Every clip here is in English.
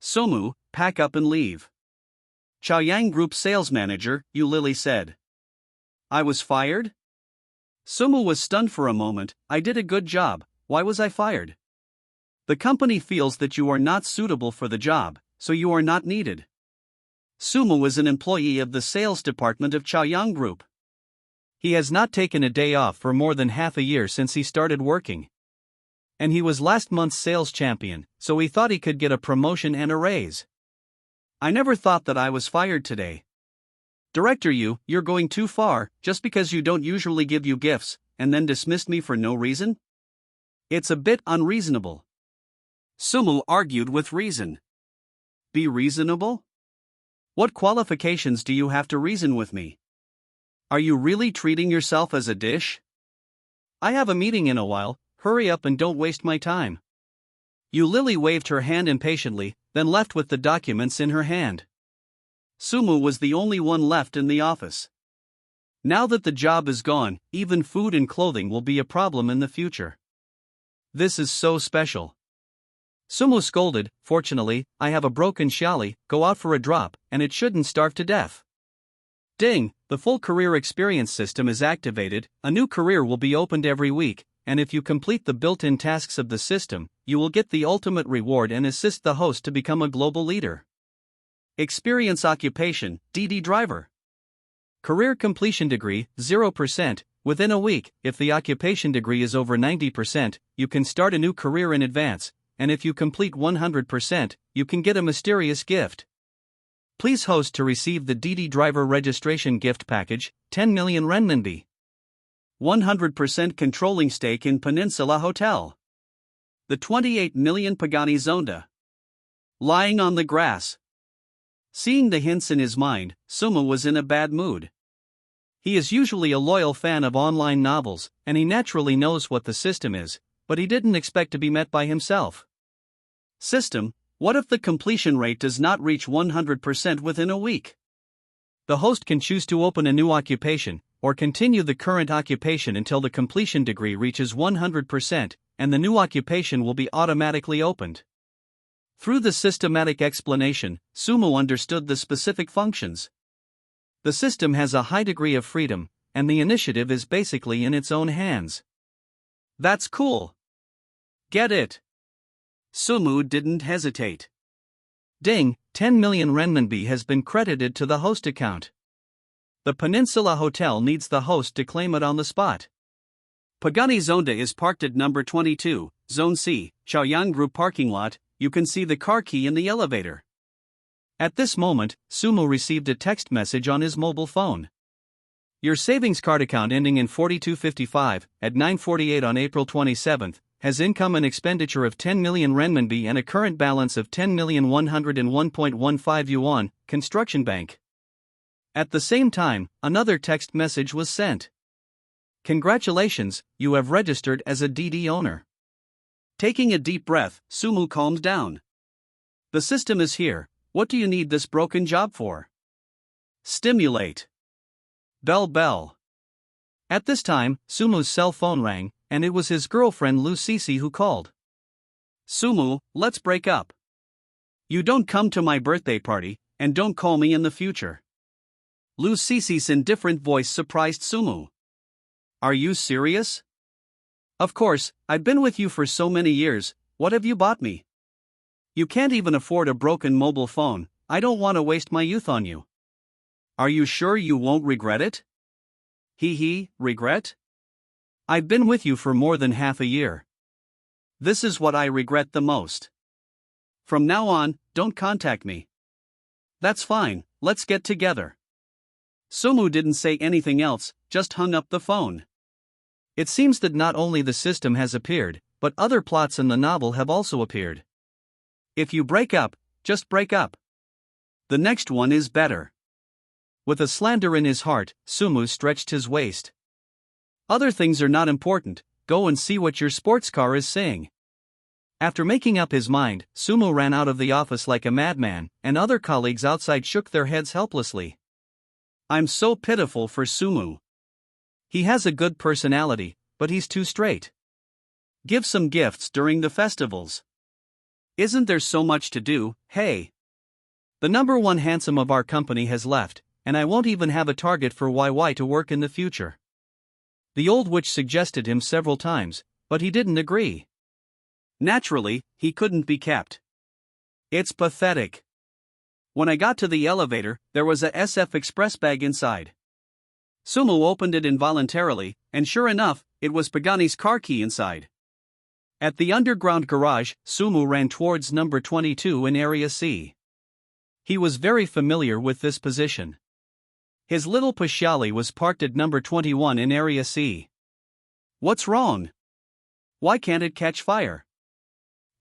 Somu, pack up and leave. Chaoyang Group sales manager, Yu Lily said. I was fired? Somu was stunned for a moment. I did a good job, why was I fired? The company feels that you are not suitable for the job, so you are not needed. Somu is an employee of the sales department of Chaoyang Group. He has not taken a day off for more than half a year since he started working. And he was last month's sales champion, so he thought he could get a promotion and a raise. I never thought that I was fired today. Director, you're going too far, just because you don't usually give you gifts, and then dismissed me for no reason? It's a bit unreasonable. Sumu argued with reason. Be reasonable? What qualifications do you have to reason with me? Are you really treating yourself as a dish? I have a meeting in a while, hurry up and don't waste my time. Yu Lily waved her hand impatiently, then left with the documents in her hand. Sumu was the only one left in the office. Now that the job is gone, even food and clothing will be a problem in the future. This is so special. Sumu scolded, fortunately, I have a broken shally, go out for a drop, and it shouldn't starve to death. Ding, the full career experience system is activated, a new career will be opened every week, and if you complete the built-in tasks of the system, you will get the ultimate reward and assist the host to become a global leader. Experience occupation, Didi driver. Career completion degree, 0%, within a week, if the occupation degree is over 90%, you can start a new career in advance, and if you complete 100%, you can get a mysterious gift. Please host to receive the Didi driver registration gift package, 10 million renminbi. 100% controlling stake in Peninsula Hotel. The 28 million Pagani Zonda. Lying on the grass. Seeing the hints in his mind, Sumu was in a bad mood. He is usually a loyal fan of online novels, and he naturally knows what the system is, but he didn't expect to be met by himself. System, what if the completion rate does not reach 100% within a week? The host can choose to open a new occupation, or continue the current occupation until the completion degree reaches 100%, and the new occupation will be automatically opened. Through the systematic explanation, Sumu understood the specific functions. The system has a high degree of freedom, and the initiative is basically in its own hands. That's cool. Get it? Sumu didn't hesitate. Ding, 10 million renminbi has been credited to the host account. The Peninsula Hotel needs the host to claim it on the spot. Pagani Zonda is parked at number 22, Zone C, Chaoyang Group parking lot. You can see the car key in the elevator. At this moment, Sumu received a text message on his mobile phone. Your savings card account ending in 4255, at 9:48 on April 27, has income and expenditure of 10 million renminbi and a current balance of 10,101.15 yuan, Construction Bank. At the same time, another text message was sent. Congratulations, you have registered as a Didi owner. Taking a deep breath, Sumu calmed down. The system is here, what do you need this broken job for? Stimulate. Bell bell. At this time, Sumu's cell phone rang, and it was his girlfriend Lu Sisi who called. Sumu, let's break up. You don't come to my birthday party, and don't call me in the future. Lu Sisi's indifferent voice surprised Sumu. Are you serious? Of course, I've been with you for so many years, what have you bought me? You can't even afford a broken mobile phone, I don't want to waste my youth on you. Are you sure you won't regret it? Regret? I've been with you for more than half a year. This is what I regret the most. From now on, don't contact me. That's fine, let's get together. Sumu didn't say anything else, just hung up the phone. It seems that not only the system has appeared, but other plots in the novel have also appeared. If you break up, just break up. The next one is better. With a slander in his heart, Sumu stretched his waist. Other things are not important, go and see what your sports car is saying. After making up his mind, Sumu ran out of the office like a madman, and other colleagues outside shook their heads helplessly. I'm so pitiful for Sumu. He has a good personality, but he's too straight. Give some gifts during the festivals. Isn't there so much to do? Hey. The number one handsome of our company has left, and I won't even have a target for YY to work in the future. The old witch suggested him several times, but he didn't agree. Naturally, he couldn't be kept. It's pathetic. When I got to the elevator, there was a SF Express bag inside. Sumu opened it involuntarily, and sure enough, it was Pagani's car key inside. At the underground garage, Sumu ran towards number 22 in Area C. He was very familiar with this position. His little Pashali was parked at number 21 in Area C. What's wrong? Why can't it catch fire?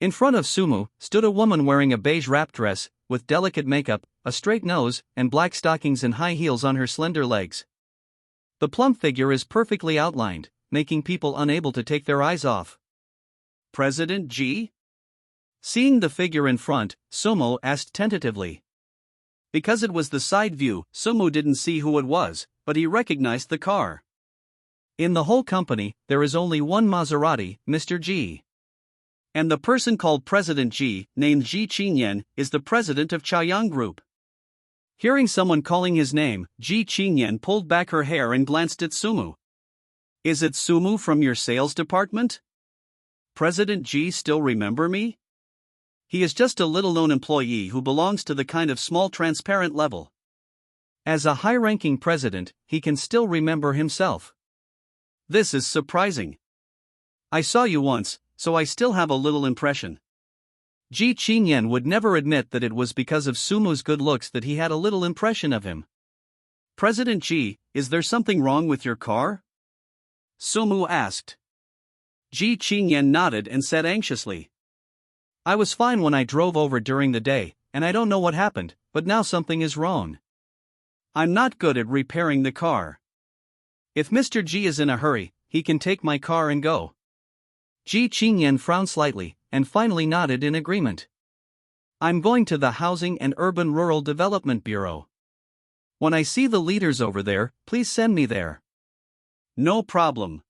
In front of Sumu stood a woman wearing a beige wrap dress, with delicate makeup, a straight nose, and black stockings and high heels on her slender legs. The plump figure is perfectly outlined, making people unable to take their eyes off. President Ji? Seeing the figure in front, Sumu asked tentatively. Because it was the side view, Sumu didn't see who it was, but he recognized the car. In the whole company, there is only one Maserati, Mr. Ji. And the person called President Ji, named Ji Chingyen, is the president of Chaoyang Group. Hearing someone calling his name, Ji Chingyen pulled back her hair and glanced at Sumu. Is it Sumu from your sales department? President Ji still remember me? He is just a little-known employee who belongs to the kind of small transparent level. As a high-ranking president, he can still remember himself. This is surprising. I saw you once, so I still have a little impression. Ji Chingyen would never admit that it was because of Sumu's good looks that he had a little impression of him. President Ji, is there something wrong with your car? Sumu asked. Ji Chingyen nodded and said anxiously. I was fine when I drove over during the day, and I don't know what happened, but now something is wrong. I'm not good at repairing the car. If Mr. Ji is in a hurry, he can take my car and go. Ji Chingyen frowned slightly, and finally nodded in agreement. I'm going to the Housing and Urban Rural Development Bureau. When I see the leaders over there, please send me there. No problem.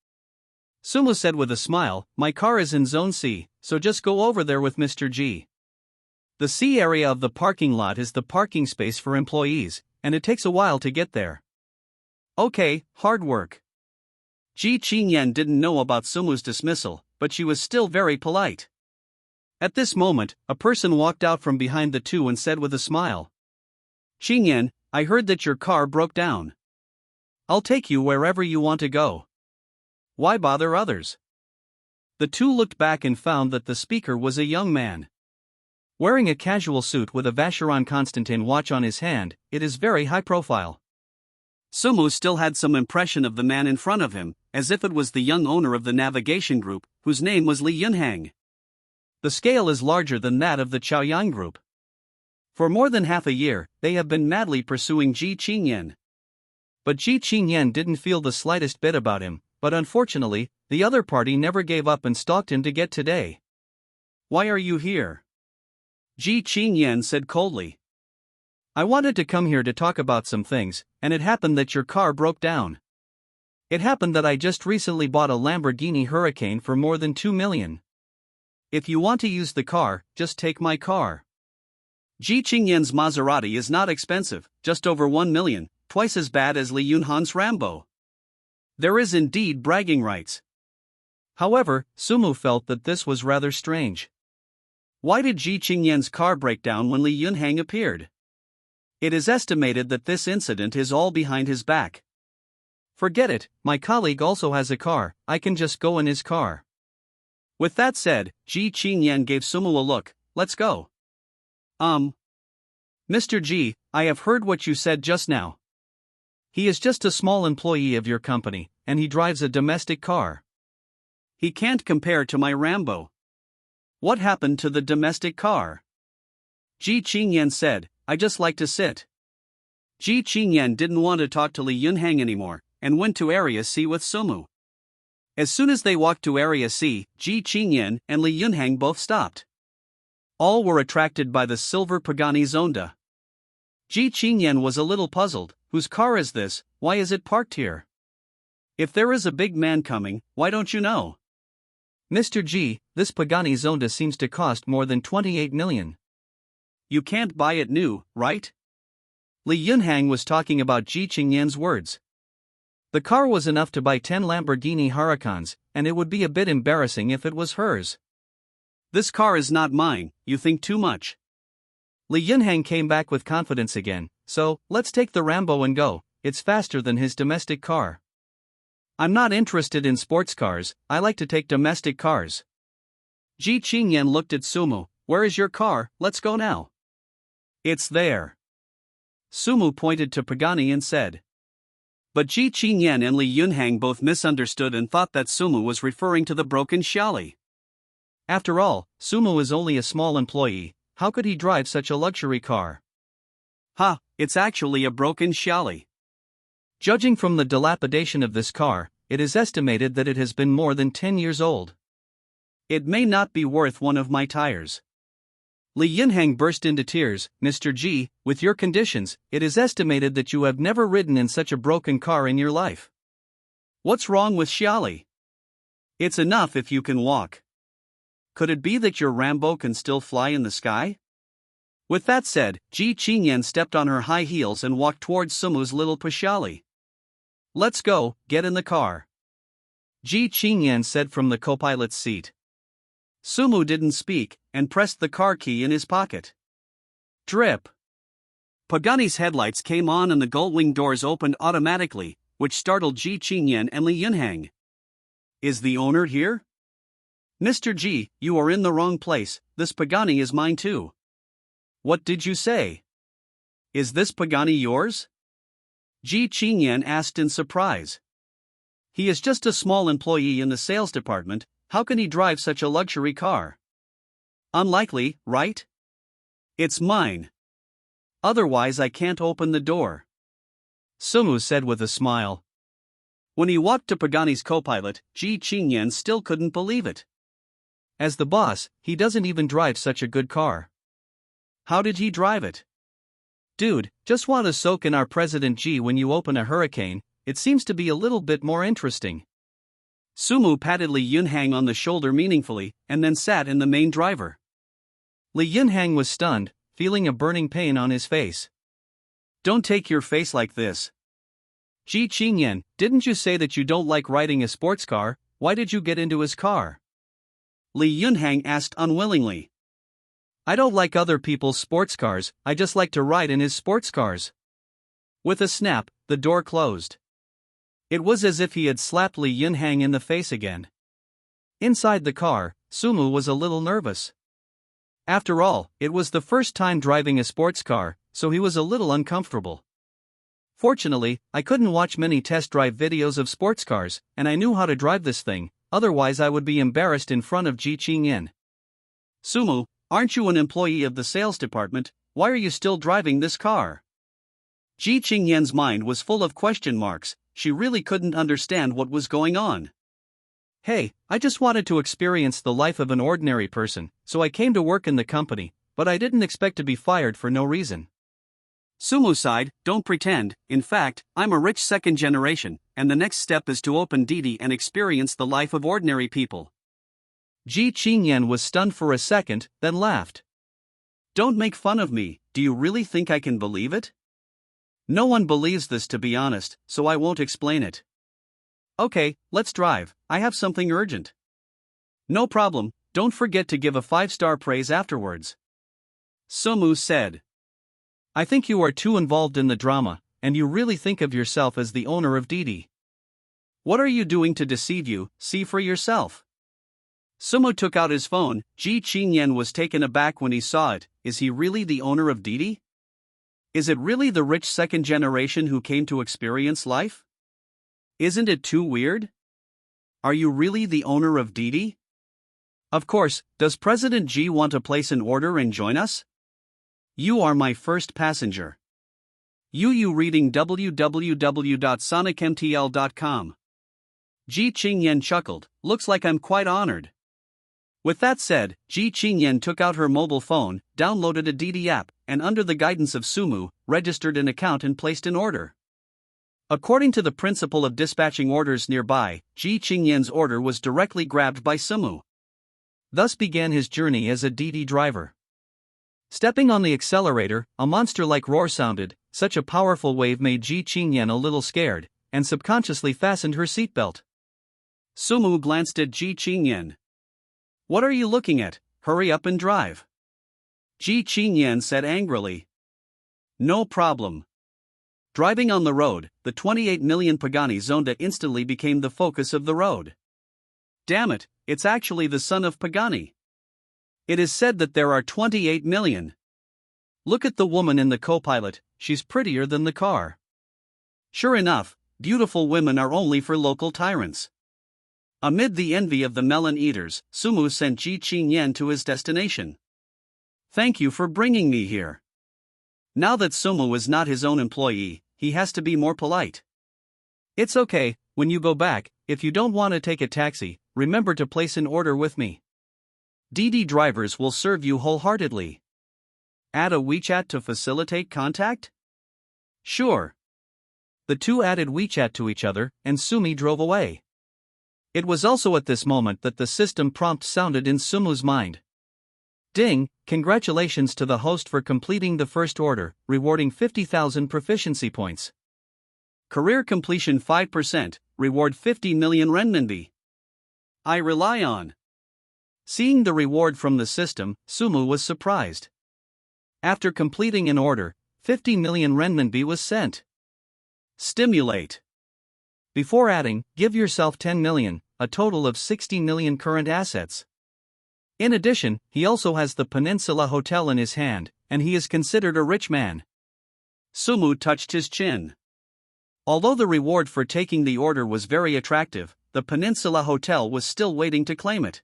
Sumu said with a smile, my car is in Zone C, so just go over there with Mr. Ji. The C area of the parking lot is the parking space for employees, and it takes a while to get there. Okay, hard work. Ji Chingyen didn't know about Sumu's dismissal, but she was still very polite. At this moment, a person walked out from behind the two and said with a smile. Chingyen, I heard that your car broke down. I'll take you wherever you want to go. Why bother others? The two looked back and found that the speaker was a young man. Wearing a casual suit with a Vacheron Constantin watch on his hand, it is very high profile. Sumu still had some impression of the man in front of him, as if it was the young owner of the navigation group, whose name was Li Yunhang. The scale is larger than that of the Chaoyang Group. For more than half a year, they have been madly pursuing Ji Chingyen. But Ji Chingyen didn't feel the slightest bit about him, but unfortunately, the other party never gave up and stalked him to get today. Why are you here? Ji Chingyen said coldly. I wanted to come here to talk about some things, and it happened that your car broke down. It happened that I just recently bought a Lamborghini Hurricane for more than 2 million. If you want to use the car, just take my car. Ji Chingyen's Maserati is not expensive, just over 1 million, twice as bad as Li Yunhan's Rambo. There is indeed bragging rights. However, Sumu felt that this was rather strange. Why did Ji Chingyen's car break down when Li Yunhang appeared? It is estimated that this incident is all behind his back. Forget it, my colleague also has a car, I can just go in his car. With that said, Ji Chingyen gave Sumu a look, let's go. Mr. Ji, I have heard what you said just now. He is just a small employee of your company, and he drives a domestic car. He can't compare to my Rambo. What happened to the domestic car? Ji Chingyen said, I just like to sit. Ji Chingyen didn't want to talk to Li Yunhang anymore, and went to Area C with Sumu. As soon as they walked to Area C, Ji Chingyen and Li Yunhang both stopped. All were attracted by the silver Pagani Zonda. Ji Chingyen was a little puzzled, whose car is this, why is it parked here? If there is a big man coming, why don't you know? Mr. G, this Pagani Zonda seems to cost more than 28 million. You can't buy it new, right? Li Yunhang was talking about Ji Chingyen's words. The car was enough to buy 10 Lamborghini Huracans, and it would be a bit embarrassing if it was hers. This car is not mine, you think too much. Li Yunhang came back with confidence again, so, let's take the Rambo and go, it's faster than his domestic car. I'm not interested in sports cars, I like to take domestic cars. Ji Chingyen looked at Sumu, where is your car, let's go now. It's there. Sumu pointed to Pagani and said. But Ji Chingyen and Li Yunhang both misunderstood and thought that Sumu was referring to the broken Xiaoli. After all, Sumu is only a small employee, how could he drive such a luxury car? Ha, it's actually a broken Xiaoli. Judging from the dilapidation of this car, it is estimated that it has been more than 10 years old. It may not be worth one of my tires. Li Yunhang burst into tears. Mr. G, with your conditions, it is estimated that you have never ridden in such a broken car in your life. What's wrong with Xiaoli? It's enough if you can walk. Could it be that your Rambo can still fly in the sky? With that said, Ji Chingyen stepped on her high heels and walked towards Sumu's little Xiaoli. Let's go, get in the car. Ji Chingyen said from the co-pilot's seat. Sumu didn't speak, and pressed the car key in his pocket. Drip. Pagani's headlights came on and the gullwing doors opened automatically, which startled Ji Chingyen and Li Yunhang. Is the owner here? Mr. G, you are in the wrong place, this Pagani is mine too. What did you say? Is this Pagani yours? Ji Chingyen asked in surprise. He is just a small employee in the sales department, how can he drive such a luxury car? Unlikely, right? It's mine. Otherwise I can't open the door. Sumu said with a smile. When he walked to Pagani's co-pilot, Ji Chingyen still couldn't believe it. As the boss, he doesn't even drive such a good car. How did he drive it? Dude, just want to soak in our President G when you open a hurricane, it seems to be a little bit more interesting. Sumu patted Li Yunhang on the shoulder meaningfully, and then sat in the main driver. Li Yunhang was stunned, feeling a burning pain on his face. Don't take your face like this. Ji Chingyen, didn't you say that you don't like riding a sports car, why did you get into his car? Li Yunhang asked unwillingly. I don't like other people's sports cars, I just like to ride in his sports cars. With a snap, the door closed. It was as if he had slapped Li Yunhang in the face again. Inside the car, Sumu was a little nervous. After all, it was the first time driving a sports car, so he was a little uncomfortable. Fortunately, I couldn't watch many test drive videos of sports cars, and I knew how to drive this thing, otherwise I would be embarrassed in front of Ji Chingyen. Sumu, aren't you an employee of the sales department, why are you still driving this car? Ji Chingyen's mind was full of question marks, she really couldn't understand what was going on. Hey, I just wanted to experience the life of an ordinary person, so I came to work in the company, but I didn't expect to be fired for no reason. Sumu sighed, don't pretend, in fact, I'm a rich second generation, and the next step is to open Didi and experience the life of ordinary people. Ji Chingyen was stunned for a second, then laughed. Don't make fun of me, do you really think I can believe it? No one believes this to be honest, so I won't explain it. Okay, let's drive, I have something urgent. No problem, don't forget to give a 5-star praise afterwards. Sumu said. I think you are too involved in the drama, and you really think of yourself as the owner of Didi. What are you doing to deceive you, see for yourself. Sumu took out his phone, Ji Chingyen was taken aback when he saw it, is he really the owner of Didi? Is it really the rich second generation who came to experience life? Isn't it too weird? Are you really the owner of Didi? Of course, does President G want to place an order and join us? You are my first passenger. You reading www.sonicmtl.com. Ji Chingyen chuckled, looks like I'm quite honored. With that said, Ji Chingyen took out her mobile phone, downloaded a Didi app, and under the guidance of Sumu, registered an account and placed an order. According to the principle of dispatching orders nearby, Ji Chingyen's order was directly grabbed by Sumu. Thus began his journey as a Didi driver. Stepping on the accelerator, a monster-like roar sounded. Such a powerful wave made Ji Chingyen a little scared, and subconsciously fastened her seatbelt. Sumu glanced at Ji Chingyen. "What are you looking at? Hurry up and drive." Ji Chingyen said angrily. "No problem." Driving on the road, the 28 million Pagani Zonda instantly became the focus of the road. Damn it, it's actually the son of Pagani. It is said that there are 28 million. Look at the woman in the co-pilot, she's prettier than the car. Sure enough, beautiful women are only for local tyrants. Amid the envy of the melon eaters, Sumu sent Ji Chingyen to his destination. "Thank you for bringing me here." Now that Sumu is not his own employee, he has to be more polite. "It's okay, when you go back, if you don't want to take a taxi, remember to place an order with me. Didi drivers will serve you wholeheartedly." Add a WeChat to facilitate contact? Sure. The two added WeChat to each other, and Sumi drove away. It was also at this moment that the system prompt sounded in Sumu's mind. Ding, congratulations to the host for completing the first order, rewarding 50,000 proficiency points. Career completion 5%, reward 50 million renminbi. I rely on. Seeing the reward from the system, Sumu was surprised. After completing an order, 50 million renminbi was sent. Stimulate. Before adding, give yourself 10 million, a total of 60 million current assets. In addition, he also has the Peninsula Hotel in his hand, and he is considered a rich man. Sumu touched his chin. Although the reward for taking the order was very attractive, the Peninsula Hotel was still waiting to claim it.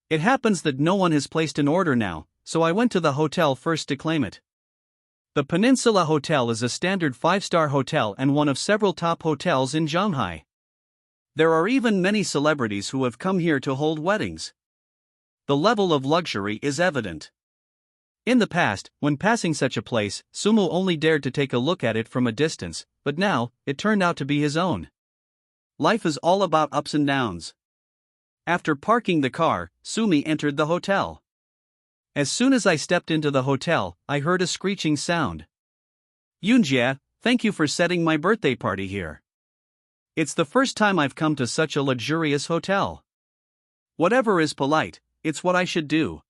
It happens that no one has placed an order now, so I went to the hotel first to claim it. The Peninsula Hotel is a standard 5-star hotel and one of several top hotels in Shanghai. There are even many celebrities who have come here to hold weddings. The level of luxury is evident. In the past, when passing such a place, Sumu only dared to take a look at it from a distance, but now, it turned out to be his own. Life is all about ups and downs. After parking the car, Sumi entered the hotel. As soon as I stepped into the hotel, I heard a screeching sound. "Yunjie, thank you for setting my birthday party here. It's the first time I've come to such a luxurious hotel. Whatever is polite, it's what I should do."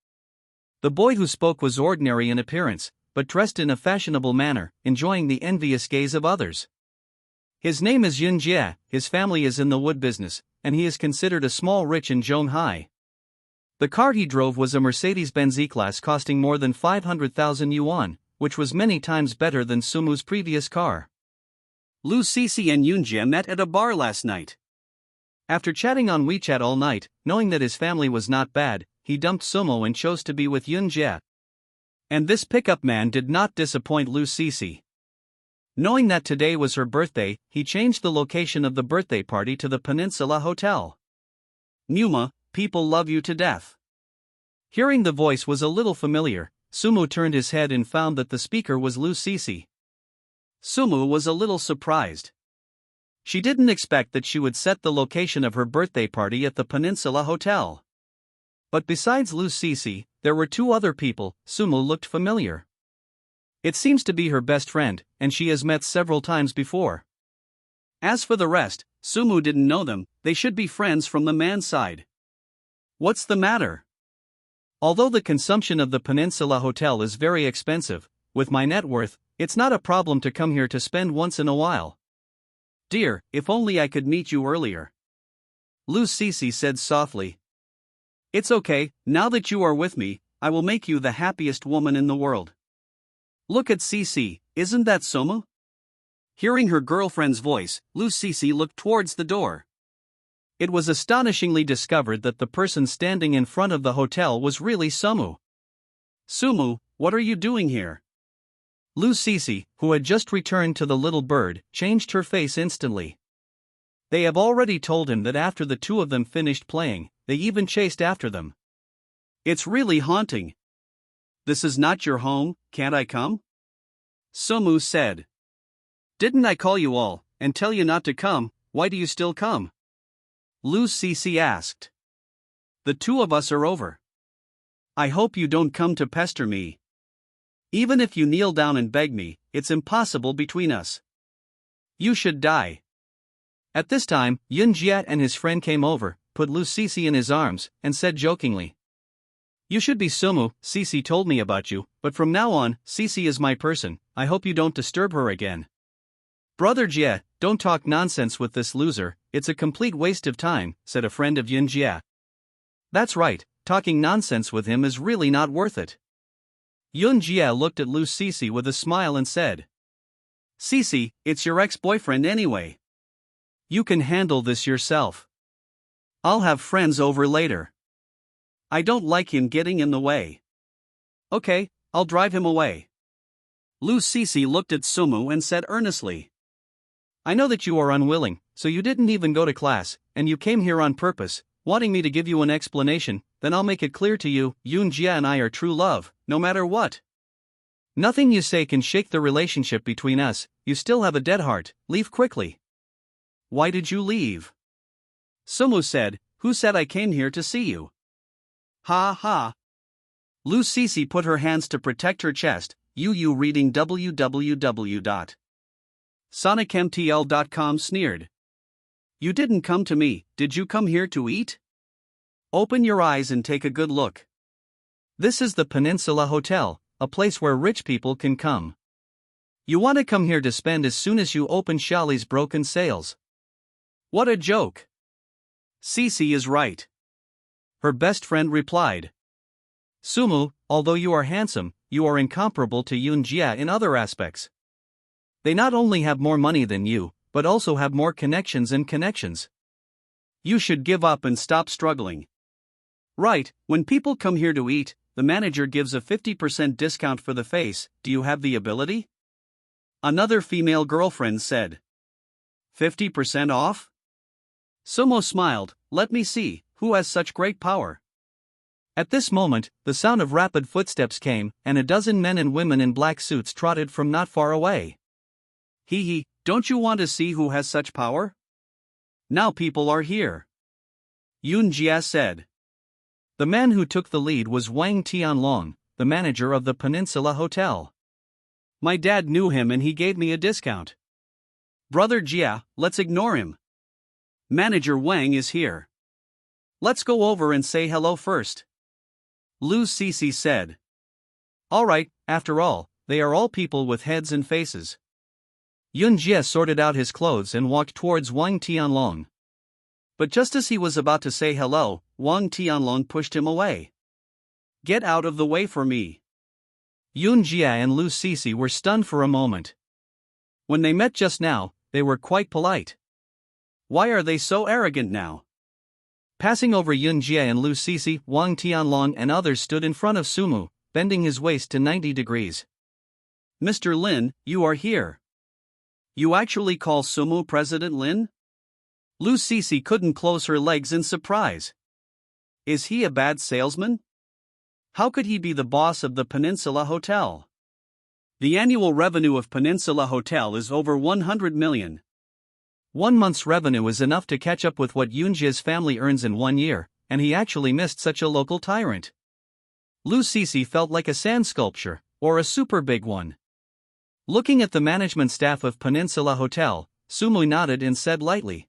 The boy who spoke was ordinary in appearance, but dressed in a fashionable manner, enjoying the envious gaze of others. His name is Yunjie, his family is in the wood business, and he is considered a small rich in Shanghai. The car he drove was a Mercedes-Benz E-Class costing more than 500,000 yuan, which was many times better than Sumu's previous car. Lu Sisi and Yunjie met at a bar last night. After chatting on WeChat all night, knowing that his family was not bad, he dumped Sumo and chose to be with Yunjie. And this pickup man did not disappoint Lu Sisi. Knowing that today was her birthday, he changed the location of the birthday party to the Peninsula Hotel. "Numa, people love you to death." Hearing the voice was a little familiar, Sumu turned his head and found that the speaker was Lu Sisi. Sumu was a little surprised. She didn't expect that she would set the location of her birthday party at the Peninsula Hotel. But besides Lu Sisi, there were two other people. Sumu looked familiar. It seems to be her best friend, and she has met several times before. As for the rest, Sumu didn't know them, they should be friends from the man's side. What's the matter? Although the consumption of the Peninsula Hotel is very expensive, with my net worth, it's not a problem to come here to spend once in a while. Dear, if only I could meet you earlier. Lu Sisi said softly. It's okay, now that you are with me, I will make you the happiest woman in the world. Look at Sisi, isn't that Somu? Hearing her girlfriend's voice, Lu Sisi looked towards the door. It was astonishingly discovered that the person standing in front of the hotel was really Somu. Sumu, what are you doing here? Lu Sisi, who had just returned to the little bird, changed her face instantly. They have already told him that after the two of them finished playing, they even chased after them. It's really haunting. This is not your home, can't I come? Somu said. Didn't I call you all, and tell you not to come, why do you still come? Lu Cece asked. The two of us are over. I hope you don't come to pester me. Even if you kneel down and beg me, it's impossible between us. You should die. At this time, Yun Jia and his friend came over, put Lu Cece in his arms, and said jokingly, You should be Sumu, Cece told me about you, but from now on, Cece is my person, I hope you don't disturb her again. Brother Jia, don't talk nonsense with this loser, it's a complete waste of time, said a friend of Yun Jia. That's right, talking nonsense with him is really not worth it. Yun Jia looked at Lu Cece with a smile and said, Cece, it's your ex-boyfriend anyway. You can handle this yourself. I'll have friends over later. I don't like him getting in the way. Okay, I'll drive him away. Lu Cece looked at Sumu and said earnestly, I know that you are unwilling, so you didn't even go to class, and you came here on purpose, wanting me to give you an explanation, then I'll make it clear to you, Yun Jia and I are true love, no matter what. Nothing you say can shake the relationship between us, you still have a dead heart, leave quickly. Why did you leave? Sumu said, Who said I came here to see you? Ha ha. Lu Cece put her hands to protect her chest, you reading www.sonicmtl.com sneered. You didn't come to me, did you come here to eat? Open your eyes and take a good look. This is the Peninsula Hotel, a place where rich people can come. You want to come here to spend as soon as you open Shali's broken sales. What a joke. Cece is right. Her best friend replied. Sumu, although you are handsome, you are incomparable to Yun Jia in other aspects. They not only have more money than you, but also have more connections and connections. You should give up and stop struggling. Right, when people come here to eat, the manager gives a 50% discount for the face, do you have the ability? Another female girlfriend said. 50% off? Sumo smiled, let me see, who has such great power? At this moment, the sound of rapid footsteps came, and a dozen men and women in black suits trotted from not far away. Hee, don't you want to see who has such power? Now people are here. Yun Jia said. The man who took the lead was Wang Tianlong, the manager of the Peninsula Hotel. My dad knew him and he gave me a discount. Brother Jia, let's ignore him. Manager Wang is here. Let's go over and say hello first. Lu Cece said. Alright, after all, they are all people with heads and faces. Yun Jia sorted out his clothes and walked towards Wang Tianlong. But just as he was about to say hello, Wang Tianlong pushed him away. Get out of the way for me. Yun Jia and Lu Cece were stunned for a moment. When they met just now, they were quite polite. Why are they so arrogant now? Passing over Yun Jia and Lu Cece, Wang Tianlong and others stood in front of Sumu, bending his waist to 90 degrees. Mr. Lin, you are here. You actually call Sumu President Lin? Lu Cece couldn't close her legs in surprise. Is he a bad salesman? How could he be the boss of the Peninsula Hotel? The annual revenue of Peninsula Hotel is over 100 million. 1 month's revenue is enough to catch up with what Yunjia's family earns in 1 year, and he actually missed such a local tyrant. Lu Cece felt like a sand sculpture, or a super big one. Looking at the management staff of Peninsula Hotel, Sumu nodded and said lightly.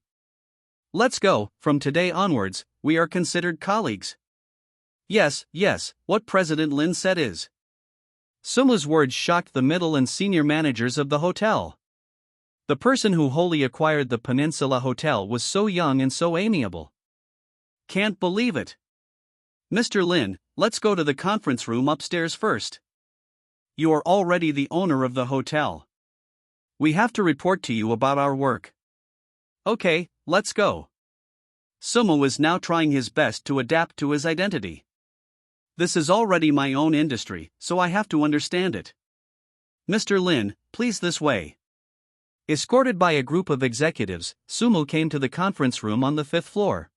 Let's go, from today onwards, we are considered colleagues. Yes, what President Lin said is. Sumu's words shocked the middle and senior managers of the hotel. The person who wholly acquired the Peninsula Hotel was so young and so amiable. Can't believe it. Mr. Lin, let's go to the conference room upstairs first. You are already the owner of the hotel. We have to report to you about our work. Okay, let's go. Sumu is now trying his best to adapt to his identity. This is already my own industry, so I have to understand it. Mr. Lin, please this way. Escorted by a group of executives, Sumu came to the conference room on the 5th floor.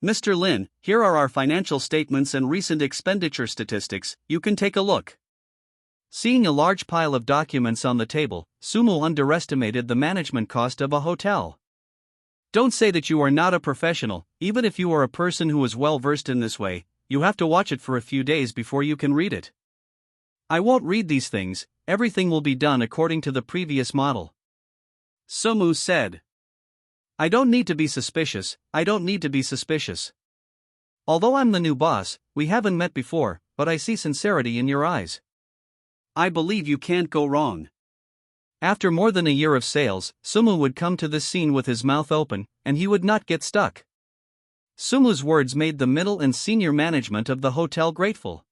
Mr. Lin, here are our financial statements and recent expenditure statistics, you can take a look. Seeing a large pile of documents on the table, Sumo underestimated the management cost of a hotel. Don't say that you are not a professional. Even if you are a person who is well versed in this way, you have to watch it for a few days before you can read it. I won't read these things, everything will be done according to the previous model. Sumo said. I don't need to be suspicious, I don't need to be suspicious. Although I'm the new boss, we haven't met before, but I see sincerity in your eyes. I believe you can't go wrong. After more than a year of sales, Sumo would come to this scene with his mouth open, and he would not get stuck. Sumo's words made the middle and senior management of the hotel grateful.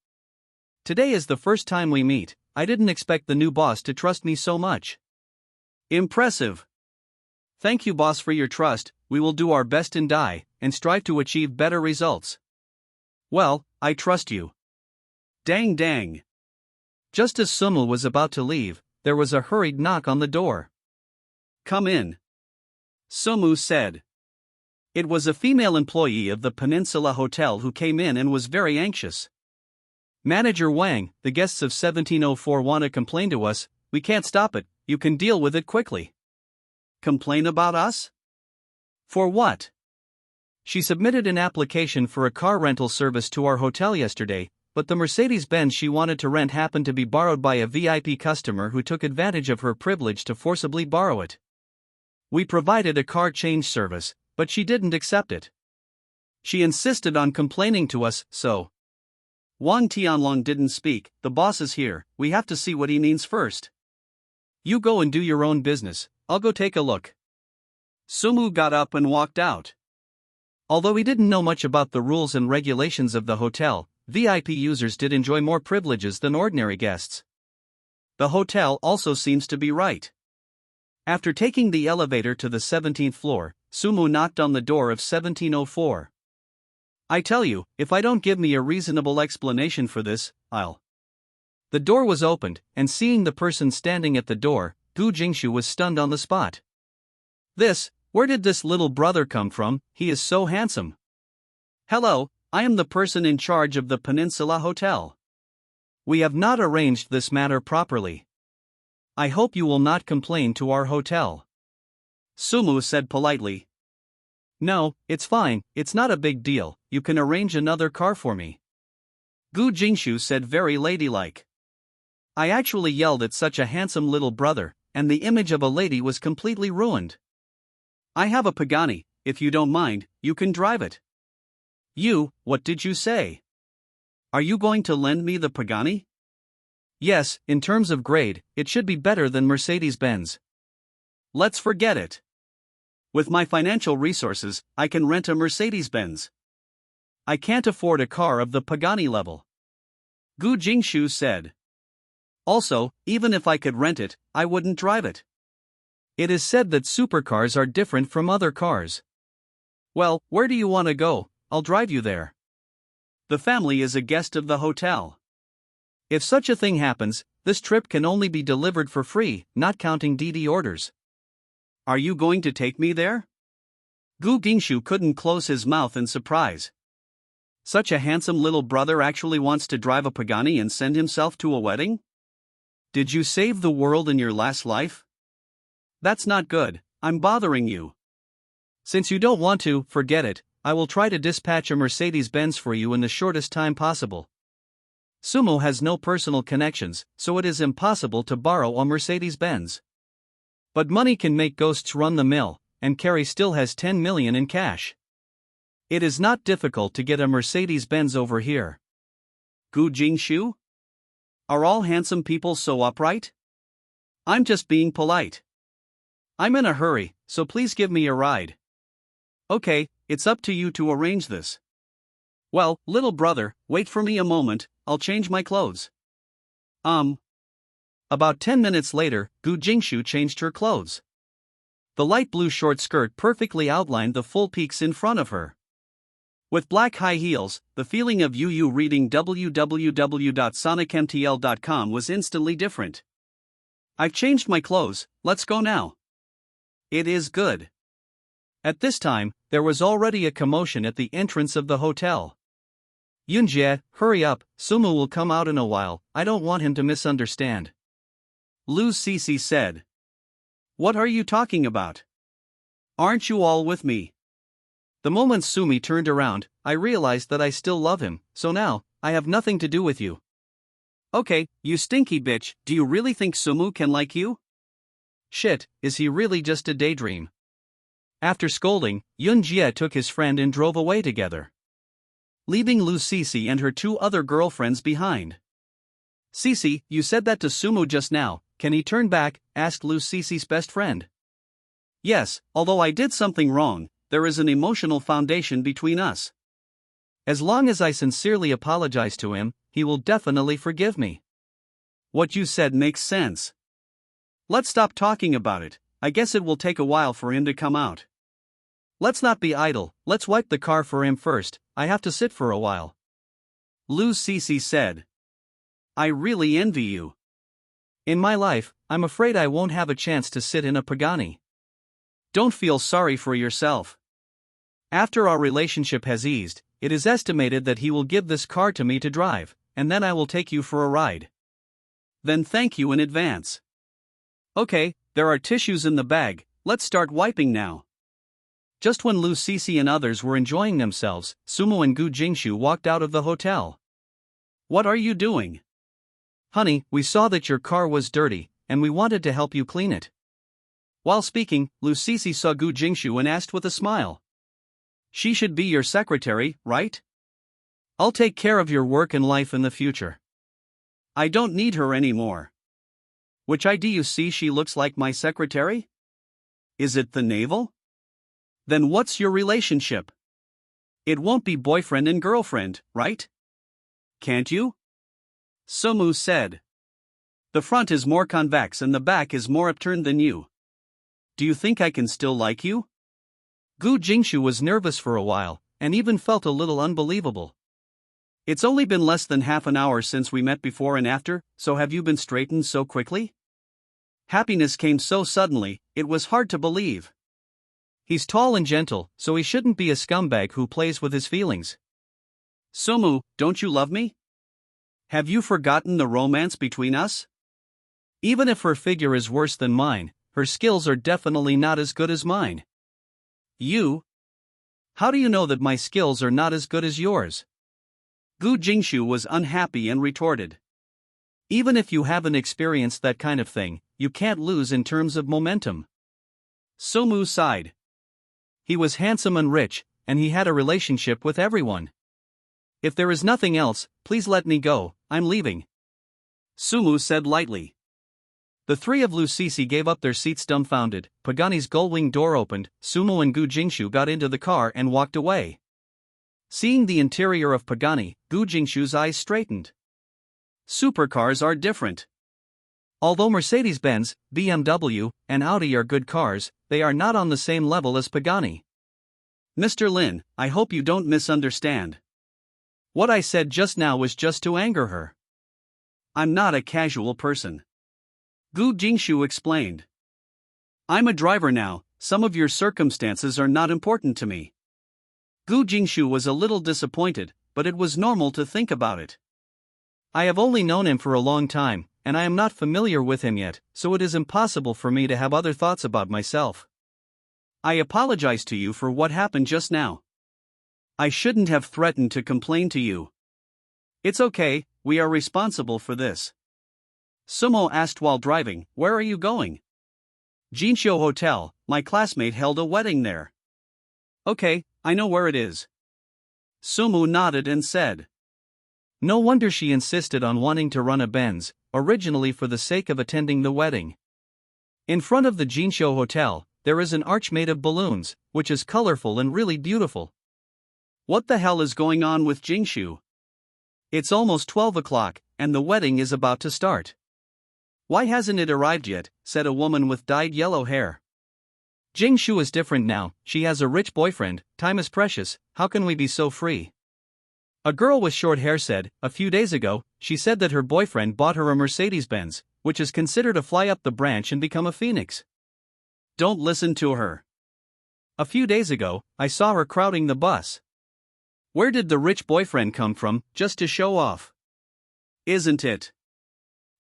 Today is the first time we meet, I didn't expect the new boss to trust me so much. Impressive. Thank you, boss, for your trust. We will do our best in Dai, and strive to achieve better results. Well, I trust you. Dang dang. Just as Sumo was about to leave, there was a hurried knock on the door. Come in. Sumo said. It was a female employee of the Peninsula Hotel who came in and was very anxious. Manager Wang, the guests of 1704 want to complain to us. We can't stop it, you can deal with it quickly. Complain about us? For what? She submitted an application for a car rental service to our hotel yesterday, but the Mercedes-Benz she wanted to rent happened to be borrowed by a VIP customer who took advantage of her privilege to forcibly borrow it. We provided a car change service, but she didn't accept it. She insisted on complaining to us, so. Wang Tianlong didn't speak. The boss is here, we have to see what he means first. You go and do your own business, I'll go take a look. Sumo got up and walked out. Although he didn't know much about the rules and regulations of the hotel, VIP users did enjoy more privileges than ordinary guests. The hotel also seems to be right. After taking the elevator to the 17th floor, Sumo knocked on the door of 1704. I tell you, if I don't give me a reasonable explanation for this, I'll. The door was opened, and seeing the person standing at the door, Gu Jingshu was stunned on the spot. Where did this little brother come from? He is so handsome. Hello, I am the person in charge of the Peninsula Hotel. We have not arranged this matter properly. I hope you will not complain to our hotel. Sumo said politely. No, it's fine, it's not a big deal, you can arrange another car for me. Gu Jingshu said very ladylike. I actually yelled at such a handsome little brother, and the image of a lady was completely ruined. I have a Pagani, if you don't mind, you can drive it. What did you say? Are you going to lend me the Pagani? Yes, in terms of grade, it should be better than Mercedes-Benz. Let's forget it. With my financial resources, I can rent a Mercedes-Benz. I can't afford a car of the Pagani level. Gu Jingshu said. Also, even if I could rent it, I wouldn't drive it. It is said that supercars are different from other cars. Well, where do you want to go? I'll drive you there. The family is a guest of the hotel. If such a thing happens, this trip can only be delivered for free, not counting Didi orders. Are you going to take me there? Gu Jingshu couldn't close his mouth in surprise. Such a handsome little brother actually wants to drive a Pagani and send himself to a wedding? Did you save the world in your last life? That's not good, I'm bothering you. Since you don't want to, forget it, I will try to dispatch a Mercedes-Benz for you in the shortest time possible. Sumo has no personal connections, so it is impossible to borrow a Mercedes-Benz. But money can make ghosts run the mill, and Carrie still has 10 million in cash. It is not difficult to get a Mercedes-Benz over here. Gu Jingshu? Are all handsome people so upright? I'm just being polite. I'm in a hurry, so please give me a ride. Okay, it's up to you to arrange this. Well, little brother, wait for me a moment, I'll change my clothes. About 10 minutes later, Gu Jingshu changed her clothes. The light blue short skirt perfectly outlined the full peaks in front of her. With black high heels, the feeling of Yu reading www.sonicmtl.com was instantly different. I've changed my clothes, let's go now. It is good. At this time, there was already a commotion at the entrance of the hotel. Yunjie, hurry up, Sumu will come out in a while, I don't want him to misunderstand. Lu Sisi said. What are you talking about? Aren't you all with me? The moment Sumi turned around, I realized that I still love him, so now, I have nothing to do with you. Okay, you stinky bitch, do you really think Sumu can like you? Shit, is he really just a daydream? After scolding, Yun Jie took his friend and drove away together, leaving Lu Sisi and her two other girlfriends behind. Sisi, you said that to Sumu just now, can he turn back? Asked Lu Sisi's best friend. Yes, although I did something wrong, there is an emotional foundation between us. As long as I sincerely apologize to him, he will definitely forgive me. What you said makes sense. Let's stop talking about it, I guess it will take a while for him to come out. Let's not be idle, let's wipe the car for him first, I have to sit for a while. Lu Sisi said. I really envy you. In my life, I'm afraid I won't have a chance to sit in a Pagani. Don't feel sorry for yourself. After our relationship has eased, it is estimated that he will give this car to me to drive, and then I will take you for a ride. Then thank you in advance. Okay, there are tissues in the bag, let's start wiping now. Just when Lu Sisi and others were enjoying themselves, Sumo and Gu Jingshu walked out of the hotel. What are you doing? Honey, we saw that your car was dirty, and we wanted to help you clean it. While speaking, Lu Sisi saw Gu Jingshu and asked with a smile. She should be your secretary, right? I'll take care of your work and life in the future. I don't need her anymore. Which ID you see she looks like my secretary? Is it the navel? Then what's your relationship? It won't be boyfriend and girlfriend, right? Can't you? Sumu said. The front is more convex and the back is more upturned than you. Do you think I can still like you? Gu Jingshu was nervous for a while, and even felt a little unbelievable. It's only been less than half an hour since we met before and after, so have you been straightened so quickly? Happiness came so suddenly, it was hard to believe. He's tall and gentle, so he shouldn't be a scumbag who plays with his feelings. Sumu, don't you love me? Have you forgotten the romance between us? Even if her figure is worse than mine, her skills are definitely not as good as mine. You? How do you know that my skills are not as good as yours? Gu Jingshu was unhappy and retorted. Even if you haven't experienced that kind of thing, you can't lose in terms of momentum. Sumu sighed. He was handsome and rich, and he had a relationship with everyone. If there is nothing else, please let me go, I'm leaving. Sumu said lightly. The three of Lu Sisi gave up their seats dumbfounded. Pagani's gull-wing door opened, Sumo and Gu Jingshu got into the car and walked away. Seeing the interior of Pagani, Gu Jingshu's eyes straightened. Supercars are different. Although Mercedes-Benz, BMW, and Audi are good cars, they are not on the same level as Pagani. Mr. Lin, I hope you don't misunderstand. What I said just now was just to anger her. I'm not a casual person. Gu Jingshu explained. I'm a driver now, some of your circumstances are not important to me. Gu Jingshu was a little disappointed, but it was normal to think about it. I have only known him for a long time, and I am not familiar with him yet, so it is impossible for me to have other thoughts about myself. I apologize to you for what happened just now. I shouldn't have threatened to complain to you. It's okay, we are responsible for this. Sumo asked while driving, where are you going? Jinsho Hotel, my classmate held a wedding there. Okay, I know where it is. Sumu nodded and said. No wonder she insisted on wanting to run a Benz, originally for the sake of attending the wedding. In front of the Jinsho Hotel, there is an arch made of balloons, which is colorful and really beautiful. What the hell is going on with Jingshu? It's almost 12 o'clock, and the wedding is about to start. Why hasn't it arrived yet? Said a woman with dyed yellow hair. Jingshu is different now, she has a rich boyfriend, time is precious, how can we be so free? A girl with short hair said, a few days ago, she said that her boyfriend bought her a Mercedes-Benz, which is considered a fly up the branch and become a phoenix. Don't listen to her. A few days ago, I saw her crowding the bus. Where did the rich boyfriend come from, just to show off? Isn't it?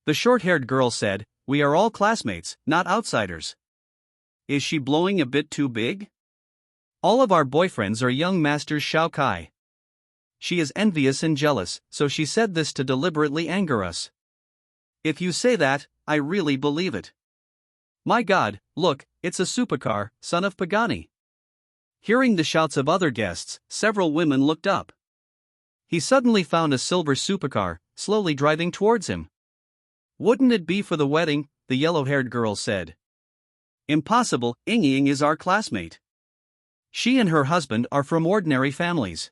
The short-haired girl said, we are all classmates, not outsiders. Is she blowing a bit too big? All of our boyfriends are young masters Shao Kai. She is envious and jealous, so she said this to deliberately anger us. If you say that, I really believe it. My God, look, it's a supercar, son of Pagani. Hearing the shouts of other guests, several women looked up. He suddenly found a silver supercar, slowly driving towards him. Wouldn't it be for the wedding? The yellow-haired girl said. Impossible, Ying is our classmate. She and her husband are from ordinary families.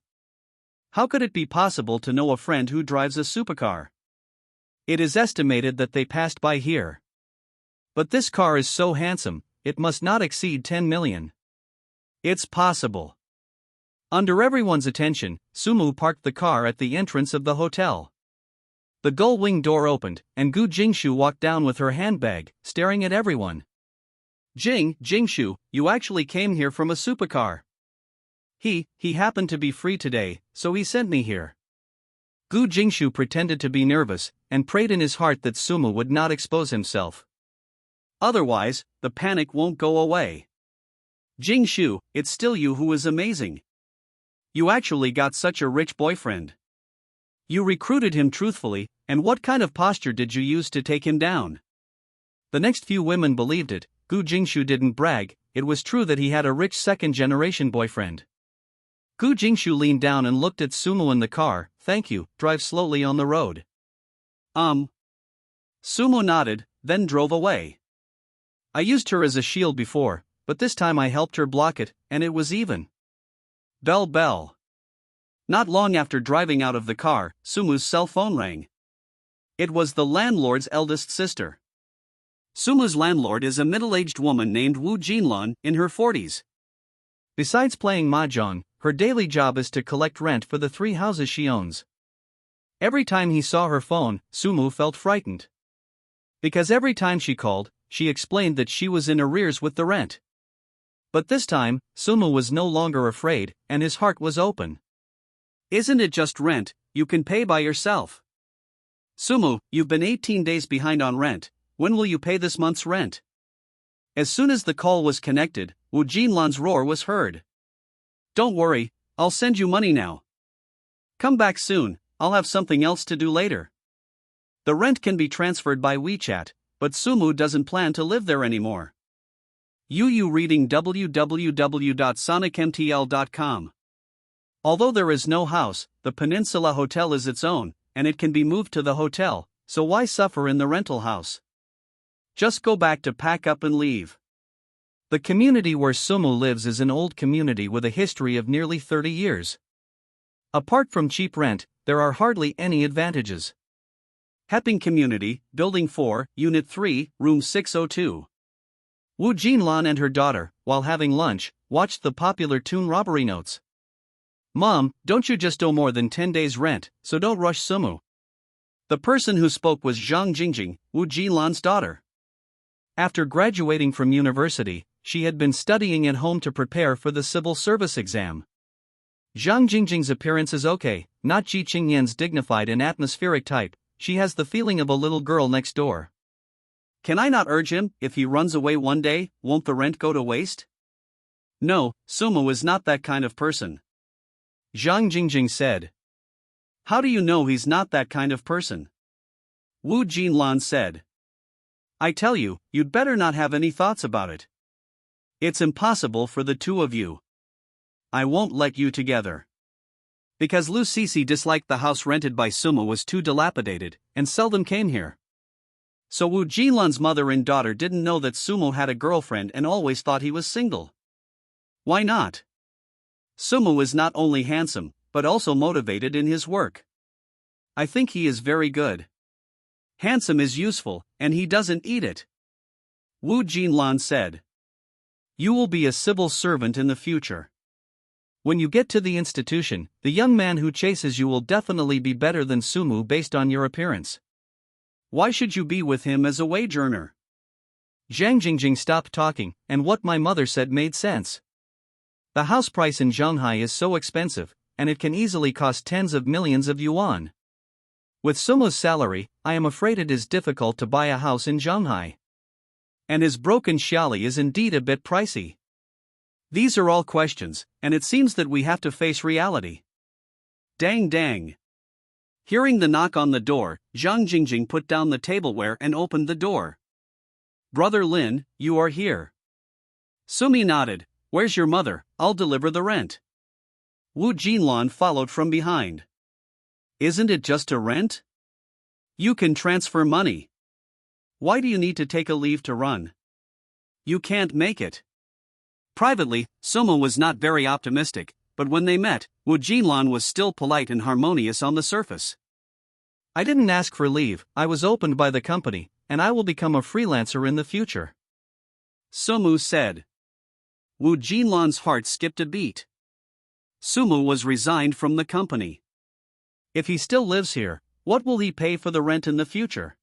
How could it be possible to know a friend who drives a supercar? It is estimated that they passed by here. But this car is so handsome, it must not exceed 10 million. It's possible. Under everyone's attention, Sumu parked the car at the entrance of the hotel. The gull-wing door opened, and Gu Jingshu walked down with her handbag, staring at everyone. Jingshu, you actually came here from a supercar. He happened to be free today, so he sent me here. Gu Jingshu pretended to be nervous, and prayed in his heart that Sumu would not expose himself. Otherwise, the panic won't go away. Jingshu, it's still you who is amazing. You actually got such a rich boyfriend. You recruited him truthfully, and what kind of posture did you use to take him down? The next few women believed it. Gu Jingshu didn't brag, it was true that he had a rich second-generation boyfriend. Gu Jingshu leaned down and looked at Sumu in the car. Thank you, drive slowly on the road. Sumu nodded, then drove away. I used her as a shield before, but this time I helped her block it, and it was even. Bell. Not long after driving out of the car, Sumu's cell phone rang. It was the landlord's eldest sister. Sumu's landlord is a middle-aged woman named Wu Jinlan, in her 40s. Besides playing mahjong, her daily job is to collect rent for the 3 houses she owns. Every time he saw her phone, Sumu felt frightened. Because every time she called, she explained that she was in arrears with the rent. But this time, Sumu was no longer afraid, and his heart was open. Isn't it just rent? You can pay by yourself. Sumu, you've been 18 days behind on rent. When will you pay this month's rent? As soon as the call was connected, Wu Jinlan's roar was heard. Don't worry, I'll send you money now. Come back soon, I'll have something else to do later. The rent can be transferred by WeChat, but Sumu doesn't plan to live there anymore. You reading www.sonicmtl.com. Although there is no house, the Peninsula Hotel is its own, and it can be moved to the hotel, so why suffer in the rental house? Just go back to pack up and leave. The community where Sumu lives is an old community with a history of nearly 30 years. Apart from cheap rent, there are hardly any advantages. Heping Community, Building 4, Unit 3, Room 602. Wu Jinlan and her daughter, while having lunch, watched the popular Toon Robbery Notes. Mom, don't you just owe more than 10 days' rent, so don't rush Sumu. The person who spoke was Zhang Jingjing, Wu Jinlan's daughter. After graduating from university, she had been studying at home to prepare for the civil service exam. Zhang Jingjing's appearance is okay, not Ji Chingyen's dignified and atmospheric type. She has the feeling of a little girl next door. Can I not urge him? If he runs away one day, won't the rent go to waste? No, Sumu is not that kind of person. Zhang Jingjing said. How do you know he's not that kind of person? Wu Jinlan said. I tell you, you'd better not have any thoughts about it. It's impossible for the two of you. I won't let you together. Because Lu Sisi disliked the house rented by Sumu was too dilapidated, and seldom came here. So Wu Jinlan's mother and daughter didn't know that Sumu had a girlfriend and always thought he was single. Why not? Sumu is not only handsome, but also motivated in his work. I think he is very good. Handsome is useful, and he doesn't eat it. Wu Jinlan said. You will be a civil servant in the future. When you get to the institution, the young man who chases you will definitely be better than Sumu based on your appearance. Why should you be with him as a wage earner? Zhang Jingjing stopped talking, and what my mother said made sense. The house price in Shanghai is so expensive, and it can easily cost tens of millions of yuan. With Sumu's salary, I am afraid it is difficult to buy a house in Shanghai. And his broken xiaoli is indeed a bit pricey. These are all questions, and it seems that we have to face reality. Dang dang. Hearing the knock on the door, Zhang Jingjing put down the tableware and opened the door. Brother Lin, you are here. Sumi nodded. Where's your mother? I'll deliver the rent. Wu Jinlan followed from behind. Isn't it just a rent? You can transfer money. Why do you need to take a leave to run? You can't make it. Privately, Sumu was not very optimistic, but when they met, Wu Jinlan was still polite and harmonious on the surface. I didn't ask for leave, I was opened by the company, and I will become a freelancer in the future. Sumu said. Wu Jinlan's heart skipped a beat. Sumu was resigned from the company. If he still lives here, what will he pay for the rent in the future?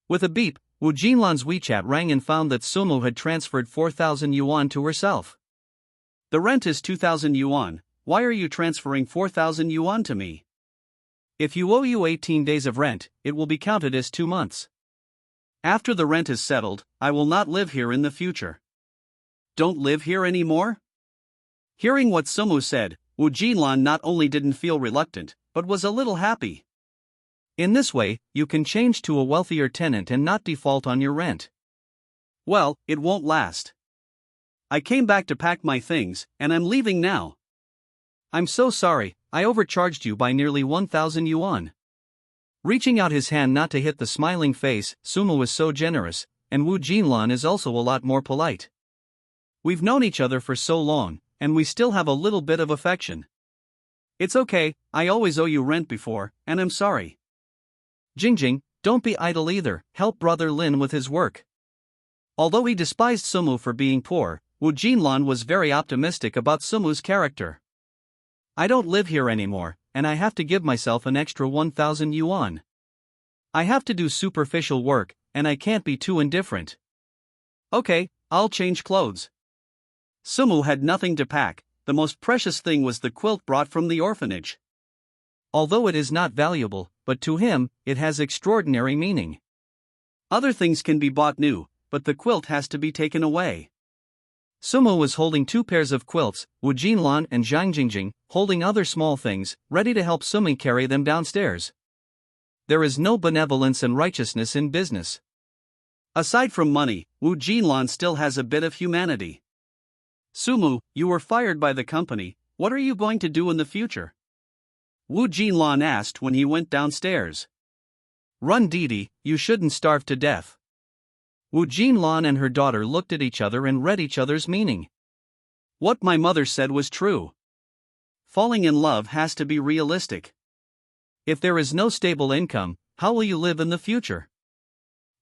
With a beep, Wu Jinlan's WeChat rang and found that Sumu had transferred 4,000 yuan to herself. The rent is 2,000 yuan, why are you transferring 4,000 yuan to me? If you owe you 18 days of rent, it will be counted as 2 months. After the rent is settled, I will not live here in the future. Don't live here anymore? Hearing what Sumu said, Wu Jinlan not only didn't feel reluctant, but was a little happy. In this way, you can change to a wealthier tenant and not default on your rent. Well, it won't last. I came back to pack my things, and I'm leaving now. I'm so sorry, I overcharged you by nearly 1,000 yuan. Reaching out his hand not to hit the smiling face, Sumu was so generous, and Wu Jinlan is also a lot more polite. We've known each other for so long, and we still have a little bit of affection. It's okay, I always owe you rent before, and I'm sorry. Jingjing, don't be idle either, help brother Lin with his work. Although he despised Sumu for being poor, Wu Jinlan was very optimistic about Sumu's character. I don't live here anymore, and I have to give myself an extra 1,000 yuan. I have to do superficial work, and I can't be too indifferent. Okay, I'll change clothes. Sumu had nothing to pack, the most precious thing was the quilt brought from the orphanage. Although it is not valuable, but to him, it has extraordinary meaning. Other things can be bought new, but the quilt has to be taken away. Sumu was holding 2 pairs of quilts, Wu Jinlan and Zhang Jingjing, holding other small things, ready to help Sumi carry them downstairs. There is no benevolence and righteousness in business. Aside from money, Wu Jinlan still has a bit of humanity. Sumu, you were fired by the company, what are you going to do in the future? Wu Jinlan asked when he went downstairs. Run Didi, you shouldn't starve to death. Wu Jinlan and her daughter looked at each other and read each other's meaning. What my mother said was true. Falling in love has to be realistic. If there is no stable income, how will you live in the future?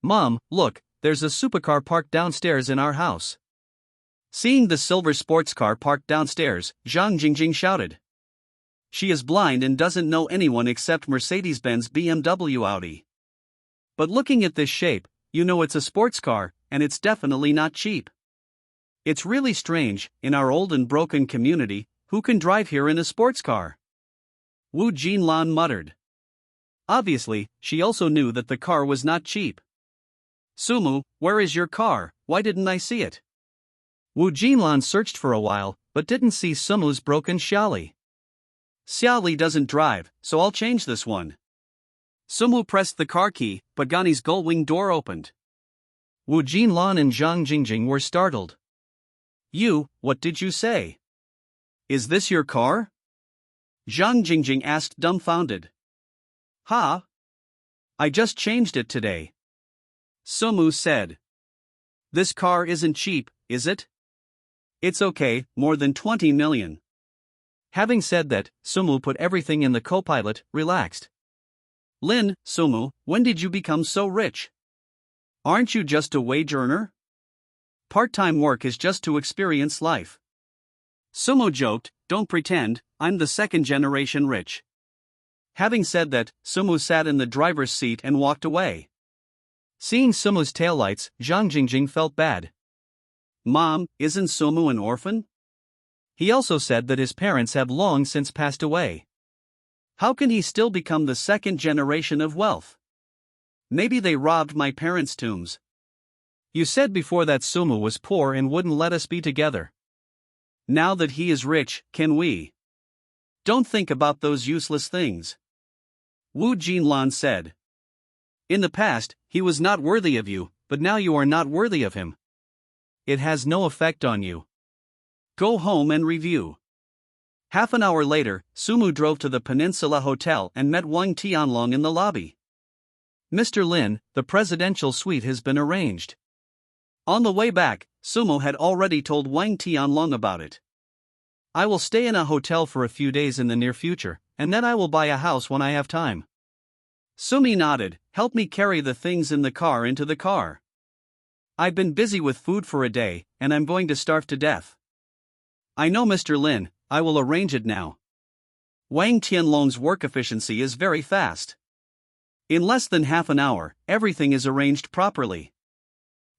Mom, look, there's a supercar parked downstairs in our house. Seeing the silver sports car parked downstairs, Zhang Jingjing shouted. She is blind and doesn't know anyone except Mercedes-Benz BMW Audi. But looking at this shape, you know it's a sports car, and it's definitely not cheap. It's really strange, in our old and broken community, who can drive here in a sports car? Wu Jinlan muttered. Obviously, she also knew that the car was not cheap. Sumu, where is your car, why didn't I see it? Wu Jinlan searched for a while, but didn't see Sumu's broken xiaoli. Xiaoli doesn't drive, so I'll change this one. Sumu pressed the car key, Pagani's gull-wing door opened. Wu Jinlan and Zhang Jingjing were startled. You, what did you say? Is this your car? Zhang Jingjing asked dumbfounded. Ha? I just changed it today. Sumu said. This car isn't cheap, is it? It's okay, more than 20 million. Having said that, Sumu put everything in the co-pilot, relaxed. Lin, Sumu, when did you become so rich? Aren't you just a wage earner? Part-time work is just to experience life. Sumu joked, don't pretend, I'm the second generation rich. Having said that, Sumu sat in the driver's seat and walked away. Seeing Sumu's taillights, Zhang Jingjing felt bad. Mom, isn't Sumu an orphan? He also said that his parents have long since passed away. How can he still become the second generation of wealth? Maybe they robbed my parents' tombs. You said before that Sumu was poor and wouldn't let us be together. Now that he is rich, can we? Don't think about those useless things. Wu Jinlan said. In the past, he was not worthy of you, but now you are not worthy of him. It has no effect on you. Go home and review. Half an hour later, Sumu drove to the Peninsula Hotel and met Wang Tianlong in the lobby. Mr. Lin, the presidential suite has been arranged. On the way back, Sumu had already told Wang Tianlong about it. I will stay in a hotel for a few days in the near future, and then I will buy a house when I have time. Sumi nodded. Help me carry the things in the car into the car. I've been busy with food for a day, and I'm going to starve to death. I know Mr. Lin, I will arrange it now. Wang Tianlong's work efficiency is very fast. In less than half an hour, everything is arranged properly.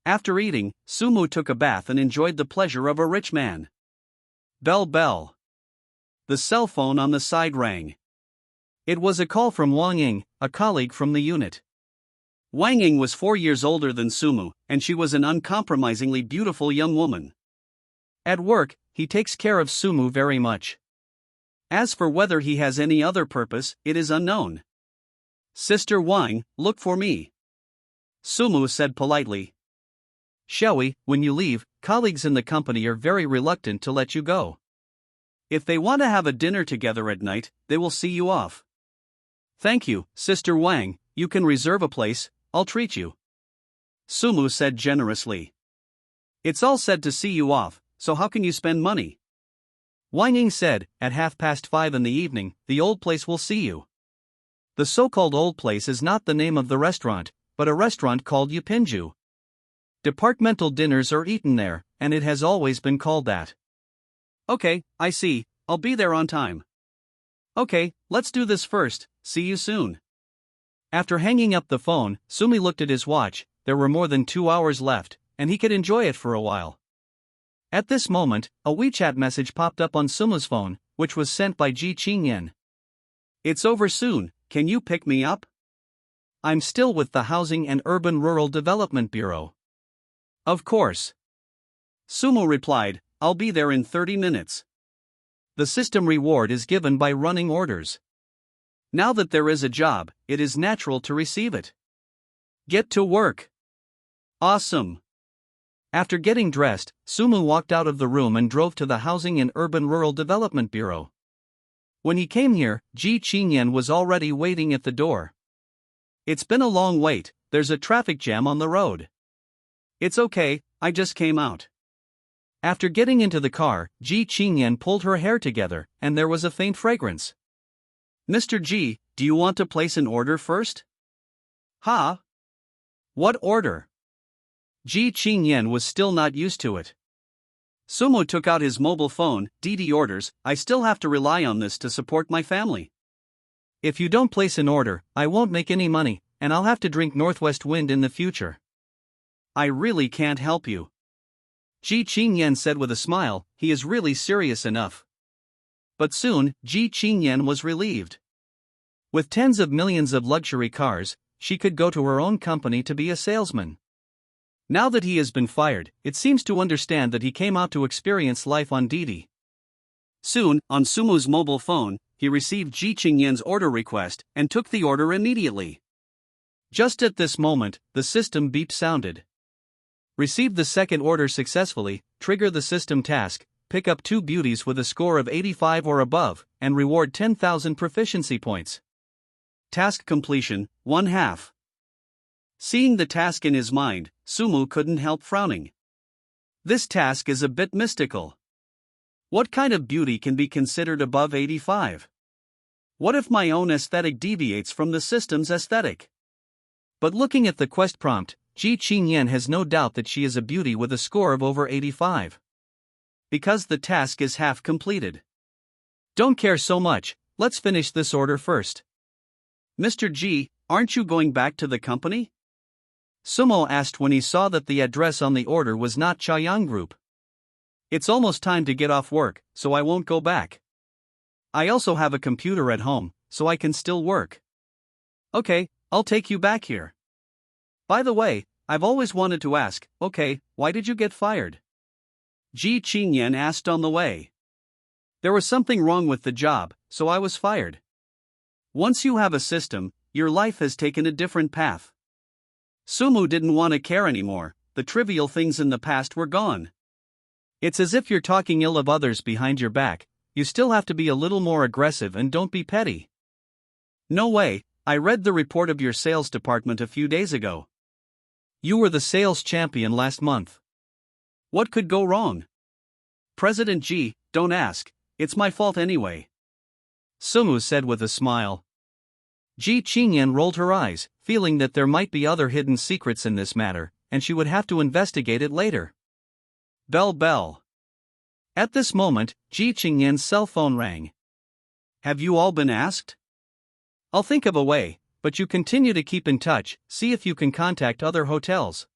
After eating, Sumu took a bath and enjoyed the pleasure of a rich man. Bell bell. The cell phone on the side rang. It was a call from Wang Ying, a colleague from the unit. Wang Ying was 4 years older than Sumu, and she was an uncompromisingly beautiful young woman. At work, he takes care of Sumu very much. As for whether he has any other purpose, it is unknown. Sister Wang, look for me. Sumu said politely. Shall we? When you leave, colleagues in the company are very reluctant to let you go. If they want to have a dinner together at night, they will see you off. Thank you, Sister Wang, you can reserve a place, I'll treat you. Sumu said generously. It's all said to see you off, so how can you spend money? Wang Ying said, at 5:30 in the evening, the old place will see you. The so-called old place is not the name of the restaurant, but a restaurant called Yupinju. Departmental dinners are eaten there, and it has always been called that. Okay, I see, I'll be there on time. Okay, let's do this first, see you soon. After hanging up the phone, Sumi looked at his watch. There were more than 2 hours left, and he could enjoy it for a while. At this moment, a WeChat message popped up on Sumu's phone, which was sent by Ji Chingyen. It's over soon, can you pick me up? I'm still with the Housing and Urban Rural Development Bureau. Of course. Sumu replied, I'll be there in 30 minutes. The system reward is given by running orders. Now that there is a job, it is natural to receive it. Get to work. Awesome. After getting dressed, Sumu walked out of the room and drove to the Housing and Urban Rural Development Bureau. When he came here, Ji Chingyen was already waiting at the door. It's been a long wait, there's a traffic jam on the road. It's okay, I just came out. After getting into the car, Ji Chingyen pulled her hair together, and there was a faint fragrance. Mr. Ji, do you want to place an order first? Huh? What order? Ji Chingyen was still not used to it. Sumo took out his mobile phone. Didi orders, I still have to rely on this to support my family. If you don't place an order, I won't make any money, and I'll have to drink Northwest Wind in the future. I really can't help you. Ji Chingyen said with a smile, he is really serious enough. But soon, Ji Chingyen was relieved. With tens of millions of luxury cars, she could go to her own company to be a salesman. Now that he has been fired, it seems to understand that he came out to experience life on Didi. Soon, on Sumu's mobile phone, he received Ji Chingyen's order request and took the order immediately. Just at this moment, the system beep sounded. Receive the second order successfully, trigger the system task, pick up 2 beauties with a score of 85 or above, and reward 10,000 proficiency points. Task completion, 1/2. Seeing the task in his mind, Sumu couldn't help frowning. This task is a bit mystical. What kind of beauty can be considered above 85? What if my own aesthetic deviates from the system's aesthetic? But looking at the quest prompt, Ji Chingyen has no doubt that she is a beauty with a score of over 85. Because the task is half completed. Don't care so much, let's finish this order first. Mr. Ji, aren't you going back to the company? Sumo asked when he saw that the address on the order was not Chaoyang Group. It's almost time to get off work, so I won't go back. I also have a computer at home, so I can still work. Okay, I'll take you back here. By the way, I've always wanted to ask, okay, why did you get fired? Ji Chingyen asked on the way. There was something wrong with the job, so I was fired. Once you have a system, your life has taken a different path. Sumu didn't want to care anymore, the trivial things in the past were gone. It's as if you're talking ill of others behind your back, you still have to be a little more aggressive and don't be petty. No way, I read the report of your sales department a few days ago. You were the sales champion last month. What could go wrong? President Ji, don't ask, it's my fault anyway. Sumu said with a smile. Ji Chingyen rolled her eyes, feeling that there might be other hidden secrets in this matter, and she would have to investigate it later. Bell bell. At this moment, Ji Chingyen's cell phone rang. Have you all been asked? I'll think of a way, but you continue to keep in touch, see if you can contact other hotels.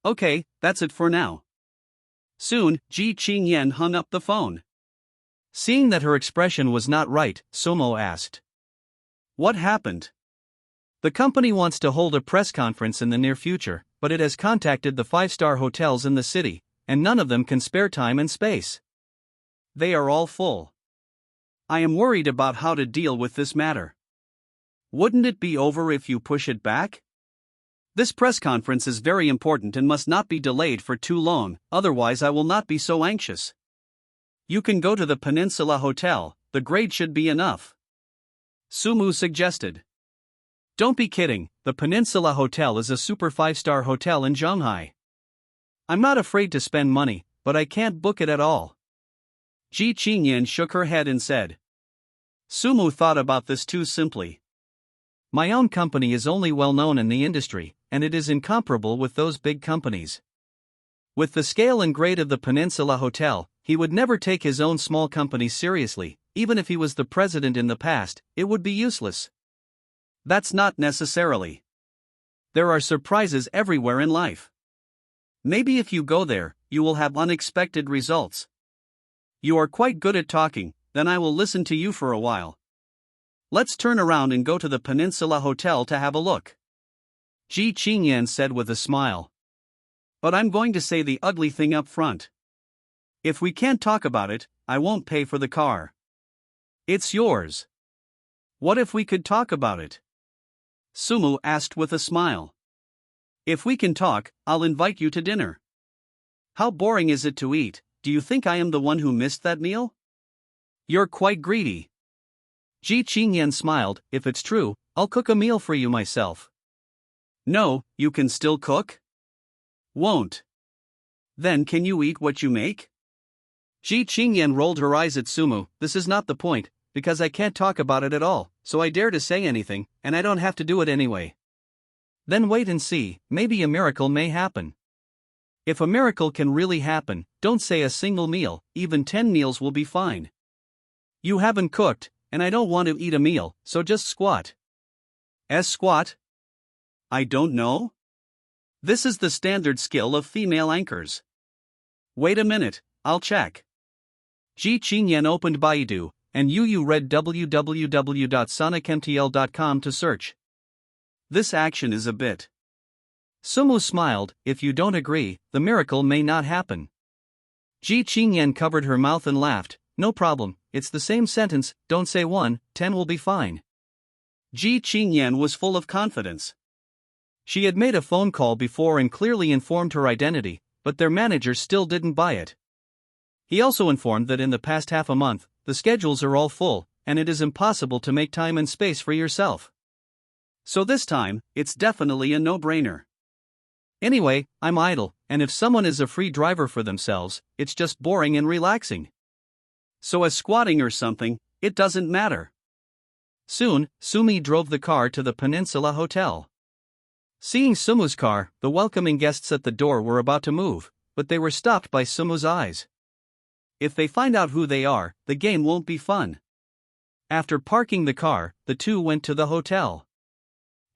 Okay, that's it for now. Soon, Ji Chingyen hung up the phone. Seeing that her expression was not right, Sumo asked. What happened? The company wants to hold a press conference in the near future, but it has contacted the 5-star hotels in the city, and none of them can spare time and space. They are all full. I am worried about how to deal with this matter. Wouldn't it be over if you push it back? This press conference is very important and must not be delayed for too long, otherwise I will not be so anxious. You can go to the Peninsula Hotel, the grade should be enough. Sumu suggested. Don't be kidding, the Peninsula Hotel is a super 5-star hotel in Shanghai. I'm not afraid to spend money, but I can't book it at all. Ji Chingyen shook her head and said. Sumu thought about this too simply. My own company is only well known in the industry, and it is incomparable with those big companies. With the scale and grade of the Peninsula Hotel, he would never take his own small company seriously, even if he was the president in the past, it would be useless. That's not necessarily. There are surprises everywhere in life. Maybe if you go there, you will have unexpected results. You are quite good at talking, then I will listen to you for a while. Let's turn around and go to the Peninsula Hotel to have a look. Ji Chingyen said with a smile. But I'm going to say the ugly thing up front. If we can't talk about it, I won't pay for the car. It's yours. What if we could talk about it? Sumu asked with a smile. If we can talk, I'll invite you to dinner. How boring is it to eat? Do you think I am the one who missed that meal? You're quite greedy. Ji Chingyen smiled. If it's true, I'll cook a meal for you myself. No, you can still cook? Won't. Then can you eat what you make? Ji Chingyen rolled her eyes at Sumu. This is not the point, because I can't talk about it at all, so I dare to say anything, and I don't have to do it anyway. Then wait and see, maybe a miracle may happen. If a miracle can really happen, don't say a single meal, even 10 meals will be fine. You haven't cooked, and I don't want to eat a meal, so just squat. Squat? I don't know? This is the standard skill of female anchors. Wait a minute, I'll check. Ji Chingyen opened Baidu, and Yu read www.sonicmtl.com to search. This action is a bit. Sumu smiled. If you don't agree, the miracle may not happen. Ji Chingyen covered her mouth and laughed. No problem, it's the same sentence, don't say 1, 10 will be fine. Ji Chingyen was full of confidence. She had made a phone call before and clearly informed her identity, but their manager still didn't buy it. He also informed that in the past half a month, the schedules are all full, and it is impossible to make time and space for yourself. So this time, it's definitely a no-brainer. Anyway, I'm idle, and if someone is a free driver for themselves, it's just boring and relaxing. So as squatting or something, it doesn't matter. Soon, Sumi drove the car to the Peninsula Hotel. Seeing Sumu's car, the welcoming guests at the door were about to move, but they were stopped by Sumu's eyes. If they find out who they are, the game won't be fun. After parking the car, the two went to the hotel.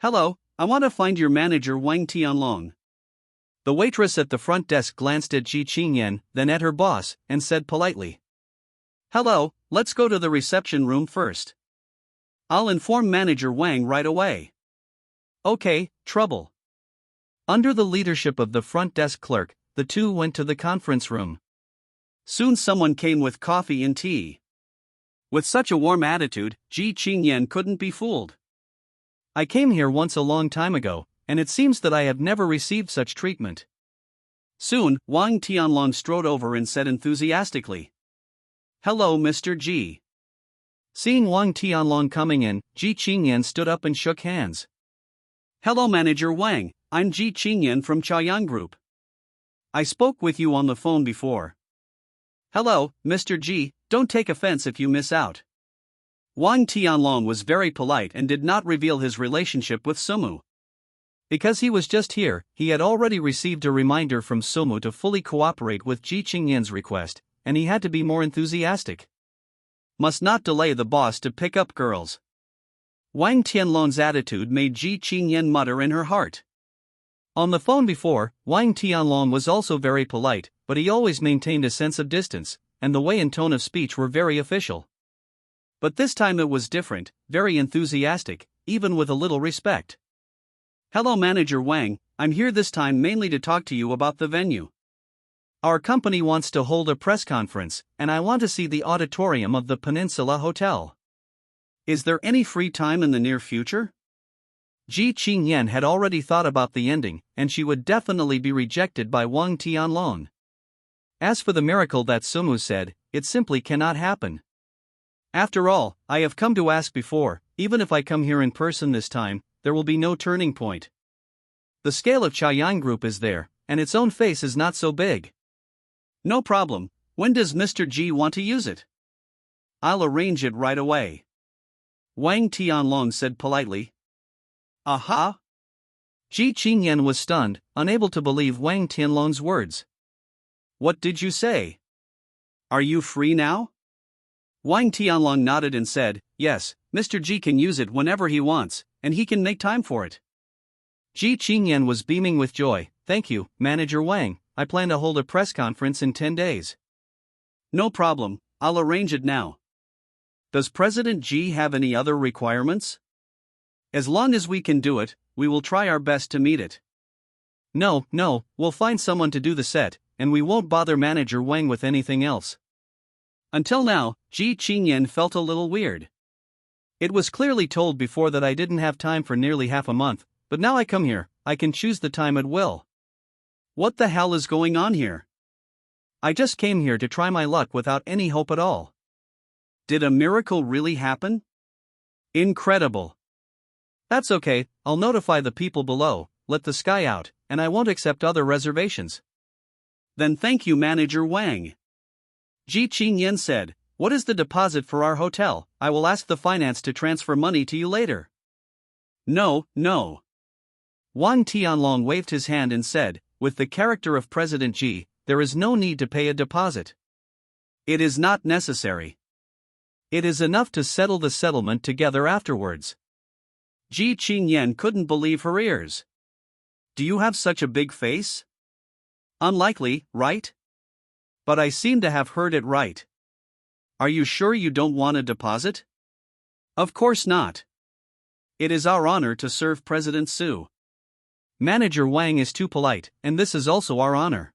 Hello, I want to find your manager Wang Tianlong. The waitress at the front desk glanced at Ji Chingyen, then at her boss, and said politely, "Hello, let's go to the reception room first. I'll inform Manager Wang right away." "Okay, trouble." Under the leadership of the front desk clerk, the two went to the conference room. Soon someone came with coffee and tea. With such a warm attitude, Ji Chingyen couldn't be fooled. "I came here once a long time ago, and it seems that I have never received such treatment." Soon, Wang Tianlong strode over and said enthusiastically, "Hello, Mr. Ji." Seeing Wang Tianlong coming in, Ji Chingyen stood up and shook hands. "Hello, Manager Wang, I'm Ji Chingyen from Chaoyang Group. I spoke with you on the phone before." "Hello, Mr. Ji, don't take offense if you miss out." Wang Tianlong was very polite and did not reveal his relationship with Sumu. Because he was just here, he had already received a reminder from Sumu to fully cooperate with Ji Chingyen's request, and he had to be more enthusiastic. Must not delay the boss to pick up girls. Wang Tianlong's attitude made Ji Chingyen mutter in her heart. On the phone before, Wang Tianlong was also very polite, but he always maintained a sense of distance, and the way and tone of speech were very official. But this time it was different, very enthusiastic, even with a little respect. "Hello, Manager Wang, I'm here this time mainly to talk to you about the venue. Our company wants to hold a press conference, and I want to see the auditorium of the Peninsula Hotel. Is there any free time in the near future?" Ji Chingyen had already thought about the ending, and she would definitely be rejected by Wang Tianlong. As for the miracle that Sumu said, it simply cannot happen. "After all, I have come to ask before, even if I come here in person this time, there will be no turning point. The scale of Chaoyang Group is there, and its own face is not so big." "No problem, when does Mr. Ji want to use it?" "I'll arrange it right away," Wang Tianlong said politely. "Aha!" Ji Chingyen was stunned, unable to believe Wang Tianlong's words. "What did you say? Are you free now?" Wang Tianlong nodded and said, "Yes, Mr. Ji can use it whenever he wants, and he can make time for it." Ji Chingyen was beaming with joy. "Thank you, Manager Wang, I plan to hold a press conference in 10 days. "No problem, I'll arrange it now. Does President Ji have any other requirements?" "As long as we can do it, we will try our best to meet it." No, we'll find someone to do the set, and we won't bother Manager Wang with anything else." Until now, Ji Chingyen felt a little weird. "It was clearly told before that I didn't have time for nearly half a month, but now I come here, I can choose the time at will. What the hell is going on here? I just came here to try my luck without any hope at all. Did a miracle really happen? Incredible. That's okay, I'll notify the people below, let the sky out, and I won't accept other reservations." "Then thank you, Manager Wang." Ji Chingyen said, "What is the deposit for our hotel? I will ask the finance to transfer money to you later." No. Wang Tianlong waved his hand and said, "With the character of President Ji, there is no need to pay a deposit. It is not necessary. It is enough to settle the settlement together afterwards." Ji Chingyen couldn't believe her ears. "Do you have such a big face? Unlikely, right? But I seem to have heard it right. Are you sure you don't want a deposit?" "Of course not. It is our honor to serve President Su. Manager Wang is too polite, and this is also our honor."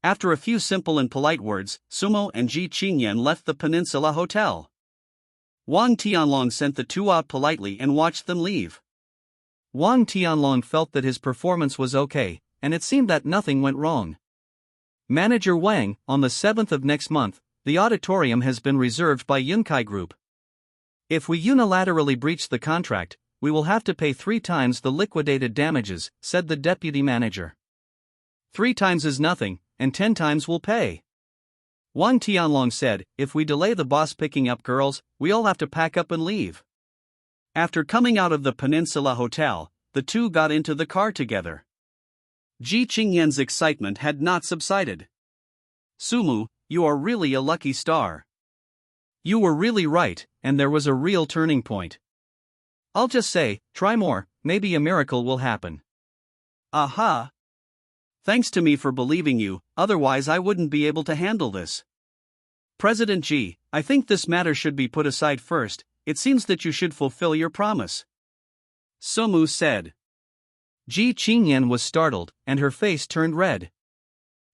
After a few simple and polite words, Sumo and Ji Chingyen left the Peninsula Hotel. Wang Tianlong sent the two out politely and watched them leave. Wang Tianlong felt that his performance was okay, and it seemed that nothing went wrong. "Manager Wang, on the 7th of next month, the auditorium has been reserved by Yunkai Group. If we unilaterally breach the contract, we will have to pay 3 times the liquidated damages," said the deputy manager. 3 times is nothing, and 10 times we'll pay." Wang Tianlong said, "If we delay the boss picking up girls, we all have to pack up and leave." After coming out of the Peninsula Hotel, the two got into the car together. Ji Chingyen's excitement had not subsided. "Sumu, you are really a lucky star. You were really right, and there was a real turning point. I'll just say, try more, maybe a miracle will happen." "Aha! Thanks to me for believing you, otherwise I wouldn't be able to handle this. President Ji, I think this matter should be put aside first. It seems that you should fulfill your promise. Sumu said. Ji Chingyen was startled, and her face turned red.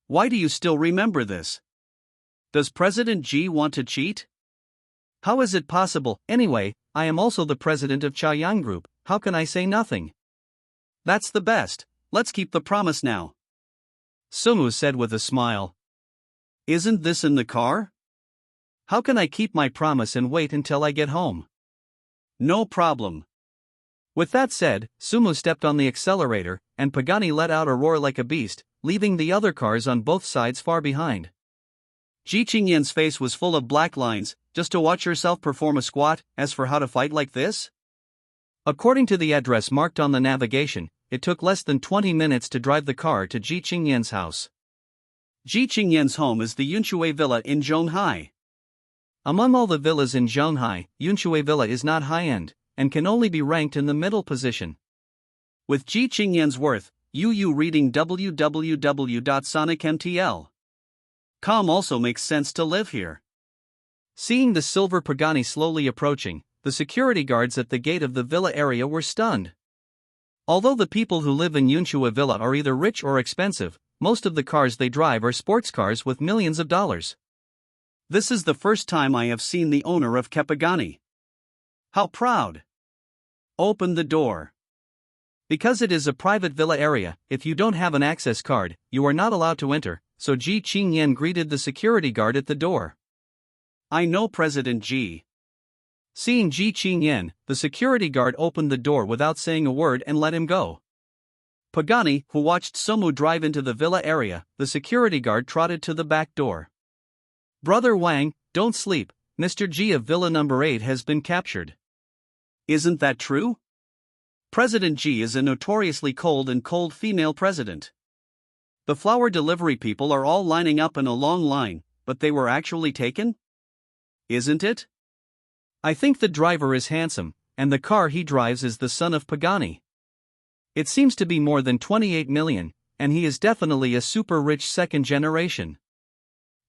Why do you still remember this? Does President Ji want to cheat? How is it possible? Anyway, I am also the president of Chaoyang Group. How can I say nothing? That's the best. Let's keep the promise now. Sumu said with a smile. Isn't this in the car? How can I keep my promise and wait until I get home? No problem. With that said, Sumu stepped on the accelerator, and Pagani let out a roar like a beast, leaving the other cars on both sides far behind. Ji Chingyen's face was full of black lines. Just to watch yourself perform a squat. As for how to fight like this? According to the address marked on the navigation, it took less than 20 minutes to drive the car to Ji Chingyen's house. Ji Chingyen's home is the Yunshui Villa in Zhonghai. Among all the villas in Zhonghai, Yunshui Villa is not high-end, and can only be ranked in the middle position. With Ji Chingyen's worth, you reading www.sonicmtl.com also makes sense to live here. Seeing the silver Pagani slowly approaching, the security guards at the gate of the villa area were stunned. Although the people who live in Yunshui Villa are either rich or expensive, most of the cars they drive are sports cars with millions of dollars. This is the first time I have seen the owner of Kepagani. How proud! Open the door. Because it is a private villa area, if you don't have an access card, you are not allowed to enter, so Ji Chingyen greeted the security guard at the door. I know President Ji. Seeing Ji Chingyen, the security guard opened the door without saying a word and let him go. Pagani, who watched Sumu drive into the villa area, the security guard trotted to the back door. Brother Wang, don't sleep, Mr. Ji of Villa number 8 has been captured. Isn't that true? President Ji is a notoriously cold female president. The flower delivery people are all lining up in a long line, but they were actually taken? Isn't it? I think the driver is handsome, and the car he drives is the son of Pagani. It seems to be more than 28 million, and he is definitely a super rich second generation.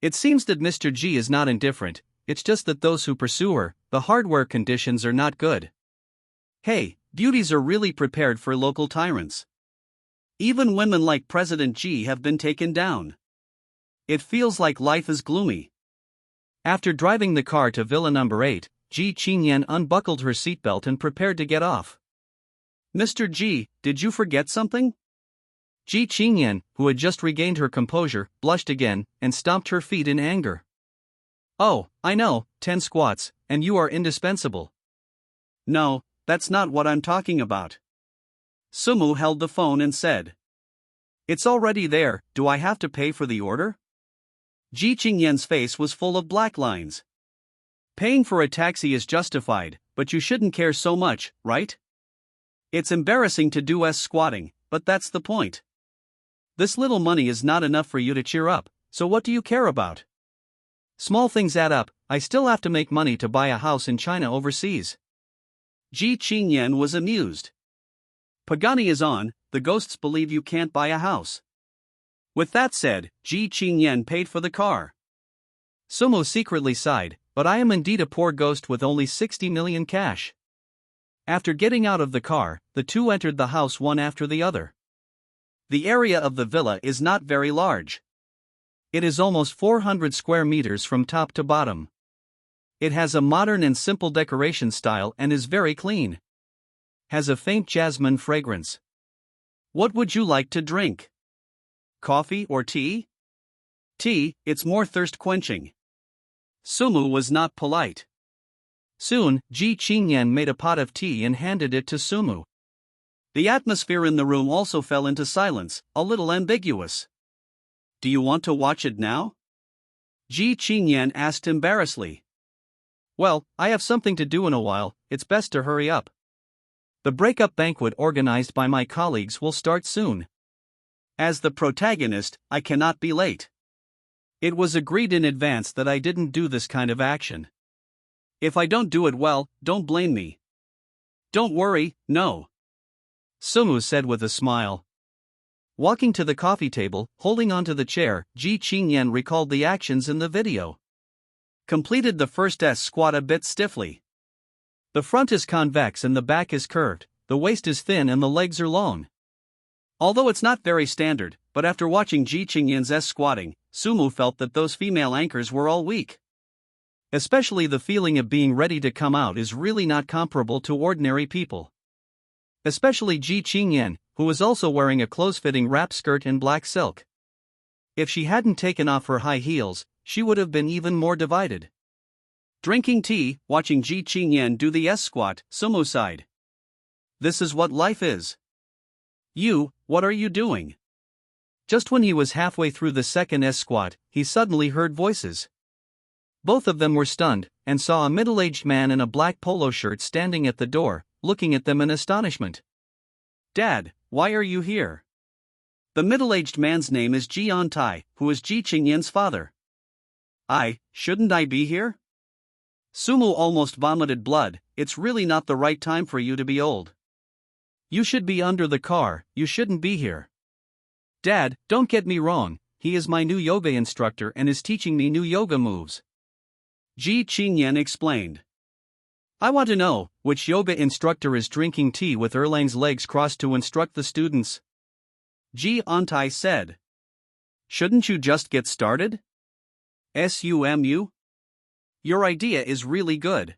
It seems that Mr. Ji is not indifferent, it's just that those who pursue her, the hardware conditions are not good. Hey, beauties are really prepared for local tyrants. Even women like President Ji have been taken down. It feels like life is gloomy. After driving the car to Villa number 8, Ji Chingyen unbuckled her seatbelt and prepared to get off. Mr. Ji, did you forget something? Ji Chingyen, who had just regained her composure, blushed again, and stomped her feet in anger. Oh, I know, 10 squats, and you are indispensable. No, that's not what I'm talking about. Sumu held the phone and said. It's already there, do I have to pay for the order? Ji Chingyen's face was full of black lines. Paying for a taxi is justified, but you shouldn't care so much, right? It's embarrassing to do squatting, but that's the point. This little money is not enough for you to cheer up, so what do you care about? Small things add up, I still have to make money to buy a house in China overseas. Ji Chingyen was amused. Pagani is on, the ghosts believe you can't buy a house. With that said, Ji Chingyen paid for the car. Sumo secretly sighed, but I am indeed a poor ghost with only 60 million cash. After getting out of the car, the two entered the house one after the other. The area of the villa is not very large. It is almost 400 square meters from top to bottom. It has a modern and simple decoration style and is very clean. Has a faint jasmine fragrance. What would you like to drink? Coffee or tea? Tea, it's more thirst-quenching. Sumu was not polite. Soon, Ji Chingyen made a pot of tea and handed it to Sumu. The atmosphere in the room also fell into silence, a little ambiguous. Do you want to watch it now? Ji Chingyen asked embarrassedly. Well, I have something to do in a while, it's best to hurry up. The breakup banquet organized by my colleagues will start soon. As the protagonist, I cannot be late. It was agreed in advance that I didn't do this kind of action. If I don't do it well, don't blame me. Don't worry, no. Sumu said with a smile. Walking to the coffee table, holding onto the chair, Ji Chingyen recalled the actions in the video. Completed the first S squat a bit stiffly. The front is convex and the back is curved, the waist is thin and the legs are long. Although it's not very standard, but after watching Ji Chingyen's S squatting, Sumu felt that those female anchors were all weak. Especially the feeling of being ready to come out is really not comparable to ordinary people. Especially Ji Chingyen, who was also wearing a close-fitting wrap skirt in black silk. If she hadn't taken off her high heels, she would have been even more divided. Drinking tea, watching Ji Chingyen do the S squat, Sumu sighed. This is what life is. You, what are you doing? Just when he was halfway through the second S squat, he suddenly heard voices. Both of them were stunned, and saw a middle-aged man in a black polo shirt standing at the door, looking at them in astonishment. Dad, why are you here? The middle-aged man's name is Ji Tai, who is Ji Chingyen's father. Shouldn't I be here? Sumu almost vomited blood. It's really not the right time for you to be old. You should be under the car, you shouldn't be here. Dad, don't get me wrong, he is my new yoga instructor and is teaching me new yoga moves. Ji Chingyen explained. I want to know, which yoga instructor is drinking tea with Erlang's legs crossed to instruct the students? Ji Tai said. Shouldn't you just get started? Sumu? Your idea is really good.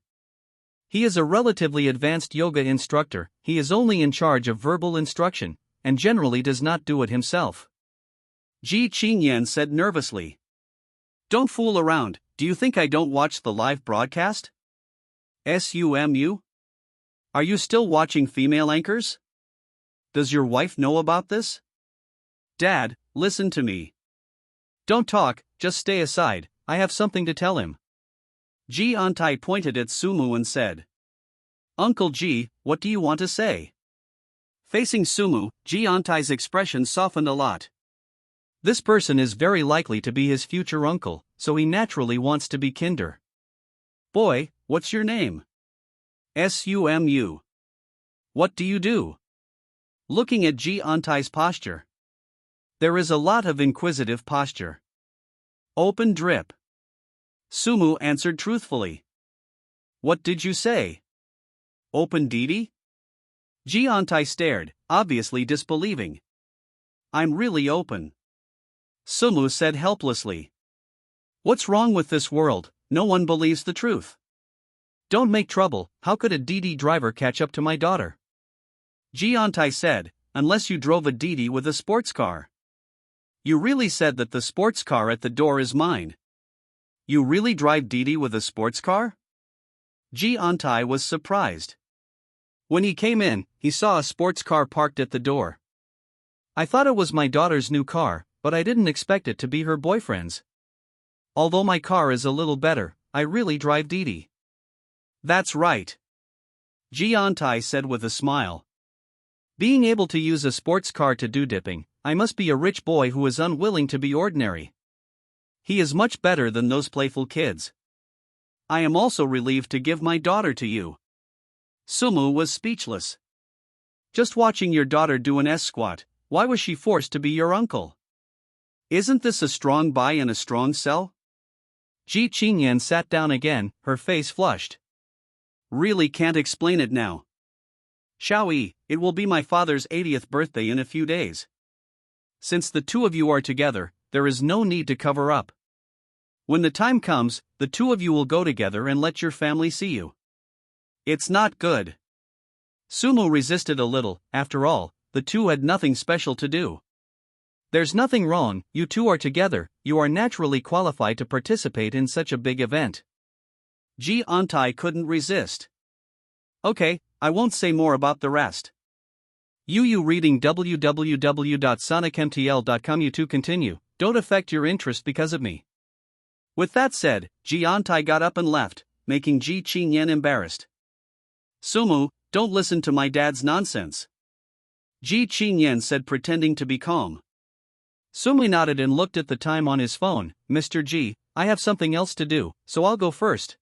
He is a relatively advanced yoga instructor, he is only in charge of verbal instruction, and generally does not do it himself. Ji Chingyen said nervously. Don't fool around, do you think I don't watch the live broadcast? Sumu? Are you still watching female anchors? Does your wife know about this? Dad, listen to me. Don't talk, just stay aside, I have something to tell him. Ji Tai pointed at Sumu and said. Uncle Ji, what do you want to say? Facing Sumu, Ji Tai's expression softened a lot. This person is very likely to be his future uncle, so he naturally wants to be kinder. Boy, what's your name? Sumu. What do you do? Looking at Ji Tai's posture. There is a lot of inquisitive posture. Open drip. Sumu answered truthfully. What did you say? Open Didi? Ji Tai stared, obviously disbelieving. I'm really open. Sumu said helplessly. What's wrong with this world? No one believes the truth. Don't make trouble, how could a Didi driver catch up to my daughter? Ji Tai said, unless you drove a Didi with a sports car. You really said that the sports car at the door is mine. You really drive Didi with a sports car? Ji Tai was surprised. When he came in, he saw a sports car parked at the door. I thought it was my daughter's new car, but I didn't expect it to be her boyfriend's. Although my car is a little better, I really drive Didi. That's right. Ji Tai said with a smile. Being able to use a sports car to do dipping, I must be a rich boy who is unwilling to be ordinary. He is much better than those playful kids. I am also relieved to give my daughter to you. Sumu was speechless. Just watching your daughter do an S squat, why was she forced to be your uncle? Isn't this a strong buy and a strong sell? Ji Chingyen sat down again, her face flushed. Really can't explain it now. Xiaoyi, it will be my father's 80th birthday in a few days. Since the two of you are together, there is no need to cover up. When the time comes, the two of you will go together and let your family see you. It's not good. Sumu resisted a little, after all, the two had nothing special to do. There's nothing wrong, you two are together, you are naturally qualified to participate in such a big event. Ji Tai couldn't resist. Okay, I won't say more about the rest. You reading www.sonicmtl.com. You two continue, don't affect your interest because of me. With that said, Ji Tai got up and left, making Ji Chingyen embarrassed. Sumu, don't listen to my dad's nonsense. Ji Chingyen said, pretending to be calm. Sumu nodded and looked at the time on his phone. Mr. Ji, I have something else to do, so I'll go first.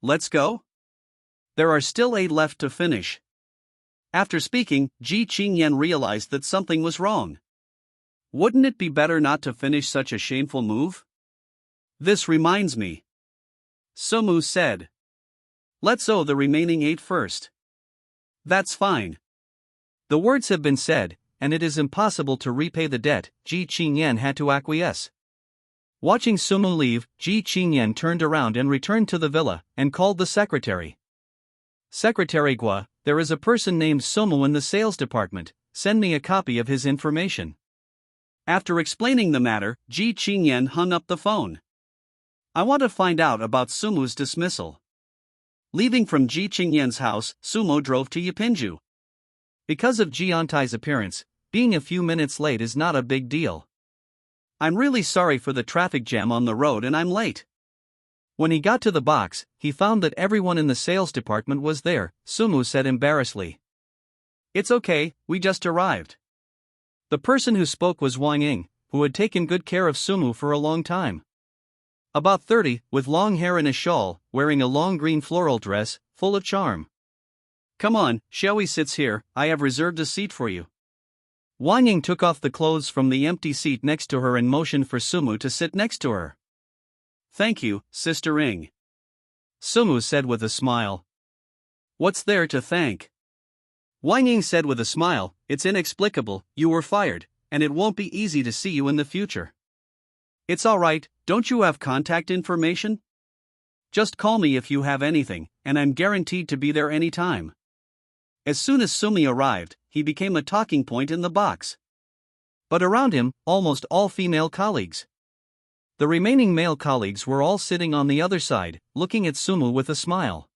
Let's go? There are still 8 left to finish. After speaking, Ji Chingyen realized that something was wrong. Wouldn't it be better not to finish such a shameful move? This reminds me. Sumu said. Let's owe the remaining 8 first. That's fine. The words have been said, and it is impossible to repay the debt. Ji Chingyen had to acquiesce. Watching Sumu leave, Ji Chingyen turned around and returned to the villa, and called the secretary. Secretary Gua, there is a person named Sumu in the sales department, send me a copy of his information. After explaining the matter, Ji Chingyen hung up the phone. I want to find out about Sumu's dismissal. Leaving from Ji Chingyen's house, Sumu drove to Yapinju. Because of Jiantai's appearance, being a few minutes late is not a big deal. I'm really sorry for the traffic jam on the road and I'm late. When he got to the box, he found that everyone in the sales department was there, Sumu said embarrassedly. It's okay, we just arrived. The person who spoke was Wang Ying, who had taken good care of Sumu for a long time. About 30, with long hair and a shawl, wearing a long green floral dress, full of charm. Come on, shall we sit here, I have reserved a seat for you. Wang Ying took off the clothes from the empty seat next to her and motioned for Sumu to sit next to her. Thank you, Sister Ying. Sumu said with a smile. What's there to thank? Wang Ying said with a smile, it's inexplicable, you were fired, and it won't be easy to see you in the future. It's alright, don't you have contact information? Just call me if you have anything, and I'm guaranteed to be there anytime. As soon as Sumi arrived, he became a talking point in the box. But around him, almost all female colleagues. The remaining male colleagues were all sitting on the other side, looking at Sumu with a smile.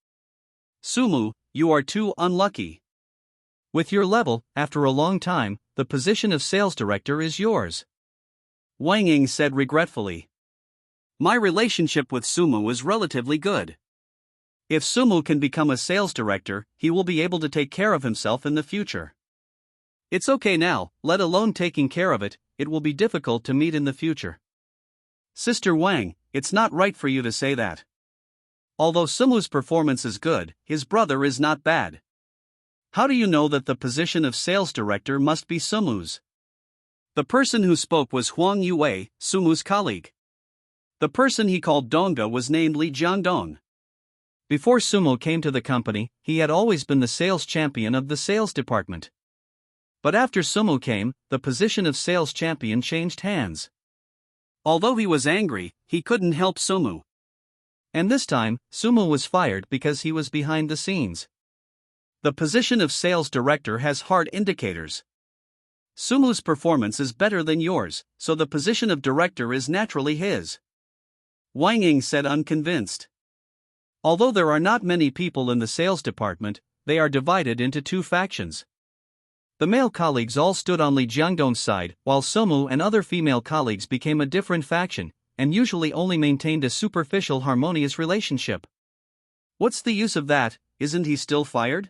Sumu, you are too unlucky. With your level, after a long time, the position of sales director is yours. Wang Ying said regretfully. My relationship with Sumu is relatively good. If Sumu can become a sales director, he will be able to take care of himself in the future. It's okay now, let alone taking care of it, it will be difficult to meet in the future. Sister Wang, it's not right for you to say that. Although Sumu's performance is good, his brother is not bad. How do you know that the position of sales director must be Sumu's? The person who spoke was Huang Yue, Sumu's colleague. The person he called Donga was named Li Jiangdong. Before Sumu came to the company, he had always been the sales champion of the sales department. But after Sumu came, the position of sales champion changed hands. Although he was angry, he couldn't help Sumu. And this time, Sumu was fired because he was behind the scenes. The position of sales director has hard indicators. Sumu's performance is better than yours, so the position of director is naturally his. Wang Ying said unconvinced. Although there are not many people in the sales department, they are divided into 2 factions. The male colleagues all stood on Li Jiangdong's side, while Sumu and other female colleagues became a different faction, and usually only maintained a superficial harmonious relationship. What's the use of that, isn't he still fired?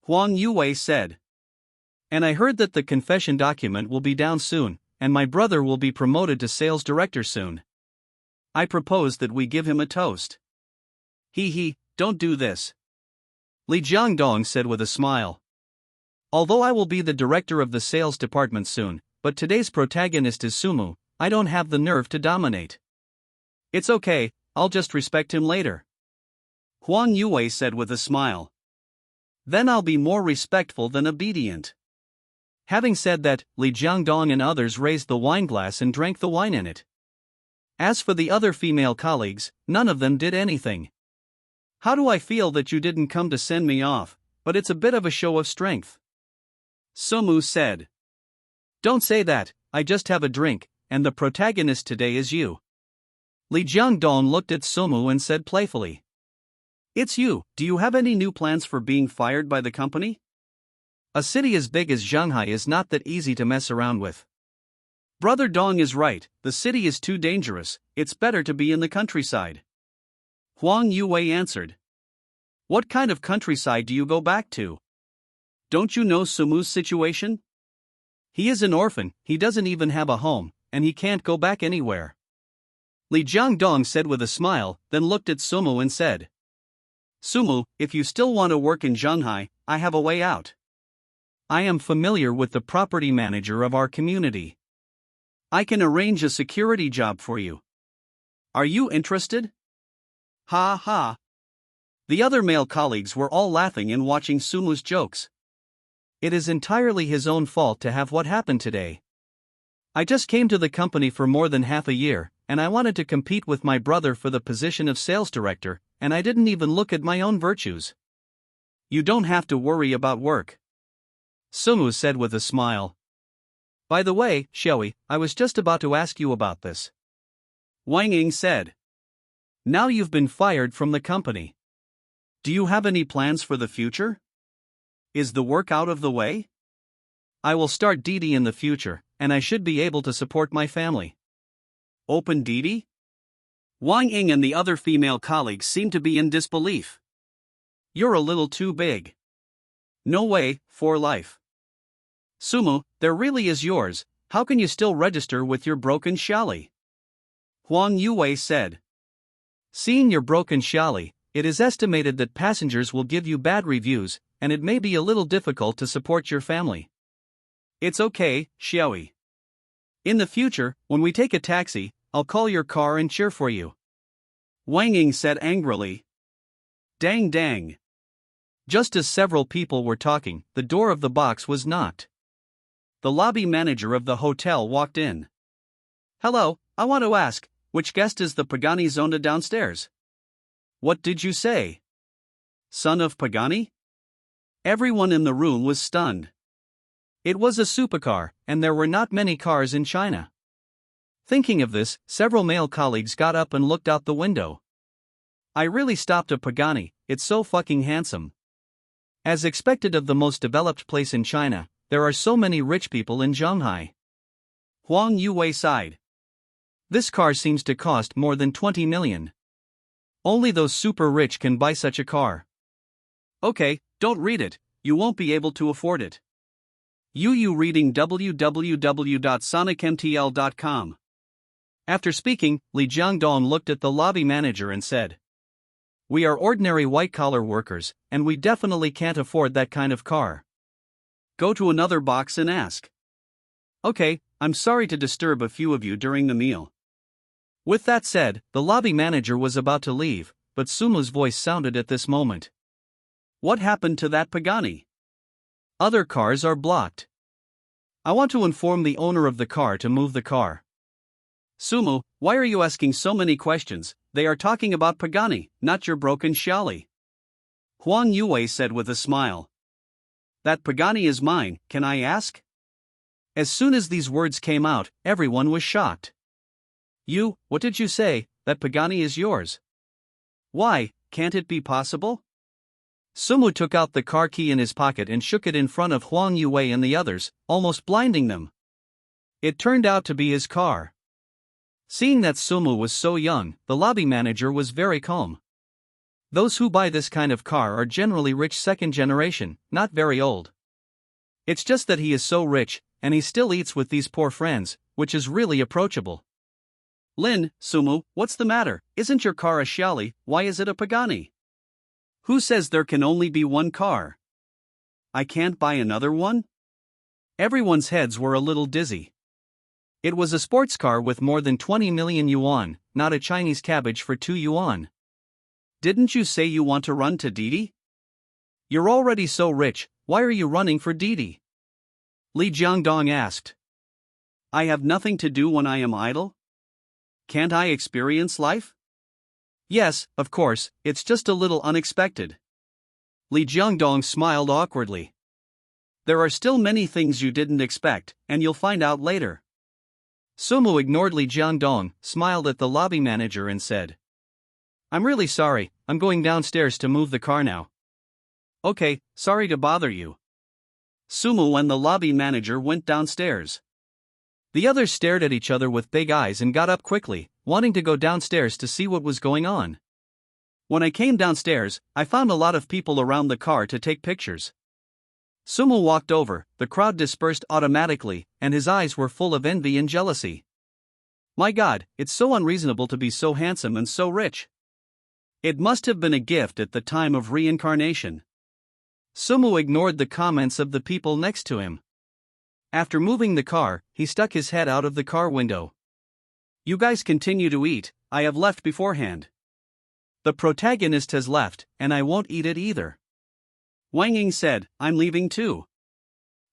Huang Yue said. And I heard that the confession document will be down soon, and my brother will be promoted to sales director soon. I propose that we give him a toast. Don't do this. Li Jiangdong said with a smile. Although I will be the director of the sales department soon, but today's protagonist is Sumu, I don't have the nerve to dominate. It's okay, I'll just respect him later. Huang Yue said with a smile. Then I'll be more respectful than obedient. Having said that, Li Jiangdong and others raised the wine glass and drank the wine in it. As for the other female colleagues, none of them did anything. How do I feel that you didn't come to send me off, but it's a bit of a show of strength. Sumu said. Don't say that, I just have a drink, and the protagonist today is you. Li Jiangdong looked at Sumu and said playfully. It's you, do you have any new plans for being fired by the company? A city as big as Shanghai is not that easy to mess around with. Brother Dong is right, the city is too dangerous, it's better to be in the countryside. Huang Yue answered. What kind of countryside do you go back to? Don't you know Sumu's situation? He is an orphan, he doesn't even have a home, and he can't go back anywhere. Li Jiangdong said with a smile, then looked at Sumu and said. Sumu, if you still want to work in Shanghai, I have a way out. I am familiar with the property manager of our community. I can arrange a security job for you. Are you interested? Ha ha. The other male colleagues were all laughing and watching Sumu's jokes. It is entirely his own fault to have what happened today. I just came to the company for more than half a year, and I wanted to compete with my brother for the position of sales director, and I didn't even look at my own virtues. You don't have to worry about work, Sumu said with a smile. By the way, Xiaoyi, I was just about to ask you about this. Wang Ying said. Now you've been fired from the company. Do you have any plans for the future? Is the work out of the way? I will start Didi in the future, and I should be able to support my family. Open Didi? Wang Ying and the other female colleagues seemed to be in disbelief. You're a little too big. No way, for life. Sumu, there really is yours. How can you still register with your broken Xiaoli? Huang Yue said. Seeing your broken Xiaoli, it is estimated that passengers will give you bad reviews, and it may be a little difficult to support your family. It's okay, Xiaoyi. In the future, when we take a taxi, I'll call your car and cheer for you. Wang Ying said angrily. Dang dang. Just as several people were talking, the door of the box was knocked. The lobby manager of the hotel walked in. Hello, I want to ask, which guest is the Pagani Zonda downstairs? What did you say? Son of Pagani? Everyone in the room was stunned. It was a supercar, and there were not many cars in China. Thinking of this, several male colleagues got up and looked out the window. I really stopped a Pagani, it's so fucking handsome. As expected of the most developed place in China, there are so many rich people in Shanghai. Huang Yue sighed. This car seems to cost more than 20 million. Only those super rich can buy such a car. Okay, don't read it, you won't be able to afford it. You reading www.sonicmtl.com. After speaking, Li Jiangdong looked at the lobby manager and said, We are ordinary white-collar workers, and we definitely can't afford that kind of car. Go to another box and ask. Okay, I'm sorry to disturb a few of you during the meal. With that said, the lobby manager was about to leave, but Sumu's voice sounded at this moment. What happened to that Pagani? Other cars are blocked. I want to inform the owner of the car to move the car. Sumu, why are you asking so many questions? They are talking about Pagani, not your broken Xiaoli. Huang Yue said with a smile. That Pagani is mine, can I ask? As soon as these words came out, everyone was shocked. What did you say, that Pagani is yours? Why, can't it be possible? Sumu took out the car key in his pocket and shook it in front of Huang Yue and the others, almost blinding them. It turned out to be his car. Seeing that Sumu was so young, the lobby manager was very calm. Those who buy this kind of car are generally rich second generation, not very old. It's just that he is so rich, and he still eats with these poor friends, which is really approachable. Sumu, what's the matter? Isn't your car a Xiaoli, why is it a Pagani? Who says there can only be one car? I can't buy another one? Everyone's heads were a little dizzy. It was a sports car with more than 20 million yuan, not a Chinese cabbage for 2 yuan. Didn't you say you want to run to Didi? You're already so rich, why are you running for Didi? Li Jiangdong asked. I have nothing to do when I am idle? Can't I experience life? Yes, of course, it's just a little unexpected. Li Jiangdong smiled awkwardly. There are still many things you didn't expect, and you'll find out later. Sumu ignored Li Jiangdong, smiled at the lobby manager and said, I'm really sorry, I'm going downstairs to move the car now. Okay, sorry to bother you. Sumu and the lobby manager went downstairs. The others stared at each other with big eyes and got up quickly, wanting to go downstairs to see what was going on. When I came downstairs, I found a lot of people around the car to take pictures. Sumu walked over, the crowd dispersed automatically, and his eyes were full of envy and jealousy. My God, it's so unreasonable to be so handsome and so rich. It must have been a gift at the time of reincarnation. Sumu ignored the comments of the people next to him. After moving the car, he stuck his head out of the car window. You guys continue to eat, I have left beforehand. The protagonist has left, and I won't eat it either. Wang Ying said, I'm leaving too.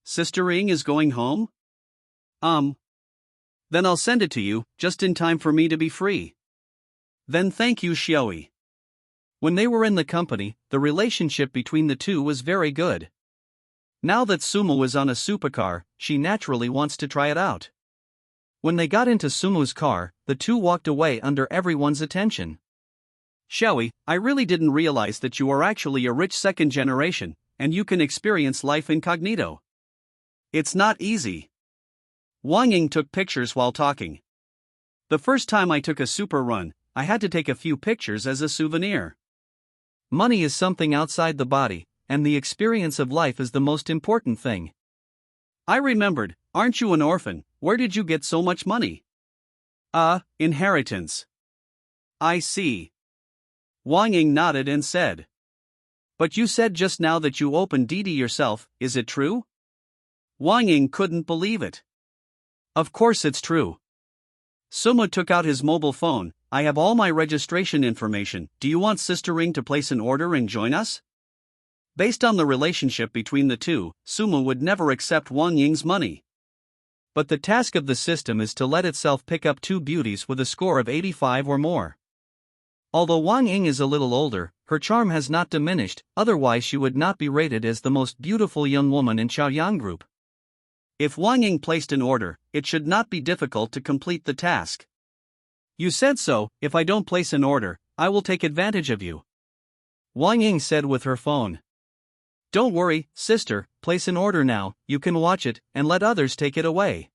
Sister Ing is going home? Then I'll send it to you, just in time for me to be free. Then thank you, Xiaoyi. When they were in the company, the relationship between the two was very good. Now that Sumo is on a supercar, she naturally wants to try it out. When they got into Sumo's car, the two walked away under everyone's attention. Xiaoyi, I really didn't realize that you are actually a rich second generation, and you can experience life incognito. It's not easy. Wang Ying took pictures while talking. The first time I took a super run, I had to take a few pictures as a souvenir. Money is something outside the body, and the experience of life is the most important thing. I remembered, aren't you an orphan? Where did you get so much money? Inheritance. I see. Wang Ying nodded and said. But you said just now that you opened Didi yourself, is it true? Wang Ying couldn't believe it. Of course it's true. Sumo took out his mobile phone. I have all my registration information. Do you want Sister Ring to place an order and join us? Based on the relationship between the two, Sumo would never accept Wang Ying's money. But the task of the system is to let itself pick up two beauties with a score of 85 or more. Although Wang Ying is a little older, her charm has not diminished, otherwise she would not be rated as the most beautiful young woman in Chaoyang Group. If Wang Ying placed an order, it should not be difficult to complete the task. You said so, if I don't place an order, I will take advantage of you. Wang Ying said with her phone. Don't worry, sister, place an order now, you can watch it, and let others take it away.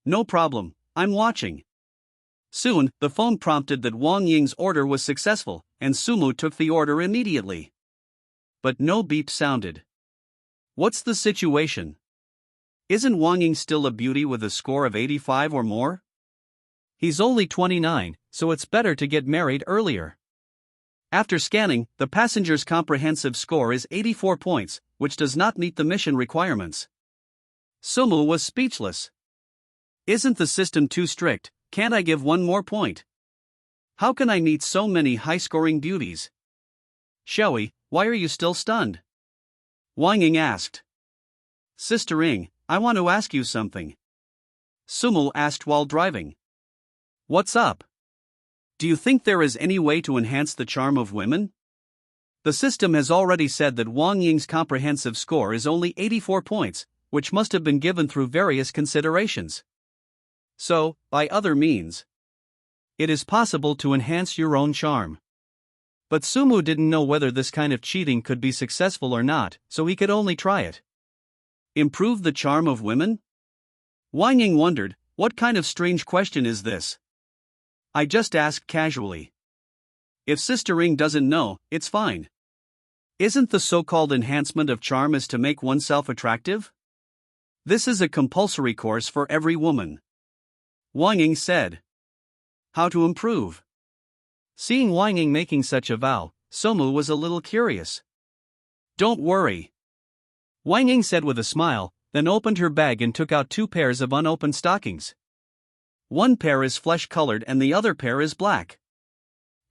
No problem, I'm watching. Soon, the phone prompted that Wang Ying's order was successful, and Sumo took the order immediately. But no beep sounded. What's the situation? Isn't Wang Ying still a beauty with a score of 85 or more? He's only 29, so it's better to get married earlier. After scanning, the passenger's comprehensive score is 84 points, which does not meet the mission requirements. Sumo was speechless. Isn't the system too strict? Can't I give one more point? How can I meet so many high-scoring beauties? Xiaoyi, why are you still stunned? Wang Ying asked. Sister Ing, I want to ask you something. Sumo asked while driving. What's up? Do you think there is any way to enhance the charm of women? The system has already said that Wang Ying's comprehensive score is only 84 points, which must have been given through various considerations. So, by other means, it is possible to enhance your own charm. But Sumo didn't know whether this kind of cheating could be successful or not, so he could only try it. Improve the charm of women? Wang Ying wondered, what kind of strange question is this? I just asked casually. If Sister Ring doesn't know, it's fine. Isn't the so-called enhancement of charm is to make oneself attractive? This is a compulsory course for every woman. Wang Ying said. How to improve? Seeing Wang Ying making such a vow, Sumo was a little curious. Don't worry. Wang Ying said with a smile, then opened her bag and took out 2 pairs of unopened stockings. One pair is flesh-colored and the other pair is black.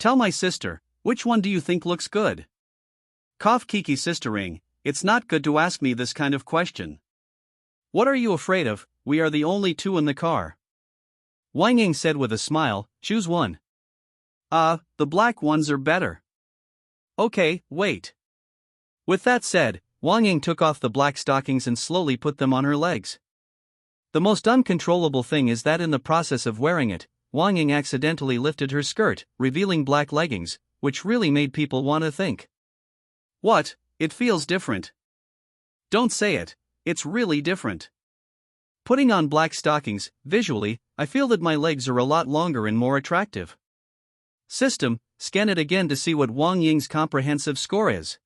Tell my sister, which one do you think looks good? Cough Kiki Sister Ring, it's not good to ask me this kind of question. What are you afraid of? We are the only 2 in the car. Wang Ying said with a smile, choose one. The black ones are better. Okay, wait. With that said, Wang Ying took off the black stockings and slowly put them on her legs. The most uncontrollable thing is that in the process of wearing it, Wang Ying accidentally lifted her skirt, revealing black leggings, which really made people want to think. What? It feels different. Don't say it, it's really different. Putting on black stockings, visually, I feel that my legs are a lot longer and more attractive. System, scan it again to see what Wang Ying's comprehensive score is.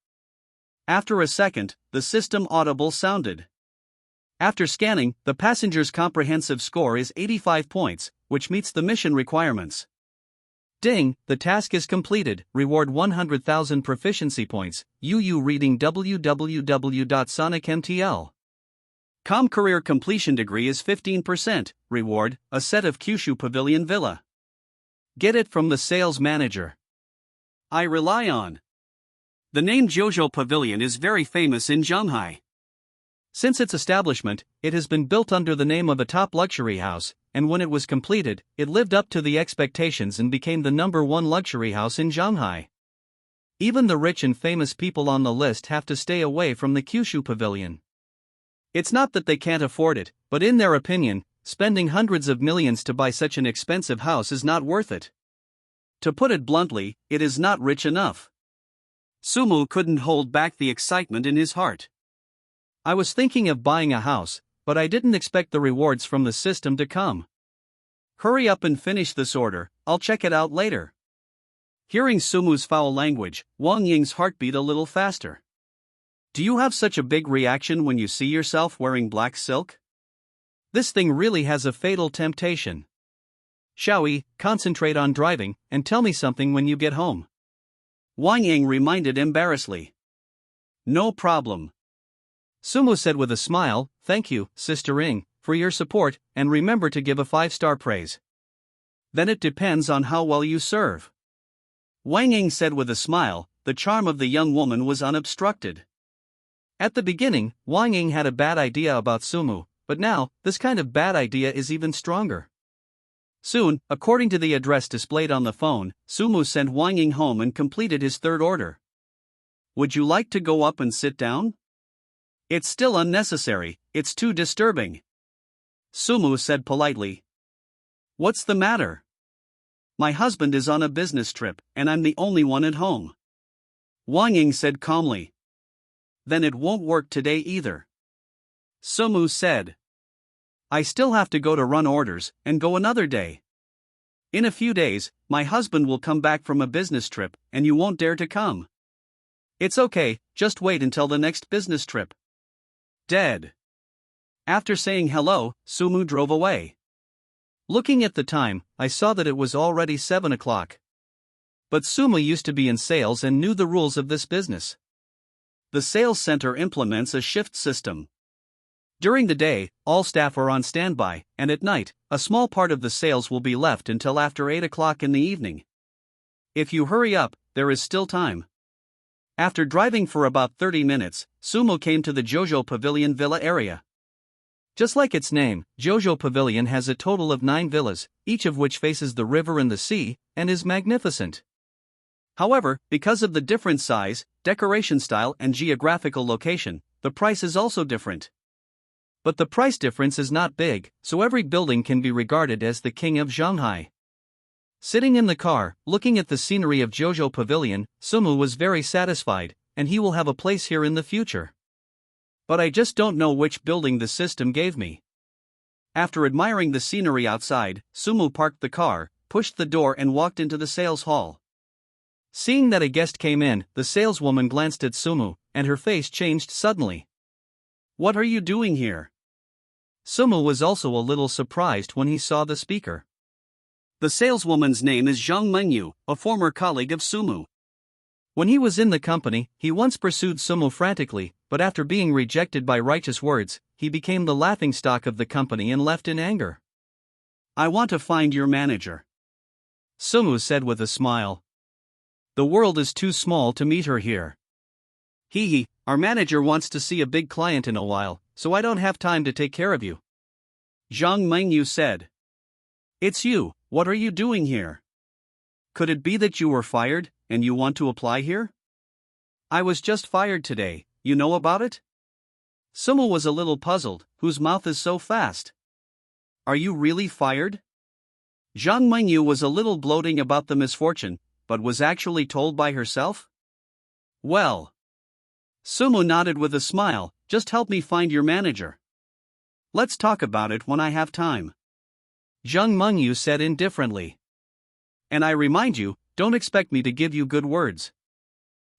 After a second, the system audible sounded. After scanning, the passenger's comprehensive score is 85 points, which meets the mission requirements. Ding, the task is completed, reward 100,000 proficiency points, UU reading www.sonicmtl. Career completion degree is 15%, reward, a set of Kyushu Pavilion Villa. Get it from the sales manager. I rely on. The name Jojo Pavilion is very famous in Shanghai. Since its establishment, it has been built under the name of a top luxury house, and when it was completed, it lived up to the expectations and became the #1 luxury house in Shanghai. Even the rich and famous people on the list have to stay away from the Kyushu Pavilion. It's not that they can't afford it, but in their opinion, spending hundreds of millions to buy such an expensive house is not worth it. To put it bluntly, it is not rich enough. Sumu couldn't hold back the excitement in his heart. I was thinking of buying a house, but I didn't expect the rewards from the system to come. Hurry up and finish this order, I'll check it out later. Hearing Sumu's foul language, Wang Ying's heart beat a little faster. Do you have such a big reaction when you see yourself wearing black silk? This thing really has a fatal temptation. Shall we concentrate on driving and tell me something when you get home? Wang Ying reminded embarrassedly. No problem. Sumu said with a smile, thank you, Sister Ing, for your support, and remember to give a 5-star praise. Then it depends on how well you serve. Wang Ying said with a smile, the charm of the young woman was unobstructed. At the beginning, Wang Ying had a bad idea about Sumu, but now, this kind of bad idea is even stronger. Soon, according to the address displayed on the phone, Sumu sent Wang Ying home and completed his third order. Would you like to go up and sit down? It's still unnecessary, it's too disturbing. Sumu said politely. What's the matter? My husband is on a business trip, and I'm the only one at home. Wang Ying said calmly. Then it won't work today either. Sumu said. I still have to go to run orders, and go another day. In a few days, my husband will come back from a business trip, and you won't dare to come. It's okay, just wait until the next business trip. Dead. After saying hello, Sumu drove away. Looking at the time, I saw that it was already 7 o'clock. But Sumu used to be in sales and knew the rules of this business. The sales center implements a shift system. During the day, all staff are on standby, and at night, a small part of the sales will be left until after 8 o'clock in the evening. If you hurry up, there is still time. After driving for about 30 minutes, Sumu came to the Jojo Pavilion Villa area. Just like its name, Jojo Pavilion has a total of 9 villas, each of which faces the river and the sea, and is magnificent. However, because of the different size, decoration style and geographical location, the price is also different. But the price difference is not big, so every building can be regarded as the king of Shanghai. Sitting in the car, looking at the scenery of Jojo Pavilion, Sumu was very satisfied, and he will have a place here in the future. But I just don't know which building the system gave me. After admiring the scenery outside, Sumu parked the car, pushed the door and walked into the sales hall. Seeing that a guest came in, the saleswoman glanced at Sumu, and her face changed suddenly. What are you doing here? Sumu was also a little surprised when he saw the speaker. The saleswoman's name is Zhang Mengyu, a former colleague of Sumu. When he was in the company, he once pursued Sumu frantically, but after being rejected by righteous words, he became the laughingstock of the company and left in anger. I want to find your manager. Sumu said with a smile. The world is too small to meet her here. Hee, our manager wants to see a big client in a while, so I don't have time to take care of you. Zhang Mengyu said. It's you, what are you doing here? Could it be that you were fired, and you want to apply here? I was just fired today, you know about it? Sumu was a little puzzled, whose mouth is so fast. Are you really fired? Zhang Mengyu was a little gloating about the misfortune, but was actually told by herself? Well. Sumu nodded with a smile, just help me find your manager. Let's talk about it when I have time. Zhang Mengyu said indifferently. And I remind you, don't expect me to give you good words.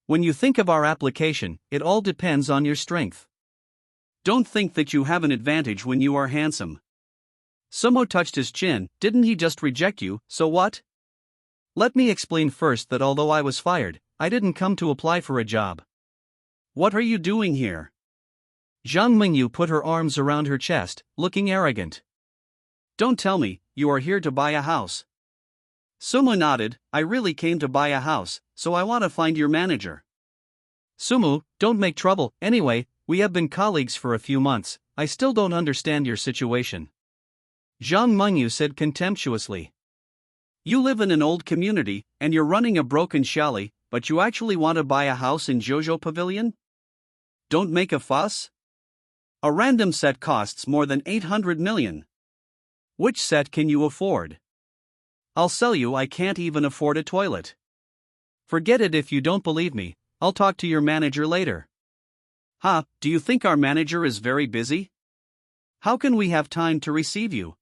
When you think of our application, it all depends on your strength. Don't think that you have an advantage when you are handsome. Sumu touched his chin, didn't he just reject you, so what? Let me explain first that although I was fired, I didn't come to apply for a job. What are you doing here? Zhang Mingyu put her arms around her chest, looking arrogant. Don't tell me, you are here to buy a house. Sumu nodded, I really came to buy a house, so I want to find your manager. Sumu, don't make trouble, anyway, we have been colleagues for a few months, I still don't understand your situation. Zhang Mingyu said contemptuously. You live in an old community, and you're running a broken chalet, but you actually want to buy a house in Jojo Pavilion? Don't make a fuss. A random set costs more than 800 million. Which set can you afford? I'll sell you, I can't even afford a toilet. Forget it if you don't believe me, I'll talk to your manager later. Do you think our manager is very busy? How can we have time to receive you?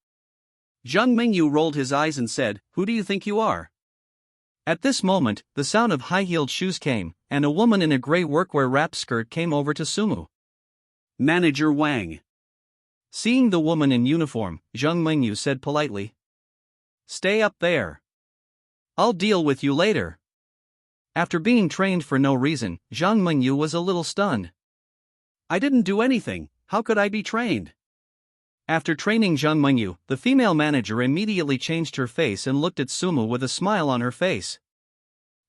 Zhang Mingyu rolled his eyes and said, Who do you think you are? At this moment, the sound of high-heeled shoes came, and a woman in a grey workwear wrap skirt came over to Sumu. Manager Wang. Seeing the woman in uniform, Zhang Mingyu said politely. Stay up there. I'll deal with you later. After being trained for no reason, Zhang Mingyu was a little stunned. I didn't do anything, how could I be trained? After training Zhang Mingyu, the female manager immediately changed her face and looked at Sumu with a smile on her face.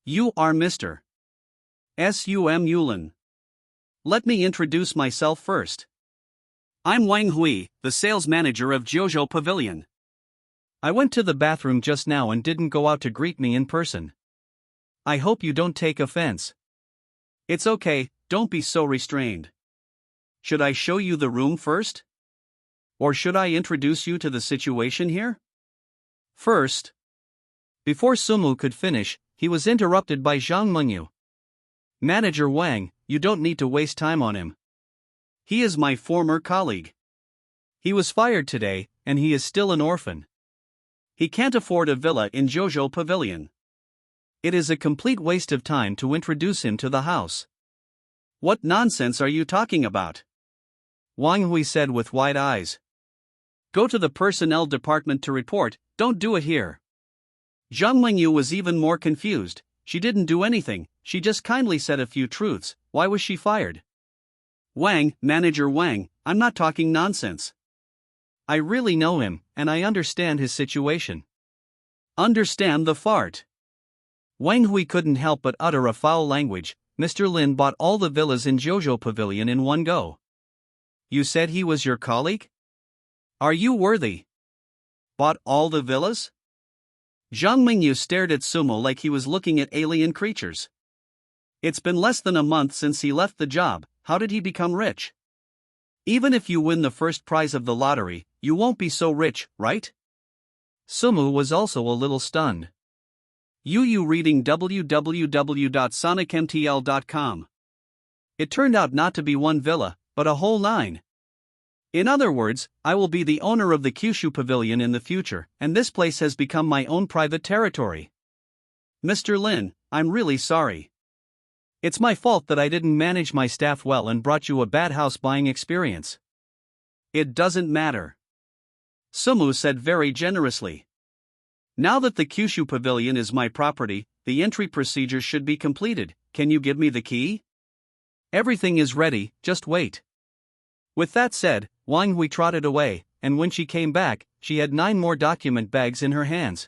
You are Mr. Sum Yulin. Let me introduce myself first. I'm Wang Hui, the sales manager of Jojo Pavilion. I went to the bathroom just now and didn't go out to greet me in person. I hope you don't take offense. It's okay, don't be so restrained. Should I show you the room first? Or should I introduce you to the situation here? First. Before Sumu could finish, he was interrupted by Zhang Mingyu. Manager Wang, you don't need to waste time on him. He is my former colleague. He was fired today, and he is still an orphan. He can't afford a villa in Jojo Pavilion. It is a complete waste of time to introduce him to the house. What nonsense are you talking about? Wang Hui said with wide eyes. Go to the personnel department to report, don't do it here. Zhang Mingyu was even more confused. She didn't do anything, she just kindly said a few truths. Why was she fired? Manager Wang, I'm not talking nonsense. I really know him, and I understand his situation. Understand the fart. Wang Hui couldn't help but utter a foul language. Mr. Lin bought all the villas in Jojo Pavilion in one go. You said he was your colleague? Are you worthy? Bought all the villas? Zhang Mingyu stared at Sumo like he was looking at alien creatures. It's been less than a month since he left the job, how did he become rich? Even if you win the first prize of the lottery, you won't be so rich, right? Sumu was also a little stunned. You reading www.sonicmtl.com. It turned out not to be one villa, but a whole 9. In other words, I will be the owner of the Kyushu Pavilion in the future, and this place has become my own private territory. Mr. Lin, I'm really sorry. It's my fault that I didn't manage my staff well and brought you a bad house buying experience. It doesn't matter. Sumu said very generously. Now that the Kyushu Pavilion is my property, the entry procedure should be completed. Can you give me the key? Everything is ready, just wait. With that said, Wang Hui trotted away, and when she came back, she had 9 more document bags in her hands.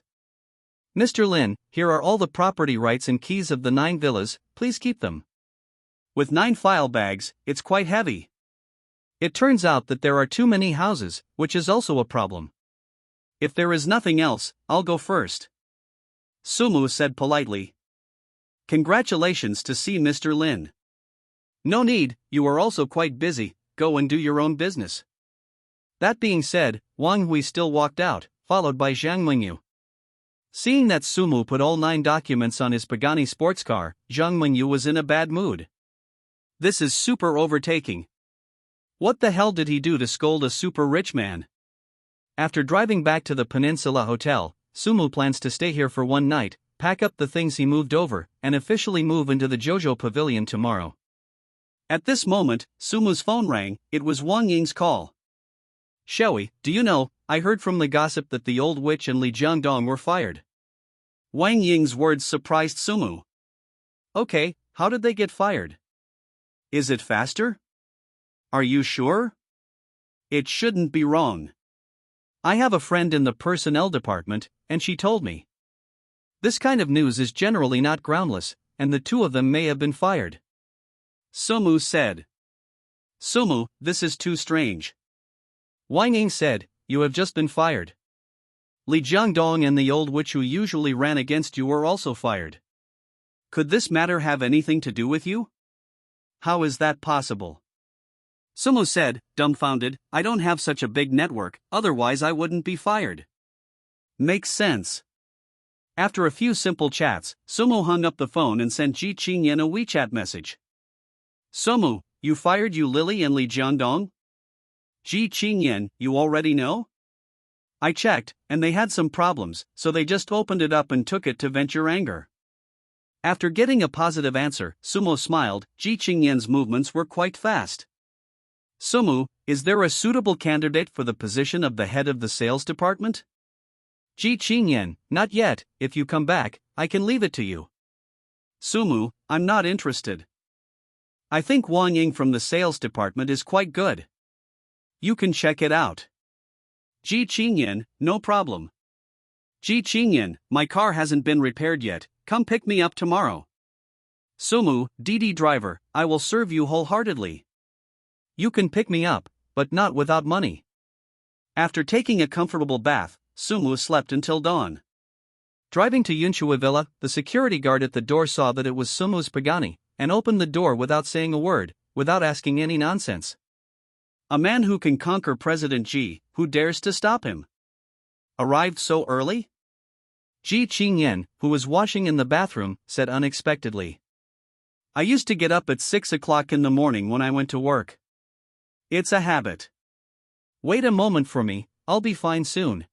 Mr. Lin, here are all the property rights and keys of the 9 villas, please keep them. With 9 file bags, it's quite heavy. It turns out that there are too many houses, which is also a problem. If there is nothing else, I'll go first. Sumu said politely. Congratulations to see Mr. Lin. No need, you are also quite busy, go and do your own business. That being said, Wang Hui still walked out, followed by Zhang Mingyu. Seeing that Sumu put all 9 documents on his Pagani sports car, Zhang Mingyu was in a bad mood. This is super overtaking. What the hell did he do to scold a super rich man? After driving back to the Peninsula Hotel, Sumu plans to stay here for one night, pack up the things he moved over, and officially move into the Jojo Pavilion tomorrow. At this moment, Sumu's phone rang. It was Wang Ying's call. Shui, do you know, I heard from the gossip that the old witch and Li Jiangdong were fired. Wang Ying's words surprised Sumu. Okay, how did they get fired? Is it faster? Are you sure? It shouldn't be wrong. I have a friend in the personnel department, and she told me. This kind of news is generally not groundless, and the two of them may have been fired. Sumu said. Sumu, this is too strange. Wang Ying said, you have just been fired. Li Jiangdong and the old witch who usually ran against you were also fired. Could this matter have anything to do with you? How is that possible? Sumu said, dumbfounded, I don't have such a big network, otherwise I wouldn't be fired. Makes sense. After a few simple chats, Sumu hung up the phone and sent Ji Chingyen a WeChat message. Sumu, you fired Yu Lily and Li Jiangdong? Ji Chingyen, you already know? I checked, and they had some problems, so they just opened it up and took it to vent your anger. After getting a positive answer, Sumu smiled. Ji Chingyen's movements were quite fast. Sumu, is there a suitable candidate for the position of the head of the sales department? Ji Chingyen, not yet. If you come back, I can leave it to you. Sumu, I'm not interested. I think Wang Ying from the sales department is quite good. You can check it out. Ji Chingyen, no problem. Ji Chingyen, my car hasn't been repaired yet, come pick me up tomorrow. Sumu, Didi driver, I will serve you wholeheartedly. You can pick me up, but not without money. After taking a comfortable bath, Sumu slept until dawn. Driving to Yunchua Villa, the security guard at the door saw that it was Sumu's Pagani, and opened the door without saying a word, without asking any nonsense. A man who can conquer President Ji, who dares to stop him? Arrived so early? Ji Chingyen, who was washing in the bathroom, said unexpectedly. I used to get up at 6 o'clock in the morning when I went to work. It's a habit. Wait a moment for me, I'll be fine soon.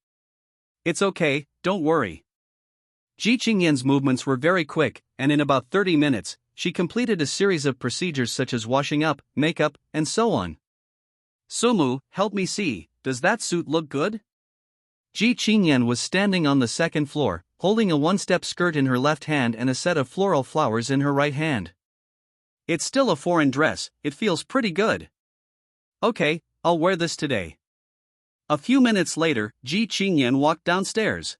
It's okay, don't worry. Ji Chingyen's movements were very quick, and in about 30 minutes, she completed a series of procedures such as washing up, makeup, and so on. Sumu, help me see, does that suit look good? Ji Chingyen was standing on the second floor, holding a one-step skirt in her left hand and a set of floral flowers in her right hand. It's still a foreign dress, it feels pretty good. Okay, I'll wear this today. A few minutes later, Ji Chingyen walked downstairs.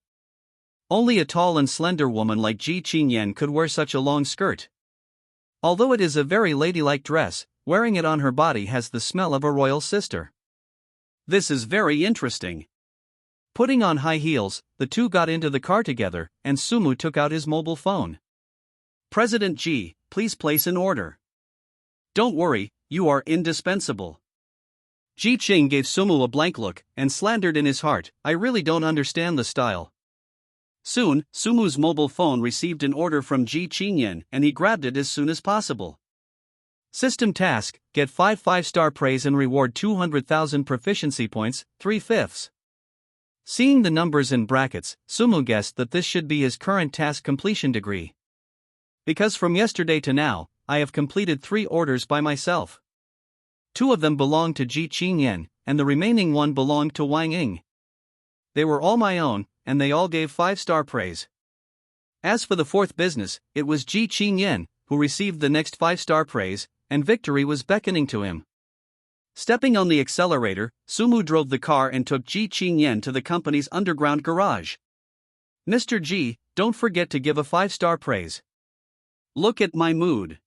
Only a tall and slender woman like Ji Chingyen could wear such a long skirt. Although it is a very ladylike dress, wearing it on her body has the smell of a royal sister. This is very interesting. Putting on high heels, the two got into the car together, and Sumu took out his mobile phone. President Ji, please place an order. Don't worry, you are indispensable. Ji Ching gave Sumu a blank look, and slandered in his heart, I really don't understand the style. Soon, Sumu's mobile phone received an order from Ji Chingyen, and he grabbed it as soon as possible. System task, get 5 5-star praise and reward 200,000 proficiency points, 3/5. Seeing the numbers in brackets, Sumu guessed that this should be his current task completion degree. Because from yesterday to now, I have completed 3 orders by myself. 2 of them belonged to Ji Chingyen, and the remaining 1 belonged to Wang Ying. They were all my own, and they all gave 5-star praise. As for the 4th business, it was Ji Chingyen, who received the next 5-star praise, and victory was beckoning to him. Stepping on the accelerator, Sumu drove the car and took Ji Chingyen to the company's underground garage. Mr. Ji, don't forget to give a 5-star praise. Look at my mood.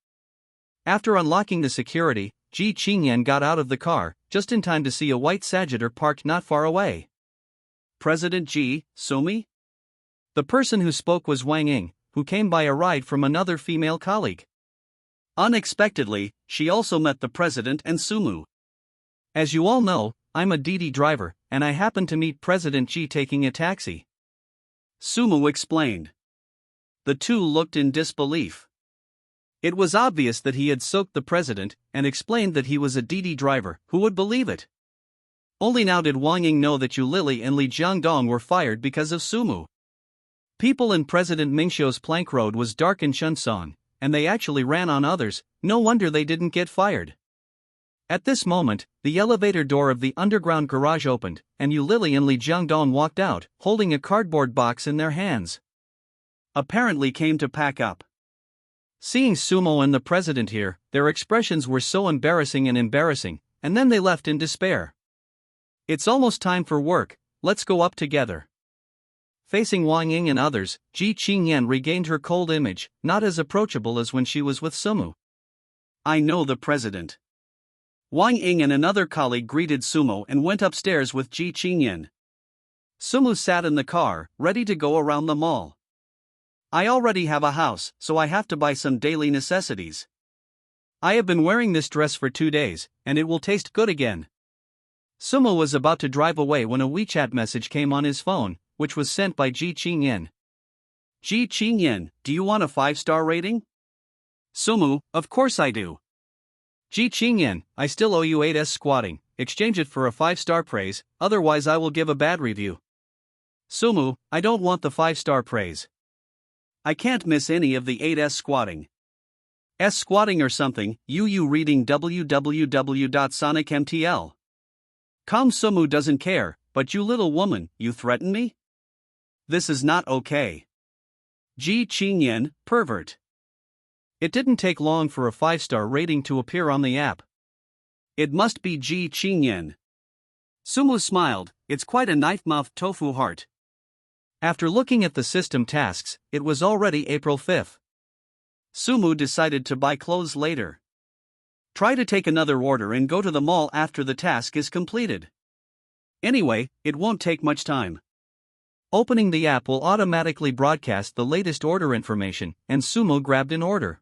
After unlocking the security, Ji Chingyen got out of the car, just in time to see a white Sagittar parked not far away. President Ji, Sumi? The person who spoke was Wang Ying, who came by a ride from another female colleague. Unexpectedly, she also met the president and Sumu. As you all know, I'm a Didi driver, and I happened to meet President Ji taking a taxi. Sumu explained. The two looked in disbelief. It was obvious that he had soaked the president, and explained that he was a Didi driver. Who would believe it? Only now did Wang Ying know that Yu Lily and Li Jiangdong were fired because of Sumu. People in President Mingxiu's plank road was dark in Shunsan, and they actually ran on others. No wonder they didn't get fired. At this moment, the elevator door of the underground garage opened, and Yu Lily and Li Jiangdong walked out, holding a cardboard box in their hands. Apparently came to pack up. Seeing Sumo and the president here, their expressions were so embarrassing, and then they left in despair. It's almost time for work, let's go up together. Facing Wang Ying and others, Ji Chingyen regained her cold image, not as approachable as when she was with Sumu. I know the president. Wang Ying and another colleague greeted Sumo and went upstairs with Ji Chingyen. Sumu sat in the car, ready to go around the mall. I already have a house, so I have to buy some daily necessities. I have been wearing this dress for 2 days, and it will taste good again. Sumo was about to drive away when a WeChat message came on his phone, which was sent by Ji Chingyen. Ji Chingyen, do you want a 5-star rating? Sumu, of course I do. Ji Chingyen, I still owe you 8s squatting, exchange it for a 5-star praise, otherwise I will give a bad review. Sumu, I don't want the 5-star praise. I can't miss any of the 8s squatting. S squatting or something, you reading www.sonicmtl. Sumu doesn't care, but you little woman, you threaten me? This is not okay. Ji Chingyen, pervert. It didn't take long for a 5-star rating to appear on the app. It must be Ji Chingyen. Sumu smiled, it's quite a knife-mouthed tofu heart. After looking at the system tasks, it was already April 5th. Sumu decided to buy clothes later. Try to take another order and go to the mall after the task is completed. Anyway, it won't take much time. Opening the app will automatically broadcast the latest order information, and Sumo grabbed an order.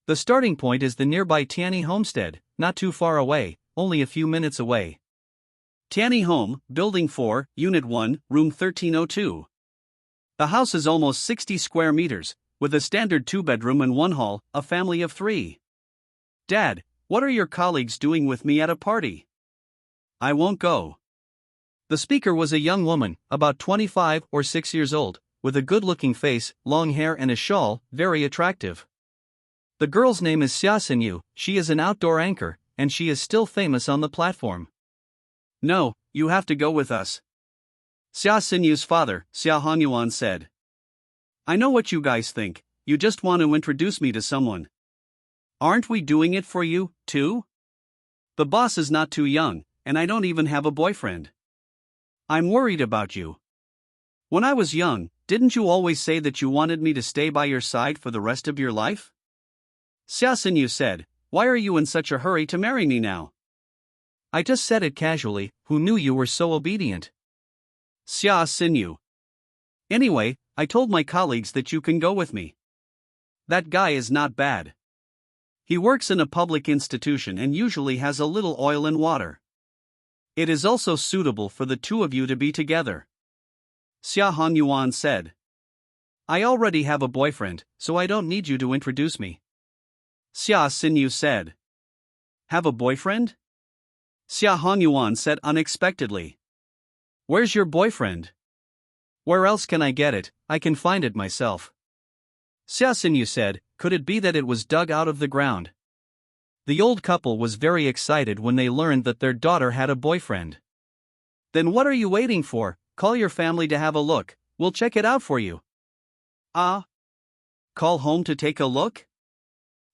The starting point is the nearby Tianyi homestead, not too far away, only a few minutes away. Tianyi Home, Building 4, Unit 1, Room 1302. The house is almost 60 square meters, with a standard 2-bedroom and 1 hall, a family of 3. Dad, what are your colleagues doing with me at a party? I won't go. The speaker was a young woman, about 25 or 6 years old, with a good-looking face, long hair and a shawl, very attractive. The girl's name is Xia Xinyu, she is an outdoor anchor, and she is still famous on the platform. No, you have to go with us. Xia Xinyu's father, Xia Hanyuan said. I know what you guys think, you just want to introduce me to someone. Aren't we doing it for you, too? The boss is not too young, and I don't even have a boyfriend. I'm worried about you. When I was young, didn't you always say that you wanted me to stay by your side for the rest of your life? Xia Xinyu said, why are you in such a hurry to marry me now? I just said it casually, who knew you were so obedient? Xia Xinyu. Anyway, I told my colleagues that you can go with me. That guy is not bad. He works in a public institution and usually has a little oil and water. It is also suitable for the two of you to be together. Xia Hanyuan said. I already have a boyfriend, so I don't need you to introduce me. Xia Xinyu said. Have a boyfriend? Xia Hanyuan said unexpectedly. Where's your boyfriend? Where else can I get it? I can find it myself. Xia Xinyu said, could it be that it was dug out of the ground? The old couple was very excited when they learned that their daughter had a boyfriend. Then what are you waiting for? Call your family to have a look, we'll check it out for you. Call home to take a look?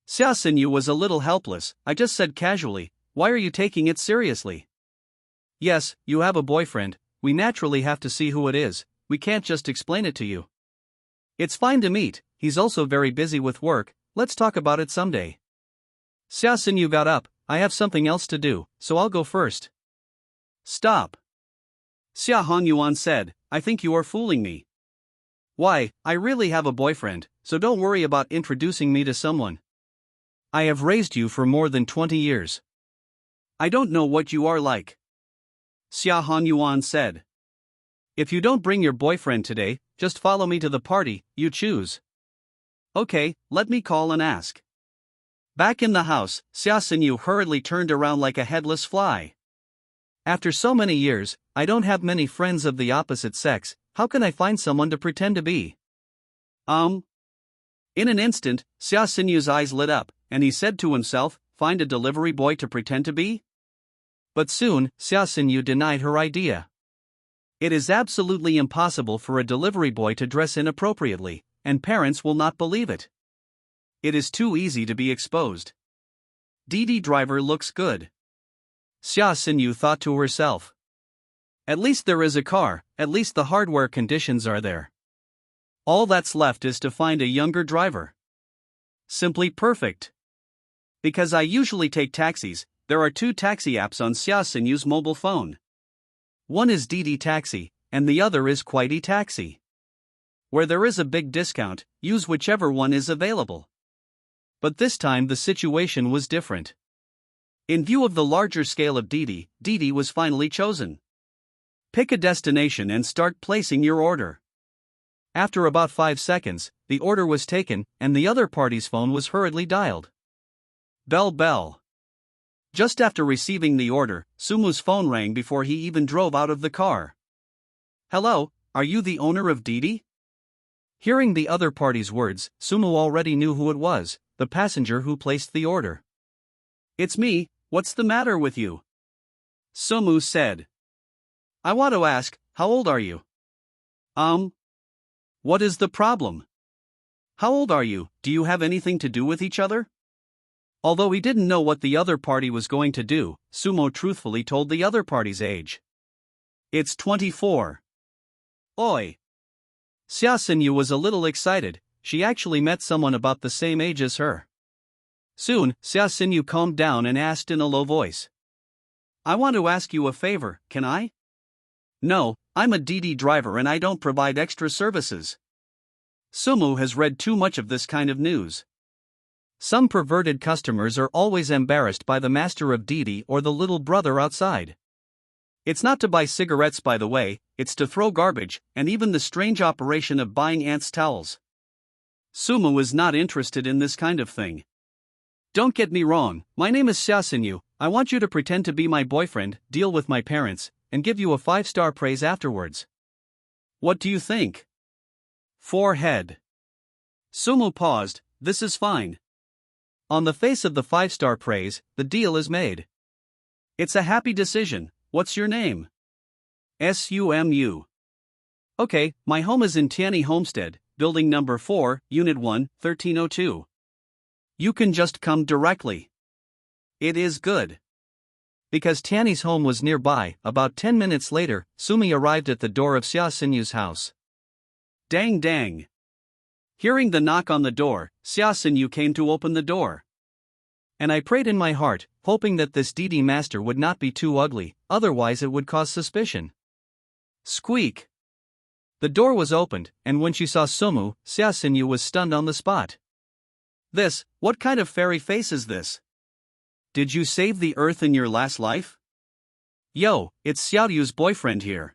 Xia Xinyu was a little helpless, I just said casually, why are you taking it seriously? Yes, you have a boyfriend, we naturally have to see who it is, we can't just explain it to you. It's fine to meet, he's also very busy with work, let's talk about it someday. Xia Xinyu got up, I have something else to do, so I'll go first. Stop. Xia Hanyuan said, I think you are fooling me. Why, I really have a boyfriend, so don't worry about introducing me to someone. I have raised you for more than 20 years. I don't know what you are like. Xia Hanyuan said. If you don't bring your boyfriend today, just follow me to the party, you choose. Okay, let me call and ask. Back in the house, Xia Xinyu hurriedly turned around like a headless fly. After so many years, I don't have many friends of the opposite sex, how can I find someone to pretend to be? In an instant, Xia Xinyu's eyes lit up, and he said to himself, find a delivery boy to pretend to be? But soon, Xia Xinyu denied her idea. It is absolutely impossible for a delivery boy to dress inappropriately, and parents will not believe it. It is too easy to be exposed. Didi driver looks good. Xia Xinyu thought to herself. At least there is a car, at least the hardware conditions are there. All that's left is to find a younger driver. Simply perfect. Because I usually take taxis, there are 2 taxi apps on Xia Xinyu's mobile phone. One is Didi Taxi, and the other is Kuaidi Taxi. Where there is a big discount, use whichever one is available. But this time the situation was different. In view of the larger scale of Didi, Didi was finally chosen. Pick a destination and start placing your order. After about 5 seconds, the order was taken, and the other party's phone was hurriedly dialed. Bell bell. Just after receiving the order, Sumu's phone rang before he even drove out of the car. Hello, are you the owner of Didi? Hearing the other party's words, Sumu already knew who it was, the passenger who placed the order. It's me, what's the matter with you? Sumu said. I want to ask, how old are you? What is the problem? How old are you, do you have anything to do with each other? Although he didn't know what the other party was going to do, Sumo truthfully told the other party's age. It's 24. Oi! Xia Xinyu was a little excited, she actually met someone about the same age as her. Soon, Xia Xinyu calmed down and asked in a low voice. I want to ask you a favor, can I? No, I'm a Didi driver and I don't provide extra services. Sumu has read too much of this kind of news. Some perverted customers are always embarrassed by the master of Didi or the little brother outside. It's not to buy cigarettes, by the way, it's to throw garbage, and even the strange operation of buying ants' towels. Sumu is not interested in this kind of thing. Don't get me wrong, my name is Xia Xinyu, I want you to pretend to be my boyfriend, deal with my parents, and give you a 5-star praise afterwards. What do you think? Forehead. Sumu paused, this is fine. On the face of the 5-star praise, the deal is made. It's a happy decision. What's your name? Sumu. Okay, my home is in Tianyi Homestead, building number 4, Unit 1, 1302. You can just come directly. It is good. Because Tianyi's home was nearby, about 10 minutes later, Sumi arrived at the door of Xia Xinyu's house. Dang dang. Hearing the knock on the door, Xia Xinyu came to open the door. And I prayed in my heart, hoping that this Didi master would not be too ugly, otherwise it would cause suspicion. Squeak. The door was opened, and when she saw Sumu, Xia Xinyu was stunned on the spot. What kind of fairy face is this? Did you save the earth in your last life? Yo, it's Xiaoyu's boyfriend here.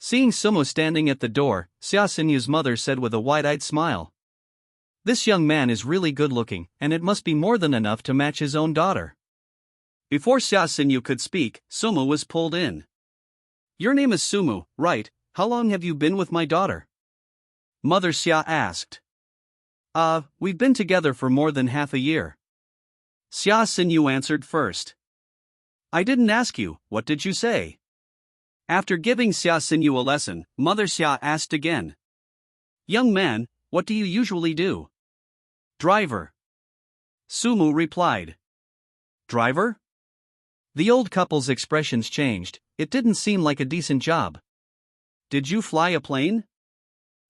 Seeing Sumu standing at the door, Xia Xinyu's mother said with a wide-eyed smile. This young man is really good-looking, and it must be more than enough to match his own daughter. Before Xia Xinyu could speak, Sumu was pulled in. Your name is Sumu, right? How long have you been with my daughter? Mother Xia asked. We've been together for more than half a year. Xia Xinyu answered first. I didn't ask you, what did you say? After giving Xia Xinyu a lesson, Mother Xia asked again. Young man, what do you usually do? Driver. Sumu replied. Driver? The old couple's expressions changed, it didn't seem like a decent job. Did you fly a plane?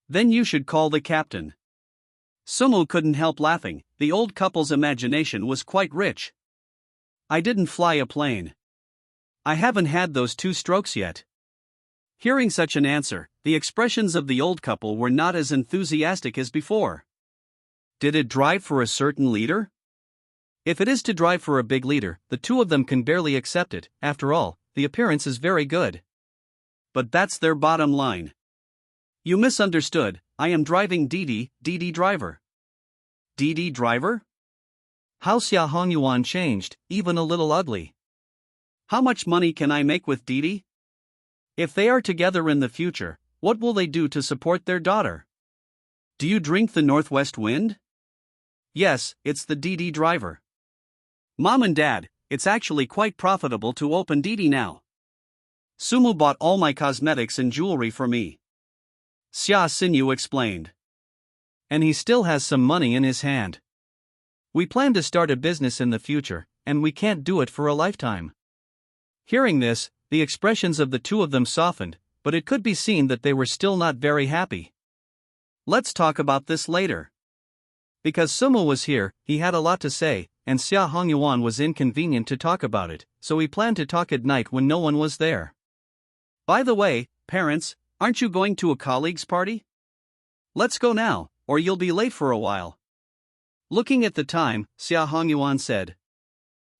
Then you should call the captain. Sumu couldn't help laughing, the old couple's imagination was quite rich. I didn't fly a plane. I haven't had those 2 strokes yet. Hearing such an answer, the expressions of the old couple were not as enthusiastic as before. Did it drive for a certain leader? If it is to drive for a big leader, the 2 of them can barely accept it, after all, the appearance is very good. But that's their bottom line. You misunderstood, I am driving Didi driver. Didi driver? How Xia Hongyuan changed, even a little ugly. How much money can I make with Didi? If they are together in the future, what will they do to support their daughter? Do you drink the northwest wind? Yes, it's the Didi driver. Mom and Dad, it's actually quite profitable to open Didi now. Sumu bought all my cosmetics and jewelry for me. Xia Xinyu explained. And he still has some money in his hand. We plan to start a business in the future, and we can't do it for a lifetime. Hearing this, the expressions of the two of them softened, but it could be seen that they were still not very happy. Let's talk about this later. Because Sumo was here, he had a lot to say, and Xia Hongyuan was inconvenient to talk about it, so he planned to talk at night when no one was there. By the way, parents, aren't you going to a colleague's party? Let's go now, or you'll be late for a while. Looking at the time, Xia Hongyuan said.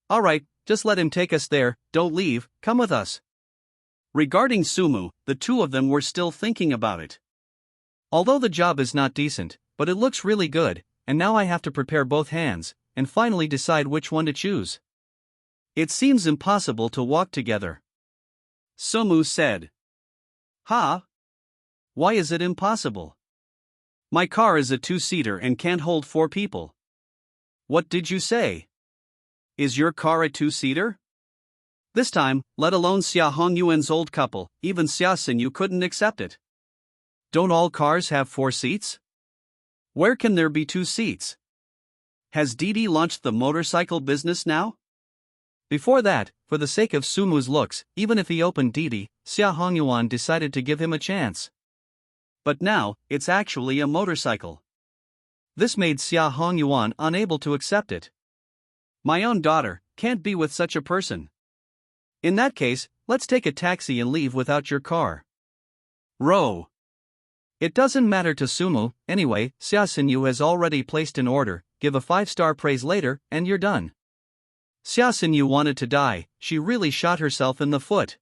All right, just let him take us there, don't leave, come with us. Regarding Sumu, the two of them were still thinking about it. Although the job is not decent, but it looks really good, and now I have to prepare both hands, and finally decide which one to choose. It seems impossible to walk together. Sumu said. Ha? Why is it impossible? My car is a two-seater and can't hold 4 people. What did you say? Is your car a two-seater? This time, let alone Xia Hongyuan's old couple, even Xia Xinyu couldn't accept it. Don't all cars have 4 seats? Where can there be 2 seats? Has Didi launched the motorcycle business now? Before that, for the sake of Sumu's looks, even if he opened Didi, Xia Hongyuan decided to give him a chance. But now, it's actually a motorcycle. This made Xia Hongyuan unable to accept it. My own daughter can't be with such a person. In that case, let's take a taxi and leave without your car. Row. It doesn't matter to Sumu, anyway, Xia Xinyu has already placed an order, give a 5-star praise later, and you're done. Xia Xinyu wanted to die, she really shot herself in the foot.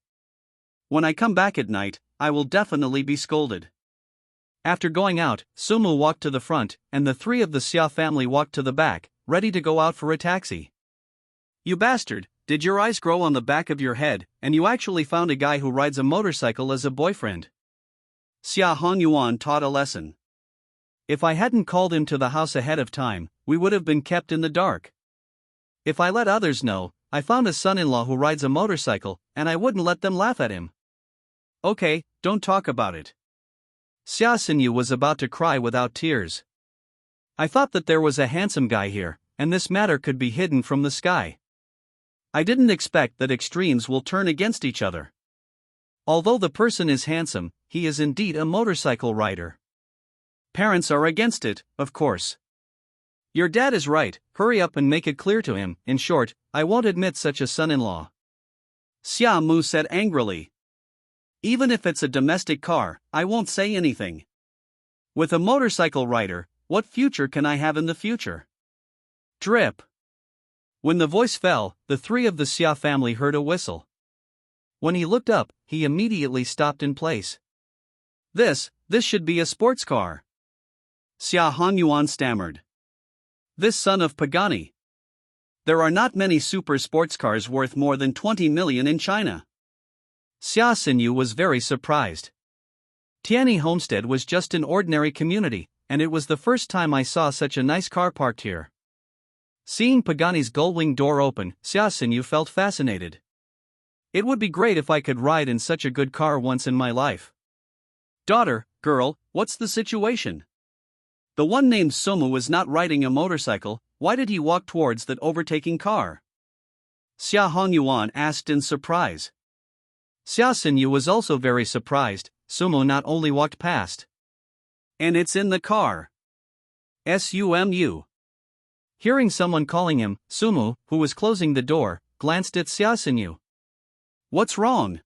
When I come back at night, I will definitely be scolded. After going out, Sumu walked to the front, and the 3 of the Xia family walked to the back, ready to go out for a taxi. You bastard, did your eyes grow on the back of your head, and you actually found a guy who rides a motorcycle as a boyfriend? Xia Hongyuan taught a lesson. If I hadn't called him to the house ahead of time, we would have been kept in the dark. If I let others know, I found a son-in-law who rides a motorcycle, and I wouldn't let them laugh at him. Okay, don't talk about it. Xia Xinyu was about to cry without tears. I thought that there was a handsome guy here, and this matter could be hidden from the sky. I didn't expect that extremes will turn against each other. Although the person is handsome, he is indeed a motorcycle rider. Parents are against it, of course. Your dad is right, hurry up and make it clear to him. In short, I won't admit such a son-in-law. Xia Mu said angrily. Even if it's a domestic car, I won't say anything. With a motorcycle rider, what future can I have in the future? Drip. When the voice fell, the 3 of the Xia family heard a whistle. When he looked up, he immediately stopped in place. This should be a sports car. Xia Hongyuan stammered. This son of Pagani. There are not many super sports cars worth more than 20 million in China. Xia Xinyu was very surprised. Tianyi Homestead was just an ordinary community, and it was the first time I saw such a nice car parked here. Seeing Pagani's gull-wing door open, Xia Xinyu felt fascinated. It would be great if I could ride in such a good car once in my life. Daughter, girl, what's the situation? The one named Sumu is not riding a motorcycle, why did he walk towards that overtaking car? Xia Hongyuan asked in surprise. Xia Xinyu was also very surprised, Sumu not only walked past. And it's in the car. Sumu. Hearing someone calling him, Sumu, who was closing the door, glanced at Xia Xinyu. What's wrong?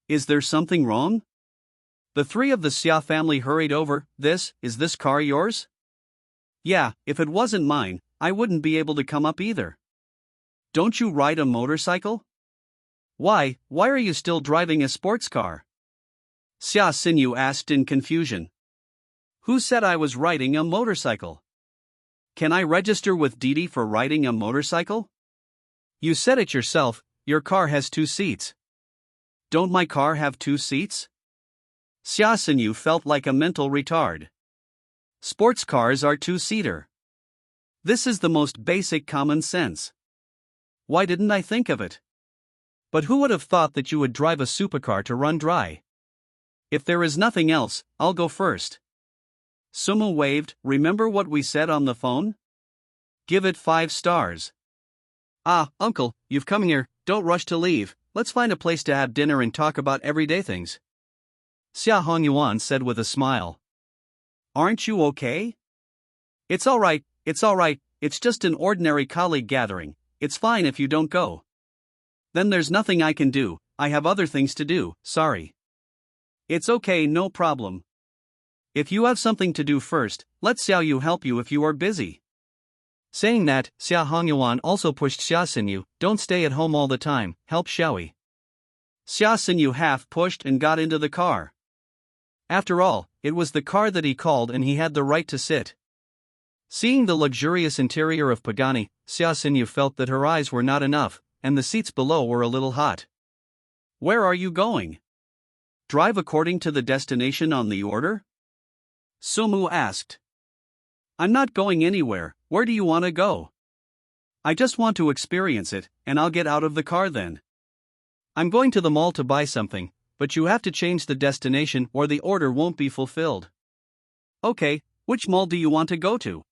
Is there something wrong? The 3 of the Xia family hurried over. Is this car yours? Yeah, if it wasn't mine, I wouldn't be able to come up either. Don't you ride a motorcycle? Why are you still driving a sports car? Xia Xinyu asked in confusion. Who said I was riding a motorcycle? Can I register with Didi for riding a motorcycle? You said it yourself, your car has 2 seats. Don't my car have 2 seats? Xia Xinyu felt like a mental retard. Sports cars are 2-seater. This is the most basic common sense. Why didn't I think of it? But who would have thought that you would drive a supercar to run dry? If there is nothing else, I'll go first. Sumu waved. Remember what we said on the phone? Give it 5 stars. Uncle, you've come here, don't rush to leave, let's find a place to have dinner and talk about everyday things. Xia Hongyuan said with a smile. Aren't you okay? It's alright, it's just an ordinary colleague gathering, it's fine if you don't go. Then there's nothing I can do, I have other things to do, sorry. It's okay, no problem. If you have something to do first, let Xiao Yu help you if you are busy. Saying that, Xia Hongyuan also pushed Xia Xinyu, don't stay at home all the time, help Xiaoyi. Xia Xinyu half pushed and got into the car. After all, it was the car that he called and he had the right to sit. Seeing the luxurious interior of Pagani, Xia Xinyu felt that her eyes were not enough, and the seats below were a little hot. Where are you going? Drive according to the destination on the order? Sumu asked. I'm not going anywhere, where do you want to go? I just want to experience it, and I'll get out of the car then. I'm going to the mall to buy something, but you have to change the destination or the order won't be fulfilled. Okay, which mall do you want to go to?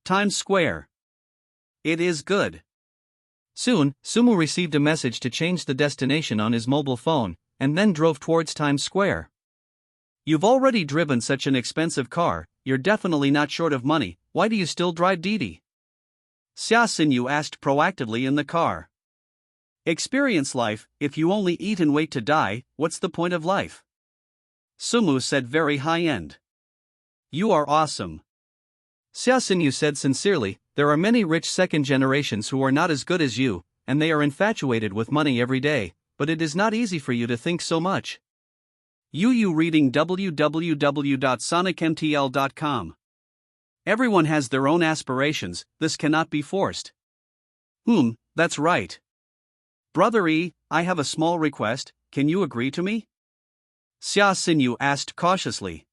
Times Square. It is good. Soon, Sumu received a message to change the destination on his mobile phone, and then drove towards Times Square. You've already driven such an expensive car, you're definitely not short of money, why do you still drive Didi? Xia Xinyu asked proactively in the car. Experience life, if you only eat and wait to die, what's the point of life? Sumu said very high-end. You are awesome. Xia Xinyu said sincerely, there are many rich second generations who are not as good as you, and they are infatuated with money every day, but it is not easy for you to think so much. You reading www.sonicmtl.com. Everyone has their own aspirations, this cannot be forced. That's right. Brother E, I have a small request, can you agree to me? Xia Xinyu asked cautiously.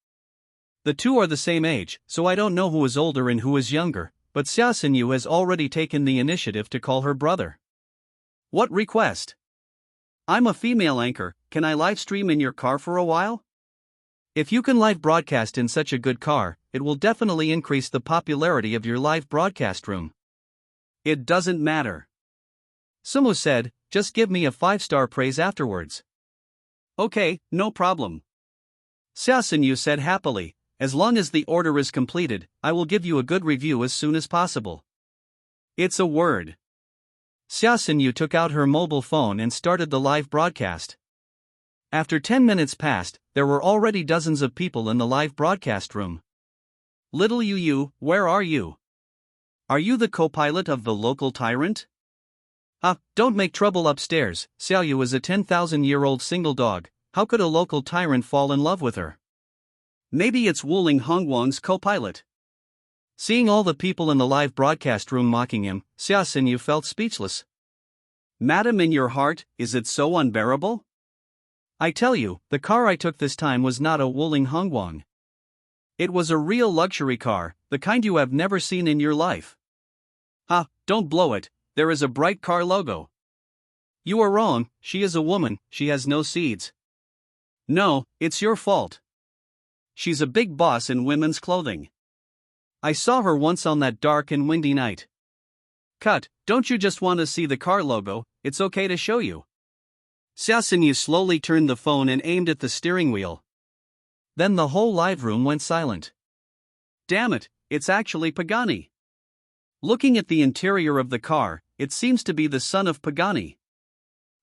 The two are the same age, so I don't know who is older and who is younger, but Xia Xinyu has already taken the initiative to call her brother. What request? I'm a female anchor, can I live stream in your car for a while? If you can live broadcast in such a good car, it will definitely increase the popularity of your live broadcast room. It doesn't matter. Sumu said, just give me a 5-star praise afterwards. Okay, no problem. Xia Xinyu said happily, as long as the order is completed, I will give you a good review as soon as possible. It's a word. Xia Xinyu took out her mobile phone and started the live broadcast. After 10 minutes passed, there were already dozens of people in the live broadcast room. Little Yu, where are you? Are you the co-pilot of the local tyrant? Don't make trouble upstairs, Xiao Yu is a 10,000-year-old single dog, how could a local tyrant fall in love with her? Maybe it's Wuling Hongguang's co-pilot. Seeing all the people in the live broadcast room mocking him, Xia Xinyu felt speechless. Madam in your heart, is it so unbearable? I tell you, the car I took this time was not a Wuling Hongguang. It was a real luxury car, the kind you have never seen in your life. Don't blow it, there is a bright car logo. You are wrong, she is a woman, she has no seeds. No, it's your fault. She's a big boss in women's clothing. I saw her once on that dark and windy night. Cut, don't you just want to see the car logo, it's okay to show you. Xia Xinyu slowly turned the phone and aimed at the steering wheel. Then the whole live room went silent. Damn it, it's actually Pagani. Looking at the interior of the car, it seems to be the son of Pagani.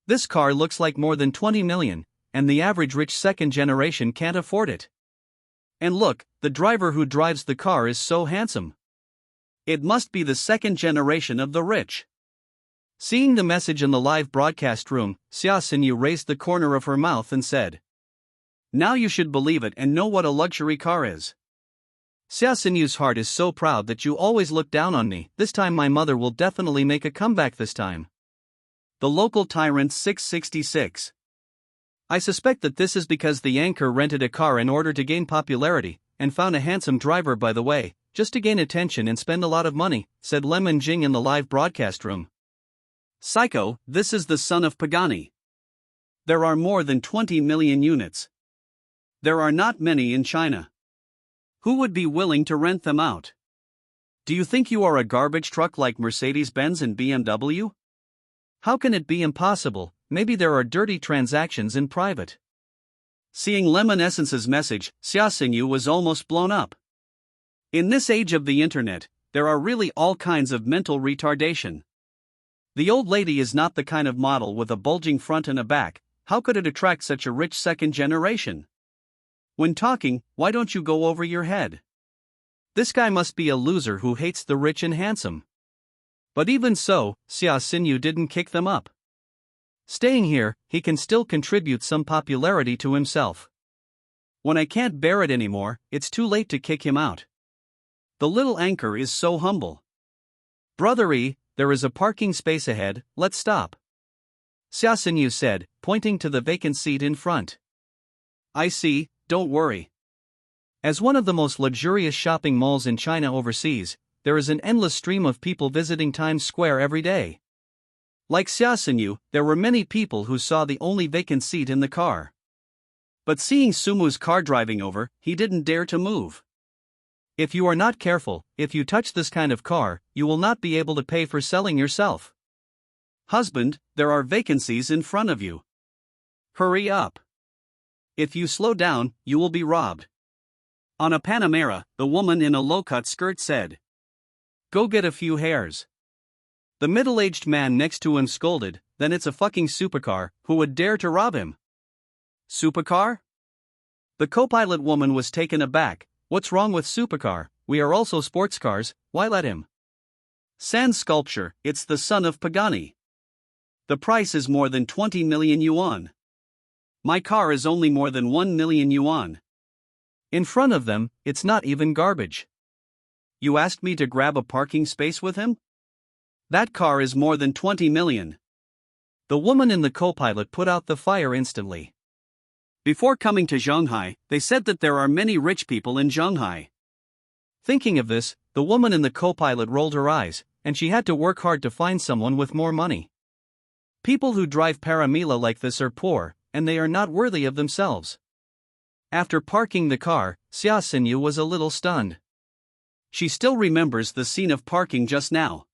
This car looks like more than 20 million, and the average rich second generation can't afford it. And look, the driver who drives the car is so handsome. It must be the second generation of the rich. Seeing the message in the live broadcast room, Xia Xinyu raised the corner of her mouth and said, now you should believe it and know what a luxury car is. Xia Xinyu's heart is so proud that you always look down on me, this time my mother will definitely make a comeback this time. The local tyrant 666. I suspect that this is because the anchor rented a car in order to gain popularity, and found a handsome driver by the way, just to gain attention and spend a lot of money, said Lemon Jing in the live broadcast room. Psycho, this is the son of Pagani. There are more than 20 million units. There are not many in China. Who would be willing to rent them out? Do you think you are a garbage truck like Mercedes-Benz and BMW? How can it be impossible? Maybe there are dirty transactions in private. Seeing Lemon Essence's message, Xia Xingyu was almost blown up. In this age of the internet, there are really all kinds of mental retardation. The old lady is not the kind of model with a bulging front and a back. How could it attract such a rich second generation? When talking, why don't you go over your head? This guy must be a loser who hates the rich and handsome. But even so, Xia Xingyu didn't kick them up. Staying here, he can still contribute some popularity to himself. When I can't bear it anymore, it's too late to kick him out. The little anchor is so humble. Brother E, there is a parking space ahead, let's stop. Xia Xingyu said, pointing to the vacant seat in front. I see, don't worry. As one of the most luxurious shopping malls in China overseas, there is an endless stream of people visiting Times Square every day. Like Xia Xingyu, there were many people who saw the only vacant seat in the car. But seeing Sumu's car driving over, he didn't dare to move. If you are not careful, if you touch this kind of car, you will not be able to pay for selling yourself. Husband, there are vacancies in front of you. Hurry up. If you slow down, you will be robbed. On a Panamera, the woman in a low-cut skirt said. Go get a few hairs. The middle-aged man next to him scolded, then it's a fucking supercar, who would dare to rob him? Supercar? The co-pilot woman was taken aback. What's wrong with supercar? We are also sports cars, why let him? Sand sculpture, it's the son of Pagani. The price is more than 20 million yuan. My car is only more than 1 million yuan. In front of them, it's not even garbage. You asked me to grab a parking space with him? That car is more than 20 million. The woman in the co-pilot put out the fire instantly. Before coming to Shanghai, they said that there are many rich people in Shanghai. Thinking of this, the woman in the co-pilot rolled her eyes, and she had to work hard to find someone with more money. People who drive Paramila like this are poor, and they are not worthy of themselves. After parking the car, Xia Xingyu was a little stunned. She still remembers the scene of parking just now.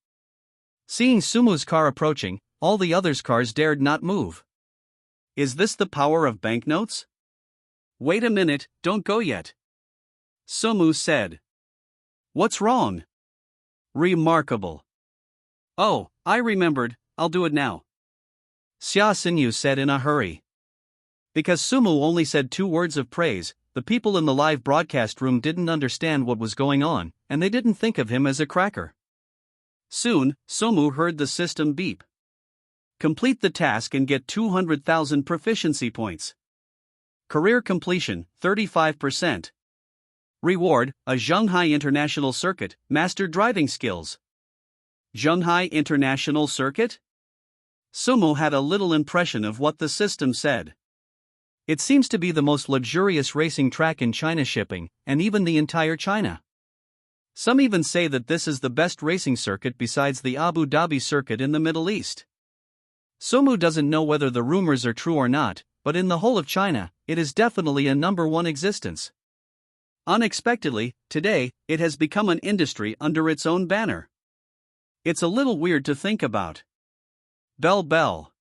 Seeing Sumu's car approaching, all the others' cars dared not move. Is this the power of banknotes? Wait a minute, don't go yet. Sumu said. What's wrong? Remarkable. Oh, I remembered, I'll do it now. Xia Xingyu said in a hurry. Because Sumu only said 2 words of praise, the people in the live broadcast room didn't understand what was going on, and they didn't think of him as a cracker. Soon, Sumu heard the system beep. Complete the task and get 200,000 proficiency points. Career completion, 35%. Reward, a Shanghai International Circuit, master driving skills. Shanghai International Circuit? Sumu had a little impression of what the system said. It seems to be the most luxurious racing track in China shipping, and even the entire China. Some even say that this is the best racing circuit besides the Abu Dhabi circuit in the Middle East. Sumu doesn't know whether the rumors are true or not, but in the whole of China, it is definitely a #1 existence. Unexpectedly, today, it has become an industry under its own banner. It's a little weird to think about. Bell bell.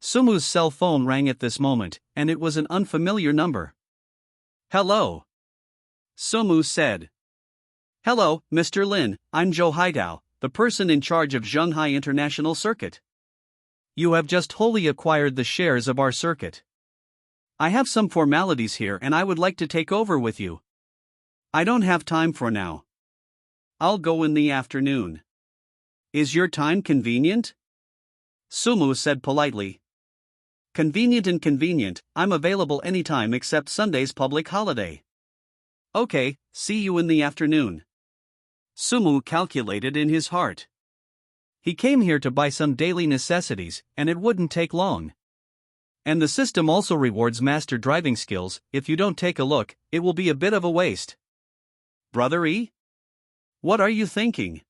Sumu's cell phone rang at this moment, and it was an unfamiliar number. Hello. Sumu said. Hello, Mr. Lin, I'm Zhou Haidao, the person in charge of Shanghai International Circuit. You have just wholly acquired the shares of our circuit. I have some formalities here and I would like to take over with you. I don't have time for now. I'll go in the afternoon. Is your time convenient? Sumu said politely. Convenient and convenient, I'm available anytime except Sunday's public holiday. Okay, see you in the afternoon. Sumu calculated in his heart. He came here to buy some daily necessities, and it wouldn't take long. And the system also rewards master driving skills. If you don't take a look, it will be a bit of a waste. Brother E? What are you thinking?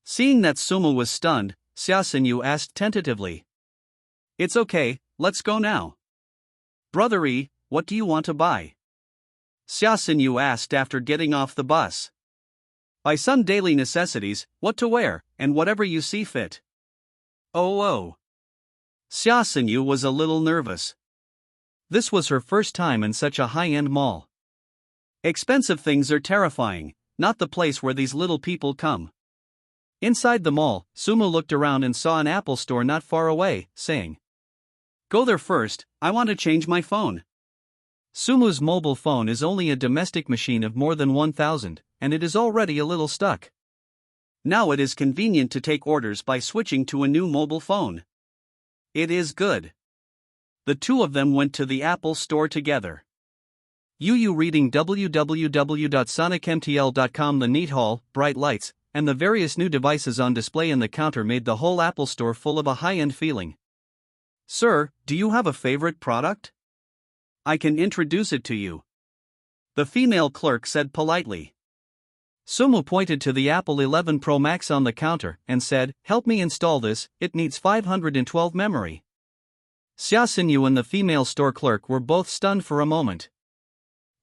Seeing that Sumu was stunned, Xia Xingyu asked tentatively. It's okay, let's go now. Brother E, what do you want to buy? Xia Xingyu asked after getting off the bus. Buy some daily necessities, what to wear, and whatever you see fit. Oh. Xia Xinyu was a little nervous. This was her first time in such a high-end mall. Expensive things are terrifying, not the place where these little people come. Inside the mall, Sumu looked around and saw an Apple store not far away, saying, "Go there first, I want to change my phone." Sumu's mobile phone is only a domestic machine of more than 1,000, and it is already a little stuck. Now it is convenient to take orders by switching to a new mobile phone. It is good. The two of them went to the Apple store together. Yu reading www.sonicmtl.com. The neat hall, bright lights, and the various new devices on display in the counter made the whole Apple store full of a high-end feeling. "Sir, do you have a favorite product? I can introduce it to you," the female clerk said politely. Sumu pointed to the Apple 11 Pro Max on the counter and said, "Help me install this, it needs 512 memory." Xia Xinyu and the female store clerk were both stunned for a moment.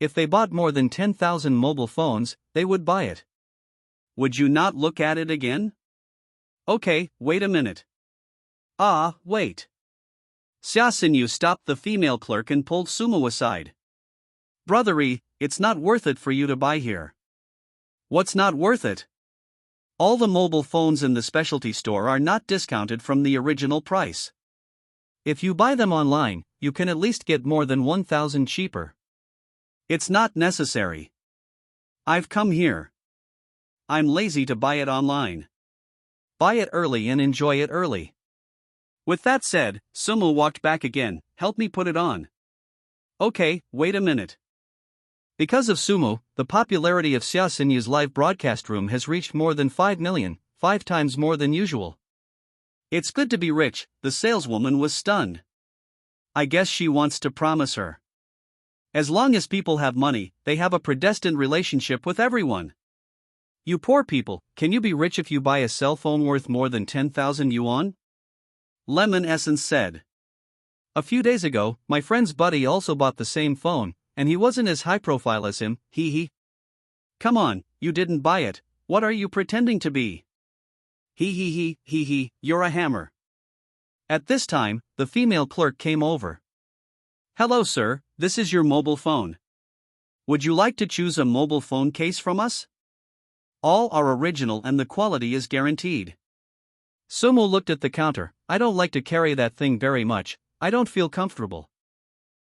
If they bought more than 10,000 mobile phones, they would buy it. "Would you not look at it again?" "Okay, wait a minute." Wait. Xia Xinyu stopped the female clerk and pulled Sumu aside. "Brothery, it's not worth it for you to buy here." "What's not worth it?" "All the mobile phones in the specialty store are not discounted from the original price. If you buy them online, you can at least get more than 1,000 cheaper." "It's not necessary. I've come here. I'm lazy to buy it online. Buy it early and enjoy it early." With that said, Sumu walked back again. "Help me put it on." "Okay, wait a minute." Because of Sumu, the popularity of Xia Xinyu's live broadcast room has reached more than 5 million, 5 times more than usual. "It's good to be rich," the saleswoman was stunned. "I guess she wants to promise her. As long as people have money, they have a predestined relationship with everyone. You poor people, can you be rich if you buy a cell phone worth more than 10,000 yuan? Lemon Essence said. "A few days ago, my friend's buddy also bought the same phone, and he wasn't as high profile as him, he. Come on, you didn't buy it, what are you pretending to be? He, you're a hammer." At this time, the female clerk came over. "Hello sir, this is your mobile phone. Would you like to choose a mobile phone case from us? All are original and the quality is guaranteed." Sumu looked at the counter. "I don't like to carry that thing very much, I don't feel comfortable.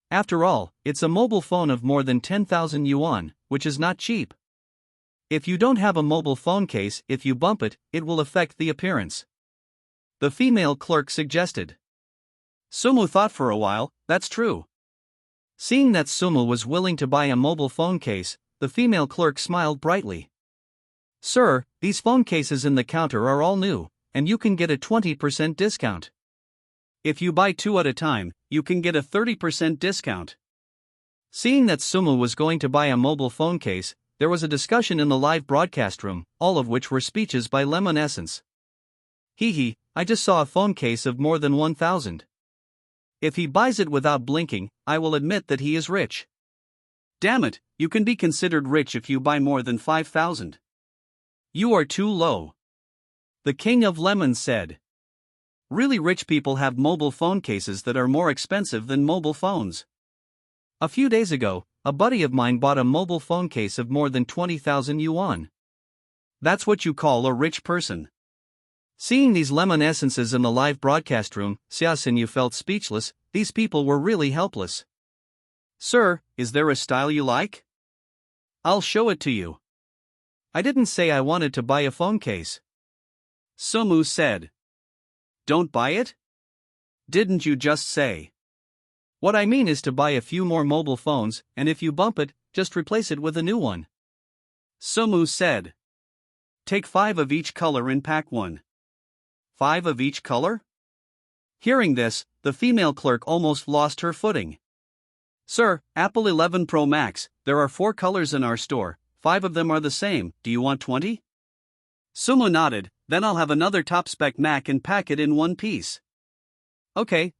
After all, it's a mobile phone of more than 10,000 yuan, which is not cheap. If you don't have a mobile phone case, if you bump it, it will affect the appearance," the female clerk suggested. Sumu thought for a while. That's true. Seeing that Sumu was willing to buy a mobile phone case, the female clerk smiled brightly. "Sir, these phone cases in the counter are all new, and you can get a 20% discount. If you buy 2 at a time, you can get a 30% discount." Seeing that Sumu was going to buy a mobile phone case, there was a discussion in the live broadcast room, all of which were speeches by Lemon Essence. I just saw a phone case of more than 1,000. If he buys it without blinking, I will admit that he is rich. Damn it, you can be considered rich if you buy more than 5,000. You are too low. The King of Lemons said. Really rich people have mobile phone cases that are more expensive than mobile phones. A few days ago, a buddy of mine bought a mobile phone case of more than 20,000 yuan. That's what you call a rich person. Seeing these lemon essences in the live broadcast room, Xia Xinyu felt speechless. These people were really helpless. "Sir, is there a style you like? I'll show it to you." "I didn't say I wanted to buy a phone case," Sumu said. "Don't buy it? Didn't you just say?" "What I mean is to buy a few more mobile phones, and if you bump it, just replace it with a new one," Sumu said. "Take 5 of each color and pack one." 5 of each color? Hearing this, the female clerk almost lost her footing. "Sir, Apple 11 Pro Max, there are 4 colors in our store, 5 of them are the same, do you want 20? Sumu nodded. "Then I'll have another top-spec Mac and pack it in one piece." Okay,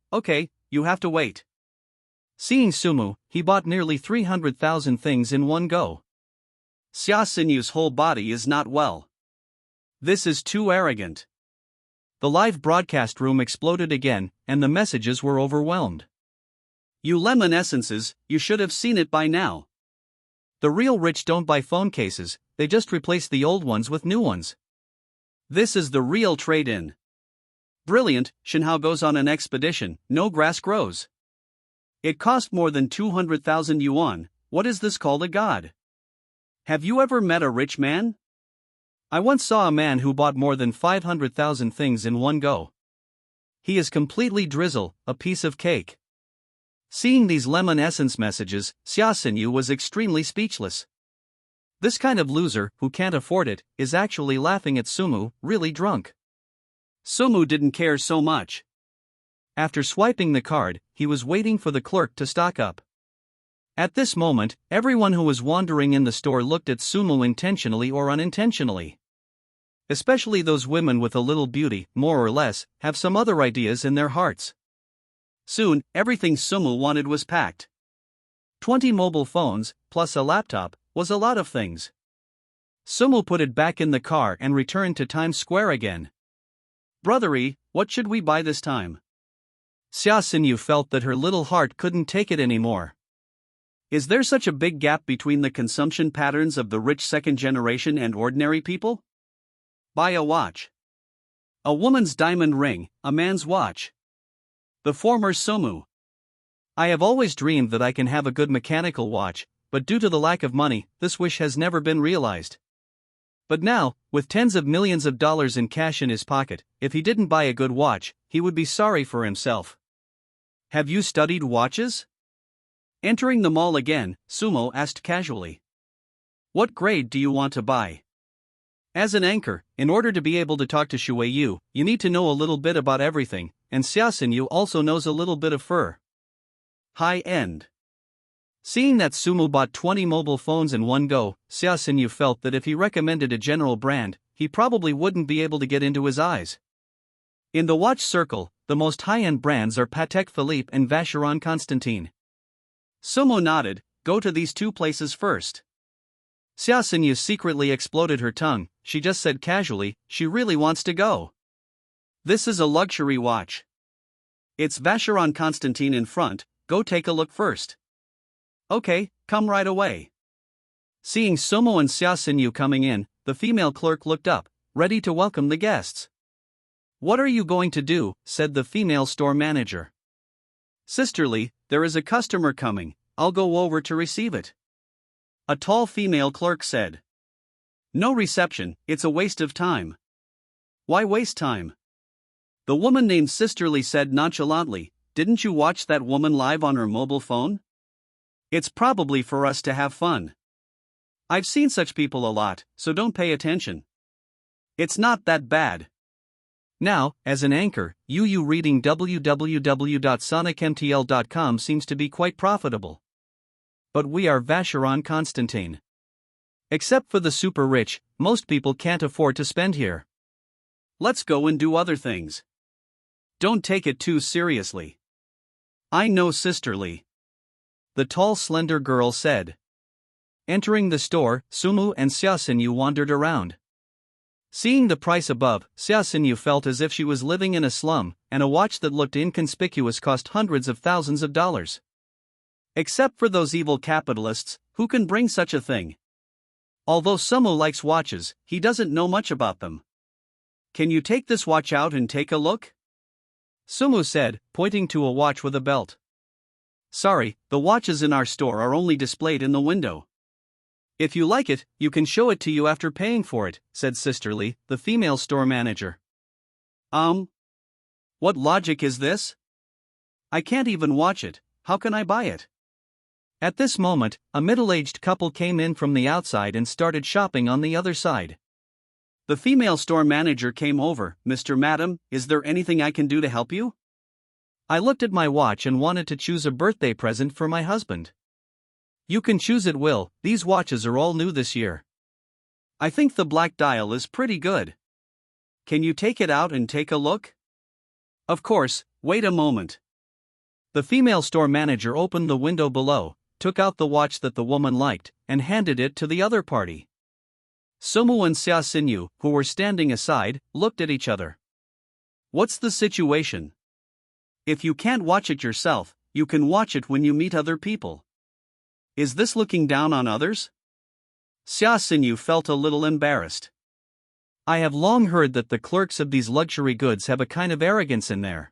you have to wait." Seeing Sumu, he bought nearly 300,000 things in one go. Xia Xinyu's whole body is not well. This is too arrogant. The live broadcast room exploded again, and the messages were overwhelmed. You lemon essences, you should have seen it by now. The real rich don't buy phone cases, they just replace the old ones with new ones. This is the real trade-in. Brilliant, Shinhao goes on an expedition, no grass grows. It cost more than 200,000 yuan, what is this called a god? Have you ever met a rich man? I once saw a man who bought more than 500,000 things in one go. He is completely drizzle, a piece of cake. Seeing these lemon essence messages, Xia Xinyu was extremely speechless. This kind of loser, who can't afford it, is actually laughing at Sumu, really drunk. Sumu didn't care so much. After swiping the card, he was waiting for the clerk to stock up. At this moment, everyone who was wandering in the store looked at Sumu intentionally or unintentionally. Especially those women with a little beauty, more or less, have some other ideas in their hearts. Soon, everything Sumu wanted was packed. 20 mobile phones, plus a laptop, was a lot of things. Sumu put it back in the car and returned to Times Square again. Brothery, what should we buy this time? Xia Xinyu felt that her little heart couldn't take it anymore. Is there such a big gap between the consumption patterns of the rich second generation and ordinary people? Buy a watch. A woman's diamond ring, a man's watch. The former Sumu. I have always dreamed that I can have a good mechanical watch, but due to the lack of money, this wish has never been realized. But now, with tens of millions of dollars in cash in his pocket, if he didn't buy a good watch, he would be sorry for himself. Have you studied watches? Entering the mall again, Sumo asked casually. What grade do you want to buy? As an anchor, in order to be able to talk to Shui Yu, you need to know a little bit about everything, and Xia Xinyu also knows a little bit of fur. High end. Seeing that Sumu bought 20 mobile phones in one go, Xia Xinyu felt that if he recommended a general brand, he probably wouldn't be able to get into his eyes. In the watch circle, the most high-end brands are Patek Philippe and Vacheron Constantin. Sumo nodded, go to these two places first. Xia Xinyu secretly exploded her tongue, she just said casually, she really wants to go. This is a luxury watch. It's Vacheron Constantin in front, go take a look first. Okay, come right away. Seeing Sumo and Xia Xinyu coming in, the female clerk looked up, ready to welcome the guests. What are you going to do? Said the female store manager. Sisterly, there is a customer coming, I'll go over to receive it. A tall female clerk said. No reception, it's a waste of time. Why waste time? The woman named Sisterly said nonchalantly, didn't you watch that woman live on her mobile phone? It's probably for us to have fun. I've seen such people a lot, so don't pay attention. It's not that bad. Now, as an anchor, you reading www.sonicmtl.com seems to be quite profitable. But we are Vacheron Constantin. Except for the super rich, most people can't afford to spend here. Let's go and do other things. Don't take it too seriously. I know Sisterly. The tall slender girl said. Entering the store, Sumu and Xia Xinyu wandered around. Seeing the price above, Xia Xinyu felt as if she was living in a slum, and a watch that looked inconspicuous cost hundreds of thousands of dollars. Except for those evil capitalists, who can bring such a thing? Although Sumu likes watches, he doesn't know much about them. Can you take this watch out and take a look? Sumu said, pointing to a watch with a belt. Sorry, the watches in our store are only displayed in the window. If you like it, you can show it to you after paying for it, said Sisterly, the female store manager. What logic is this? I can't even watch it, how can I buy it? At this moment, a middle-aged couple came in from the outside and started shopping on the other side. The female store manager came over, Mr. Madam, is there anything I can do to help you? I looked at my watch and wanted to choose a birthday present for my husband. You can choose at will, these watches are all new this year. I think the black dial is pretty good. Can you take it out and take a look? Of course, wait a moment. The female store manager opened the window below, took out the watch that the woman liked, and handed it to the other party. Sumu and Xia Xinyu, who were standing aside, looked at each other. What's the situation? If you can't watch it yourself, you can watch it when you meet other people. Is this looking down on others? Xia Xinyu felt a little embarrassed. I have long heard that the clerks of these luxury goods have a kind of arrogance in their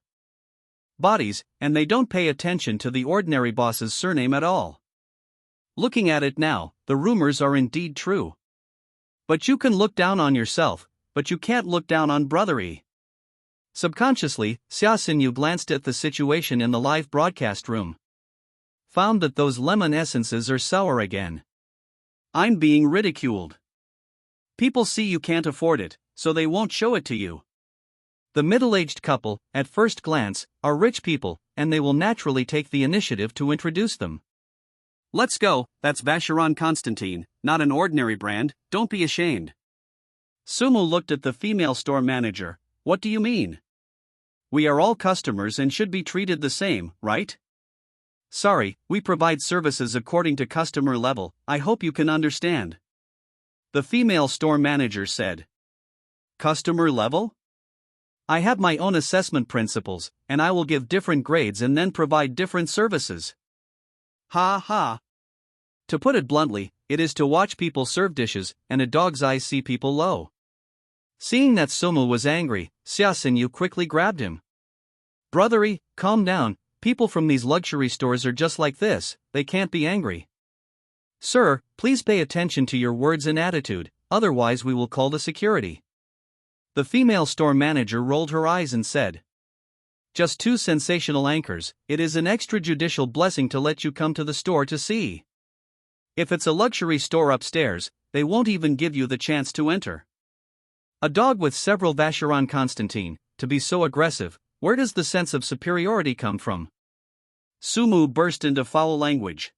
bodies, and they don't pay attention to the ordinary boss's surname at all. Looking at it now, the rumors are indeed true. But you can look down on yourself, but you can't look down on brother. Subconsciously, Xia Xinyu glanced at the situation in the live broadcast room. Found that those lemon essences are sour again. I'm being ridiculed. People see you can't afford it, so they won't show it to you. The middle-aged couple, at first glance, are rich people, and they will naturally take the initiative to introduce them. Let's go, that's Vacheron Constantine, not an ordinary brand, don't be ashamed. Sumu looked at the female store manager. What do you mean? We are all customers and should be treated the same, right? Sorry, we provide services according to customer level, I hope you can understand. The female store manager said. Customer level? I have my own assessment principles, and I will give different grades and then provide different services. Ha ha. To put it bluntly, it is to watch people serve dishes, and a dog's eyes see people low. Seeing that Sumu was angry, Xia Xinyu quickly grabbed him. Brothery, calm down, people from these luxury stores are just like this, they can't be angry. Sir, please pay attention to your words and attitude, otherwise we will call the security. The female store manager rolled her eyes and said. Just two sensational anchors, it is an extrajudicial blessing to let you come to the store to see. If it's a luxury store upstairs, they won't even give you the chance to enter. A dog with several Vacheron Constantine, to be so aggressive, where does the sense of superiority come from? Sumu burst into foul language.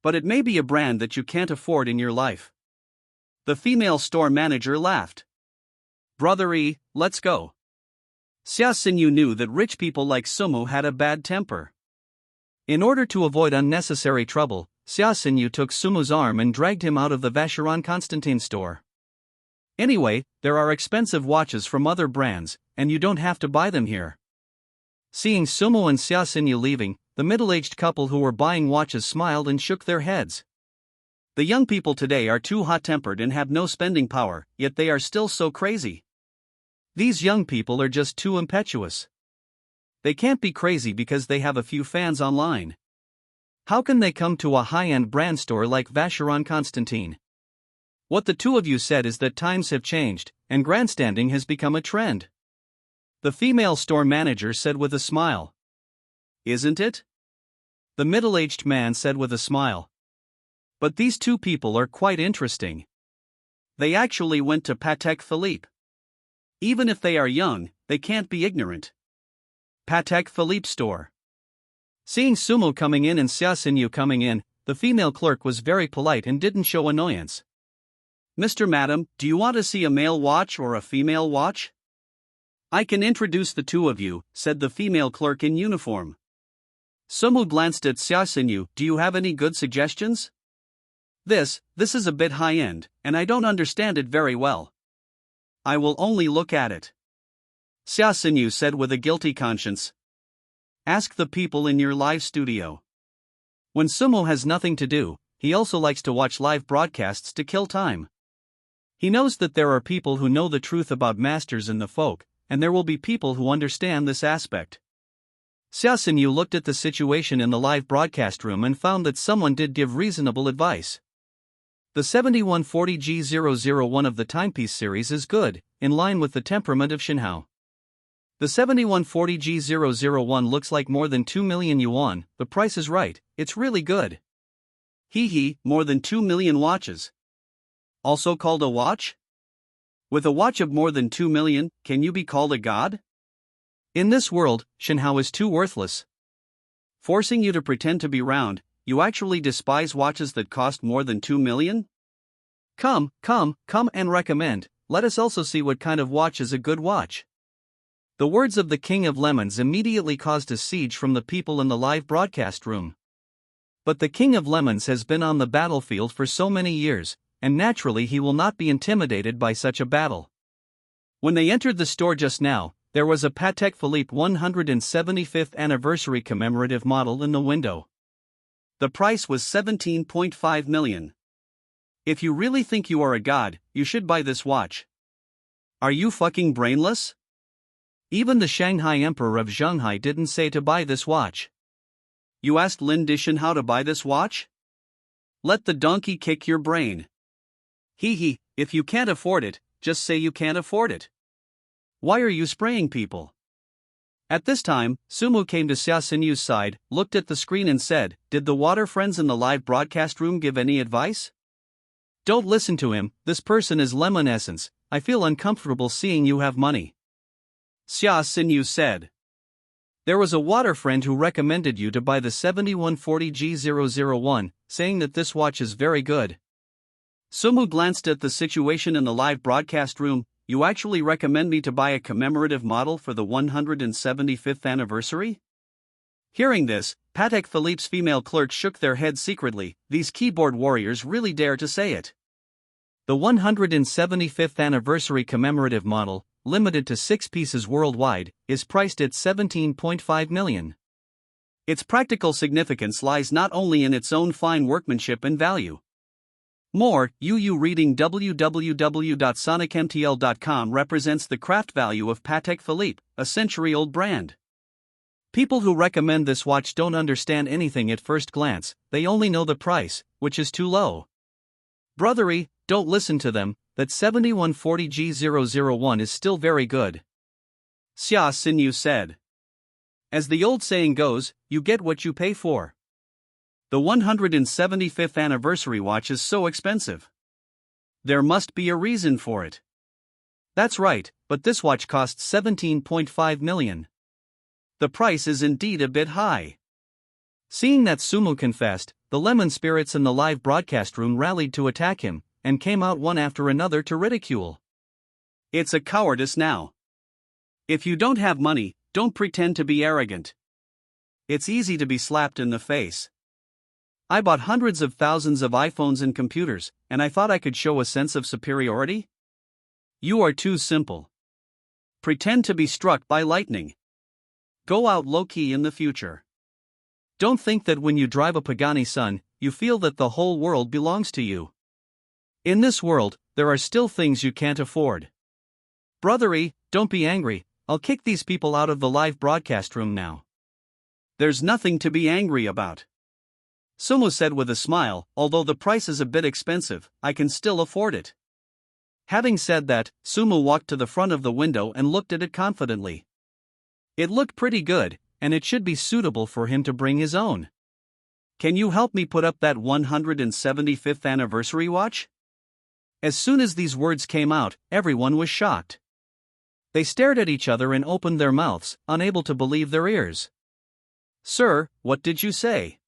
But it may be a brand that you can't afford in your life. The female store manager laughed. Brothery, let's go. Xia Xinyu knew that rich people like Sumu had a bad temper. In order to avoid unnecessary trouble, Xia Xinyu took Sumu's arm and dragged him out of the Vacheron Constantine store. Anyway, there are expensive watches from other brands, and you don't have to buy them here. Seeing Sumu and Xia Xinyu leaving, the middle-aged couple who were buying watches smiled and shook their heads. The young people today are too hot-tempered and have no spending power, yet they are still so crazy. These young people are just too impetuous. They can't be crazy because they have a few fans online. How can they come to a high-end brand store like Vacheron Constantine? What the two of you said is that times have changed, and grandstanding has become a trend. The female store manager said with a smile. Isn't it? The middle-aged man said with a smile. But these two people are quite interesting. They actually went to Patek Philippe. Even if they are young, they can't be ignorant. Patek Philippe store. Seeing Sumu coming in and Xia Xinyu coming in, the female clerk was very polite and didn't show annoyance. Mr. Madam, do you want to see a male watch or a female watch? I can introduce the two of you, said the female clerk in uniform. Sumu glanced at Xia Xinyu. Do you have any good suggestions? This is a bit high-end, and I don't understand it very well. I will only look at it. Xia Xinyu said with a guilty conscience. Ask the people in your live studio. When Sumu has nothing to do, he also likes to watch live broadcasts to kill time. He knows that there are people who know the truth about masters and the folk, and there will be people who understand this aspect. Xia Xinyu looked at the situation in the live broadcast room and found that someone did give reasonable advice. The 7140G001 of the timepiece series is good, in line with the temperament of Shinhao. The 7140G001 looks like more than 2 million yuan, the price is right, it's really good. Hee, more than 2 million watches. Also called a watch? With a watch of more than 2 million, can you be called a god? In this world, Shinhao is too worthless. Forcing you to pretend to be round, you actually despise watches that cost more than 2 million? Come and recommend, let us also see what kind of watch is a good watch. The words of the King of Lemons immediately caused a siege from the people in the live broadcast room. But the King of Lemons has been on the battlefield for so many years, and naturally he will not be intimidated by such a battle. When they entered the store just now, There was a Patek Philippe 175th anniversary commemorative model in the window. The price was 17.5 million. If you really think you are a god, you should buy this watch. Are you fucking brainless? Even the Shanghai Emperor of Shanghai didn't say to buy this watch. You asked Lin Dishan how to buy this watch? Let the donkey kick your brain. Hee, if you can't afford it, just say you can't afford it. Why are you spraying people? At this time, Sumu came to Xia Xinyu's side, looked at the screen and said, "Did the water friends in the live broadcast room give any advice?" "Don't listen to him, this person is lemon essence, I feel uncomfortable seeing you have money," Xia Xinyu said. "There was a water friend who recommended you to buy the 7140G001, saying that this watch is very good." Sumu glanced at the situation in the live broadcast room. "You actually recommend me to buy a commemorative model for the 175th anniversary?" Hearing this, Patek Philippe's female clerks shook their heads secretly. These keyboard warriors really dare to say it. The 175th anniversary commemorative model, limited to 6 pieces worldwide, is priced at 17.5 million. Its practical significance lies not only in its own fine workmanship and value. More, UU reading www.sonicmtl.com represents the craft value of Patek Philippe, a century-old brand. People who recommend this watch don't understand anything at first glance, they only know the price, which is too low. Brothery, don't listen to them, that 7140G001 is still very good. Xia Xinyu said. As the old saying goes, you get what you pay for. The 175th anniversary watch is so expensive. There must be a reason for it. That's right, but this watch costs 17.5 million. The price is indeed a bit high. Seeing that Sumu confessed, the lemon spirits in the live broadcast room rallied to attack him, and came out one after another to ridicule. It's a cowardice now. If you don't have money, don't pretend to be arrogant. It's easy to be slapped in the face. I bought hundreds of thousands of iPhones and computers, and I thought I could show a sense of superiority? You are too simple. Pretend to be struck by lightning. Go out low-key in the future. Don't think that when you drive a Pagani Sun, you feel that the whole world belongs to you. In this world, there are still things you can't afford. Brothery, don't be angry, I'll kick these people out of the live broadcast room now. There's nothing to be angry about. Sumu said with a smile, although the price is a bit expensive, I can still afford it. Having said that, Sumu walked to the front of the window and looked at it confidently. It looked pretty good, and it should be suitable for him to bring his own. Can you help me put up that 175th anniversary watch? As soon as these words came out, everyone was shocked. They stared at each other and opened their mouths, unable to believe their ears. Sir, what did you say?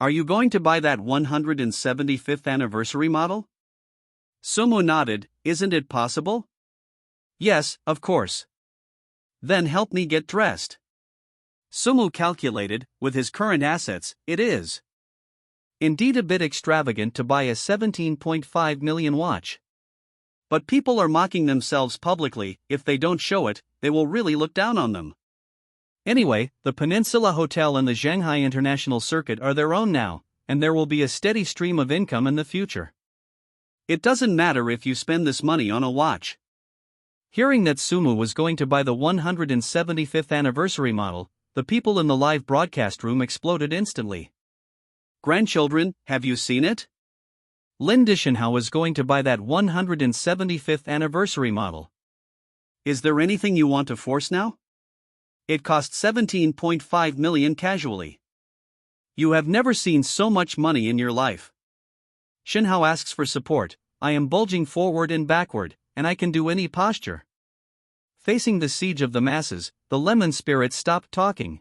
Are you going to buy that 175th anniversary model? Sumu nodded. Isn't it possible? Yes, of course. Then help me get dressed. Sumu calculated, with his current assets, it is indeed a bit extravagant to buy a 17.5 million watch. But people are mocking themselves publicly. If they don't show it, they will really look down on them. Anyway, the Peninsula Hotel and the Shanghai International Circuit are their own now, and there will be a steady stream of income in the future. It doesn't matter if you spend this money on a watch. Hearing that Sumu was going to buy the 175th anniversary model, the people in the live broadcast room exploded instantly. Grandchildren, have you seen it? Lin Dishan is going to buy that 175th anniversary model. Is there anything you want to force now? It cost 17.5 million casually. You have never seen so much money in your life. Shinhao asks for support. I am bulging forward and backward, and I can do any posture. Facing the siege of the masses, the lemon spirits stopped talking.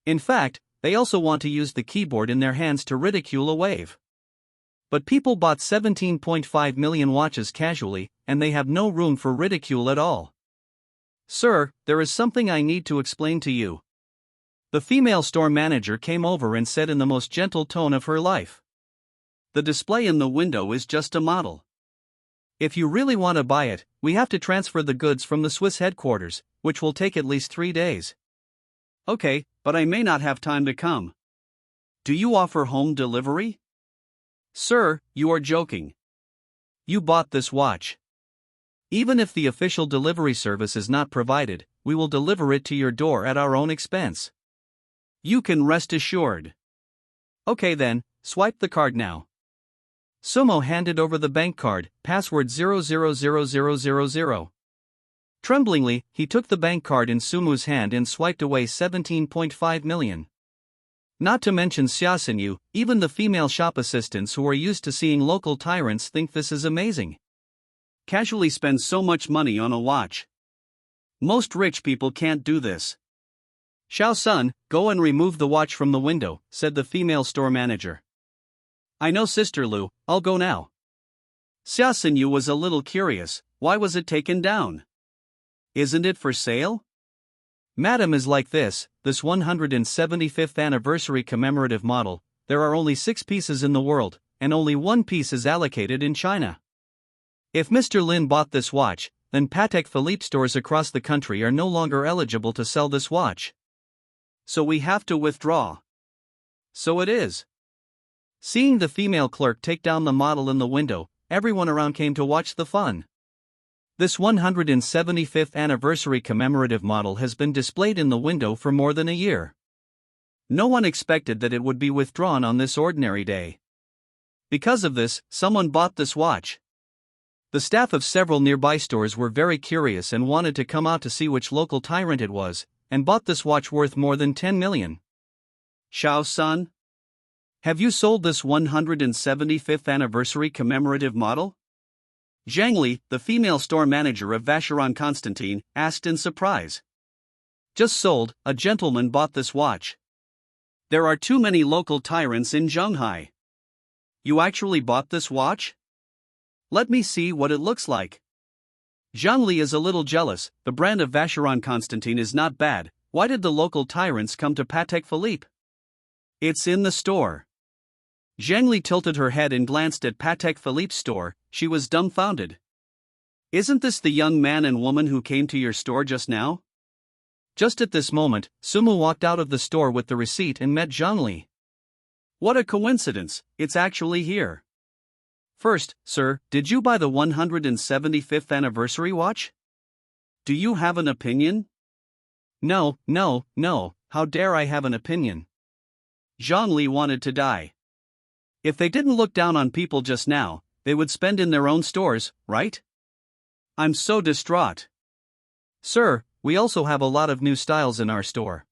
In fact, they also want to use the keyboard in their hands to ridicule a wave. But people bought 17.5 million watches casually, and they have no room for ridicule at all. Sir, there is something I need to explain to you. The female store manager came over and said in the most gentle tone of her life. The display in the window is just a model. If you really want to buy it, we have to transfer the goods from the Swiss headquarters, which will take at least 3 days. Okay, but I may not have time to come. Do you offer home delivery? Sir, you are joking. You bought this watch. Even if the official delivery service is not provided, we will deliver it to your door at our own expense. You can rest assured. Okay then, swipe the card now. Sumo handed over the bank card, password 000000. Tremblingly, he took the bank card in Sumu's hand and swiped away 17.5 million. Not to mention Xiaoxinyu, even the female shop assistants who are used to seeing local tyrants think this is amazing. Casually spend so much money on a watch. Most rich people can't do this. Xiao-sun, go and remove the watch from the window, said the female store manager. I know Sister Lu, I'll go now. Xiaoxinyu was a little curious, why was it taken down? Isn't it for sale? Madam is like this 175th anniversary commemorative model, there are only 6 pieces in the world, and only 1 piece is allocated in China. If Mr. Lin bought this watch, then Patek Philippe stores across the country are no longer eligible to sell this watch. So we have to withdraw. So it is. Seeing the female clerk take down the model in the window, everyone around came to watch the fun. This 175th anniversary commemorative model has been displayed in the window for more than a year. No one expected that it would be withdrawn on this ordinary day. Because of this, someone bought this watch. The staff of several nearby stores were very curious and wanted to come out to see which local tyrant it was, and bought this watch worth more than 10 million. Xiao-sun? Have you sold this 175th anniversary commemorative model? Zhang Li, the female store manager of Vacheron Constantin, asked in surprise. Just sold, a gentleman bought this watch. There are too many local tyrants in Zhonghai. You actually bought this watch? Let me see what it looks like. Zhang Li is a little jealous, the brand of Vacheron Constantin is not bad, why did the local tyrants come to Patek Philippe? It's in the store. Zhang Li tilted her head and glanced at Patek Philippe's store, she was dumbfounded. Isn't this the young man and woman who came to your store just now? Just at this moment, Sumu walked out of the store with the receipt and met Zhang Li. What a coincidence, it's actually here. First, sir, did you buy the 175th anniversary watch? Do you have an opinion? No, how dare I have an opinion? Zhang Li wanted to die. If they didn't look down on people just now, they would spend in their own stores, right? I'm so distraught. Sir, we also have a lot of new styles in our store.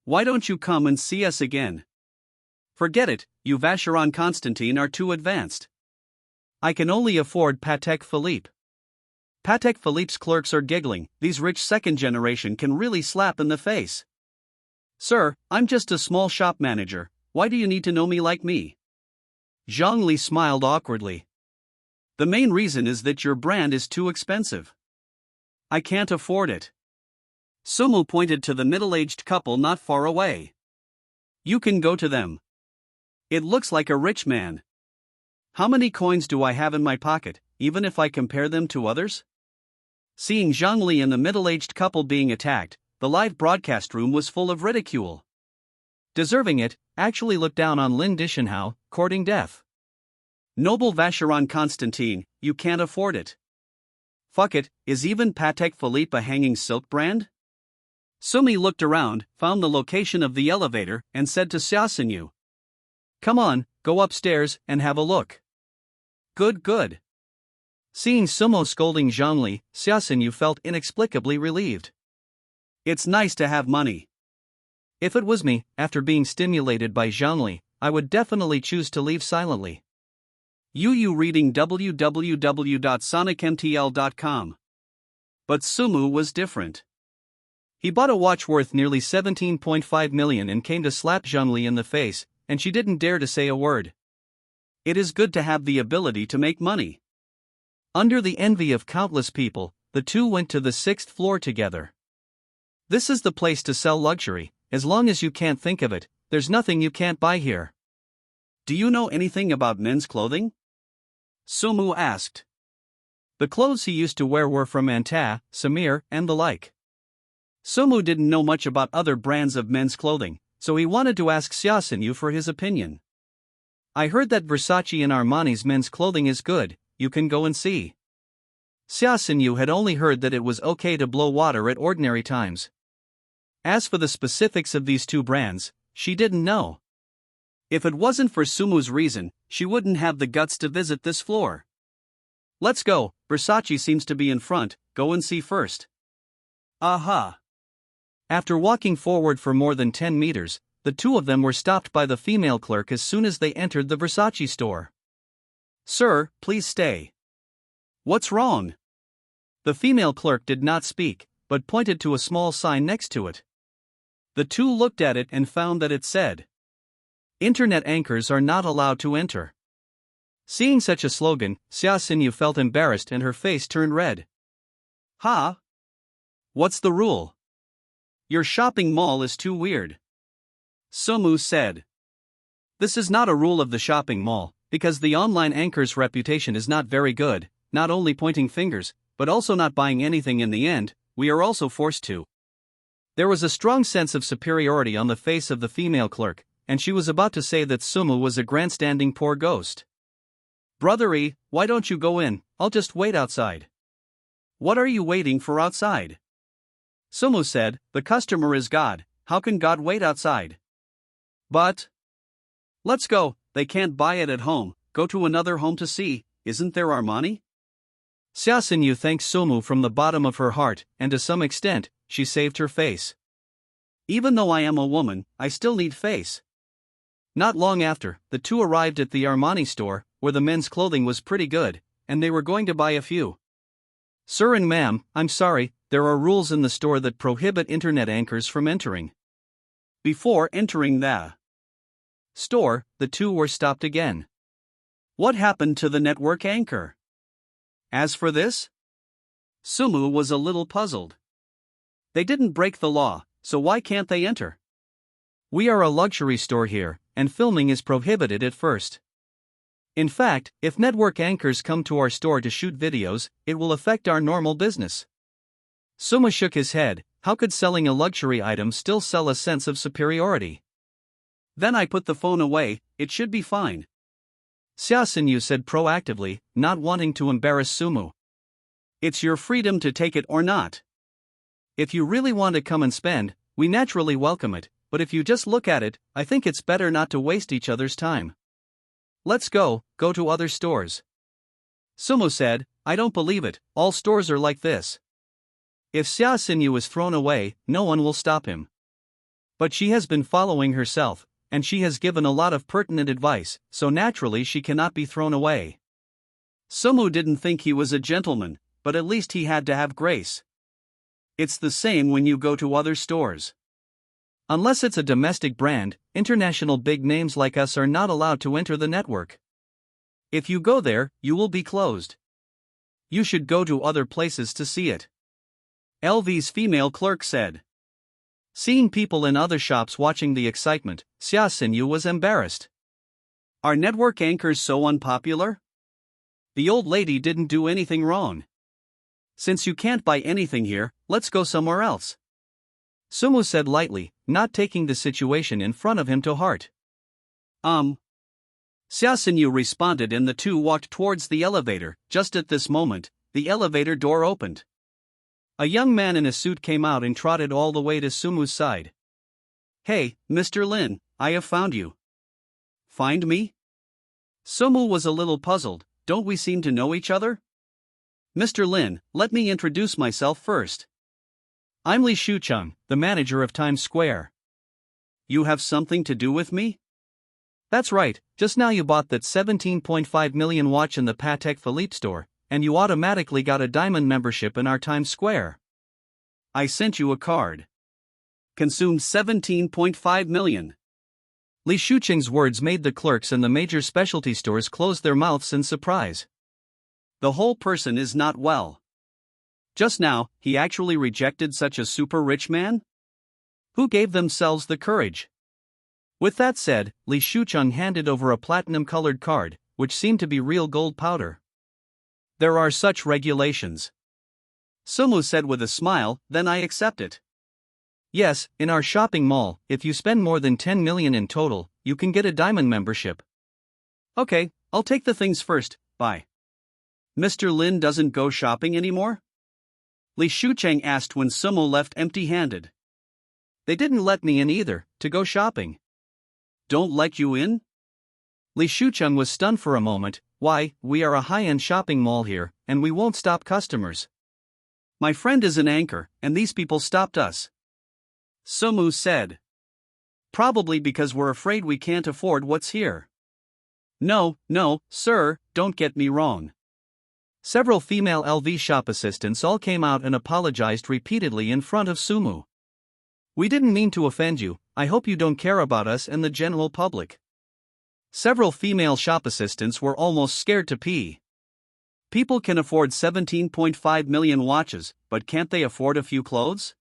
Why don't you come and see us again? Forget it, you Vacheron Constantin are too advanced. I can only afford Patek Philippe. Patek Philippe's clerks are giggling, these rich second generation can really slap in the face. Sir, I'm just a small shop manager, why do you need to know me like me? Zhang Li smiled awkwardly. The main reason is that your brand is too expensive. I can't afford it. Sumu pointed to the middle-aged couple not far away. You can go to them. It looks like a rich man. How many coins do I have in my pocket, even if I compare them to others? Seeing Zhang Li and the middle-aged couple being attacked, the live broadcast room was full of ridicule. Deserving it, actually looked down on Lin Dishenhao, courting death. Noble Vacheron Constantin, you can't afford it. Fuck it, is even Patek Philippe a hanging silk brand? Sumi looked around, found the location of the elevator, and said to Xiaoxinyu. Come on, go upstairs and have a look. Good. Seeing Sumo scolding Zhang Li, Xiaoxinyu felt inexplicably relieved. It's nice to have money. If it was me, after being stimulated by Zhang Li, I would definitely choose to leave silently. You reading www.sonicmtl.com. But Sumu was different. He bought a watch worth nearly 17.5 million and came to slap Zhang Li in the face, and she didn't dare to say a word. It is good to have the ability to make money. Under the envy of countless people, the two went to the 6th floor together. This is the place to sell luxury, as long as you can't think of it, there's nothing you can't buy here. Do you know anything about men's clothing? Sumu asked. The clothes he used to wear were from Manhwa, Samir, and the like. Sumu didn't know much about other brands of men's clothing, so he wanted to ask Xiaoxinyu for his opinion. I heard that Versace and Armani's men's clothing is good, you can go and see. Xiaoxinyu had only heard that it was okay to blow water at ordinary times. As for the specifics of these two brands, she didn't know. If it wasn't for Sumu's reason, she wouldn't have the guts to visit this floor. Let's go, Versace seems to be in front, go and see first. Aha! After walking forward for more than 10 meters, the two of them were stopped by the female clerk as soon as they entered the Versace store. Sir, please stay. What's wrong? The female clerk did not speak, but pointed to a small sign next to it. The two looked at it and found that it said, "Internet anchors are not allowed to enter." Seeing such a slogan, Xiaoxinyu felt embarrassed and her face turned red. Ha! What's the rule? Your shopping mall is too weird. Sumu said. This is not a rule of the shopping mall, because the online anchor's reputation is not very good, not only pointing fingers, but also not buying anything in the end, we are also forced to. There was a strong sense of superiority on the face of the female clerk, and she was about to say that Sumu was a grandstanding poor ghost. Brothery, why don't you go in, I'll just wait outside. What are you waiting for outside? Sumu said, the customer is God, how can God wait outside? But let's go, they can't buy it at home, go to another home to see, isn't there Armani? Xiaoxinyu thanked Sumu from the bottom of her heart, and to some extent, she saved her face. Even though I am a woman, I still need face. Not long after, the two arrived at the Armani store, where the men's clothing was pretty good, and they were going to buy a few. Sir and ma'am, I'm sorry, there are rules in the store that prohibit internet anchors from entering. Before entering the store, the two were stopped again. What happened to the network anchor? As for this? Sumu was a little puzzled. They didn't break the law, so why can't they enter? We are a luxury store here, and filming is prohibited at first. In fact, if network anchors come to our store to shoot videos, it will affect our normal business. Sumu shook his head, how could selling a luxury item still sell a sense of superiority? Then I put the phone away, it should be fine. Xiaoxinyu said proactively, not wanting to embarrass Sumu. It's your freedom to take it or not. If you really want to come and spend, we naturally welcome it, but if you just look at it, I think it's better not to waste each other's time. Let's go to other stores. Sumu said, I don't believe it, all stores are like this. If Xiaoxinyu is thrown away, no one will stop him. But she has been following herself, and she has given a lot of pertinent advice, so naturally she cannot be thrown away. Sumu didn't think he was a gentleman, but at least he had to have grace. It's the same when you go to other stores. Unless it's a domestic brand, international big names like us are not allowed to enter the network. If you go there, you will be closed. You should go to other places to see it. LV's female clerk said. Seeing people in other shops watching the excitement, Xiaoxinyu was embarrassed. Are network anchors so unpopular? The old lady didn't do anything wrong. Since you can't buy anything here, let's go somewhere else. Sumu said lightly, not taking the situation in front of him to heart. Xiaoxinyu responded and the two walked towards the elevator. Just at this moment, the elevator door opened. A young man in a suit came out and trotted all the way to Sumu's side. Hey, Mr. Lin, I have found you. Find me? Sumu was a little puzzled, don't we seem to know each other? Mr. Lin, let me introduce myself first. I'm Li Shucheng, the manager of Times Square. You have something to do with me? That's right, just now you bought that 17.5 million watch in the Patek Philippe store, and you automatically got a diamond membership in our Times Square. I sent you a card. Consumed 17.5 million. Li Shucheng's words made the clerks in the major specialty stores close their mouths in surprise. The whole person is not well. Just now, he actually rejected such a super rich man? Who gave themselves the courage? With that said, Li Shucheng handed over a platinum-colored card, which seemed to be real gold powder. There are such regulations. Sumu said with a smile, then I accept it. Yes, in our shopping mall, if you spend more than 10 million in total, you can get a diamond membership. Okay, I'll take the things first, bye. Mr. Lin doesn't go shopping anymore? Li Shucheng asked when Sumu left empty-handed. They didn't let me in either, to go shopping. Don't let you in? Li Shucheng was stunned for a moment. Why, we are a high-end shopping mall here, and we won't stop customers. My friend is an anchor, and these people stopped us. Sumu said. Probably because we're afraid we can't afford what's here. No, sir, don't get me wrong. Several female LV shop assistants all came out and apologized repeatedly in front of Sumu. We didn't mean to offend you, I hope you don't care about us and the general public. Several female shop assistants were almost scared to pee. People can afford 17.5 million watches, but can't they afford a few clothes?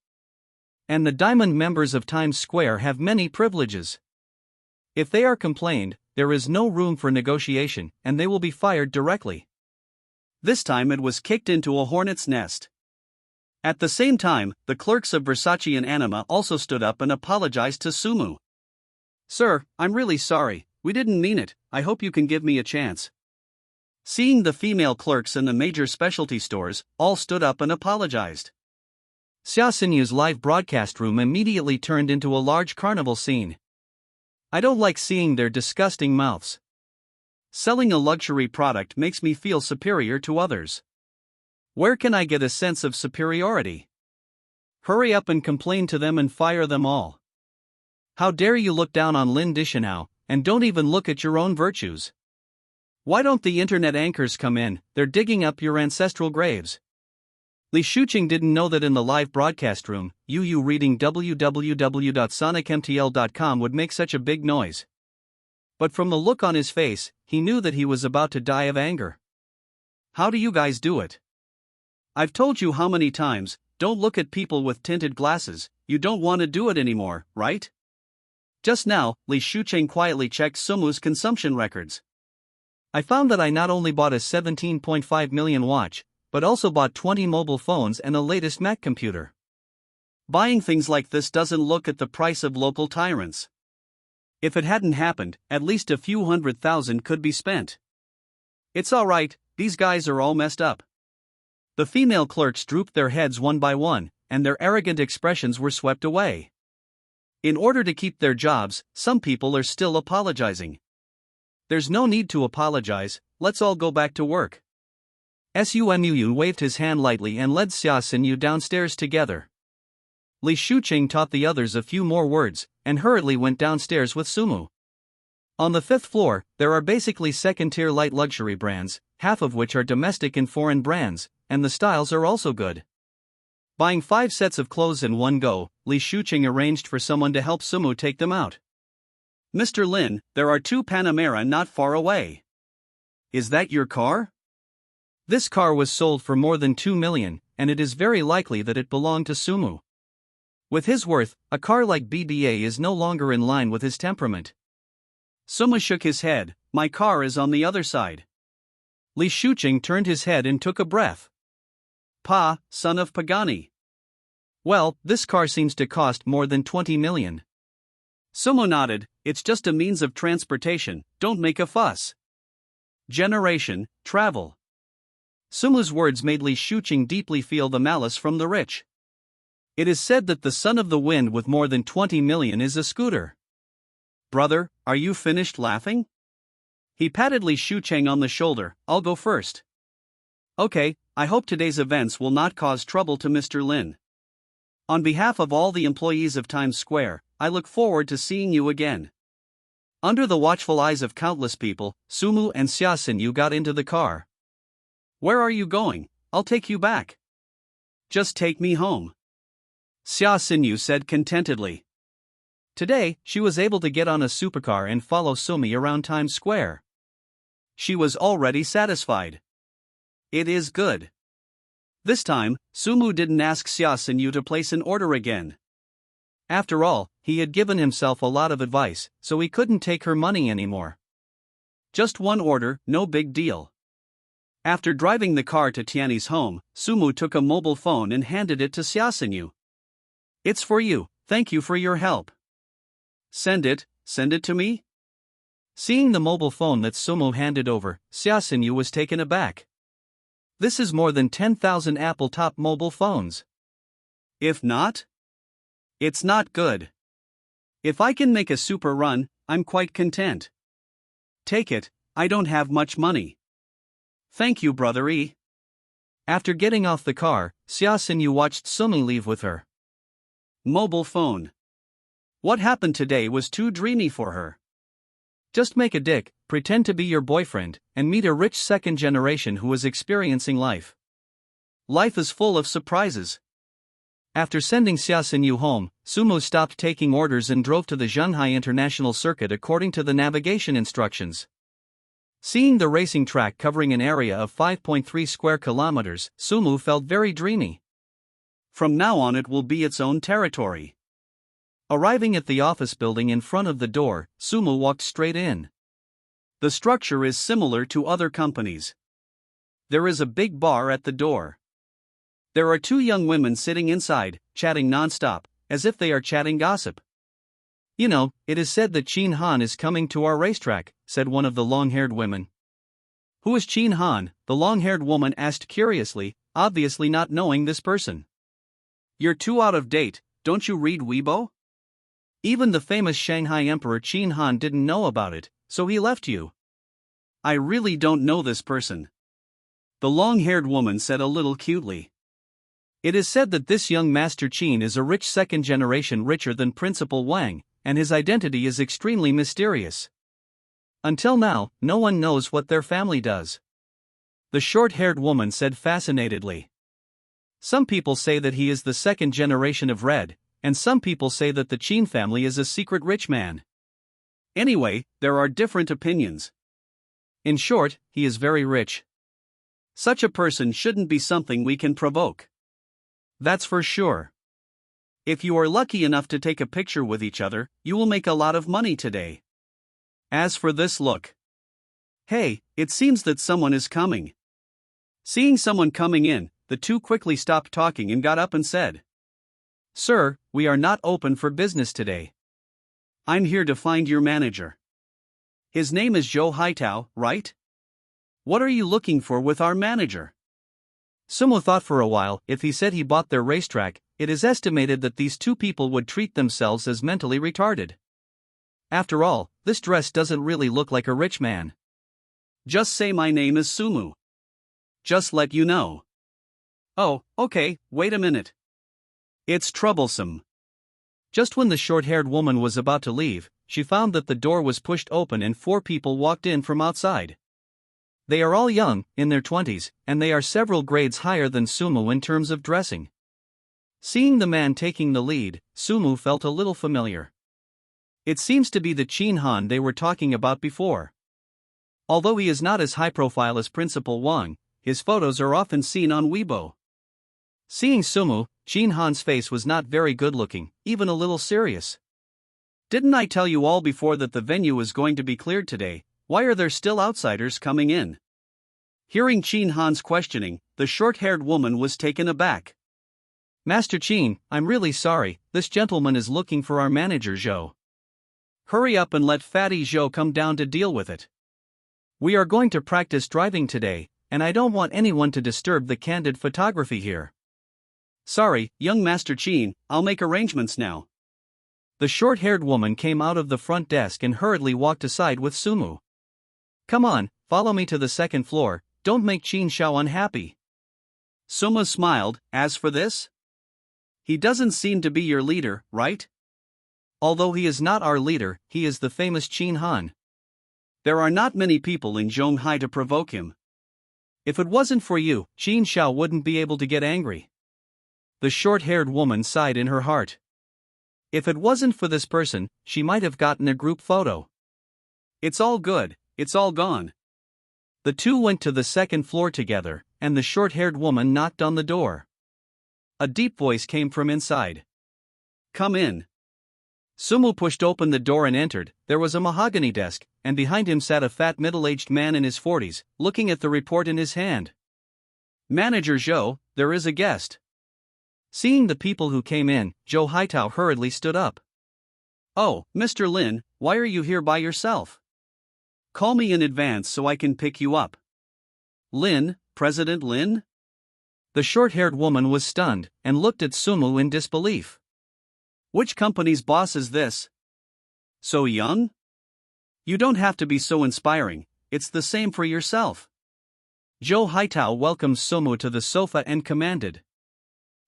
And the diamond members of Times Square have many privileges. If they are complained, there is no room for negotiation, and they will be fired directly. This time it was kicked into a hornet's nest. At the same time, the clerks of Versace and Anima also stood up and apologized to Sumu. Sir, I'm really sorry, we didn't mean it, I hope you can give me a chance. Seeing the female clerks in the major specialty stores, all stood up and apologized. Xia Xinyu's live broadcast room immediately turned into a large carnival scene. I don't like seeing their disgusting mouths. Selling a luxury product makes me feel superior to others. Where can I get a sense of superiority? Hurry up and complain to them and fire them all. How dare you look down on Lin Dishanao, and don't even look at your own virtues? Why don't the internet anchors come in, they're digging up your ancestral graves. Li Shuqing didn't know that in the live broadcast room, Yu reading www.sonicmtl.com would make such a big noise. But from the look on his face, he knew that he was about to die of anger. How do you guys do it? I've told you how many times, don't look at people with tinted glasses, you don't want to do it anymore, right? Just now, Li Shuqing quietly checked Sumu's consumption records. I found that I not only bought a 17.5 million watch, but also bought 20 mobile phones and a latest Mac computer. Buying things like this doesn't look at the price of local tyrants. If it hadn't happened, at least a few $100,000 could be spent. It's alright, these guys are all messed up. The female clerks drooped their heads one by one, and their arrogant expressions were swept away. In order to keep their jobs, some people are still apologizing. There's no need to apologize, let's all go back to work. Sumu waved his hand lightly and led Xia Xinyu downstairs together. Li Shuqing taught the others a few more words, and hurriedly went downstairs with Sumu. On the 5th floor, there are basically second-tier light luxury brands, half of which are domestic and foreign brands, and the styles are also good. Buying 5 sets of clothes in one go, Li Shuqing arranged for someone to help Sumu take them out. Mr. Lin, there are 2 Panamera not far away. Is that your car? This car was sold for more than 2 million, and it is very likely that it belonged to Sumu. With his worth, a car like BBA is no longer in line with his temperament. Sumu shook his head, my car is on the other side. Li Shuqing turned his head and took a breath. Pa, son of Pagani. Well, this car seems to cost more than 20 million. Sumu nodded, it's just a means of transportation, don't make a fuss. Generation, travel. Sumu's words made Li Shuqing deeply feel the malice from the rich. It is said that the son of the wind with more than 20 million is a scooter. Brother, are you finished laughing? He patted Li Shuqing on the shoulder, I'll go first. Okay, I hope today's events will not cause trouble to Mr. Lin. On behalf of all the employees of Times Square, I look forward to seeing you again. Under the watchful eyes of countless people, Sumu and Xia Xinyu got into the car. Where are you going? I'll take you back. Just take me home. Xia Xinyu said contentedly. Today, she was able to get on a supercar and follow Sumi around Times Square. She was already satisfied. It is good. This time, Sumu didn't ask Xia Xinyu to place an order again. After all, he had given himself a lot of advice, so he couldn't take her money anymore. Just one order, no big deal. After driving the car to Tiany's home, Sumu took a mobile phone and handed it to Xiaosinyu. It's for you, thank you for your help. Send it to me? Seeing the mobile phone that Sumu handed over, Xiaosinyu was taken aback. This is more than 10,000 Apple top mobile phones. If not? It's not good. If I can make a super run, I'm quite content. Take it, I don't have much money. Thank you, brother E. After getting off the car, Xiaosinyu watched Sumu leave with her mobile phone. What happened today was too dreamy for her. Just make a dick, pretend to be your boyfriend, and meet a rich second generation who is experiencing life. Life is full of surprises. After sending Xiaosinyu home, Sumu stopped taking orders and drove to the Zhonghai International Circuit according to the navigation instructions. Seeing the racing track covering an area of 5.3 square kilometers, Sumu felt very dreamy. From now on it will be its own territory. Arriving at the office building in front of the door, Sumu walked straight in. The structure is similar to other companies. There is a big bar at the door. There are two young women sitting inside, chatting non-stop, as if they are chatting gossip. You know, it is said that Qin Han is coming to our racetrack, said one of the long-haired women. Who is Qin Han? The long-haired woman asked curiously, obviously not knowing this person. You're too out of date, don't you read Weibo? Even the famous Shanghai Emperor Qin Han didn't know about it, so he left you. I really don't know this person. The long-haired woman said a little cutely. It is said that this young Master Qin is a rich second generation richer than Principal Wang, and his identity is extremely mysterious. Until now, no one knows what their family does. The short-haired woman said fascinatedly. Some people say that he is the second generation of Red, and some people say that the Qin family is a secret rich man. Anyway, there are different opinions. In short, he is very rich. Such a person shouldn't be something we can provoke. That's for sure. If you are lucky enough to take a picture with each other, you will make a lot of money today. As for this look. Hey, it seems that someone is coming. Seeing someone coming in, the two quickly stopped talking and got up and said, Sir, we are not open for business today. I'm here to find your manager. His name is Zhou Haitao, right? What are you looking for with our manager? Sumo thought for a while. If he said he bought their racetrack, it is estimated that these two people would treat themselves as mentally retarded. After all, this dress doesn't really look like a rich man. Just say my name is Sumu. Just let you know. Oh, okay, wait a minute. It's troublesome. Just when the short-haired woman was about to leave, she found that the door was pushed open and four people walked in from outside. They are all young, in their 20s, and they are several grades higher than Sumu in terms of dressing. Seeing the man taking the lead, Sumu felt a little familiar. It seems to be the Qin Han they were talking about before. Although he is not as high profile as Principal Wang, his photos are often seen on Weibo. Seeing Sumu, Qin Han's face was not very good looking, even a little serious. Didn't I tell you all before that the venue is going to be cleared today? Why are there still outsiders coming in? Hearing Qin Han's questioning, the short-haired woman was taken aback. Master Qin, I'm really sorry, this gentleman is looking for our manager Zhou. Hurry up and let Fatty Zhou come down to deal with it. We are going to practice driving today, and I don't want anyone to disturb the candid photography here. Sorry, young Master Qin, I'll make arrangements now. The short-haired woman came out of the front desk and hurriedly walked aside with Sumu. Come on, follow me to the second floor, don't make Qin Xiao unhappy. Suma smiled. As for this? He doesn't seem to be your leader, right? Although he is not our leader, he is the famous Qin Han. There are not many people in Zhonghai to provoke him. If it wasn't for you, Qin Xiao wouldn't be able to get angry. The short-haired woman sighed in her heart. If it wasn't for this person, she might have gotten a group photo. It's all good, it's all gone. The two went to the second floor together, and the short-haired woman knocked on the door. A deep voice came from inside. Come in. Sumu pushed open the door and entered. There was a mahogany desk, and behind him sat a fat middle-aged man in his 40s, looking at the report in his hand. Manager Zhou, there is a guest. Seeing the people who came in, Zhou Haitao hurriedly stood up. Oh, Mr. Lin, why are you here by yourself? Call me in advance so I can pick you up. Lin, President Lin? The short-haired woman was stunned, and looked at Sumu in disbelief. Which company's boss is this? So young? You don't have to be so inspiring, it's the same for yourself. Zhou Haitao welcomed Sumu to the sofa and commanded.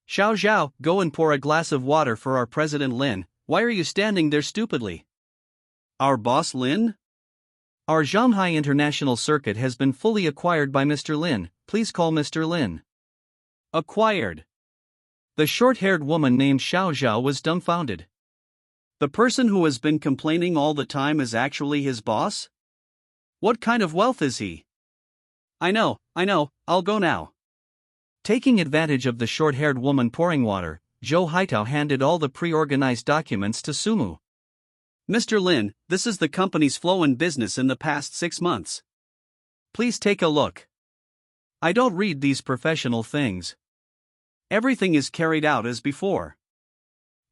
Xiao Zhao, go and pour a glass of water for our President Lin. Why are you standing there stupidly? Our boss Lin? Our Shanghai International Circuit has been fully acquired by Mr. Lin. Please call Mr. Lin. Acquired. The short-haired woman named Xiao Zhao was dumbfounded. The person who has been complaining all the time is actually his boss? What kind of wealth is he? I know, I'll go now. Taking advantage of the short-haired woman pouring water, Zhou Haitao handed all the pre-organized documents to Sumu. Mr. Lin, this is the company's flow in business in the past 6 months. Please take a look. I don't read these professional things. Everything is carried out as before.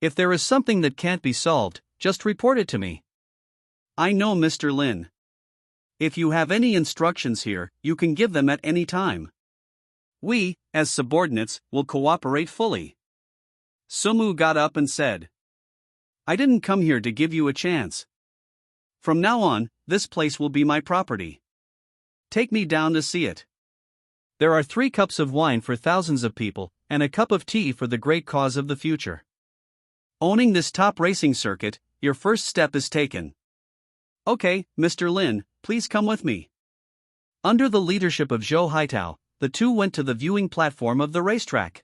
If there is something that can't be solved, just report it to me. I know, Mr. Lin. If you have any instructions here, you can give them at any time. We, as subordinates, will cooperate fully. Sumu got up and said, I didn't come here to give you a chance. From now on, this place will be my property. Take me down to see it. There are 3 cups of wine for thousands of people, and a cup of tea for the great cause of the future. Owning this top racing circuit, your first step is taken. Okay, Mr. Lin, please come with me. Under the leadership of Zhou Haitao, the two went to the viewing platform of the racetrack.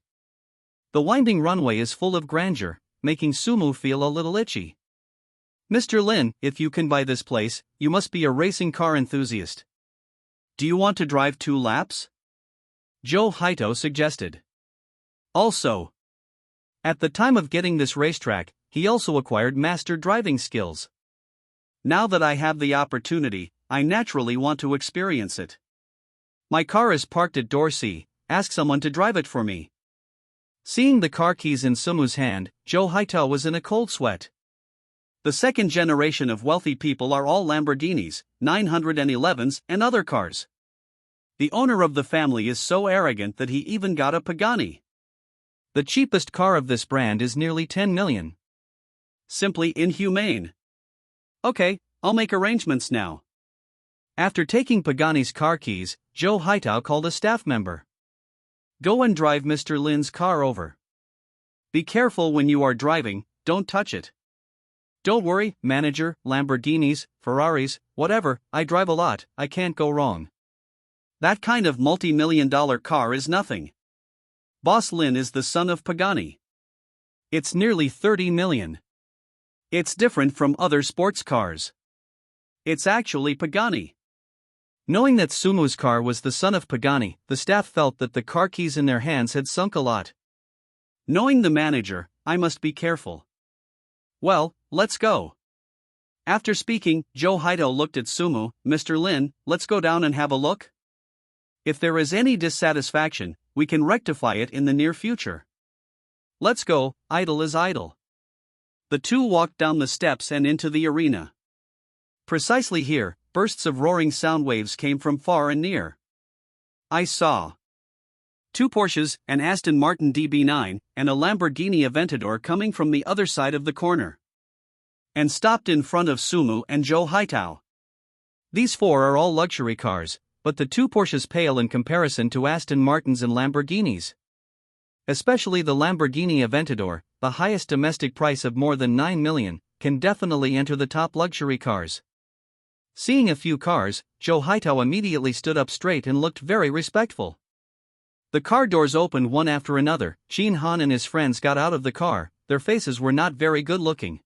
The winding runway is full of grandeur, making Sumu feel a little itchy. Mr. Lin, if you can buy this place, you must be a racing car enthusiast. Do you want to drive 2 laps? Zhou Haitao suggested. Also, at the time of getting this racetrack, he also acquired master driving skills. Now that I have the opportunity, I naturally want to experience it. My car is parked at door C, ask someone to drive it for me. Seeing the car keys in Sumu's hand, Zhou Haitao was in a cold sweat. The second generation of wealthy people are all Lamborghinis, 911s, and other cars. The owner of the family is so arrogant that he even got a Pagani. The cheapest car of this brand is nearly 10 million. Simply inhumane. Okay, I'll make arrangements now. After taking Pagani's car keys, Zhou Haitao called a staff member. Go and drive Mr. Lin's car over. Be careful when you are driving, don't touch it. Don't worry, manager, Lamborghinis, Ferraris, whatever, I drive a lot, I can't go wrong. That kind of multi-million-dollar car is nothing. Boss Lin is the son of Pagani. It's nearly 30 million. It's different from other sports cars. It's actually Pagani. Knowing that Sumu's car was the son of Pagani, the staff felt that the car keys in their hands had sunk a lot. Knowing the manager, I must be careful. Well, let's go. After speaking, Zhou Haitao looked at Sumu. Mr. Lin, let's go down and have a look. If there is any dissatisfaction, we can rectify it in the near future. Let's go, idle is idle. The two walked down the steps and into the arena. Precisely here, bursts of roaring sound waves came from far and near. I saw 2 Porsches, an Aston Martin DB9, and a Lamborghini Aventador coming from the other side of the corner, and stopped in front of Sumu and Zhou Haitao. These 4 are all luxury cars, but the 2 Porsches pale in comparison to Aston Martins and Lamborghinis. Especially the Lamborghini Aventador, the highest domestic price of more than 9 million, can definitely enter the top luxury cars. Seeing a few cars, Zhou Haitao immediately stood up straight and looked very respectful. The car doors opened one after another. Xin Han and his friends got out of the car. Their faces were not very good looking.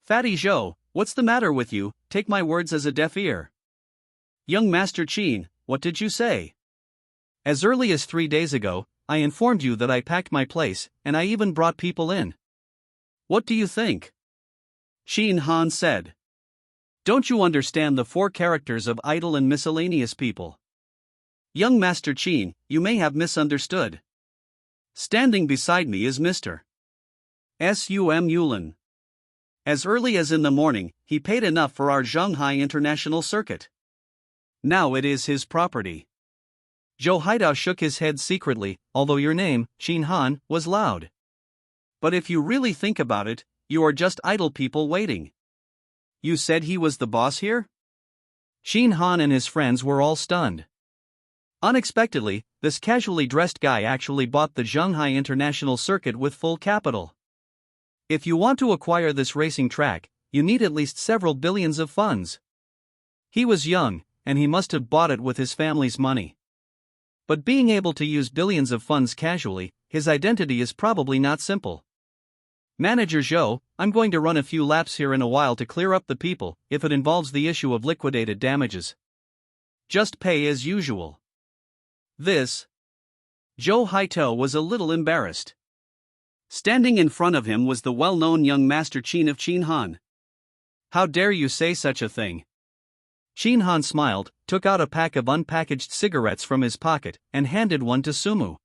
Fatty Zhou, what's the matter with you? Take my words as a deaf ear. Young Master Qin, what did you say? As early as 3 days ago, I informed you that I packed my place, and I even brought people in. What do you think? Shin Han said. Don't you understand the four characters of idle and miscellaneous people? Young Master Chin, you may have misunderstood. Standing beside me is Mr. Sum Yulin. As early as in the morning, he paid enough for our Shanghai International Circuit. Now it is his property. Zhou Haidao shook his head secretly, although your name, Shin Han, was loud. But if you really think about it, you are just idle people waiting. You said he was the boss here? Shin Han and his friends were all stunned. Unexpectedly, this casually dressed guy actually bought the Shanghai International Circuit with full capital. If you want to acquire this racing track, you need at least several billions of funds. He was young, and he must have bought it with his family's money. But being able to use billions of funds casually, his identity is probably not simple. Manager Zhou, I'm going to run a few laps here in a while to clear up the people, if it involves the issue of liquidated damages. Just pay as usual. This. Zhou Haitao was a little embarrassed. Standing in front of him was the well-known young Master Chin of Shin Han. How dare you say such a thing? Shin Han smiled, took out a pack of unpackaged cigarettes from his pocket, and handed one to Sumu.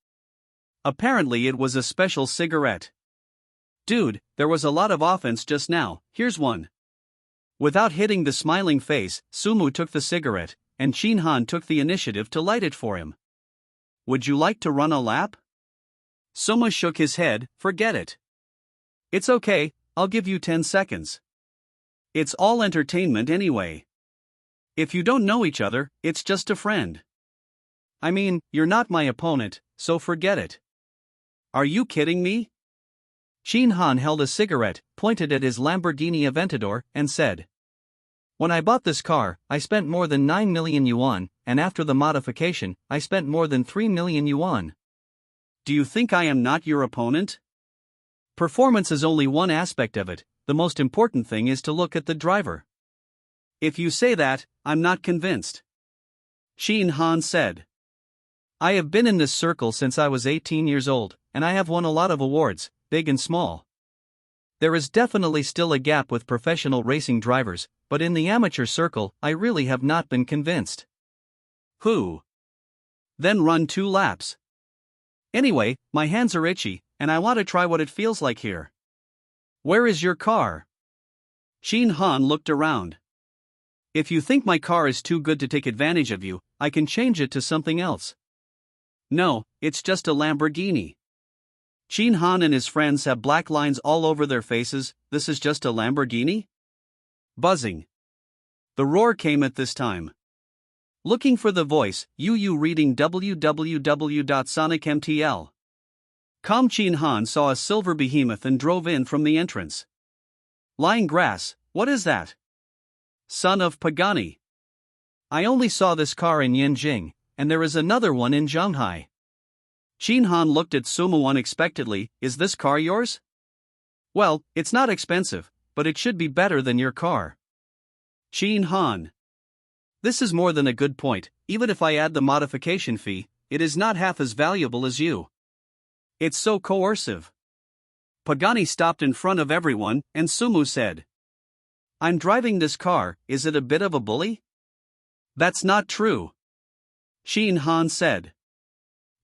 Apparently it was a special cigarette. Dude, there was a lot of offense just now, here's one. Without hitting the smiling face, Sumu took the cigarette, and Shin Han took the initiative to light it for him. Would you like to run a lap? Sumu shook his head, forget it. It's okay, I'll give you 10 seconds. It's all entertainment anyway. If you don't know each other, it's just a friend. I mean, you're not my opponent, so forget it. Are you kidding me? Shin Han held a cigarette, pointed at his Lamborghini Aventador, and said, When I bought this car, I spent more than 9 million yuan, and after the modification, I spent more than 3 million yuan. Do you think I am not your opponent? Performance is only one aspect of it, the most important thing is to look at the driver. If you say that, I'm not convinced. Shin Han said. I have been in this circle since I was 18 years old, and I have won a lot of awards, big and small. There is definitely still a gap with professional racing drivers, but in the amateur circle, I really have not been convinced. Who? Then run 2 laps. Anyway, my hands are itchy, and I want to try what it feels like here. Where is your car? Shin Han looked around. If you think my car is too good to take advantage of you, I can change it to something else. No, it's just a Lamborghini. Shin Han and his friends have black lines all over their faces, this is just a Lamborghini? Buzzing. The roar came at this time. Looking for the voice, you reading www.sonicmtl. Shin Han saw a silver behemoth and drove in from the entrance. Lying grass, what is that? Son of Pagani. I only saw this car in Yanjing, and there is another one in Shanghai. Shin Han looked at Sumu unexpectedly, is this car yours? Well, it's not expensive, but it should be better than your car. Shin Han. This is more than a good point, even if I add the modification fee, it is not half as valuable as you. It's so coercive. Pagani stopped in front of everyone, and Sumu said, I'm driving this car, is it a bit of a bully? That's not true. Shin Han said.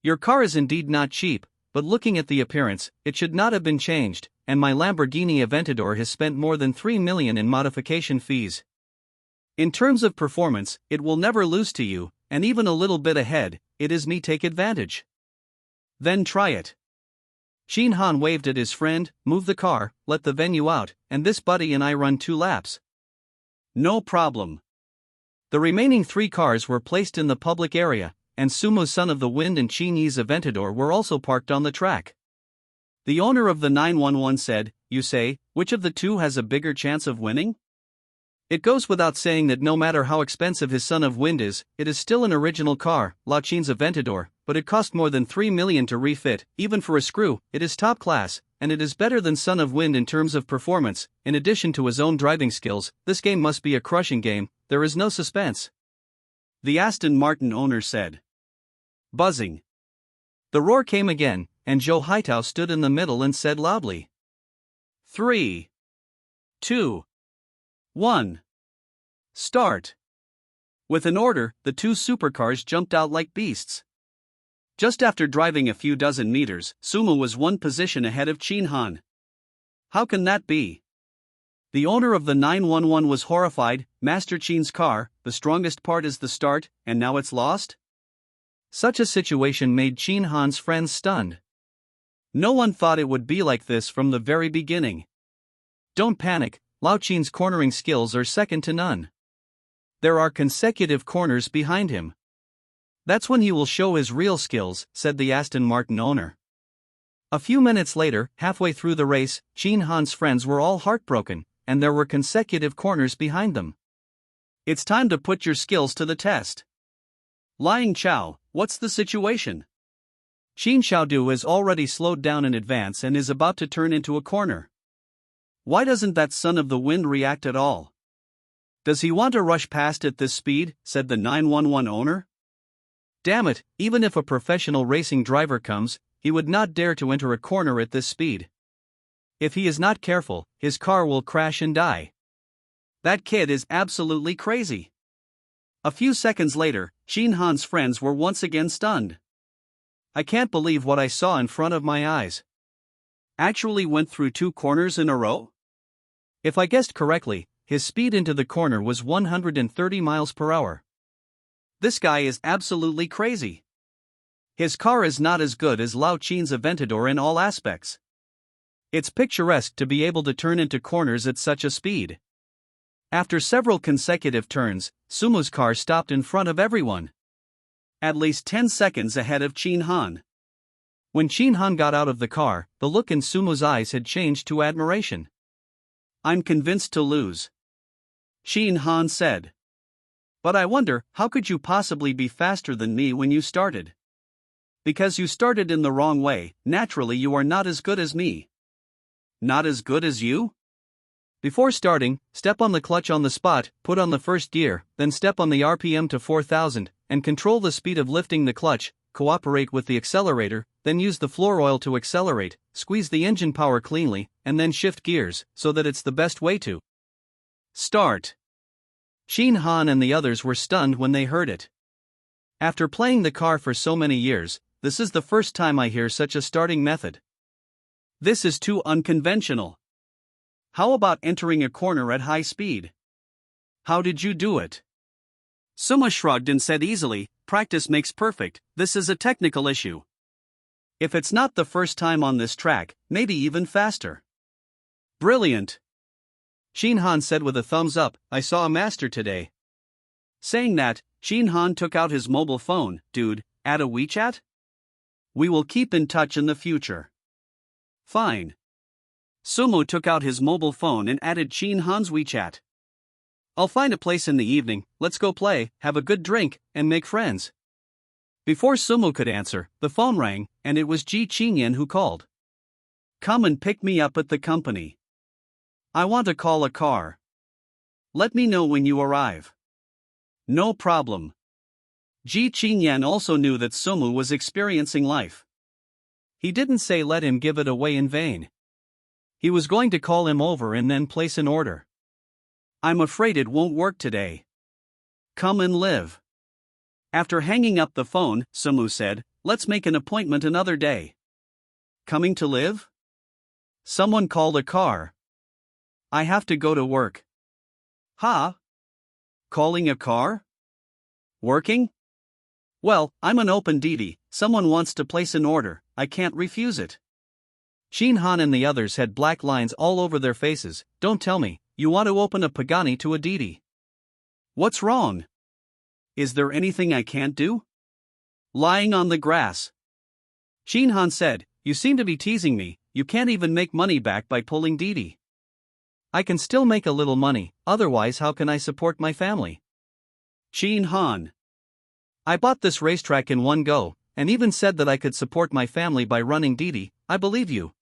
Your car is indeed not cheap, but looking at the appearance, it should not have been changed, and my Lamborghini Aventador has spent more than 3 million in modification fees. In terms of performance, it will never lose to you, and even a little bit ahead, it is me take advantage. Then try it. Shin Han waved at his friend, move the car, let the venue out, and this buddy and I run 2 laps. No problem. The remaining 3 cars were placed in the public area, and Sumu Son of the Wind and Chinese Aventador were also parked on the track. The owner of the 911 said, you say, which of the 2 has a bigger chance of winning? It goes without saying that no matter how expensive his Son of Wind is, it is still an original car, La Chin's Aventador, but it cost more than 3 million to refit, even for a screw, it is top class, and it is better than Son of Wind in terms of performance. In addition to his own driving skills, this game must be a crushing game, there is no suspense. The Aston Martin owner said. Buzzing. The roar came again, and Zhou Haitao stood in the middle and said loudly. 3, 2, 1. Start. With an order, the two supercars jumped out like beasts. Just after driving a few dozen meters, Sumo was one position ahead of Chin Han. How can that be? The owner of the 911 was horrified. Master Chin's car, the strongest part is the start, and now it's lost? Such a situation made Chin Han's friends stunned. No one thought it would be like this from the very beginning. Don't panic, Lao Chin's cornering skills are second to none. There are consecutive corners behind him. That's when he will show his real skills, said the Aston Martin owner. A few minutes later, halfway through the race, Chin Han's friends were all heartbroken, and there were consecutive corners behind them. It's time to put your skills to the test. Lying Chow, what's the situation? Chin Xiaodu has already slowed down in advance and is about to turn into a corner. Why doesn't that son of the wind react at all? Does he want to rush past at this speed, said the 911 owner. Damn it, even if a professional racing driver comes, he would not dare to enter a corner at this speed. If he is not careful, his car will crash and die. That kid is absolutely crazy. A few seconds later, Chin Han's friends were once again stunned. I can't believe what I saw in front of my eyes. Actually went through two corners in a row? If I guessed correctly, his speed into the corner was 130 miles per hour. This guy is absolutely crazy. His car is not as good as Lao Chin's Aventador in all aspects. It's picturesque to be able to turn into corners at such a speed. After several consecutive turns, Sumo's car stopped in front of everyone. At least 10 seconds ahead of Chin Han. When Chin Han got out of the car, the look in Sumo's eyes had changed to admiration. I'm convinced to lose, Chin Han said. But I wonder, how could you possibly be faster than me when you started? Because you started in the wrong way, naturally you are not as good as me. Not as good as you? Before starting, step on the clutch on the spot, put on the first gear, then step on the RPM to 4000, and control the speed of lifting the clutch, cooperate with the accelerator, then use the floor oil to accelerate, squeeze the engine power cleanly, and then shift gears, so that it's the best way to start. Chin Han and the others were stunned when they heard it. After playing the car for so many years, this is the first time I hear such a starting method. This is too unconventional. How about entering a corner at high speed? How did you do it? Sumo shrugged and said easily, practice makes perfect, this is a technical issue. If it's not the first time on this track, maybe even faster. Brilliant, Chin Han said with a thumbs up, I saw a master today. Saying that, Chin Han took out his mobile phone. Dude, add a WeChat? We will keep in touch in the future. Fine. Sumo took out his mobile phone and added Chin Han's WeChat. I'll find a place in the evening, let's go play, have a good drink, and make friends. Before Sumo could answer, the phone rang, and it was Ji Chingyen who called. Come and pick me up at the company. I want to call a car. Let me know when you arrive. No problem. Ji Chingyen also knew that Sumo was experiencing life. He didn't say let him give it away in vain. He was going to call him over and then place an order. I'm afraid it won't work today. Come and live. After hanging up the phone, Sumo said, let's make an appointment another day. Coming to live? Someone called a car. I have to go to work. Huh? Calling a car? Working? Well, I'm an open Didi, someone wants to place an order, I can't refuse it. Chin Han and the others had black lines all over their faces. Don't tell me, you want to open a Pagani to a Didi. What's wrong? Is there anything I can't do? Lying on the grass. Chin Han said, you seem to be teasing me, you can't even make money back by pulling Didi. I can still make a little money, otherwise how can I support my family? Chin Han. I bought this racetrack in one go, and even said that I could support my family by running Didi, I believe you.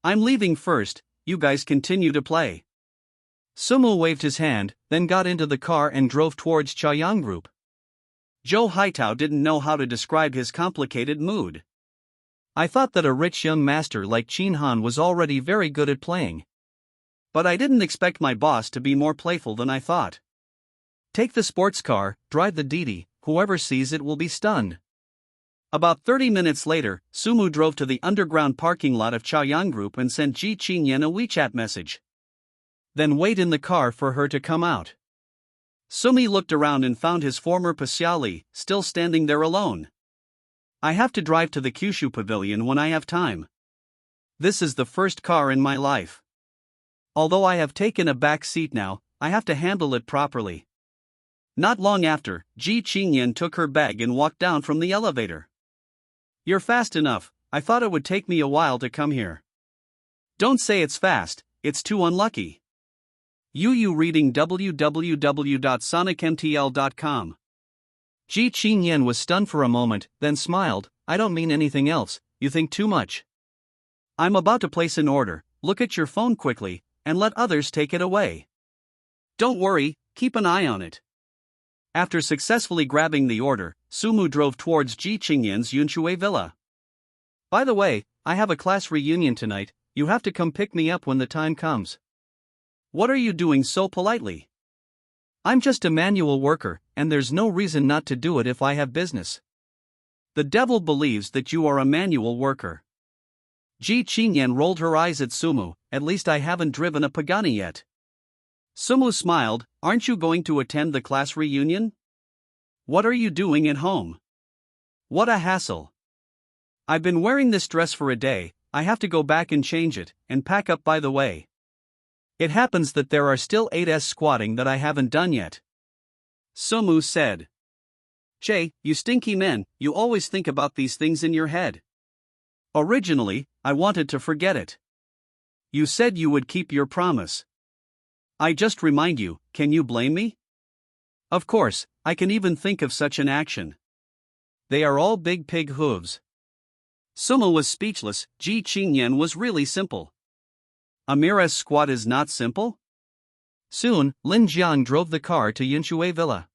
I'm leaving first, you guys continue to play. Sumo waved his hand, then got into the car and drove towards Chaoyang Group. Zhou Haitao didn't know how to describe his complicated mood. I thought that a rich young master like Chin Han was already very good at playing. But I didn't expect my boss to be more playful than I thought. Take the sports car, drive the Didi, whoever sees it will be stunned. About 30 minutes later, Sumu drove to the underground parking lot of Chaoyang Group and sent Ji Chingyen a WeChat message. Then wait in the car for her to come out. Sumi looked around and found his former Pasiali still standing there alone. I have to drive to the Kyushu Pavilion when I have time. This is the first car in my life. Although I have taken a back seat now, I have to handle it properly. Not long after, Ji Chingyen took her bag and walked down from the elevator. You're fast enough, I thought it would take me a while to come here. Don't say it's fast, it's too unlucky. You reading www.sonicmtl.com. Ji Chingyen was stunned for a moment, then smiled. I don't mean anything else, you think too much. I'm about to place an order, look at your phone quickly, and let others take it away. Don't worry, keep an eye on it. After successfully grabbing the order, Sumu drove towards Ji Chingyen's Yunshui villa. By the way, I have a class reunion tonight, you have to come pick me up when the time comes. What are you doing so politely? I'm just a manual worker, and there's no reason not to do it if I have business. The devil believes that you are a manual worker. Ji Chingyen rolled her eyes at Sumu, at least I haven't driven a Pagani yet. Sumu smiled, aren't you going to attend the class reunion? What are you doing at home? What a hassle. I've been wearing this dress for a day, I have to go back and change it, and pack up by the way. It happens that there are still 8s squatting that I haven't done yet. Sumu said. Che, you stinky men, you always think about these things in your head. Originally, I wanted to forget it. You said you would keep your promise. I just remind you, can you blame me? Of course, I can even think of such an action. They are all big pig hooves. Sumu was speechless. Ji Chingyen was really simple. Amira's squat is not simple? Soon, Lin Jiang drove the car to Yunshui Villa.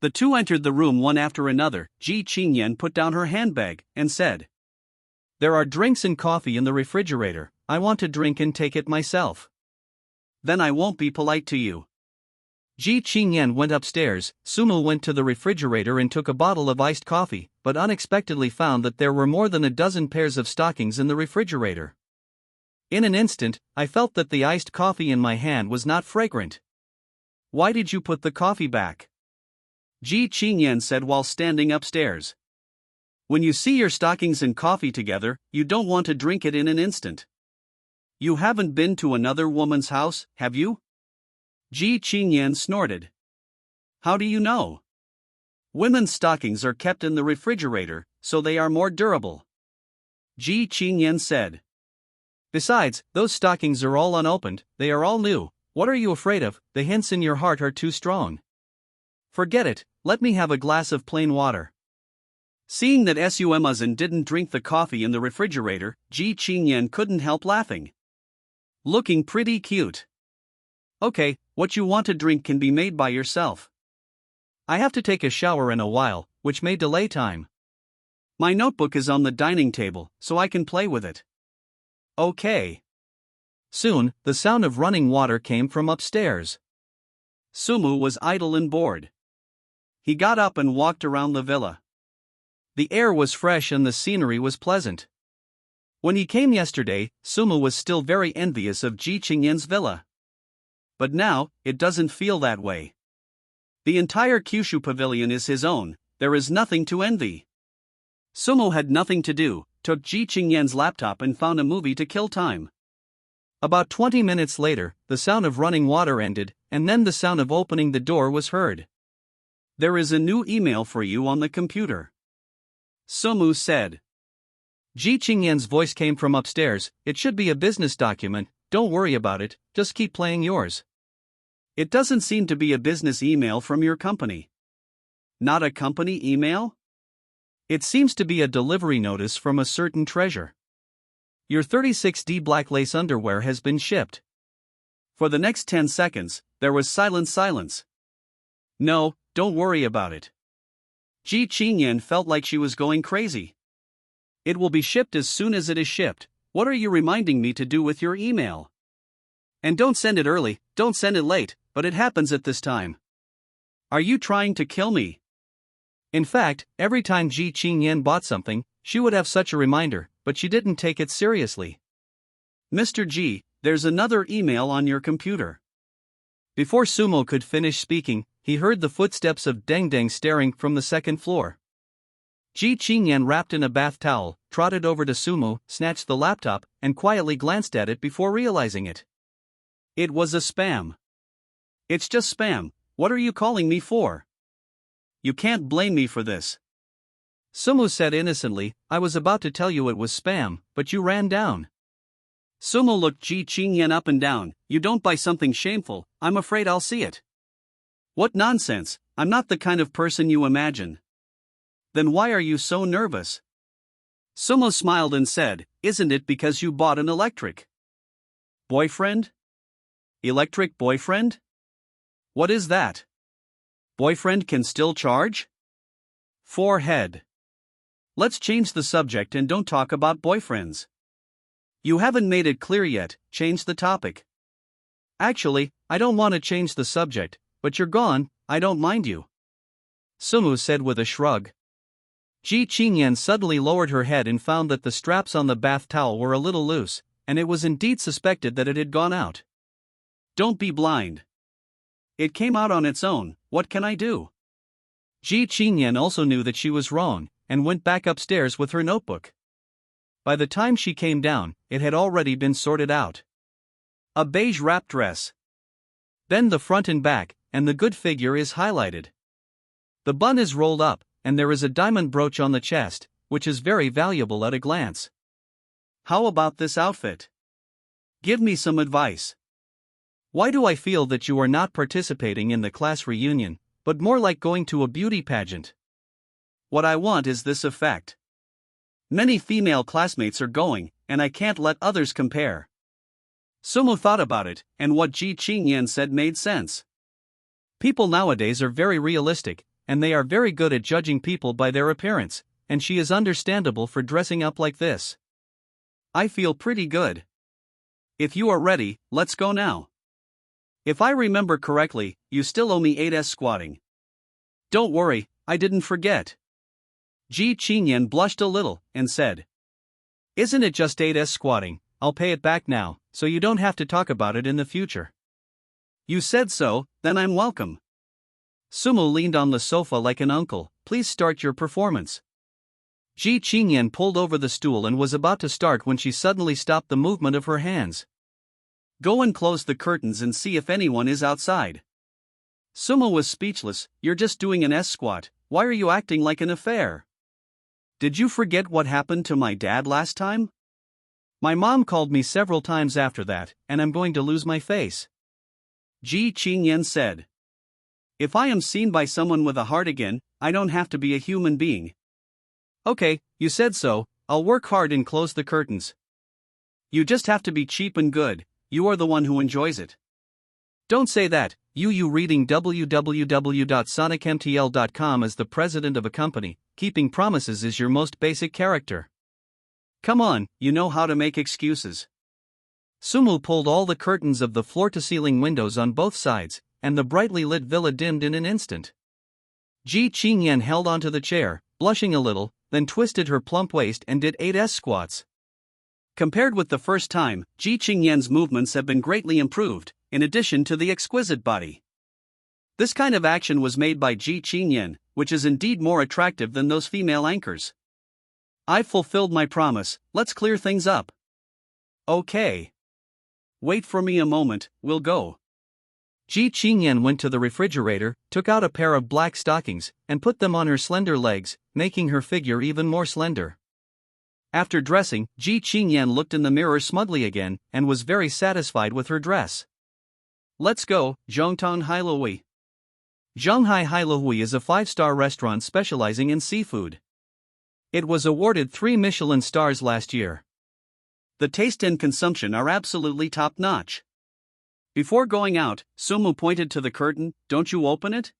The two entered the room one after another. Ji Chingyen put down her handbag and said, There are drinks and coffee in the refrigerator, I want to drink and take it myself. Then I won't be polite to you. Ji Chingyen went upstairs. Sumu went to the refrigerator and took a bottle of iced coffee, but unexpectedly found that there were more than a dozen pairs of stockings in the refrigerator. In an instant, I felt that the iced coffee in my hand was not fragrant. Why did you put the coffee back? Ji Chingyen said while standing upstairs. When you see your stockings and coffee together, you don't want to drink it in an instant. You haven't been to another woman's house, have you? Ji Chingyen snorted. How do you know? Women's stockings are kept in the refrigerator, so they are more durable. Ji Chingyen said. Besides, those stockings are all unopened, they are all new. What are you afraid of? The hints in your heart are too strong. Forget it, let me have a glass of plain water. Seeing that Sumazan didn't drink the coffee in the refrigerator, Ji Chingyen couldn't help laughing. Looking pretty cute. Okay, what you want to drink can be made by yourself. I have to take a shower in a while, which may delay time. My notebook is on the dining table, so I can play with it. Okay. Soon, the sound of running water came from upstairs. Sumu was idle and bored. He got up and walked around the villa. The air was fresh and the scenery was pleasant. When he came yesterday, Sumu was still very envious of Ji Chingyen's villa. But now, it doesn't feel that way. The entire Kyushu pavilion is his own, there is nothing to envy. Sumu had nothing to do, took Ji Chingyen's laptop and found a movie to kill time. About 20 minutes later, the sound of running water ended, and then the sound of opening the door was heard. There is a new email for you on the computer. Sumu said. Ji Chingyen's voice came from upstairs. It should be a business document, don't worry about it, just keep playing yours. It doesn't seem to be a business email from your company. Not a company email? It seems to be a delivery notice from a certain treasure. Your 36D black lace underwear has been shipped. For the next 10 seconds, there was silence. No, don't worry about it. Ji Chingyen felt like she was going crazy. It will be shipped as soon as it is shipped. What are you reminding me to do with your email? And don't send it early, don't send it late, but it happens at this time. Are you trying to kill me? In fact, every time Ji Chingyen bought something, she would have such a reminder, but she didn't take it seriously. Mr. Ji, there's another email on your computer. Before Sumo could finish speaking, he heard the footsteps of Deng Deng staring from the second floor. Ji Chingyen, wrapped in a bath towel, trotted over to Sumo, snatched the laptop, and quietly glanced at it before realizing it. It was a spam. It's just spam, what are you calling me for? You can't blame me for this. Sumo said innocently, I was about to tell you it was spam, but you ran down. Sumo looked Ji Chingyen up and down. You don't buy something shameful, I'm afraid I'll see it. What nonsense, I'm not the kind of person you imagine. Then why are you so nervous? Sumo smiled and said, isn't it because you bought an electric boyfriend? Electric boyfriend? What is that? Boyfriend can still charge? Forehead. Let's change the subject and don't talk about boyfriends. You haven't made it clear yet, change the topic. Actually, I don't want to change the subject, but you're gone, I don't mind you. Sumo said with a shrug. Ji Chingyen suddenly lowered her head and found that the straps on the bath towel were a little loose, and it was indeed suspected that it had gone out. Don't be blind. It came out on its own, what can I do? Ji Chingyen also knew that she was wrong, and went back upstairs with her notebook. By the time she came down, it had already been sorted out. A beige wrap dress. Then the front and back, and the good figure is highlighted. The bun is rolled up, and there is a diamond brooch on the chest, which is very valuable at a glance. How about this outfit? Give me some advice. Why do I feel that you are not participating in the class reunion, but more like going to a beauty pageant? What I want is this effect. Many female classmates are going, and I can't let others compare. Sumo thought about it, and what Ji Chingyen said made sense. People nowadays are very realistic, and they are very good at judging people by their appearance, and she is understandable for dressing up like this. I feel pretty good. If you are ready, let's go now. If I remember correctly, you still owe me 8s squatting. Don't worry, I didn't forget. Ji Chingyen blushed a little, and said, Isn't it just 8s squatting? I'll pay it back now, so you don't have to talk about it in the future. You said so, then I'm welcome. Sumo leaned on the sofa like an uncle, please start your performance. Ji Chingyen pulled over the stool and was about to start when she suddenly stopped the movement of her hands. Go and close the curtains and see if anyone is outside. Sumo was speechless, you're just doing an S-squat, why are you acting like an affair? Did you forget what happened to my dad last time? My mom called me several times after that, and I'm going to lose my face. Ji Chingyen said. If I am seen by someone with a heart again, I don't have to be a human being. Okay, you said so, I'll work hard and close the curtains. You just have to be cheap and good, you are the one who enjoys it. Don't say that, you reading www.sonicmtl.com as the president of a company, keeping promises is your most basic character. Come on, you know how to make excuses. Sumo pulled all the curtains of the floor-to-ceiling windows on both sides, and the brightly lit villa dimmed in an instant. Ji Chingyen held onto the chair, blushing a little, then twisted her plump waist and did 8s squats. Compared with the first time, Ji Chingyen's movements have been greatly improved, in addition to the exquisite body. This kind of action was made by Ji Chingyen, which is indeed more attractive than those female anchors. I've fulfilled my promise, let's clear things up. Okay. Wait for me a moment, we'll go. Ji Chingyen went to the refrigerator, took out a pair of black stockings, and put them on her slender legs, making her figure even more slender. After dressing, Ji Chingyen looked in the mirror smugly again, and was very satisfied with her dress. Let's go, Zhongtong Hailuhui. Zhonghai Hailuhui is a 5-star restaurant specializing in seafood. It was awarded 3 Michelin stars last year. The taste and consumption are absolutely top-notch. Before going out, Sumo pointed to the curtain, don't you open it?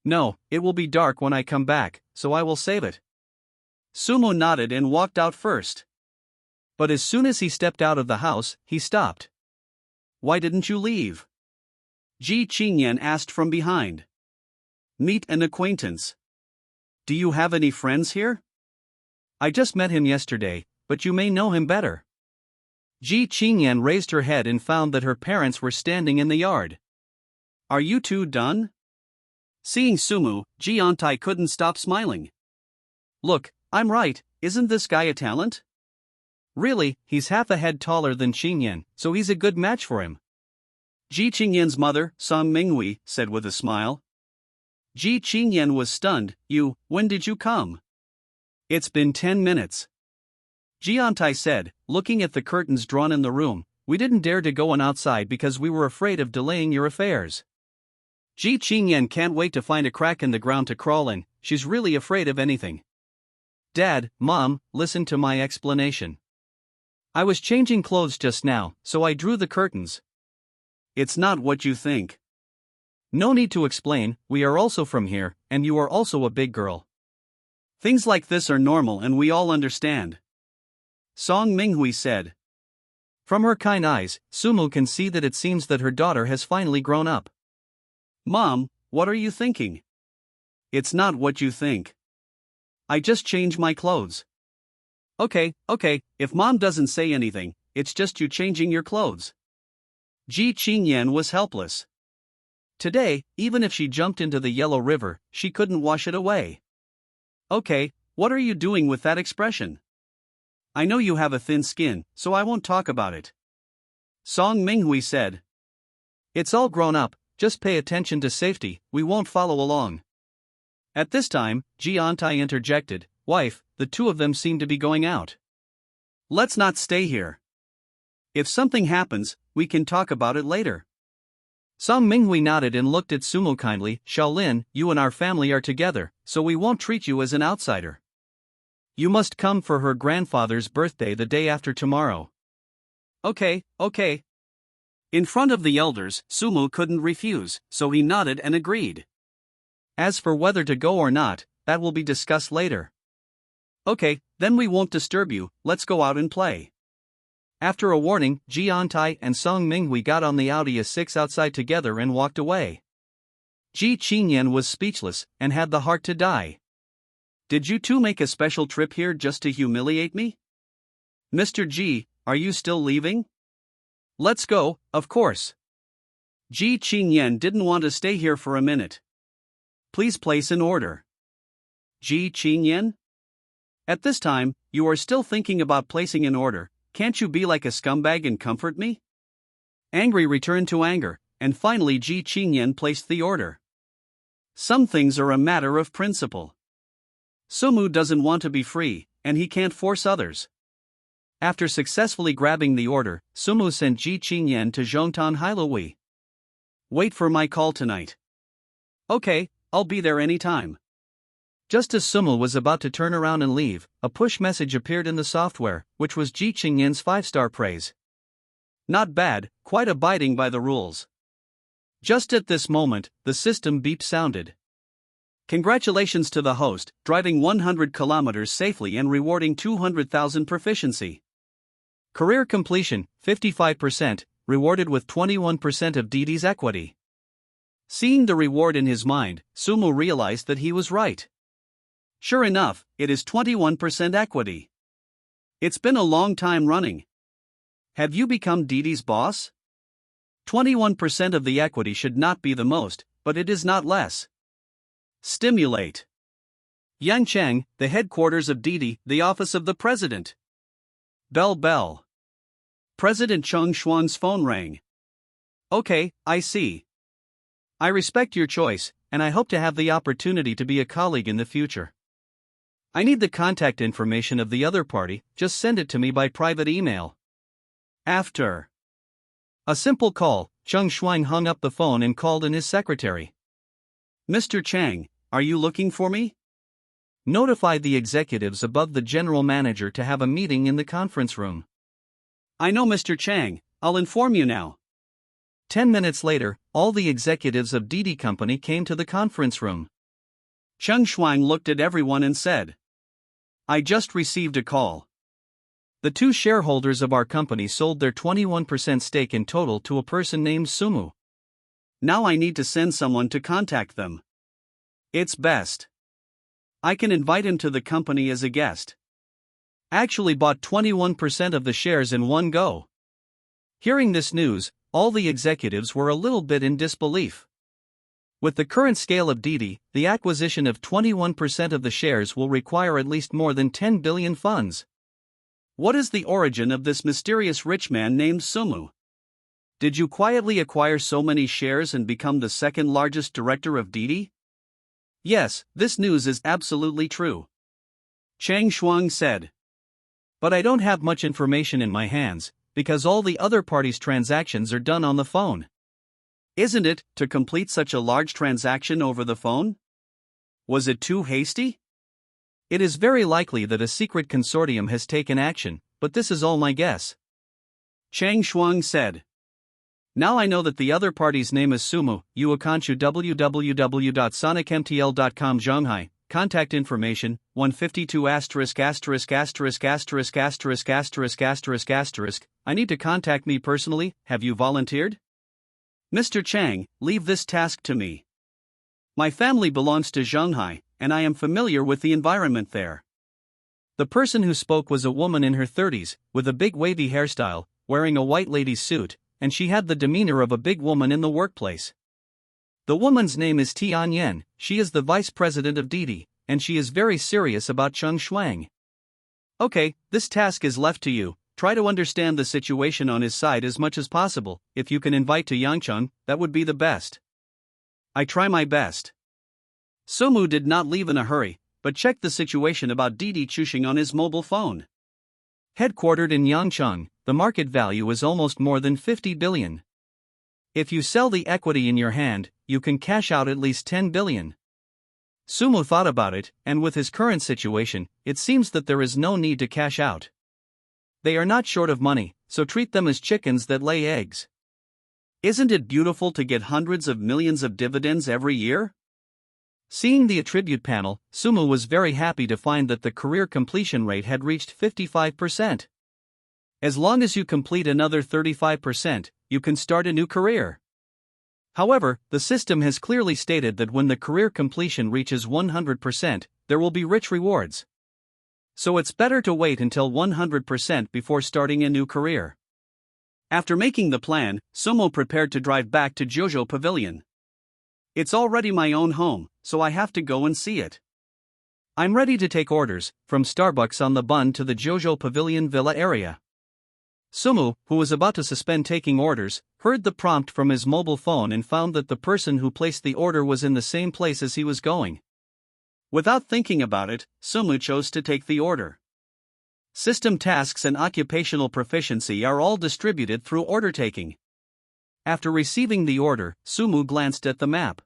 No, it will be dark when I come back, so I will save it. Sumo nodded and walked out first. But as soon as he stepped out of the house, he stopped. why didn't you leave? Ji Chingyen asked from behind. Meet an acquaintance. Do you have any friends here? I just met him yesterday, but you may know him better. Ji Chingyen raised her head and found that her parents were standing in the yard. Are you two done? Seeing Sumu, Ji Antai couldn't stop smiling. Look, I'm right, isn't this guy a talent? Really, he's half a head taller than Chingyen, so he's a good match for him. Ji Chingyen's mother, Song Minghui, said with a smile. Ji Chingyen was stunned. When did you come? It's been 10 minutes. Ji Antai said, looking at the curtains drawn in the room. We didn't dare to go on outside because we were afraid of delaying your affairs. Ji Chingyen can't wait to find a crack in the ground to crawl in. She's really afraid of anything. Dad, Mom, listen to my explanation. I was changing clothes just now, so I drew the curtains. It's not what you think. No need to explain, we are also from here, and you are also a big girl. Things like this are normal and we all understand. Song Minghui said. From her kind eyes, Sumu can see that it seems that her daughter has finally grown up. Mom, what are you thinking? It's not what you think. I just changed my clothes. Okay, if Mom doesn't say anything, it's just you changing your clothes. Ji Chingyen was helpless. Today, even if she jumped into the Yellow River, she couldn't wash it away. Okay, what are you doing with that expression? I know you have a thin skin, so I won't talk about it. Song Minghui said. It's all grown up, just pay attention to safety, we won't follow along. At this time, Ji Antai interjected, Wife, the two of them seem to be going out. Let's not stay here. If something happens, we can talk about it later. Song Minghui nodded and looked at Sumo kindly. Shaolin, you and our family are together, so we won't treat you as an outsider. You must come for her grandfather's birthday the day after tomorrow. Okay. In front of the elders, Sumo couldn't refuse, so he nodded and agreed. As for whether to go or not, that will be discussed later. Okay, then we won't disturb you, let's go out and play. After a warning, Ji Antai and Song Minghui got on the Audi A6 outside together and walked away. Ji Chingyen was speechless, and had the heart to die. Did you two make a special trip here just to humiliate me? Mr. Ji, are you still leaving? Let's go, of course. Ji Chingyen didn't want to stay here for a minute. Please place an order. Ji Chingyen? At this time, you are still thinking about placing an order, can't you be like a scumbag and comfort me? Angry returned to anger, and finally Ji Chingyen placed the order. Some things are a matter of principle. Sumu doesn't want to be free, and he can't force others. After successfully grabbing the order, Sumu sent Ji Chingyen to Zhongtan Hailuwi. Wait for my call tonight. Okay, I'll be there anytime. Just as Sumu was about to turn around and leave, a push message appeared in the software, which was Ji Chingyen's 5-star praise. Not bad, quite abiding by the rules. Just at this moment, the system beep sounded. Congratulations to the host, driving 100 kilometers safely and rewarding 200,000 proficiency. Career completion, 55%, rewarded with 21% of Didi's equity. Seeing the reward in his mind, Sumu realized that he was right. Sure enough, it is 21% equity. It's been a long time running. Have you become Didi's boss? 21% of the equity should not be the most, but it is not less. Stimulate. Yangcheng, the headquarters of Didi, the office of the president. Bell. President Cheng Shuang's phone rang. Okay, I see. I respect your choice, and I hope to have the opportunity to be a colleague in the future. I need the contact information of the other party, just send it to me by private email. After a simple call, Cheng Shuang hung up the phone and called in his secretary. Mr. Chang, are you looking for me? Notify the executives above the general manager to have a meeting in the conference room. I know Mr. Chang, I'll inform you now. 10 minutes later, all the executives of Didi Company came to the conference room. Cheng Shuang looked at everyone and said, I just received a call. The two shareholders of our company sold their 21% stake in total to a person named Sumu. Now I need to send someone to contact them. It's best. I can invite him to the company as a guest. Actually bought 21% of the shares in one go. Hearing this news, all the executives were a little bit in disbelief. With the current scale of Didi, the acquisition of 21% of the shares will require at least more than 10 billion funds. What is the origin of this mysterious rich man named Sumu? Did you quietly acquire so many shares and become the second largest director of Didi? Yes, this news is absolutely true. Chang Shuang said. But I don't have much information in my hands, because all the other parties' transactions are done on the phone. Isn't it, to complete such a large transaction over the phone? Was it too hasty? It is very likely that a secret consortium has taken action, but this is all my guess. Chang Shuang said. Now I know that the other party's name is Sumu, Yuakanchu www.sonicmtl.com Zhonghai, contact information, 152 ************************************************************************************************************************************************************************************************************************************************************************************************reMr. Chang, leave this task to me. My family belongs to Zhonghai, and I am familiar with the environment there. The person who spoke was a woman in her 30s, with a big wavy hairstyle, wearing a white lady's suit, and she had the demeanor of a big woman in the workplace. The woman's name is Tianyan, she is the vice president of Didi, and she is very serious about Cheng Shuang. Okay, this task is left to you. Try to understand the situation on his side as much as possible. If you can invite to Yangcheng, that would be the best. I try my best. Sumu did not leave in a hurry, but checked the situation about Didi Chushing on his mobile phone. Headquartered in Yangcheng, the market value is almost more than 50 billion. If you sell the equity in your hand, you can cash out at least 10 billion. Sumu thought about it, and with his current situation, it seems that there is no need to cash out. They are not short of money, so treat them as chickens that lay eggs. Isn't it beautiful to get hundreds of millions of dividends every year? Seeing the attribute panel, Sumu was very happy to find that the career completion rate had reached 55%. As long as you complete another 35%, you can start a new career. However, the system has clearly stated that when the career completion reaches 100%, there will be rich rewards. So it's better to wait until 100% before starting a new career. After making the plan, Sumo prepared to drive back to Jojo Pavilion. It's already my own home, so I have to go and see it. I'm ready to take orders, from Starbucks on the Bund to the Jojo Pavilion Villa area. Sumu, who was about to suspend taking orders, heard the prompt from his mobile phone and found that the person who placed the order was in the same place as he was going. Without thinking about it, Sumu chose to take the order. System tasks and occupational proficiency are all distributed through order taking. After receiving the order, Sumu glanced at the map.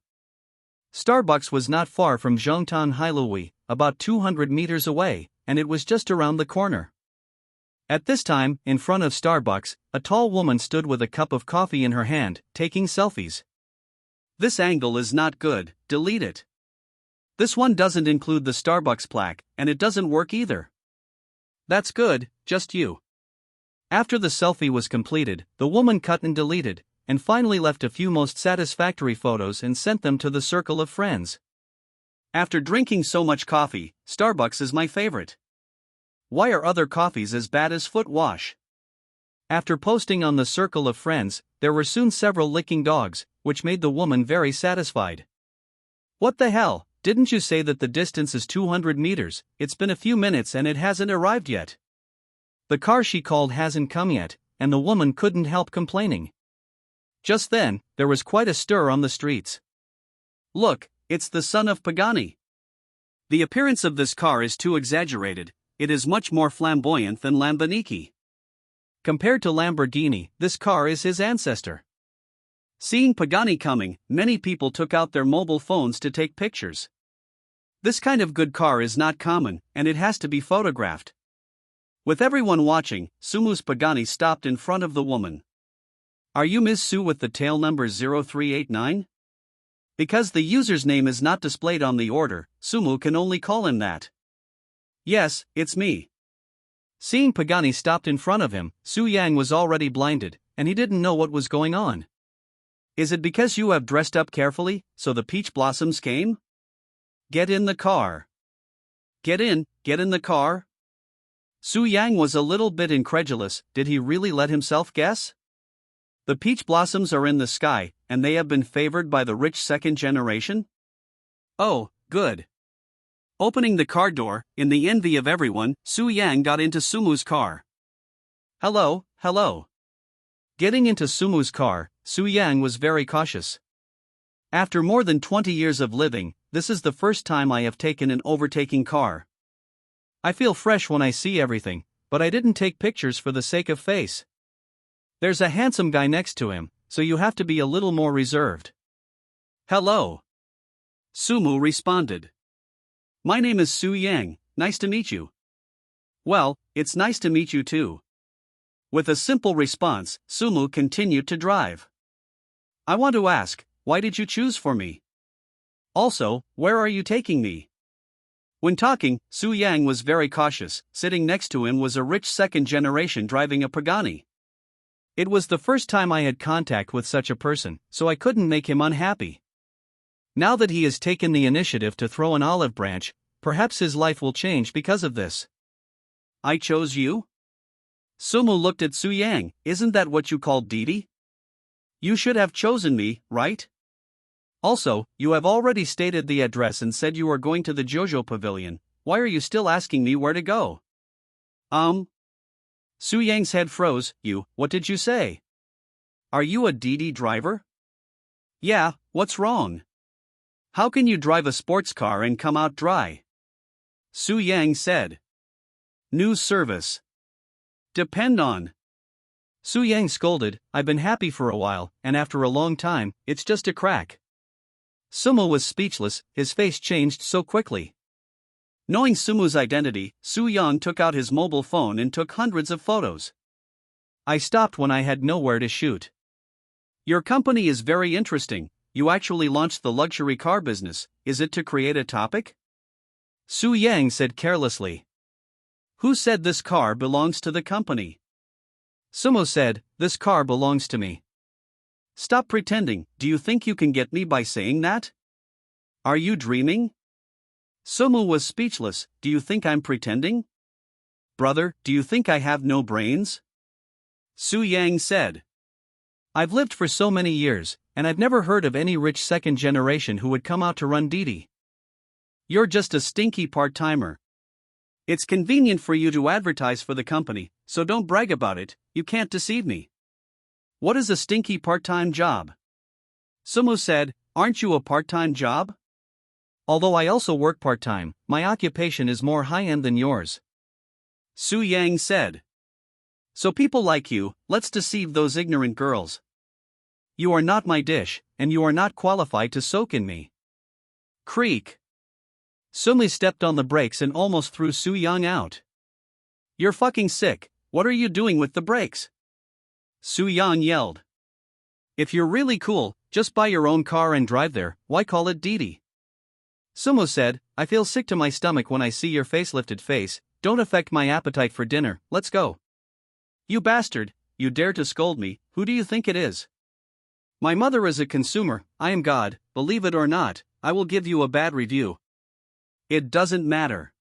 Starbucks was not far from Zhongtan Hailui, about 200 meters away, and it was just around the corner. At this time, in front of Starbucks, a tall woman stood with a cup of coffee in her hand, taking selfies. This angle is not good, delete it. This one doesn't include the Starbucks plaque, and it doesn't work either. That's good, just you. After the selfie was completed, the woman cut and deleted, and finally left a few most satisfactory photos and sent them to the circle of friends. After drinking so much coffee, Starbucks is my favorite. Why are other coffees as bad as foot wash? After posting on the circle of friends, there were soon several licking dogs, which made the woman very satisfied. What the hell? Didn't you say that the distance is 200 meters? It's been a few minutes and it hasn't arrived yet. The car she called hasn't come yet, and the woman couldn't help complaining. Just then, there was quite a stir on the streets. Look, it's the son of Pagani. The appearance of this car is too exaggerated, it is much more flamboyant than Lamborghini. Compared to Lamborghini, this car is his ancestor. Seeing Pagani coming, many people took out their mobile phones to take pictures. This kind of good car is not common, and it has to be photographed. With everyone watching, Sumu's Pagani stopped in front of the woman. Are you Ms. Su with the tail number 0389? Because the user's name is not displayed on the order, Sumu can only call him that. Yes, it's me. Seeing Pagani stopped in front of him, Su Yang was already blinded, and he didn't know what was going on. Is it because you have dressed up carefully, so the peach blossoms came? Get in the car. Get in the car? Su Yang was a little bit incredulous. Did he really let himself guess? The peach blossoms are in the sky, and they have been favored by the rich second generation? Oh, good. Opening the car door, in the envy of everyone, Su Yang got into Sumu's car. Hello. Getting into Sumu's car, Su Yang was very cautious. After more than 20 years of living, this is the first time I have taken an overtaking car. I feel fresh when I see everything, but I didn't take pictures for the sake of face. There's a handsome guy next to him, so you have to be a little more reserved. Hello. Sumu responded. My name is Su Yang, nice to meet you. Well, it's nice to meet you too. With a simple response, Sumu continued to drive. I want to ask, why did you choose for me? Also, where are you taking me? When talking, Su Yang was very cautious. Sitting next to him was a rich second generation driving a Pagani. It was the first time I had contact with such a person, so I couldn't make him unhappy. Now that he has taken the initiative to throw an olive branch, perhaps his life will change because of this. I chose you? Sumu looked at Su Yang. Isn't that what you called Didi? You should have chosen me, right? Also, you have already stated the address and said you are going to the JoJo Pavilion. Why are you still asking me where to go? Su Yang's head froze. What did you say? Are you a Didi driver? Yeah, what's wrong? How can you drive a sports car and come out dry? Su Yang said. New service. Depend on. Su Yang scolded. I've been happy for a while, and after a long time, it's just a crack. Sumu was speechless, his face changed so quickly. Knowing Sumu's identity, Su Yang took out his mobile phone and took hundreds of photos. I stopped when I had nowhere to shoot. Your company is very interesting. You actually launched the luxury car business. Is it to create a topic? Su Yang said carelessly. Who said this car belongs to the company? Sumu said, this car belongs to me. Stop pretending. Do you think you can get me by saying that? Are you dreaming? Sumu was speechless. Do you think I'm pretending? Brother, do you think I have no brains? Su Yang said. I've lived for so many years, and I've never heard of any rich second generation who would come out to run Didi. You're just a stinky part-timer. It's convenient for you to advertise for the company, so don't brag about it. You can't deceive me. What is a stinky part-time job? Sumu said, aren't you a part-time job? Although I also work part-time, my occupation is more high-end than yours. Su Yang said. So people like you, let's deceive those ignorant girls. You are not my dish, and you are not qualified to soak in me. Creak. Sumu stepped on the brakes and almost threw Su Yang out. You're fucking sick. What are you doing with the brakes? Su Yang yelled. If you're really cool, just buy your own car and drive there. Why call it Didi? Sumu said, I feel sick to my stomach when I see your facelifted face. Don't affect my appetite for dinner. Let's go. You bastard, you dare to scold me. Who do you think it is? My mother is a consumer. I am God. Believe it or not, I will give you a bad review. It doesn't matter.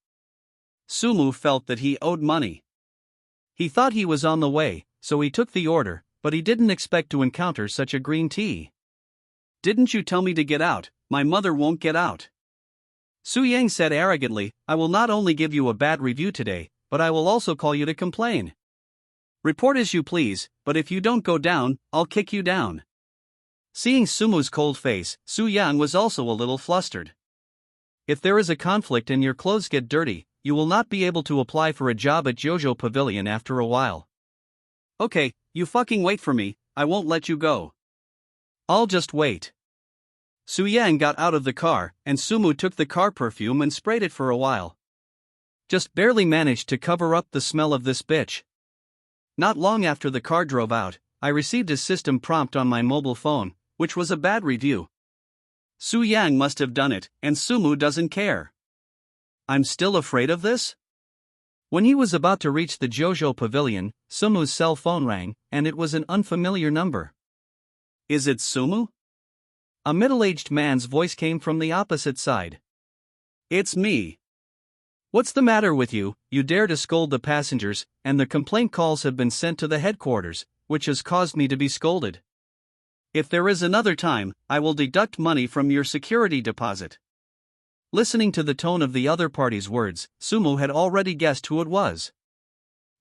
Sumu felt that he owed money. He thought he was on the way, so he took the order, but he didn't expect to encounter such a green tea. Didn't you tell me to get out? My mother won't get out. Su Yang said arrogantly, I will not only give you a bad review today, but I will also call you to complain. Report as you please, but if you don't go down, I'll kick you down. Seeing Sumu's cold face, Su Yang was also a little flustered. If there is a conflict and your clothes get dirty, you will not be able to apply for a job at JoJo Pavilion after a while. Okay, you fucking wait for me, I won't let you go. I'll just wait. Su Yang got out of the car, and Sumu took the car perfume and sprayed it for a while. Just barely managed to cover up the smell of this bitch. Not long after the car drove out, I received a system prompt on my mobile phone, which was a bad review. Su Yang must have done it, and Sumu doesn't care. I'm still afraid of this? When he was about to reach the Jojo Pavilion, Sumu's cell phone rang, and it was an unfamiliar number. Is it Sumu? A middle-aged man's voice came from the opposite side. It's me. What's the matter with you? You dare to scold the passengers, and the complaint calls have been sent to the headquarters, which has caused me to be scolded. If there is another time, I will deduct money from your security deposit. Listening to the tone of the other party's words, Sumu had already guessed who it was.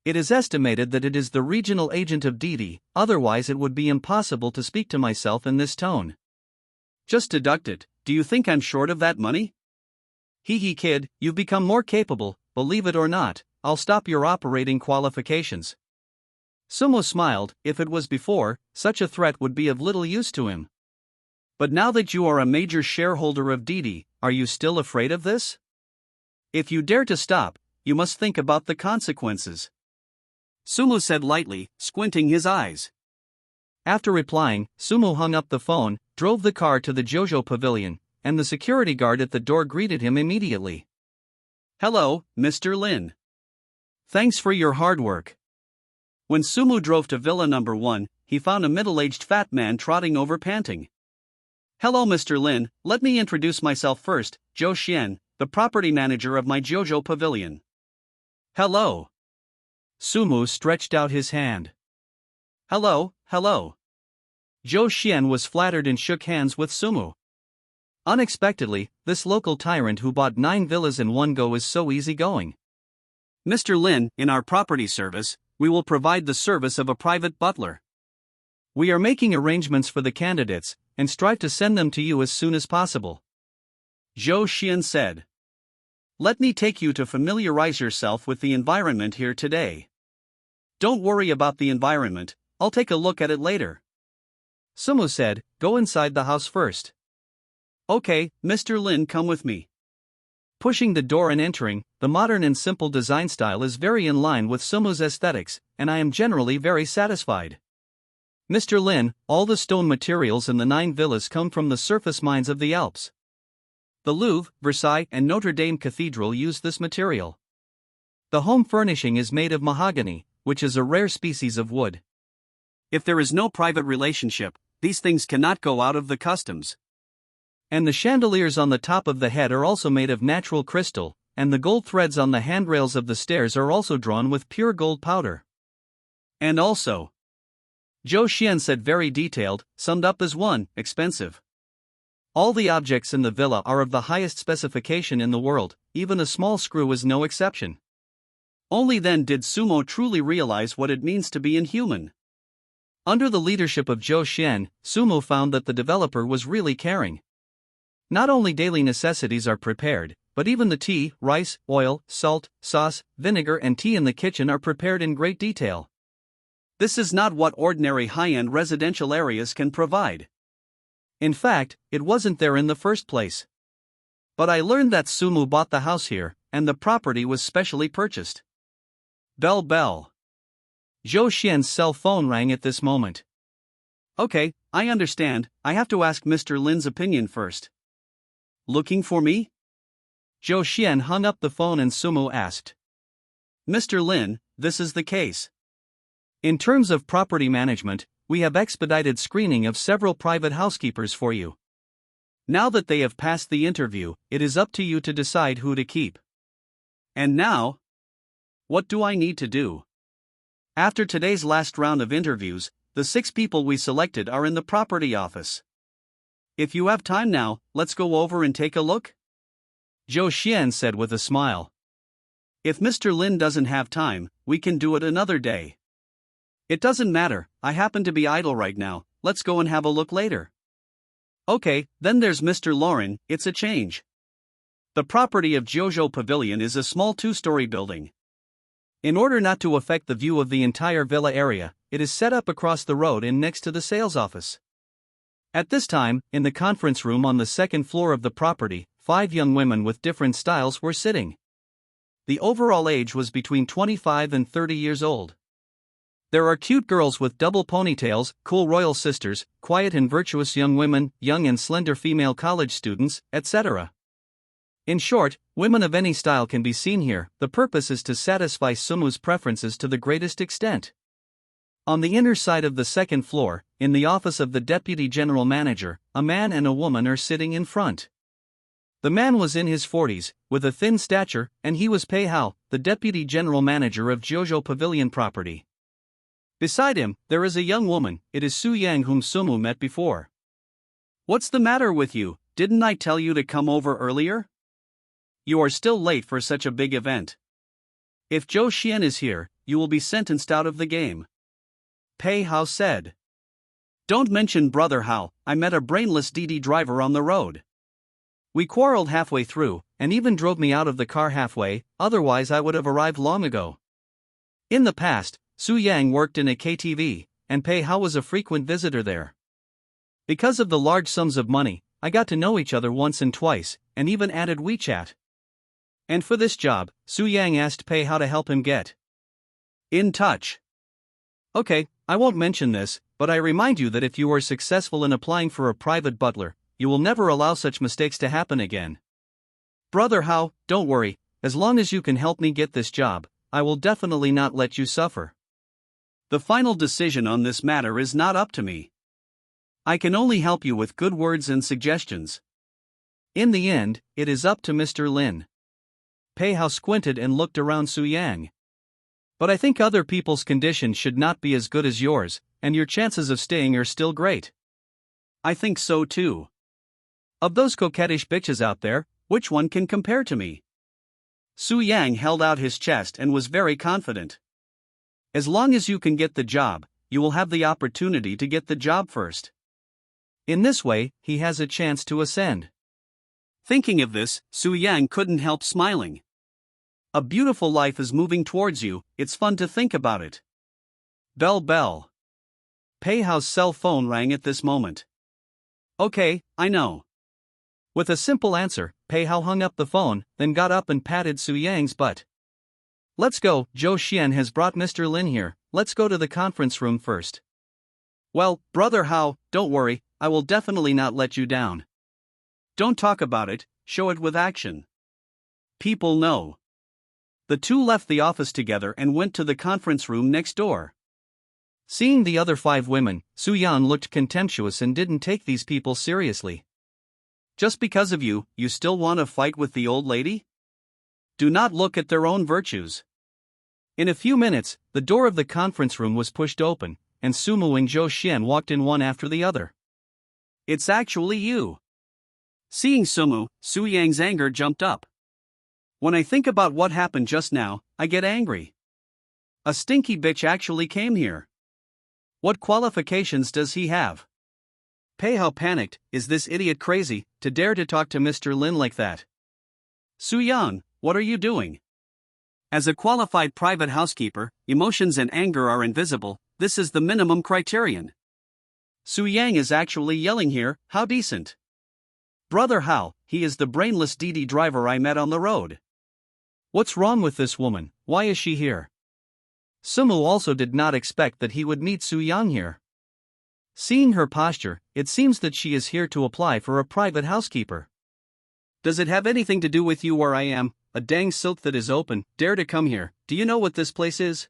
It is estimated that it is the regional agent of Didi, otherwise it would be impossible to speak to myself in this tone. Just deduct it. Do you think I'm short of that money? Hee kid, you've become more capable, believe it or not. I'll stop your operating qualifications. Sumu smiled. If it was before, such a threat would be of little use to him. But now that you are a major shareholder of Didi, are you still afraid of this? If you dare to stop, you must think about the consequences. Sumu said lightly, squinting his eyes. After replying, Sumu hung up the phone, drove the car to the Jojo Pavilion, and the security guard at the door greeted him immediately. Hello, Mr. Lin. Thanks for your hard work. When Sumu drove to Villa Number 1, he found a middle-aged fat man trotting over panting. Hello, Mr. Lin, let me introduce myself first, Zhou Xian, the property manager of my Jojo Pavilion. Hello. Sumu stretched out his hand. Hello. Zhou Xian was flattered and shook hands with Sumu. Unexpectedly, this local tyrant who bought 9 villas in one go is so easygoing. Mr. Lin, in our property service, we will provide the service of a private butler. We are making arrangements for the candidates, and strive to send them to you as soon as possible. Zhou Xian said. Let me take you to familiarize yourself with the environment here today. Don't worry about the environment, I'll take a look at it later. Sumu said, go inside the house first. Okay, Mr. Lin, come with me. Pushing the door and entering, the modern and simple design style is very in line with Sumu's aesthetics, and I am generally very satisfied. Mr. Lin, all the stone materials in the 9 villas come from the surface mines of the Alps. The Louvre, Versailles, and Notre Dame Cathedral use this material. The home furnishing is made of mahogany, which is a rare species of wood. If there is no private relationship, these things cannot go out of the customs. And the chandeliers on the top of the head are also made of natural crystal, and the gold threads on the handrails of the stairs are also drawn with pure gold powder. And also, Zhou Xian said, very detailed, summed up as one, expensive. All the objects in the villa are of the highest specification in the world, even a small screw is no exception. Only then did Sumu truly realize what it means to be inhuman. Under the leadership of Zhou Xian, Sumu found that the developer was really caring. Not only daily necessities are prepared, but even the tea, rice, oil, salt, sauce, vinegar and tea in the kitchen are prepared in great detail. This is not what ordinary high-end residential areas can provide. In fact, it wasn't there in the first place. But I learned that Sumu bought the house here, and the property was specially purchased. Bell. Zhou Xian's cell phone rang at this moment. Okay, I understand, I have to ask Mr. Lin's opinion first. Looking for me? Zhou Xian hung up the phone and Sumu asked. Mr. Lin, this is the case. In terms of property management, we have expedited screening of several private housekeepers for you. Now that they have passed the interview, it is up to you to decide who to keep. And now? What do I need to do? After today's last round of interviews, the 6 people we selected are in the property office. If you have time now, let's go over and take a look? Zhou Xian said with a smile. If Mr. Lin doesn't have time, we can do it another day. It doesn't matter, I happen to be idle right now, let's go and have a look later. Okay, then there's Mr. Lauren, it's a change. The property of Jojo Pavilion is a small 2-story building. In order not to affect the view of the entire villa area, it is set up across the road and next to the sales office. At this time, in the conference room on the 2nd floor of the property, 5 young women with different styles were sitting. The overall age was between 25 and 30 years old. There are cute girls with double ponytails, cool royal sisters, quiet and virtuous young women, young and slender female college students, etc. In short, women of any style can be seen here. The purpose is to satisfy Sumu's preferences to the greatest extent. On the inner side of the second floor, in the office of the deputy general manager, a man and a woman are sitting in front. The man was in his 40s, with a thin stature, and he was Pei Hao, the deputy general manager of Jojo Pavilion property. Beside him, there is a young woman. It is Su Yang, whom Sumu met before. What's the matter with you? Didn't I tell you to come over earlier? You are still late for such a big event. If Zhou Xian is here, you will be sentenced out of the game. Pei Hao said. Don't mention Brother Hao, I met a brainless Didi driver on the road. We quarreled halfway through, and even drove me out of the car halfway, otherwise I would have arrived long ago. In the past, Su Yang worked in a KTV, and Pei Hao was a frequent visitor there. Because of the large sums of money, I got to know each other once and twice, and even added WeChat. And for this job, Su Yang asked Pei Hao to help him get in touch. Okay, I won't mention this, but I remind you that if you are successful in applying for a private butler, you will never allow such mistakes to happen again. Brother Hao, don't worry, as long as you can help me get this job, I will definitely not let you suffer. The final decision on this matter is not up to me. I can only help you with good words and suggestions. In the end, it is up to Mr. Lin. Pei Hao squinted and looked around Su Yang. But I think other people's conditions should not be as good as yours, and your chances of staying are still great. I think so too. Of those coquettish bitches out there, which one can compare to me? Su Yang held out his chest and was very confident. As long as you can get the job, you will have the opportunity to get the job first. In this way, he has a chance to ascend. Thinking of this, Su Yang couldn't help smiling. A beautiful life is moving towards you, it's fun to think about it. Bell bell. Pei Hao's cell phone rang at this moment. Okay, I know. With a simple answer, Pei Hao hung up the phone, then got up and patted Su Yang's butt. Let's go, Zhou Xian has brought Mr. Lin here, let's go to the conference room first. Well, Brother Hao, don't worry, I will definitely not let you down. Don't talk about it, show it with action. People know. The two left the office together and went to the conference room next door. Seeing the other 5 women, Su Yan looked contemptuous and didn't take these people seriously. Just because of you, you still want to fight with the old lady? Do not look at their own virtues. In a few minutes, the door of the conference room was pushed open, and Sumu and Zhou Xian walked in one after the other. It's actually you. Seeing Sumu, Su Yang's anger jumped up. When I think about what happened just now, I get angry. A stinky bitch actually came here. What qualifications does he have? Pei Hao panicked, is this idiot crazy, to dare to talk to Mr. Lin like that? Su Yan, what are you doing? As a qualified private housekeeper, emotions and anger are invisible, this is the minimum criterion. Su Yang is actually yelling here, how decent. Brother Hao, he is the brainless Didi driver I met on the road. What's wrong with this woman, why is she here? Sumu also did not expect that he would meet Su Yang here. Seeing her posture, it seems that she is here to apply for a private housekeeper. Does it have anything to do with you where I am, a dang silk that is open, dare to come here, do you know what this place is?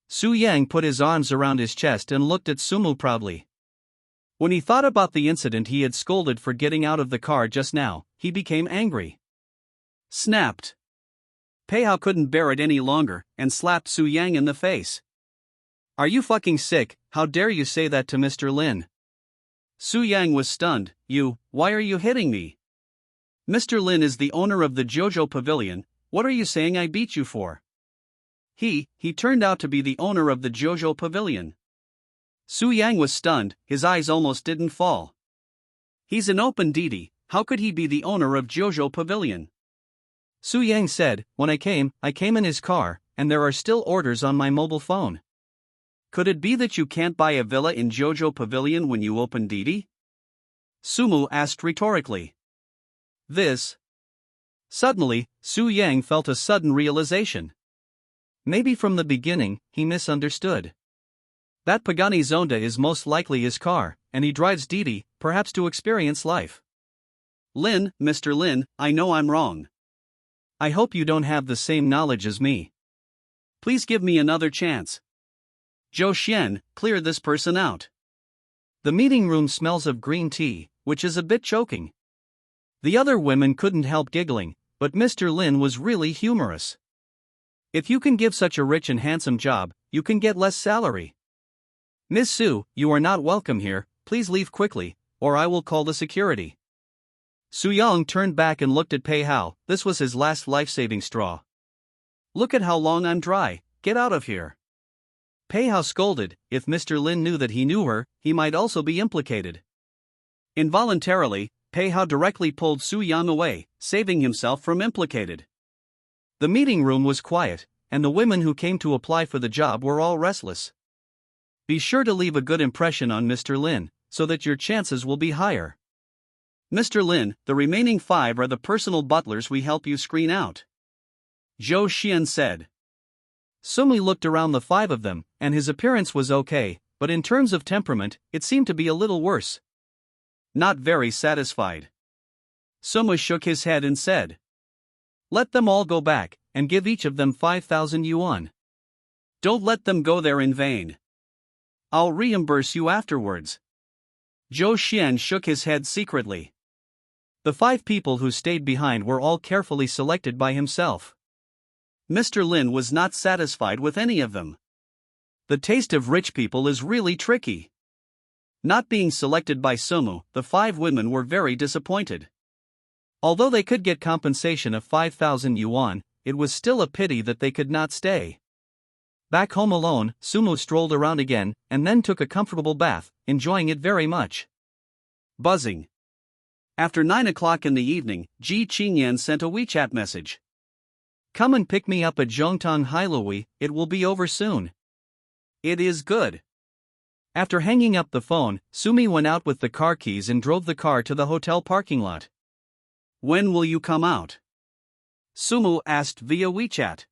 Su Yang put his arms around his chest and looked at Sumu proudly. When he thought about the incident he had scolded for getting out of the car just now, he became angry. Snapped. Pei Hao couldn't bear it any longer, and slapped Su Yang in the face. Are you fucking sick, how dare you say that to Mr. Lin? Su Yang was stunned, why are you hitting me? Mr. Lin is the owner of the Jojo Pavilion, what are you saying I beat you for? He turned out to be the owner of the Jojo Pavilion. Su Yang was stunned, his eyes almost didn't fall. He's an open Didi, how could he be the owner of Jojo Pavilion? Su Yang said, when I came in his car, and there are still orders on my mobile phone. Could it be that you can't buy a villa in Jojo Pavilion when you open Didi? Sumu asked rhetorically. Suddenly, Su Yang felt a sudden realization. Maybe from the beginning, he misunderstood. That Pagani Zonda is most likely his car, and he drives Didi, perhaps to experience life. Mr. Lin, I know I'm wrong. I hope you don't have the same knowledge as me. Please give me another chance. Zhou Xian, clear this person out. The meeting room smells of green tea, which is a bit choking. The other women couldn't help giggling, but Mr. Lin was really humorous. If you can give such a rich and handsome job, you can get less salary. Miss Su, you are not welcome here, please leave quickly, or I will call the security. Su Yang turned back and looked at Pei Hao. This was his last life-saving straw. Look at how long I'm dry, get out of here. Pei Hao scolded. If Mr. Lin knew that he knew her, he might also be implicated. Involuntarily, Pei Hao directly pulled Su Yang away, saving himself from implicated. The meeting room was quiet, and the women who came to apply for the job were all restless. Be sure to leave a good impression on Mr. Lin, so that your chances will be higher. Mr. Lin, the remaining 5 are the personal butlers we help you screen out. Zhou Xian said. Sumi looked around the 5 of them, and his appearance was okay, but in terms of temperament, it seemed to be a little worse. Not very satisfied. Sumi shook his head and said. Let them all go back, and give each of them 5,000 yuan. Don't let them go there in vain. I'll reimburse you afterwards. Zhou Xian shook his head secretly. The 5 people who stayed behind were all carefully selected by himself. Mr. Lin was not satisfied with any of them. The taste of rich people is really tricky. Not being selected by Sumu, the 5 women were very disappointed. Although they could get compensation of 5,000 yuan, it was still a pity that they could not stay. Back home alone, Sumu strolled around again, and then took a comfortable bath, enjoying it very much. Buzzing. After 9 o'clock in the evening, Ji Chingyen sent a WeChat message. Come and pick me up at Zhongtong Hailui, it will be over soon. It is good. After hanging up the phone, Sumi went out with the car keys and drove the car to the hotel parking lot. When will you come out? Sumu asked via WeChat.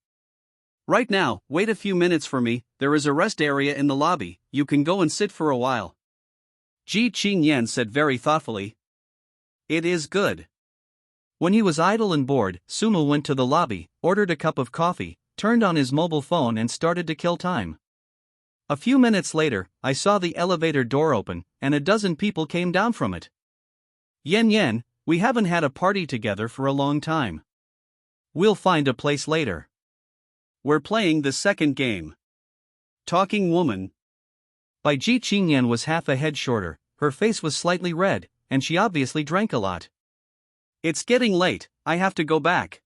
Right now, wait a few minutes for me, there is a rest area in the lobby, you can go and sit for a while. Ji Chingyen said very thoughtfully. It is good. When he was idle and bored, Sumu went to the lobby, ordered a cup of coffee, turned on his mobile phone and started to kill time. A few minutes later, I saw the elevator door open, and a dozen people came down from it. Yen, we haven't had a party together for a long time. We'll find a place later. We're playing the second game. Talking woman. By Ji Chingyen was half a head shorter, her face was slightly red, and she obviously drank a lot. It's getting late, I have to go back.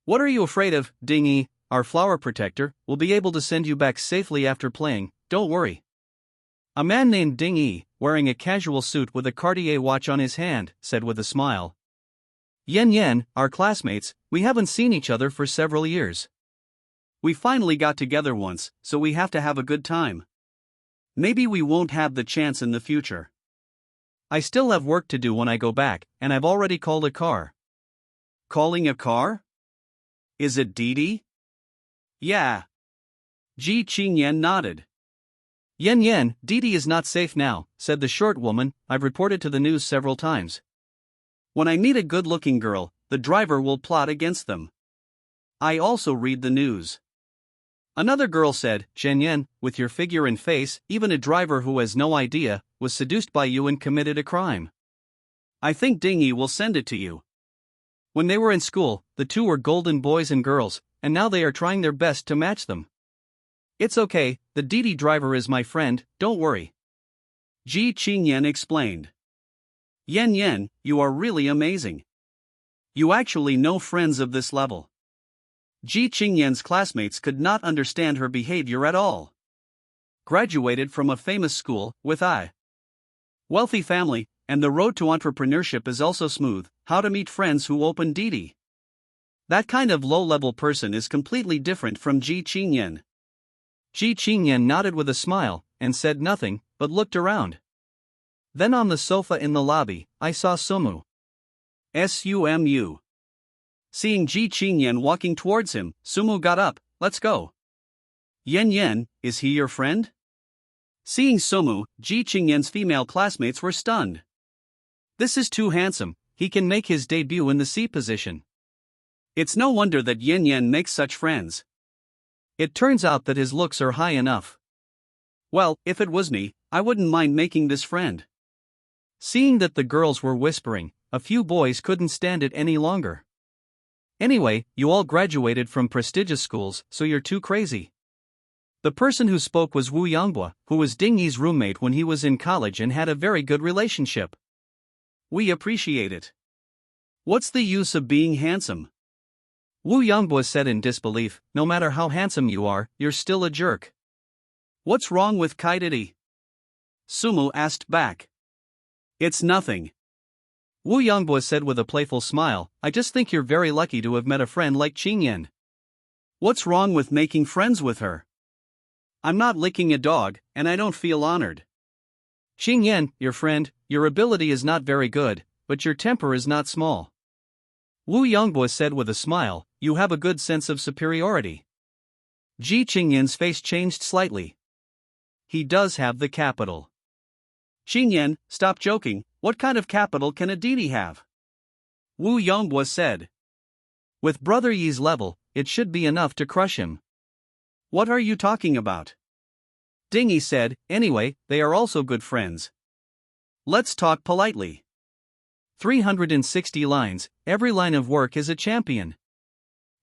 What are you afraid of, Didi? Our flower protector will be able to send you back safely after playing, don't worry. A man named Didi, wearing a casual suit with a Cartier watch on his hand, said with a smile. Yen, our classmates, we haven't seen each other for several years. We finally got together once, so we have to have a good time. Maybe we won't have the chance in the future. I still have work to do when I go back, and I've already called a car. Calling a car? Is it Didi? Yeah. Ji Chingyen nodded. Yen, Didi is not safe now, said the short woman. I've reported to the news several times. When I meet a good-looking girl, the driver will plot against them. I also read the news. Another girl said, Yen, with your figure and face, even a driver who has no idea, was seduced by you and committed a crime. I think Didi will send it to you. When they were in school, the two were golden boys and girls, and now they are trying their best to match them. It's okay, the Didi driver is my friend, don't worry. Ji Chingyen explained. Yen, you are really amazing. You actually know friends of this level. Ji Chingyen's classmates could not understand her behavior at all. Graduated from a famous school, with a wealthy family, and the road to entrepreneurship is also smooth. How to meet friends who open Didi. That kind of low-level person is completely different from Ji Chingyen. Ji Chingyen nodded with a smile, and said nothing, but looked around. Then on the sofa in the lobby, I saw Sumu. Sumu. Seeing Ji Chingyen walking towards him, Sumu got up, let's go. Yen, is he your friend? Seeing Sumu, Ji Chingyen's female classmates were stunned. This is too handsome, he can make his debut in the C position. It's no wonder that Yin Yen makes such friends. It turns out that his looks are high enough. Well, if it was me, I wouldn't mind making this friend. Seeing that the girls were whispering, a few boys couldn't stand it any longer. Anyway, you all graduated from prestigious schools, so you're too crazy. The person who spoke was Wu Yonghua, who was Ding Yi's roommate when he was in college and had a very good relationship. We appreciate it. What's the use of being handsome? Wu Yonghua said in disbelief, no matter how handsome you are, you're still a jerk. What's wrong with Didi? Sumu asked back. It's nothing. Wu Yonghua said with a playful smile, I just think you're very lucky to have met a friend like Chingyen. What's wrong with making friends with her? I'm not licking a dog, and I don't feel honored. Chingyen, your friend, your ability is not very good, but your temper is not small. Wu Yonghua said with a smile, you have a good sense of superiority. Ji Chingyen's face changed slightly. He does have the capital. Chingyen, stop joking, what kind of capital can a Didi have? Wu Yonghua said. With Brother Yi's level, it should be enough to crush him. What are you talking about? Ding Yi said, anyway, they are also good friends. Let's talk politely. 360 lines, every line of work is a champion.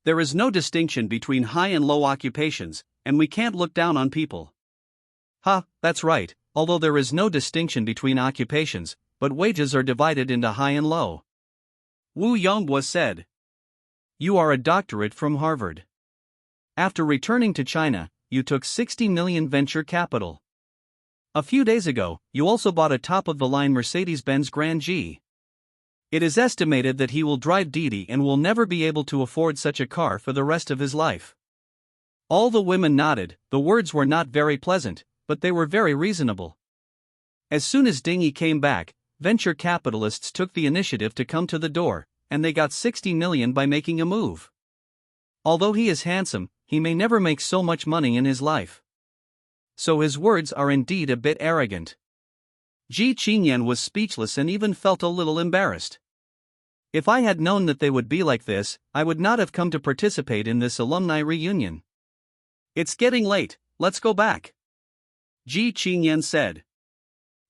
There is no distinction between high and low occupations, and we can't look down on people. Ha, that's right, although there is no distinction between occupations, but wages are divided into high and low. Wu Yonghua said. You are a doctorate from Harvard. After returning to China, you took 60 million venture capital. A few days ago, you also bought a top-of-the-line Mercedes-Benz Grand G. It is estimated that he will drive Didi and will never be able to afford such a car for the rest of his life. All the women nodded. The words were not very pleasant, but they were very reasonable. As soon as Ding Yi came back, venture capitalists took the initiative to come to the door, and they got 60 million by making a move. Although he is handsome, he may never make so much money in his life. So his words are indeed a bit arrogant. Ji Chingyen was speechless and even felt a little embarrassed. If I had known that they would be like this, I would not have come to participate in this alumni reunion. It's getting late, let's go back. Ji Chingyen said.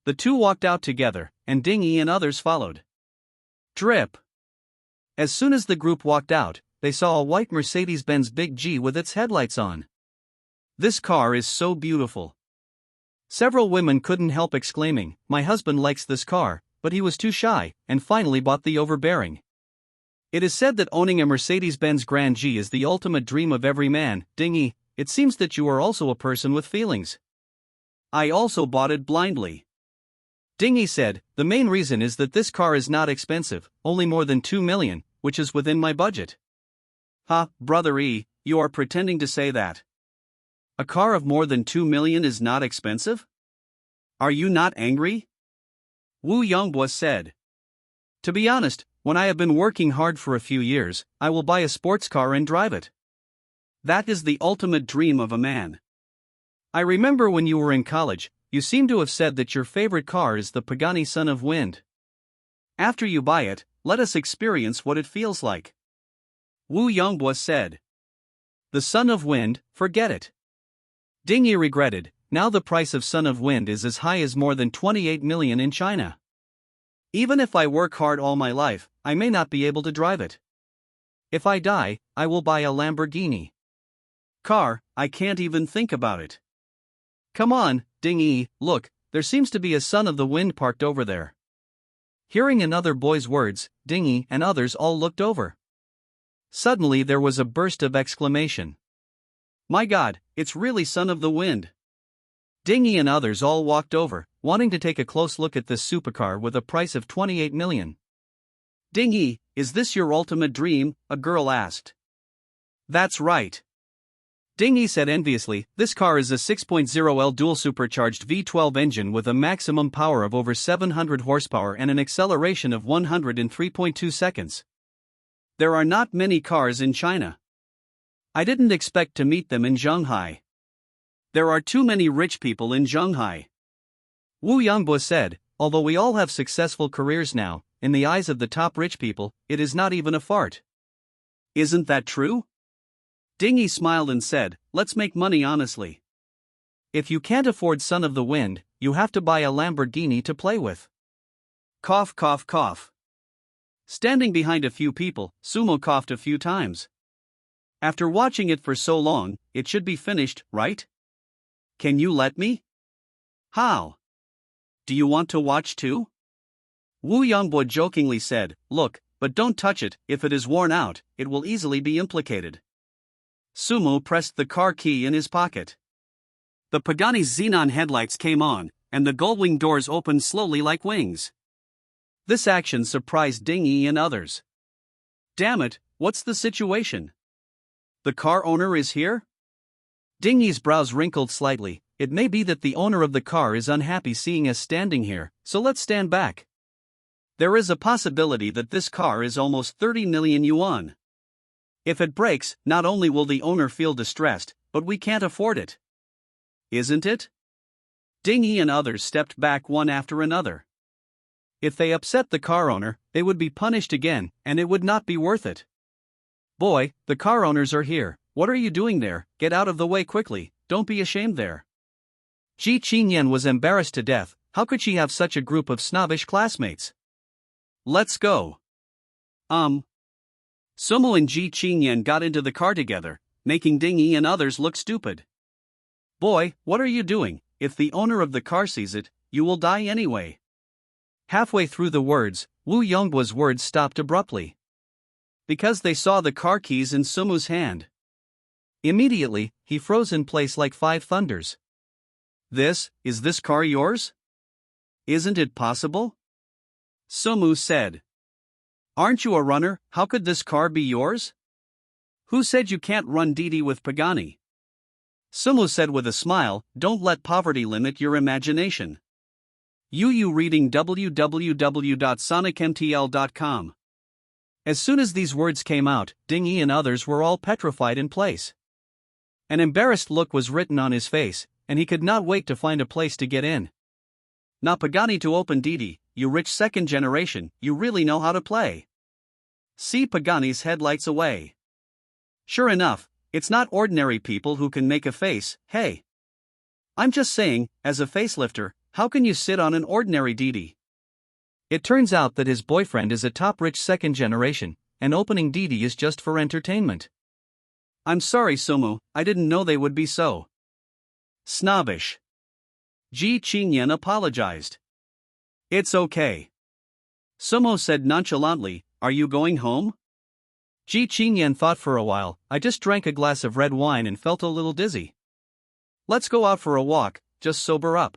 The two walked out together, and Ding Yi and others followed. Drip. As soon as the group walked out, they saw a white Mercedes-Benz Big G with its headlights on. This car is so beautiful. Several women couldn't help exclaiming, my husband likes this car, but he was too shy, and finally bought the overbearing. It is said that owning a Mercedes-Benz Grand G is the ultimate dream of every man. Ding Yi, it seems that you are also a person with feelings. I also bought it blindly. Ding Yi said, the main reason is that this car is not expensive, only more than 2 million, which is within my budget. Ha, Brother E, you are pretending to say that. A car of more than 2 million is not expensive? Are you not angry? Wu Yonghua said. To be honest, when I have been working hard for a few years, I will buy a sports car and drive it. That is the ultimate dream of a man. I remember when you were in college, you seem to have said that your favorite car is the Pagani Son of Wind. After you buy it, let us experience what it feels like. Wu Yonghua said. The Son of Wind, forget it. Ding Yi regretted, now the price of Son of Wind is as high as more than 28 million in China. Even if I work hard all my life, I may not be able to drive it. If I die, I will buy a Lamborghini. Car, I can't even think about it. Come on, Ding Yi, look, there seems to be a Son of the Wind parked over there. Hearing another boy's words, Ding Yi and others all looked over. Suddenly there was a burst of exclamation. My God, it's really Son of the Wind. Ding Yi and others all walked over, wanting to take a close look at this supercar with a price of 28 million. Ding Yi, is this your ultimate dream? A girl asked. That's right. Ding Yi said enviously, this car is a 6.0L dual-supercharged V12 engine with a maximum power of over 700 horsepower and an acceleration of 103.2 seconds. There are not many cars in China. I didn't expect to meet them in Shanghai. There are too many rich people in Shanghai. Wu Yonghua said, although we all have successful careers now, in the eyes of the top rich people, it is not even a fart. Isn't that true? Dingy smiled and said, let's make money honestly. If you can't afford Son of the Wind, you have to buy a Lamborghini to play with. Cough, cough, cough. Standing behind a few people, Sumo coughed a few times. After watching it for so long, it should be finished, right? Can you let me? How? Do you want to watch too? Wu Yongbo jokingly said, look, but don't touch it, if it is worn out, it will easily be implicated. Sumo pressed the car key in his pocket. The Pagani's xenon headlights came on, and the gullwing doors opened slowly like wings. This action surprised Dingy and others. Damn it, what's the situation? The car owner is here? Dingy's brows wrinkled slightly. It may be that the owner of the car is unhappy seeing us standing here, so let's stand back. There is a possibility that this car is almost 30 million yuan. If it breaks, not only will the owner feel distressed, but we can't afford it. Isn't it? Dingy and others stepped back one after another. If they upset the car owner, they would be punished again, and it would not be worth it. Boy, the car owners are here. What are you doing there? Get out of the way quickly, don't be ashamed there. Ji Chingyen was embarrassed to death. How could she have such a group of snobbish classmates? Let's go. Sumo and Ji Chingyen got into the car together, making Dingy and others look stupid. Boy, what are you doing? If the owner of the car sees it, you will die anyway. Halfway through the words, Wu Yongbo's words stopped abruptly. Because they saw the car keys in Sumu's hand. Immediately, he froze in place like 5 thunders. Is this car yours? Isn't it possible? Sumu said. Aren't you a runner? How could this car be yours? Who said you can't run Didi with Pagani? Sumu said with a smile, don't let poverty limit your imagination. You reading www.sonicmtl.com. As soon as these words came out, Dingy and others were all petrified in place. An embarrassed look was written on his face, and he could not wait to find a place to get in. Na Pagani to open Didi, you rich second generation, you really know how to play. See Pagani's headlights away. Sure enough, it's not ordinary people who can make a face, hey. I'm just saying, as a facelifter, how can you sit on an ordinary Didi? It turns out that his boyfriend is a top rich second generation, and opening Didi is just for entertainment. I'm sorry Sumu, I didn't know they would be so snobbish. Ji Chingyen apologized. It's okay. Sumo said nonchalantly, are you going home? Ji Chingyen thought for a while. I just drank a glass of red wine and felt a little dizzy. Let's go out for a walk, just sober up.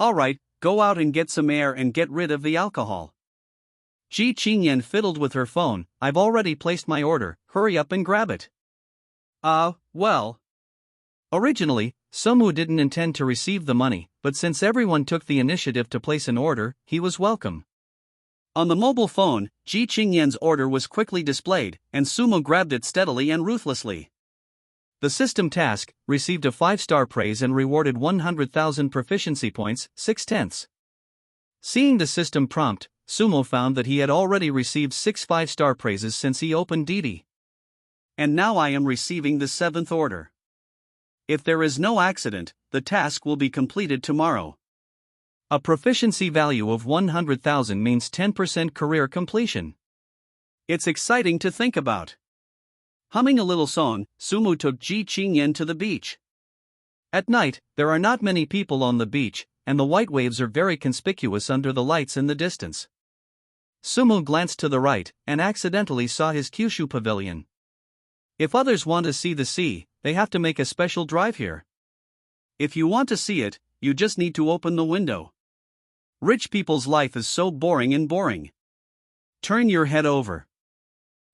Alright, go out and get some air and get rid of the alcohol. Ji Chingyen fiddled with her phone. I've already placed my order, hurry up and grab it. Well. Originally, Sumu didn't intend to receive the money, but since everyone took the initiative to place an order, he was welcome. On the mobile phone, Ji Chingyen's order was quickly displayed, and Sumo grabbed it steadily and ruthlessly. The system task received a 5-star praise and rewarded 100,000 proficiency points, 6/10. Seeing the system prompt, Sumo found that he had already received 6 5-star praises since he opened Didi. And now I am receiving the 7th order. If there is no accident, the task will be completed tomorrow. A proficiency value of 100,000 means 10% career completion. It's exciting to think about. Humming a little song, Sumu took Ji Chingyen to the beach. At night, there are not many people on the beach, and the white waves are very conspicuous under the lights in the distance. Sumu glanced to the right, and accidentally saw his Kyushu pavilion. If others want to see the sea, they have to make a special drive here. If you want to see it, you just need to open the window. Rich people's life is so boring and boring. Turn your head over.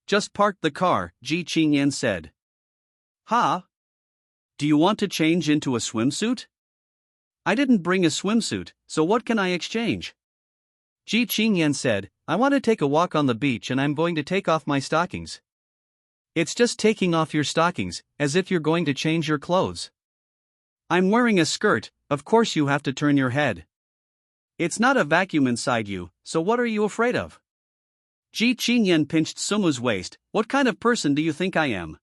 Just park the car, Ji Chingyen said. Ha? Do you want to change into a swimsuit? I didn't bring a swimsuit, so what can I exchange? Ji Chingyen said, I want to take a walk on the beach and I'm going to take off my stockings. It's just taking off your stockings, as if you're going to change your clothes. I'm wearing a skirt, of course you have to turn your head. It's not a vacuum inside you, so what are you afraid of? Ji Chingyen pinched Sumu's waist. What kind of person do you think I am?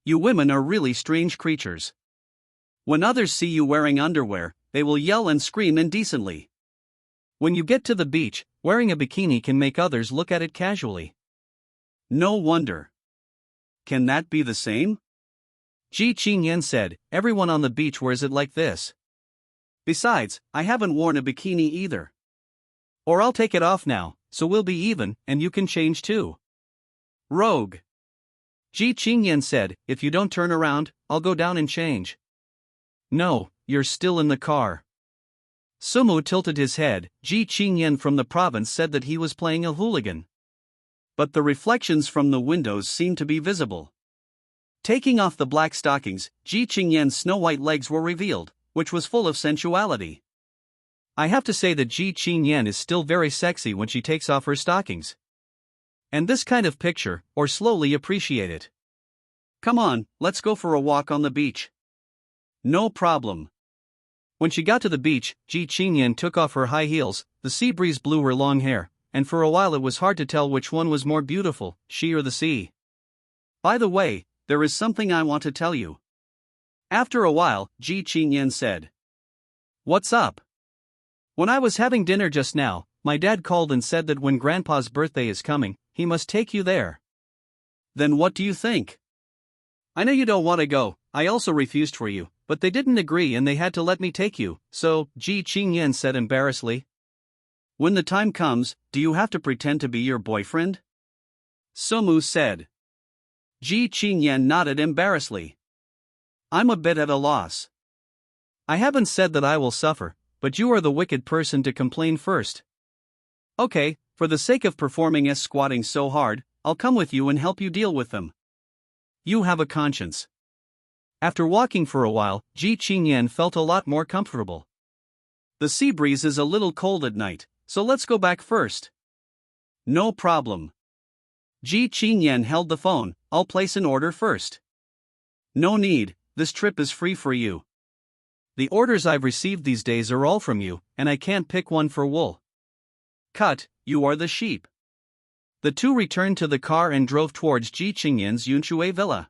You women are really strange creatures. When others see you wearing underwear, they will yell and scream indecently. When you get to the beach, wearing a bikini can make others look at it casually. No wonder. Can that be the same? Ji Chingyen said, everyone on the beach wears it like this. Besides, I haven't worn a bikini either. Or I'll take it off now, so we'll be even, and you can change too. Rogue. Ji Chingyen said, if you don't turn around, I'll go down and change. No, you're still in the car. Sumu tilted his head. Ji Chingyen from the province said that he was playing a hooligan. But the reflections from the windows seemed to be visible. Taking off the black stockings, Ji Chingyen's snow-white legs were revealed, which was full of sensuality. I have to say that Ji Chingyen is still very sexy when she takes off her stockings. And this kind of picture, or slowly appreciate it. Come on, let's go for a walk on the beach. No problem. When she got to the beach, Ji Chingyen took off her high heels, the sea breeze blew her long hair, and for a while it was hard to tell which one was more beautiful, she or the sea. By the way, there is something I want to tell you. After a while, Ji Chingyen said. What's up? When I was having dinner just now, my dad called and said that when Grandpa's birthday is coming, he must take you there. Then what do you think? I know you don't want to go, I also refused for you, but they didn't agree and they had to let me take you, so, Ji Chingyen said embarrassedly. When the time comes, do you have to pretend to be your boyfriend? Sumu said. Ji Chingyen nodded embarrassedly. I'm a bit at a loss. I haven't said that I will suffer, but you are the wicked person to complain first. Okay, for the sake of performing as squatting so hard, I'll come with you and help you deal with them. You have a conscience. After walking for a while, Ji Chingyen felt a lot more comfortable. The sea breeze is a little cold at night, so let's go back first. No problem. Ji Chingyen held the phone. I'll place an order first. No need, this trip is free for you. The orders I've received these days are all from you, and I can't pick one for wool. Cut, you are the sheep. The two returned to the car and drove towards Ji Chingyen's Yunchue villa.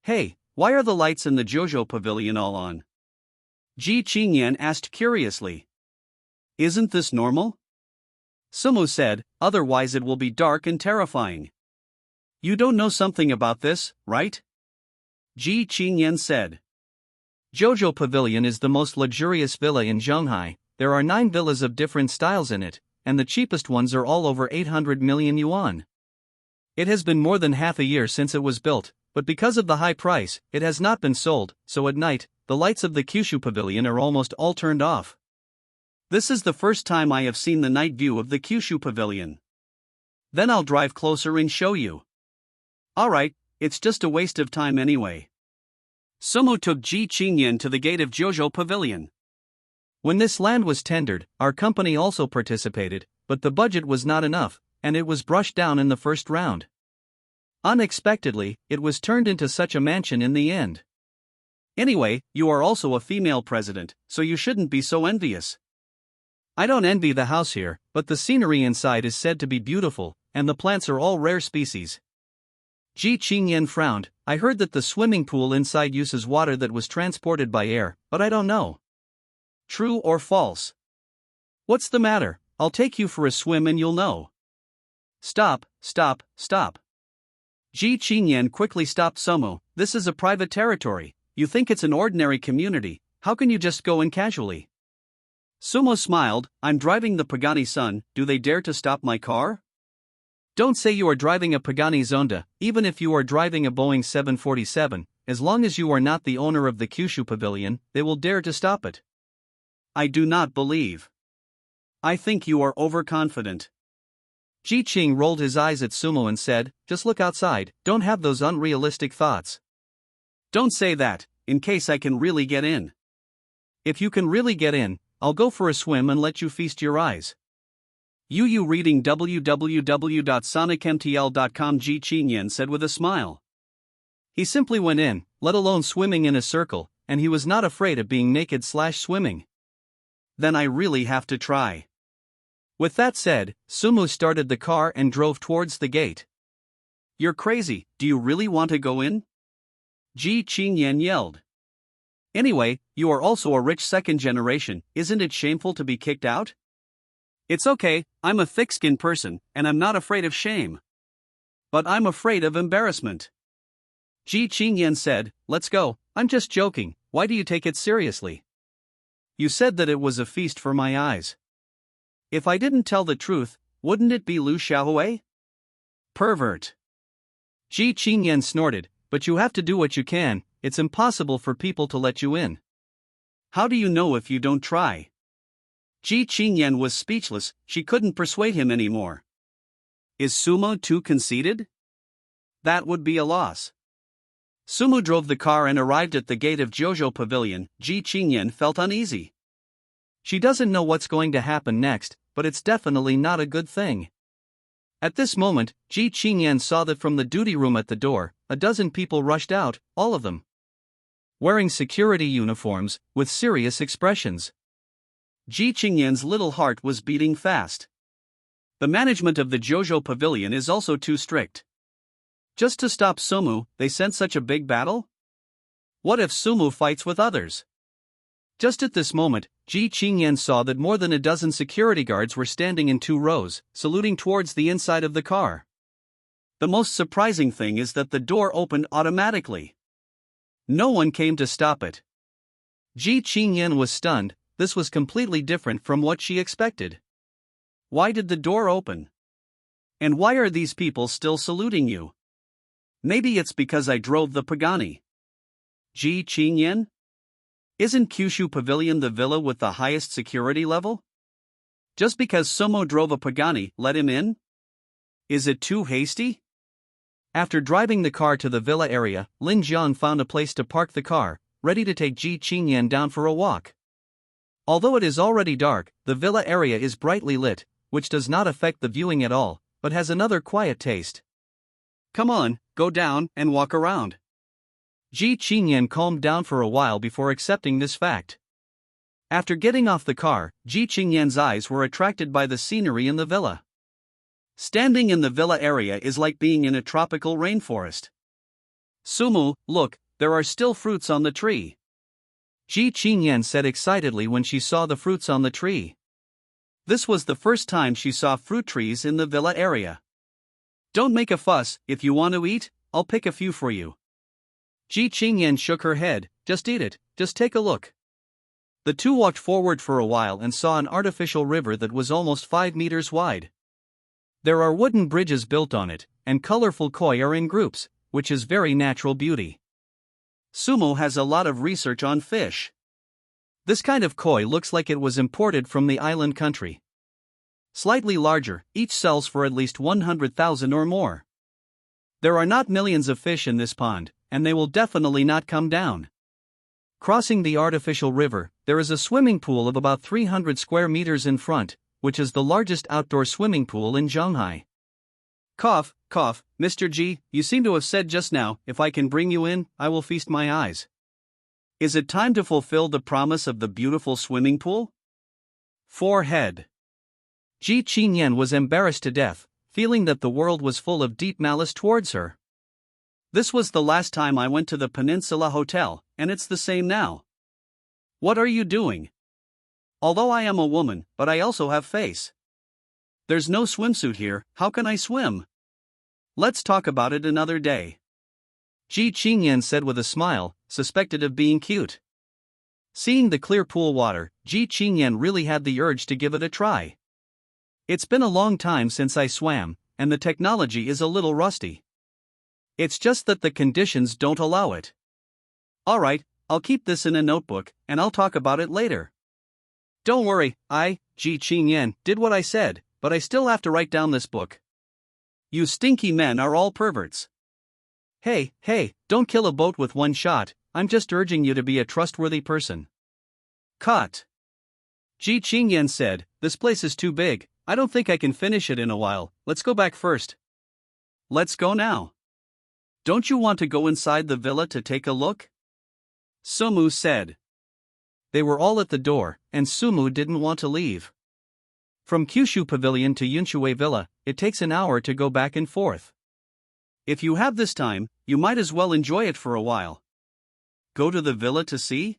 Hey, why are the lights in the Jojo pavilion all on? Ji Chingyen asked curiously. Isn't this normal? Sumu said, otherwise it will be dark and terrifying. You don't know something about this, right? Ji Chingyen said. Jojo Pavilion is the most luxurious villa in Zhonghai. There are 9 villas of different styles in it, and the cheapest ones are all over 800 million yuan. It has been more than half a year since it was built, but because of the high price, it has not been sold, so at night, the lights of the Kyushu Pavilion are almost all turned off. This is the first time I have seen the night view of the Kyushu Pavilion. Then I'll drive closer and show you. Alright, it's just a waste of time anyway. Sumu took Ji Chingyen to the gate of Jojo Pavilion. When this land was tendered, our company also participated, but the budget was not enough, and it was brushed down in the first round. Unexpectedly, it was turned into such a mansion in the end. Anyway, you are also a female president, so you shouldn't be so envious. I don't envy the house here, but the scenery inside is said to be beautiful, and the plants are all rare species. Ji Chingyen frowned. I heard that the swimming pool inside uses water that was transported by air, but I don't know. True or false? What's the matter? I'll take you for a swim and you'll know. Stop, stop, stop. Ji Chingyen quickly stopped Sumu. This is a private territory. You think it's an ordinary community, how can you just go in casually? Sumu smiled. I'm driving the Pagani-san, do they dare to stop my car? Don't say you are driving a Pagani Zonda, even if you are driving a Boeing 747, as long as you are not the owner of the Kyushu Pavilion, they will dare to stop it. I do not believe. I think you are overconfident. Ji Ching rolled his eyes at Sumu and said, just look outside, don't have those unrealistic thoughts. Don't say that, in case I can really get in. If you can really get in, I'll go for a swim and let you feast your eyes. You reading www.sonicmtl.com. Ji Chingyen said with a smile. He simply went in, let alone swimming in a circle, and he was not afraid of being naked/swimming. then I really have to try. With that said, Sumu started the car and drove towards the gate. You're crazy, do you really want to go in? Ji Chingyen yelled. Anyway, you are also a rich second generation, isn't it shameful to be kicked out? It's okay, I'm a thick-skinned person, and I'm not afraid of shame. But I'm afraid of embarrassment. Ji Chingyen said, let's go, I'm just joking, why do you take it seriously? You said that it was a feast for my eyes. If I didn't tell the truth, wouldn't it be Lu Xiaohui? Pervert. Ji Chingyen snorted, but you have to do what you can, it's impossible for people to let you in. How do you know if you don't try? Ji Chingyen was speechless, she couldn't persuade him anymore. Is Sumo too conceited? That would be a loss. Sumu drove the car and arrived at the gate of Jojo Pavilion. Ji Chingyen felt uneasy. She doesn't know what's going to happen next, but it's definitely not a good thing. At this moment, Ji Chingyen saw that from the duty room at the door, a dozen people rushed out, all of them wearing security uniforms, with serious expressions. Ji Chingyen's little heart was beating fast. The management of the Jojo Pavilion is also too strict. Just to stop Sumu, they sent such a big battle? What if Sumu fights with others? Just at this moment, Ji Chingyen saw that more than a dozen security guards were standing in 2 rows, saluting towards the inside of the car. The most surprising thing is that the door opened automatically. No one came to stop it. Ji Chingyen was stunned, this was completely different from what she expected. Why did the door open? And why are these people still saluting you? Maybe it's because I drove the Pagani. Ji Chingyen? Isn't Kyushu Pavilion the villa with the highest security level? Just because Sumo drove a Pagani, let him in? Is it too hasty? After driving the car to the villa area, Lin Jiang found a place to park the car, ready to take Ji Chingyen down for a walk. Although it is already dark, the villa area is brightly lit, which does not affect the viewing at all, but has another quiet taste. Come on, go down and walk around. Ji Chingyen calmed down for a while before accepting this fact. After getting off the car, Ji Chingyen's eyes were attracted by the scenery in the villa. Standing in the villa area is like being in a tropical rainforest. Sumu, look, there are still fruits on the tree. Ji Chingyen said excitedly when she saw the fruits on the tree. This was the first time she saw fruit trees in the villa area. Don't make a fuss, if you want to eat, I'll pick a few for you. Ji Chingyen shook her head, just eat it, just take a look. The two walked forward for a while and saw an artificial river that was almost 5 meters wide. There are wooden bridges built on it, and colorful koi are in groups, which is very natural beauty. Sumo has a lot of research on fish. This kind of koi looks like it was imported from the island country. Slightly larger, each sells for at least 100,000 or more. There are not millions of fish in this pond, and they will definitely not come down. Crossing the artificial river, there is a swimming pool of about 300 square meters in front, which is the largest outdoor swimming pool in Shanghai. Cough, cough, Mr. G, you seem to have said just now, if I can bring you in, I will feast my eyes. Is it time to fulfill the promise of the beautiful swimming pool? Forehead. Ji Chingyen was embarrassed to death, feeling that the world was full of deep malice towards her. This was the last time I went to the Peninsula Hotel, and it's the same now. What are you doing? Although I am a woman, but I also have face. There's no swimsuit here, how can I swim? Let's talk about it another day. Ji Chingyen said with a smile, suspected of being cute. Seeing the clear pool water, Ji Chingyen really had the urge to give it a try. It's been a long time since I swam, and the technology is a little rusty. It's just that the conditions don't allow it. Alright, I'll keep this in a notebook, and I'll talk about it later. Don't worry, Ji Chingyen, did what I said, but I still have to write down this book. You stinky men are all perverts. Hey, don't kill a boat with one shot, I'm just urging you to be a trustworthy person. Cut. Ji Chingyen said, this place is too big, I don't think I can finish it in a while, let's go back first. Let's go now. Don't you want to go inside the villa to take a look? Sumu said. they were all at the door, and Sumu didn't want to leave. From Kyushu Pavilion to Yunshui Villa, it takes an hour to go back and forth. If you have this time, you might as well enjoy it for a while. Go to the villa to see?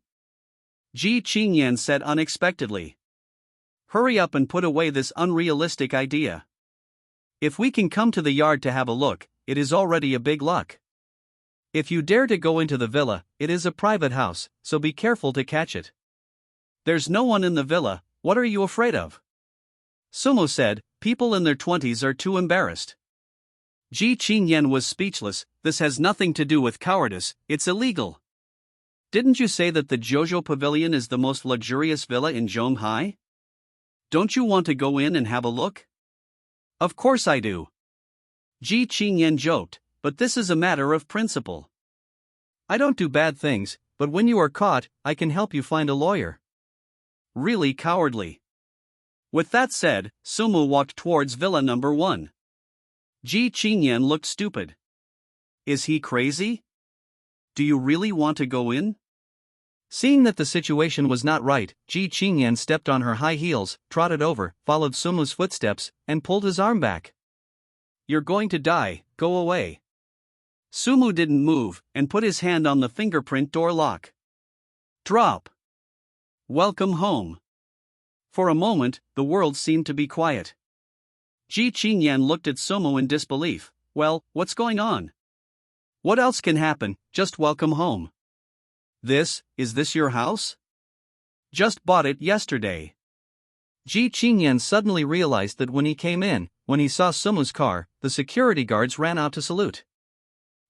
Ji Chingyen said unexpectedly. Hurry up and put away this unrealistic idea. If we can come to the yard to have a look, it is already a big luck. If you dare to go into the villa, it is a private house, so be careful to catch it. There's no one in the villa, what are you afraid of? Sumo said, people in their 20s are too embarrassed. Ji Chingyen was speechless, this has nothing to do with cowardice, it's illegal. Didn't you say that the Jojo Pavilion is the most luxurious villa in Zhonghai? Don't you want to go in and have a look? Of course I do. Ji Chingyen joked, but this is a matter of principle. I don't do bad things, but when you are caught, I can help you find a lawyer. Really cowardly. With that said, Sumu walked towards villa number 1. Ji Chingyen looked stupid. Is he crazy? Do you really want to go in? Seeing that the situation was not right, Ji Chingyen stepped on her high heels, trotted over, followed Sumu's footsteps, and pulled his arm back. You're going to die, go away. Sumu didn't move, and put his hand on the fingerprint door lock. Drop. Welcome home. For a moment, the world seemed to be quiet. Ji Chingyen looked at Sumu in disbelief. Well, what's going on? What else can happen, just welcome home. Is this your house? Just bought it yesterday. Ji Chingyen suddenly realized that when he came in, when he saw Sumu's car, the security guards ran out to salute.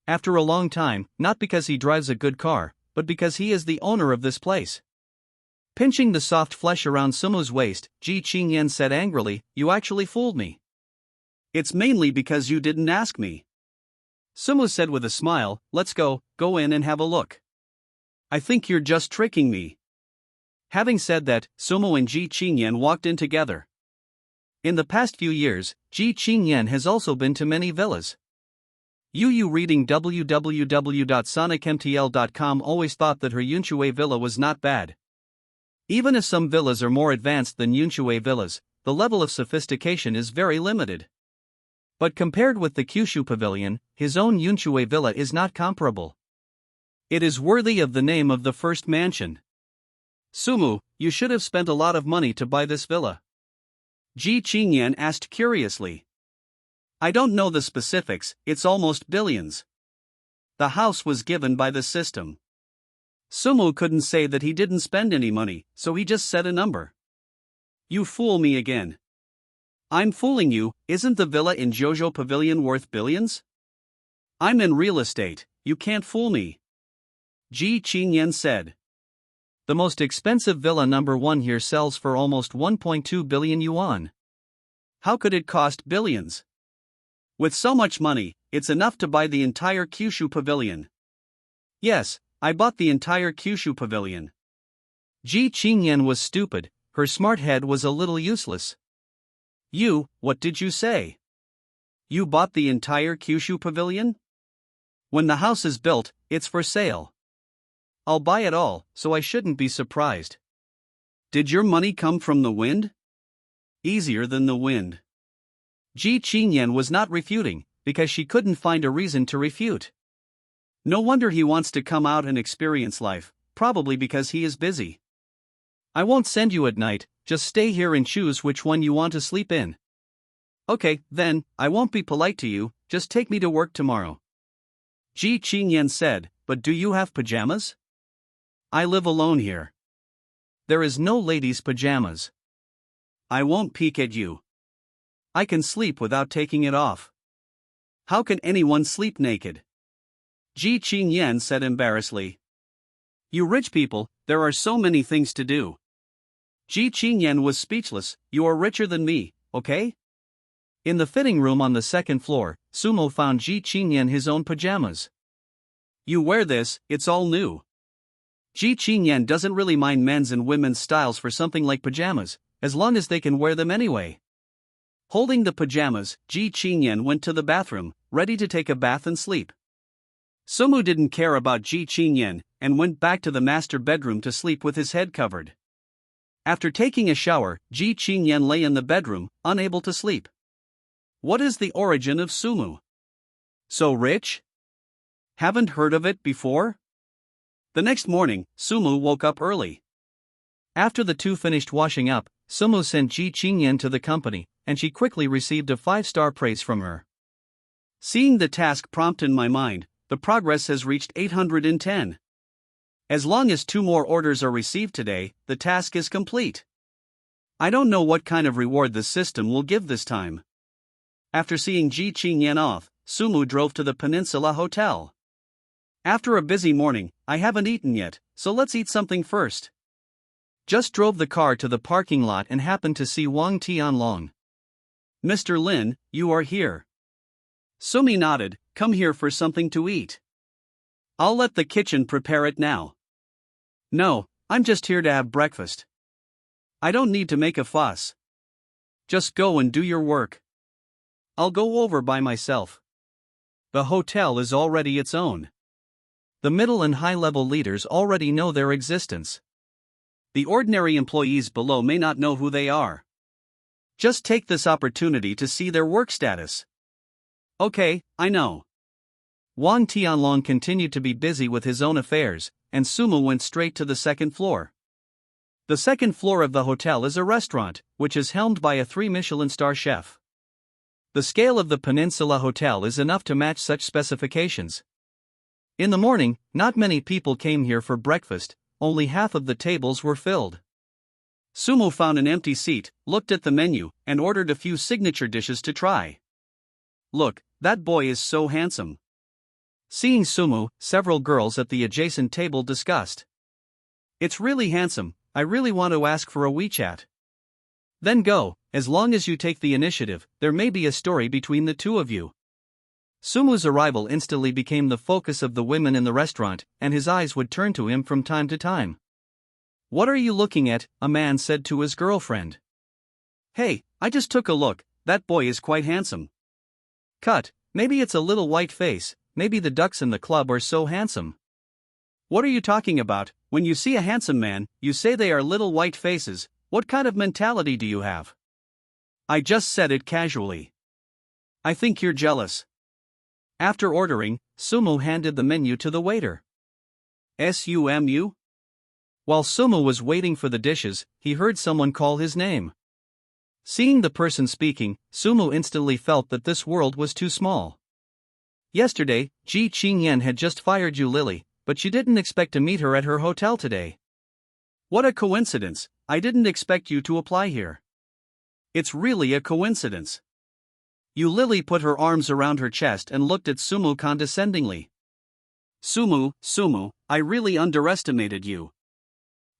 After a long time, not because he drives a good car, but because he is the owner of this place. Pinching the soft flesh around Sumu's waist, Ji Chingyen said angrily, you actually fooled me. It's mainly because you didn't ask me. Sumu said with a smile, let's go in and have a look. I think you're just tricking me. Having said that, Sumu and Ji Chingyen walked in together. In the past few years, Ji Chingyen has also been to many villas. You reading www.sonicmtl.com always thought that her Yunshui villa was not bad. Even if some villas are more advanced than Yunshui villas, the level of sophistication is very limited. But compared with the Kyushu Pavilion, his own Yunshui villa is not comparable. It is worthy of the name of the first mansion. Sumu, you should have spent a lot of money to buy this villa. Ji Chingyen asked curiously. I don't know the specifics, it's almost billions. The house was given by the system. Sumu couldn't say that he didn't spend any money, so he just said a number. You fool me again. I'm fooling you, isn't the villa in Jojo Pavilion worth billions? I'm in real estate, you can't fool me. Ji Chingyen said. The most expensive villa number 1 here sells for almost 1.2 billion yuan. How could it cost billions? With so much money, it's enough to buy the entire Kyushu Pavilion. Yes, I bought the entire Kyushu Pavilion. Ji Chingyen was stupid, her smart head was a little useless. What did you say? You bought the entire Kyushu Pavilion? When the house is built, it's for sale. I'll buy it all, so I shouldn't be surprised. Did your money come from the wind? Easier than the wind. Ji Chingyen was not refuting, because she couldn't find a reason to refute. No wonder he wants to come out and experience life, probably because he is busy. I won't send you at night, just stay here and choose which one you want to sleep in. Okay, then, I won't be polite to you, just take me to work tomorrow. Ji Chingyen said, but do you have pajamas? I live alone here. There is no ladies' pajamas. I won't peek at you. I can sleep without taking it off. How can anyone sleep naked? Ji Chingyen said embarrassedly. You rich people, there are so many things to do. Ji Chingyen was speechless. You are richer than me, okay? In the fitting room on the second floor, Sumo found Ji Chingyen his own pajamas. You wear this, it's all new. Ji Chingyen doesn't really mind men's and women's styles for something like pajamas, as long as they can wear them anyway. Holding the pajamas, Ji Chingyen went to the bathroom, ready to take a bath and sleep. Sumu didn't care about Ji Chingyen and went back to the master bedroom to sleep with his head covered. After taking a shower, Ji Chingyen lay in the bedroom, unable to sleep. What is the origin of Sumu? So rich? Haven't heard of it before? The next morning, Sumu woke up early. After the two finished washing up, Sumu sent Ji Chingyen to the company, and she quickly received a 5-star praise from her. Seeing the task prompt in my mind, the progress has reached 810. As long as 2 more orders are received today, the task is complete. I don't know what kind of reward the system will give this time. After seeing Ji Chingyen off, Sumu drove to the Peninsula Hotel. After a busy morning, I haven't eaten yet, so let's eat something first. Just drove the car to the parking lot and happened to see Wang Tianlong. Mr. Lin, you are here. Sumi nodded. Come here for something to eat. I'll let the kitchen prepare it now. No, I'm just here to have breakfast. I don't need to make a fuss. Just go and do your work. I'll go over by myself. The hotel is already its own. The middle and high-level leaders already know their existence. The ordinary employees below may not know who they are. Just take this opportunity to see their work status. Okay, I know. Wang Tianlong continued to be busy with his own affairs, and Sumu went straight to the second floor. The second floor of the hotel is a restaurant, which is helmed by a 3 Michelin star chef. The scale of the Peninsula Hotel is enough to match such specifications. In the morning, not many people came here for breakfast, only half of the tables were filled. Sumu found an empty seat, looked at the menu, and ordered a few signature dishes to try. Look, that boy is so handsome. Seeing Sumu, several girls at the adjacent table discussed. It's really handsome, I really want to ask for a WeChat. Then go, as long as you take the initiative, there may be a story between the two of you. Sumu's arrival instantly became the focus of the women in the restaurant, and his eyes would turn to him from time to time. What are you looking at? A man said to his girlfriend. Hey, I just took a look, that boy is quite handsome. Cut, maybe it's a little white face, maybe the ducks in the club are so handsome. What are you talking about? When you see a handsome man, you say they are little white faces. What kind of mentality do you have? I just said it casually. I think you're jealous. After ordering, Sumu handed the menu to the waiter. Sumu? While Sumu was waiting for the dishes, he heard someone call his name. Seeing the person speaking, Sumu instantly felt that this world was too small. Yesterday, Ji Chingyen had just fired Yu Lily, but she didn't expect to meet her at her hotel today. What a coincidence, I didn't expect you to apply here. It's really a coincidence. Yu Lily put her arms around her chest and looked at Sumu condescendingly. Sumu, I really underestimated you.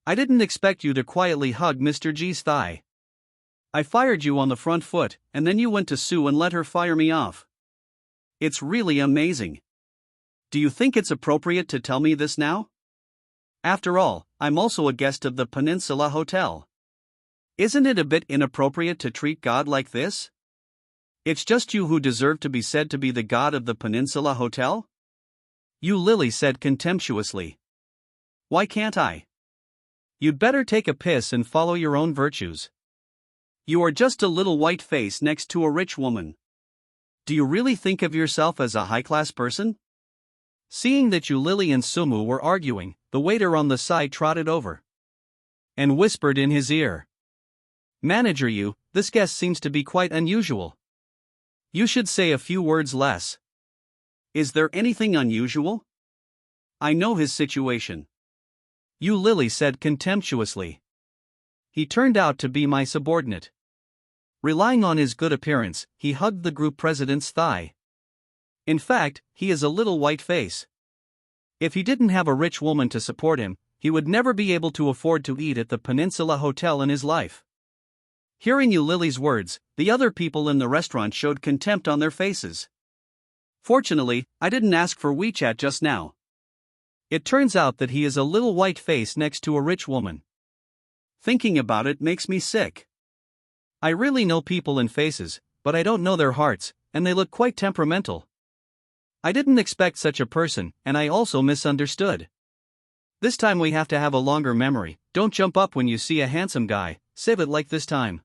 I didn't expect you to quietly hug Mr. Ji's thigh. I fired you on the front foot, and then you went to Sue and let her fire me off. It's really amazing. Do you think it's appropriate to tell me this now? After all, I'm also a guest of the Peninsula Hotel. Isn't it a bit inappropriate to treat God like this? It's just you who deserve to be said to be the god of the Peninsula Hotel? Yu Lily said contemptuously. Why can't I? You'd better take a piss and follow your own virtues. You are just a little white face next to a rich woman. Do you really think of yourself as a high-class person? Seeing that Yu Lily and Sumu were arguing, the waiter on the side trotted over and whispered in his ear. Manager Yu, this guest seems to be quite unusual. You should say a few words less. Is there anything unusual? I know his situation. Yu Lily said contemptuously. He turned out to be my subordinate. Relying on his good appearance, he hugged the group president's thigh. In fact, he is a little white face. If he didn't have a rich woman to support him, he would never be able to afford to eat at the Peninsula Hotel in his life. Hearing Yu Lily's words, the other people in the restaurant showed contempt on their faces. Fortunately, I didn't ask for WeChat just now. It turns out that he is a little white face next to a rich woman. Thinking about it makes me sick. I really know people in faces, but I don't know their hearts, and they look quite temperamental. I didn't expect such a person, and I also misunderstood. This time we have to have a longer memory. Don't jump up when you see a handsome guy, save it like this time.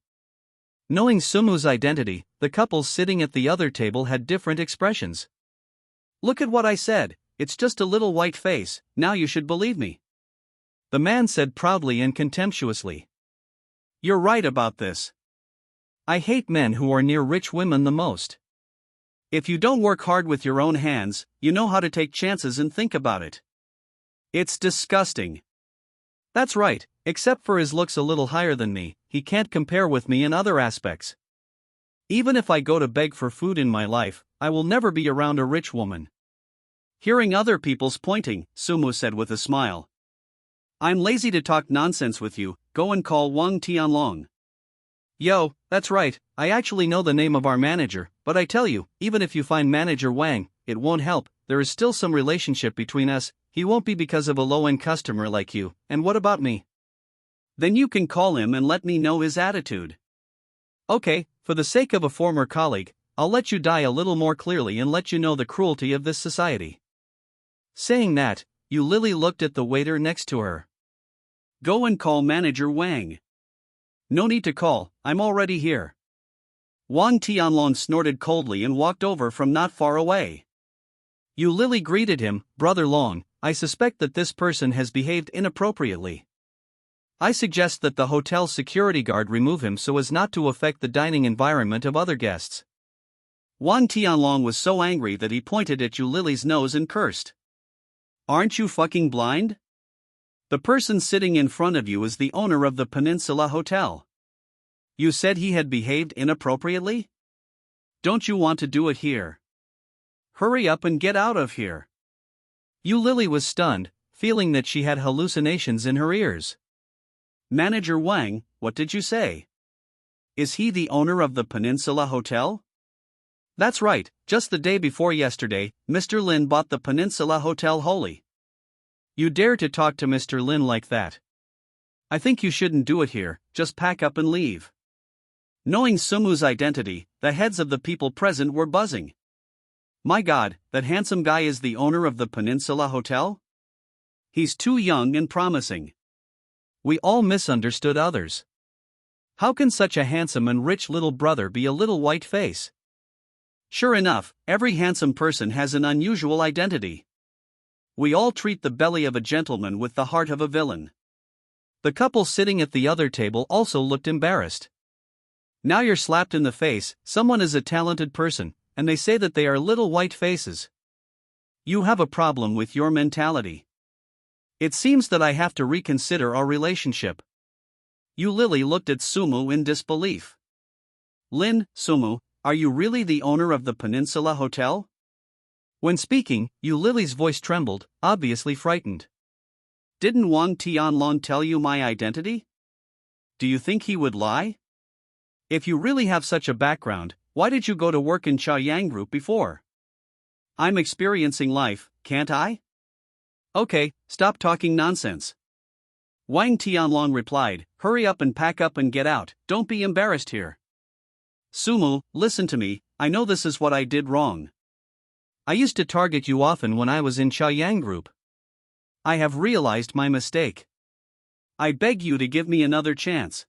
Knowing Sumu's identity, the couples sitting at the other table had different expressions. Look at what I said, it's just a little white face, now you should believe me. The man said proudly and contemptuously. You're right about this. I hate men who are near rich women the most. If you don't work hard with your own hands, you know how to take chances and think about it. It's disgusting. That's right, except for his looks a little higher than me, he can't compare with me in other aspects. Even if I go to beg for food in my life, I will never be around a rich woman. Hearing other people's pointing, Sumu said with a smile. I'm lazy to talk nonsense with you, go and call Wang Tianlong. Yo, that's right, I actually know the name of our manager, but I tell you, even if you find manager Wang, it won't help, there is still some relationship between us, he won't be because of a low-end customer like you, and what about me? Then you can call him and let me know his attitude. Okay, for the sake of a former colleague, I'll let you die a little more clearly and let you know the cruelty of this society. Saying that, Yu Lily looked at the waiter next to her. Go and call manager Wang. No need to call, I'm already here. Wang Tianlong snorted coldly and walked over from not far away. Yu Lily greeted him, Brother Long, I suspect that this person has behaved inappropriately. I suggest that the hotel security guard remove him so as not to affect the dining environment of other guests. Wang Tianlong was so angry that he pointed at Yu Lily's nose and cursed. Aren't you fucking blind? The person sitting in front of you is the owner of the Peninsula Hotel. You said he had behaved inappropriately? Don't you want to do it here? Hurry up and get out of here. Yu Lily was stunned, feeling that she had hallucinations in her ears. Manager Wang, what did you say? Is he the owner of the Peninsula Hotel? That's right, just the day before yesterday, Mr. Lin bought the Peninsula Hotel wholly. You dare to talk to Mr. Lin like that? I think you shouldn't do it here, just pack up and leave. Knowing Sumu's identity, the heads of the people present were buzzing. My God, that handsome guy is the owner of the Peninsula Hotel? He's too young and promising. We all misunderstood others. How can such a handsome and rich little brother be a little white face? Sure enough, every handsome person has an unusual identity. We all treat the belly of a gentleman with the heart of a villain. The couple sitting at the other table also looked embarrassed. Now you're slapped in the face, someone is a talented person, and they say that they are little white faces. You have a problem with your mentality. It seems that I have to reconsider our relationship. Yu Lily looked at Sumu in disbelief. Lin, Sumu, are you really the owner of the Peninsula Hotel? When speaking, Yu Lily's voice trembled, obviously frightened. Didn't Wang Tianlong tell you my identity? Do you think he would lie? If you really have such a background, why did you go to work in Chaoyang Group before? I'm experiencing life, can't I? Okay, stop talking nonsense. Wang Tianlong replied, hurry up and pack up and get out, don't be embarrassed here. Sumu, listen to me, I know this is what I did wrong. I used to target you often when I was in Chaoyang Group. I have realized my mistake. I beg you to give me another chance.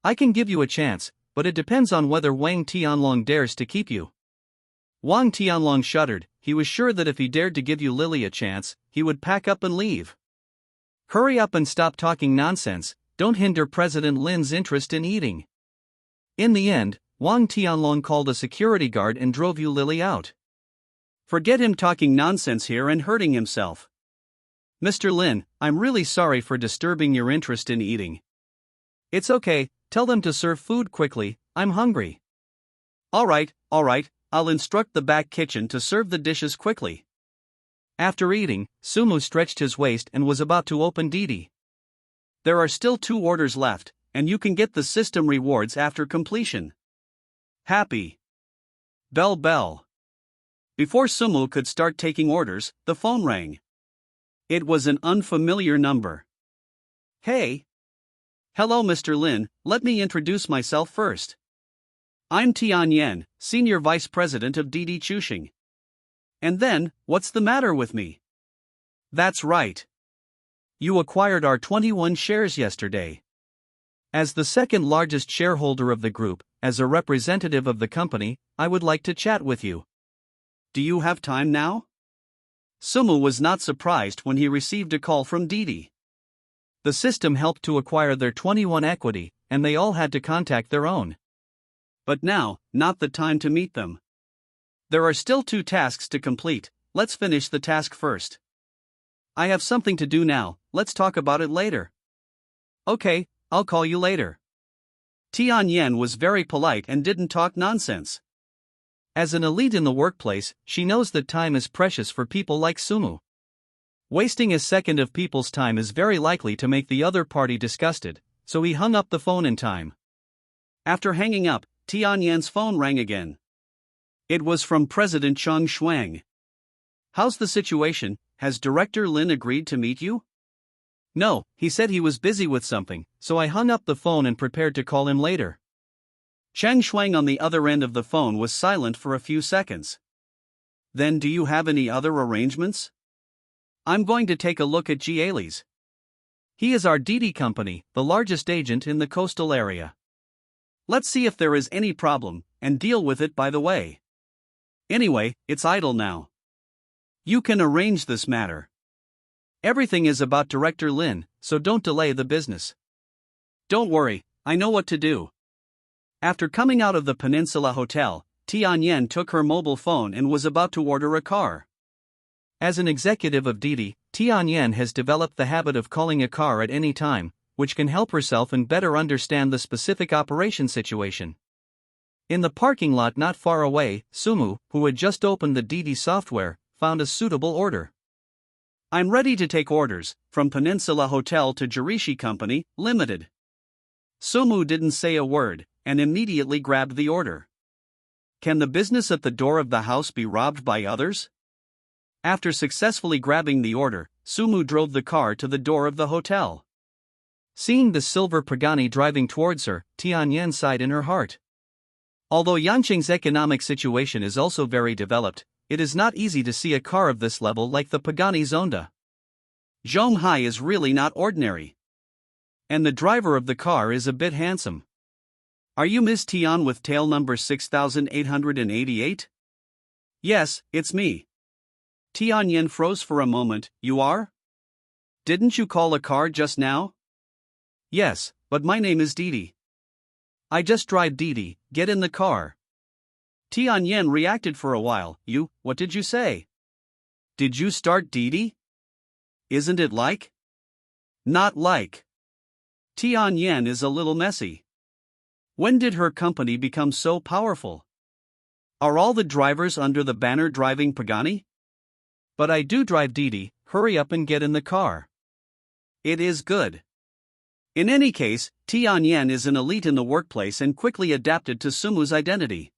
I can give you a chance, but it depends on whether Wang Tianlong dares to keep you. Wang Tianlong shuddered, he was sure that if he dared to give Yu Lily a chance, he would pack up and leave. Hurry up and stop talking nonsense, don't hinder President Lin's interest in eating. In the end, Wang Tianlong called a security guard and drove Yu Lily out. Forget him talking nonsense here and hurting himself. Mr. Lin, I'm really sorry for disturbing your interest in eating. It's okay, tell them to serve food quickly, I'm hungry. Alright, I'll instruct the back kitchen to serve the dishes quickly. After eating, Sumu stretched his waist and was about to open Didi. There are still 2 orders left, and you can get the system rewards after completion. Happy. Bell. Before Sumu could start taking orders, the phone rang. It was an unfamiliar number. Hey. Hello Mr. Lin, let me introduce myself first. I'm Tianyen, Senior Vice President of Didi Chuxing. And then, what's the matter with me? That's right. You acquired our 21 shares yesterday. As the second largest shareholder of the group, as a representative of the company, I would like to chat with you. Do you have time now? Sumu was not surprised when he received a call from Didi. The system helped to acquire their 21 equity, and they all had to contact their own. But now, not the time to meet them. There are still 2 tasks to complete, let's finish the task first. I have something to do now, let's talk about it later. Okay, I'll call you later. Tianyan was very polite and didn't talk nonsense. As an elite in the workplace, she knows that time is precious for people like Sumu. Wasting a second of people's time is very likely to make the other party disgusted, so he hung up the phone in time. After hanging up, Tianyan's phone rang again. It was from President Cheng Shuang. How's the situation? Has Director Lin agreed to meet you? No, he said he was busy with something, so I hung up the phone and prepared to call him later. Cheng Shuang on the other end of the phone was silent for a few seconds. Then do you have any other arrangements? I'm going to take a look at Ji Ali's. He is our Didi company, the largest agent in the coastal area. Let's see if there is any problem, and deal with it by the way. Anyway, it's idle now. You can arrange this matter. Everything is about Director Lin, so don't delay the business. Don't worry, I know what to do. After coming out of the Peninsula Hotel, Tianyan took her mobile phone and was about to order a car. As an executive of Didi, Tianyan has developed the habit of calling a car at any time, which can help herself and better understand the specific operation situation. In the parking lot not far away, Sumu, who had just opened the Didi software, found a suitable order. I'm ready to take orders, from Peninsula Hotel to Jirishi Company, Limited. Sumu didn't say a word, and immediately grabbed the order. Can the business at the door of the house be robbed by others? After successfully grabbing the order, Sumu drove the car to the door of the hotel. Seeing the silver Pagani driving towards her, Tianyan sighed in her heart. Although Yanqing's economic situation is also very developed, it is not easy to see a car of this level like the Pagani Zonda. Zhonghai is really not ordinary. And the driver of the car is a bit handsome. Are you Miss Tian with tail number 6888? Yes, it's me. Tianyan froze for a moment. You are? Didn't you call a car just now? Yes, but my name is Didi. I just drive Didi, get in the car. Tianyan reacted for a while. What did you say? Did you start Didi? Isn't it like? Not like. Tianyan is a little messy. When did her company become so powerful? Are all the drivers under the banner driving Pagani? But I do drive Didi, hurry up and get in the car. It is good. In any case, Tianyan is an elite in the workplace and quickly adapted to Sumu's identity.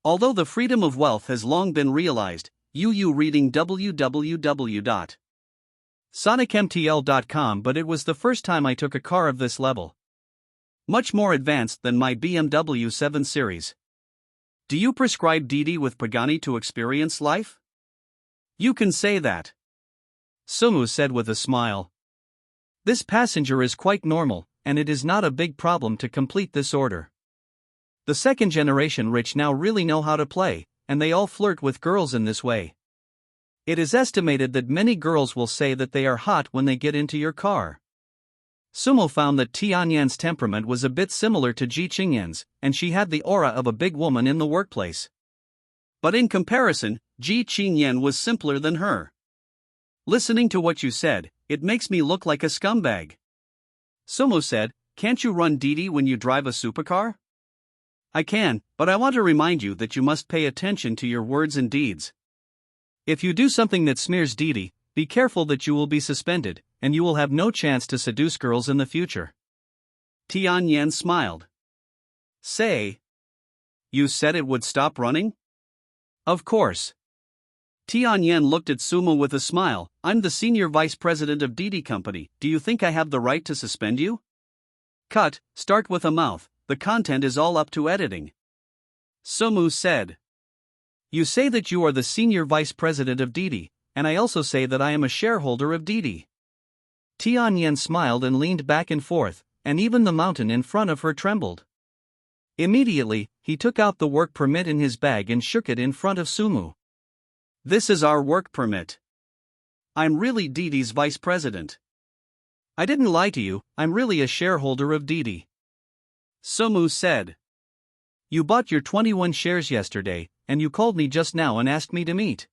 Although the freedom of wealth has long been realized, reading www.sonicmtl.com, but it was the first time I took a car of this level. Much more advanced than my BMW 7 Series. Do you prescribe Didi with Pagani to experience life? You can say that. Sumu said with a smile. This passenger is quite normal, and it is not a big problem to complete this order. The second generation rich now really know how to play, and they all flirt with girls in this way. It is estimated that many girls will say that they are hot when they get into your car. Sumo found that Tianyan's temperament was a bit similar to Ji Chingyen's, and she had the aura of a big woman in the workplace. But in comparison, Ji Chingyen was simpler than her. Listening to what you said, it makes me look like a scumbag. Sumo said, can't you run Didi when you drive a supercar? I can, but I want to remind you that you must pay attention to your words and deeds. If you do something that smears Didi, be careful that you will be suspended, and you will have no chance to seduce girls in the future. Tianyan smiled. Say. You said it would stop running? Of course. Tianyan looked at Sumo with a smile. I'm the senior vice president of Didi Company. Do you think I have the right to suspend you? Cut, start with a mouth. The content is all up to editing. Sumu said. You say that you are the senior vice president of Didi, and I also say that I am a shareholder of Didi. Tianyan smiled and leaned back and forth, and even the mountain in front of her trembled. Immediately, he took out the work permit in his bag and shook it in front of Sumu. This is our work permit. I'm really Didi's vice president. I didn't lie to you, I'm really a shareholder of Didi. Sumu said. You bought your 21 shares yesterday, and you called me just now and asked me to meet.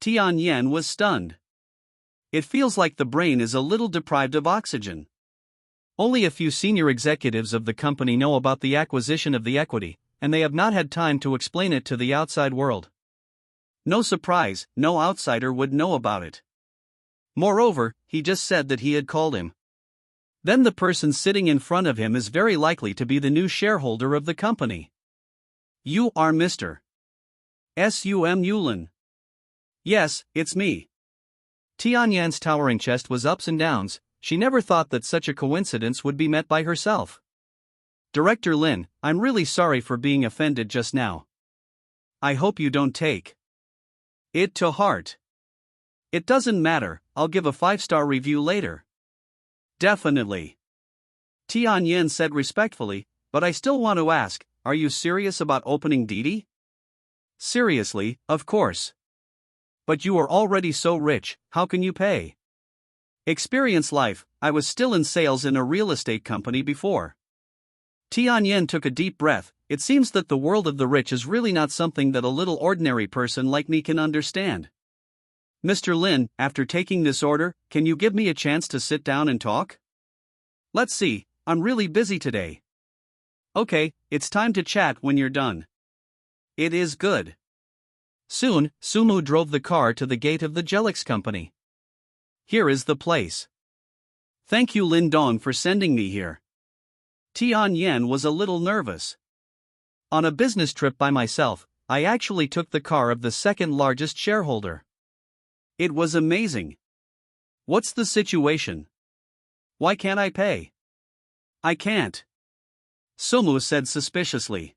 Tianyan was stunned. It feels like the brain is a little deprived of oxygen. Only a few senior executives of the company know about the acquisition of the equity, and they have not had time to explain it to the outside world. No surprise, no outsider would know about it. Moreover, he just said that he had called him. Then the person sitting in front of him is very likely to be the new shareholder of the company. You are Mr. Yulin. Yes, it's me. Tianyan's towering chest was ups and downs. She never thought that such a coincidence would be met by herself. Director Lin, I'm really sorry for being offended just now. I hope you don't take it to heart. It doesn't matter, I'll give a 5-star review later. Definitely. Tianyan said respectfully, but I still want to ask, are you serious about opening Didi? Seriously, of course. But you are already so rich, how can you pay? Experience life, I was still in sales in a real estate company before. Tianyan took a deep breath. It seems that the world of the rich is really not something that a little ordinary person like me can understand. Mr. Lin, after taking this order, can you give me a chance to sit down and talk? Let's see, I'm really busy today. Okay, it's time to chat when you're done. It is good. Soon, Sumu drove the car to the gate of the Jelix company. Here is the place. Thank you Lin Dong for sending me here. Tianyan was a little nervous. On a business trip by myself, I actually took the car of the second largest shareholder. It was amazing. What's the situation? Why can't I pay? I can't. Sumu said suspiciously.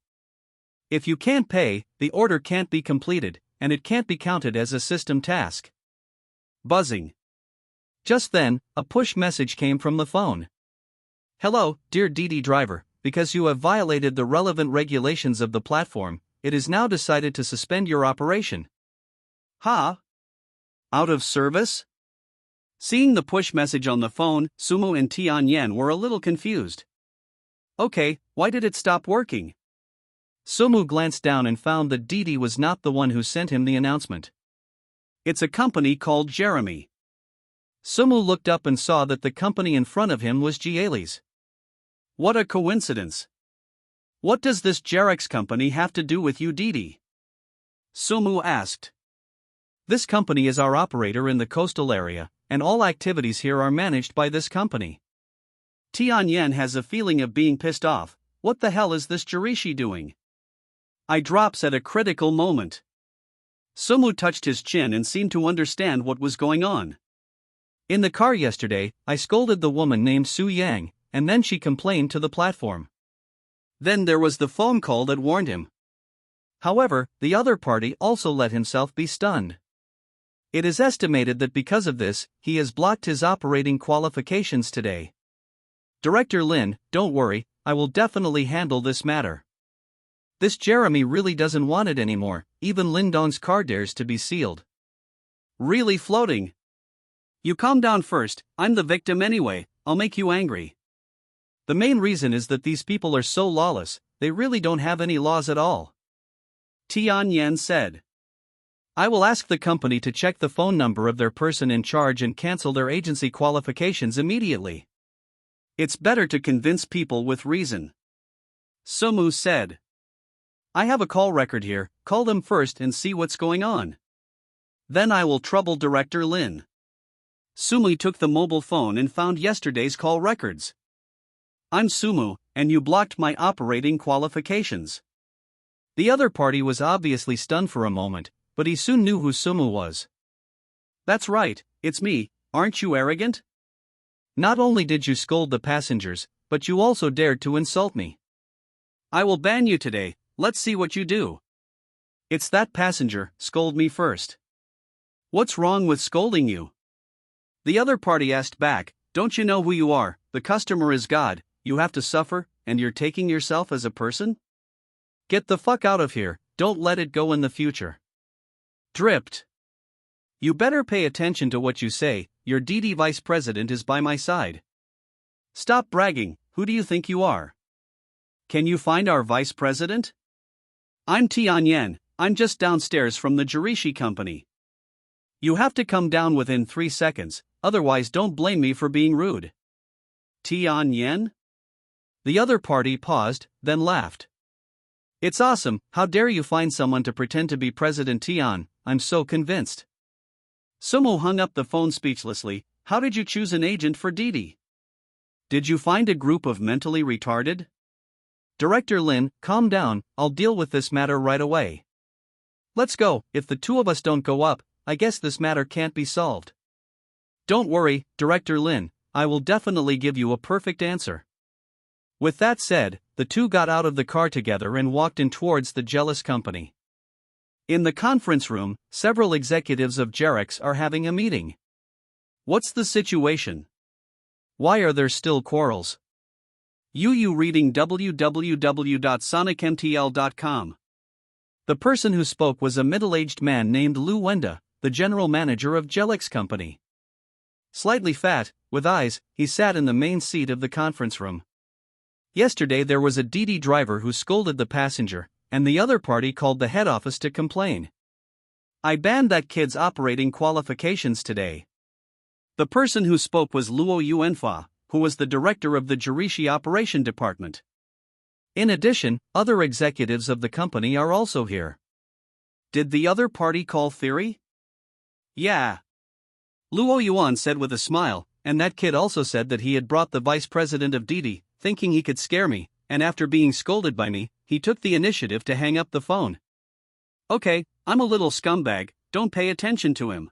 If you can't pay, the order can't be completed, and it can't be counted as a system task. Buzzing. Just then, a push message came from the phone. Hello, dear Didi driver, because you have violated the relevant regulations of the platform, it is now decided to suspend your operation. Ha? Out of service? Seeing the push message on the phone, Sumu and Tianyan were a little confused. Okay, why did it stop working? Sumu glanced down and found that Didi was not the one who sent him the announcement. It's a company called Jeremy. Sumu looked up and saw that the company in front of him was Jiali's. What a coincidence. What does this Jerex company have to do with you, Didi? Sumu asked. This company is our operator in the coastal area, and all activities here are managed by this company. Tianyan has a feeling of being pissed off. What the hell is this Jerishi doing? I drops at a critical moment. Sumu touched his chin and seemed to understand what was going on. In the car yesterday, I scolded the woman named Su Yang, and then she complained to the platform. Then there was the phone call that warned him. However, the other party also let himself be stunned. It is estimated that because of this, he has blocked his operating qualifications today. Director Lin, don't worry, I will definitely handle this matter. This Jeremy really doesn't want it anymore, even Lindong's car dares to be sealed. Really floating. You calm down first, I'm the victim anyway, I'll make you angry. The main reason is that these people are so lawless, they really don't have any laws at all. Tianyan said. I will ask the company to check the phone number of their person in charge and cancel their agency qualifications immediately. It's better to convince people with reason. Sumu said. I have a call record here, call them first and see what's going on. Then I will trouble Director Lin. Sumu took the mobile phone and found yesterday's call records. I'm Sumu, and you blocked my operating qualifications. The other party was obviously stunned for a moment, but he soon knew who Sumu was. That's right, it's me, aren't you arrogant? Not only did you scold the passengers, but you also dared to insult me. I will ban you today, let's see what you do. It's that passenger, scold me first. What's wrong with scolding you? The other party asked back, don't you know who you are? The customer is God, you have to suffer, and you're taking yourself as a person? Get the fuck out of here, don't let it go in the future. Dripped. You better pay attention to what you say, your Didi vice president is by my side. Stop bragging, who do you think you are? Can you find our vice president? I'm Tianyan, I'm just downstairs from the Jirishi company. You have to come down within 3 seconds, otherwise don't blame me for being rude. Tianyan? The other party paused, then laughed. It's awesome, how dare you find someone to pretend to be President Tian, I'm so convinced. Sumo hung up the phone speechlessly. How did you choose an agent for Didi? Did you find a group of mentally retarded? Director Lin, calm down, I'll deal with this matter right away. Let's go, if the two of us don't go up, I guess this matter can't be solved. Don't worry, Director Lin, I will definitely give you a perfect answer. With that said, the two got out of the car together and walked in towards the jealous company. In the conference room, several executives of Jerex are having a meeting. What's the situation? Why are there still quarrels? You reading www.sonicmtl.com. The person who spoke was a middle-aged man named Lu Wenda, the general manager of Jerex company. Slightly fat, with eyes, he sat in the main seat of the conference room. Yesterday there was a Didi driver who scolded the passenger, and the other party called the head office to complain. I banned that kid's operating qualifications today. The person who spoke was Luo Yuanfa, who was the director of the Jirishi operation department. In addition, other executives of the company are also here. Did the other party call theory? Yeah. Luo Yuan said with a smile, and that kid also said that he had brought the vice president of Didi, thinking he could scare me, and after being scolded by me, he took the initiative to hang up the phone. Okay, I'm a little scumbag, don't pay attention to him.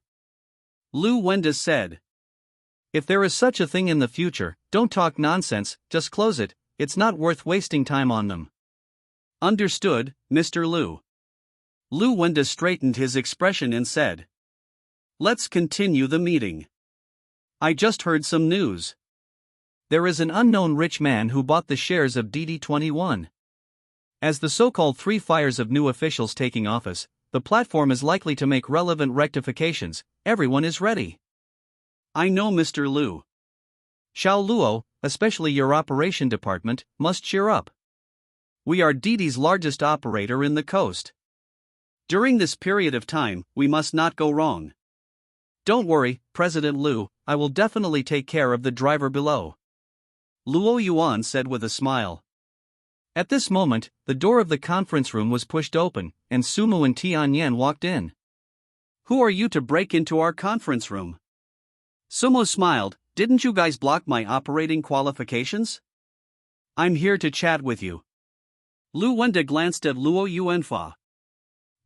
Lu Wenda said. If there is such a thing in the future, don't talk nonsense, just close it, it's not worth wasting time on them. Understood, Mr. Lu. Lu Wenda straightened his expression and said. Let's continue the meeting. I just heard some news. There is an unknown rich man who bought the shares of DD21. As the so-called 3 fires of new officials taking office, the platform is likely to make relevant rectifications, everyone is ready. I know Mr. Lu. Xiao Luo, especially your operation department, must cheer up. We are Didi's largest operator in the coast. During this period of time, we must not go wrong. Don't worry, President Lu, I will definitely take care of the driver below. Luo Yuan said with a smile. At this moment, the door of the conference room was pushed open, and Sumo and Tianyan walked in. Who are you to break into our conference room? Sumo smiled, didn't you guys block my operating qualifications? I'm here to chat with you. Lu Wenda glanced at Luo Yuanfa.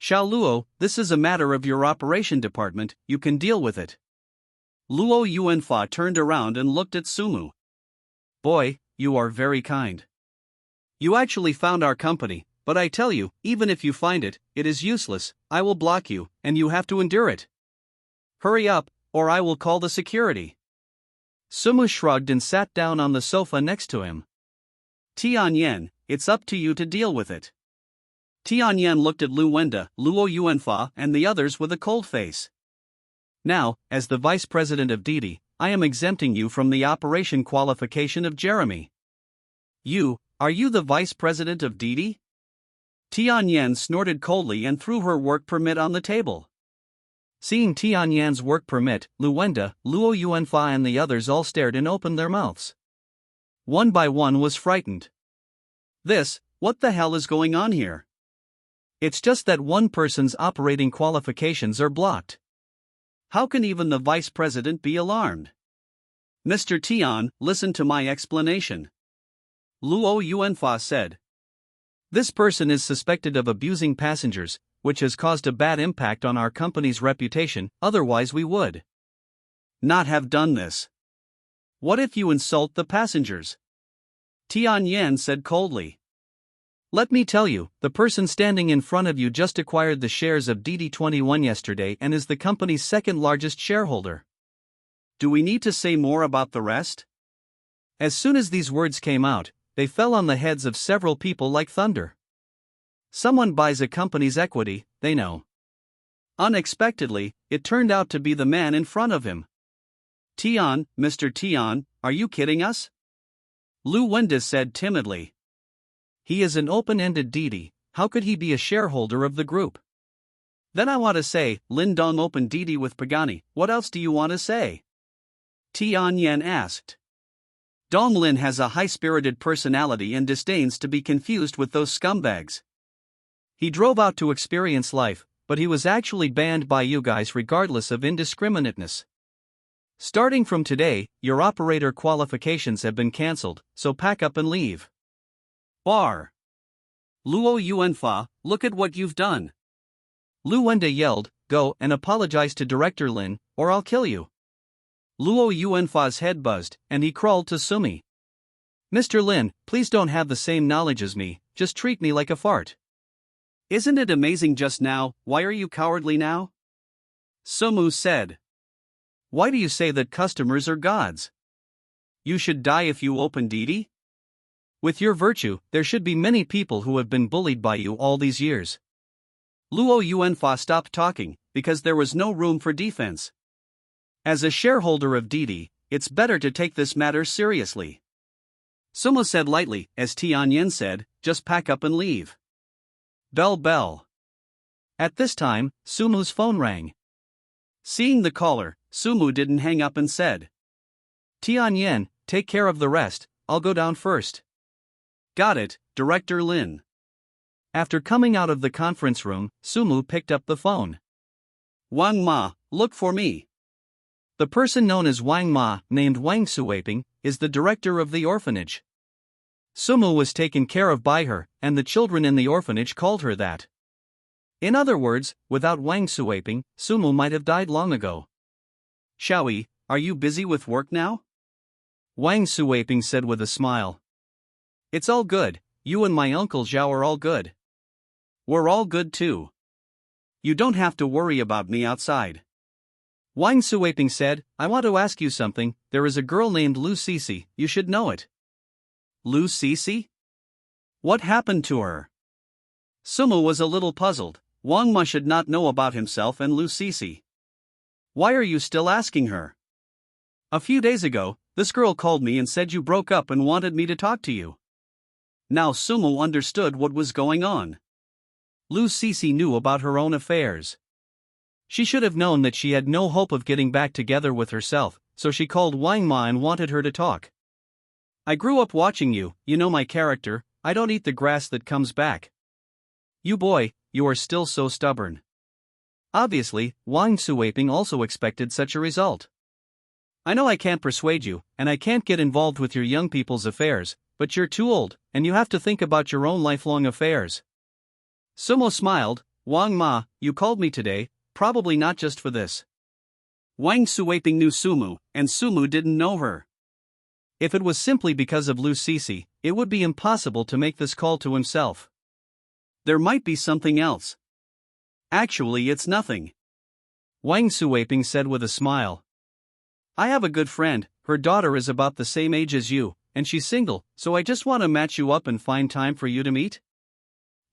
Xiao Luo, this is a matter of your operation department, you can deal with it. Luo Yuanfa turned around and looked at Sumu. Boy, you are very kind. You actually found our company, but I tell you, even if you find it, it is useless, I will block you, and you have to endure it. Hurry up, or I will call the security. Sumu shrugged and sat down on the sofa next to him. Tianyan, it's up to you to deal with it. Tianyan looked at Lu Wenda, Luo Yuanfa, and the others with a cold face. Now, as the vice president of Didi, I am exempting you from the operation qualification of Jeremy. Are you the vice president of Didi? Tianyan snorted coldly and threw her work permit on the table. Seeing Tianyan's work permit, Lu Wenda, Luo Yuanfa and the others all stared and opened their mouths. One by one was frightened. What the hell is going on here? It's just that one person's operating qualifications are blocked. How can even the vice president be alarmed? Mr. Tian, listen to my explanation. Luo Yuanfa said. This person is suspected of abusing passengers, which has caused a bad impact on our company's reputation, otherwise we would not have done this. What if you insult the passengers? Tianyan said coldly. Let me tell you, the person standing in front of you just acquired the shares of Didi 21 yesterday and is the company's second largest shareholder. Do we need to say more about the rest? As soon as these words came out, they fell on the heads of several people like thunder. Someone buys a company's equity, they know. Unexpectedly, it turned out to be the man in front of him. Tian, Mr. Tian, are you kidding us? Lu Wenda said timidly. He is an open-ended Didi, how could he be a shareholder of the group? Then I want to say, Lin Dong opened Didi with Pagani, what else do you want to say? Tian Yan asked. Dong Lin has a high-spirited personality and disdains to be confused with those scumbags. He drove out to experience life, but he was actually banned by you guys regardless of indiscriminateness. Starting from today, your operator qualifications have been cancelled, so pack up and leave. Bar. Luo Yuanfa, look at what you've done. Lu Wenda yelled, go and apologize to Director Lin, or I'll kill you. Luo Yuanfa's head buzzed, and he crawled to Sumi. Mr. Lin, please don't have the same knowledge as me, just treat me like a fart. Isn't it amazing just now, why are you cowardly now? Sumu said. Why do you say that customers are gods? You should die if you open Didi? With your virtue, there should be many people who have been bullied by you all these years. Luo Yuanfa stopped talking, because there was no room for defense. As a shareholder of Didi, it's better to take this matter seriously. Sumo said lightly, as Tian Yen said, just pack up and leave. Bell bell. At this time, Sumu's phone rang. Seeing the caller, Sumu didn't hang up and said, Tian Yen, take care of the rest, I'll go down first. Got it, Director Lin. After coming out of the conference room, Sumu picked up the phone. Wang Ma, look for me. The person known as Wang Ma, named Wang Suwaping, is the director of the orphanage. Sumu was taken care of by her, and the children in the orphanage called her that. In other words, without Wang Suwaping, Sumu might have died long ago. Xiaoyi, are you busy with work now? Wang Suwaping said with a smile. It's all good, you and my uncle Zhao are all good. We're all good too. You don't have to worry about me outside. Wang Suwaping said, I want to ask you something, there is a girl named Lu Sisi, you should know it. Lu Sisi? What happened to her? Sumu was a little puzzled. Wang Ma should not know about himself and Lu Sisi. Why are you still asking her? A few days ago, this girl called me and said you broke up and wanted me to talk to you. Now Sumu understood what was going on. Lu Sisi knew about her own affairs. She should have known that she had no hope of getting back together with herself, so she called Wang Ma and wanted her to talk. I grew up watching you, you know my character, I don't eat the grass that comes back. You boy, you are still so stubborn. Obviously, Wang Suwaping also expected such a result. I know I can't persuade you, and I can't get involved with your young people's affairs, but you're too old, and you have to think about your own lifelong affairs. Sumo smiled, Wang Ma, you called me today, probably not just for this. Wang Suwaping knew Sumu, and Sumu didn't know her. If it was simply because of Lu Sisi, it would be impossible to make this call to himself. There might be something else. Actually, it's nothing. Wang Suwaping said with a smile. I have a good friend, her daughter is about the same age as you, and she's single, so I just want to match you up and find time for you to meet.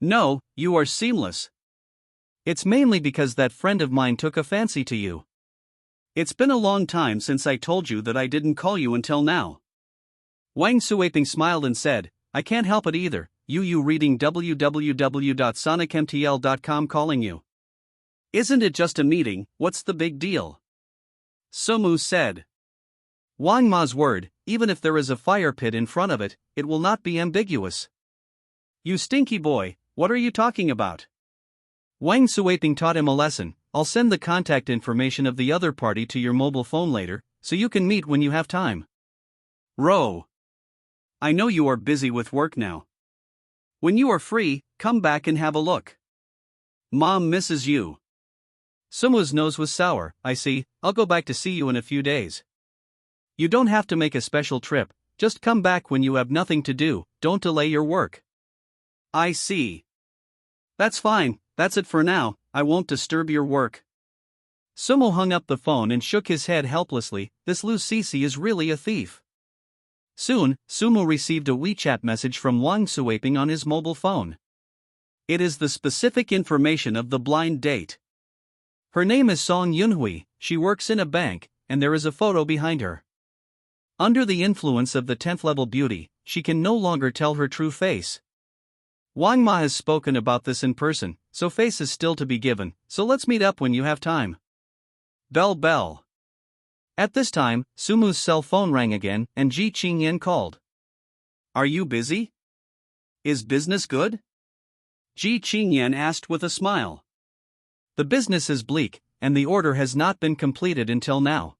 No, you are seamless. It's mainly because that friend of mine took a fancy to you. It's been a long time since I told you that I didn't call you until now. Wang Suwaping smiled and said, I can't help it either, you reading www.sonicmtl.com calling you. Isn't it just a meeting, what's the big deal? Sumu said. Wang Ma's word, even if there is a fire pit in front of it, it will not be ambiguous. You stinky boy, what are you talking about? Wang Suwaping taught him a lesson. I'll send the contact information of the other party to your mobile phone later, so you can meet when you have time. Ro. I know you are busy with work now. When you are free, come back and have a look. Mom misses you. Sumu's nose was sour. I see, I'll go back to see you in a few days. You don't have to make a special trip, just come back when you have nothing to do, don't delay your work. I see. That's fine, that's it for now, I won't disturb your work. Sumo hung up the phone and shook his head helplessly. This Lu Sisi is really a thief. Soon, Sumo received a WeChat message from Wang Suaping on his mobile phone. It is the specific information of the blind date. Her name is Song Yunhui, she works in a bank, and there is a photo behind her. Under the influence of the 10th level beauty, she can no longer tell her true face. Wang Ma has spoken about this in person, so face is still to be given, so let's meet up when you have time. Bell bell. At this time, Sumu's cell phone rang again, and Ji Chingyen called. Are you busy? Is business good? Ji Chingyen asked with a smile. The business is bleak, and the order has not been completed until now.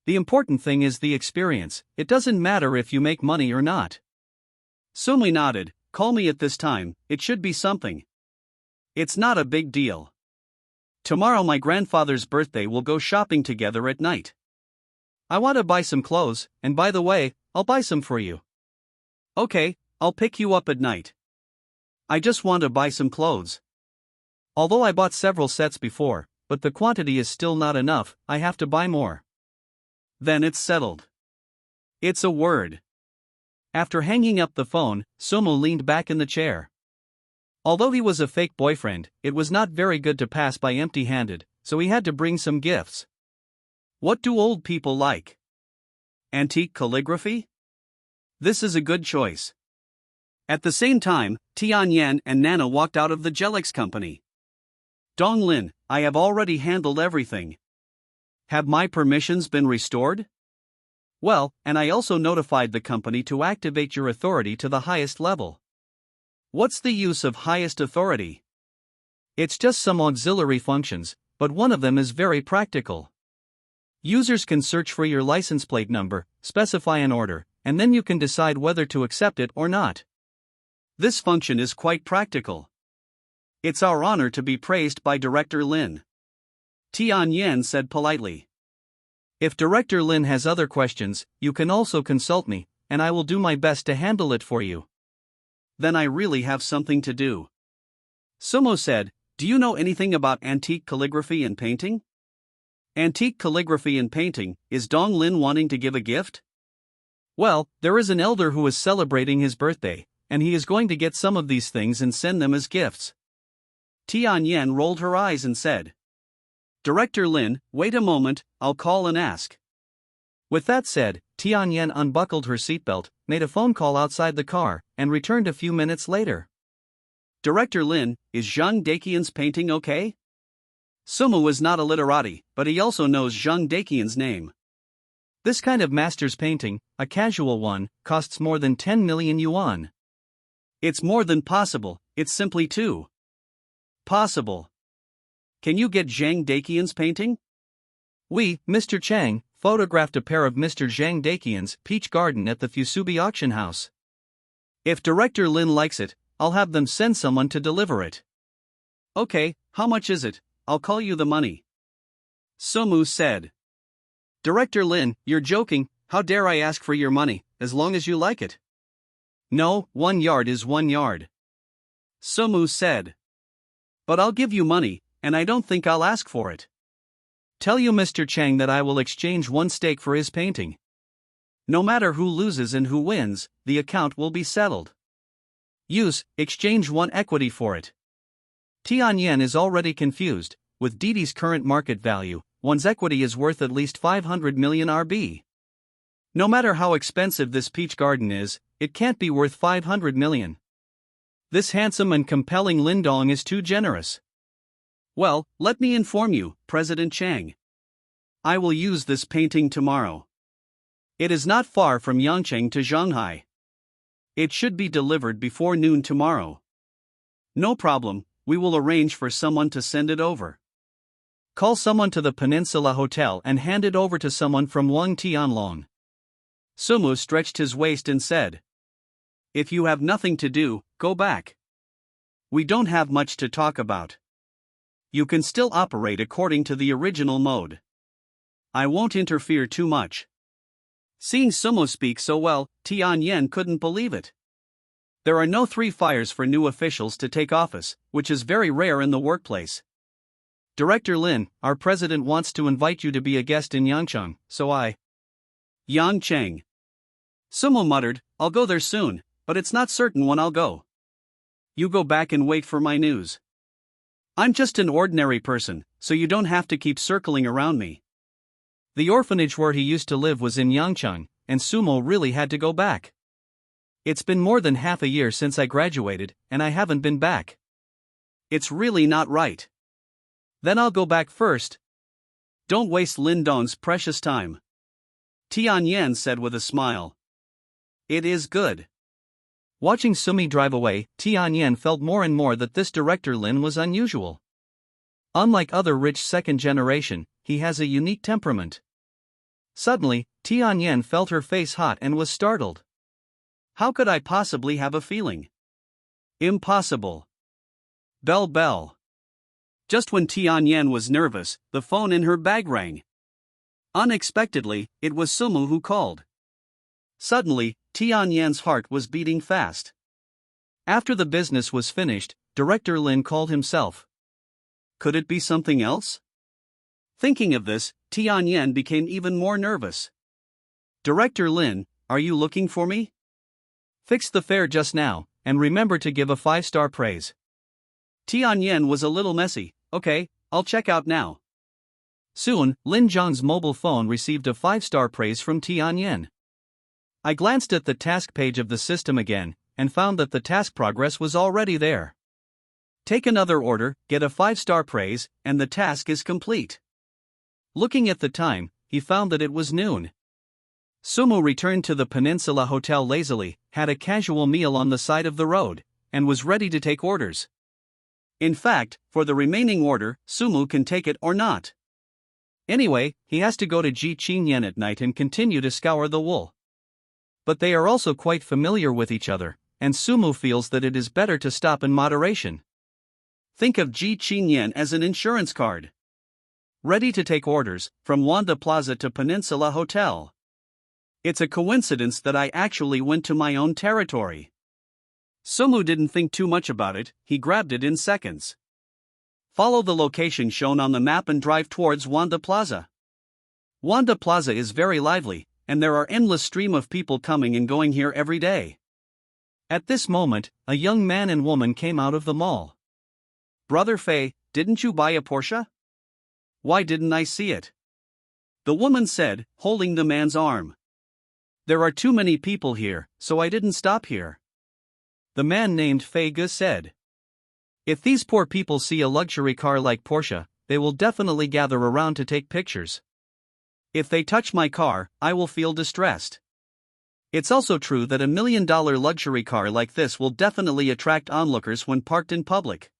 The important thing is the experience, it doesn't matter if you make money or not. Sumu nodded. Call me at this time, it should be something. It's not a big deal. Tomorrow my grandfather's birthday, we'll go shopping together at night. I want to buy some clothes, and by the way, I'll buy some for you. Okay, I'll pick you up at night. I just want to buy some clothes. Although I bought several sets before, but the quantity is still not enough, I have to buy more. Then it's settled. It's a word. After hanging up the phone, Sumo leaned back in the chair. Although he was a fake boyfriend, it was not very good to pass by empty-handed, so he had to bring some gifts. What do old people like? Antique calligraphy? This is a good choice. At the same time, Tianyan and Nana walked out of the Jelix company. Dong Lin, I have already handled everything. Have my permissions been restored? Well, and I also notified the company to activate your authority to the highest level. What's the use of highest authority? It's just some auxiliary functions, but one of them is very practical. Users can search for your license plate number, specify an order, and then you can decide whether to accept it or not. This function is quite practical. It's our honor to be praised by Director Lin. Tianyan said politely. If Director Lin has other questions, you can also consult me, and I will do my best to handle it for you. Then I really have something to do. Sumo said, do you know anything about antique calligraphy and painting? Antique calligraphy and painting, is Dong Lin wanting to give a gift? Well, there is an elder who is celebrating his birthday, and he is going to get some of these things and send them as gifts. Tianyan rolled her eyes and said, Director Lin, wait a moment, I'll call and ask. With that said, Tianyan unbuckled her seatbelt, made a phone call outside the car, and returned a few minutes later. Director Lin, is Zhang Daqian's painting okay? Sumo is not a literati, but he also knows Zhang Daqian's name. This kind of master's painting, a casual one, costs more than 10 million yuan. It's more than possible, it's simply too possible. Can you get Zhang Daqian's painting? We, Mr. Chang, photographed a pair of Mr. Zhang Daqian's peach garden at the Fusubi auction house. If Director Lin likes it, I'll have them send someone to deliver it. Okay, how much is it? I'll call you the money. Sumu said. Director Lin, you're joking, how dare I ask for your money, as long as you like it? No, 1 yard is 1 yard. Sumu said. But I'll give you money, and I don't think I'll ask for it. Tell you Mr. Chang that I will exchange 1 steak for his painting. No matter who loses and who wins, the account will be settled. Exchange 1 equity for it. Tianyan is already confused. With Didi's current market value, one's equity is worth at least 500 million RB. No matter how expensive this peach garden is, it can't be worth 500 million. This handsome and compelling Lindong is too generous. Well, let me inform you, President Chang. I will use this painting tomorrow. It is not far from Yangcheng to Shanghai. It should be delivered before noon tomorrow. No problem, we will arrange for someone to send it over. Call someone to the Peninsula Hotel and hand it over to someone from Wang Tianlong. Sumu stretched his waist and said, If you have nothing to do, go back. We don't have much to talk about. You can still operate according to the original mode. I won't interfere too much. Seeing Sumo speak so well, Tianyan couldn't believe it. There are no 3 fires for new officials to take office, which is very rare in the workplace. Director Lin, our president wants to invite you to be a guest in Yangcheng, so I. Yangcheng. Sumo muttered, I'll go there soon, but it's not certain when I'll go. You go back and wait for my news. I'm just an ordinary person, so you don't have to keep circling around me. The orphanage where he used to live was in Yangcheng, and Sumo really had to go back. It's been more than half a year since I graduated, and I haven't been back. It's really not right. Then I'll go back first. Don't waste Lin Dong's precious time. Tianyan said with a smile. It is good. Watching Sumi drive away, Tianyan felt more and more that this director Lin was unusual. Unlike other rich second generation, he has a unique temperament. Suddenly, Tianyan felt her face hot and was startled. How could I possibly have a feeling? Impossible. Bell bell. Just when Tianyan was nervous, the phone in her bag rang. Unexpectedly, it was Sumu who called. Suddenly, Tianyan's heart was beating fast. After the business was finished, Director Lin called himself. Could it be something else? Thinking of this, Tianyan became even more nervous. Director Lin, are you looking for me? Fixed the fare just now, and remember to give a 5-star praise. Tianyan was a little messy. Okay, I'll check out now. Soon, Lin Zhang's mobile phone received a 5-star praise from Tianyan. I glanced at the task page of the system again, and found that the task progress was already there. Take another order, get a 5-star praise, and the task is complete. Looking at the time, he found that it was noon. Sumu returned to the Peninsula Hotel lazily, had a casual meal on the side of the road, and was ready to take orders. In fact, for the remaining order, Sumu can take it or not. Anyway, he has to go to Ji Chingyen at night and continue to scour the wool. But they are also quite familiar with each other, and Sumu feels that it is better to stop in moderation. Think of Ji Chingyen as an insurance card. Ready to take orders, from Wanda Plaza to Peninsula Hotel. It's a coincidence that I actually went to my own territory. Sumu didn't think too much about it, he grabbed it in seconds. Follow the location shown on the map and drive towards Wanda Plaza. Wanda Plaza is very lively, and there are endless stream of people coming and going here every day. At this moment, a young man and woman came out of the mall. Brother Fei, didn't you buy a Porsche? Why didn't I see it? The woman said, holding the man's arm. There are too many people here, so I didn't stop here. The man named Fei Ge said. If these poor people see a luxury car like Porsche, they will definitely gather around to take pictures. If they touch my car, I will feel distressed. It's also true that $1 million luxury car like this will definitely attract onlookers when parked in public.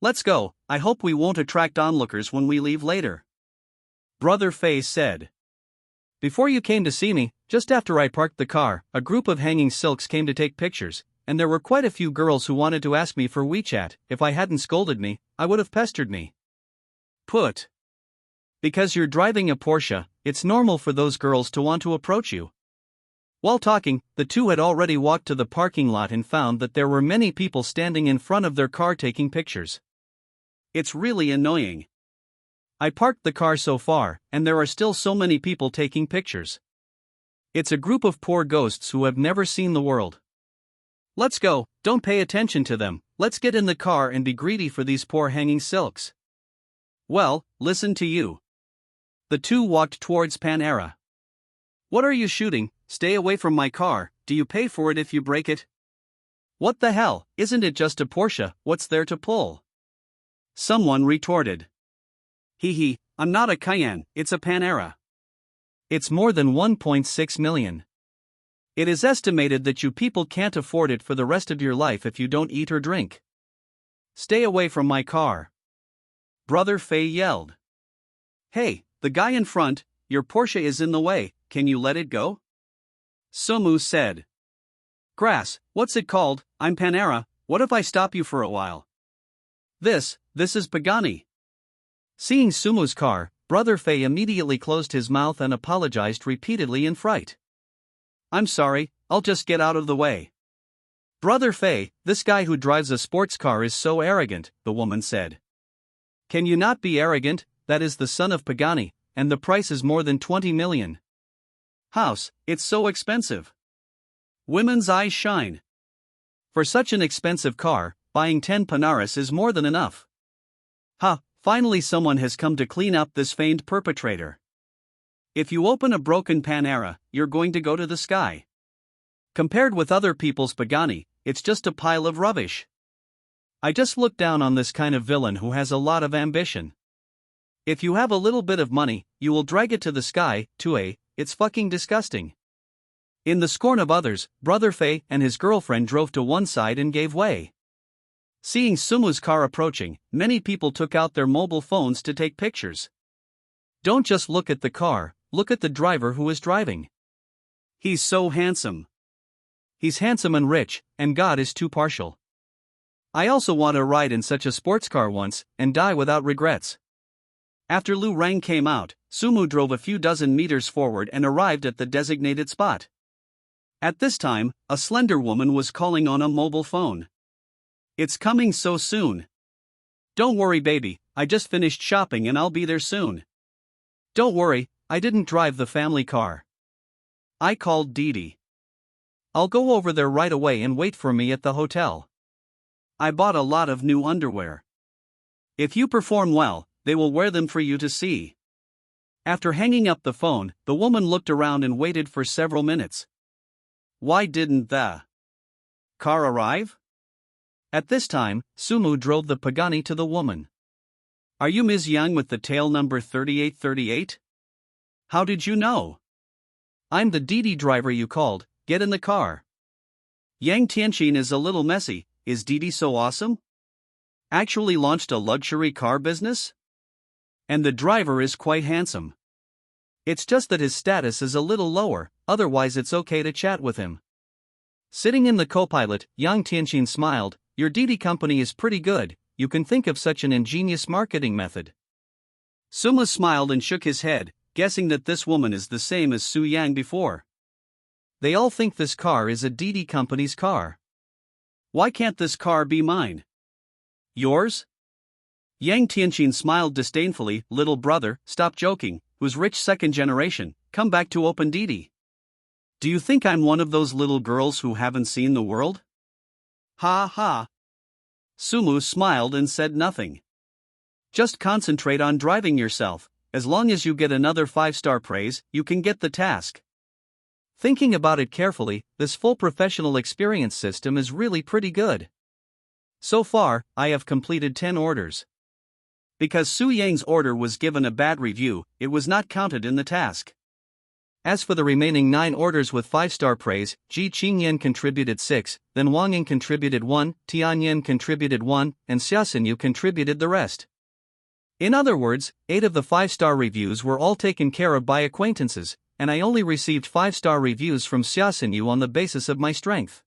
Let's go, I hope we won't attract onlookers when we leave later. Brother Fei said. Before you came to see me, just after I parked the car, a group of hanging silks came to take pictures, and there were quite a few girls who wanted to ask me for WeChat. If I hadn't scolded me, I would have pestered me. Put. Because you're driving a Porsche, it's normal for those girls to want to approach you. While talking, the two had already walked to the parking lot and found that there were many people standing in front of their car taking pictures. It's really annoying. I parked the car so far, and there are still so many people taking pictures. It's a group of poor ghosts who have never seen the world. Let's go, don't pay attention to them, let's get in the car and be greedy for these poor hanging silks. Well, listen to you. The two walked towards Panera. What are you shooting? Stay away from my car, do you pay for it if you break it? What the hell, isn't it just a Porsche, what's there to pull? Someone retorted. Hee, I'm not a Cayenne, it's a Panera. It's more than 1.6 million. It is estimated that you people can't afford it for the rest of your life if you don't eat or drink. Stay away from my car. Brother Fei yelled. Hey, the guy in front, your Porsche is in the way, can you let it go? Sumu said. Grass, what's it called? I'm Panera, what if I stop you for a while? This is Pagani. Seeing Sumu's car, Brother Fei immediately closed his mouth and apologized repeatedly in fright. I'm sorry, I'll just get out of the way. Brother Fei, this guy who drives a sports car is so arrogant, the woman said. Can you not be arrogant? That is the son of Pagani, and the price is more than 20 million. House, it's so expensive. Women's eyes shine. For such an expensive car, buying 10 panaras is more than enough. Finally someone has come to clean up this famed perpetrator. If you open a broken Panera, you're going to go to the sky. Compared with other people's Pagani, it's just a pile of rubbish. I just look down on this kind of villain who has a lot of ambition. If you have a little bit of money, you will drag it to the sky, it's fucking disgusting. In the scorn of others, Brother Fei and his girlfriend drove to one side and gave way. Seeing Sumu's car approaching, many people took out their mobile phones to take pictures. Don't just look at the car, look at the driver who is driving. He's so handsome. He's handsome and rich, and God is too partial. I also want to ride in such a sports car once, and die without regrets. After Lu Rang came out, Sumu drove a few dozen meters forward and arrived at the designated spot. At this time, a slender woman was calling on a mobile phone. It's coming so soon. Don't worry, baby, I just finished shopping and I'll be there soon. Don't worry, I didn't drive the family car. I called Didi. I'll go over there right away and wait for me at the hotel. I bought a lot of new underwear. If you perform well, they will wear them for you to see. After hanging up the phone, the woman looked around and waited for several minutes. Why didn't the car arrive? At this time, Sumu drove the Pagani to the woman. Are you Ms. Young with the tail number 3838? How did you know? I'm the Didi driver you called, get in the car. Yang Tianqin is a little messy, is Didi so awesome? Actually launched a luxury car business? And the driver is quite handsome. It's just that his status is a little lower, otherwise it's okay to chat with him. Sitting in the co-pilot, Yang Tianqin smiled. Your Didi company is pretty good, you can think of such an ingenious marketing method. Suma smiled and shook his head, guessing that this woman is the same as Su Yang before. They all think this car is a Didi company's car. Why can't this car be mine? Yours? Yang Tianqin smiled disdainfully. Little brother, stop joking, who's rich second generation, come back to open Didi. Do you think I'm one of those little girls who haven't seen the world? Ha ha. Sumu smiled and said nothing. Just concentrate on driving yourself, as long as you get another 5-star praise, you can get the task. Thinking about it carefully, this full professional experience system is really pretty good. So far, I have completed 10 orders. Because Su Yang's order was given a bad review, it was not counted in the task. As for the remaining 9 orders with 5-star praise, Ji Chingyen contributed 6, then Wang Ying contributed 1, Tianyan contributed 1, and Xiaoxinyu contributed the rest. In other words, 8 of the 5-star reviews were all taken care of by acquaintances, and I only received 5-star reviews from Xiaoxinyu on the basis of my strength.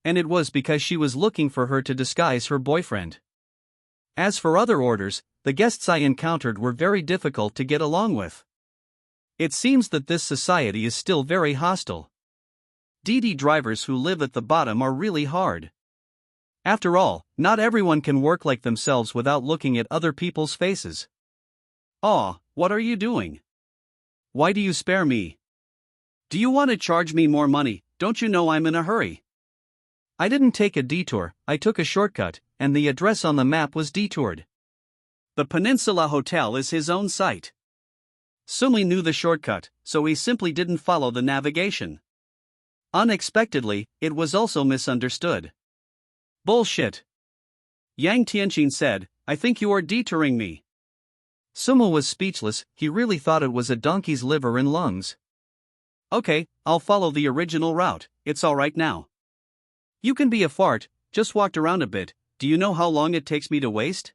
And it was because she was looking for her to disguise her boyfriend. As for other orders, the guests I encountered were very difficult to get along with. It seems that this society is still very hostile. Didi drivers who live at the bottom are really hard. After all, not everyone can work like themselves without looking at other people's faces. Aw, what are you doing? Why do you spare me? Do you want to charge me more money? Don't you know I'm in a hurry? I didn't take a detour, I took a shortcut, and the address on the map was detoured. The Peninsula Hotel is his own site. Sumi knew the shortcut, so he simply didn't follow the navigation. Unexpectedly, it was also misunderstood. Bullshit. Yang Tianqin said, I think you are detouring me. Sumo was speechless, he really thought it was a donkey's liver and lungs. Okay, I'll follow the original route, it's alright now. You can be a fart, just walked around a bit, do you know how long it takes me to waste?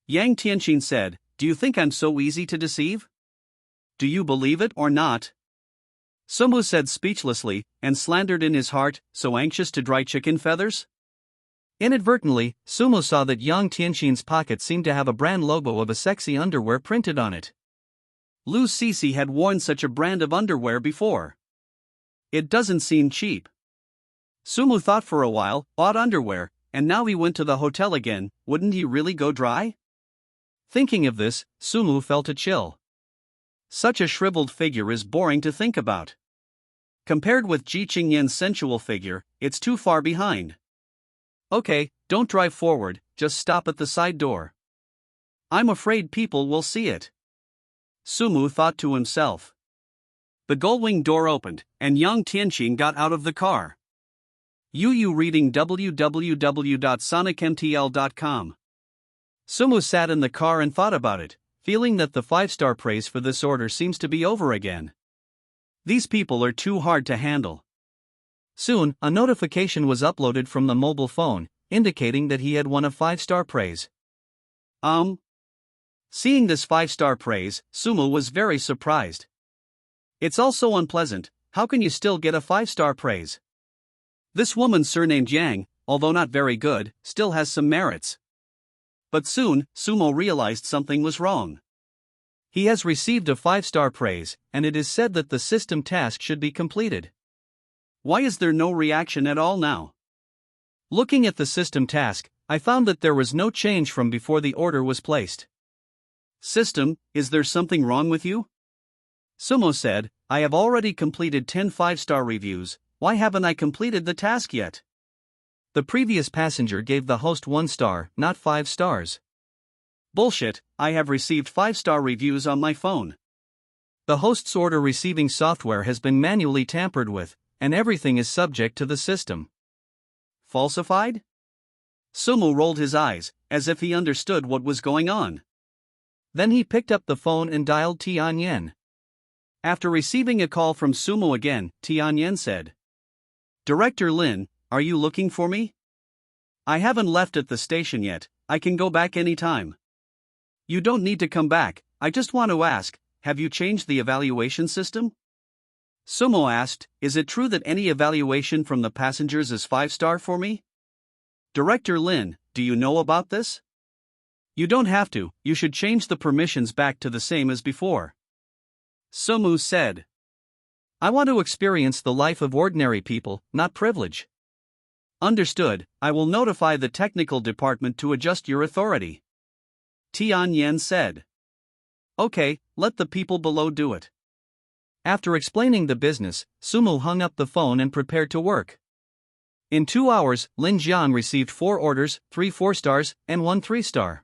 Yang Tianqin said, do you think I'm so easy to deceive? Do you believe it or not? Sumu said speechlessly, and slandered in his heart, so anxious to dry chicken feathers? Inadvertently, Sumo saw that Yang Tianqin's pocket seemed to have a brand logo of a sexy underwear printed on it. Lu Sisi had worn such a brand of underwear before. It doesn't seem cheap. Sumu thought for a while, bought underwear, and now he went to the hotel again. Wouldn't he really go dry? Thinking of this, Sumu felt a chill. Such a shriveled figure is boring to think about. Compared with Ji Chingyen's sensual figure, it's too far behind. Okay, don't drive forward, just stop at the side door. I'm afraid people will see it. Sumu thought to himself. The gullwing door opened, and Yang Tianqing got out of the car. You reading www.sonicmtl.com. Sumu sat in the car and thought about it, feeling that the 5-star praise for this order seems to be over again. These people are too hard to handle. Soon, a notification was uploaded from the mobile phone, indicating that he had won a 5-star praise. Seeing this 5-star praise, Sumu was very surprised. It's all so unpleasant. How can you still get a 5-star praise? This woman surnamed Yang, although not very good, still has some merits. But soon, Sumu realized something was wrong. He has received a 5-star praise, and it is said that the system task should be completed. Why is there no reaction at all now? Looking at the system task, I found that there was no change from before the order was placed. System, is there something wrong with you? Sumu said, I have already completed 10 5-star reviews, why haven't I completed the task yet? The previous passenger gave the host 1 star, not 5 stars. Bullshit, I have received 5-star reviews on my phone. The host's order receiving software has been manually tampered with, and everything is subject to the system. Falsified? Sumu rolled his eyes, as if he understood what was going on. Then he picked up the phone and dialed Tianyan. After receiving a call from Sumu again, Tianyan said, Director Lin, are you looking for me? I haven't left at the station yet, I can go back anytime. You don't need to come back, I just want to ask, have you changed the evaluation system? Sumu asked, is it true that any evaluation from the passengers is 5-star for me? Director Lin, do you know about this? You don't have to, you should change the permissions back to the same as before. Sumu said. I want to experience the life of ordinary people, not privilege. Understood, I will notify the technical department to adjust your authority. Tianyan said. Okay, let the people below do it. After explaining the business, Sumu hung up the phone and prepared to work. In 2 hours, Lin Jian received 4 orders, 3 4-stars, and 1 3-star.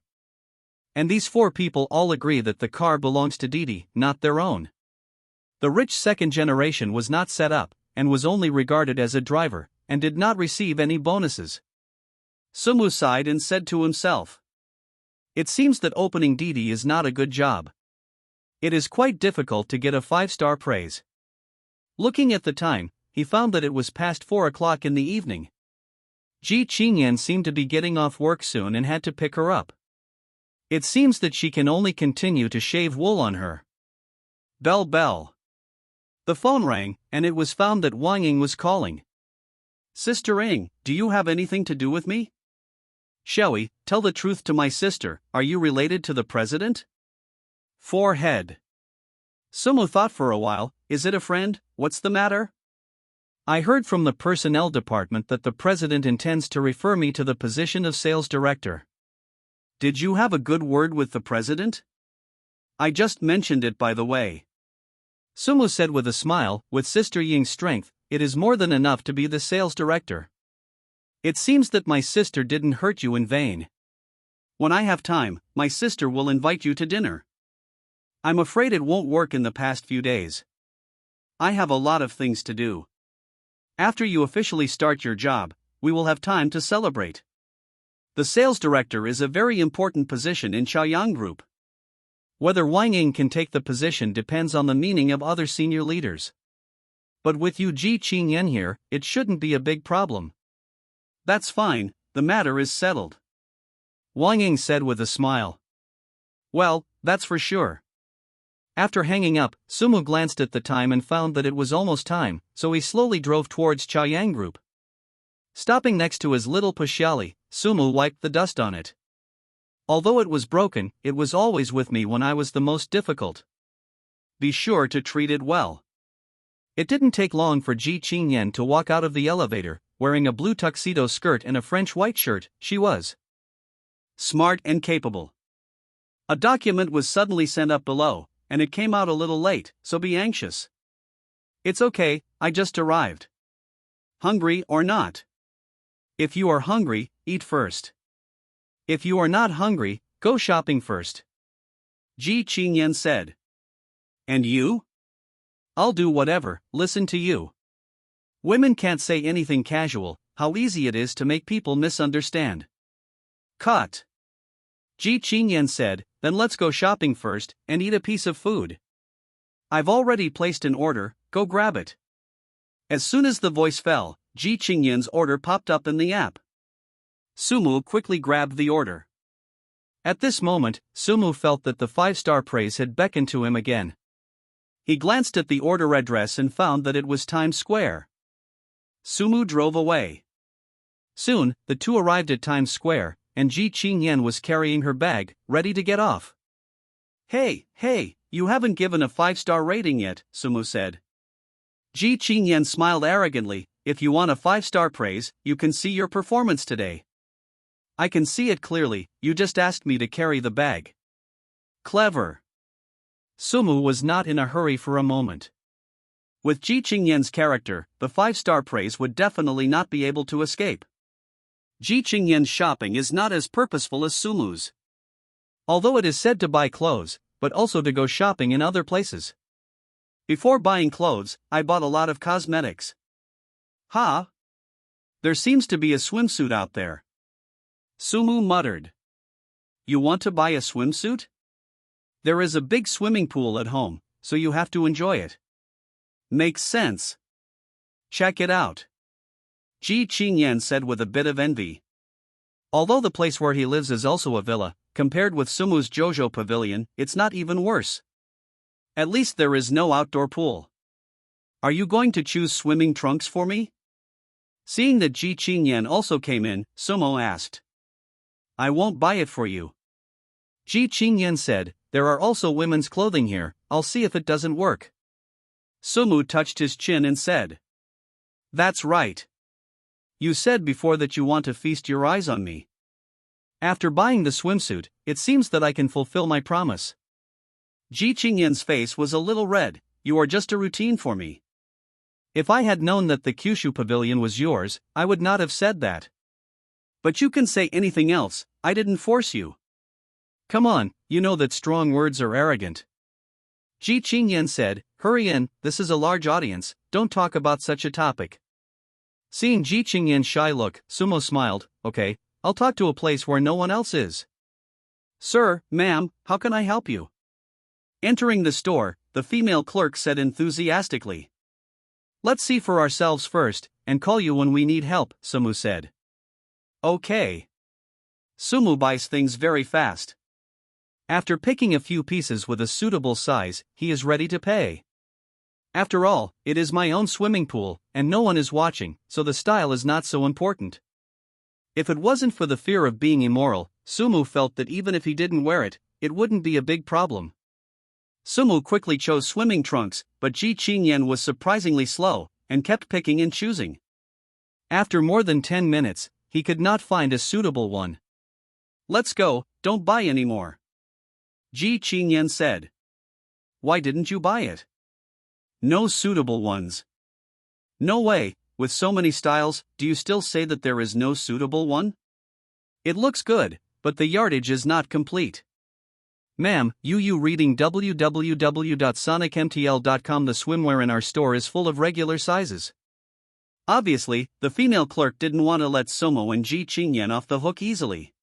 And these 4 people all agree that the car belongs to Didi, not their own. The rich second generation was not set up, and was only regarded as a driver, and did not receive any bonuses. Sumu sighed and said to himself. It seems that opening Didi is not a good job. It is quite difficult to get a 5-star praise. Looking at the time, he found that it was past 4 o'clock in the evening. Ji Chingyen seemed to be getting off work soon and had to pick her up. It seems that she can only continue to shave wool on her. Bell bell. The phone rang, and it was found that Wang Ying was calling. Sister Ing, do you have anything to do with me? Shelly, tell the truth to my sister, are you related to the president? Forehead. Sumu thought for a while, is it a friend, what's the matter? I heard from the personnel department that the president intends to refer me to the position of sales director. Did you have a good word with the president? I just mentioned it by the way. Sumu said with a smile, with Sister Ying's strength, it is more than enough to be the sales director. It seems that my sister didn't hurt you in vain. When I have time, my sister will invite you to dinner. I'm afraid it won't work in the past few days. I have a lot of things to do. After you officially start your job, we will have time to celebrate. The sales director is a very important position in Chaoyang Group. Whether Wang Ying can take the position depends on the meaning of other senior leaders. But with you Ji Chingyen here, it shouldn't be a big problem. That's fine, the matter is settled. Wang Ying said with a smile. Well, that's for sure. After hanging up, Sumu glanced at the time and found that it was almost time, so he slowly drove towards Chaoyang Group. Stopping next to his little Pashali, Sumu wiped the dust on it. Although it was broken, it was always with me when I was the most difficult. Be sure to treat it well. It didn't take long for Ji Chingyen to walk out of the elevator, wearing a blue tuxedo skirt and a French white shirt. She was smart and capable. A document was suddenly sent up below, and it came out a little late, so be anxious. It's okay, I just arrived. Hungry or not? If you are hungry, eat first. If you are not hungry, go shopping first. Ji Chingyen said. And you? I'll do whatever, listen to you. Women can't say anything casual, how easy it is to make people misunderstand. Cut. Ji Chingyen said, then let's go shopping first, and eat a piece of food. I've already placed an order, go grab it. As soon as the voice fell, Ji Chingyen's order popped up in the app. Sumu quickly grabbed the order. At this moment, Sumu felt that the 5-star praise had beckoned to him again. He glanced at the order address and found that it was Times Square. Sumu drove away. Soon, the two arrived at Times Square, and Ji Chingyen was carrying her bag, ready to get off. Hey, you haven't given a 5-star rating yet, Sumu said. Ji Chingyen smiled arrogantly, if you want a 5-star praise, you can see your performance today. I can see it clearly, you just asked me to carry the bag. Clever. Sumu was not in a hurry for a moment. With Ji Chingyen's character, the 5-star praise would definitely not be able to escape. Ji Chingyen's shopping is not as purposeful as Sumu's. Although it is said to buy clothes, but also to go shopping in other places. Before buying clothes, I bought a lot of cosmetics. Ha! There seems to be a swimsuit out there. Sumu muttered. You want to buy a swimsuit? There is a big swimming pool at home, so you have to enjoy it. Makes sense. Check it out. Ji Chingyen said with a bit of envy. Although the place where he lives is also a villa, compared with Sumu's Jojo Pavilion, it's not even worse. At least there is no outdoor pool. Are you going to choose swimming trunks for me? Seeing that Ji Chingyen also came in, Sumu asked. I won't buy it for you. Ji Chingyen said, there are also women's clothing here, I'll see if it doesn't work. Sumu touched his chin and said. That's right. You said before that you want to feast your eyes on me. After buying the swimsuit, it seems that I can fulfill my promise. Ji Chingyen's face was a little red, you are just a routine for me. If I had known that the Kyushu Pavilion was yours, I would not have said that. But you can say anything else, I didn't force you. Come on, you know that strong words are arrogant. Ji Chingyen said, hurry in, this is a large audience, don't talk about such a topic. Seeing Ji Chingyen's shy look, Sumu smiled, okay, I'll talk to a place where no one else is. Sir, ma'am, how can I help you? Entering the store, the female clerk said enthusiastically. Let's see for ourselves first, and call you when we need help, Sumu said. Okay. Sumu buys things very fast. After picking a few pieces with a suitable size, he is ready to pay. After all, it is my own swimming pool, and no one is watching, so the style is not so important. If it wasn't for the fear of being immoral, Sumu felt that even if he didn't wear it, it wouldn't be a big problem. Sumu quickly chose swimming trunks, but Ji Chingyen was surprisingly slow, and kept picking and choosing. After more than 10 minutes, he could not find a suitable one. Let's go, don't buy anymore. Ji Chingyen said. Why didn't you buy it? No suitable ones. No way, with so many styles, do you still say that there is no suitable one? It looks good, but the yardage is not complete. Ma'am, you reading www.sonicmtl.com. The swimwear in our store is full of regular sizes. Obviously, the female clerk didn't want to let Sumu and Ji Chingyen off the hook easily.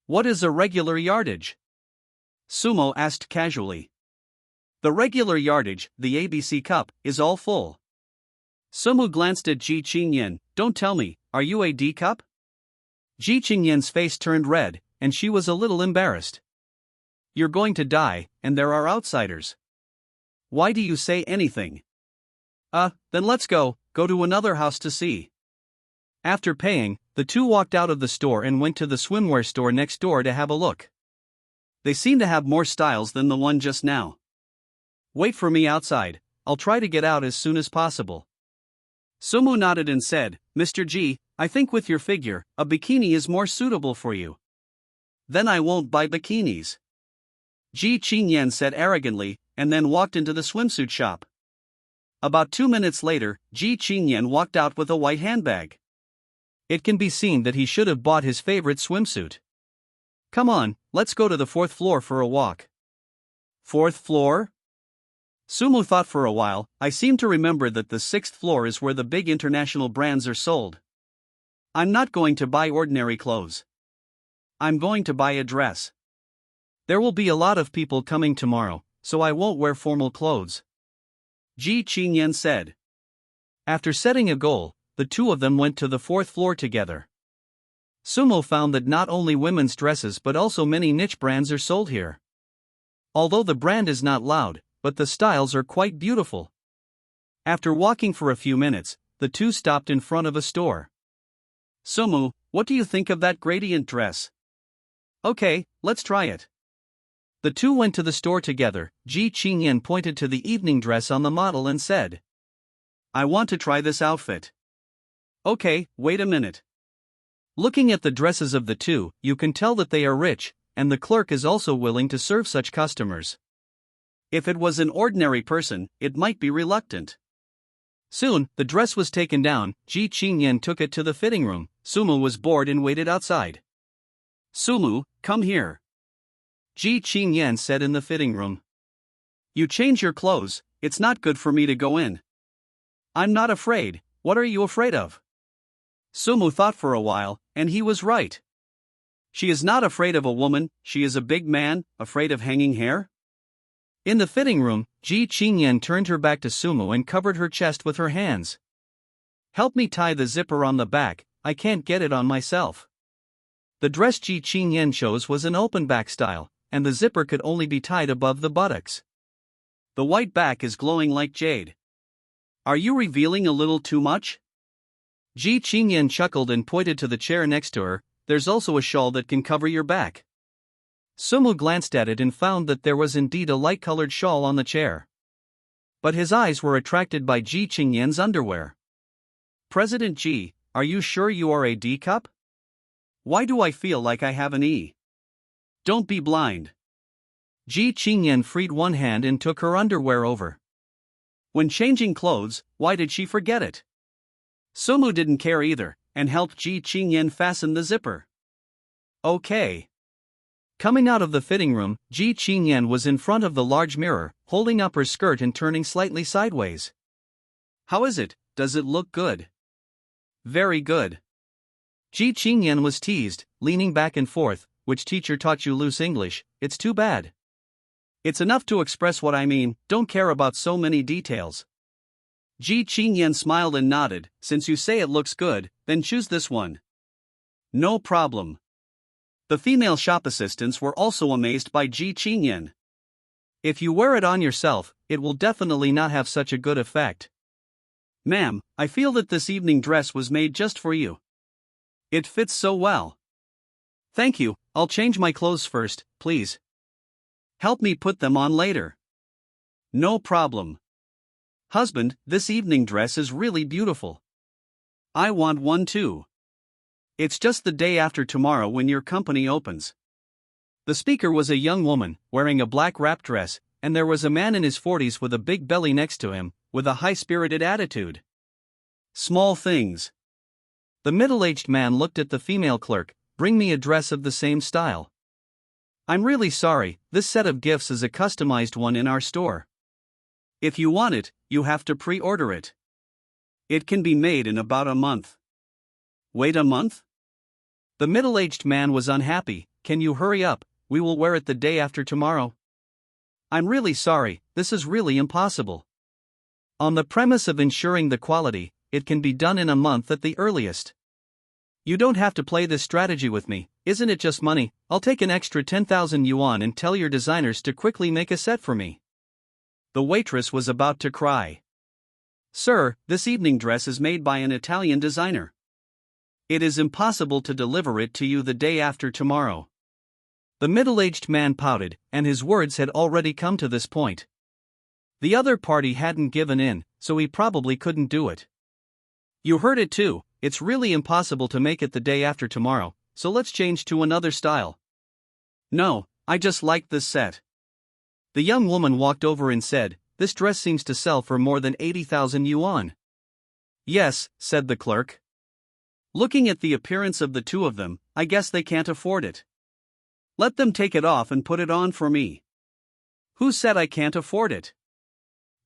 What is a regular yardage? Sumu asked casually. The regular yardage, the ABC cup, is all full. Sumu glanced at Ji Chingyen. Don't tell me, are you a D cup? Ji Chingyen's face turned red, and she was a little embarrassed. You're going to die, and there are outsiders. Why do you say anything? Then let's go to another house to see. After paying, the two walked out of the store and went to the swimwear store next door to have a look. They seem to have more styles than the one just now. Wait for me outside, I'll try to get out as soon as possible. Sumu nodded and said, Mr. Ji, I think with your figure, a bikini is more suitable for you. Then I won't buy bikinis. Ji Chingyen said arrogantly, and then walked into the swimsuit shop. About 2 minutes later, Ji Chingyen walked out with a white handbag. It can be seen that he should have bought his favorite swimsuit. Come on, let's go to the 4th floor for a walk. 4th floor? Sumu thought for a while. I seem to remember that the 6th floor is where the big international brands are sold. I'm not going to buy ordinary clothes. I'm going to buy a dress. There will be a lot of people coming tomorrow, so I won't wear formal clothes. Ji Chingyen said. After setting a goal, the two of them went to the 4th floor together. Sumo found that not only women's dresses but also many niche brands are sold here. Although the brand is not loud, but the styles are quite beautiful. After walking for a few minutes, the two stopped in front of a store. Sumu, what do you think of that gradient dress? Okay, let's try it. The two went to the store together. Ji Chingyen pointed to the evening dress on the model and said, I want to try this outfit. Okay, wait a minute. Looking at the dresses of the two, you can tell that they are rich, and the clerk is also willing to serve such customers. If it was an ordinary person, it might be reluctant. Soon, the dress was taken down. Ji Chingyen took it to the fitting room. Sumu was bored and waited outside. Sumu, come here. Ji Chingyen said in the fitting room. You change your clothes, it's not good for me to go in. I'm not afraid. What are you afraid of? Sumu thought for a while, and he was right. She is not afraid of a woman, she is a big man, afraid of hanging hair? In the fitting room, Ji Chingyen turned her back to Sumu and covered her chest with her hands. Help me tie the zipper on the back, I can't get it on myself. The dress Ji Chingyen chose was an open back style, and the zipper could only be tied above the buttocks. The white back is glowing like jade. Are you revealing a little too much? Ji Chingyen chuckled and pointed to the chair next to her. There's also a shawl that can cover your back. Sumu glanced at it and found that there was indeed a light-colored shawl on the chair. But his eyes were attracted by Ji Chingyen's underwear. President Ji, are you sure you are a D cup? Why do I feel like I have an E? Don't be blind. Ji Chingyen freed one hand and took her underwear over. When changing clothes, why did she forget it? Sumu didn't care either, and helped Ji Chingyen fasten the zipper. Okay. Coming out of the fitting room, Ji Chingyen was in front of the large mirror, holding up her skirt and turning slightly sideways. How is it? Does it look good? Very good. Ji Chingyen was teased, leaning back and forth. Which teacher taught you loose English? It's too bad. It's enough to express what I mean, don't care about so many details. Ji Chingyen smiled and nodded. Since you say it looks good, then choose this one. No problem. The female shop assistants were also amazed by Ji Chingyen. If you wear it on yourself, it will definitely not have such a good effect. Ma'am, I feel that this evening dress was made just for you. It fits so well. Thank you, I'll change my clothes first, please. Help me put them on later. No problem. Husband, this evening dress is really beautiful. I want one too. It's just the day after tomorrow when your company opens. The speaker was a young woman, wearing a black wrap dress, and there was a man in his 40s with a big belly next to him, with a high-spirited attitude. Small things. The middle-aged man looked at the female clerk. Bring me a dress of the same style. I'm really sorry, this set of gifts is a customized one in our store. If you want it, you have to pre-order it. It can be made in about a month. Wait a month? The middle-aged man was unhappy. Can you hurry up? We will wear it the day after tomorrow. I'm really sorry, this is really impossible. On the premise of ensuring the quality, it can be done in a month at the earliest. You don't have to play this strategy with me, isn't it just money? I'll take an extra 10,000 yuan and tell your designers to quickly make a set for me. The waitress was about to cry. Sir, this evening dress is made by an Italian designer. It is impossible to deliver it to you the day after tomorrow. The middle-aged man pouted, and his words had already come to this point. The other party hadn't given in, so he probably couldn't do it. You heard it too, it's really impossible to make it the day after tomorrow, so let's change to another style. No, I just liked this set. The young woman walked over and said, this dress seems to sell for more than 80,000 yuan. Yes, said the clerk. Looking at the appearance of the two of them, I guess they can't afford it. Let them take it off and put it on for me. Who said I can't afford it?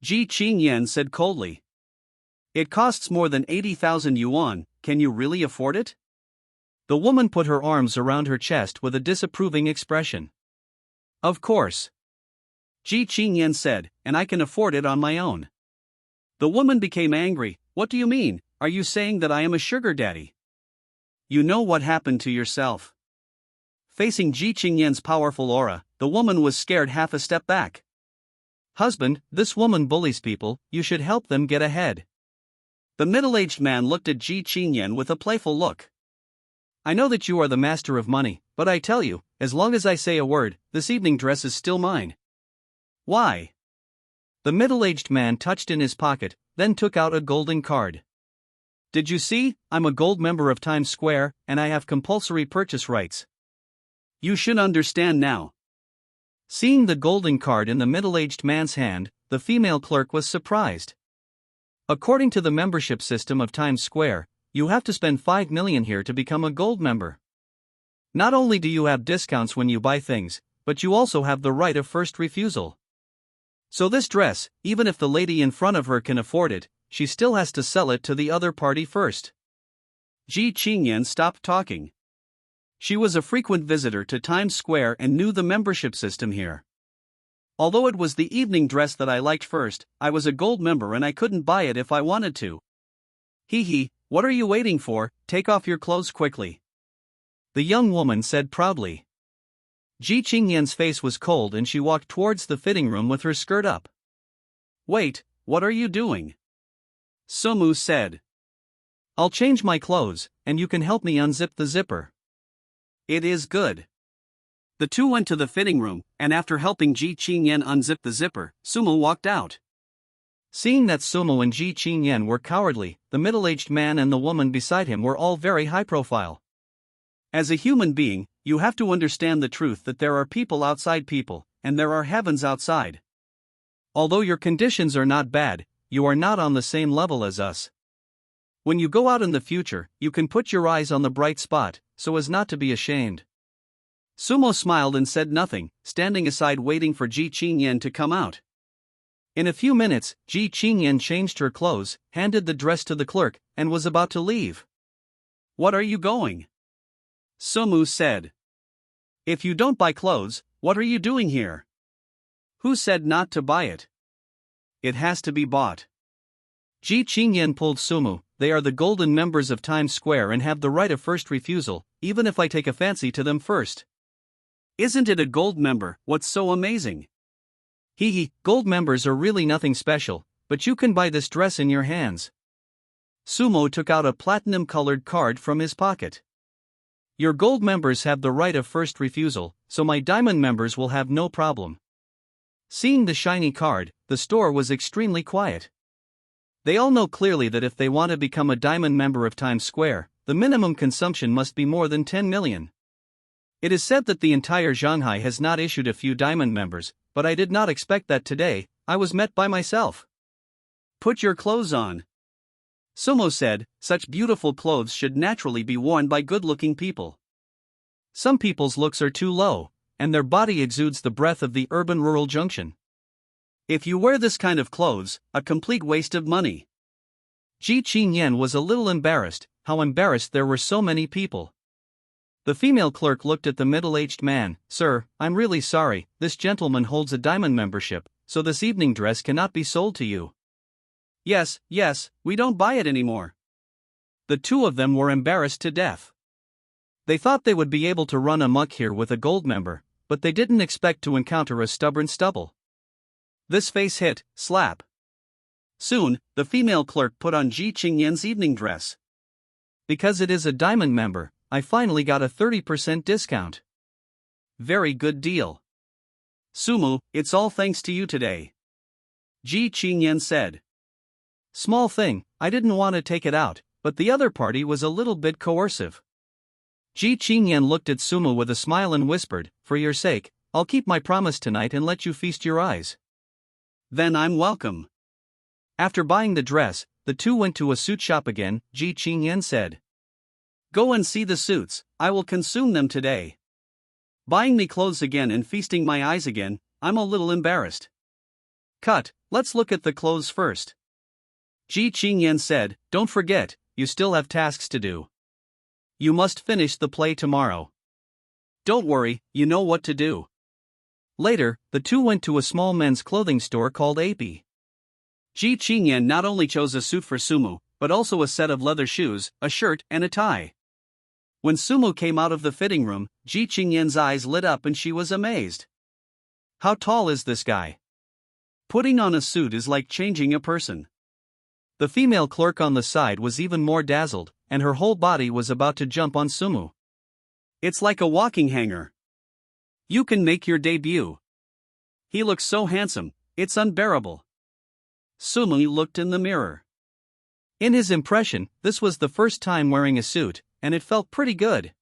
Ji Chingyen said coldly. It costs more than 80,000 yuan, can you really afford it? The woman put her arms around her chest with a disapproving expression. Of course. Ji Chingyen said, and I can afford it on my own. The woman became angry. What do you mean? Are you saying that I am a sugar daddy? You know what happened to yourself. Facing Ji Chingyen's powerful aura, the woman was scared half a step back. Husband, this woman bullies people, you should help them get ahead. The middle-aged man looked at Ji Chingyen with a playful look. I know that you are the master of money, but I tell you, as long as I say a word, this evening dress is still mine. Why? The middle-aged man touched in his pocket, then took out a golden card. Did you see? I'm a gold member of Times Square, and I have compulsory purchase rights. You should understand now. Seeing the golden card in the middle-aged man's hand, the female clerk was surprised. According to the membership system of Times Square, you have to spend 5 million here to become a gold member. Not only do you have discounts when you buy things, but you also have the right of first refusal. So this dress, even if the lady in front of her can afford it, she still has to sell it to the other party first. Ji Chingyen stopped talking. She was a frequent visitor to Times Square and knew the membership system here. Although it was the evening dress that I liked first, I was a gold member and I couldn't buy it if I wanted to. Hee, what are you waiting for? Take off your clothes quickly. The young woman said proudly. Ji Chingyen's face was cold and she walked towards the fitting room with her skirt up. Wait, what are you doing? Sumu said. I'll change my clothes, and you can help me unzip the zipper. It is good. The two went to the fitting room, and after helping Ji Chingyen unzip the zipper, Sumu walked out. Seeing that Sumu and Ji Chingyen were cowardly, the middle-aged man and the woman beside him were all very high profile. As a human being, you have to understand the truth that there are people outside people, and there are heavens outside. Although your conditions are not bad, you are not on the same level as us. When you go out in the future, you can put your eyes on the bright spot, so as not to be ashamed. Sumo smiled and said nothing, standing aside waiting for Ji Chingyen to come out. In a few minutes, Ji Chingyen changed her clothes, handed the dress to the clerk, and was about to leave. What are you going? Sumu said. If you don't buy clothes, what are you doing here? Who said not to buy it? It has to be bought. Ji Chingyen pulled Sumu. They are the golden members of Times Square and have the right of first refusal, even if I take a fancy to them first. Isn't it a gold member? What's so amazing? Gold members are really nothing special, but you can buy this dress in your hands. Sumo took out a platinum-colored card from his pocket. Your gold members have the right of first refusal, so my diamond members will have no problem. Seeing the shiny card, the store was extremely quiet. They all know clearly that if they want to become a diamond member of Times Square, the minimum consumption must be more than 10 million. It is said that the entire Shanghai has not issued a few diamond members, but I did not expect that today. I was met by myself. Put your clothes on. Sumo said, such beautiful clothes should naturally be worn by good-looking people. Some people's looks are too low, and their body exudes the breath of the urban-rural junction. If you wear this kind of clothes, a complete waste of money. Ji Chingyen was a little embarrassed. How embarrassed there were so many people. The female clerk looked at the middle-aged man. Sir, I'm really sorry, this gentleman holds a diamond membership, so this evening dress cannot be sold to you. Yes, we don't buy it anymore. The two of them were embarrassed to death. They thought they would be able to run amok here with a gold member, but they didn't expect to encounter a stubborn stubble. This face hit, slap. Soon, the female clerk put on Ji Chingyen's evening dress. Because it is a diamond member, I finally got a 30% discount. Very good deal. Sumu, it's all thanks to you today. Ji Chingyen said. Small thing, I didn't want to take it out, but the other party was a little bit coercive. Ji Chingyen looked at Sumu with a smile and whispered, "For your sake, I'll keep my promise tonight and let you feast your eyes." Then I'm welcome. After buying the dress, the two went to a suit shop again. Ji Chingyen said, "Go and see the suits, I will consume them today. Buying me clothes again and feasting my eyes again, I'm a little embarrassed." "Cut, let's look at the clothes first." Ji Chingyen said, "Don't forget, you still have tasks to do. You must finish the play tomorrow. Don't worry, you know what to do." Later, the two went to a small men's clothing store called AP. Ji Chingyen not only chose a suit for Sumu, but also a set of leather shoes, a shirt, and a tie. When Sumu came out of the fitting room, Ji Chingyen's eyes lit up and she was amazed. How tall is this guy? Putting on a suit is like changing a person. The female clerk on the side was even more dazzled, and her whole body was about to jump on Sumu. "It's like a walking hanger. You can make your debut. He looks so handsome, it's unbearable." Sumu looked in the mirror. In his impression, this was the first time wearing a suit, and it felt pretty good.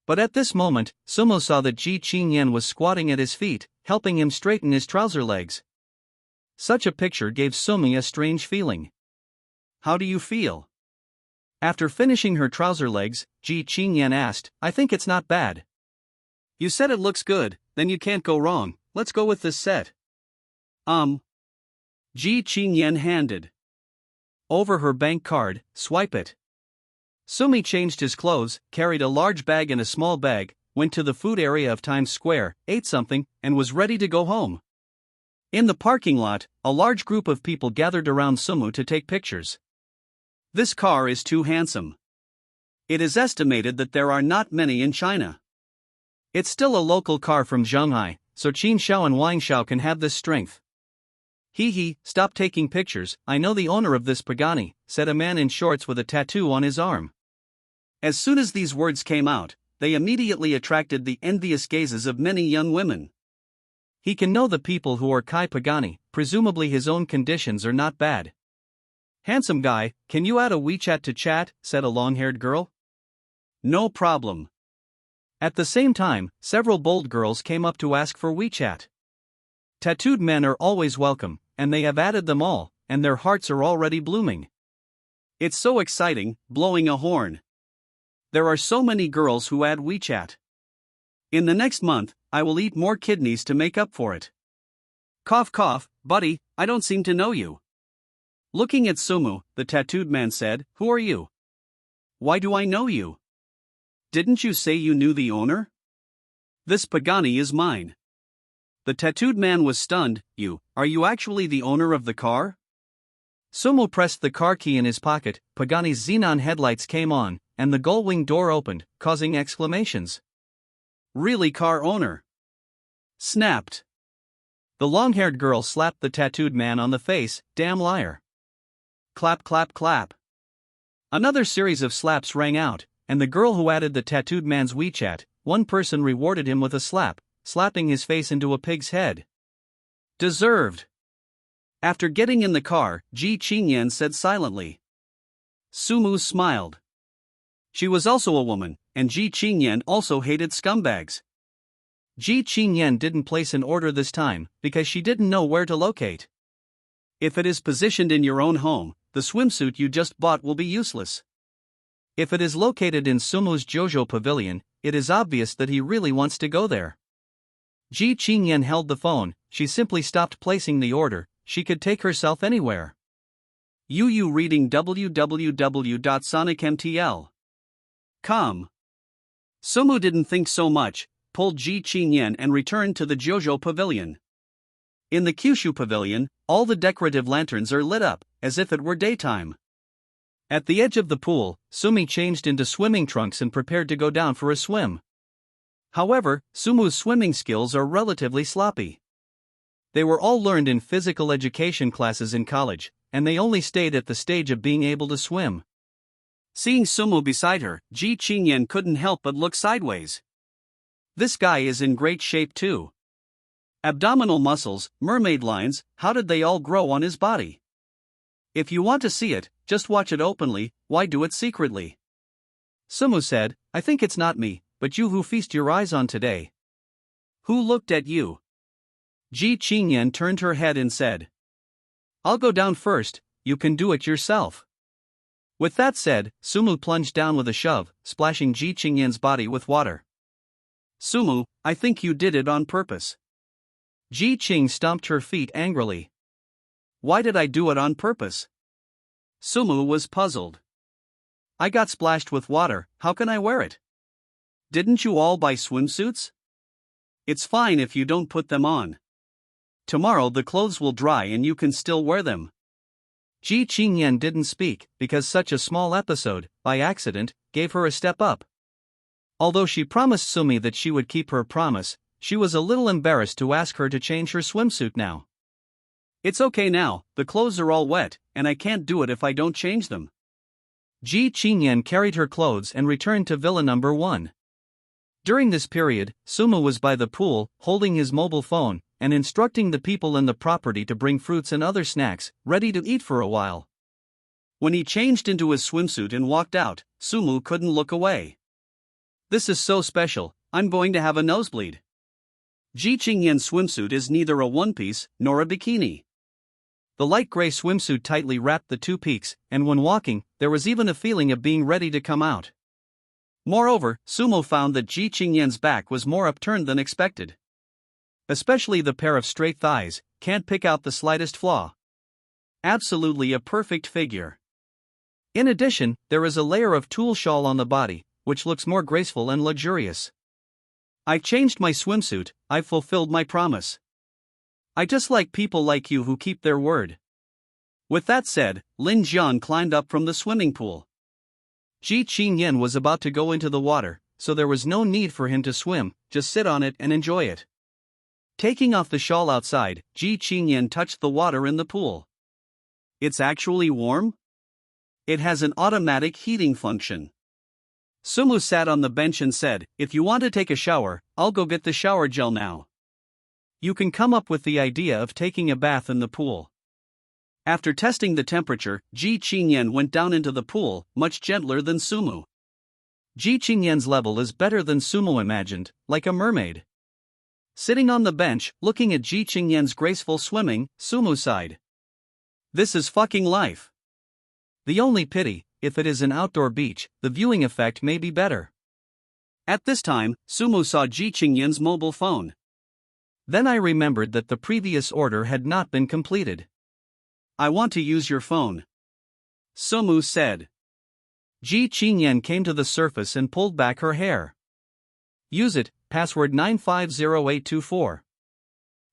But at this moment, Sumu saw that Ji Chingyen was squatting at his feet, helping him straighten his trouser legs. Such a picture gave Sumu a strange feeling. "How do you feel?" After finishing her trouser legs, Ji Chingyen asked, "I think it's not bad." "You said it looks good, then you can't go wrong. Let's go with this set." Ji Chingyen handed over her bank card. "Swipe it." Sumi changed his clothes, carried a large bag and a small bag, went to the food area of Times Square, ate something, and was ready to go home. In the parking lot, a large group of people gathered around Sumu to take pictures. "This car is too handsome. It is estimated that there are not many in China." "It's still a local car from Shanghai, so Qin Shao and Wang Shao can have this strength." "Hee, stop taking pictures, I know the owner of this Pagani," said a man in shorts with a tattoo on his arm. As soon as these words came out, they immediately attracted the envious gazes of many young women. "He can know the people who are Kai Pagani, presumably his own conditions are not bad." "Handsome guy, can you add a WeChat to chat?" said a long-haired girl. "No problem." At the same time, several bold girls came up to ask for WeChat. Tattooed men are always welcome, and they have added them all, and their hearts are already blooming. It's so exciting, blowing a horn. There are so many girls who add WeChat. In the next month, I will eat more kidneys to make up for it. Cough cough, buddy, I don't seem to know you. Looking at Sumu, the tattooed man said, "Who are you? Why do I know you? Didn't you say you knew the owner? This Pagani is mine." The tattooed man was stunned. Are you actually the owner of the car?" Sumu pressed the car key in his pocket, Pagani's xenon headlights came on, and the gull-wing door opened, causing exclamations. "Really car owner?" Snapped. The long-haired girl slapped the tattooed man on the face. "Damn liar." Clap clap clap. Another series of slaps rang out, and the girl who added the tattooed man's WeChat, one person rewarded him with a slap, slapping his face into a pig's head. Deserved. After getting in the car, Ji Chingyen said silently. Sumu smiled. She was also a woman, and Ji Chingyen also hated scumbags. Ji Chingyen didn't place an order this time, because she didn't know where to locate. If it is positioned in your own home, the swimsuit you just bought will be useless. If it is located in Sumu's Jojo Pavilion, it is obvious that he really wants to go there. Ji Chingyen held the phone. She simply stopped placing the order. She could take herself anywhere. You reading www.sonicmtl.com. Sumu didn't think so much, pulled Ji Chingyen and returned to the Jojo Pavilion. In the Kyushu Pavilion, all the decorative lanterns are lit up, as if it were daytime. At the edge of the pool, Sumi changed into swimming trunks and prepared to go down for a swim. However, Sumu's swimming skills are relatively sloppy. They were all learned in physical education classes in college, and they only stayed at the stage of being able to swim. Seeing Sumu beside her, Ji Chingyen couldn't help but look sideways. This guy is in great shape too. Abdominal muscles, mermaid lines, how did they all grow on his body? If you want to see it, just watch it openly, why do it secretly? Sumu said, I think it's not me, but you who feast your eyes on today. Who looked at you? Ji Chingyen turned her head and said, I'll go down first, you can do it yourself. With that said, Sumu plunged down with a shove, splashing Ji Chingyen's body with water. Sumu, I think you did it on purpose. Ji Ching stomped her feet angrily. Why did I do it on purpose? Sumu was puzzled. I got splashed with water, how can I wear it? Didn't you all buy swimsuits? It's fine if you don't put them on. Tomorrow the clothes will dry and you can still wear them. Ji Chingyen didn't speak, because such a small episode, by accident, gave her a step up. Although she promised Sumi that she would keep her promise, she was a little embarrassed to ask her to change her swimsuit now. It's okay now, the clothes are all wet, and I can't do it if I don't change them. Ji Chingyen carried her clothes and returned to Villa number 1. During this period, Sumu was by the pool, holding his mobile phone, and instructing the people in the property to bring fruits and other snacks, ready to eat for a while. When he changed into his swimsuit and walked out, Sumu couldn't look away. This is so special, I'm going to have a nosebleed. Ji Chingyen's swimsuit is neither a one-piece nor a bikini. The light gray swimsuit tightly wrapped the two peaks, and when walking, there was even a feeling of being ready to come out. Moreover, Sumo found that Ji Chingyen's back was more upturned than expected. Especially the pair of straight thighs, can't pick out the slightest flaw. Absolutely a perfect figure. In addition, there is a layer of tulle shawl on the body, which looks more graceful and luxurious. I've changed my swimsuit, I've fulfilled my promise. I just like people like you who keep their word. With that said, Lin Jian climbed up from the swimming pool. Ji Chingyen was about to go into the water, so there was no need for him to swim, just sit on it and enjoy it. Taking off the shawl outside, Ji Chingyen touched the water in the pool. It's actually warm? It has an automatic heating function. Sumu sat on the bench and said, if you want to take a shower, I'll go get the shower gel now. You can come up with the idea of taking a bath in the pool. After testing the temperature, Ji Chingyen went down into the pool, much gentler than Sumu. Ji Chingyen's level is better than Sumu imagined, like a mermaid. Sitting on the bench, looking at Ji Chingyen's graceful swimming, Sumu sighed. This is fucking life. The only pity, if it is an outdoor beach, the viewing effect may be better. At this time, Sumu saw Ji Chingyen's mobile phone. Then I remembered that the previous order had not been completed. I want to use your phone, Sumu said. Ji Chingyen came to the surface and pulled back her hair. Use it, password 950824.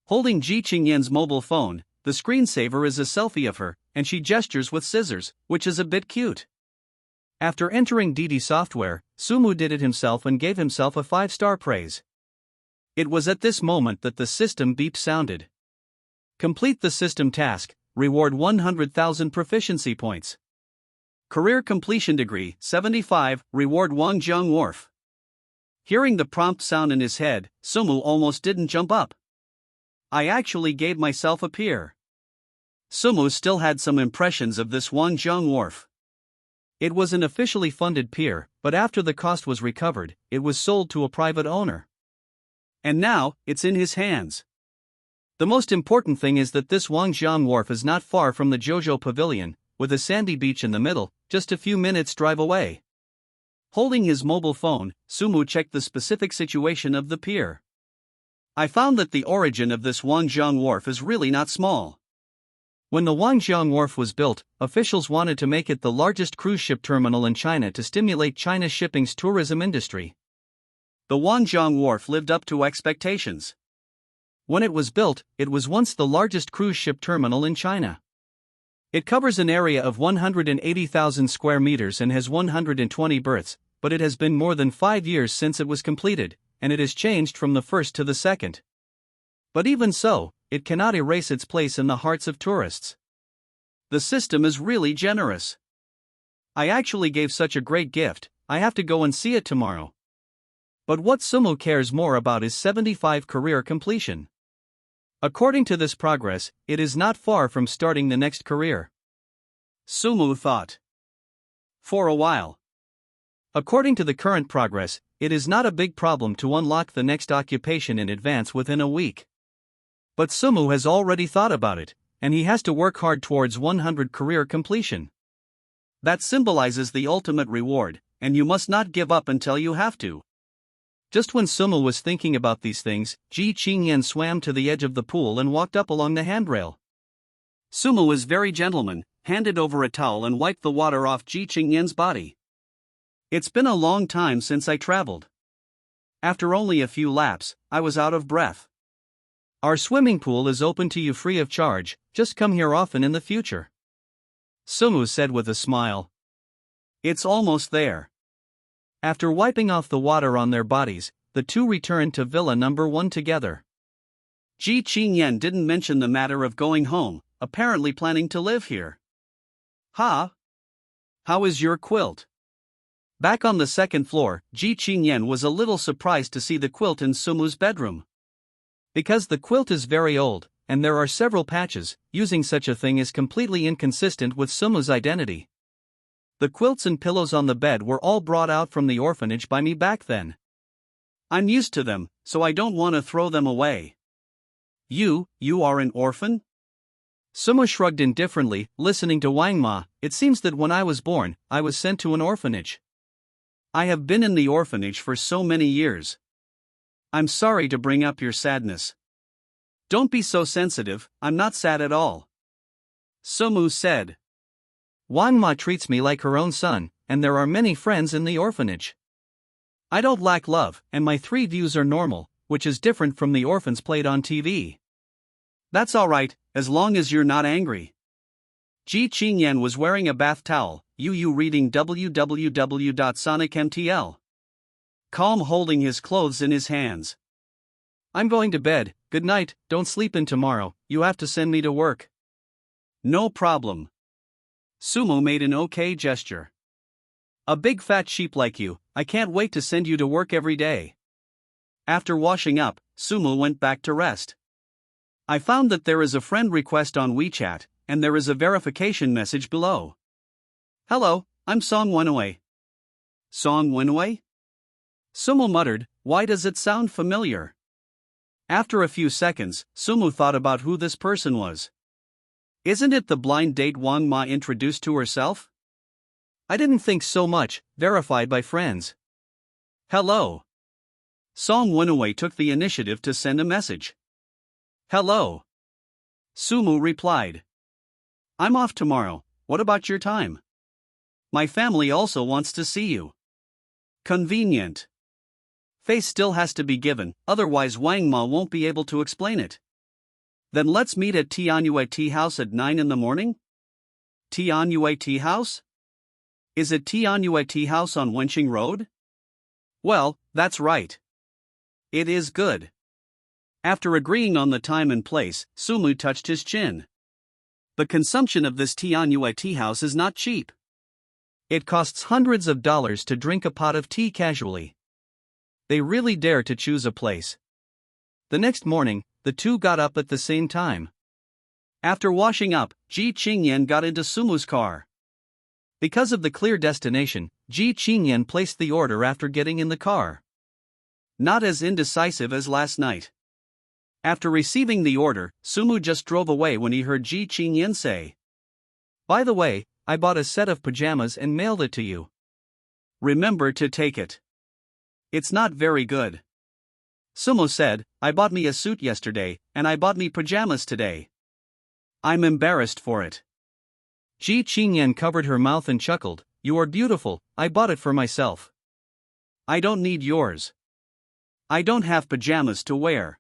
Holding Ji Chingyen's mobile phone, the screensaver is a selfie of her, and she gestures with scissors, which is a bit cute. After entering Didi software, Sumu did it himself and gave himself a 5-star praise. It was at this moment that the system beep sounded. Complete the system task, reward 100,000 proficiency points. Career completion degree, 75, reward Wangjiang Wharf. Hearing the prompt sound in his head, Sumu almost didn't jump up. I actually gave myself a pier. Sumu still had some impressions of this Wangjiang Wharf. It was an officially funded pier, but after the cost was recovered, it was sold to a private owner. And now, it's in his hands. The most important thing is that this Wangjiang Wharf is not far from the Jojo Pavilion, with a sandy beach in the middle, just a few minutes' drive away. Holding his mobile phone, Sumu checked the specific situation of the pier. I found that the origin of this Wangjiang Wharf is really not small. When the Wangjiang Wharf was built, officials wanted to make it the largest cruise ship terminal in China to stimulate China's shipping's tourism industry. The Wangjiang Wharf lived up to expectations. When it was built, it was once the largest cruise ship terminal in China. It covers an area of 180,000 square meters and has 120 berths, but it has been more than 5 years since it was completed, and it has changed from the first to the second. But even so, it cannot erase its place in the hearts of tourists. The system is really generous. I actually gave such a great gift, I have to go and see it tomorrow. But what Sumu cares more about is 75 career completion. According to this progress, it is not far from starting the next career. Sumu thought. For a while. According to the current progress, it is not a big problem to unlock the next occupation in advance within a week. But Sumu has already thought about it, and he has to work hard towards 100 career completion. That symbolizes the ultimate reward, and you must not give up until you have to. Just when Sumu was thinking about these things, Ji Chingyen swam to the edge of the pool and walked up along the handrail. Sumu was very gentleman, handed over a towel and wiped the water off Ji Chingyen's body. It's been a long time since I traveled. After only a few laps, I was out of breath. Our swimming pool is open to you free of charge, just come here often in the future. Sumu said with a smile. It's almost there. After wiping off the water on their bodies, the two returned to Villa number 1 together. Ji Chingyen didn't mention the matter of going home, apparently planning to live here. Ha! How is your quilt? Back on the second floor, Ji Chingyen was a little surprised to see the quilt in Sumu's bedroom. Because the quilt is very old, and there are several patches, using such a thing is completely inconsistent with Sumu's identity. The quilts and pillows on the bed were all brought out from the orphanage by me back then. I'm used to them, so I don't want to throw them away. You are an orphan? Sumu shrugged indifferently, listening to Wangma. It seems that when I was born, I was sent to an orphanage. I have been in the orphanage for so many years. I'm sorry to bring up your sadness. Don't be so sensitive, I'm not sad at all. Sumu said. Wangma treats me like her own son, and there are many friends in the orphanage. I don't lack love, and my 3 views are normal, which is different from the orphans played on TV. That's alright, as long as you're not angry. Ji Chingyen was wearing a bath towel, reading www.sonicmtl. Calm, holding his clothes in his hands. I'm going to bed, good night, don't sleep in tomorrow, you have to send me to work. No problem. Sumu made an okay gesture. A big fat sheep like you, I can't wait to send you to work every day. After washing up, Sumu went back to rest. I found that there is a friend request on WeChat, and there is a verification message below. Hello, I'm Song Wenwei. Song Wenwei? Sumu muttered, why does it sound familiar? After a few seconds, Sumu thought about who this person was. Isn't it the blind date Wang Ma introduced to herself? I didn't think so much, verified by friends. Hello. Song Wenwei took the initiative to send a message. Hello. Sumu replied. I'm off tomorrow, what about your time? My family also wants to see you. Convenient. Face still has to be given, otherwise Wang Ma won't be able to explain it. Then let's meet at Tianyue Tea House at 9 in the morning? Tianyue Tea House? Is it Tianyue Tea House on Wenqing Road? Well, that's right. It is good. After agreeing on the time and place, Sumu touched his chin. The consumption of this Tianyue Tea House is not cheap. It costs hundreds of dollars to drink a pot of tea casually. They really dare to choose a place. The next morning, the two got up at the same time. After washing up, Ji Chingyen got into Sumu's car. Because of the clear destination, Ji Chingyen placed the order after getting in the car. Not as indecisive as last night. After receiving the order, Sumu just drove away when he heard Ji Chingyen say, by the way, I bought a set of pajamas and mailed it to you. Remember to take it. It's not very good. Sumu said, I bought me a suit yesterday, and I bought me pajamas today. I'm embarrassed for it. Ji Chingyen covered her mouth and chuckled, you are beautiful, I bought it for myself. I don't need yours. I don't have pajamas to wear.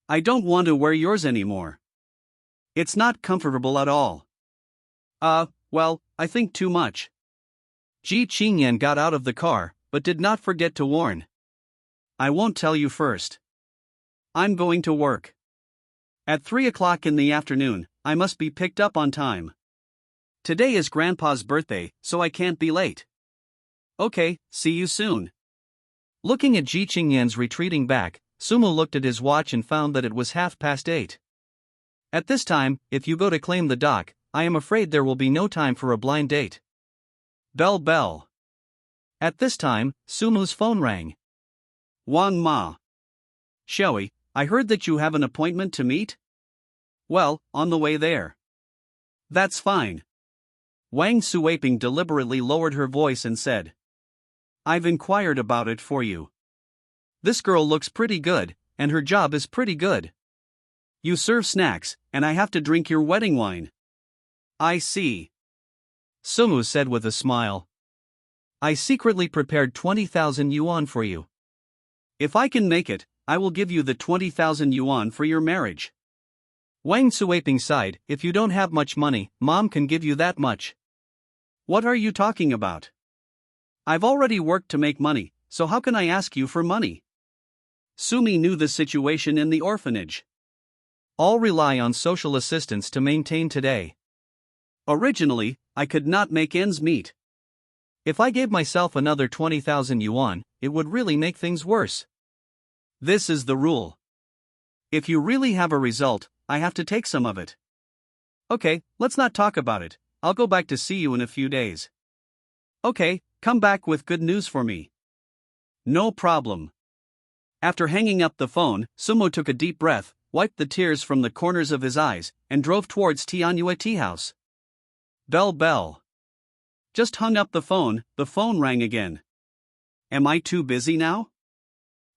I don't want to wear yours anymore. It's not comfortable at all. Well, I think too much. Ji Chingyen got out of the car, but did not forget to warn. I won't tell you first. I'm going to work. At 3 o'clock in the afternoon, I must be picked up on time. Today is Grandpa's birthday, so I can't be late. Okay, see you soon. Looking at Ji Chingyen's retreating back, Sumu looked at his watch and found that it was 8:30. At this time, if you go to claim the dock, I am afraid there will be no time for a blind date. Bell bell. At this time, Sumu's phone rang. Wang Ma. Shui, I heard that you have an appointment to meet? Well, on the way there. That's fine. Wang Suaping deliberately lowered her voice and said. I've inquired about it for you. This girl looks pretty good, and her job is pretty good. You serve snacks, and I have to drink your wedding wine. I see. Sumu said with a smile. I secretly prepared 20,000 yuan for you. If I can make it, I will give you the 20,000 yuan for your marriage. Wang Suaping sighed. If you don't have much money, Mom can give you that much. What are you talking about? I've already worked to make money, so how can I ask you for money? Sumi knew the situation in the orphanage. All rely on social assistance to maintain today. Originally, I could not make ends meet. If I gave myself another 20,000 yuan, it would really make things worse. This is the rule. If you really have a result, I have to take some of it. Okay, let's not talk about it. I'll go back to see you in a few days. Okay, come back with good news for me. No problem. After hanging up the phone, Sumo took a deep breath, wiped the tears from the corners of his eyes, and drove towards Tianyue Tea House. Bell bell. Just hung up the phone rang again. Am I too busy now?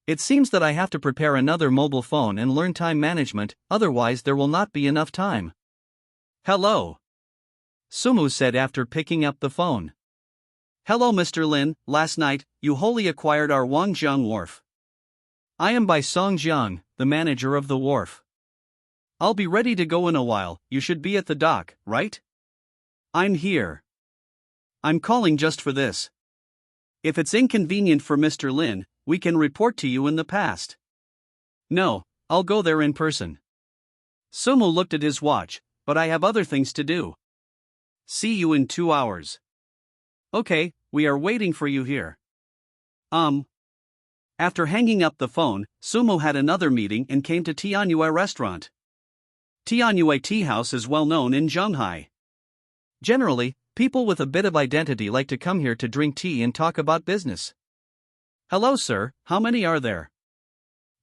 It seems that I have to prepare another mobile phone and learn time management, otherwise there will not be enough time. Hello. Sumu said after picking up the phone. Hello Mr. Lin, last night, you wholly acquired our Wangjiang wharf. I am by Song Jiang, the manager of the wharf. I'll be ready to go in a while. You should be at the dock, right? I'm here. I'm calling just for this. If it's inconvenient for Mr. Lin, we can report to you in the past. No, I'll go there in person. Sumu looked at his watch, but I have other things to do. See you in 2 hours. Okay, we are waiting for you here. After hanging up the phone, Sumu had another meeting and came to Tianyue restaurant. Tianyue Tea House is well known in Zhonghai. Generally, people with a bit of identity like to come here to drink tea and talk about business. Hello sir, how many are there?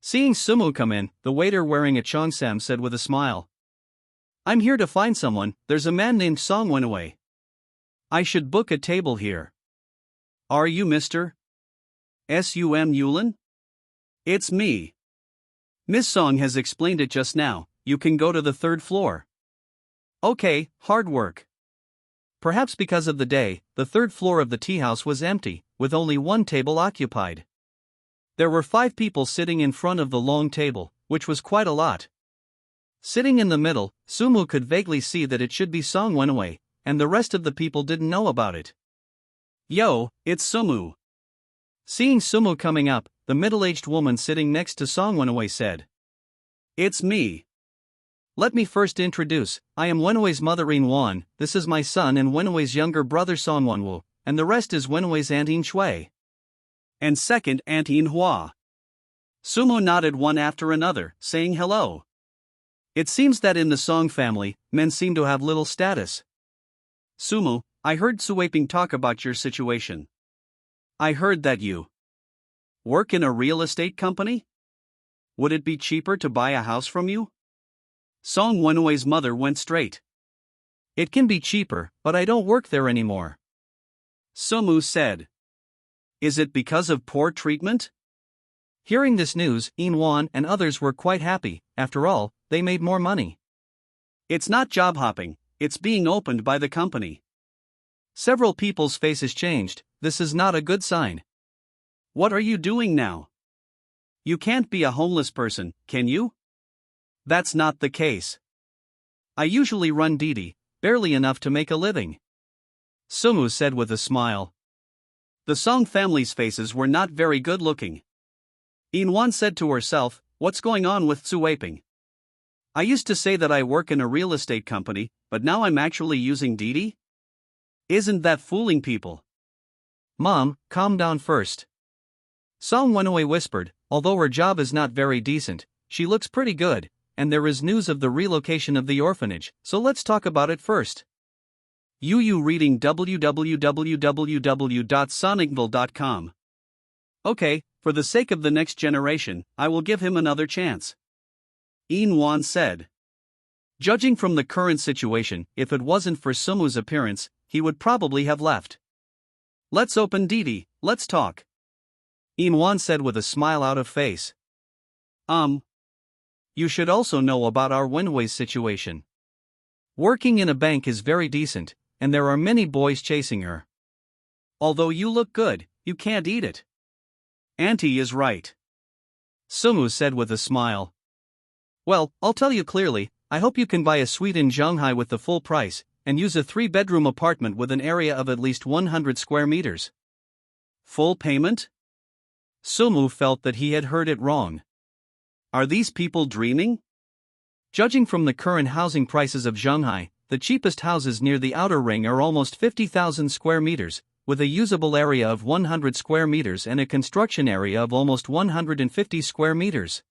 Seeing Sumu come in, the waiter wearing a cheongsam said with a smile. I'm here to find someone. There's a man named Song Wenwei. I should book a table here. Are you Mr. Sum Yulin? It's me. Miss Song has explained it just now. You can go to the 3rd floor. Okay, hard work. Perhaps because of the day, the 3rd floor of the tea house was empty, with only one table occupied. There were 5 people sitting in front of the long table, which was quite a lot. Sitting in the middle, Sumu could vaguely see that it should be Song Wenwei, and the rest of the people didn't know about it. Yo, it's Sumu. Seeing Sumu coming up, the middle-aged woman sitting next to Song Wenwei said. It's me. Let me first introduce, I am Wenwei's mother In Wan, this is my son and Wenwei's younger brother Song Wenwu, and the rest is Wenwei's aunt In Shui. And second Aunt In Hua. Sumu nodded one after another, saying hello. It seems that in the Song family, men seem to have little status. Sumu, I heard Suaping talk about your situation. I heard that you work in a real estate company? Would it be cheaper to buy a house from you? Song Wenwei's mother went straight. It can be cheaper, but I don't work there anymore. Sumu said. Is it because of poor treatment? Hearing this news, In Wan and others were quite happy. After all, they made more money. It's not job hopping, it's being opened by the company. Several people's faces changed. This is not a good sign. What are you doing now? You can't be a homeless person, can you? That's not the case. I usually run Didi, barely enough to make a living. Sumu said with a smile. The Song family's faces were not very good looking. In Wan said to herself, what's going on with Suaping? I used to say that I work in a real estate company, but now I'm actually using Didi? Isn't that fooling people? Mom, calm down first. Song Wenwei whispered, although her job is not very decent, she looks pretty good, and there is news of the relocation of the orphanage, so let's talk about it first. You reading www.sonicville.com. Okay, for the sake of the next generation, I will give him another chance. Unwanted said. Judging from the current situation, if it wasn't for Sumu's appearance, he would probably have left. Let's open Didi, let's talk. Unwanted said with a smile out of face. You should also know about our Wenwei's situation. Working in a bank is very decent, and there are many boys chasing her. Although you look good, you can't eat it. Auntie is right. Sumu said with a smile. Well, I'll tell you clearly, I hope you can buy a suite in Shanghai with the full price, and use a 3-bedroom apartment with an area of at least 100 square meters. Full payment? Sumu felt that he had heard it wrong. Are these people dreaming? Judging from the current housing prices of Shanghai, the cheapest houses near the outer ring are almost 50,000 square meters, with a usable area of 100 square meters and a construction area of almost 150 square meters.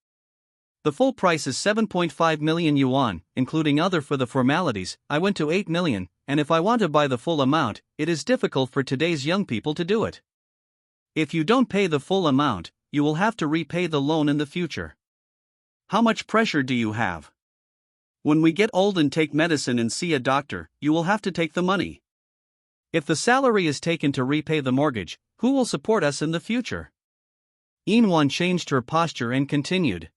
The full price is 7.5 million yuan, including other for the formalities. I went to 8 million, and if I want to buy the full amount, it is difficult for today's young people to do it. If you don't pay the full amount, you will have to repay the loan in the future. How much pressure do you have? When we get old and take medicine and see a doctor, you will have to take the money. If the salary is taken to repay the mortgage, who will support us in the future? Inwan changed her posture and continued.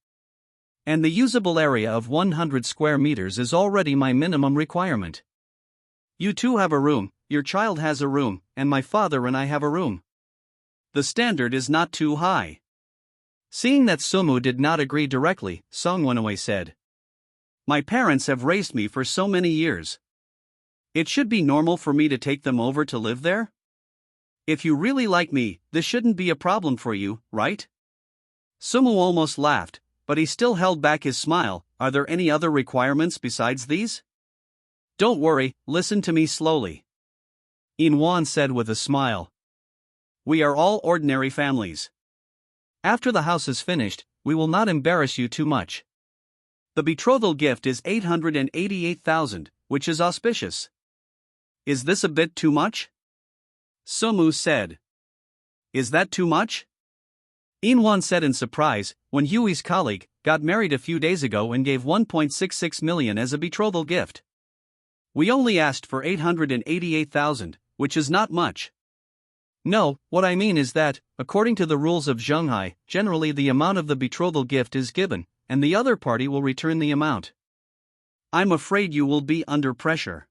And the usable area of 100 square meters is already my minimum requirement. You two have a room, your child has a room, and my father and I have a room. The standard is not too high. Seeing that Sumu did not agree directly, Song Wenwei said. My parents have raised me for so many years. It should be normal for me to take them over to live there? If you really like me, this shouldn't be a problem for you, right? Sumu almost laughed, but he still held back his smile. Are there any other requirements besides these? Don't worry, listen to me slowly. Inwan said with a smile. We are all ordinary families. After the house is finished, we will not embarrass you too much. The betrothal gift is 888,000, which is auspicious. Is this a bit too much? Sumu said. Is that too much? Inwan said in surprise, when Hui's colleague got married a few days ago and gave 1.66 million as a betrothal gift. We only asked for 888,000, which is not much. No, what I mean is that, according to the rules of Shanghai, generally the amount of the betrothal gift is given, and the other party will return the amount. I'm afraid you will be under pressure.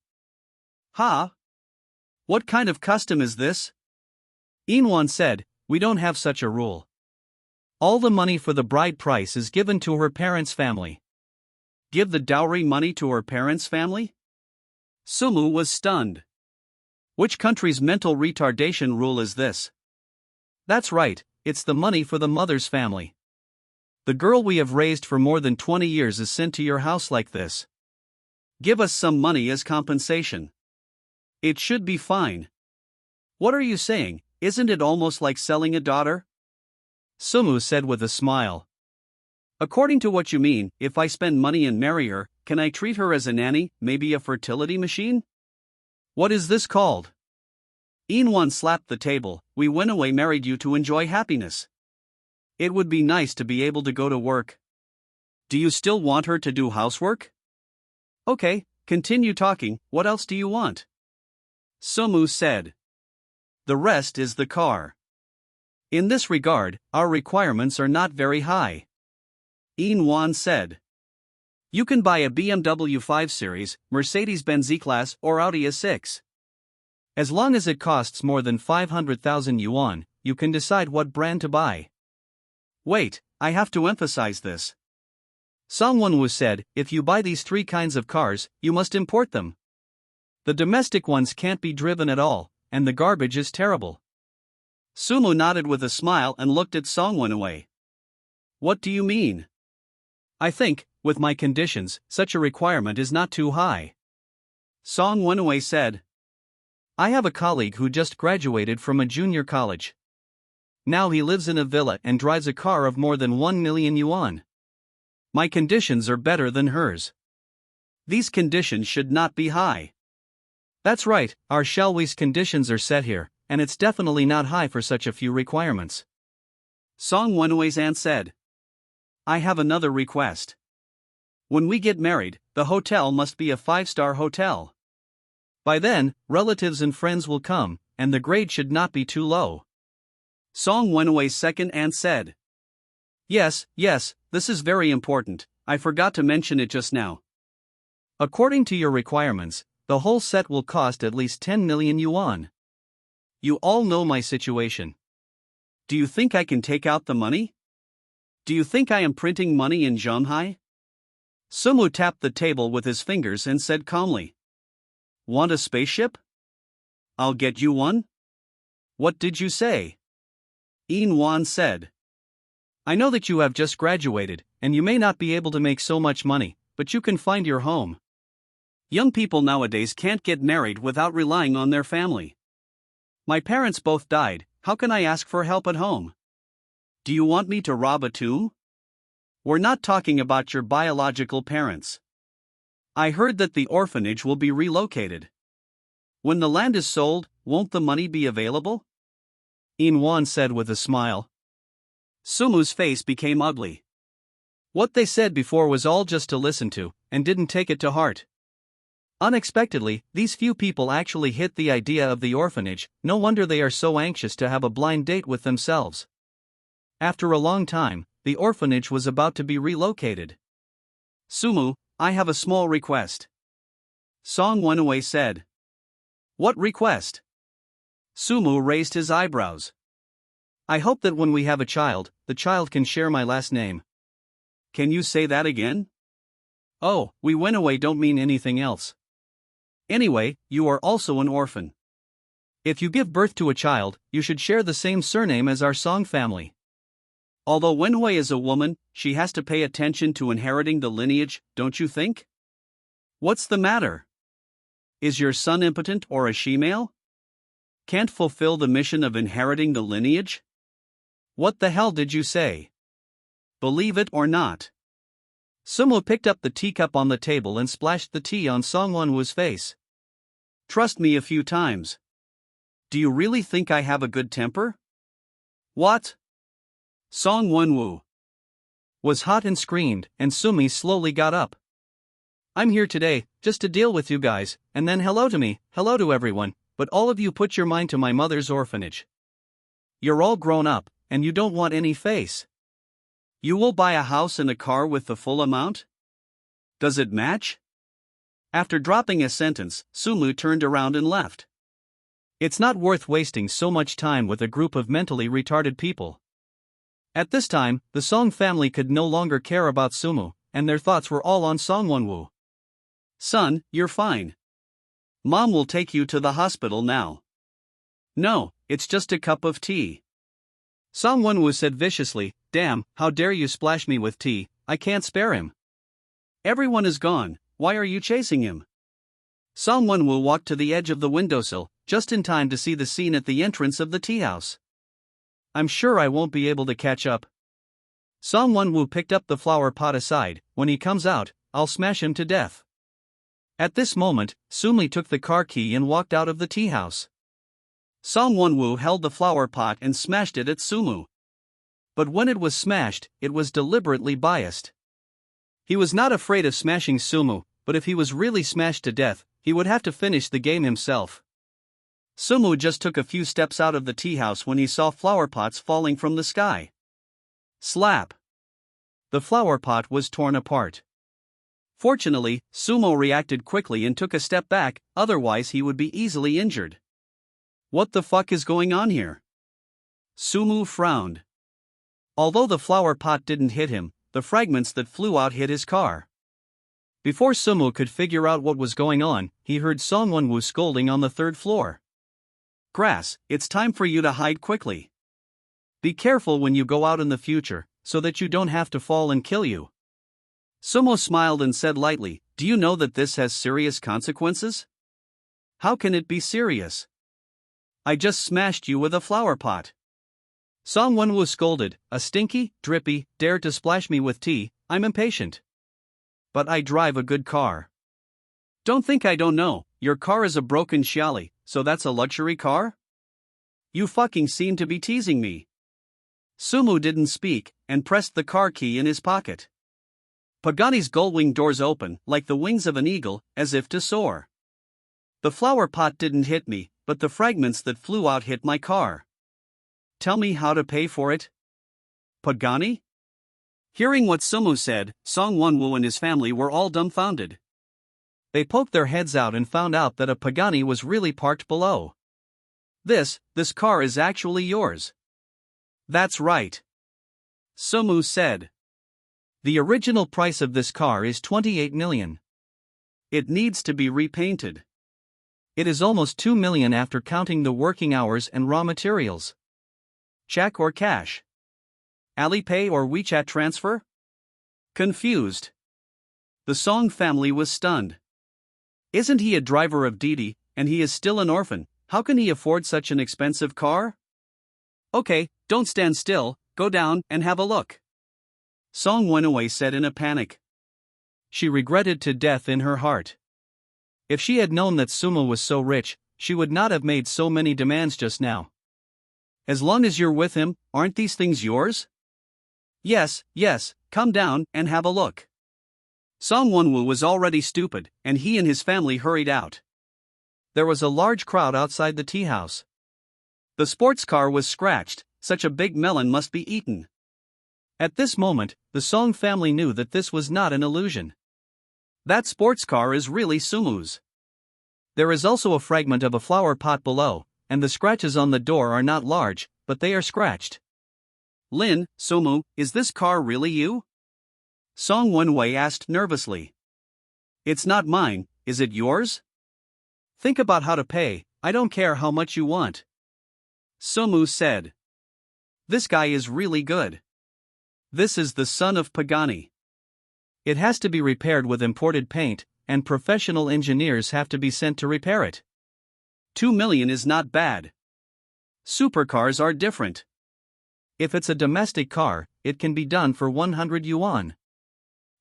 Huh? What kind of custom is this? Inwan said, we don't have such a rule. All the money for the bride price is given to her parents' family. Give the dowry money to her parents' family? Sumu was stunned. Which country's mental retardation rule is this? That's right, it's the money for the mother's family. The girl we have raised for more than 20 years is sent to your house like this. Give us some money as compensation. It should be fine. What are you saying, isn't it almost like selling a daughter? Sumu said with a smile. According to what you mean, if I spend money and marry her, can I treat her as a nanny, maybe a fertility machine? What is this called? Inwan slapped the table. We Wenwei married you to enjoy happiness. It would be nice to be able to go to work. Do you still want her to do housework? Okay, continue talking, what else do you want? Sumu said. The rest is the car. In this regard, our requirements are not very high. Inwan said. You can buy a BMW 5 Series, Mercedes-Benz E-Class or Audi A6. As long as it costs more than 500,000 yuan, you can decide what brand to buy. Wait, I have to emphasize this. Song Wenwu said, if you buy these 3 kinds of cars, you must import them. The domestic ones can't be driven at all, and the garbage is terrible. Sumu nodded with a smile and looked at Song Wenwu. What do you mean? I think, with my conditions, such a requirement is not too high. Song Wenwu said. I have a colleague who just graduated from a junior college. Now he lives in a villa and drives a car of more than 1 million yuan. My conditions are better than hers. These conditions should not be high. That's right, our shall we's conditions are set here, and it's definitely not high for such a few requirements. Song Wenwei's aunt said. I have another request. When we get married, the hotel must be a 5-star hotel. By then, relatives and friends will come, and the grade should not be too low. Song Wenwei's second aunt said. Yes, this is very important, I forgot to mention it just now. According to your requirements, the whole set will cost at least 10 million yuan. You all know my situation. Do you think I can take out the money? Do you think I am printing money in Shanghai? Sumu tapped the table with his fingers and said calmly. Want a spaceship? I'll get you one. What did you say? Yin Wan said. I know that you have just graduated, and you may not be able to make so much money, but you can find your home. Young people nowadays can't get married without relying on their family. My parents both died, how can I ask for help at home? Do you want me to rob a tomb? We're not talking about your biological parents. I heard that the orphanage will be relocated. When the land is sold, won't the money be available? Yin Wan said with a smile. Sumu's face became ugly. What they said before was all just to listen to, and didn't take it to heart. Unexpectedly, these few people actually hit the idea of the orphanage, no wonder they are so anxious to have a blind date with themselves. After a long time, the orphanage was about to be relocated. Sumu, I have a small request. Song Wenwei said. What request? Sumu raised his eyebrows. I hope that when we have a child, the child can share my last name. Can you say that again? Oh, we Wenwei don't mean anything else. Anyway, you are also an orphan. If you give birth to a child, you should share the same surname as our Song family. Although Wenwei is a woman, she has to pay attention to inheriting the lineage, don't you think? What's the matter? Is your son impotent or a she-male? Can't fulfill the mission of inheriting the lineage? What the hell did you say? Believe it or not. Sumu picked up the teacup on the table and splashed the tea on Song Wenwu's face. Trust me a few times. Do you really think I have a good temper? What? Song Wenwu was hot and screamed, and Sumi slowly got up. I'm here today, just to deal with you guys, and then hello to me, hello to everyone, but all of you put your mind to my mother's orphanage. You're all grown up, and you don't want any face. You will buy a house and a car with the full amount? Does it match? After dropping a sentence, Sumu turned around and left. It's not worth wasting so much time with a group of mentally retarded people. At this time, the Song family could no longer care about Sumu, and their thoughts were all on Song Wenwu. Son, you're fine. Mom will take you to the hospital now. No, it's just a cup of tea. Song Wenwu said viciously, damn, how dare you splash me with tea, I can't spare him. Everyone is gone, why are you chasing him? Song Wenwu walked to the edge of the windowsill, just in time to see the scene at the entrance of the tea house. I'm sure I won't be able to catch up. Song Wenwu picked up the flower pot aside, when he comes out, I'll smash him to death. At this moment, Sumi took the car key and walked out of the tea house. Song Wenwu held the flower pot and smashed it at Sumu. But when it was smashed, it was deliberately biased. He was not afraid of smashing Sumu, but if he was really smashed to death, he would have to finish the game himself. Sumu just took a few steps out of the tea house when he saw flower pots falling from the sky. Slap! The flower pot was torn apart. Fortunately, Sumo reacted quickly and took a step back, otherwise he would be easily injured. What the fuck is going on here? Sumu frowned. Although the flower pot didn't hit him, the fragments that flew out hit his car. Before Sumu could figure out what was going on, he heard Song Wenwu scolding on the third floor. Grass, it's time for you to hide quickly. Be careful when you go out in the future, so that you don't have to fall and kill you. Sumo smiled and said lightly, do you know that this has serious consequences? How can it be serious? I just smashed you with a flower pot. Song Wenwu scolded, a stinky, drippy, dare to splash me with tea, I'm impatient. But I drive a good car. Don't think I don't know, your car is a broken Xiaoli, so that's a luxury car? You fucking seem to be teasing me. Sumu didn't speak, and pressed the car key in his pocket. Pagani's gull-wing doors open, like the wings of an eagle, as if to soar. The flower pot didn't hit me, but the fragments that flew out hit my car. Tell me how to pay for it? Pagani? Hearing what Sumu said, Song Wonwoo and his family were all dumbfounded. They poked their heads out and found out that a Pagani was really parked below. This car is actually yours. That's right. Sumu said. The original price of this car is 28 million. It needs to be repainted. It is almost 2 million after counting the working hours and raw materials. Check or cash? Alipay or WeChat transfer? Confused. The Song family was stunned. Isn't he a driver of Didi, and he is still an orphan? How can he afford such an expensive car? Okay, don't stand still, go down and have a look. Song Wenwei said in a panic. She regretted to death in her heart. If she had known that Sumu was so rich, she would not have made so many demands just now. As long as you're with him, aren't these things yours? Yes, come down and have a look. Song Wonwoo was already stupid, and he and his family hurried out. There was a large crowd outside the tea house. The sports car was scratched, such a big melon must be eaten. At this moment, the Song family knew that this was not an illusion. That sports car is really Sumu's. There is also a fragment of a flower pot below, and the scratches on the door are not large, but they are scratched. Lin, Sumu, is this car really you? Song Wenwei asked nervously. It's not mine, is it yours? Think about how to pay, I don't care how much you want. Sumu said. This guy is really good. This is the son of Pagani. It has to be repaired with imported paint, and professional engineers have to be sent to repair it. 2 million is not bad. Supercars are different. If it's a domestic car, it can be done for 100 yuan.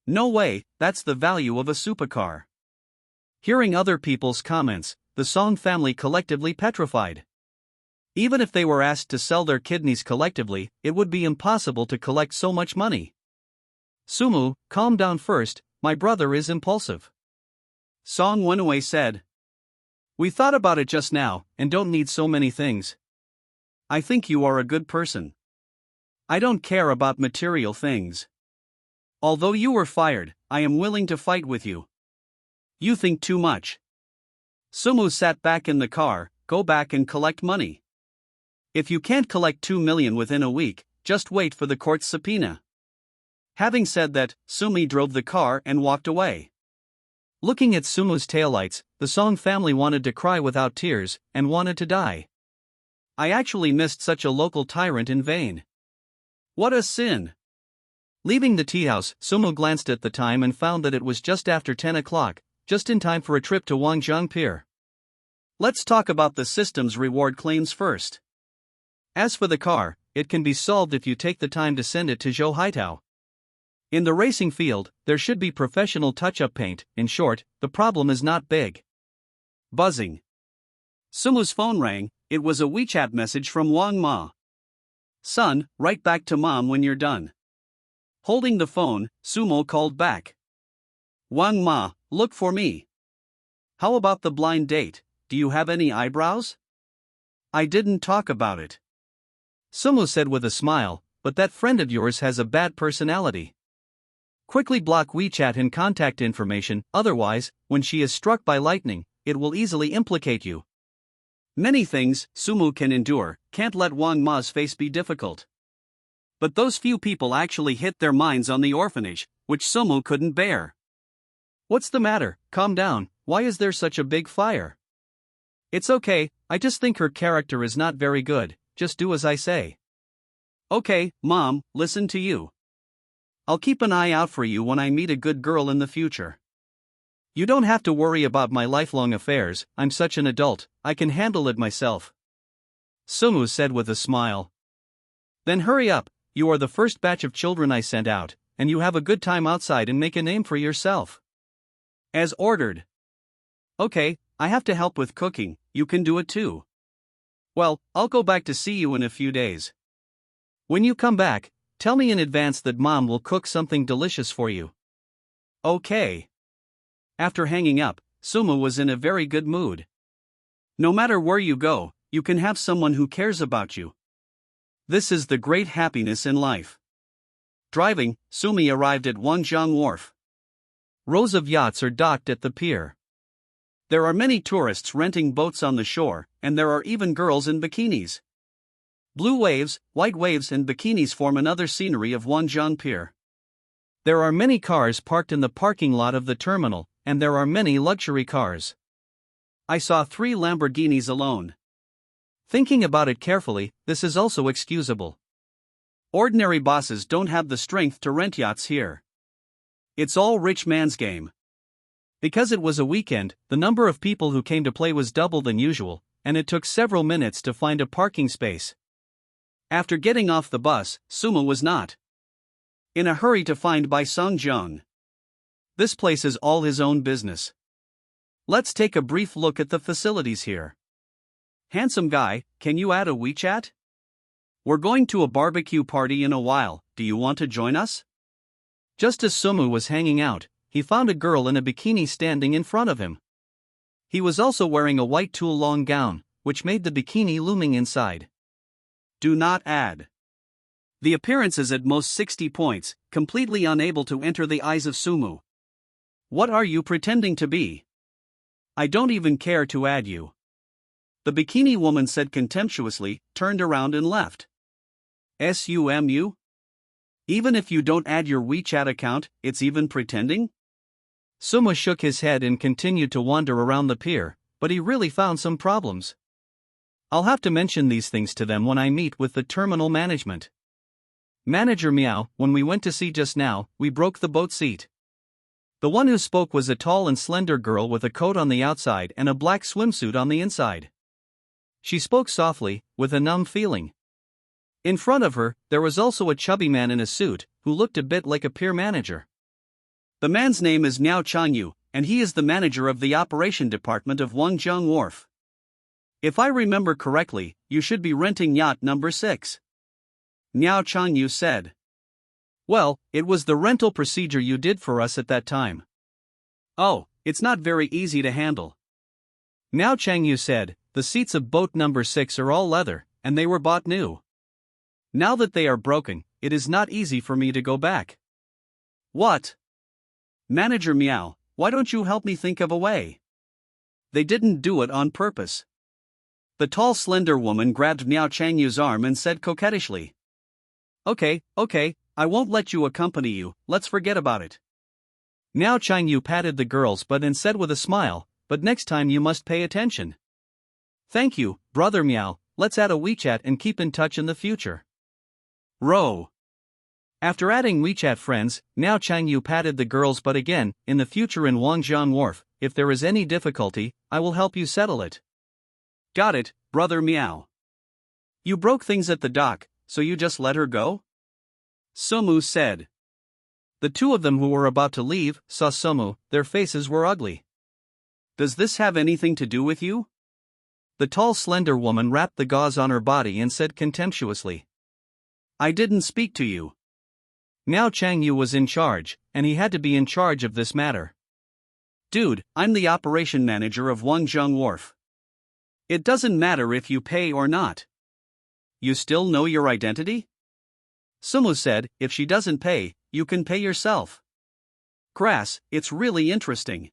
No way, that's the value of a supercar. Hearing other people's comments, the Song family collectively petrified. Even if they were asked to sell their kidneys collectively, it would be impossible to collect so much money. Sumu, calm down first, my brother is impulsive. Song Wenwei said. We thought about it just now, and don't need so many things. I think you are a good person. I don't care about material things. Although you were fired, I am willing to fight with you. You think too much. Sumu sat back in the car, go back and collect money. If you can't collect 2 million within a week, just wait for the court's subpoena. Having said that, Sumi drove the car and walked away. Looking at Sumu's taillights, the Song family wanted to cry without tears, and wanted to die. I actually missed such a local tyrant in vain. What a sin! Leaving the tea house, Sumu glanced at the time and found that it was just after 10 o'clock, just in time for a trip to Wangjiang Pier. Let's talk about the system's reward claims first. As for the car, it can be solved if you take the time to send it to Zhou Haitao. In the racing field, there should be professional touch-up paint. In short, the problem is not big. Buzzing. Sumu's phone rang, it was a WeChat message from Wang Ma. Son, write back to mom when you're done. Holding the phone, Sumo called back. Wang Ma, look for me. How about the blind date, do you have any eyebrows? I didn't talk about it. Sumo said with a smile, but that friend of yours has a bad personality. Quickly block WeChat and contact information, otherwise, when she is struck by lightning, it will easily implicate you. Many things Sumu can endure, can't let Wang Ma's face be difficult. But those few people actually hit their minds on the orphanage, which Sumu couldn't bear. What's the matter? Calm down, why is there such a big fire? It's okay, I just think her character is not very good, just do as I say. Okay, Mom, listen to you. I'll keep an eye out for you when I meet a good girl in the future. You don't have to worry about my lifelong affairs, I'm such an adult, I can handle it myself. Sumu said with a smile. Then hurry up, you are the first batch of children I sent out, and you have a good time outside and make a name for yourself. As ordered. Okay, I have to help with cooking, you can do it too. Well, I'll go back to see you in a few days. When you come back, tell me in advance that mom will cook something delicious for you. Okay. After hanging up, Sumu was in a very good mood. No matter where you go, you can have someone who cares about you. This is the great happiness in life. Driving, Sumi arrived at Wanjiang Wharf. Rows of yachts are docked at the pier. There are many tourists renting boats on the shore, and there are even girls in bikinis. Blue waves, white waves and bikinis form another scenery of Wanjiang Pier. There are many cars parked in the parking lot of the terminal, and there are many luxury cars. I saw 3 Lamborghinis alone. Thinking about it carefully, this is also excusable. Ordinary bosses don't have the strength to rent yachts here. It's all rich man's game. Because it was a weekend, the number of people who came to play was double than usual, and it took several minutes to find a parking space. After getting off the bus, Suma was not in a hurry to find Bai Songjung. This place is all his own business. Let's take a brief look at the facilities here. Handsome guy, can you add a WeChat? We're going to a barbecue party in a while, do you want to join us? Just as Sumu was hanging out, he found a girl in a bikini standing in front of him. He was also wearing a white tulle-long gown, which made the bikini looming inside. Do not add. The appearance is at most 60 points, completely unable to enter the eyes of Sumu. What are you pretending to be? I don't even care to add you. The bikini woman said contemptuously, turned around and left. Sumu? Even if you don't add your WeChat account, it's even pretending? Sumu shook his head and continued to wander around the pier, but he really found some problems. I'll have to mention these things to them when I meet with the terminal management. Manager Meow, when we went to sea just now, we broke the boat seat. The one who spoke was a tall and slender girl with a coat on the outside and a black swimsuit on the inside. She spoke softly, with a numb feeling. In front of her, there was also a chubby man in a suit, who looked a bit like a pier manager. The man's name is Miao Changyu, and he is the manager of the operation department of Wanjiang Wharf. If I remember correctly, you should be renting yacht number 6. Miao Changyu said. Well, it was the rental procedure you did for us at that time. Oh, it's not very easy to handle. Miao Changyu said, the seats of boat number 6 are all leather, and they were bought new. Now that they are broken, it is not easy for me to go back. What? Manager Meow, why don't you help me think of a way? They didn't do it on purpose. The tall slender woman grabbed Miao Changyu's arm and said coquettishly. Okay, I won't let you accompany you, let's forget about it. Miao Changyu patted the girl's butt and said with a smile, but next time you must pay attention. Thank you, brother Meow, let's add a WeChat and keep in touch in the future. Row. After adding WeChat friends, Miao Changyu patted the girl's butt again. In the future in Wanjiang Wharf, if there is any difficulty, I will help you settle it. Got it, brother Meow. You broke things at the dock, so you just let her go? Sumu said. The two of them who were about to leave saw Sumu, their faces were ugly. Does this have anything to do with you? The tall slender woman wrapped the gauze on her body and said contemptuously. I didn't speak to you. Miao Changyu was in charge, and he had to be in charge of this matter. Dude, I'm the operation manager of Wanjiang Wharf. It doesn't matter if you pay or not. You still know your identity? Sumu said, if she doesn't pay, you can pay yourself. Crass, it's really interesting.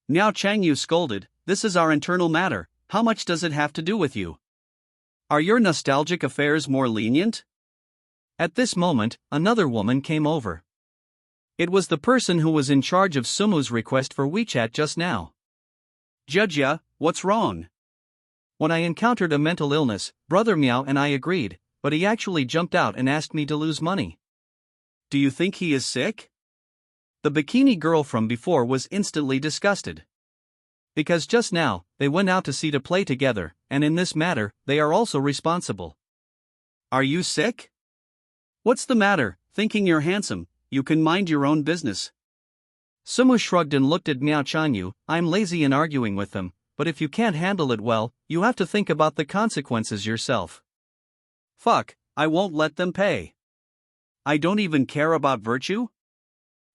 Miao Changyu scolded, this is our internal matter, how much does it have to do with you? Are your nostalgic affairs more lenient? At this moment, another woman came over. It was the person who was in charge of Sumu's request for WeChat just now. Judge, what's wrong? When I encountered a mental illness, Brother Meow and I agreed, but he actually jumped out and asked me to lose money. Do you think he is sick? The bikini girl from before was instantly disgusted. Because just now, they went out to sea to play together, and in this matter, they are also responsible. Are you sick? What's the matter, thinking you're handsome, you can mind your own business. Sumu shrugged and looked at Miao Chanyu. I'm lazy in arguing with them, but if you can't handle it well, you have to think about the consequences yourself. Fuck, I won't let them pay. I don't even care about virtue?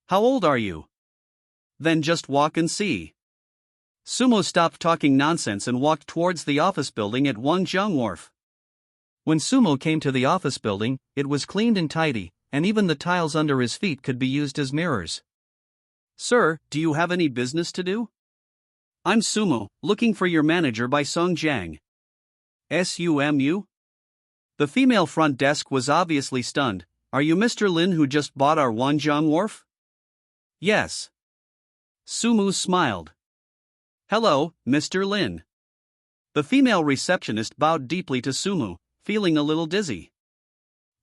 How old are you? Then just walk and see. Sumo stopped talking nonsense and walked towards the office building at Wangjiang Wharf. When Sumo came to the office building, it was cleaned and tidy, and even the tiles under his feet could be used as mirrors. Sir, do you have any business to do? I'm Sumo, looking for your manager by Song Jiang. Sumu? The female front desk was obviously stunned. Are you Mr. Lin who just bought our Wangjiang Wharf? Yes. Sumu smiled. Hello, Mr. Lin. The female receptionist bowed deeply to Sumu, feeling a little dizzy.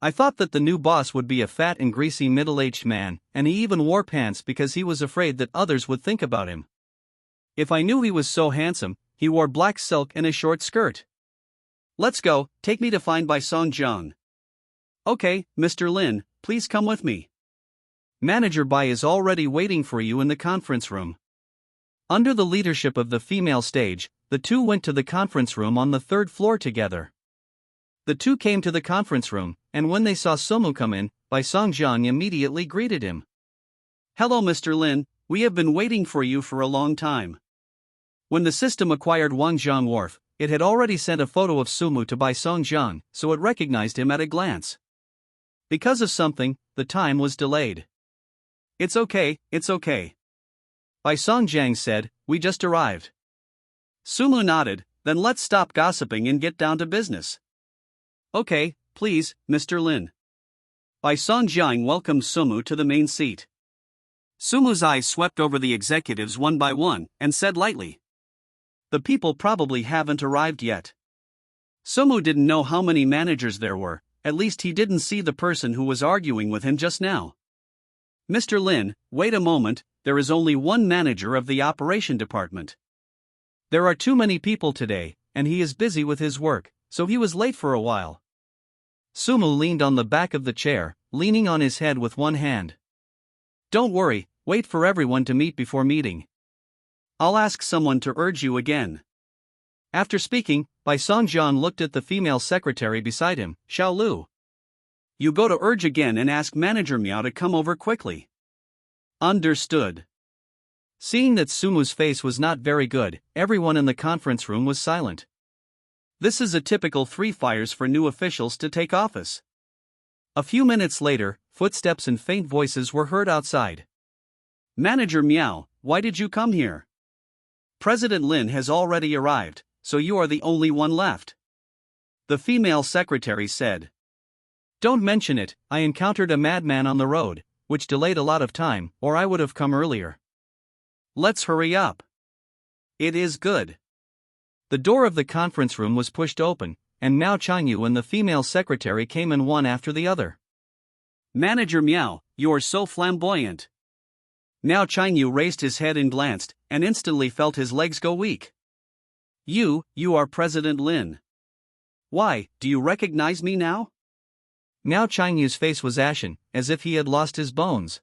I thought that the new boss would be a fat and greasy middle-aged man, and he even wore pants because he was afraid that others would think about him. If I knew he was so handsome, he wore black silk and a short skirt. Let's go, take me to find by Song Jiang. Okay, Mr. Lin, please come with me. Manager Bai is already waiting for you in the conference room. Under the leadership of the female stage, the two went to the conference room on the third floor together. The two came to the conference room, and when they saw Sumu come in, Bai Songjiang immediately greeted him. Hello Mr. Lin, we have been waiting for you for a long time. When the system acquired Wangjiang Wharf, it had already sent a photo of Sumu to Bai Songjiang, so it recognized him at a glance. Because of something, the time was delayed. It's okay. Bai Songjiang said, we just arrived. Sumu nodded, then let's stop gossiping and get down to business. Okay, please, Mr. Lin. Bai Songjiang welcomed Sumu to the main seat. Sumu's eyes swept over the executives one by one, and said lightly, the people probably haven't arrived yet. Sumu didn't know how many managers there were, at least he didn't see the person who was arguing with him just now. Mr. Lin, wait a moment, there is only one manager of the operation department. There are too many people today, and he is busy with his work, so he was late for a while. Sumu leaned on the back of the chair, leaning on his head with one hand. Don't worry, wait for everyone to meet before meeting. I'll ask someone to urge you again. After speaking, Bai Songjiang looked at the female secretary beside him, Xiao Lu. You go to urge again and ask Manager Miao to come over quickly. Understood. Seeing that Sumu's face was not very good, everyone in the conference room was silent. This is a typical 3 fires for new officials to take office. A few minutes later, footsteps and faint voices were heard outside. Manager Miao, why did you come here? President Lin has already arrived, so you are the only one left. The female secretary said. Don't mention it, I encountered a madman on the road, which delayed a lot of time, or I would have come earlier. Let's hurry up. It is good. The door of the conference room was pushed open, and Miao Chanyu and the female secretary came in one after the other. Manager Miao, you are so flamboyant. Miao Chanyu raised his head and glanced, and instantly felt his legs go weak. You are President Lin. Why, do you recognize me now? Miao Chanyu's face was ashen, as if he had lost his bones.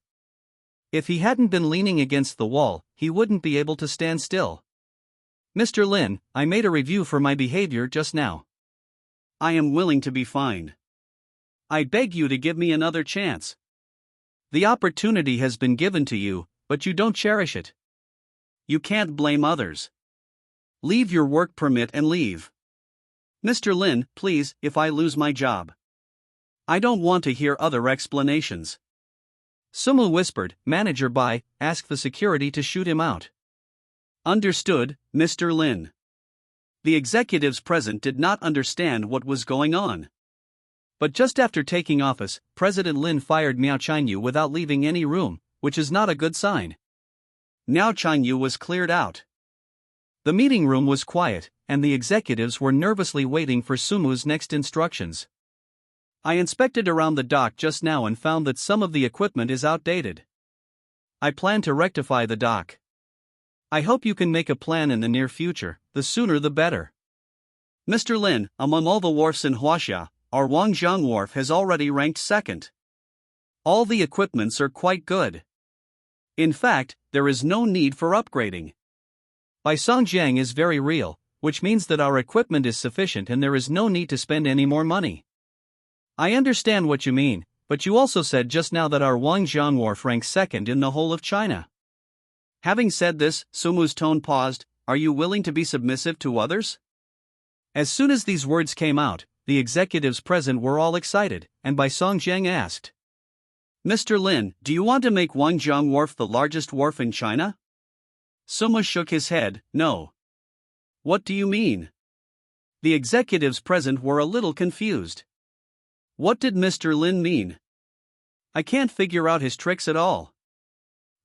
If he hadn't been leaning against the wall, he wouldn't be able to stand still. Mr. Lin, I made a review for my behavior just now. I am willing to be fined. I beg you to give me another chance. The opportunity has been given to you, but you don't cherish it. You can't blame others. Leave your work permit and leave. Mr. Lin, please, if I lose my job. I don't want to hear other explanations. Sumu whispered, Manager Bai, ask the security to shoot him out. Understood, Mr. Lin. The executives present did not understand what was going on. But just after taking office, President Lin fired Miao Chanyu without leaving any room, which is not a good sign. Miao Chanyu was cleared out. The meeting room was quiet, and the executives were nervously waiting for Sumu's next instructions. I inspected around the dock just now and found that some of the equipment is outdated. I plan to rectify the dock. I hope you can make a plan in the near future, the sooner the better. Mr. Lin, among all the wharfs in Huaxia, our Wangjiang Wharf has already ranked second. All the equipments are quite good. In fact, there is no need for upgrading. Bai Songjiang is very real, which means that our equipment is sufficient and there is no need to spend any more money. I understand what you mean, but you also said just now that our Wangjiang wharf ranks second in the whole of China. Having said this, Sumu's tone paused. Are you willing to be submissive to others? As soon as these words came out, the executives present were all excited, and Bai Songjiang asked, Mr. Lin, do you want to make Wangjiang Wharf the largest wharf in China? Sumu shook his head. No. What do you mean? The executives present were a little confused. What did Mr. Lin mean? I can't figure out his tricks at all.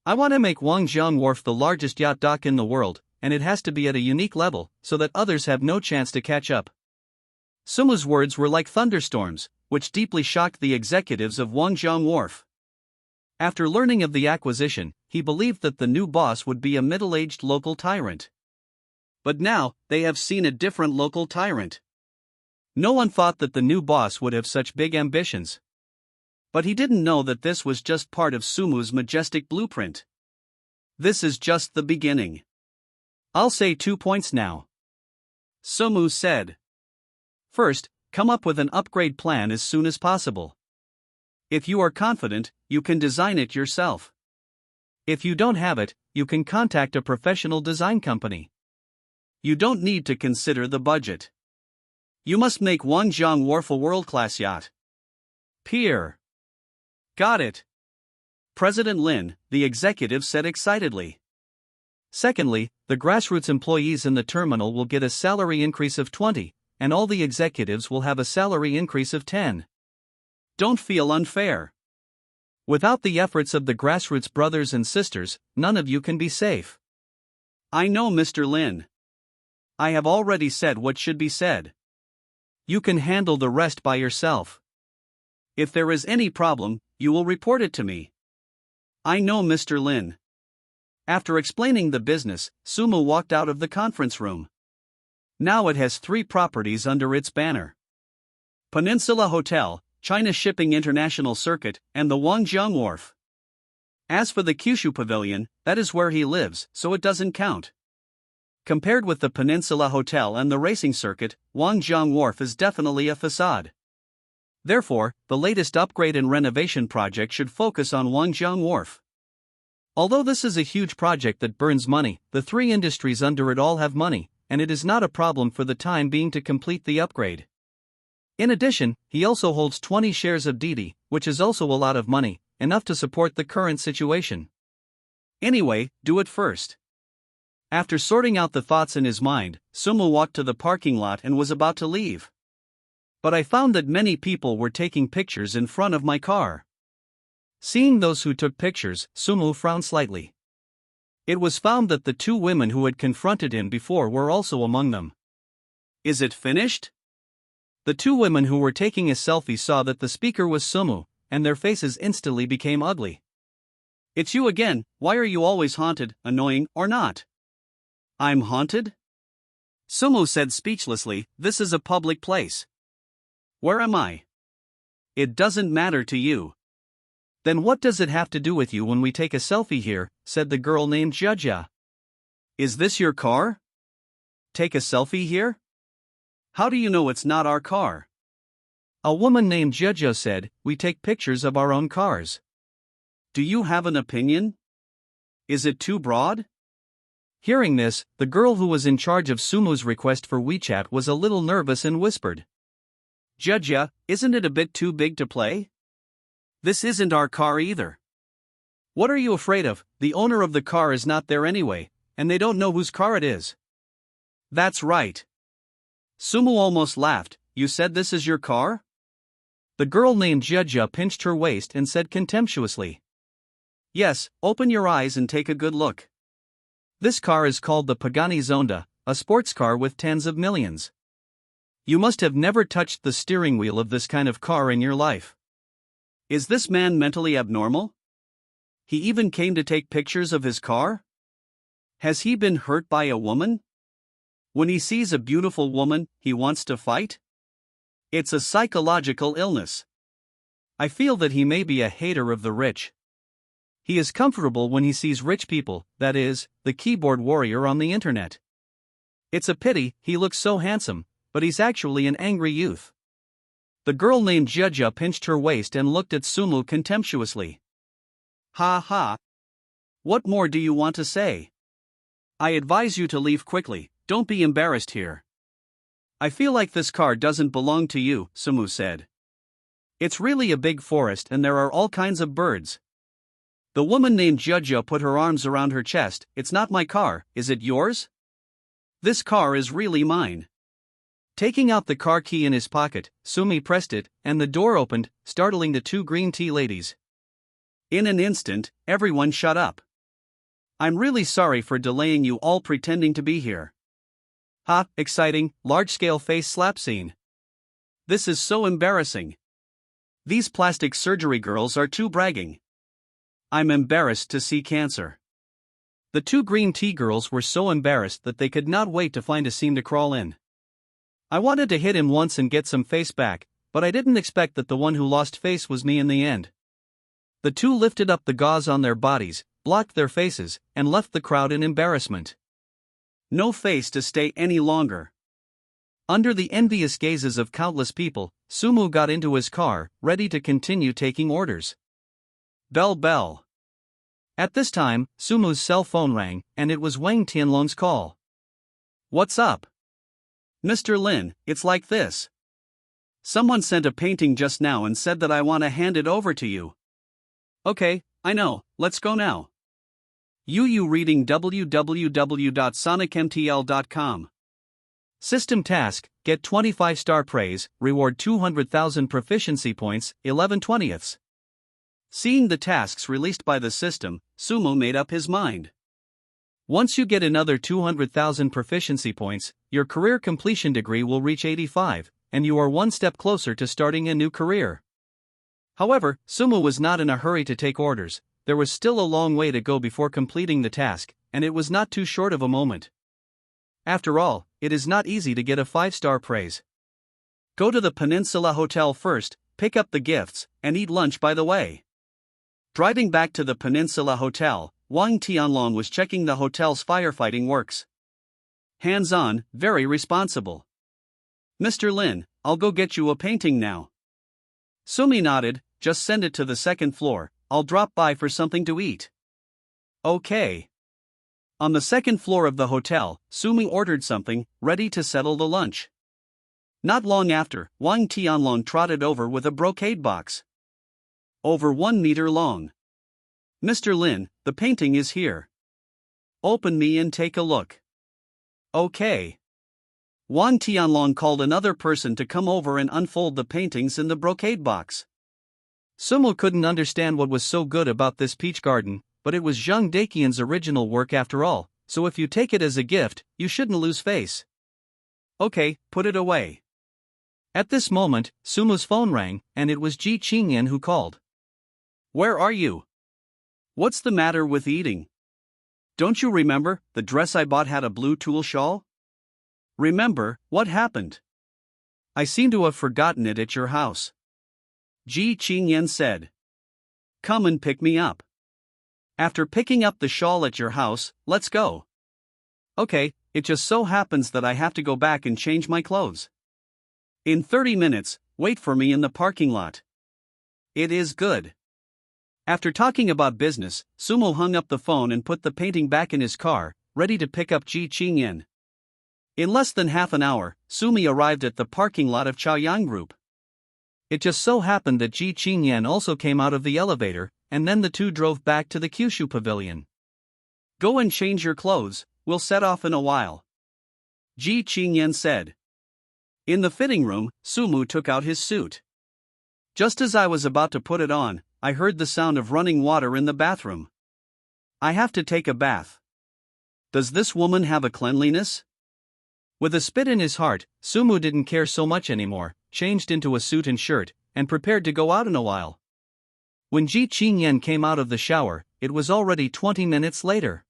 I want to make Wangjiang Wharf the largest yacht dock in the world, and it has to be at a unique level, so that others have no chance to catch up. Sumu's words were like thunderstorms, which deeply shocked the executives of Wangjiang Wharf. After learning of the acquisition, he believed that the new boss would be a middle-aged local tyrant. But now, they have seen a different local tyrant. No one thought that the new boss would have such big ambitions. But he didn't know that this was just part of Sumu's majestic blueprint. This is just the beginning. I'll say 2 points now. Sumu said. First, come up with an upgrade plan as soon as possible. If you are confident, you can design it yourself. If you don't have it, you can contact a professional design company. You don't need to consider the budget. You must make Wangjiang Wharf a world-class yacht. Peer. Got it. President Lin, the executive said excitedly. Secondly, the grassroots employees in the terminal will get a salary increase of 20, and all the executives will have a salary increase of 10. Don't feel unfair. Without the efforts of the grassroots brothers and sisters, none of you can be safe. I know, Mr. Lin. I have already said what should be said. You can handle the rest by yourself. If there is any problem, you will report it to me. I know, Mr. Lin. After explaining the business, Sumu walked out of the conference room. Now it has 3 properties under its banner: Peninsula Hotel, China Shipping International Circuit, and the Wangjiang Wharf. As for the Kyushu Pavilion, that is where he lives, so it doesn't count. Compared with the Peninsula Hotel and the racing circuit, Wangjiang Wharf is definitely a facade. Therefore, the latest upgrade and renovation project should focus on Wangjiang Wharf. Although this is a huge project that burns money, the 3 industries under it all have money, and it is not a problem for the time being to complete the upgrade. In addition, he also holds 20 shares of Didi, which is also a lot of money, enough to support the current situation. Anyway, do it first. After sorting out the thoughts in his mind, Sumu walked to the parking lot and was about to leave. But I found that many people were taking pictures in front of my car. Seeing those who took pictures, Sumu frowned slightly. It was found that the 2 women who had confronted him before were also among them. Is it finished? The 2 women who were taking a selfie saw that the speaker was Sumu, and their faces instantly became ugly. It's you again. Why are you always haunted, annoying, or not? I'm haunted? Sumu said speechlessly. This is a public place. Where am I? It doesn't matter to you. Then what does it have to do with you when we take a selfie here, said the girl named Jia. Is this your car? Take a selfie here? How do you know it's not our car? A woman named Jia said, we take pictures of our own cars. Do you have an opinion? Is it too broad? Hearing this, the girl who was in charge of Sumu's request for WeChat was a little nervous and whispered. Jia, isn't it a bit too big to play? This isn't our car either. What are you afraid of? The owner of the car is not there anyway, and they don't know whose car it is. That's right. Sumu almost laughed. You said this is your car? The girl named Jia pinched her waist and said contemptuously. Yes, open your eyes and take a good look. This car is called the Pagani Zonda, a sports car with tens of millions. You must have never touched the steering wheel of this kind of car in your life. Is this man mentally abnormal? He even came to take pictures of his car? Has he been hurt by a woman? When he sees a beautiful woman, he wants to fight? It's a psychological illness. I feel that he may be a hater of the rich. He is comfortable when he sees rich people, that is, the keyboard warrior on the internet. It's a pity, he looks so handsome, but he's actually an angry youth. The girl named Judja pinched her waist and looked at Sumu contemptuously. Ha ha. What more do you want to say? I advise you to leave quickly, don't be embarrassed here. I feel like this car doesn't belong to you, Sumu said. It's really a big forest and there are all kinds of birds. The woman named Judja put her arms around her chest. It's not my car, is it yours? This car is really mine. Taking out the car key in his pocket, Sumi pressed it, and the door opened, startling the two green tea ladies. In an instant, everyone shut up. I'm really sorry for delaying you all pretending to be here. Ha, exciting, large-scale face slap scene. This is so embarrassing. These plastic surgery girls are too bragging. I'm embarrassed to see cancer. The two green tea girls were so embarrassed that they could not wait to find a seam to crawl in. I wanted to hit him once and get some face back, but I didn't expect that the one who lost face was me in the end. The two lifted up the gauze on their bodies, blocked their faces, and left the crowd in embarrassment. No face to stay any longer. Under the envious gazes of countless people, Sumu got into his car, ready to continue taking orders. Bell bell. At this time, Sumu's cell phone rang, and it was Wang Tianlong's call. What's up? Mr. Lin, it's like this. Someone sent a painting just now and said that I want to hand it over to you. Okay, I know, let's go now. You reading www.sonicmtl.com. System task, get 25-star praise, reward 200,000 proficiency points, 11/20. Seeing the tasks released by the system, Sumu made up his mind. Once you get another 200,000 proficiency points, your career completion degree will reach 85, and you are one step closer to starting a new career. However, Sumu was not in a hurry to take orders. There was still a long way to go before completing the task, and it was not too short of a moment. After all, it is not easy to get a 5-star praise. Go to the Peninsula Hotel first, pick up the gifts, and eat lunch by the way. Driving back to the Peninsula Hotel, Wang Tianlong was checking the hotel's firefighting works. Hands-on, very responsible. Mr. Lin, I'll go get you a painting now. Sumi nodded, just send it to the second floor, I'll drop by for something to eat. Okay. On the second floor of the hotel, Sumi ordered something, ready to settle the lunch. Not long after, Wang Tianlong trotted over with a brocade box. Over 1 meter long. Mr. Lin, the painting is here. Open me and take a look. Okay. Wang Tianlong called another person to come over and unfold the paintings in the brocade box. Sumu couldn't understand what was so good about this peach garden, but it was Zhang Daqian's original work after all, so if you take it as a gift, you shouldn't lose face. Okay, put it away. At this moment, Sumu's phone rang, and it was Ji Chingyen who called. Where are you? What's the matter with eating? Don't you remember, the dress I bought had a blue tulle shawl? Remember, what happened? I seem to have forgotten it at your house. Ji Chingyen said. Come and pick me up. After picking up the shawl at your house, let's go. Okay, it just so happens that I have to go back and change my clothes. In 30 minutes, wait for me in the parking lot. It is good. After talking about business, Sumo hung up the phone and put the painting back in his car, ready to pick up Ji Chingyen. In less than half an hour, Sumi arrived at the parking lot of Chaoyang Group. It just so happened that Ji Chingyen also came out of the elevator, and then the two drove back to the Kyushu Pavilion. Go and change your clothes, we'll set off in a while. Ji Chingyen said. In the fitting room, Sumu took out his suit. Just as I was about to put it on, I heard the sound of running water in the bathroom. I have to take a bath. Does this woman have a cleanliness? With a spit in his heart, Sumu didn't care so much anymore, changed into a suit and shirt, and prepared to go out in a while. When Ji Chingyen came out of the shower, it was already 20 minutes later.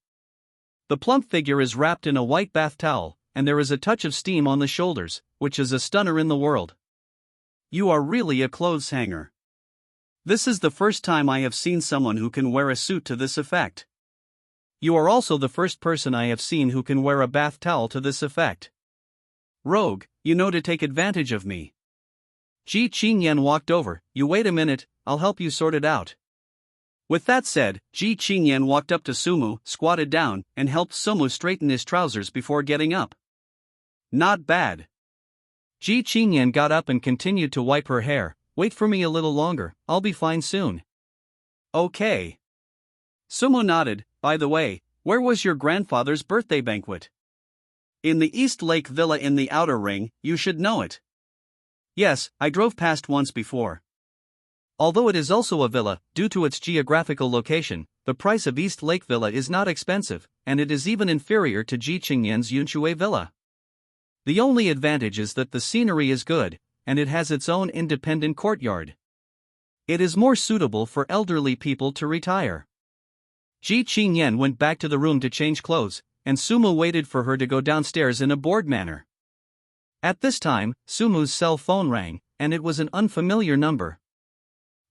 The plump figure is wrapped in a white bath towel, and there is a touch of steam on the shoulders, which is a stunner in the world. You are really a clothes hanger. This is the first time I have seen someone who can wear a suit to this effect. You are also the first person I have seen who can wear a bath towel to this effect. Rogue, you know to take advantage of me. Ji Chingyen walked over. You wait a minute, I'll help you sort it out. With that said, Ji Chingyen walked up to Sumu, squatted down, and helped Sumu straighten his trousers before getting up. Not bad. Ji Chingyen got up and continued to wipe her hair. Wait for me a little longer, I'll be fine soon. Okay. Sumu nodded. By the way, where was your grandfather's birthday banquet? In the East Lake Villa in the Outer Ring, you should know it. Yes, I drove past once before. Although it is also a villa, due to its geographical location, the price of East Lake Villa is not expensive, and it is even inferior to Ji Chingyen's Yunchue Villa. The only advantage is that the scenery is good, and it has its own independent courtyard. It is more suitable for elderly people to retire. Ji Chingyen went back to the room to change clothes, and Sumu waited for her to go downstairs in a bored manner. At this time, Sumu's cell phone rang, and it was an unfamiliar number.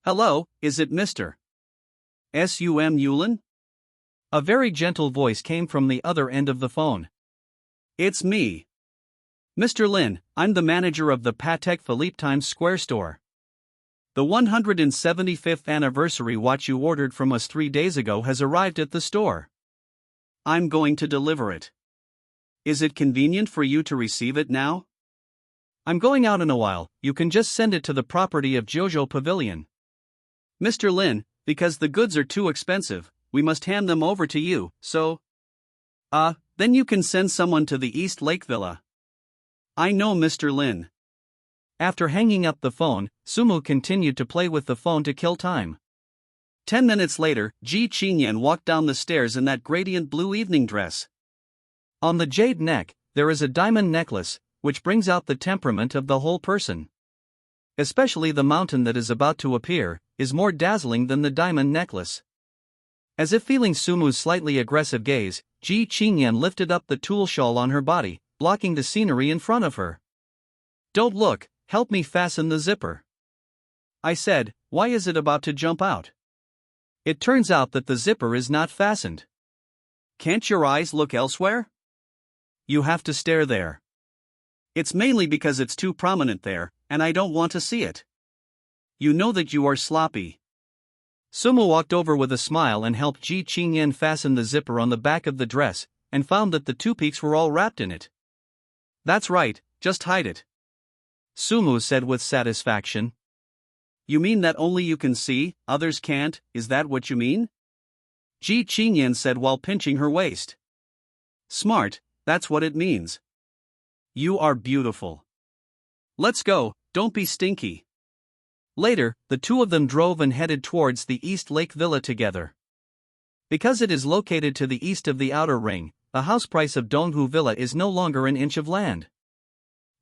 Hello, is it Mr. S.U.M. Yulin? A very gentle voice came from the other end of the phone. It's me. Mr. Lin, I'm the manager of the Patek Philippe Times Square store. The 175th anniversary watch you ordered from us 3 days ago has arrived at the store. I'm going to deliver it. Is it convenient for you to receive it now? I'm going out in a while, you can just send it to the property of Jojo Pavilion. Mr. Lin, because the goods are too expensive, we must hand them over to you, so… then you can send someone to the East Lake Villa. I know Mr. Lin. After hanging up the phone, Sumu continued to play with the phone to kill time. 10 minutes later, Ji Chingyen walked down the stairs in that gradient blue evening dress. On the jade neck, there is a diamond necklace, which brings out the temperament of the whole person. Especially the mountain that is about to appear, is more dazzling than the diamond necklace. As if feeling Sumu's slightly aggressive gaze, Ji Chingyen lifted up the tulle shawl on her body, blocking the scenery in front of her. Don't look, help me fasten the zipper. I said, why is it about to jump out? It turns out that the zipper is not fastened. Can't your eyes look elsewhere? You have to stare there. It's mainly because it's too prominent there, and I don't want to see it. You know that you are sloppy. Sumu walked over with a smile and helped Ji Chingyen fasten the zipper on the back of the dress, and found that the two peaks were all wrapped in it. That's right, just hide it. Sumu said with satisfaction. You mean that only you can see, others can't, is that what you mean? Ji Chingyen said while pinching her waist. Smart, that's what it means. You are beautiful. Let's go, don't be stinky. Later, the two of them drove and headed towards the East Lake Villa together. Because it is located to the east of the Outer Ring, the house price of Donghu Villa is no longer an inch of land.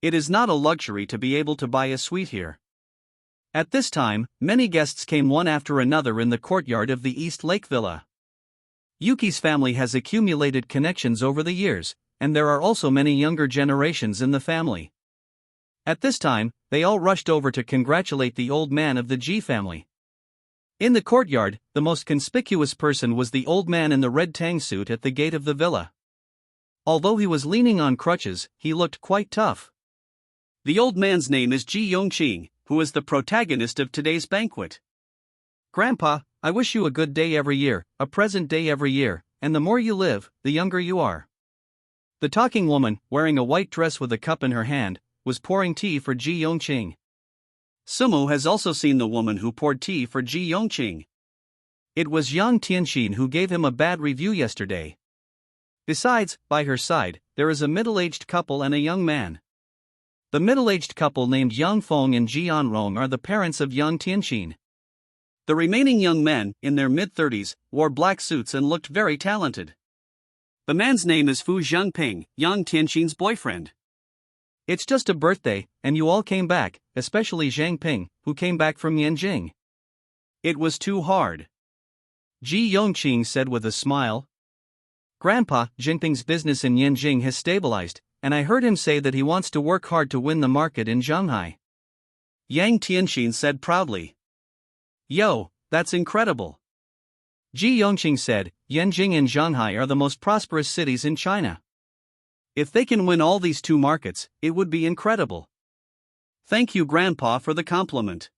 It is not a luxury to be able to buy a suite here. At this time, many guests came one after another in the courtyard of the East Lake Villa. Yuki's family has accumulated connections over the years, and there are also many younger generations in the family. At this time, they all rushed over to congratulate the old man of the Ji family. In the courtyard, the most conspicuous person was the old man in the red tang suit at the gate of the villa. Although he was leaning on crutches, he looked quite tough. The old man's name is Ji Yongqing, who is the protagonist of today's banquet. Grandpa, I wish you a good day every year, a present day every year, and the more you live, the younger you are. The talking woman, wearing a white dress with a cup in her hand, was pouring tea for Ji Yongqing. Sumu has also seen the woman who poured tea for Ji Yongqing. It was Yang Tianxin who gave him a bad review yesterday. Besides, by her side, there is a middle-aged couple and a young man. The middle-aged couple named Yang Feng and Ji Anrong are the parents of Yang Tianxin. The remaining young men, in their mid-30s, wore black suits and looked very talented. The man's name is Fu Zhangping, Yang Tianxin's boyfriend. It's just a birthday, and you all came back, especially Zhang Ping, who came back from Yanjing. It was too hard. Ji Yongqing said with a smile. Grandpa, Jinping's business in Yanjing has stabilized, and I heard him say that he wants to work hard to win the market in Shanghai. Yang Tianxin said proudly. Yo, that's incredible. Ji Yongqing said, Yanjing and Shanghai are the most prosperous cities in China. If they can win all these two markets, it would be incredible. Thank you, Grandpa, for the compliment.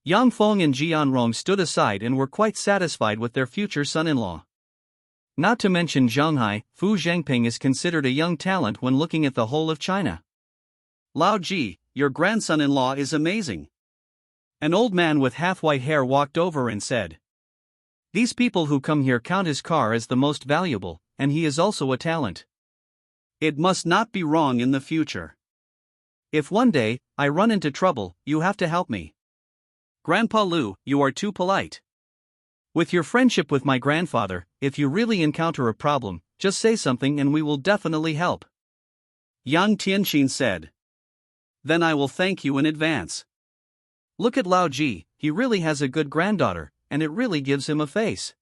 Yang Feng and Jianrong stood aside and were quite satisfied with their future son-in-law. Not to mention Shanghai, Fu Zhengping is considered a young talent when looking at the whole of China. Lao Ji, your grandson-in-law is amazing. An old man with half-white hair walked over and said, These people who come here count his car as the most valuable, and he is also a talent. It must not be wrong in the future. If one day I run into trouble, you have to help me. Grandpa Lu, you are too polite. With your friendship with my grandfather, if you really encounter a problem, just say something and we will definitely help. Yang Tianxin said. Then I will thank you in advance. Look at Lao Ji, he really has a good granddaughter, and it really gives him a face.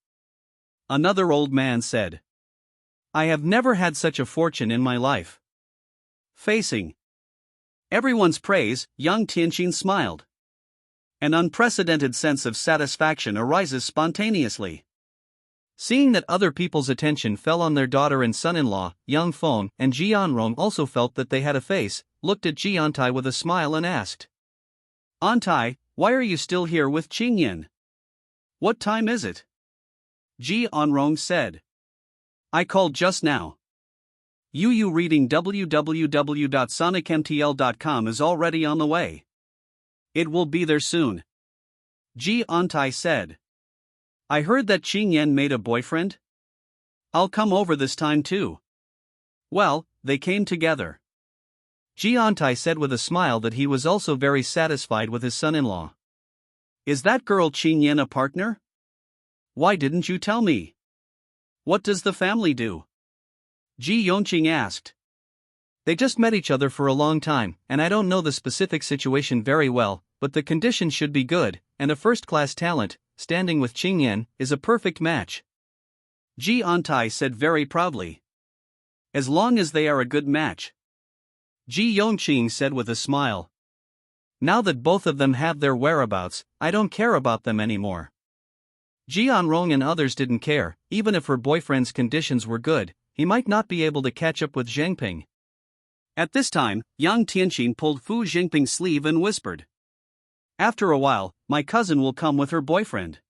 Another old man said. I have never had such a fortune in my life. Facing everyone's praise, Yang Tianxin smiled. An unprecedented sense of satisfaction arises spontaneously. Seeing that other people's attention fell on their daughter and son-in-law, Yang Feng and Jianrong also felt that they had a face, looked at Ji Antai with a smile and asked, Antai, why are you still here with Chingyen? What time is it? Ji Anrong said. I called just now. You reading www.sonicmtl.com is already on the way. It will be there soon. Ji Antai said. I heard that Chingyen made a boyfriend? I'll come over this time too. Well, they came together. Ji Antai said with a smile that he was also very satisfied with his son-in-law. Is that girl Chingyen a partner? Why didn't you tell me? What does the family do? Ji Yongqing asked. They just met each other for a long time, and I don't know the specific situation very well, but the conditions should be good, and a first-class talent, standing with Chingyen, is a perfect match. Ji Antai said very proudly. As long as they are a good match. Ji Yongqing said with a smile. Now that both of them have their whereabouts, I don't care about them anymore. Jianrong and others didn't care, even if her boyfriend's conditions were good, he might not be able to catch up with Zhengping. At this time, Yang Tianxin pulled Fu Zhengping's sleeve and whispered. After a while, my cousin will come with her boyfriend.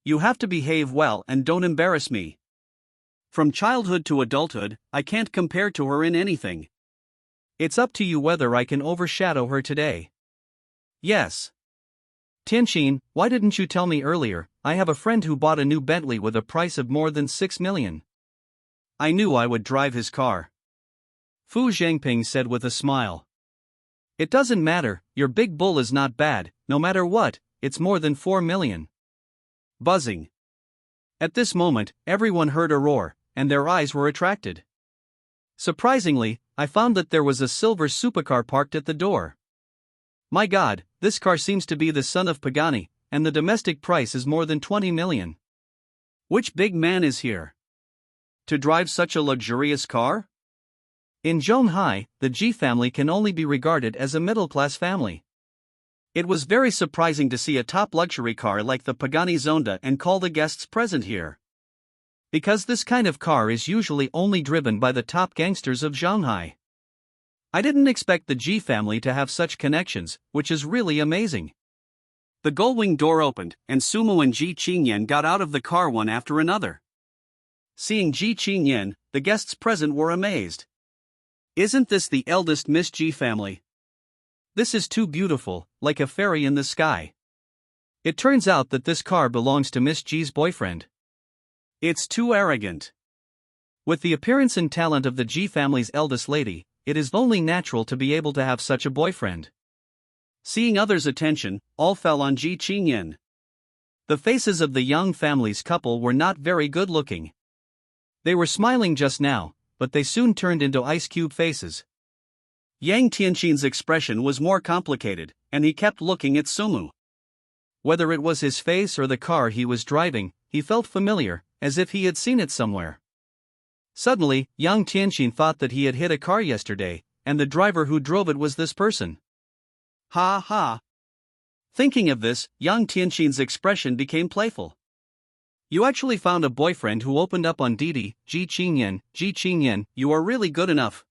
You have to behave well and don't embarrass me. From childhood to adulthood, I can't compare to her in anything. It's up to you whether I can overshadow her today. Yes. Tianxin, why didn't you tell me earlier? I have a friend who bought a new Bentley with a price of more than 6 million. I knew I would drive his car. Fu Zhengping said with a smile. It doesn't matter, your big bull is not bad, no matter what, it's more than 4 million. Buzzing. At this moment, everyone heard a roar, and their eyes were attracted. Surprisingly, I found that there was a silver supercar parked at the door. My God, this car seems to be the son of Pagani, and the domestic price is more than 20 million. Which big man is here to drive such a luxurious car? In Shanghai, the Ji family can only be regarded as a middle-class family. It was very surprising to see a top luxury car like the Pagani Zonda and call the guests present here. Because this kind of car is usually only driven by the top gangsters of Shanghai. I didn't expect the Ji family to have such connections, which is really amazing. The gullwing door opened, and Sumo and Ji Chingyen got out of the car one after another. Seeing Ji Chingyen, the guests present were amazed. Isn't this the eldest Miss Ji family? This is too beautiful, like a fairy in the sky. It turns out that this car belongs to Miss Ji's boyfriend. It's too arrogant. With the appearance and talent of the Ji family's eldest lady, it is only natural to be able to have such a boyfriend. Seeing others' attention, all fell on Ji Chingyen. The faces of the young family's couple were not very good looking. They were smiling just now, but they soon turned into ice cube faces. Yang Tianxin's expression was more complicated, and he kept looking at Sumu. Whether it was his face or the car he was driving, he felt familiar, as if he had seen it somewhere. Suddenly, Yang Tianxin thought that he had hit a car yesterday, and the driver who drove it was this person. Ha ha. Thinking of this, Yang Tianxin's expression became playful. You actually found a boyfriend who opened up on Didi, Ji Chingyen, Ji Chingyen, you are really good enough.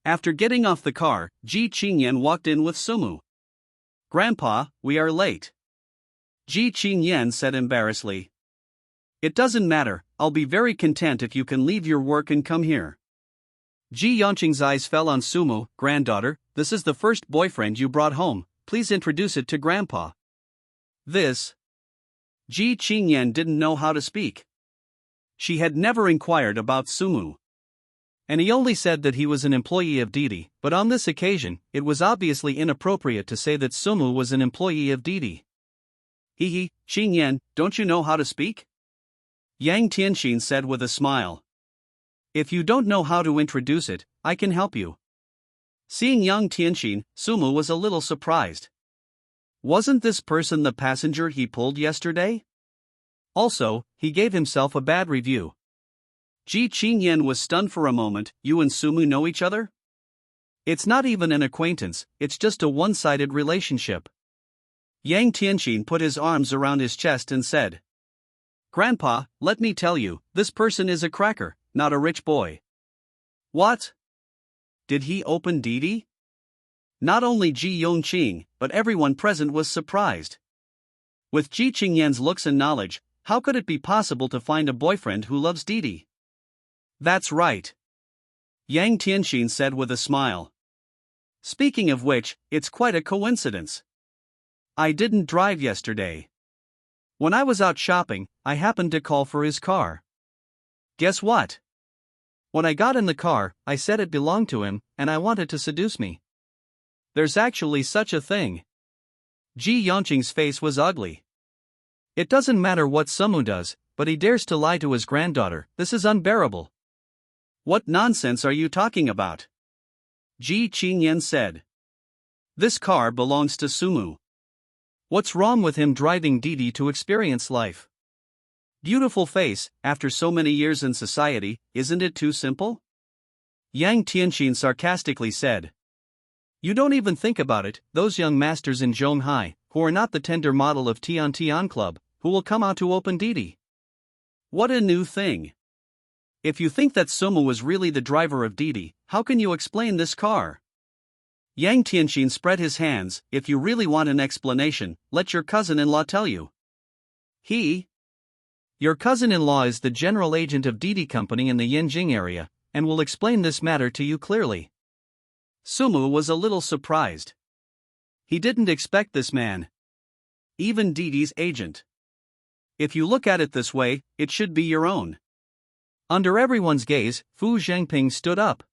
After getting off the car, Ji Chingyen walked in with Sumu. Grandpa, we are late. Ji Chingyen said embarrassedly. It doesn't matter, I'll be very content if you can leave your work and come here. Ji Yongqing's eyes fell on Sumu. Granddaughter, this is the first boyfriend you brought home, please introduce it to Grandpa. This. Ji Chingyen didn't know how to speak. She had never inquired about Sumu. And he only said that he was an employee of Didi, but on this occasion, it was obviously inappropriate to say that Sumu was an employee of Didi. Hee, Chingyen, don't you know how to speak? Yang Tianxin said with a smile. If you don't know how to introduce it, I can help you. Seeing Yang Tianxin, Sumu was a little surprised. Wasn't this person the passenger he pulled yesterday? Also, he gave himself a bad review. Ji Chingyen was stunned for a moment. You and Sumu know each other? It's not even an acquaintance, it's just a one-sided relationship. Yang Tianxin put his arms around his chest and said, Grandpa, let me tell you, this person is a cracker, not a rich boy. What? Did he open Didi? Not only Ji Yongqing, but everyone present was surprised. With Ji Chingyen's looks and knowledge, how could it be possible to find a boyfriend who loves Didi? That's right. Yang Tianxin said with a smile. Speaking of which, it's quite a coincidence. I didn't drive yesterday. When I was out shopping, I happened to call for his car. Guess what? When I got in the car, I said it belonged to him, and I wanted to seduce me. There's actually such a thing. Ji Yongqing's face was ugly. It doesn't matter what Sumu does, but he dares to lie to his granddaughter. This is unbearable. What nonsense are you talking about? Ji Chingyen said. This car belongs to Sumu. What's wrong with him driving Didi to experience life? Beautiful face, after so many years in society, isn't it too simple? Yang Tianxin sarcastically said. You don't even think about it, those young masters in Zhonghai, who are not the tender model of Tian Tian Club, who will come out to open Didi. What a new thing. If you think that Sumu was really the driver of Didi, how can you explain this car? Yang Tianxin spread his hands. If you really want an explanation, let your cousin-in-law tell you. Your cousin-in-law is the general agent of Didi Company in the Yanjing area, and will explain this matter to you clearly. Sumu was a little surprised. He didn't expect this man. Even Didi's agent. If you look at it this way, it should be your own. Under everyone's gaze, Fu Zhengping stood up.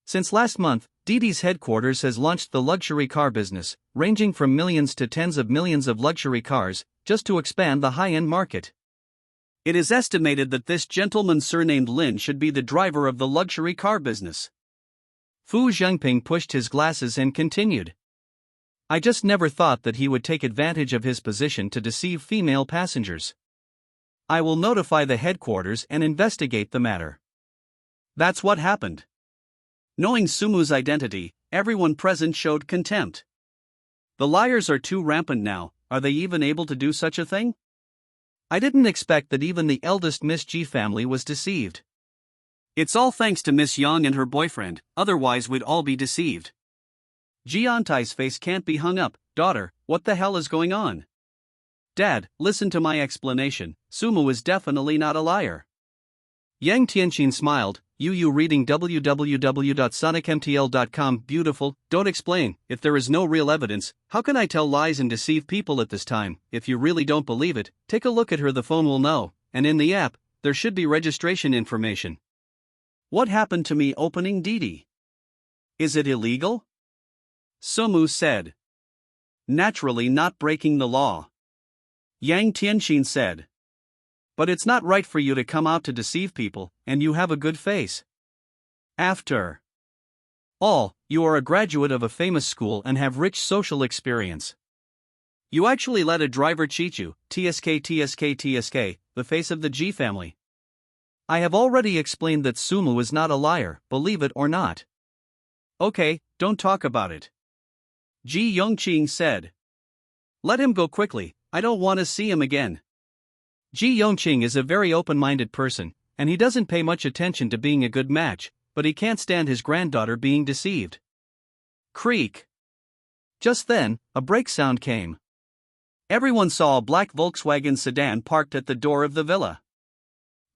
Since last month, Didi's headquarters has launched the luxury car business, ranging from millions to tens of millions of luxury cars, just to expand the high-end market. It is estimated that this gentleman surnamed Lin should be the driver of the luxury car business. Fu Zhengping pushed his glasses and continued. I just never thought that he would take advantage of his position to deceive female passengers. I will notify the headquarters and investigate the matter. That's what happened. Knowing Sumu's identity, everyone present showed contempt. The liars are too rampant now. Are they even able to do such a thing? I didn't expect that even the eldest Miss Ji family was deceived. It's all thanks to Miss Yang and her boyfriend, otherwise we'd all be deceived. Jiantai's face can't be hung up. Daughter, what the hell is going on? Dad, listen to my explanation. Sumu is definitely not a liar. Yang Tianxin smiled. You reading www.sonicmtl.com. Beautiful, don't explain. If there is no real evidence, how can I tell lies and deceive people at this time? If you really don't believe it, take a look at her, the phone will know, and in the app, there should be registration information. What happened to me opening Didi? Is it illegal? Sumu said. Naturally not breaking the law. Yang Tianxin said. But it's not right for you to come out to deceive people, and you have a good face. After all, you are a graduate of a famous school and have rich social experience. You actually let a driver cheat you. TSK, the face of the Ji family. I have already explained that Sumu is not a liar, believe it or not. Okay, don't talk about it. Ji Yongqing said. Let him go quickly, I don't want to see him again. Ji Chingyen is a very open-minded person, and he doesn't pay much attention to being a good match, but he can't stand his granddaughter being deceived. Creak. Just then, a brake sound came. Everyone saw a black Volkswagen sedan parked at the door of the villa.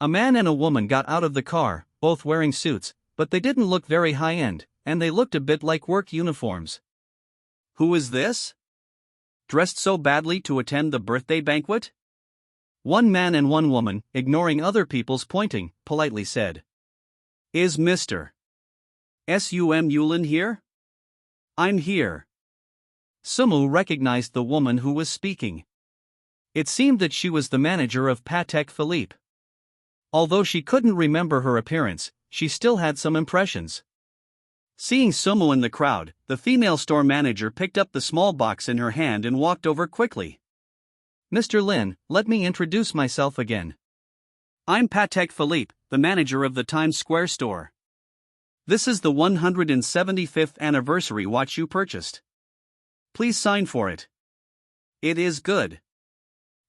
A man and a woman got out of the car, both wearing suits, but they didn't look very high-end, and they looked a bit like work uniforms. Who is this? Dressed so badly to attend the birthday banquet? One man and one woman, ignoring other people's pointing, politely said. Is Mr. Yulin here? I'm here. Sumu recognized the woman who was speaking. It seemed that she was the manager of Patek Philippe. Although she couldn't remember her appearance, she still had some impressions. Seeing Sumu in the crowd, the female store manager picked up the small box in her hand and walked over quickly. Mr. Lin, let me introduce myself again. I'm Patek Philippe, the manager of the Times Square store. This is the 175th anniversary watch you purchased. Please sign for it. It is good.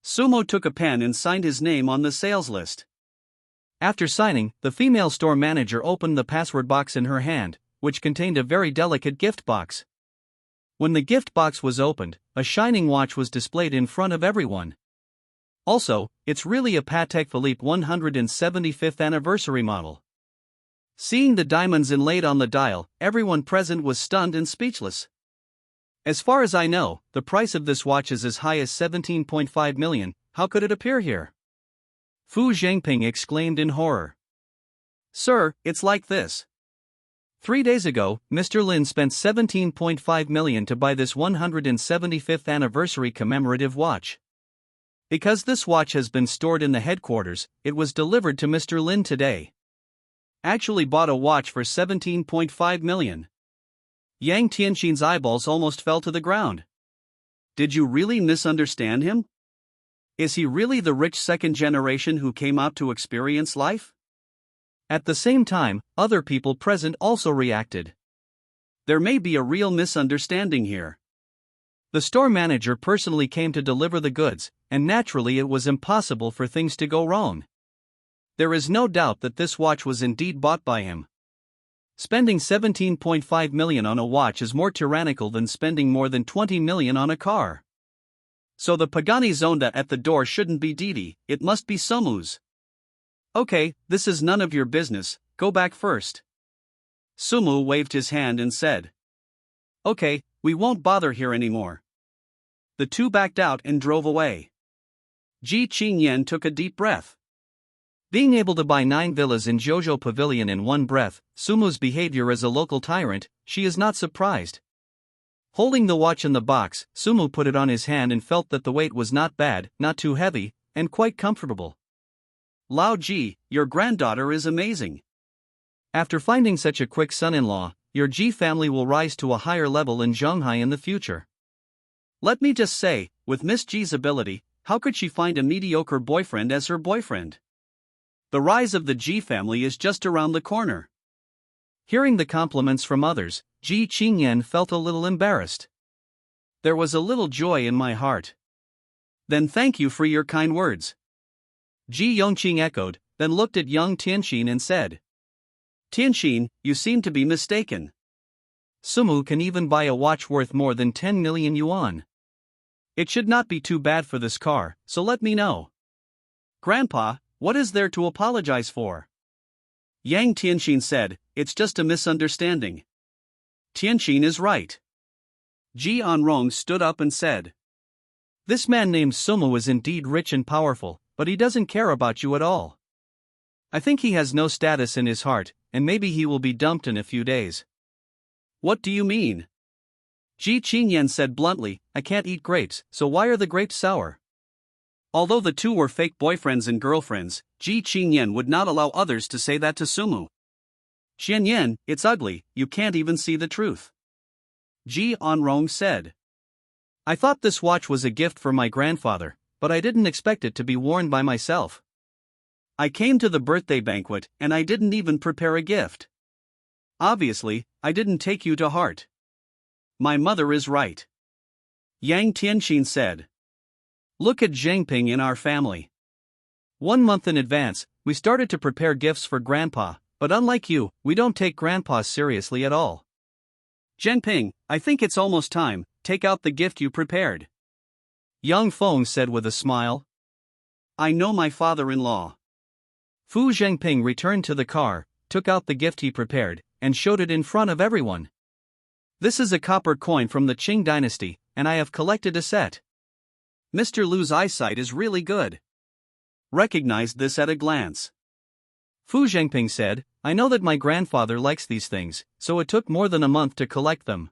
Sumo took a pen and signed his name on the sales list. After signing, the female store manager opened the password box in her hand, which contained a very delicate gift box. When the gift box was opened, a shining watch was displayed in front of everyone. Also, it's really a Patek Philippe 175th anniversary model. Seeing the diamonds inlaid on the dial, everyone present was stunned and speechless. As far as I know, the price of this watch is as high as 17.5 million, how could it appear here? Fu Zhengping exclaimed in horror. Sir, it's like this. 3 days ago, Mr. Lin spent 17.5 million to buy this 175th anniversary commemorative watch. Because this watch has been stored in the headquarters, it was delivered to Mr. Lin today. Actually bought a watch for 17.5 million. Yang Tianxin's eyeballs almost fell to the ground. Did you really misunderstand him? Is he really the rich second generation who came out to experience life? At the same time, other people present also reacted. There may be a real misunderstanding here. The store manager personally came to deliver the goods, and naturally it was impossible for things to go wrong. There is no doubt that this watch was indeed bought by him. Spending 17.5 million on a watch is more tyrannical than spending more than 20 million on a car. So the Pagani Zonda at the door shouldn't be Didi, it must be Sumu's. Okay, this is none of your business, go back first. Sumu waved his hand and said. Okay, we won't bother here anymore. The two backed out and drove away. Ji Chingyen took a deep breath. Being able to buy 9 villas in Jojo Pavilion in one breath, Sumu's behavior as a local tyrant, she is not surprised. Holding the watch in the box, Sumu put it on his hand and felt that the weight was not bad, not too heavy, and quite comfortable. Lao Ji, your granddaughter is amazing. After finding such a quick son-in-law, your Ji family will rise to a higher level in Zhonghai in the future. Let me just say, with Miss Ji's ability, how could she find a mediocre boyfriend as her boyfriend? The rise of the Ji family is just around the corner. Hearing the compliments from others, Ji Chingyen felt a little embarrassed. There was a little joy in my heart. Then thank you for your kind words. Ji Yongqing echoed, then looked at young Tianxin and said. Tianxin, you seem to be mistaken. Sumu can even buy a watch worth more than 10 million yuan. It should not be too bad for this car, so let me know. Grandpa, what is there to apologize for? Yang Tianxin said, it's just a misunderstanding. Tianxin is right. Ji Anrong stood up and said. This man named Sumu is indeed rich and powerful, but he doesn't care about you at all. I think he has no status in his heart, and maybe he will be dumped in a few days. What do you mean? Ji Chingyen said bluntly, I can't eat grapes, so why are the grapes sour? Although the two were fake boyfriends and girlfriends, Ji Chingyen would not allow others to say that to Sumu. Xianyan, it's ugly, you can't even see the truth. Ji Anrong said. I thought this watch was a gift for my grandfather, but I didn't expect it to be worn by myself. I came to the birthday banquet, and I didn't even prepare a gift. Obviously, I didn't take you to heart. My mother is right. Yang Tianxin said. Look at Zhengping in our family. 1 month in advance, we started to prepare gifts for Grandpa, but unlike you, we don't take Grandpa seriously at all. Zhengping, I think it's almost time, take out the gift you prepared. Yang Feng said with a smile. I know my father-in-law. Fu Zhengping returned to the car, took out the gift he prepared, and showed it in front of everyone. This is a copper coin from the Qing dynasty, and I have collected a set. Mr. Lu's eyesight is really good. Recognized this at a glance. Fu Zhengping said, I know that my grandfather likes these things, so it took more than a month to collect them.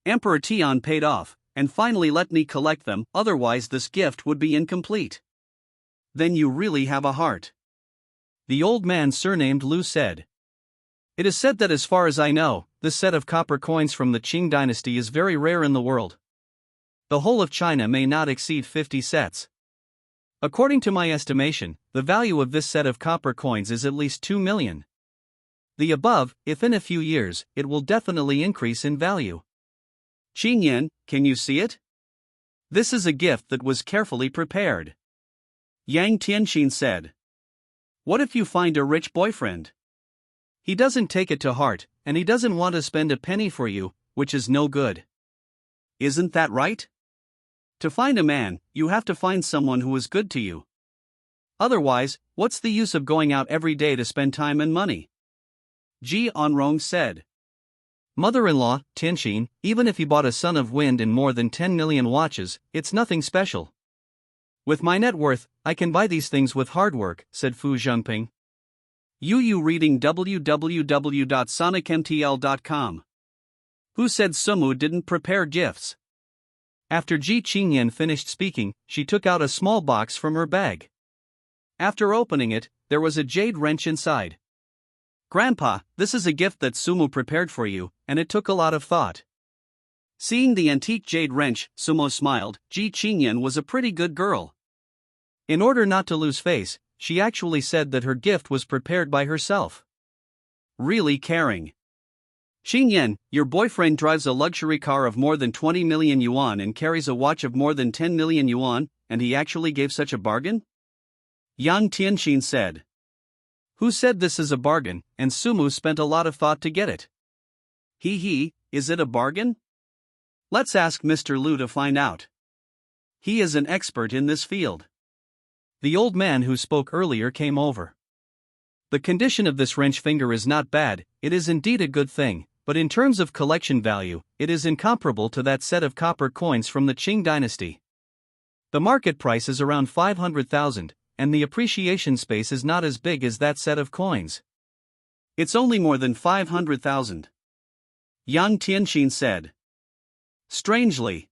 Emperor Tian paid off, and finally let me collect them, otherwise this gift would be incomplete. Then you really have a heart. The old man surnamed Lu said. It is said that as far as I know, this set of copper coins from the Qing dynasty is very rare in the world. The whole of China may not exceed 50 sets. According to my estimation, the value of this set of copper coins is at least 2 million. The above, if in a few years, it will definitely increase in value. Chingyen, can you see it? This is a gift that was carefully prepared. Yang Tianxin said. What if you find a rich boyfriend? He doesn't take it to heart, and he doesn't want to spend a penny for you, which is no good. Isn't that right? To find a man, you have to find someone who is good to you. Otherwise, what's the use of going out every day to spend time and money? Ji Onrong said. Mother-in-law, Tianxin, even if he bought a Son of Wind and more than 10 million watches, it's nothing special. With my net worth, I can buy these things with hard work, said Fu Zhengping. You reading www.sonicmtl.com. Who said Sumu didn't prepare gifts? After Ji Chingyen finished speaking, she took out a small box from her bag. After opening it, there was a jade wrench inside. Grandpa, this is a gift that Sumu prepared for you, and it took a lot of thought. Seeing the antique jade wrench, Sumo smiled. Ji Chingyen was a pretty good girl. In order not to lose face, she actually said that her gift was prepared by herself. Really caring. Chingyen, your boyfriend drives a luxury car of more than 20 million yuan and carries a watch of more than 10 million yuan, and he actually gave such a bargain? Yang Tianxin said. Who said this is a bargain, and Sumu spent a lot of thought to get it? Is it a bargain? Let's ask Mr. Lu to find out. He is an expert in this field. The old man who spoke earlier came over. The condition of this wrench finger is not bad, it is indeed a good thing, but in terms of collection value, it is incomparable to that set of copper coins from the Qing dynasty. The market price is around 500,000, and the appreciation space is not as big as that set of coins. It's only more than 500,000. Yang Tianxin said. Strangely.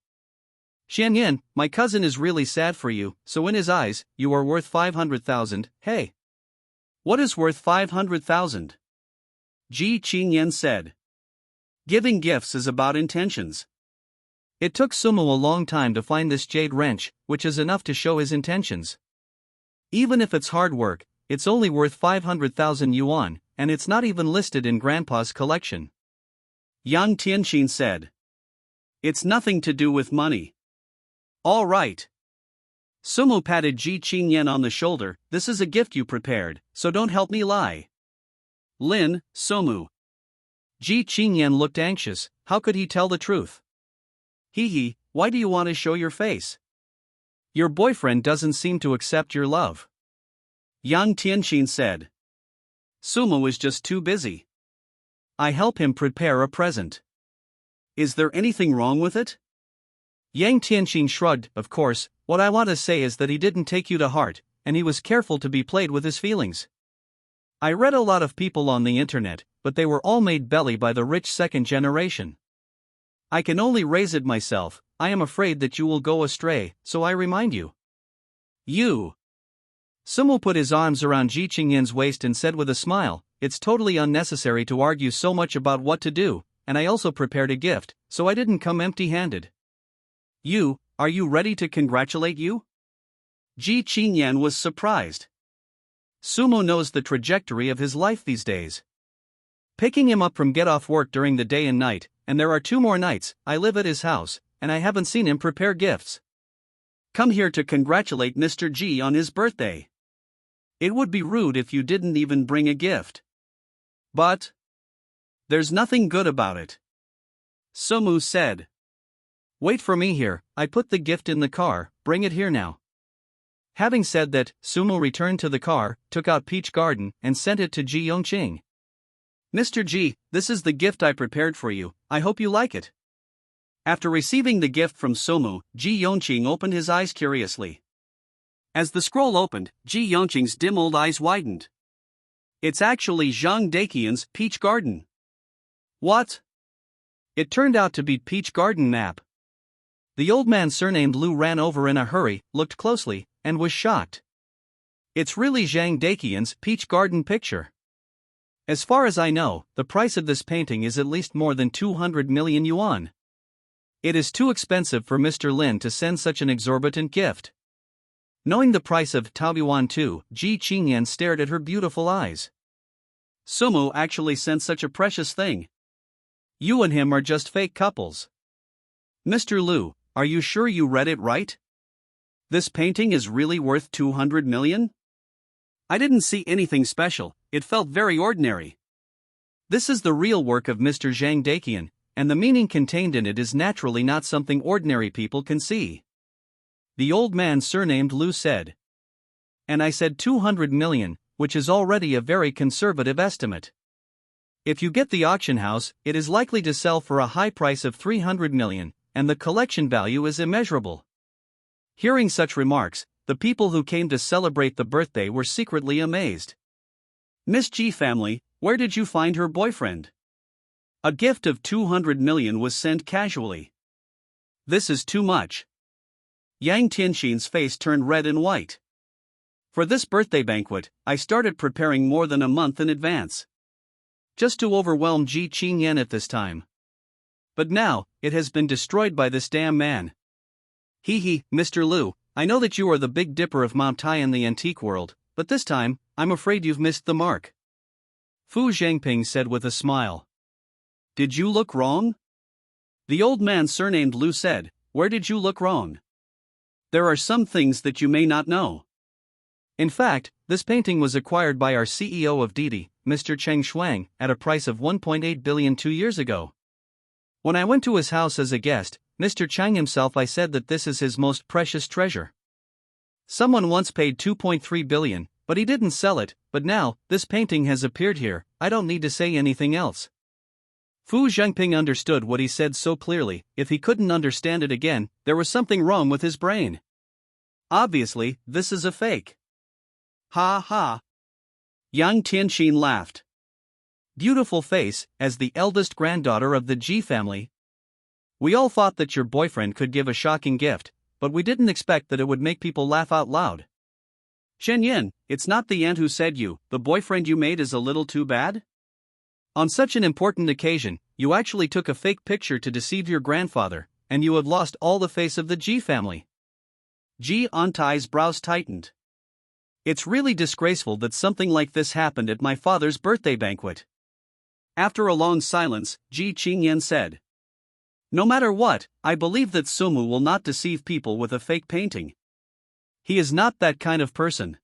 Xianyan, my cousin is really sad for you, so in his eyes, you are worth 500,000, hey. What is worth 500,000? Ji Chingyen said. Giving gifts is about intentions. It took Sumo a long time to find this jade wrench, which is enough to show his intentions. Even if it's hard work, it's only worth 500,000 yuan, and it's not even listed in Grandpa's collection. Yang Tianxin said. It's nothing to do with money. All right. Sumo patted Ji Chingyen on the shoulder. This is a gift you prepared, so don't help me lie. Lin, Sumu. Ji Chingyen looked anxious. How could he tell the truth? Why do you want to show your face? Your boyfriend doesn't seem to accept your love. Yang Tianxin said. Sumo is just too busy. I help him prepare a present. Is there anything wrong with it? Yang Tianxin shrugged. Of course, what I want to say is that he didn't take you to heart, and he was careful to be played with his feelings. I read a lot of people on the internet, but they were all made belly by the rich second generation. I can only raise it myself. I am afraid that you will go astray, so I remind you. Sumo put his arms around Ji Chingyen's waist and said with a smile, it's totally unnecessary to argue so much about what to do, and I also prepared a gift, so I didn't come empty-handed. Are you ready to congratulate you? Ji Chingyen was surprised. Sumo knows the trajectory of his life these days. Picking him up from get off work during the day and night, and there are 2 more nights, I live at his house, and I haven't seen him prepare gifts. Come here to congratulate Mr. Ji on his birthday. It would be rude if you didn't even bring a gift. But there's nothing good about it, Sumu said. Wait for me here, I put the gift in the car, bring it here now. Having said that, Sumu returned to the car, took out Peach Garden, and sent it to Ji Yongqing. Mr. Ji, this is the gift I prepared for you, I hope you like it. After receiving the gift from Sumu, Ji Yongqing opened his eyes curiously. As the scroll opened, Ji Yongqing's dim old eyes widened. It's actually Zhang Daqian's Peach Garden. What? It turned out to be Peach Garden map. The old man surnamed Lu ran over in a hurry, looked closely, and was shocked. It's really Zhang Daqian's Peach Garden picture. As far as I know, the price of this painting is at least more than 200 million yuan. It is too expensive for Mr. Lin to send such an exorbitant gift. Knowing the price of Taoyuan too, Ji Chingyen stared at her beautiful eyes. Sumu actually sent such a precious thing. You and him are just fake couples. Mr. Lu, are you sure you read it right? This painting is really worth 200 million? I didn't see anything special, it felt very ordinary. This is the real work of Mr. Zhang Daqian, and the meaning contained in it is naturally not something ordinary people can see. The old man surnamed Lu said. And I said 200 million, which is already a very conservative estimate. If you get the auction house, it is likely to sell for a high price of 300 million, and the collection value is immeasurable. Hearing such remarks, the people who came to celebrate the birthday were secretly amazed. Miss Ji family, where did you find her boyfriend? A gift of 200 million was sent casually. This is too much. Yang Tianxin's face turned red and white. For this birthday banquet, I started preparing more than a month in advance. Just to overwhelm Ji Chingyen at this time. But now, it has been destroyed by this damn man. Hee, Mr. Lu, I know that you are the big dipper of Mount Tai in the antique world, but this time, I'm afraid you've missed the mark. Fu Zhangping said with a smile. Did you look wrong? The old man surnamed Lu said, where did you look wrong? There are some things that you may not know. In fact, this painting was acquired by our CEO of Didi, Mr. Cheng Shuang, at a price of 1.8 billion 2 years ago. When I went to his house as a guest, Mr. Chang himself I said that this is his most precious treasure. Someone once paid 2.3 billion, but he didn't sell it, but now, this painting has appeared here, I don't need to say anything else. Fu Zhangping understood what he said so clearly, if he couldn't understand it again, there was something wrong with his brain. Obviously, this is a fake. Ha ha. Yang Tianxin laughed. Beautiful face, as the eldest granddaughter of the Ji family. We all thought that your boyfriend could give a shocking gift, but we didn't expect that it would make people laugh out loud. Shen Yin, it's not the aunt who said the boyfriend you made is a little too bad? On such an important occasion, you actually took a fake picture to deceive your grandfather, and you have lost all the face of the Ji family. Ji Antai's brows tightened. It's really disgraceful that something like this happened at my father's birthday banquet. After a long silence, Ji Chingyen said. No matter what, I believe that Sumu will not deceive people with a fake painting. He is not that kind of person.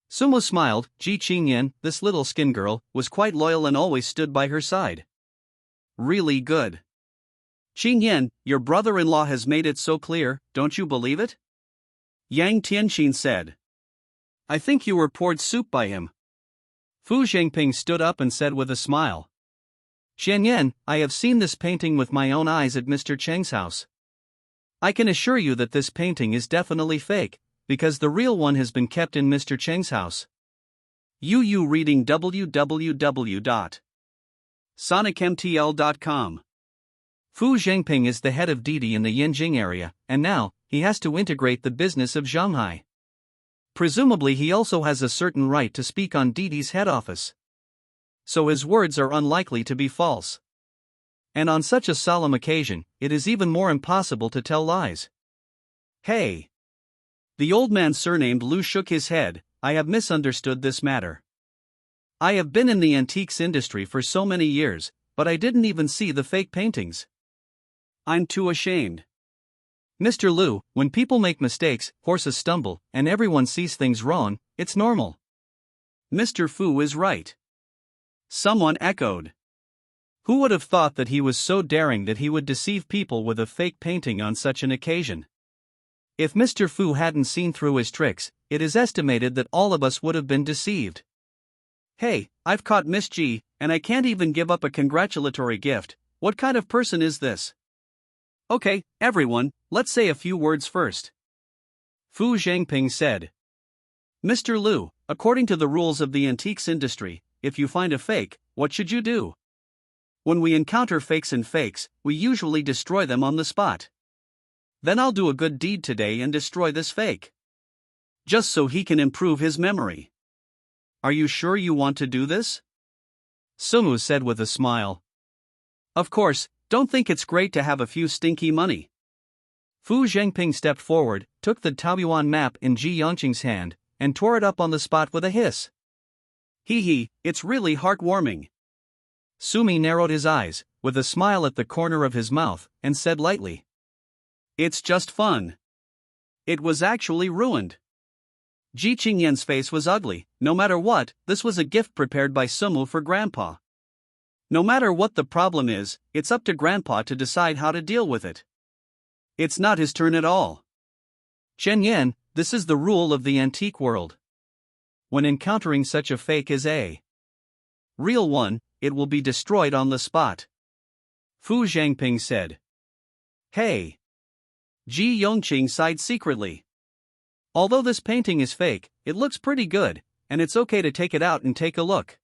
Sumu smiled. Ji Chingyen, this little skin girl, was quite loyal and always stood by her side. Really good. Chingyen, your brother-in-law has made it so clear, don't you believe it? Yang Tianxin said. I think you were poured soup by him. Fu Zhangping stood up and said with a smile. Shen, I have seen this painting with my own eyes at Mr. Cheng's house. I can assure you that this painting is definitely fake, because the real one has been kept in Mr. Cheng's house. You reading www.sonicmtl.com. Fu Zhangping is the head of Didi in the Yanjing area, and now, he has to integrate the business of Shanghai. Presumably he also has a certain right to speak on Didi's head office. So his words are unlikely to be false. And on such a solemn occasion, it is even more impossible to tell lies. Hey! The old man surnamed Lu shook his head. I have misunderstood this matter. I have been in the antiques industry for so many years, but I didn't even see the fake paintings. I'm too ashamed. Mr. Lu, when people make mistakes, horses stumble, and everyone sees things wrong, it's normal. Mr. Fu is right. Someone echoed. Who would have thought that he was so daring that he would deceive people with a fake painting on such an occasion? If Mr. Fu hadn't seen through his tricks, it is estimated that all of us would have been deceived. Hey, I've caught Miss Ji, and I can't even give up a congratulatory gift. What kind of person is this? Okay, everyone, let's say a few words first. Fu Zhangping said. Mr. Lu, according to the rules of the antiques industry, if you find a fake, what should you do? When we encounter fakes and fakes, we usually destroy them on the spot. Then I'll do a good deed today and destroy this fake. Just so he can improve his memory. Are you sure you want to do this? Sumu said with a smile. Of course, don't think it's great to have a few stinky money. Fu Zhangping stepped forward, took the Taoyuan map in Ji Yongqing's hand, and tore it up on the spot with a hiss. Hee, it's really heartwarming. Sumi narrowed his eyes, with a smile at the corner of his mouth, and said lightly. It's just fun. It was actually ruined. Ji Chingyen's face was ugly. No matter what, this was a gift prepared by Sumu for Grandpa. No matter what the problem is, it's up to Grandpa to decide how to deal with it. It's not his turn at all. Chingyen, this is the rule of the antique world. When encountering such a fake as a real one, it will be destroyed on the spot. Fu Zhangping said. Hey! Ji Yongqing sighed secretly. Although this painting is fake, it looks pretty good, and it's okay to take it out and take a look.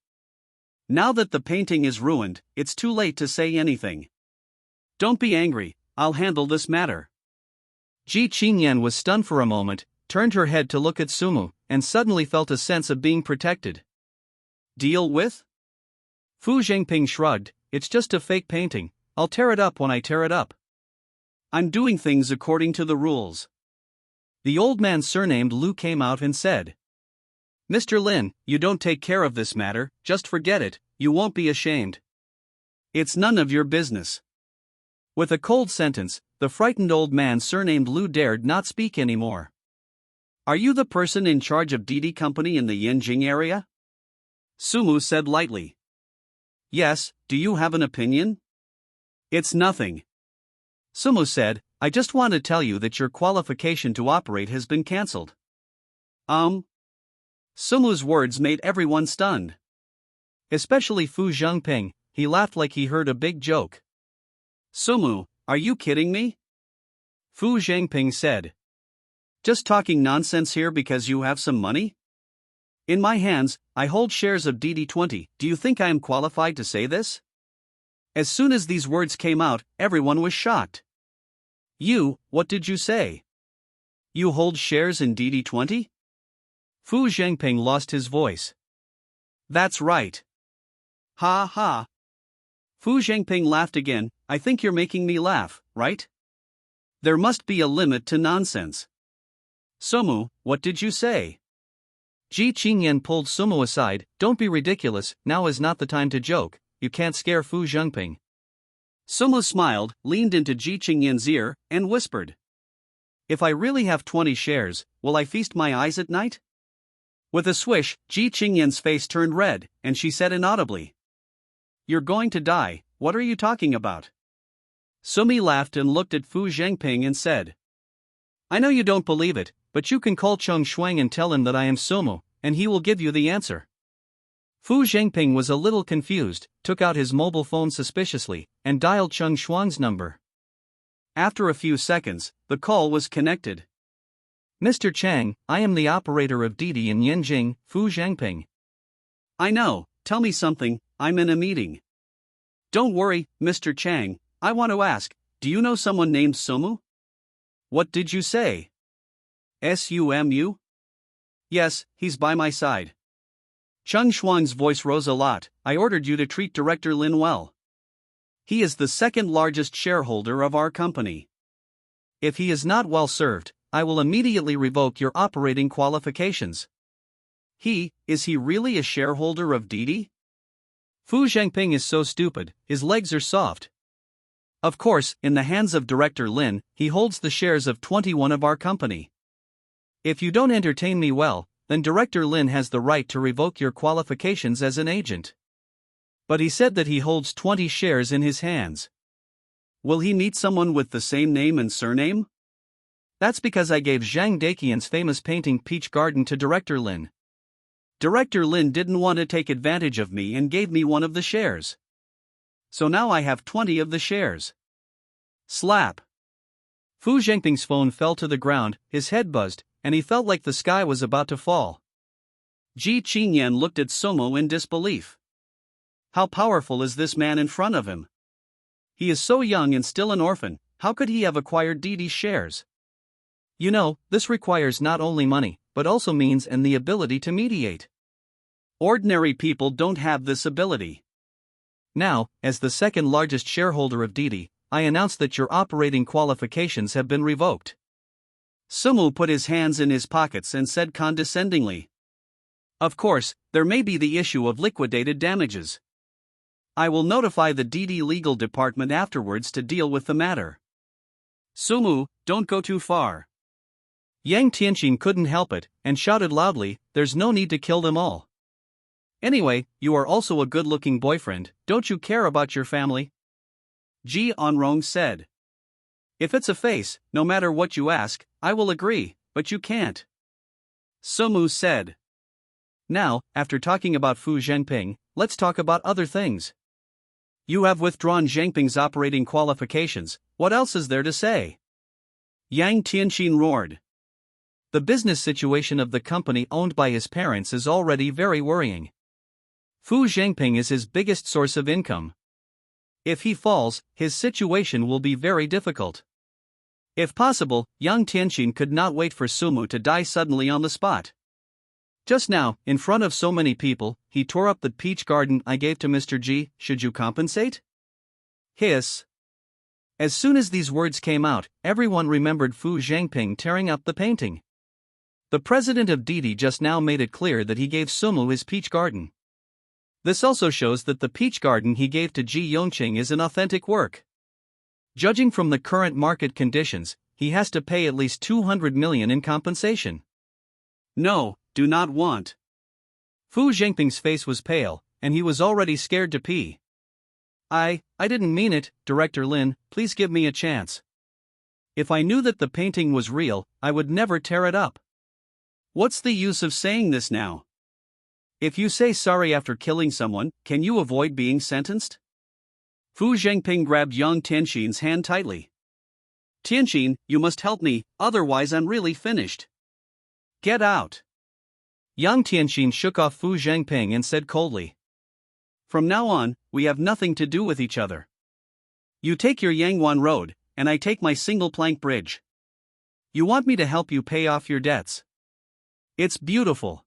Now that the painting is ruined, it's too late to say anything. Don't be angry, I'll handle this matter. Ji Chingyen was stunned for a moment, turned her head to look at Sumu, and suddenly felt a sense of being protected. Deal with? Fu Zhangping shrugged, it's just a fake painting, I'll tear it up when I tear it up. I'm doing things according to the rules. The old man surnamed Lu came out and said. Mr. Lin, you don't take care of this matter, just forget it, you won't be ashamed. It's none of your business. With a cold sentence, the frightened old man surnamed Lu dared not speak anymore. Are you the person in charge of Didi Company in the Yanjing area? Sumu said lightly. Yes, do you have an opinion? It's nothing. Sumu said, I just want to tell you that your qualification to operate has been cancelled. Sumu's words made everyone stunned. Especially Fu Zhangping, he laughed like he heard a big joke. Sumu, are you kidding me? Fu Zhangping said. Just talking nonsense here because you have some money? In my hands, I hold shares of Didi 20, do you think I am qualified to say this? As soon as these words came out, everyone was shocked. What did you say? You hold shares in Didi 20? Fu Zhangping lost his voice. That's right. Ha ha. Fu Zhangping laughed again, I think you're making me laugh, right? There must be a limit to nonsense. Sumu, what did you say? Ji Chingyen pulled Sumu aside, don't be ridiculous, now is not the time to joke, you can't scare Fu Zhangping. Sumu smiled, leaned into Ji Chingyen's ear, and whispered. If I really have 20 shares, will I feast my eyes at night? With a swish, Ji Chingyen's face turned red, and she said inaudibly. You're going to die, what are you talking about? Sumi laughed and looked at Fu Zhangping and said. I know you don't believe it, but you can call Cheng Shuang and tell him that I am Sumu, and he will give you the answer. Fu Zhangping was a little confused, took out his mobile phone suspiciously, and dialed Cheng Shuang's number. After a few seconds, the call was connected. Mr. Chang, I am the operator of Didi in Yanjing, Fu Zhangping. I know, tell me something, I'm in a meeting. Don't worry, Mr. Chang, I want to ask, do you know someone named Sumu? What did you say? Sumu? Yes, he's by my side. Cheng Shuang's voice rose a lot, I ordered you to treat Director Lin well. He is the second largest shareholder of our company. If he is not well served, I will immediately revoke your operating qualifications. Is he really a shareholder of Didi? Fu Zhangping is so stupid, his legs are soft. Of course, in the hands of Director Lin, he holds the shares of 21 of our company. If you don't entertain me well, then Director Lin has the right to revoke your qualifications as an agent. But he said that he holds 20 shares in his hands. Will he meet someone with the same name and surname? That's because I gave Zhang Daqian's famous painting Peach Garden to Director Lin. Director Lin didn't want to take advantage of me and gave me one of the shares. So now I have 20 of the shares. Slap. Fu Zhengping's phone fell to the ground, his head buzzed, and he felt like the sky was about to fall. Ji Chingyen looked at Sumo in disbelief. How powerful is this man in front of him? He is so young and still an orphan, how could he have acquired Didi's shares? You know, this requires not only money, but also means and the ability to mediate. Ordinary people don't have this ability. Now, as the second largest shareholder of Didi, I announce that your operating qualifications have been revoked. Sumo put his hands in his pockets and said condescendingly. Of course, there may be the issue of liquidated damages. I will notify the Didi legal department afterwards to deal with the matter. Sumo, don't go too far. Yang Tianqin couldn't help it, and shouted loudly, there's no need to kill them all. Anyway, you are also a good-looking boyfriend, don't you care about your family? Ji Onrong said. If it's a face, no matter what you ask, I will agree, but you can't. Sumo said. Now, after talking about Fu Zhengping, let's talk about other things. You have withdrawn Zhengping's operating qualifications, what else is there to say? Yang Tianqin roared. The business situation of the company owned by his parents is already very worrying. Fu Zhengping is his biggest source of income. If he falls, his situation will be very difficult. If possible, Yang Tianqin could not wait for Sumo to die suddenly on the spot. Just now, in front of so many people, he tore up the peach garden I gave to Mr. Ji, should you compensate? Hiss. As soon as these words came out, everyone remembered Fu Zhengping tearing up the painting. The president of Didi just now made it clear that he gave Sumo his peach garden. This also shows that the peach garden he gave to Ji Yongqing is an authentic work. Judging from the current market conditions, he has to pay at least 200 million in compensation. No, do not want. Fu Zhengping's face was pale, and he was already scared to pee. I didn't mean it, Director Lin, please give me a chance. If I knew that the painting was real, I would never tear it up. What's the use of saying this now? If you say sorry after killing someone, can you avoid being sentenced? Fu Zhengping grabbed Yang Tianqin's hand tightly. Tianqin, you must help me, otherwise I'm really finished. Get out. Yang Tianqin shook off Fu Zhengping and said coldly. From now on, we have nothing to do with each other. You take your Yangwan Road, and I take my single plank bridge. You want me to help you pay off your debts. It's beautiful.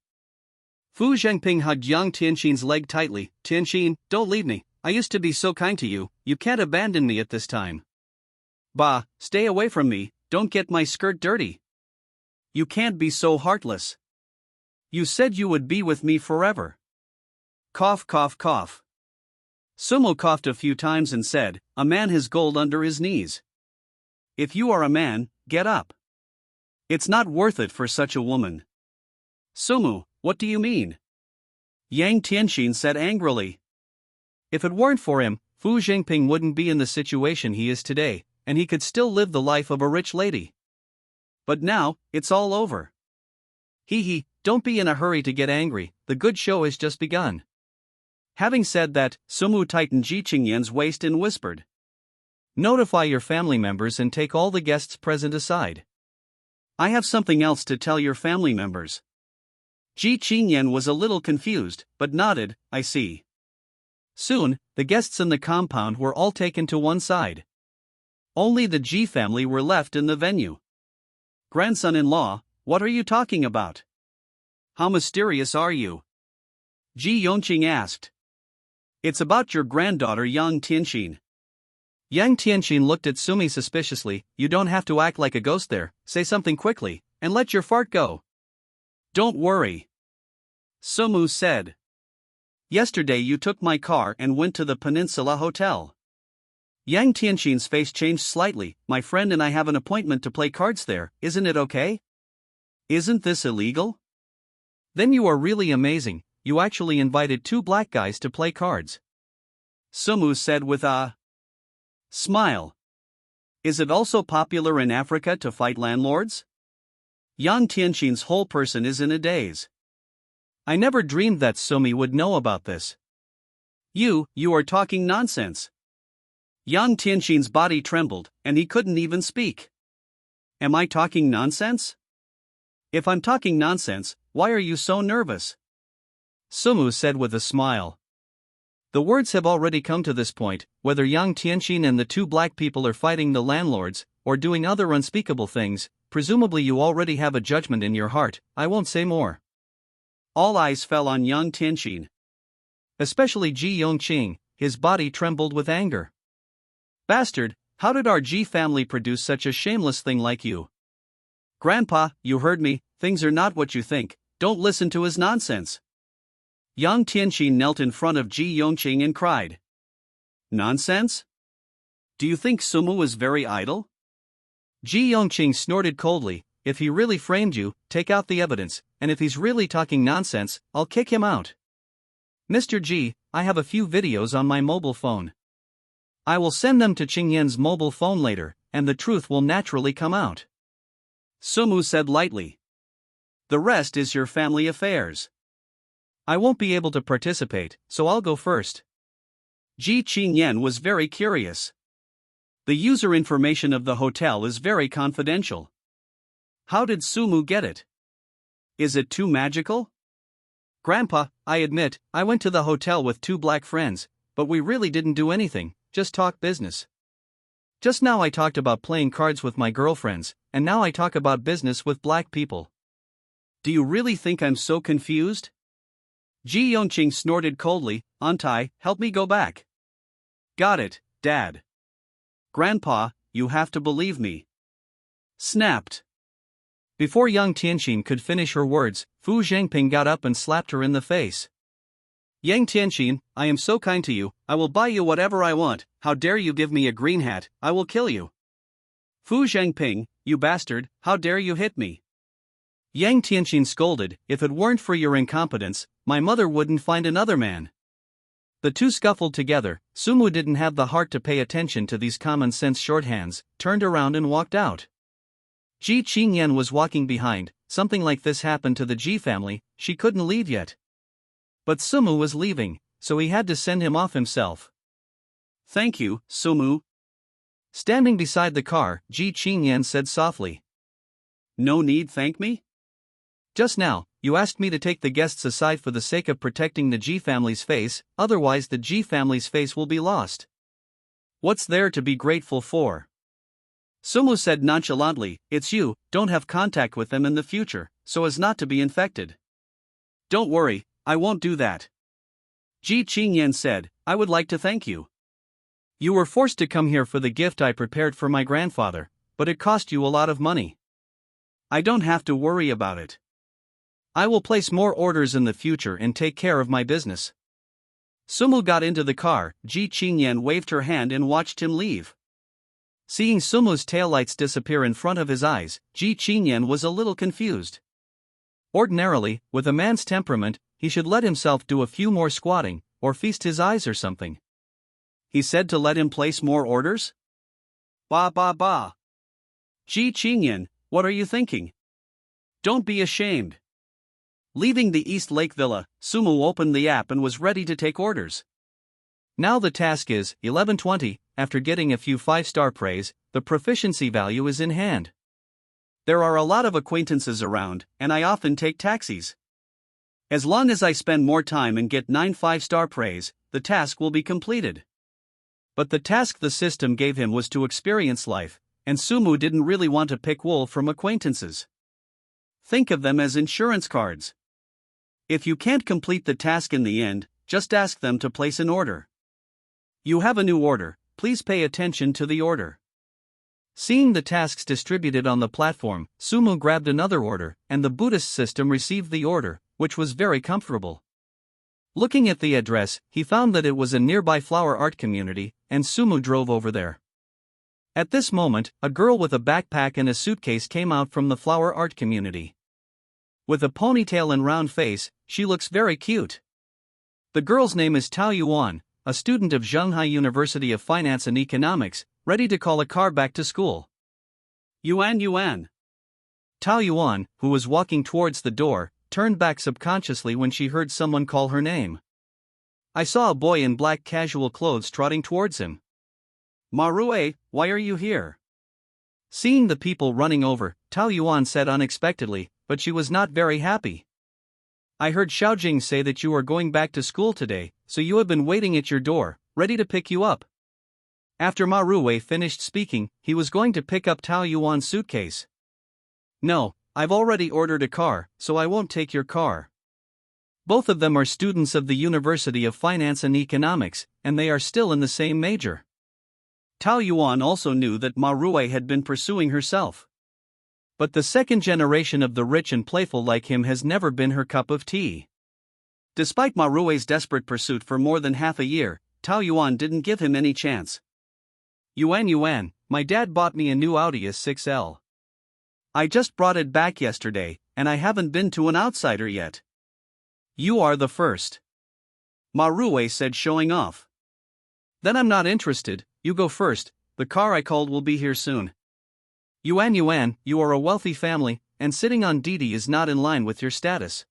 Fu Zhengping hugged Yang Tianqin's leg tightly. Tianqin, don't leave me, I used to be so kind to you, you can't abandon me at this time. Bah, stay away from me, don't get my skirt dirty. You can't be so heartless. You said you would be with me forever. Cough, cough, cough. Sumo coughed a few times and said, a man has gold under his knees. If you are a man, get up. It's not worth it for such a woman. Sumo, what do you mean? Yang Tianqin said angrily. If it weren't for him, Fu Zhengping wouldn't be in the situation he is today, and he could still live the life of a rich lady. But now, it's all over. Hee, don't be in a hurry to get angry, the good show has just begun. Having said that, Sumo tightened Ji Chingyen's waist and whispered. Notify your family members and take all the guests present aside. I have something else to tell your family members. Ji Chingyen was a little confused, but nodded, I see. Soon, the guests in the compound were all taken to one side. Only the Ji family were left in the venue. Grandson-in-law, what are you talking about? How mysterious are you? Ji Yongqing asked. It's about your granddaughter Yang Tianqin. Yang Tianqin looked at Sumi suspiciously. You don't have to act like a ghost there, say something quickly, and let your fart go. Don't worry. Sumu said. Yesterday you took my car and went to the Peninsula Hotel. Yang Tianxin's face changed slightly. My friend and I have an appointment to play cards there, isn't it okay? Isn't this illegal? Then you are really amazing, you actually invited two black guys to play cards. Sumu said with a smile. Is it also popular in Africa to fight landlords? Yang Tianxin's whole person is in a daze. I never dreamed that Sumi would know about this. You are talking nonsense. Yang Tianxin's body trembled, and he couldn't even speak. Am I talking nonsense? If I'm talking nonsense, why are you so nervous? Sumu said with a smile. The words have already come to this point, whether Yang Tianxin and the two black people are fighting the landlords, or doing other unspeakable things, presumably you already have a judgment in your heart, I won't say more. All eyes fell on Yang Tianxin. Especially Ji Chingyen, his body trembled with anger. Bastard, how did our Ji family produce such a shameless thing like you? Grandpa, you heard me, things are not what you think, don't listen to his nonsense. Yang Tianxin knelt in front of Ji Chingyen and cried. Nonsense? Do you think Sumu is very idle? Ji Chingyen snorted coldly. If he really framed you, take out the evidence, and if he's really talking nonsense, I'll kick him out. Mr. Ji, I have a few videos on my mobile phone. I will send them to Chingyen's mobile phone later, and the truth will naturally come out. Sumu said lightly. The rest is your family affairs. I won't be able to participate, so I'll go first. Ji Chingyen was very curious. The user information of the hotel is very confidential. How did Sumu get it? Is it too magical? Grandpa, I admit, I went to the hotel with two black friends, but we really didn't do anything, just talk business. Just now I talked about playing cards with my girlfriends, and now I talk about business with black people. Do you really think I'm so confused? Ji Chingyen snorted coldly. Auntie, help me go back. Got it, Dad. Grandpa, you have to believe me. Snapped. Before Yang Tianxin could finish her words, Fu Zhengping got up and slapped her in the face. Yang Tianxin, I am so kind to you, I will buy you whatever I want, how dare you give me a green hat, I will kill you. Fu Zhengping, you bastard, how dare you hit me? Yang Tianxin scolded, if it weren't for your incompetence, my mother wouldn't find another man. The two scuffled together. Sumu didn't have the heart to pay attention to these common-sense shorthands, turned around and walked out. Ji Chingyen was walking behind. Something like this happened to the Ji family, she couldn't leave yet. But Sumu was leaving, so he had to send him off himself. Thank you, Sumu. Standing beside the car, Ji Chingyen said softly. No need thank me? Just now, you asked me to take the guests aside for the sake of protecting the Ji family's face, otherwise the Ji family's face will be lost. What's there to be grateful for? Sumu said nonchalantly, it's you, don't have contact with them in the future, so as not to be infected. Don't worry, I won't do that. Ji Chingyen said, I would like to thank you. You were forced to come here for the gift I prepared for my grandfather, but it cost you a lot of money. I don't have to worry about it. I will place more orders in the future and take care of my business. Sumu got into the car. Ji Chingyen waved her hand and watched him leave. Seeing Sumu's taillights disappear in front of his eyes, Ji Chingyen was a little confused. Ordinarily, with a man's temperament, he should let himself do a few more squatting, or feast his eyes or something. He said to let him place more orders? Ba. Ji Chingyen, what are you thinking? Don't be ashamed. Leaving the East Lake Villa, Sumu opened the app and was ready to take orders. Now the task is 11:20. After getting a few 5-star praise, the proficiency value is in hand. There are a lot of acquaintances around, and I often take taxis. As long as I spend more time and get 9 5-star praise, the task will be completed. But the task the system gave him was to experience life, and Sumu didn't really want to pick wool from acquaintances. Think of them as insurance cards. If you can't complete the task in the end, just ask them to place an order. You have a new order, please pay attention to the order. Seeing the tasks distributed on the platform, Sumu grabbed another order, and the Buddhist system received the order, which was very comfortable. Looking at the address, he found that it was a nearby flower art community, and Sumu drove over there. At this moment, a girl with a backpack and a suitcase came out from the flower art community. With a ponytail and round face, she looks very cute. The girl's name is Tao Yuan, a student of Shanghai University of Finance and Economics, ready to call a car back to school. Yuan. Tao Yuan, who was walking towards the door, turned back subconsciously when she heard someone call her name. I saw a boy in black casual clothes trotting towards him. Marue, why are you here? Seeing the people running over, Tao Yuan said unexpectedly, but she was not very happy. I heard Xiaojing say that you are going back to school today, so you have been waiting at your door, ready to pick you up. After Marue finished speaking, he was going to pick up Tao Yuan's suitcase. No, I've already ordered a car, so I won't take your car. Both of them are students of the University of Finance and Economics, and they are still in the same major. Tao Yuan also knew that Marue had been pursuing herself. But the second generation of the rich and playful like him has never been her cup of tea. Despite Marue's desperate pursuit for more than half a year, Tao Yuan didn't give him any chance. Yuan, my dad bought me a new Audi A6L. I just brought it back yesterday, and I haven't been to an outsider yet. You are the first. Marue said, showing off. Then I'm not interested, you go first, the car I called will be here soon. Yuan, you are a wealthy family, and sitting on Didi is not in line with your status.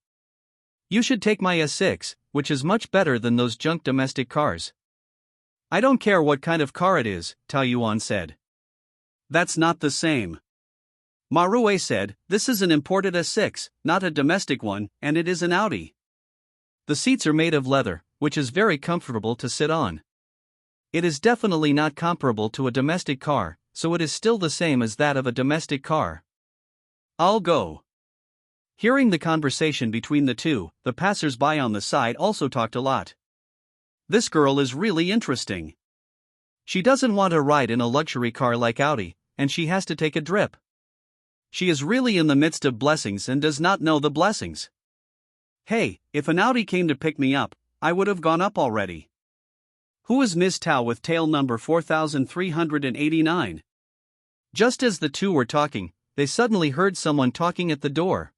You should take my S6, which is much better than those junk domestic cars. I don't care what kind of car it is, Tao Yuan said. That's not the same. Marue said, this is an imported S6, not a domestic one, and it is an Audi. The seats are made of leather, which is very comfortable to sit on. It is definitely not comparable to a domestic car, so it is still the same as that of a domestic car. I'll go. Hearing the conversation between the two, the passers-by on the side also talked a lot. This girl is really interesting. She doesn't want to ride in a luxury car like Audi, and she has to take a drip. She is really in the midst of blessings and does not know the blessings. Hey, if an Audi came to pick me up, I would have gone up already. Who is Miss Tao with tail number 4389? Just as the two were talking, they suddenly heard someone talking at the door.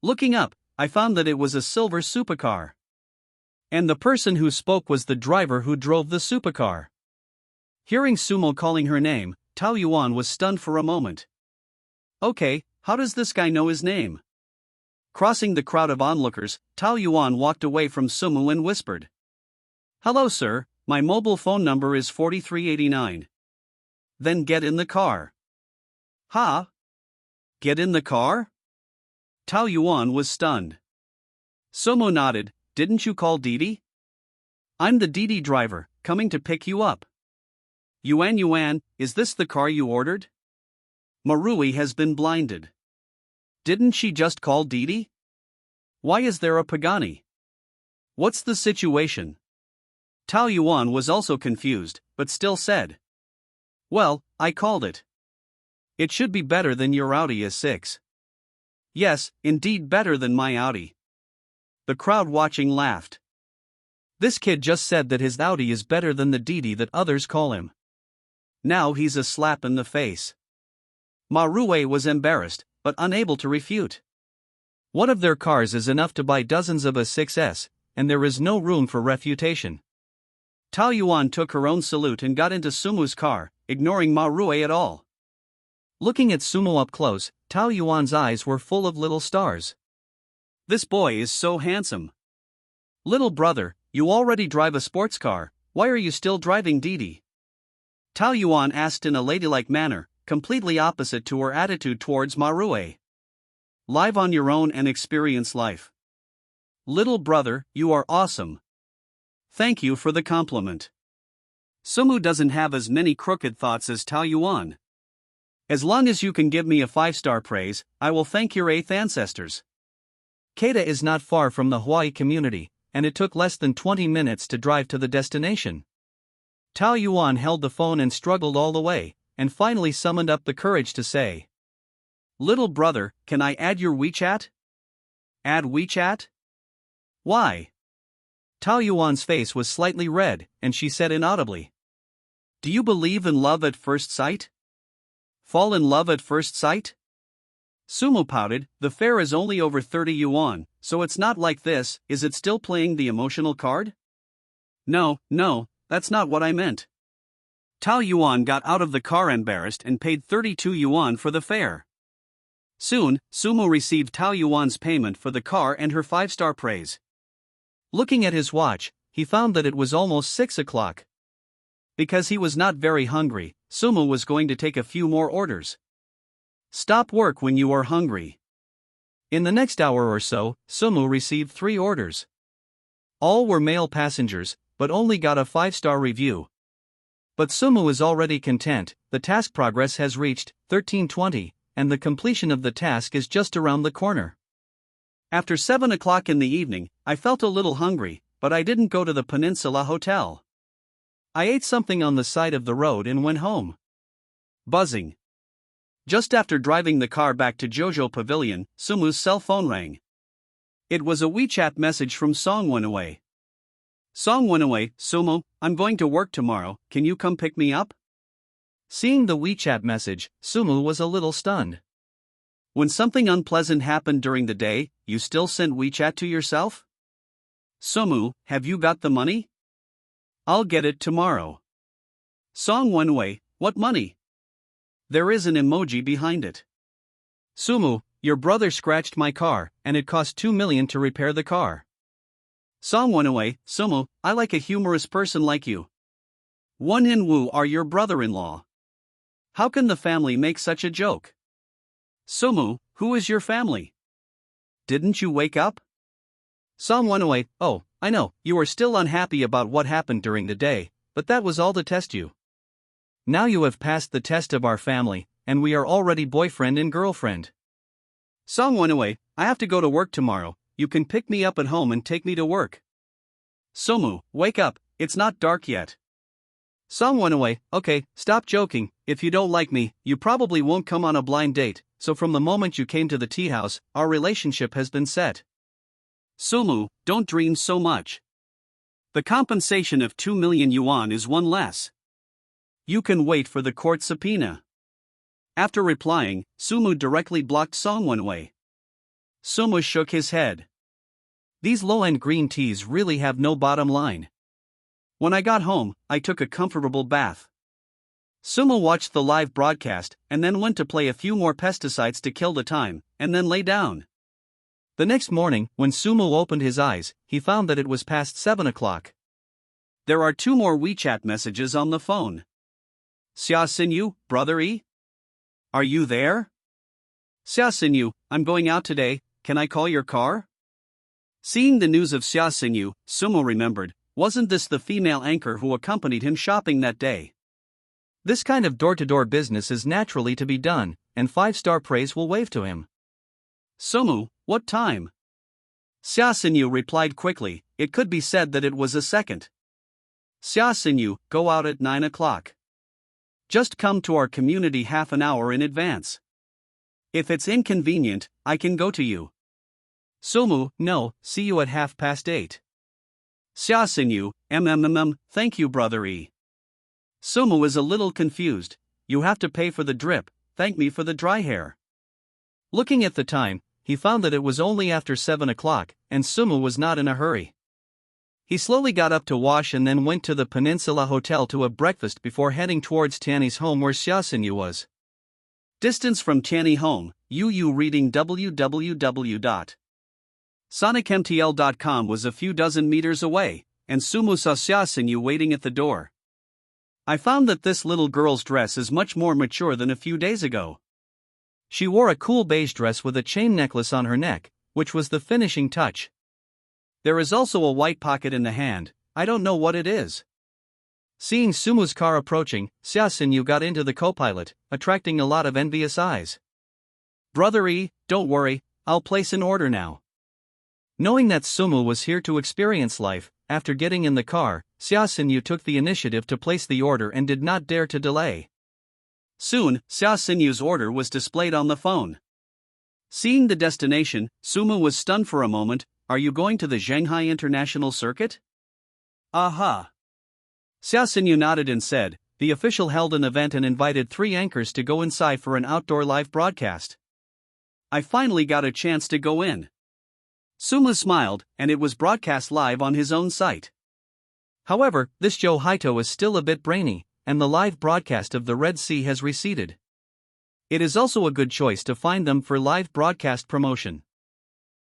Looking up, I found that it was a silver supercar. And the person who spoke was the driver who drove the supercar. Hearing Sumo calling her name, Tao Yuan was stunned for a moment. Okay, how does this guy know his name? Crossing the crowd of onlookers, Tao Yuan walked away from Sumu and whispered. Hello sir, my mobile phone number is 4389. Then get in the car. Huh? Get in the car? Tao Yuan was stunned. Sumu nodded, didn't you call Didi? I'm the Didi driver, coming to pick you up. Yuan, is this the car you ordered? Marui has been blinded. Didn't she just call Didi? Why is there a Pagani? What's the situation? Tao Yuan was also confused, but still said. Well, I called it. It should be better than your Audi A6. Yes, indeed better than my Audi. The crowd watching laughed. This kid just said that his Audi is better than the Didi that others call him. Now he's a slap in the face. Marue was embarrassed, but unable to refute. One of their cars is enough to buy dozens of A6s, and there is no room for refutation. Tao Yuan took her own salute and got into Sumu's car, ignoring Marue at all. Looking at Sumu up close, Tao Yuan's eyes were full of little stars. This boy is so handsome. Little brother, you already drive a sports car, why are you still driving Didi? Tao Yuan asked in a ladylike manner, completely opposite to her attitude towards Marue. Live on your own and experience life. Little brother, you are awesome. Thank you for the compliment. Sumu doesn't have as many crooked thoughts as Tao Yuan. As long as you can give me a 5-star praise, I will thank your 8th ancestors. Keita is not far from the Hawaii community, and it took less than 20 minutes to drive to the destination. Tao Yuan held the phone and struggled all the way, and finally summoned up the courage to say, Little brother, can I add your WeChat? Add WeChat? Why? Tao Yuan's face was slightly red, and she said inaudibly, "Do you believe in love at first sight? Fall in love at first sight?" Sumo pouted, "The fare is only over 30 yuan, so it's not like this. Is it still playing the emotional card?" No, that's not what I meant." Tao Yuan got out of the car embarrassed and paid 32 yuan for the fare. Soon, Sumo received Tao Yuan's payment for the car and her 5-star praise. Looking at his watch, he found that it was almost 6 o'clock. Because he was not very hungry, Sumo was going to take a few more orders. Stop work when you are hungry. In the next hour or so, Sumo received 3 orders. All were male passengers, but only got a 5-star review. But Sumo is already content. The task progress has reached 1320, and the completion of the task is just around the corner. After 7 o'clock in the evening, I felt a little hungry, but I didn't go to the Peninsula Hotel. I ate something on the side of the road and went home. Buzzing. Just after driving the car back to Jojo Pavilion, Sumu's cell phone rang. It was a WeChat message from Song Wenaway. Song Wenaway, "Sumo, I'm going to work tomorrow, can you come pick me up?" Seeing the WeChat message, Sumo was a little stunned. When something unpleasant happened during the day, you still send WeChat to yourself? Sumu, have you got the money? I'll get it tomorrow. Song Wenwei, what money? There is an emoji behind it. Sumu, your brother scratched my car, and it cost 2 million to repair the car. Song Wenwei, Sumu, I like a humorous person like you. Wen and Wu are your brother-in-law. How can the family make such a joke? Sumu, who is your family? Didn't you wake up? Song Wenwei, oh, I know, you are still unhappy about what happened during the day, but that was all to test you. Now you have passed the test of our family, and we are already boyfriend and girlfriend. Song Wenwei, I have to go to work tomorrow, you can pick me up at home and take me to work. Sumu, wake up, it's not dark yet. Song Wenwei, okay, stop joking, if you don't like me, you probably won't come on a blind date, so from the moment you came to the tea house, our relationship has been set. Sumu, don't dream so much. The compensation of 2 million yuan is one less. You can wait for the court subpoena. After replying, Sumu directly blocked Song Wenwei. Sumu shook his head. These low-end green teas really have no bottom line. When I got home, I took a comfortable bath. Sumo watched the live broadcast and then went to play a few more pesticides to kill the time, and then lay down. The next morning, when Sumo opened his eyes, he found that it was past 7 o'clock. There are 2 more WeChat messages on the phone. Xia Xinyu, brother E? Are you there? Xia Xinyu, I'm going out today, can I call your car? Seeing the news of Xia Xinyu, Sumo remembered, wasn't this the female anchor who accompanied him shopping that day? This kind of door-to-door business is naturally to be done, and 5-star praise will wave to him. Sumu, what time? Xia Xinyu replied quickly, it could be said that it was a second. Xia Xinyu, go out at 9 o'clock. Just come to our community half an hour in advance. If it's inconvenient, I can go to you. Sumu, no, see you at 8:30. Xia Xinyu, thank you brother E. Sumu is a little confused, you have to pay for the drip, thank me for the dry hair. Looking at the time, he found that it was only after 7 o'clock, and Sumu was not in a hurry. He slowly got up to wash and then went to the Peninsula Hotel to have breakfast before heading towards Tiany's home where Xia Xinyu was. Distance from Tiany home, UU reading www.sonicmtl.com was a few dozen meters away, and Sumu saw Xia Xinyu waiting at the door. I found that this little girl's dress is much more mature than a few days ago. She wore a cool beige dress with a chain necklace on her neck, which was the finishing touch. There is also a white pocket in the hand, I don't know what it is. Seeing Sumu's car approaching, Xia Xinyu got into the co-pilot, attracting a lot of envious eyes. Brother E, don't worry, I'll place an order now. Knowing that Sumu was here to experience life, after getting in the car, Xia Xinyu took the initiative to place the order and did not dare to delay. Soon, Xia Xinyu's order was displayed on the phone. Seeing the destination, Sumu was stunned for a moment. Are you going to the Shanghai International Circuit? Aha. Xia Xinyu nodded and said, the official held an event and invited 3 anchors to go inside for an outdoor live broadcast. I finally got a chance to go in. Sumu smiled, and it was broadcast live on his own site. However, this Joe Haito is still a bit brainy, and the live broadcast of the Red Sea has receded. It is also a good choice to find them for live broadcast promotion.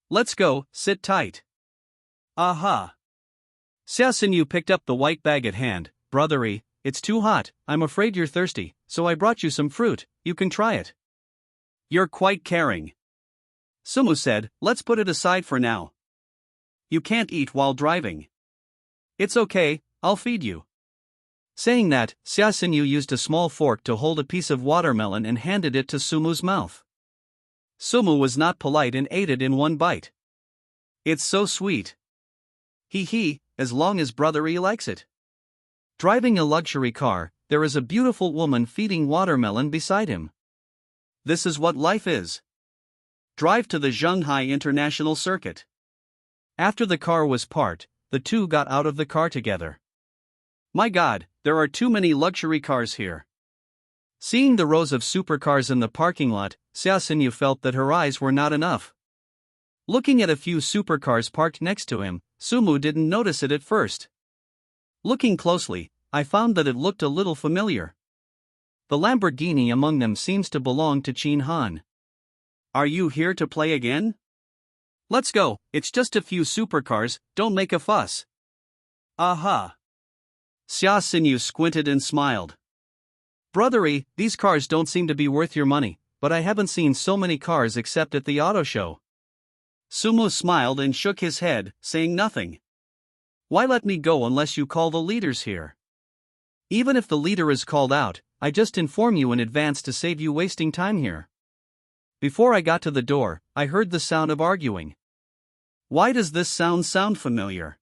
Let's go, sit tight. Aha. Xia Xinyu picked up the white bag at hand. Brothery, it's too hot, I'm afraid you're thirsty, so I brought you some fruit, you can try it. You're quite caring. Sumu said, let's put it aside for now. You can't eat while driving. It's okay, I'll feed you. Saying that, Xia Xinyu used a small fork to hold a piece of watermelon and handed it to Sumu's mouth. Sumu was not polite and ate it in one bite. It's so sweet. Hee, as long as Brothery likes it. Driving a luxury car, there is a beautiful woman feeding watermelon beside him. This is what life is. Drive to the Shanghai International Circuit. After the car was parked, the two got out of the car together. My God, there are too many luxury cars here. Seeing the rows of supercars in the parking lot, Xia Xinyu felt that her eyes were not enough. Looking at a few supercars parked next to him, Sumu didn't notice it at first. Looking closely, I found that it looked a little familiar. The Lamborghini among them seems to belong to Qin Han. Are you here to play again? Let's go, it's just a few supercars, don't make a fuss. Aha. Xia Xinyu squinted and smiled. Brothery, these cars don't seem to be worth your money, but I haven't seen so many cars except at the auto show. Sumu smiled and shook his head, saying nothing. Why let me go unless you call the leaders here? Even if the leader is called out, I just inform you in advance to save you wasting time here. Before I got to the door, I heard the sound of arguing. Why does this sound familiar?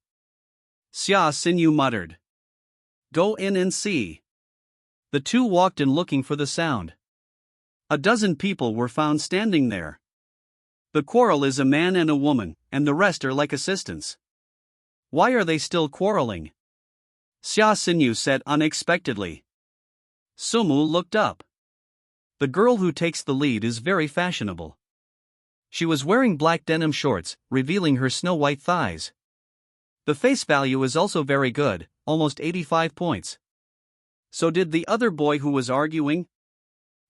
Xia Xinyu muttered. Go in and see. The two walked in looking for the sound. A dozen people were found standing there. The quarrel is a man and a woman, and the rest are like assistants. Why are they still quarreling? Xia Xinyu said unexpectedly. Sumu looked up. The girl who takes the lead is very fashionable. She was wearing black denim shorts, revealing her snow-white thighs. The face value is also very good, almost 85 points. So did the other boy who was arguing?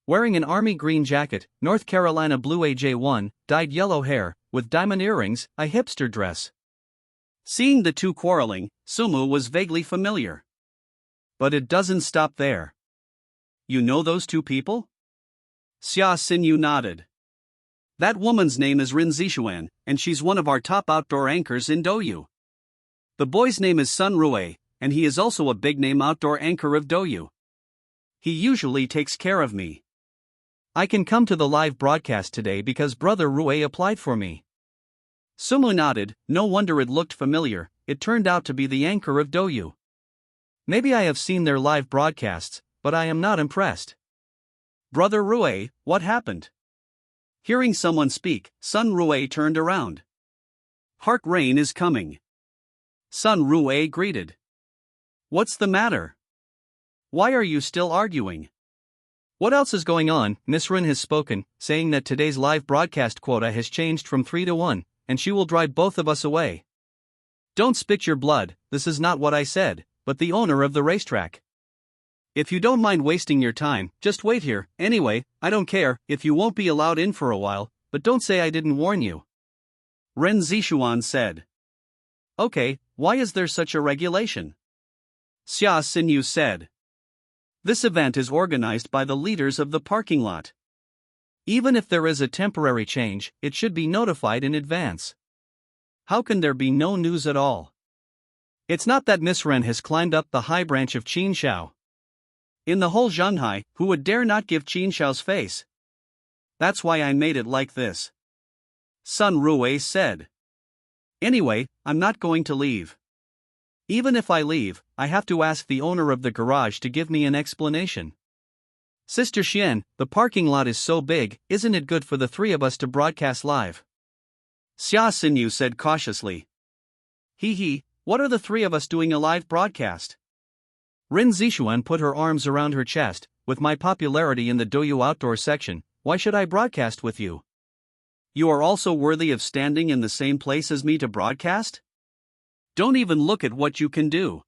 Wearing an army green jacket, North Carolina blue AJ1, dyed yellow hair, with diamond earrings, a hipster dress. Seeing the two quarreling, Sumu was vaguely familiar. But it doesn't stop there. You know those two people? Xia Xinyu nodded. That woman's name is Rin Zishuan, and she's one of our top outdoor anchors in Douyu. The boy's name is Sun Rue, and he is also a big-name outdoor anchor of Douyu. He usually takes care of me. I can come to the live broadcast today because Brother Rue applied for me. Sumu nodded, no wonder it looked familiar, it turned out to be the anchor of Douyu. Maybe I have seen their live broadcasts, but I am not impressed. Brother Rue, what happened? Hearing someone speak, Sun Rue turned around. Heart rain is coming. Sun Rue greeted. What's the matter? Why are you still arguing? What else is going on? Miss Rin has spoken, saying that today's live broadcast quota has changed from 3 to 1, and she will drive both of us away. Don't spit your blood, this is not what I said, but the owner of the racetrack. If you don't mind wasting your time, just wait here. Anyway, I don't care if you won't be allowed in for a while, but don't say I didn't warn you. Ren Zishuan said. Okay, why is there such a regulation? Xia Xinyu said. This event is organized by the leaders of the parking lot. Even if there is a temporary change, it should be notified in advance. How can there be no news at all? It's not that Miss Ren has climbed up the high branch of Qin Shao. In the whole Shanghai, who would dare not give Qin Shao's face? That's why I made it like this. Sun Rue said. Anyway, I'm not going to leave. Even if I leave, I have to ask the owner of the garage to give me an explanation. Sister Xian, the parking lot is so big, isn't it good for the three of us to broadcast live? Xia Xinyu said cautiously. what are the three of us doing a live broadcast? Rin Zixuan put her arms around her chest. With my popularity in the Douyu outdoor section, why should I broadcast with you? You are also worthy of standing in the same place as me to broadcast? Don't even look at what you can do.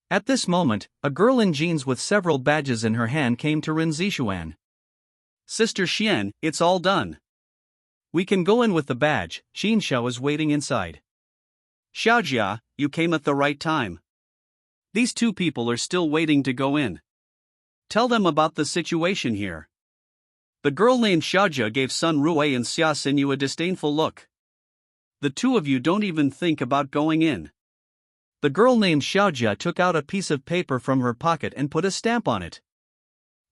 At this moment, a girl in jeans with several badges in her hand came to Rin Zixuan. Sister Xian, it's all done. We can go in with the badge. Xin Xiao is waiting inside. Xiaojia, you came at the right time. These two people are still waiting to go in. Tell them about the situation here. The girl named Xiaojia gave Sun Ruwei and Xia Xinyu a disdainful look. The two of you don't even think about going in. The girl named Xiaojia took out a piece of paper from her pocket and put a stamp on it.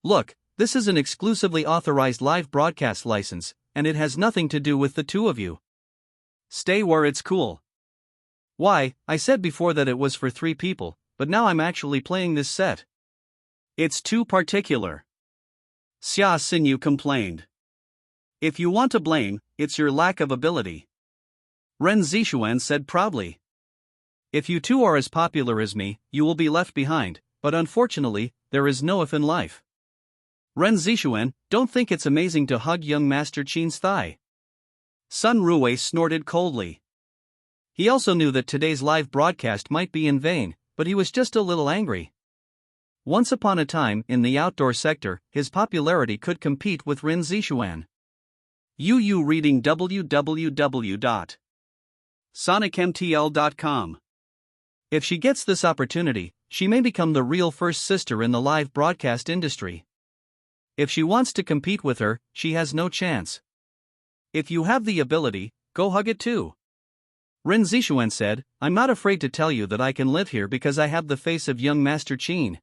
Look, this is an exclusively authorized live broadcast license, and it has nothing to do with the two of you. Stay where it's cool. Why, I said before that it was for 3 people, but now I'm actually playing this set. It's too particular. Xia Xinyu complained. If you want to blame, it's your lack of ability. Ren Zixuan said proudly. If you two are as popular as me, you will be left behind, but unfortunately, there is no if in life. Ren Zixuan, don't think it's amazing to hug young Master Qin's thigh. Sun Ruwei snorted coldly. He also knew that today's live broadcast might be in vain, but he was just a little angry. Once upon a time, in the outdoor sector, his popularity could compete with Rin Zixuan. You reading www.sonicmtl.com. If she gets this opportunity, she may become the real first sister in the live broadcast industry. If she wants to compete with her, she has no chance. If you have the ability, go hug it too. Rin Zixuan said, I'm not afraid to tell you that I can live here because I have the face of young Master Qin.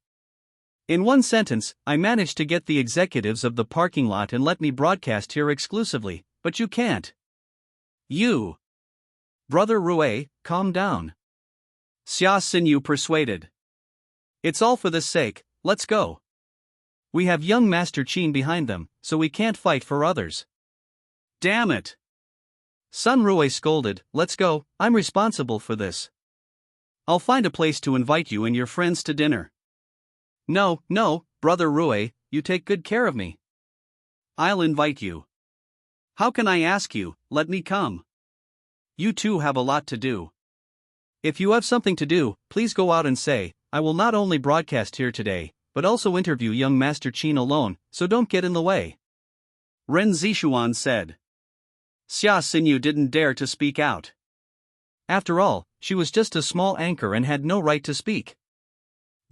In one sentence, I managed to get the executives of the parking lot and let me broadcast here exclusively, but you can't. You. Brother Ruwei, calm down. Xia Xinyu persuaded. It's all for this sake, let's go. We have young Master Qin behind them, so we can't fight for others. Damn it. Sun Ruwei scolded, let's go, I'm responsible for this. I'll find a place to invite you and your friends to dinner. No, Brother Ruwei, you take good care of me. I'll invite you. How can I ask you, let me come? You two have a lot to do. If you have something to do, please go out and say, I will not only broadcast here today, but also interview young Master Qin alone, so don't get in the way. Ren Zixuan said. Xia Xinyu didn't dare to speak out. After all, she was just a small anchor and had no right to speak.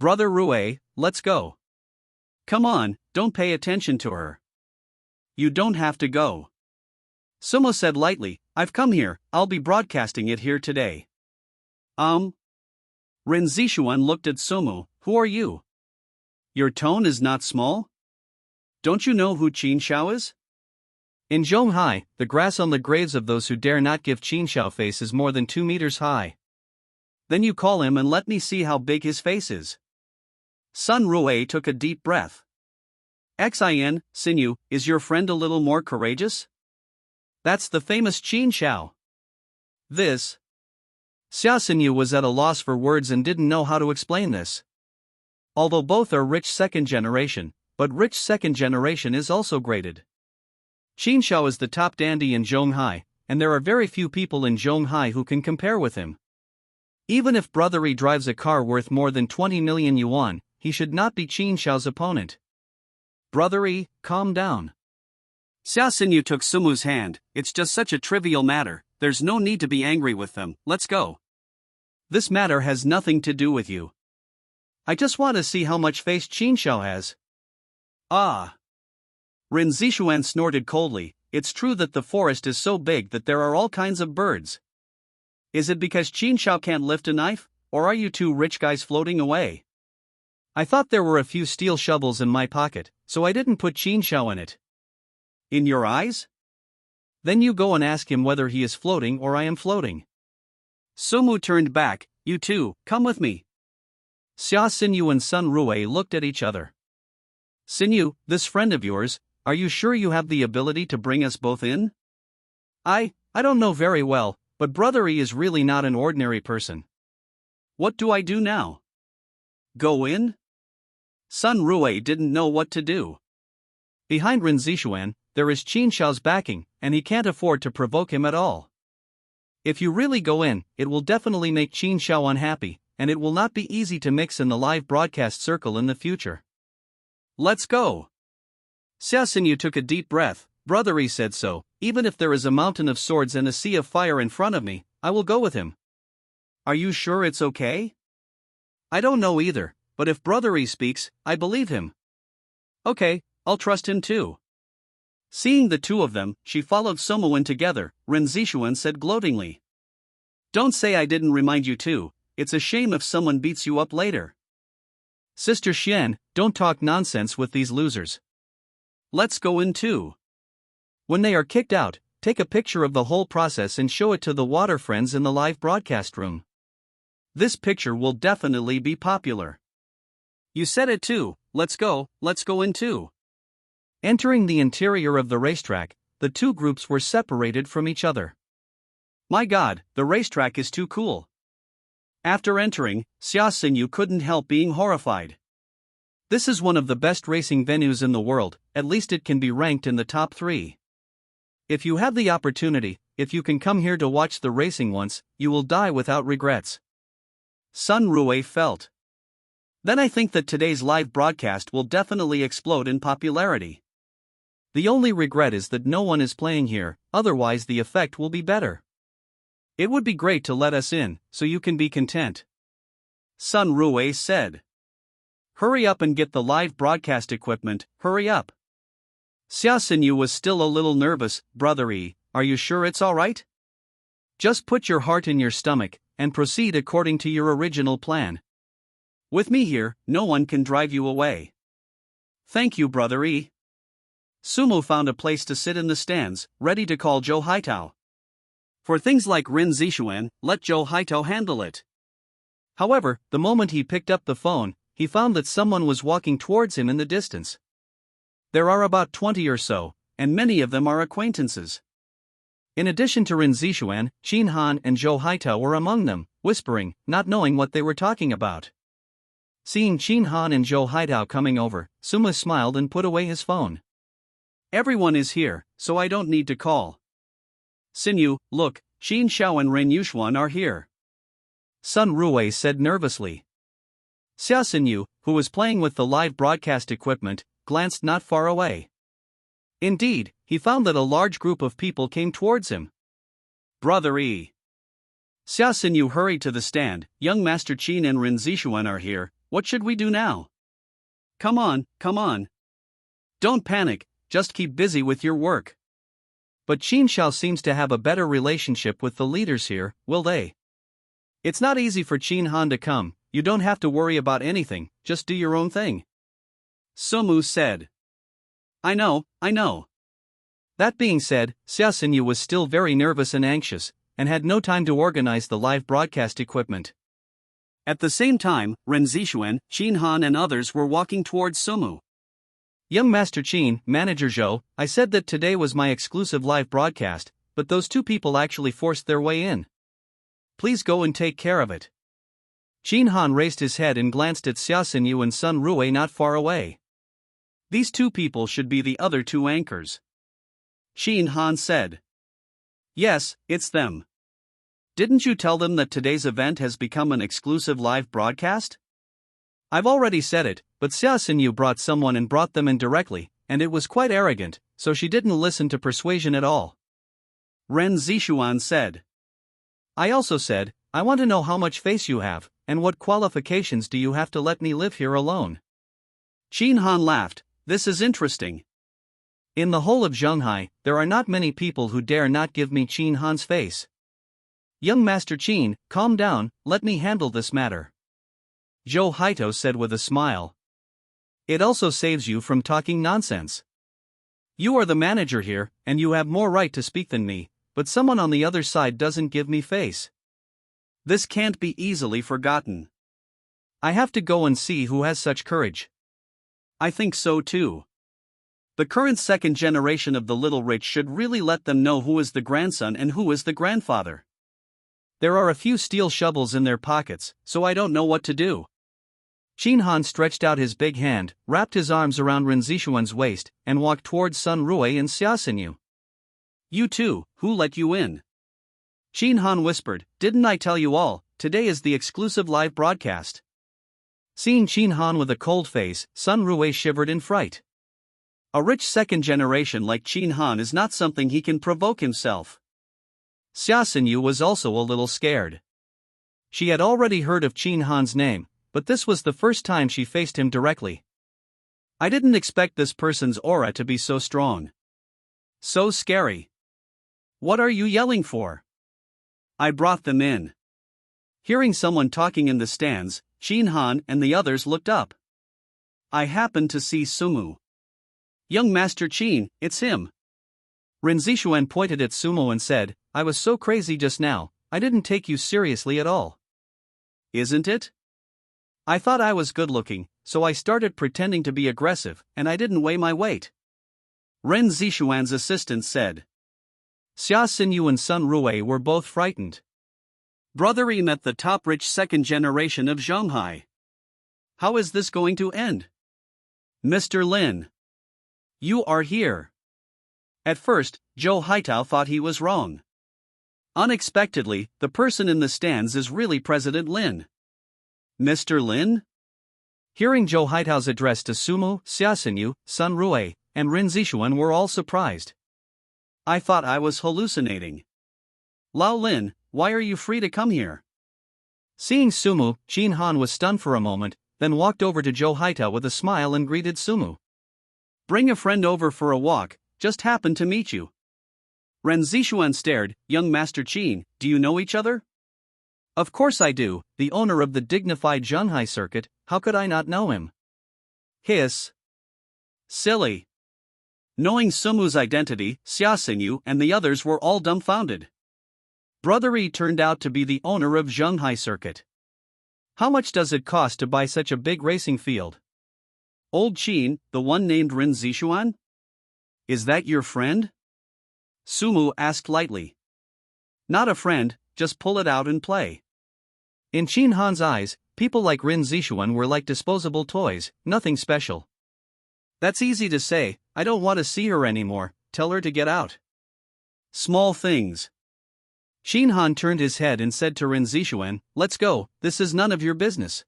Brother Ruwei, let's go. Come on, don't pay attention to her. You don't have to go. Sumo said lightly, I've come here, I'll be broadcasting it here today. Ren Zixuan looked at Sumo, who are you? Your tone is not small? Don't you know who Qin Xiao is? In Zhonghai, the grass on the graves of those who dare not give Qin Xiao face is more than 2 meters high. Then you call him and let me see how big his face is. Sun Ruwei took a deep breath. Xin, Xinyu, is your friend a little more courageous? That's the famous Qin Xiao. This. Xia Xinyu was at a loss for words and didn't know how to explain this. Although both are rich second generation, but rich second generation is also graded. Qin Xiao is the top dandy in Zhonghai, and there are very few people in Zhonghai who can compare with him. Even if Brother Yi drives a car worth more than 20 million yuan, he should not be Qin Xiao's opponent. Brother Yi, calm down. Xia Xinyu took Sumu's hand, it's just such a trivial matter, there's no need to be angry with them, let's go. This matter has nothing to do with you. I just want to see how much face Qin Xiao has. Ah. Rin Zixuan snorted coldly, it's true that the forest is so big that there are all kinds of birds. Is it because Qin Xiao can't lift a knife, or are you two rich guys floating away? I thought there were a few steel shovels in my pocket, so I didn't put Qin Xiao in it. In your eyes? Then you go and ask him whether he is floating or I am floating. Sumu turned back, you two, come with me. Xia Xinyu and Sun Ruwei looked at each other. Xinyu, this friend of yours, are you sure you have the ability to bring us both in? I don't know very well, but Brother Yi is really not an ordinary person. What do I do now? Go in? Sun Rui didn't know what to do. Behind Ren Zixuan, there is Qin Xiao's backing, and he can't afford to provoke him at all. If you really go in, it will definitely make Qin Xiao unhappy, and it will not be easy to mix in the live broadcast circle in the future. Let's go. Xia Xinyu took a deep breath. Brother Yi said so. Even if there is a mountain of swords and a sea of fire in front of me, I will go with him. Are you sure it's okay? I don't know either, but if Brother Yi speaks, I believe him. Okay, I'll trust him too. Seeing the two of them, she followed Somu in together. Ren Zixuan said gloatingly. Don't say I didn't remind you too. It's a shame if someone beats you up later. Sister Xian, don't talk nonsense with these losers. Let's go in too. When they are kicked out, take a picture of the whole process and show it to the water friends in the live broadcast room. This picture will definitely be popular. You said it too. Let's go in too. Entering the interior of the racetrack, the two groups were separated from each other. My God, the racetrack is too cool. After entering, Xia Xinyu couldn't help being horrified. This is one of the best racing venues in the world, at least it can be ranked in the top 3. If you have the opportunity, if you can come here to watch the racing once, you will die without regrets. Sun Rui felt. Then I think that today's live broadcast will definitely explode in popularity. The only regret is that no one is playing here, otherwise the effect will be better. It would be great to let us in, so you can be content. Sun Rui said. Hurry up and get the live broadcast equipment, hurry up. Xia Xinyu was still a little nervous. Brother Yi, are you sure it's alright? Just put your heart in your stomach, and proceed according to your original plan. With me here, no one can drive you away. Thank you, Brother Yi. Sumu found a place to sit in the stands, ready to call Zhou Haitao. For things like Ren Zixuan, let Zhou Haitao handle it. However, the moment he picked up the phone, he found that someone was walking towards him in the distance. There are about 20 or so, and many of them are acquaintances. In addition to Ren Zixuan, Qin Han and Zhou Haitao were among them, whispering, not knowing what they were talking about. Seeing Qin Han and Zhou Haitao coming over, Suma smiled and put away his phone. Everyone is here, so I don't need to call. Xinyu, look, Qin Xiao and Ren Yushuan are here. Sun Rui said nervously. Xia Xinyu, who was playing with the live broadcast equipment, glanced not far away. Indeed, he found that a large group of people came towards him. Brother Yi. Xia Xinyu hurried to the stand. Young Master Qin and Ren Zixuan are here. What should we do now? Come on. Don't panic, just keep busy with your work. But Qin Xiao seems to have a better relationship with the leaders here, will they? It's not easy for Qin Han to come. You don't have to worry about anything, just do your own thing. Sumu said. I know. That being said, Xia Xinyu was still very nervous and anxious, and had no time to organize the live broadcast equipment. At the same time, Ren Zixuan, Qin Han and others were walking towards Sumu. Young Master Qin, Manager Zhou, I said that today was my exclusive live broadcast, but those two people actually forced their way in. Please go and take care of it. Qin Han raised his head and glanced at Xia Xinyu and Sun Rui not far away. These two people should be the other two anchors. Qin Han said. Yes, it's them. Didn't you tell them that today's event has become an exclusive live broadcast? I've already said it, but Xia Xinyu brought someone and brought them in directly, and it was quite arrogant, so she didn't listen to persuasion at all. Ren Zixuan said. I also said, I want to know how much face you have, and what qualifications do you have to let me live here alone? Qin Han laughed. This is interesting. In the whole of Zhenghai, there are not many people who dare not give me Qin Han's face. Young Master Qin, calm down, let me handle this matter. Zhou Haitao said with a smile. It also saves you from talking nonsense. You are the manager here, and you have more right to speak than me, but someone on the other side doesn't give me face. This can't be easily forgotten. I have to go and see who has such courage. I think so too. The current second generation of the little rich should really let them know who is the grandson and who is the grandfather. There are a few steel shovels in their pockets, so I don't know what to do. Qin Han stretched out his big hand, wrapped his arms around Ren Zixuan's waist, and walked towards Sun Rui and Xia Xinyu. You too, who let you in? Qin Han whispered, didn't I tell you all, today is the exclusive live broadcast. Seeing Qin Han with a cold face, Sun Rui shivered in fright. A rich second generation like Qin Han is not something he can provoke himself. Xia Xinyu was also a little scared. She had already heard of Qin Han's name, but this was the first time she faced him directly. I didn't expect this person's aura to be so strong. So scary. What are you yelling for? I brought them in. Hearing someone talking in the stands, Qin Han and the others looked up. I happened to see Sumu. Young Master Qin, it's him. Ren Zixuan pointed at Sumo and said, I was so crazy just now, I didn't take you seriously at all. Isn't it? I thought I was good looking, so I started pretending to be aggressive, and I didn't weigh my weight. Ren Zixuan's assistant said. Xia Xinyu and Sun Rui were both frightened. Brother E met the top rich second generation of Zhonghai. How is this going to end? Mr. Lin. You are here. At first, Zhou Haitao thought he was wrong. Unexpectedly, the person in the stands is really President Lin. Mr. Lin? Hearing Zhou Haitao's address to Sumo, Xia Xinyu, Sun Rui, and Ren Zixuan were all surprised. I thought I was hallucinating. Lao Lin, why are you free to come here? Seeing Sumu, Qin Han was stunned for a moment, then walked over to Zhou Haitao with a smile and greeted Sumu. Bring a friend over for a walk, just happened to meet you. Ren Zixuan stared, young Master Qin, do you know each other? Of course I do, the owner of the dignified Zhonghai circuit, how could I not know him? Hiss. Silly. Knowing Sumu's identity, Xia Xinyu and the others were all dumbfounded. Brother E turned out to be the owner of Zhonghai circuit. How much does it cost to buy such a big racing field? Old Qin, the one named Ren Zixuan? Is that your friend? Sumu asked lightly. Not a friend, just pull it out and play. In Qin Han's eyes, people like Ren Zixuan were like disposable toys, nothing special. That's easy to say, I don't want to see her anymore, tell her to get out. Small things. Qin Han turned his head and said to Ren Zixuan, let's go, this is none of your business.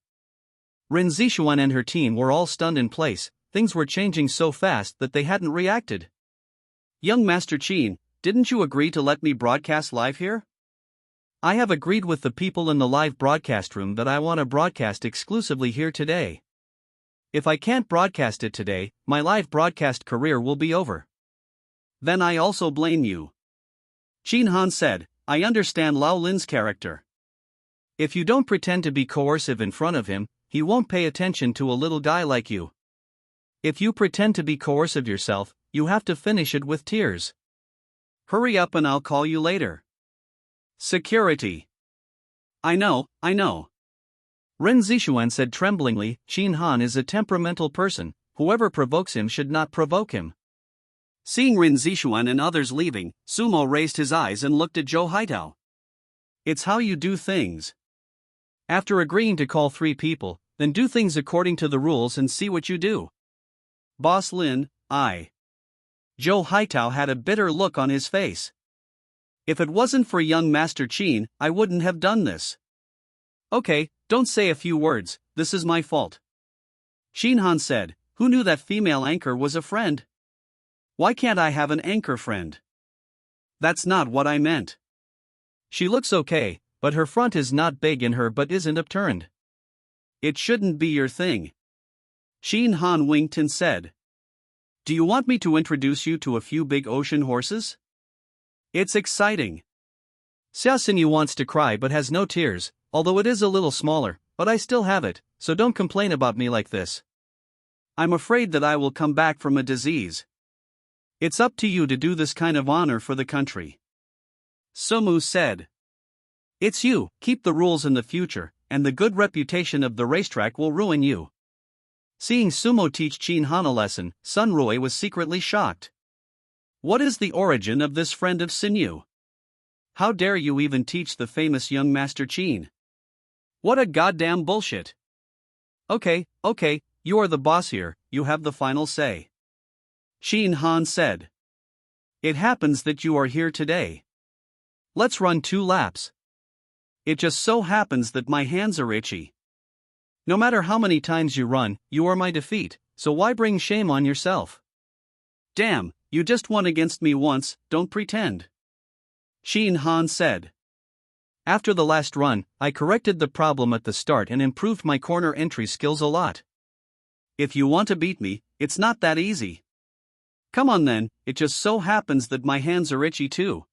Ren Zixuan and her team were all stunned in place, things were changing so fast that they hadn't reacted. Young Master Qin, didn't you agree to let me broadcast live here? I have agreed with the people in the live broadcast room that I want to broadcast exclusively here today. If I can't broadcast it today, my live broadcast career will be over. Then I also blame you. Qin Han said, I understand Lao Lin's character. If you don't pretend to be coercive in front of him, he won't pay attention to a little guy like you. If you pretend to be coercive yourself, you have to finish it with tears. Hurry up and I'll call you later. Security. I know. Ren Zixuan said tremblingly, Qin Han is a temperamental person, whoever provokes him should not provoke him. Seeing Ren Zixuan and others leaving, Sumo raised his eyes and looked at Zhou Haitao. It's how you do things. After agreeing to call 3 people, then do things according to the rules and see what you do. Boss Lin, I. Zhou Haitao had a bitter look on his face. If it wasn't for young Master Qin, I wouldn't have done this. Okay, don't say a few words, this is my fault. Qin Han said, who knew that female anchor was a friend? Why can't I have an anchor friend? That's not what I meant. She looks okay, but her front is not big in her but isn't upturned. It shouldn't be your thing. Qin Han winked and said. Do you want me to introduce you to a few big ocean horses? It's exciting. Xia Xinyu wants to cry but has no tears, although it is a little smaller, but I still have it, so don't complain about me like this. I'm afraid that I will come back from a disease. It's up to you to do this kind of honor for the country. Sumu said. It's you, keep the rules in the future, and the good reputation of the racetrack will ruin you. Seeing Sumo teach Qin Han a lesson, Sun Rui was secretly shocked. What is the origin of this friend of Xinyu? How dare you even teach the famous young Master Chin? What a goddamn bullshit. Okay, you are the boss here, you have the final say. Shin Han said. It happens that you are here today. Let's run 2 laps. It just so happens that my hands are itchy. No matter how many times you run, you are my defeat, so why bring shame on yourself? Damn, you just won against me once, don't pretend. Shin Han said. After the last run, I corrected the problem at the start and improved my corner entry skills a lot. If you want to beat me, it's not that easy. Come on then, it just so happens that my hands are itchy too.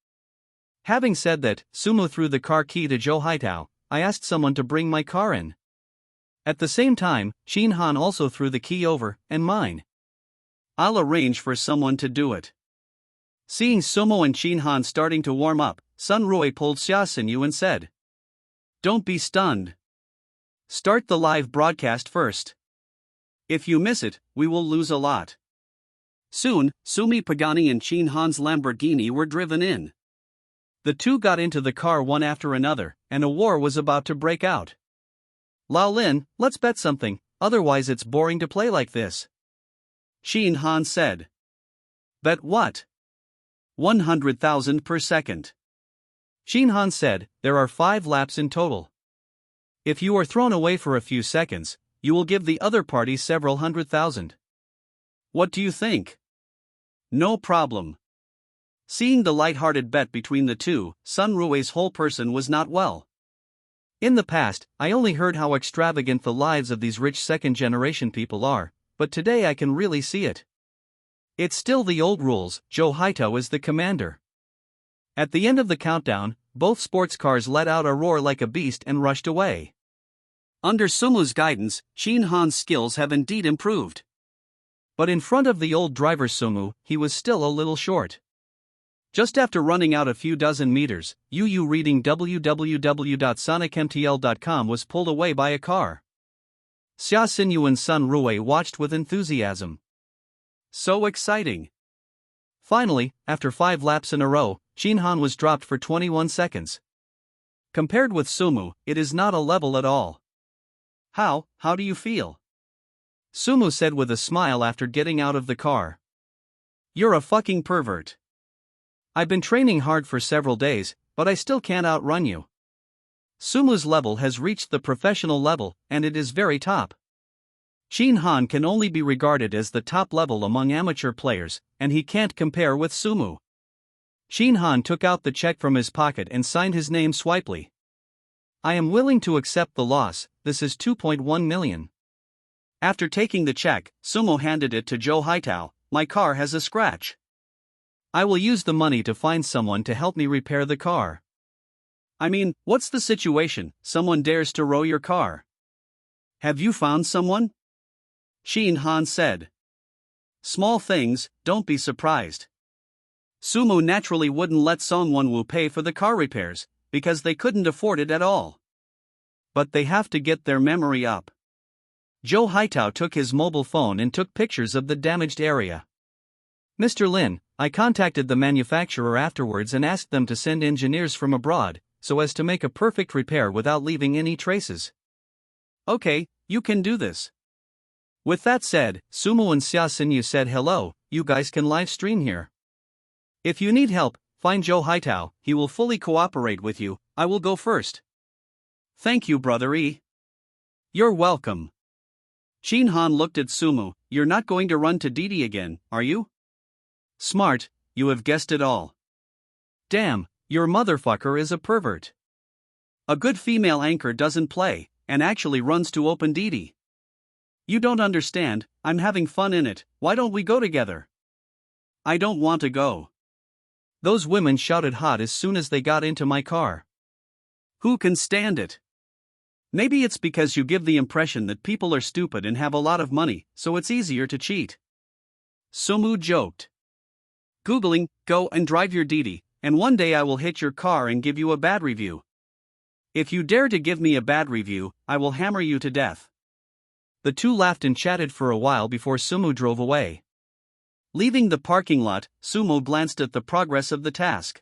Having said that, Sumo threw the car key to Joe Haitao. I asked someone to bring my car in. At the same time, Shin Han also threw the key over, and mine. I'll arrange for someone to do it. Seeing Sumo and Shin Han starting to warm up, Sun Rui pulled Xia Xinyu and said, Don't be stunned. Start the live broadcast first. If you miss it, we will lose a lot. Soon, Sumi Pagani and Shin Han's Lamborghini were driven in. The two got into the car one after another, and a war was about to break out. Lao Lin, let's bet something, otherwise it's boring to play like this. Shin Han said. Bet what? 100,000 per second. Shin Han said, there are 5 laps in total. If you are thrown away for a few seconds, you will give the other party several 100,000. What do you think? No problem. Seeing the light-hearted bet between the two, Sun Rui's whole person was not well. In the past, I only heard how extravagant the lives of these rich second-generation people are, but today I can really see it. It's still the old rules, Joe Haitao is the commander. At the end of the countdown, both sports cars let out a roar like a beast and rushed away. Under Sumu's guidance, Shin Han's skills have indeed improved. But in front of the old driver Sumu, he was still a little short. Just after running out a few dozen meters, Yu reading www.sonicmtl.com was pulled away by a car. Xia Xinyu and Sun Rui watched with enthusiasm. So exciting! Finally, after 5 laps in a row, Shin Han was dropped for 21 seconds. Compared with Sumu, it is not a level at all. How do you feel? Sumu said with a smile after getting out of the car. You're a fucking pervert. I've been training hard for several days, but I still can't outrun you. Sumu's level has reached the professional level, and it is very top. Shin Han can only be regarded as the top level among amateur players, and he can't compare with Sumu. Shin Han took out the check from his pocket and signed his name Swipely. I am willing to accept the loss, this is 2.1 million. After taking the check, Sumo handed it to Joe Haitao. My car has a scratch. I will use the money to find someone to help me repair the car. I mean, what's the situation? Someone dares to row your car. Have you found someone? Shin Han said. Small things, don't be surprised. Sumo naturally wouldn't let Song Wonwoo pay for the car repairs, because they couldn't afford it at all. But they have to get their memory up. Joe Haitao took his mobile phone and took pictures of the damaged area. Mr. Lin, I contacted the manufacturer afterwards and asked them to send engineers from abroad, so as to make a perfect repair without leaving any traces. Okay, you can do this. With that said, Sumo and Xia Xinyu said hello, you guys can live stream here. If you need help, find Joe Haitao, he will fully cooperate with you, I will go first. Thank you, brother E. You're welcome. Shin Han looked at Sumo, you're not going to run to Didi again, are you? Smart, you have guessed it all. Damn, your motherfucker is a pervert. A good female anchor doesn't play, and actually runs to open Didi. You don't understand, I'm having fun in it, why don't we go together? I don't want to go. Those women shouted hot as soon as they got into my car. Who can stand it? Maybe it's because you give the impression that people are stupid and have a lot of money, so it's easier to cheat. Sumu joked. Googling, go and drive your Didi, and one day I will hit your car and give you a bad review. If you dare to give me a bad review, I will hammer you to death. The two laughed and chatted for a while before Sumu drove away. Leaving the parking lot, Sumo glanced at the progress of the task.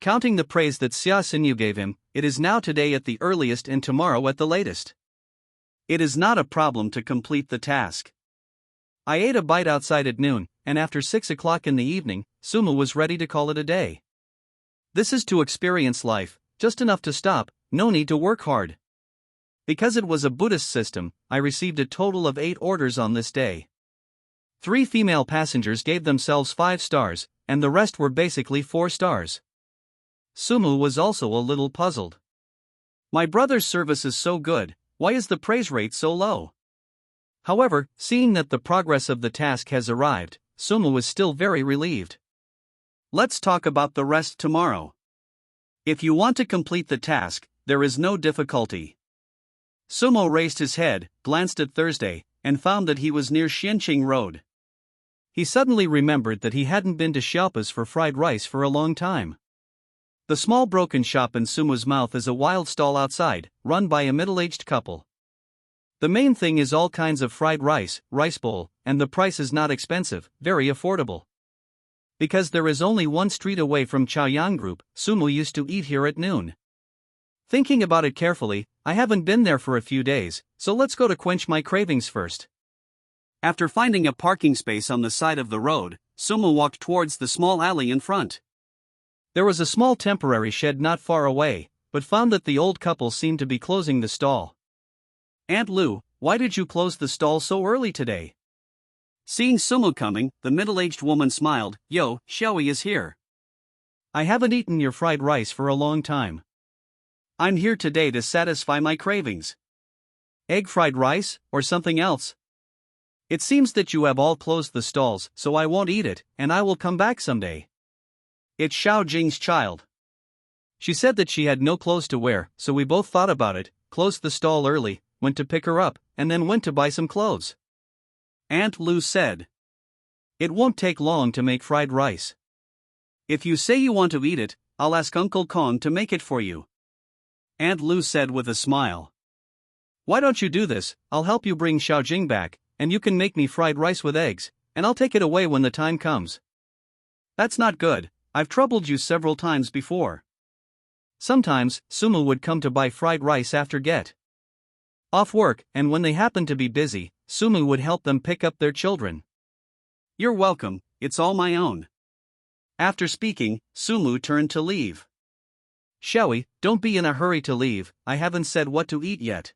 Counting the praise that Xia Xinyu gave him, it is now today at the earliest and tomorrow at the latest. It is not a problem to complete the task. I ate a bite outside at noon, and after 6 o'clock in the evening, Sumu was ready to call it a day. This is to experience life, just enough to stop, no need to work hard. Because it was a Buddhist system, I received a total of 8 orders on this day. 3 female passengers gave themselves 5 stars, and the rest were basically 4 stars. Sumu was also a little puzzled. My brother's service is so good, why is the praise rate so low? However, seeing that the progress of the task has arrived, Sumu was still very relieved. Let's talk about the rest tomorrow. If you want to complete the task, there is no difficulty. Sumo raised his head, glanced at Thursday, and found that he was near Xianqing Road. He suddenly remembered that he hadn't been to Xiaopa's for fried rice for a long time. The small broken shop in Sumu's mouth is a wild stall outside, run by a middle-aged couple. The main thing is all kinds of fried rice bowl, and the price is not expensive, very affordable. Because there is only one street away from Chaoyang Group, Sumu used to eat here at noon. Thinking about it carefully, I haven't been there for a few days, so let's go to quench my cravings first. After finding a parking space on the side of the road, Sumu walked towards the small alley in front. There was a small temporary shed not far away, but found that the old couple seemed to be closing the stall. Aunt Lu, why did you close the stall so early today? Seeing Sumu coming, the middle-aged woman smiled. Yo, Xiaoyi is here. I haven't eaten your fried rice for a long time. I'm here today to satisfy my cravings. Egg fried rice, or something else? It seems that you have all closed the stalls, so I won't eat it, and I will come back someday. It's Xiao Jing's child. She said that she had no clothes to wear, so we both thought about it, closed the stall early, went to pick her up, and then went to buy some clothes. Aunt Lu said. It won't take long to make fried rice. If you say you want to eat it, I'll ask Uncle Kong to make it for you. Aunt Lu said with a smile. Why don't you do this? I'll help you bring Xiaojing back, and you can make me fried rice with eggs, and I'll take it away when the time comes. That's not good, I've troubled you several times before. Sometimes, Sumu would come to buy fried rice after get off work, and when they happened to be busy, Sumu would help them pick up their children. You're welcome, it's all my own. After speaking, Sumu turned to leave. Xiaoyi, don't be in a hurry to leave, I haven't said what to eat yet.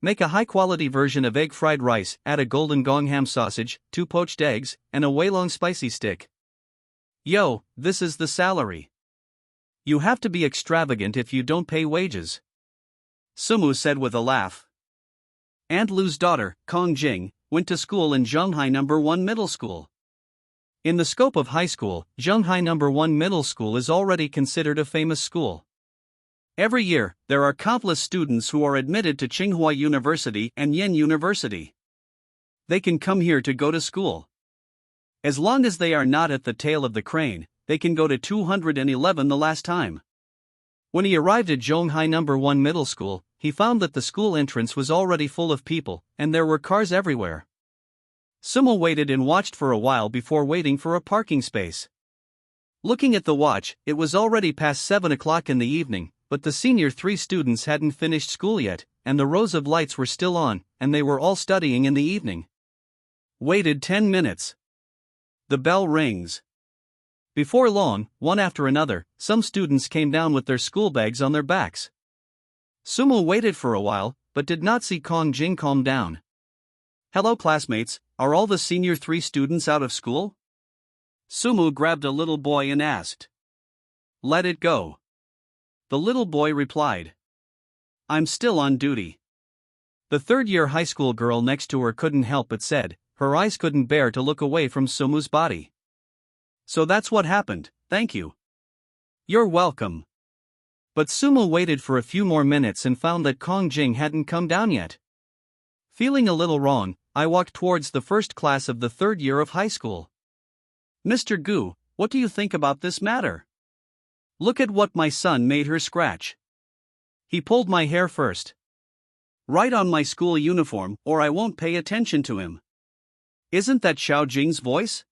Make a high-quality version of egg fried rice, add a golden gong ham sausage, 2 poached eggs, and a Weilong spicy stick. Yo, this is the salary. You have to be extravagant if you don't pay wages. Sumu said with a laugh. Aunt Lu's daughter, Kong Jing, went to school in Zhonghai No. 1 Middle School. In the scope of high school, Zhonghai No. 1 Middle School is already considered a famous school. Every year, there are countless students who are admitted to Tsinghua University and Yen University. They can come here to go to school. As long as they are not at the tail of the crane, they can go to 211 the last time. When he arrived at Zhonghai No. 1 Middle School, he found that the school entrance was already full of people, and there were cars everywhere. Sumo waited and watched for a while before waiting for a parking space. Looking at the watch, it was already past 7 o'clock in the evening, but the senior 3 students hadn't finished school yet, and the rows of lights were still on, and they were all studying in the evening. Waited 10 minutes. The bell rings. Before long, one after another, some students came down with their school bags on their backs. Sumo waited for a while, but did not see Kong Jing calm down. Hello classmates, are all the senior 3 students out of school? Sumu grabbed a little boy and asked. Let it go. The little boy replied. I'm still on duty. The third-year high school girl next to her couldn't help but said, her eyes couldn't bear to look away from Sumu's body. So that's what happened, thank you. You're welcome. But Sumu waited for a few more minutes and found that Kong Jing hadn't come down yet. Feeling a little wrong, I walked towards the first class of the 3rd year of high school. Mr. Gu, what do you think about this matter? Look at what my son made her scratch. He pulled my hair first. Write on my school uniform or I won't pay attention to him. Isn't that Xiao Jing's voice?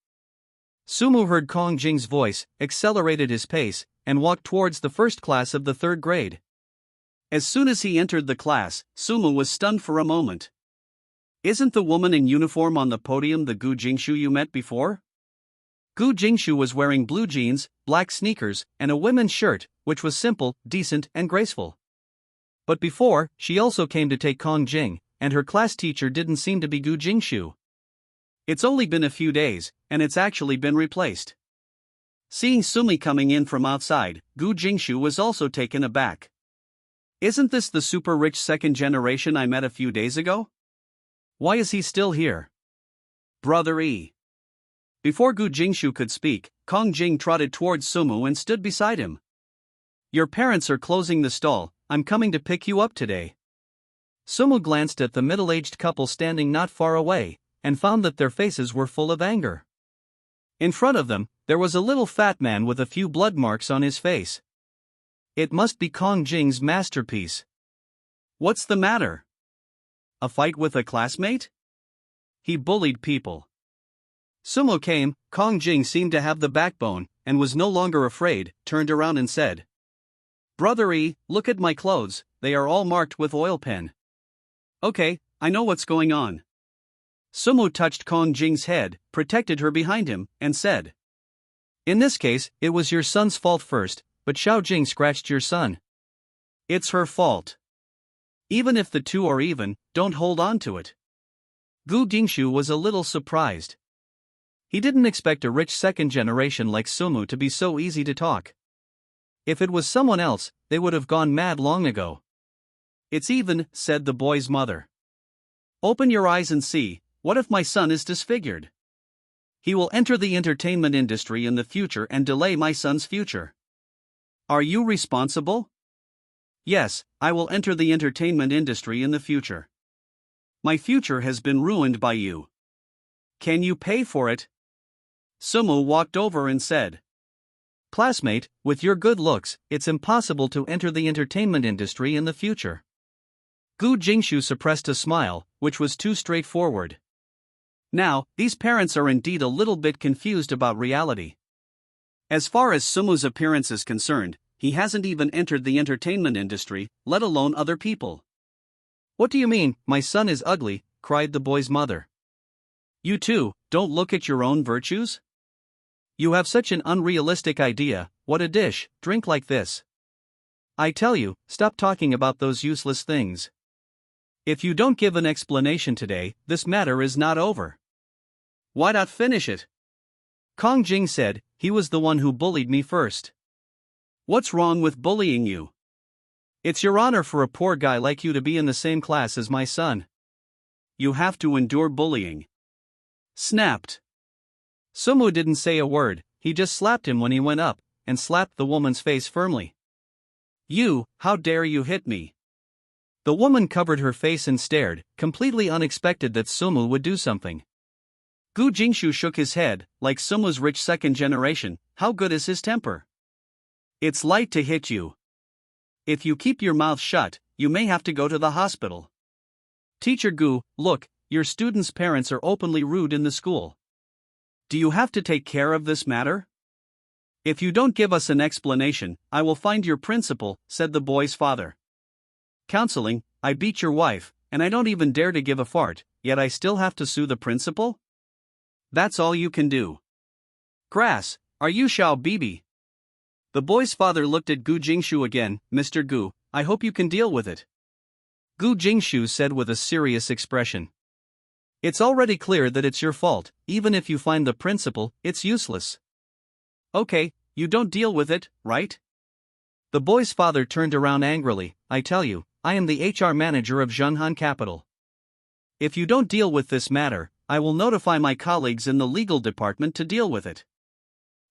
Sumu heard Kong Jing's voice, accelerated his pace, and walked towards the first class of the third grade. As soon as he entered the class, Sumo was stunned for a moment. Isn't the woman in uniform on the podium the Gu Jingshu you met before? Gu Jingshu was wearing blue jeans, black sneakers, and a women's shirt, which was simple, decent, and graceful. But before, she also came to take Kong Jing, and her class teacher didn't seem to be Gu Jingshu. It's only been a few days, and it's actually been replaced. Seeing Sumi coming in from outside, Gu Jingshu was also taken aback. Isn't this the super rich second generation I met a few days ago? Why is he still here? Brother E. Before Gu Jingshu could speak, Kong Jing trotted towards Sumu and stood beside him. Your parents are closing the stall, I'm coming to pick you up today. Sumu glanced at the middle-aged couple standing not far away, and found that their faces were full of anger. In front of them, there was a little fat man with a few blood marks on his face. It must be Kong Jing's masterpiece. What's the matter? A fight with a classmate? He bullied people. Sumo came, Kong Jing seemed to have the backbone, and was no longer afraid, turned around and said, Brother E, look at my clothes, they are all marked with oil pen. Okay, I know what's going on. Sumo touched Kong Jing's head, protected her behind him, and said, In this case, it was your son's fault first, but Xiao Jing scratched your son. It's her fault. Even if the two are even, don't hold on to it. Gu Jingshu was a little surprised. He didn't expect a rich second generation like Sumu to be so easy to talk. If it was someone else, they would have gone mad long ago. It's even, said the boy's mother. Open your eyes and see, what if my son is disfigured? He will enter the entertainment industry in the future and delay my son's future. Are you responsible? Yes, I will enter the entertainment industry in the future. My future has been ruined by you. Can you pay for it? Sumu walked over and said, Classmate, with your good looks, it's impossible to enter the entertainment industry in the future. Gu Jingshu suppressed a smile, which was too straightforward. Now, these parents are indeed a little bit confused about reality. As far as Sumu's appearance is concerned, he hasn't even entered the entertainment industry, let alone other people. What do you mean, my son is ugly? Cried the boy's mother. You too, don't look at your own virtues? You have such an unrealistic idea, what a dish, drink like this. I tell you, stop talking about those useless things. If you don't give an explanation today, this matter is not over. Why not finish it? Kong Jing said, he was the one who bullied me first. What's wrong with bullying you? It's your honor for a poor guy like you to be in the same class as my son. You have to endure bullying. Snapped. Sumu didn't say a word, he just slapped him when he went up, and slapped the woman's face firmly. You, how dare you hit me? The woman covered her face and stared, completely unexpected that Sumu would do something. Gu Jingshu shook his head, like Sumu's rich second generation, how good is his temper? It's light to hit you. If you keep your mouth shut, you may have to go to the hospital. Teacher Gu, look, your students' parents are openly rude in the school. Do you have to take care of this matter? If you don't give us an explanation, I will find your principal, said the boy's father. Counseling, I beat your wife, and I don't even dare to give a fart, yet I still have to sue the principal? That's all you can do. Grass, are you Xiao Bibi? The boy's father looked at Gu Jingshu again. Mr. Gu, I hope you can deal with it. Gu Jingshu said with a serious expression. It's already clear that it's your fault, even if you find the principal, it's useless. Okay, you don't deal with it, right? The boy's father turned around angrily. I tell you, I am the HR manager of Zhenghan Capital. If you don't deal with this matter, I will notify my colleagues in the legal department to deal with it.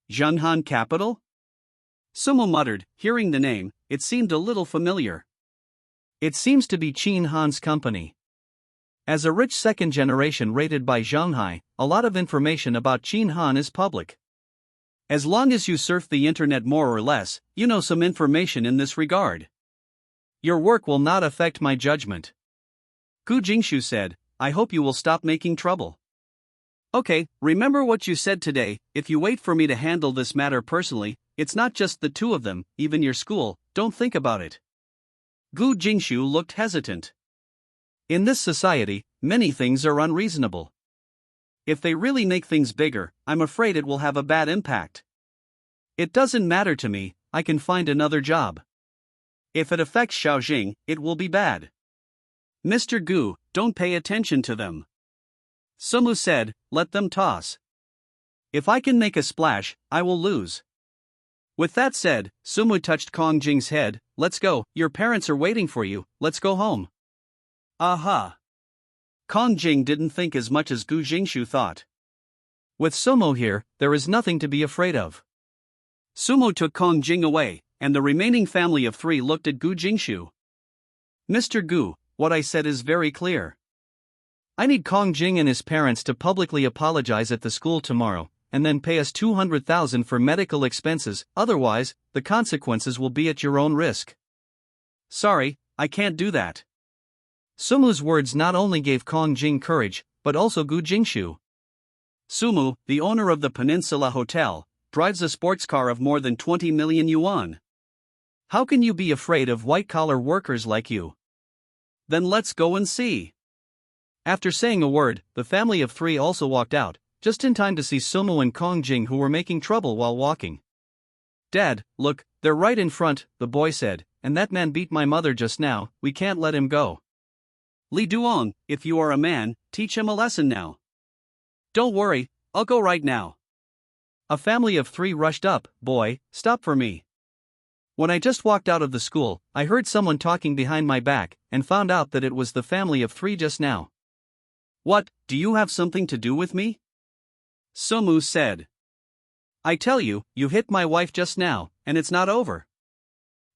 Zhenghan Capital? Sumo muttered, hearing the name, it seemed a little familiar. It seems to be Qin Han's company. As a rich second generation rated by Zhanghai, a lot of information about Qin Han is public. As long as you surf the internet more or less, you know some information in this regard. Your work will not affect my judgment. Gu Jingshu said, I hope you will stop making trouble. Okay, remember what you said today. If you wait for me to handle this matter personally, it's not just the two of them, even your school, don't think about it. Gu Jingshu looked hesitant. In this society, many things are unreasonable. If they really make things bigger, I'm afraid it will have a bad impact. It doesn't matter to me, I can find another job. If it affects Xiaojing, it will be bad. Mr. Gu, don't pay attention to them. Sumu said, let them toss. If I can make a splash, I will lose. With that said, Sumu touched Kong Jing's head. Let's go, your parents are waiting for you, let's go home. Aha. Kong Jing didn't think as much as Gu Jingshu thought. With Sumu here, there is nothing to be afraid of. Sumu took Kong Jing away, and the remaining family of 3 looked at Gu Jingshu. Mr. Gu, what I said is very clear. I need Kong Jing and his parents to publicly apologize at the school tomorrow, and then pay us 200,000 for medical expenses, otherwise, the consequences will be at your own risk. Sorry, I can't do that. Sumu's words not only gave Kong Jing courage, but also Gu Jingshu. Sumu, the owner of the Peninsula Hotel, drives a sports car of more than 20 million yuan. How can you be afraid of white-collar workers like you? Then let's go and see. After saying a word, the family of 3 also walked out, just in time to see Sumu and Kong Jing, who were making trouble while walking. Dad, look, they're right in front, the boy said, and that man beat my mother just now, we can't let him go. Li Duong, if you are a man, teach him a lesson now. Don't worry, I'll go right now. A family of 3 rushed up. Boy, stop for me. When I just walked out of the school, I heard someone talking behind my back, and found out that it was the family of 3 just now. What, do you have something to do with me? Sumu said. I tell you, you hit my wife just now, and it's not over.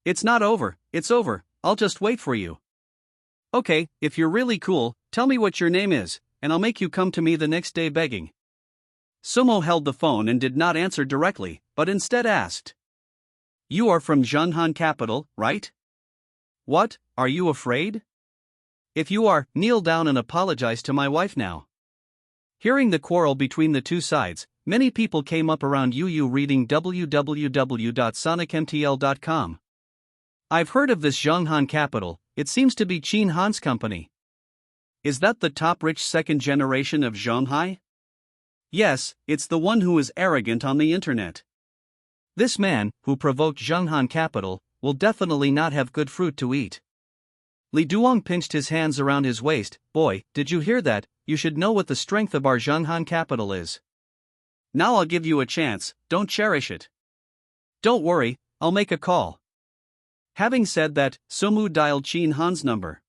It's not over, it's over, I'll just wait for you. Okay, if you're really cool, tell me what your name is, and I'll make you come to me the next day begging. Sumo held the phone and did not answer directly, but instead asked. You are from Zhenghan capital, right? What, are you afraid? If you are, kneel down and apologize to my wife now. Hearing the quarrel between the two sides, many people came up around Yu reading www.sonicmtl.com. I've heard of this Zhenghan capital, it seems to be Qin Han's company. Is that the top rich second generation of Zhonghai? Yes, it's the one who is arrogant on the internet. This man, who provoked Zhenghan capital, will definitely not have good fruit to eat. Li Duong pinched his hands around his waist. Boy, did you hear that? You should know what the strength of our Zhenghan capital is. Now I'll give you a chance, don't cherish it. Don't worry, I'll make a call. Having said that, Sumu dialed Qin Han's number.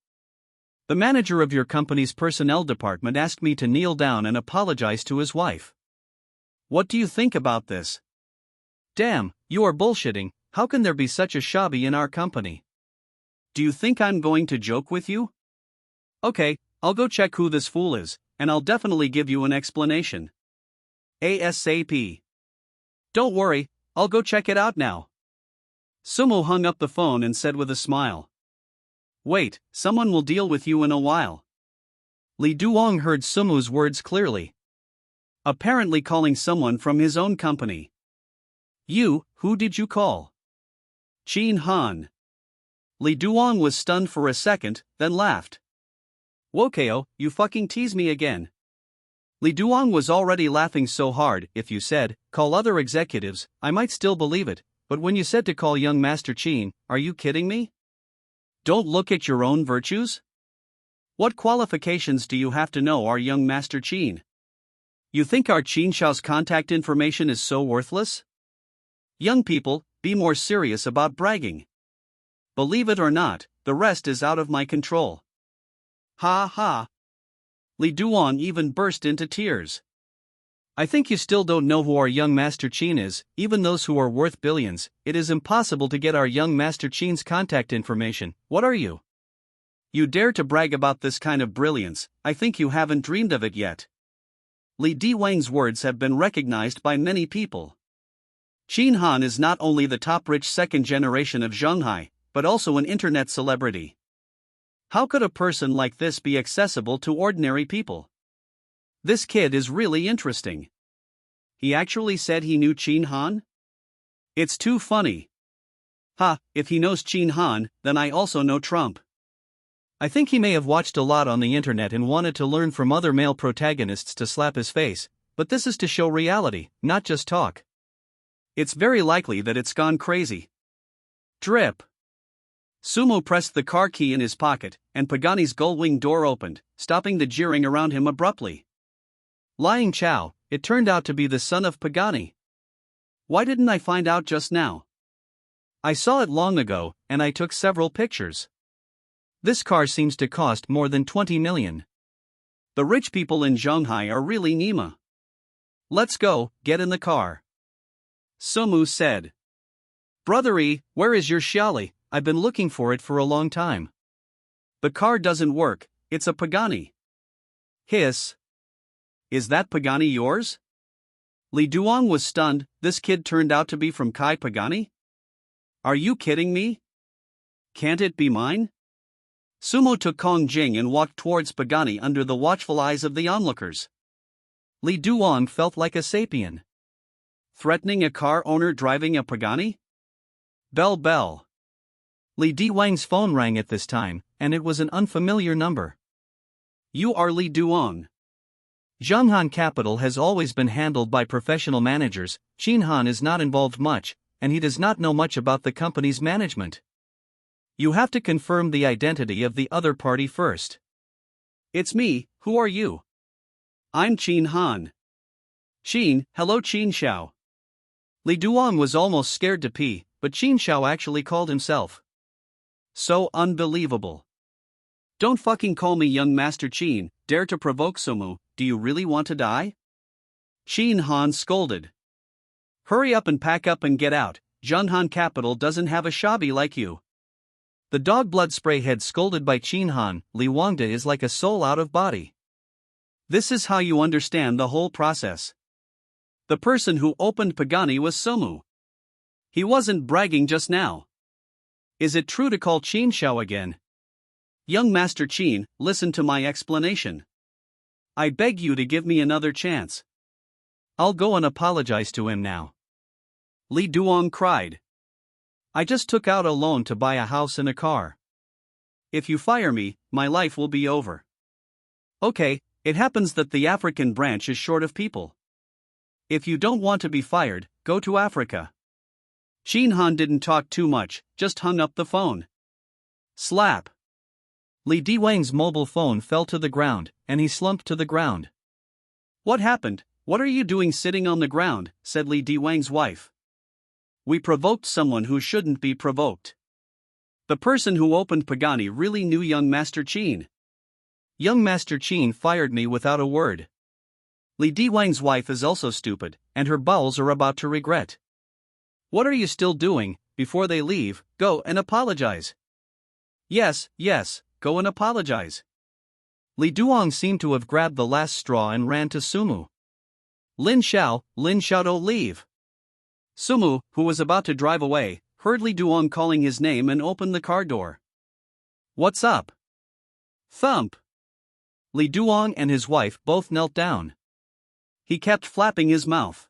The manager of your company's personnel department asked me to kneel down and apologize to his wife. What do you think about this? Damn, you are bullshitting, how can there be such a shabby in our company? Do you think I'm going to joke with you? Okay, I'll go check who this fool is, and I'll definitely give you an explanation. ASAP. Don't worry, I'll go check it out now. Sumo hung up the phone and said with a smile. Wait, someone will deal with you in a while. Li Duong heard Sumu's words clearly. Apparently calling someone from his own company. You, who did you call? Qin Han. Li Duong was stunned for a second, then laughed. Wokeo, you fucking tease me again. Li Duong was already laughing so hard. If you said, call other executives, I might still believe it, but when you said to call young Master Qin, are you kidding me? Don't look at your own virtues? What qualifications do you have to know our young Master Qin? You think our Qin Xiao's contact information is so worthless? Young people, be more serious about bragging. Believe it or not, the rest is out of my control. Ha ha. Li Duong even burst into tears. I think you still don't know who our young Master Qin is, even those who are worth billions. It is impossible to get our young Master Qin's contact information. What are you? You dare to brag about this kind of brilliance, I think you haven't dreamed of it yet. Li Diwang's words have been recognized by many people. Qin Han is not only the top rich second generation of Zhonghai, but also an internet celebrity. How could a person like this be accessible to ordinary people? This kid is really interesting. He actually said he knew Chin Han? It's too funny. Ha, if he knows Chin Han, then I also know Trump. I think he may have watched a lot on the internet and wanted to learn from other male protagonists to slap his face, but this is to show reality, not just talk. It's very likely that it's gone crazy. Drip. Sumo pressed the car key in his pocket, and Pagani's gull-wing door opened, stopping the jeering around him abruptly. Lying Chow, it turned out to be the son of Pagani. Why didn't I find out just now? I saw it long ago, and I took several pictures. This car seems to cost more than 20 million. The rich people in Zhonghai are really Nima. Let's go, get in the car. Sumu said. Brothery, where is your Xiaoli? I've been looking for it for a long time. The car doesn't work, it's a Pagani. Hiss. Is that Pagani yours? Li Duong was stunned. This kid turned out to be from Kai Pagani? Are you kidding me? Can't it be mine? Sumo took Kong Jing and walked towards Pagani under the watchful eyes of the onlookers. Li Duong felt like a sapien. Threatening a car owner driving a Pagani? Bell bell. Li Diwang's phone rang at this time, and it was an unfamiliar number. You are Li Duong. Zhonghan Capital has always been handled by professional managers. Chin Han is not involved much, and he does not know much about the company's management. You have to confirm the identity of the other party first. It's me, who are you? I'm Chin Han. Chin, hello Chin Xiao. Li Duong was almost scared to pee, but Chin Xiao actually called himself. So unbelievable. Don't fucking call me young Master Chin, dare to provoke Sumu, do you really want to die? Chin Han scolded. Hurry up and pack up and get out, Zhonghan Capital doesn't have a shabby like you. The dog blood spray head scolded by Chin Han. Li Wangda is like a soul out of body. This is how you understand the whole process. The person who opened Pagani was Sumu. He wasn't bragging just now. Is it true to call Chin Xiao again? Young Master Chin, listen to my explanation. I beg you to give me another chance. I'll go and apologize to him now. Li Duong cried. I just took out a loan to buy a house and a car. If you fire me, my life will be over. Okay, it happens that the African branch is short of people. If you don't want to be fired, go to Africa. Chin Han didn't talk too much, just hung up the phone. Slap. Li Diwang's mobile phone fell to the ground, and he slumped to the ground. What happened? What are you doing sitting on the ground? Said Li Diwang's wife. We provoked someone who shouldn't be provoked. The person who opened Pagani really knew young Master Chin. Young Master Chin fired me without a word. Li Diwang's wife is also stupid, and her bowels are about to regret. What are you still doing? Before they leave, go and apologize. Yes, go and apologize. Li Duong seemed to have grabbed the last straw and ran to Sumu. Lin Xiao, don't leave. Sumu, who was about to drive away, heard Li Duong calling his name and opened the car door. What's up? Thump. Li Duong and his wife both knelt down. He kept flapping his mouth.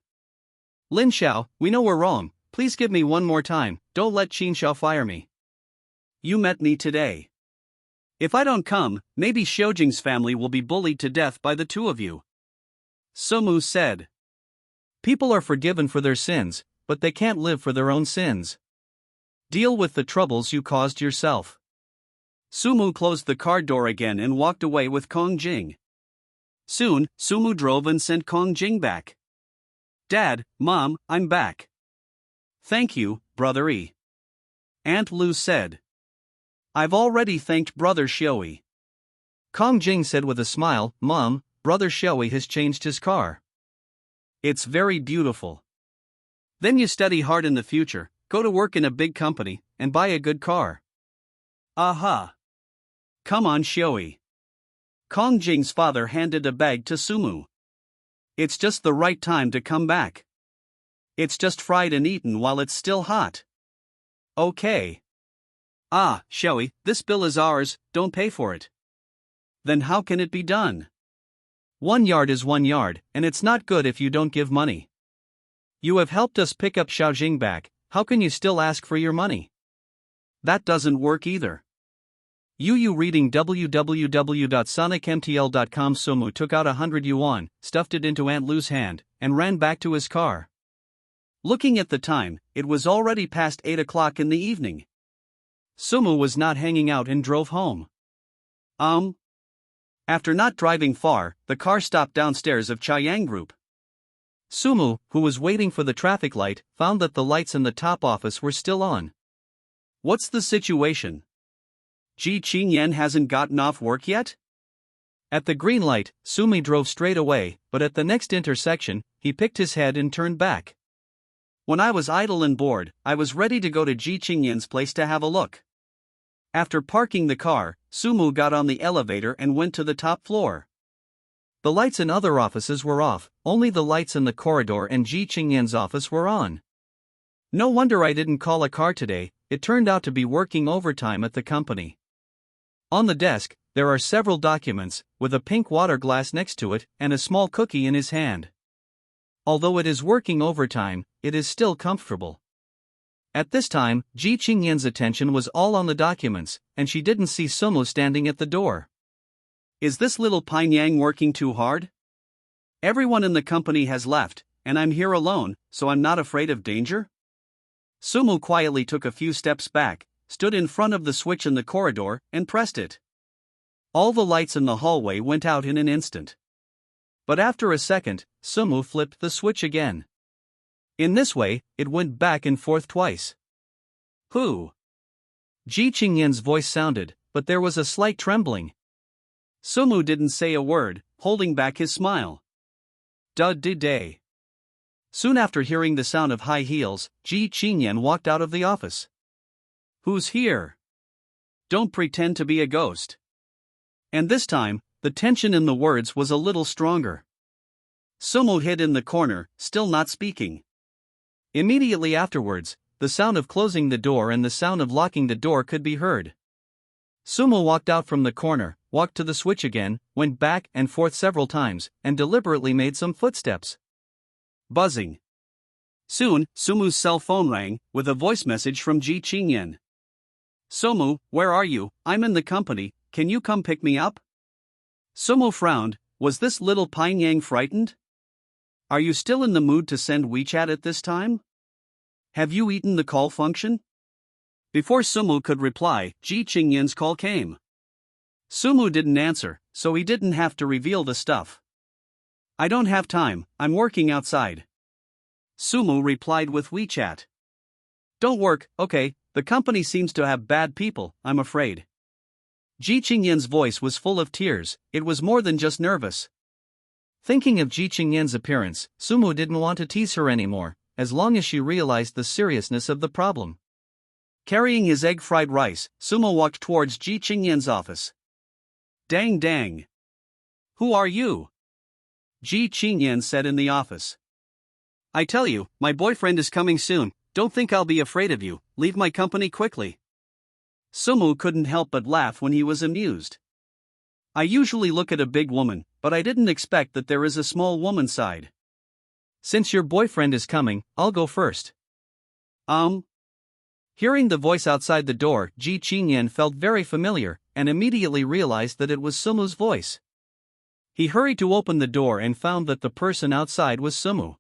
Lin Xiao, we know we're wrong, please give me one more time, don't let Chin Xiao fire me. You met me today. If I don't come, maybe Xiujing's family will be bullied to death by the two of you. Sumu said. People are forgiven for their sins, but they can't live for their own sins. Deal with the troubles you caused yourself. Sumu closed the car door again and walked away with Kong Jing. Soon, Sumu drove and sent Kong Jing back. Dad, Mom, I'm back. Thank you, Brother E. Aunt Lu said. I've already thanked Brother Xioi. Kong Jing said with a smile, Mom, Brother Xioi has changed his car. It's very beautiful. Then you study hard in the future, go to work in a big company, and buy a good car. Aha. Come on Xioi. Kong Jing's father handed a bag to Sumu. It's just the right time to come back. It's just fried and eaten while it's still hot. Okay. Ah, Xioi, this bill is ours, don't pay for it. Then how can it be done? 1 yard is 1 yard, and it's not good if you don't give money. You have helped us pick up Xiaojing back, how can you still ask for your money? That doesn't work either. You reading www.sonicmtl.com. Sumu took out 100 yuan, stuffed it into Aunt Lu's hand, and ran back to his car. Looking at the time, it was already past 8 o'clock in the evening. Sumu was not hanging out and drove home. After not driving far, the car stopped downstairs of Chaoyang Group. Sumu, who was waiting for the traffic light, found that the lights in the top office were still on. What's the situation? Ji Chingyen hasn't gotten off work yet? At the green light, Sumu drove straight away, but at the next intersection, he picked his head and turned back. When I was idle and bored, I was ready to go to Ji Chingyen's place to have a look. After parking the car, Sumu got on the elevator and went to the top floor. The lights in other offices were off, only the lights in the corridor and Ji Chingyen's office were on. No wonder I didn't call a car today, it turned out to be working overtime at the company. On the desk, there are several documents, with a pink water glass next to it and a small cookie in his hand. Although it is working overtime, it is still comfortable. At this time, Ji Chingyen's attention was all on the documents, and she didn't see Sumu standing at the door. Is this little Pyongyang working too hard? Everyone in the company has left, and I'm here alone, so I'm not afraid of danger? Sumu quietly took a few steps back, stood in front of the switch in the corridor, and pressed it. All the lights in the hallway went out in an instant. But after a second, Sumu flipped the switch again. In this way, it went back and forth twice. Who? Ji Chingyen's voice sounded, but there was a slight trembling. Sumu didn't say a word, holding back his smile. Didi. Soon after hearing the sound of high heels, Ji Chingyen walked out of the office. Who's here? Don't pretend to be a ghost. And this time, the tension in the words was a little stronger. Sumu hid in the corner, still not speaking. Immediately afterwards, the sound of closing the door and the sound of locking the door could be heard. Sumu walked out from the corner, walked to the switch again, went back and forth several times, and deliberately made some footsteps. Buzzing. Soon, Sumu's cell phone rang, with a voice message from Ji Chingyen. Sumu, where are you? I'm in the company, can you come pick me up? Sumu frowned, was this little Pyongyang frightened? Are you still in the mood to send WeChat at this time? Have you eaten the call function? Before Sumu could reply, Ji Chingyen's call came. Sumu didn't answer, so he didn't have to reveal the stuff. I don't have time, I'm working outside. Sumu replied with WeChat. Don't work, okay, the company seems to have bad people, I'm afraid. Ji Chingyen's voice was full of tears, it was more than just nervous. Thinking of Ji Chingyen's appearance, Sumu didn't want to tease her anymore, as long as she realized the seriousness of the problem. Carrying his egg fried rice, Sumu walked towards Ji Chingyen's office. Dang. Who are you? Ji Chingyen said in the office. I tell you, my boyfriend is coming soon, don't think I'll be afraid of you, leave my company quickly. Sumu couldn't help but laugh when he was amused. I usually look at a big woman, but I didn't expect that there is a small woman side. Since your boyfriend is coming, I'll go first. Hearing the voice outside the door, Ji Chingyen felt very familiar, and immediately realized that it was Sumu's voice. He hurried to open the door and found that the person outside was Sumu.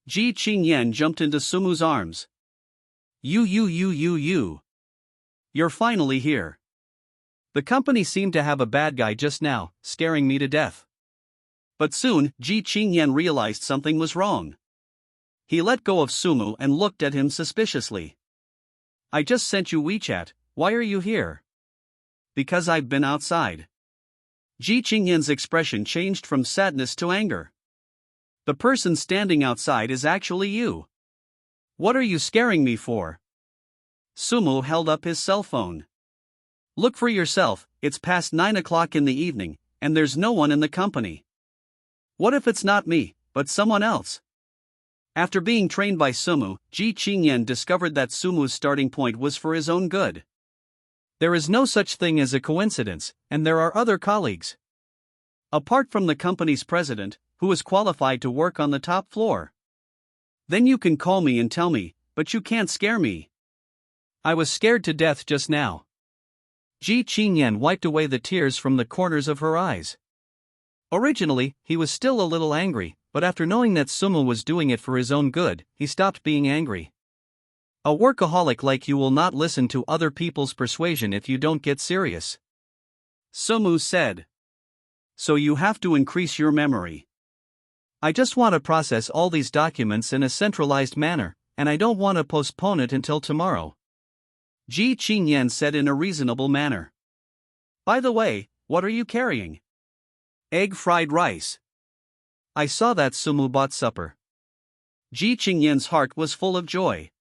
Ji Chingyen jumped into Sumu's arms. You. You're finally here. The company seemed to have a bad guy just now, scaring me to death. But soon, Ji Chingyen realized something was wrong. He let go of Sumu and looked at him suspiciously. I just sent you WeChat, why are you here? Because I've been outside. Ji Chingyen's expression changed from sadness to anger. The person standing outside is actually you. What are you scaring me for? Sumu held up his cell phone. Look for yourself, it's past 9 o'clock in the evening, and there's no one in the company. What if it's not me, but someone else? After being trained by Sumu, Ji Chingyen discovered that Sumu's starting point was for his own good. There is no such thing as a coincidence, and there are other colleagues. Apart from the company's president, who is qualified to work on the top floor. Then you can call me and tell me, but you can't scare me. I was scared to death just now. Ji Chingyen wiped away the tears from the corners of her eyes. Originally, he was still a little angry, but after knowing that Sumu was doing it for his own good, he stopped being angry. A workaholic like you will not listen to other people's persuasion if you don't get serious. Sumu said. So you have to increase your memory. I just want to process all these documents in a centralized manner, and I don't want to postpone it until tomorrow. Ji Chingyen said in a reasonable manner. By the way, what are you carrying? Egg fried rice. I saw that Sumu bought supper. Ji Chingyen's heart was full of joy.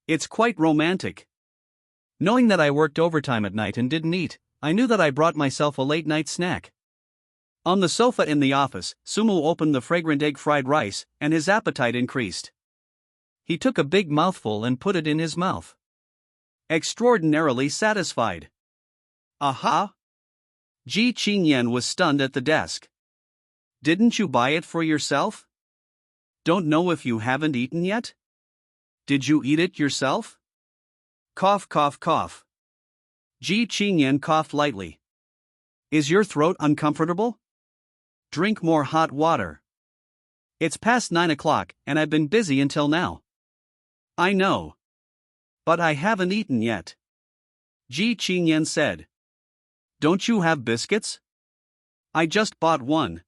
It's quite romantic. Knowing that I worked overtime at night and didn't eat, I knew that I brought myself a late-night snack. On the sofa in the office, Sumu opened the fragrant egg fried rice, and his appetite increased. He took a big mouthful and put it in his mouth. Extraordinarily satisfied. Aha! Ji Chingyen was stunned at the desk. Didn't you buy it for yourself? Don't know if you haven't eaten yet? Did you eat it yourself? Cough, cough, cough. Ji Chingyen coughed lightly. Is your throat uncomfortable? Drink more hot water. It's past 9 o'clock and I've been busy until now. I know. But I haven't eaten yet. Ji Chingyen said. Don't you have biscuits? I just bought one.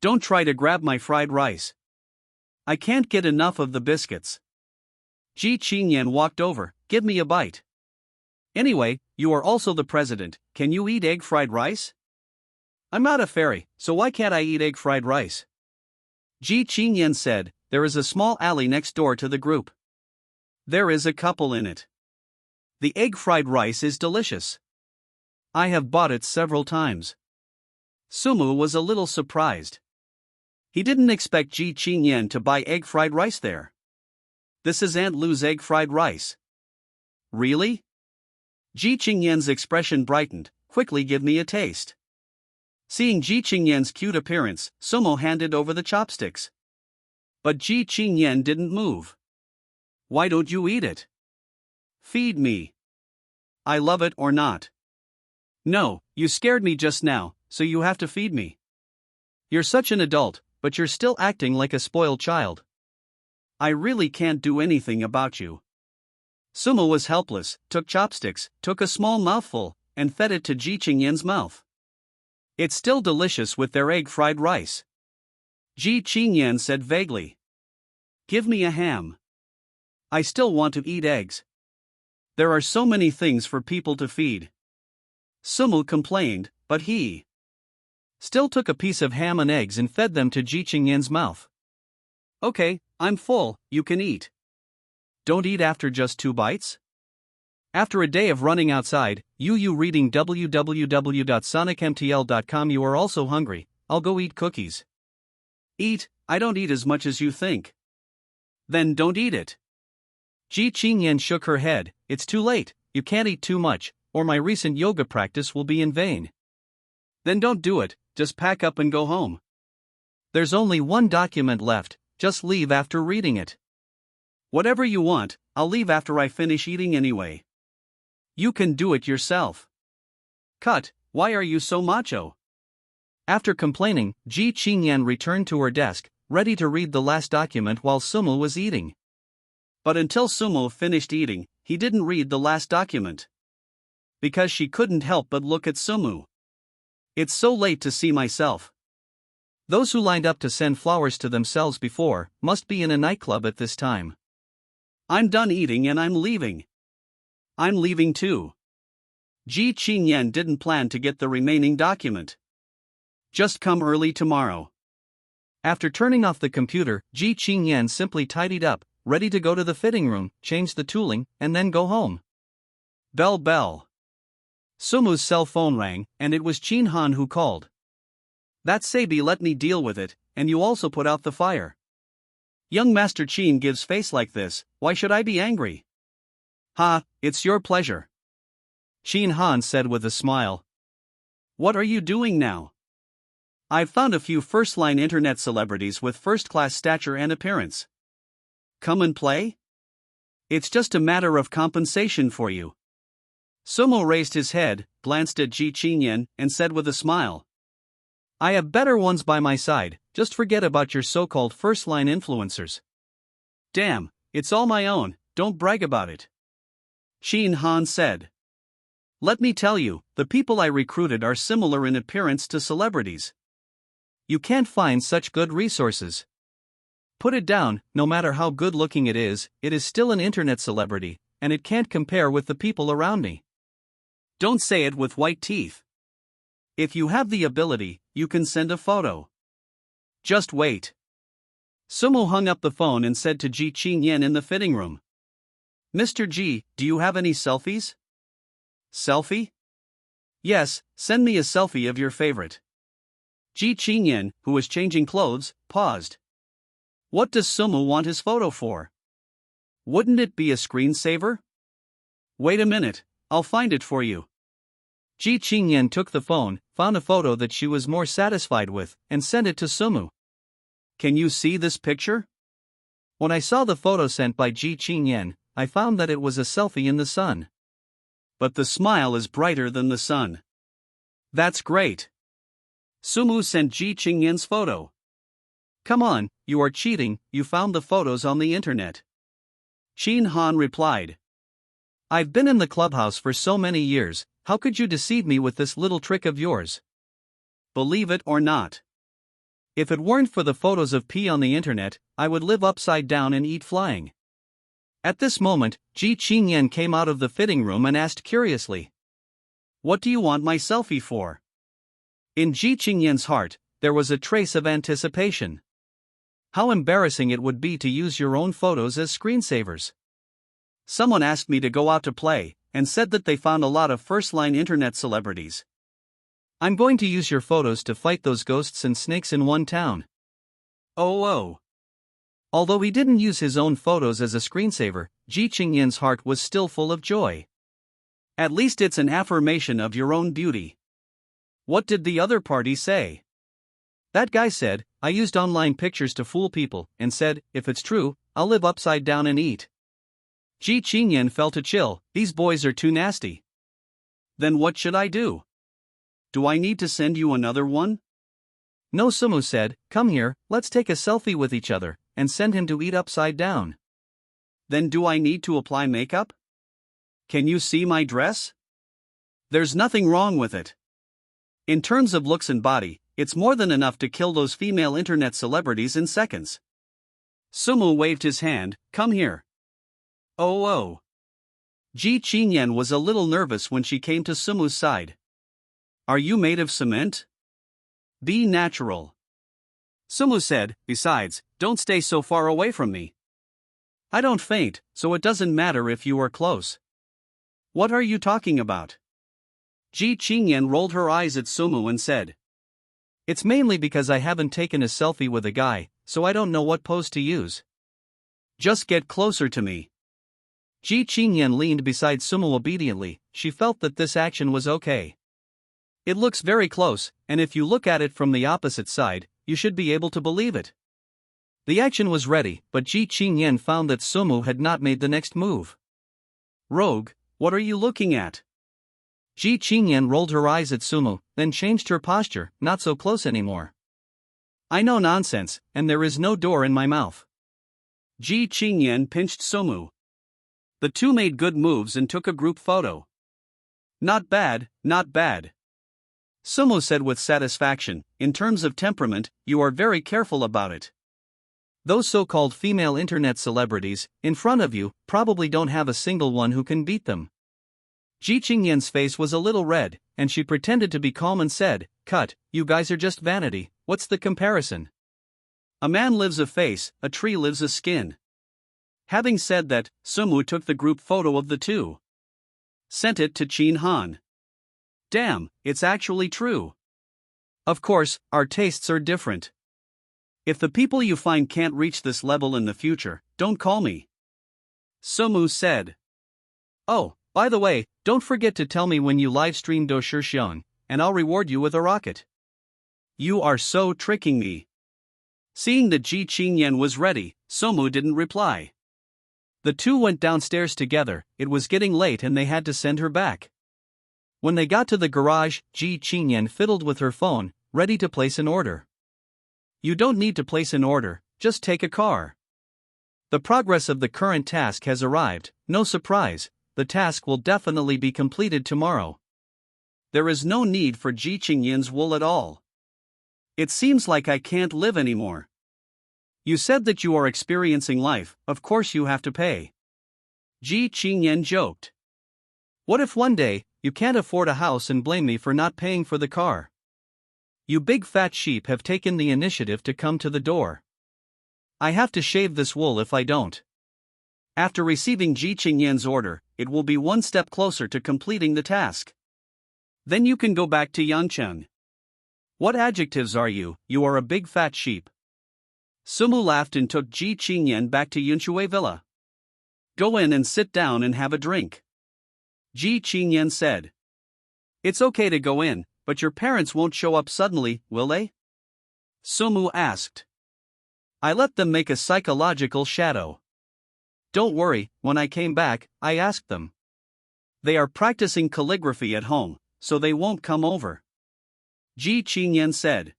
Don't try to grab my fried rice. I can't get enough of the biscuits. Ji Chingyen walked over. Give me a bite. Anyway, you are also the president, can you eat egg fried rice? I'm not a fairy, so why can't I eat egg fried rice? Ji Chingyen said, there is a small alley next door to the group. There is a couple in it. The egg fried rice is delicious. I have bought it several times. Sumu was a little surprised. He didn't expect Ji Chingyen to buy egg fried rice there. This is Aunt Lou's egg fried rice. Really? Ji Chingyen's expression brightened. Quickly give me a taste. Seeing Ji Chingyen's cute appearance, Sumo handed over the chopsticks. But Ji Chingyen didn't move. Why don't you eat it? Feed me. I love it or not. No, you scared me just now, so you have to feed me. You're such an adult, but you're still acting like a spoiled child. I really can't do anything about you. Sumo was helpless, took chopsticks, took a small mouthful, and fed it to Ji Chingyen's mouth. It's still delicious with their egg fried rice. Ji Chingyen said vaguely. Give me a ham. I still want to eat eggs. There are so many things for people to feed. Sumo complained, but he still took a piece of ham and eggs and fed them to Ji Chingyen's mouth. Okay, I'm full, you can eat. Don't eat after just 2 bites? After a day of running outside, you reading www.sonicmtl.com, you are also hungry. I'll go eat cookies. Eat? I don't eat as much as you think. Then don't eat it. Ji Chingyen shook her head. It's too late, you can't eat too much, or my recent yoga practice will be in vain. Then don't do it, just pack up and go home. There's only one document left, just leave after reading it. Whatever you want, I'll leave after I finish eating anyway. You can do it yourself. Cut, why are you so macho? After complaining, Ji Chingyen returned to her desk, ready to read the last document while Sumo was eating. But until Sumo finished eating, he didn't read the last document. Because she couldn't help but look at Sumo. It's so late to see myself. Those who lined up to send flowers to themselves before must be in a nightclub at this time. I'm done eating and I'm leaving. I'm leaving too. Ji Chingyen didn't plan to get the remaining document. Just come early tomorrow. After turning off the computer, Ji Chingyen simply tidied up, ready to go to the fitting room, change the tooling, and then go home. Bell bell. Sumu's cell phone rang, and it was Chin Han who called. That Sabi let me deal with it, and you also put out the fire. Young Master Chin gives face like this, why should I be angry? Ha, it's your pleasure. Chin Han said with a smile. What are you doing now? I've found a few first-line internet celebrities with first-class stature and appearance. Come and play? It's just a matter of compensation for you. Sumo raised his head, glanced at Ji Chingyen, and said with a smile. I have better ones by my side, just forget about your so-called first-line influencers. Damn, it's all my own, don't brag about it. Chin Han said. Let me tell you, the people I recruited are similar in appearance to celebrities. You can't find such good resources. Put it down, no matter how good looking it is still an internet celebrity, and it can't compare with the people around me. Don't say it with white teeth. If you have the ability, you can send a photo. Just wait. Sumo hung up the phone and said to Ji Chingyen in the fitting room. Mr. Ji, do you have any selfies? Selfie? Yes, send me a selfie of your favorite. Ji Chingyen, who was changing clothes, paused. What does Sumo want his photo for? Wouldn't it be a screensaver? Wait a minute, I'll find it for you. Ji Chingyen took the phone, found a photo that she was more satisfied with, and sent it to Sumo. Can you see this picture? When I saw the photo sent by Ji Chingyen, I found that it was a selfie in the sun. But the smile is brighter than the sun. That's great. Sumo sent Ji Chingyen's photo. Come on, you are cheating, you found the photos on the internet. Chin Han replied. I've been in the clubhouse for so many years, how could you deceive me with this little trick of yours? Believe it or not. If it weren't for the photos of pee on the internet, I would live upside down and eat flying. At this moment, Ji Chingyen came out of the fitting room and asked curiously. What do you want my selfie for? In Ji Chingyen's heart, there was a trace of anticipation. How embarrassing it would be to use your own photos as screensavers. Someone asked me to go out to play, and said that they found a lot of first-line internet celebrities. I'm going to use your photos to fight those ghosts and snakes in one town. Oh. Although he didn't use his own photos as a screensaver, Ji Chingyen's heart was still full of joy. At least it's an affirmation of your own beauty. What did the other party say? That guy said, I used online pictures to fool people, and said, if it's true, I'll live upside down and eat. Ji Chingyen felt a chill, these boys are too nasty. Then what should I do? Do I need to send you another one? No, Sumo said, come here, let's take a selfie with each other, and send him to eat upside down. Then do I need to apply makeup? Can you see my dress? There's nothing wrong with it. In terms of looks and body, it's more than enough to kill those female internet celebrities in seconds. Sumo waved his hand, come here. Oh. Ji Chingyen was a little nervous when she came to Sumo's side. Are you made of cement? Be natural. Sumo said, besides, don't stay so far away from me. I don't faint, so it doesn't matter if you are close. What are you talking about? Ji Chingyen rolled her eyes at Sumo and said. It's mainly because I haven't taken a selfie with a guy, so I don't know what pose to use. Just get closer to me. Ji Chingyen leaned beside Sumo obediently, she felt that this action was okay. It looks very close, and if you look at it from the opposite side, you should be able to believe it. The action was ready, but Ji Chingyen found that Sumo had not made the next move. Rogue, what are you looking at? Ji Chingyen rolled her eyes at Sumo, then changed her posture, not so close anymore. I know nonsense, and there is no door in my mouth. Ji Chingyen pinched Sumo. The two made good moves and took a group photo. Not bad, not bad. Sumo said with satisfaction, in terms of temperament, you are very careful about it. Those so-called female internet celebrities, in front of you, probably don't have a single one who can beat them. Ji Chingyen's face was a little red, and she pretended to be calm and said, cut, you guys are just vanity, what's the comparison? A man lives a face, a tree lives a skin. Having said that, Sumo took the group photo of the two. Sent it to Chin Han. Damn, it's actually true. Of course, our tastes are different. If the people you find can't reach this level in the future, don't call me. Sumo said. Oh, by the way, don't forget to tell me when you livestream Do Shixian, and I'll reward you with a rocket. You are so tricking me. Seeing that Ji Chingyen was ready, Somu didn't reply. The two went downstairs together. It was getting late and they had to send her back. When they got to the garage, Ji Chingyen fiddled with her phone, ready to place an order. You don't need to place an order, just take a car. The progress of the current task has arrived, no surprise, the task will definitely be completed tomorrow. There is no need for Ji Chingyen's wool at all. It seems like I can't live anymore. You said that you are experiencing life, of course you have to pay. Ji Chingyen joked. What if one day, you can't afford a house and blame me for not paying for the car? You big fat sheep have taken the initiative to come to the door. I have to shave this wool if I don't. After receiving Ji Chingyen's order, it will be one step closer to completing the task. Then you can go back to Yancheng. What adjectives are you? You are a big fat sheep. Sumu laughed and took Ji Chingyen back to Yunshui Villa. Go in and sit down and have a drink. Ji Chingyen said. It's okay to go in, but your parents won't show up suddenly, will they? Sumu asked. I let them make a psychological shadow. Don't worry, when I came back, I asked them. They are practicing calligraphy at home, so they won't come over. Ji Chingyen said.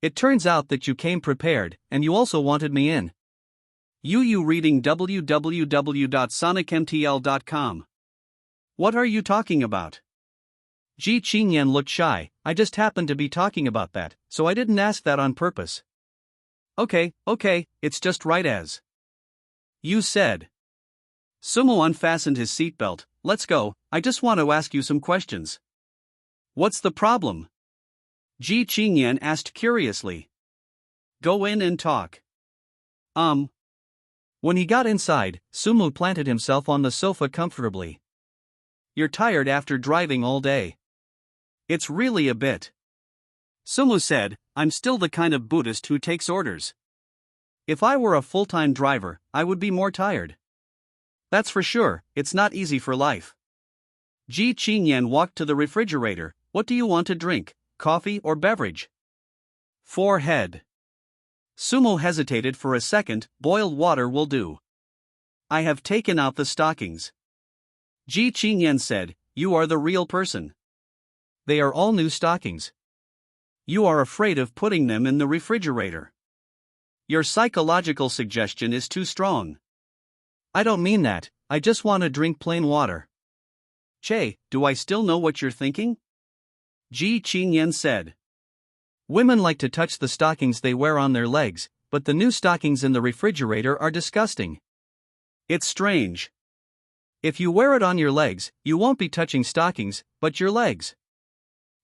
It turns out that you came prepared, and you also wanted me in. You reading www.sonicmtl.com. What are you talking about? Ji Chingyen looked shy. I just happened to be talking about that, so I didn't ask that on purpose. Okay, it's just right as you said. Sumu unfastened his seatbelt. Let's go, I just want to ask you some questions. What's the problem? Ji Chingyen asked curiously. Go in and talk. When he got inside, Sumu planted himself on the sofa comfortably. You're tired after driving all day. It's really a bit. Sumu said, I'm still the kind of Buddhist who takes orders. If I were a full-time driver, I would be more tired. That's for sure, it's not easy for life. Ji Chingyen walked to the refrigerator. What do you want to drink, coffee or beverage? Forehead. Sumu hesitated for a second. Boiled water will do. I have taken out the stockings. Ji Chingyen said, you are the real person. They are all new stockings. You are afraid of putting them in the refrigerator. Your psychological suggestion is too strong. I don't mean that, I just want to drink plain water. Che, do I still know what you're thinking? Ji Chingyen said. Women like to touch the stockings they wear on their legs, but the new stockings in the refrigerator are disgusting. It's strange. If you wear it on your legs, you won't be touching stockings, but your legs.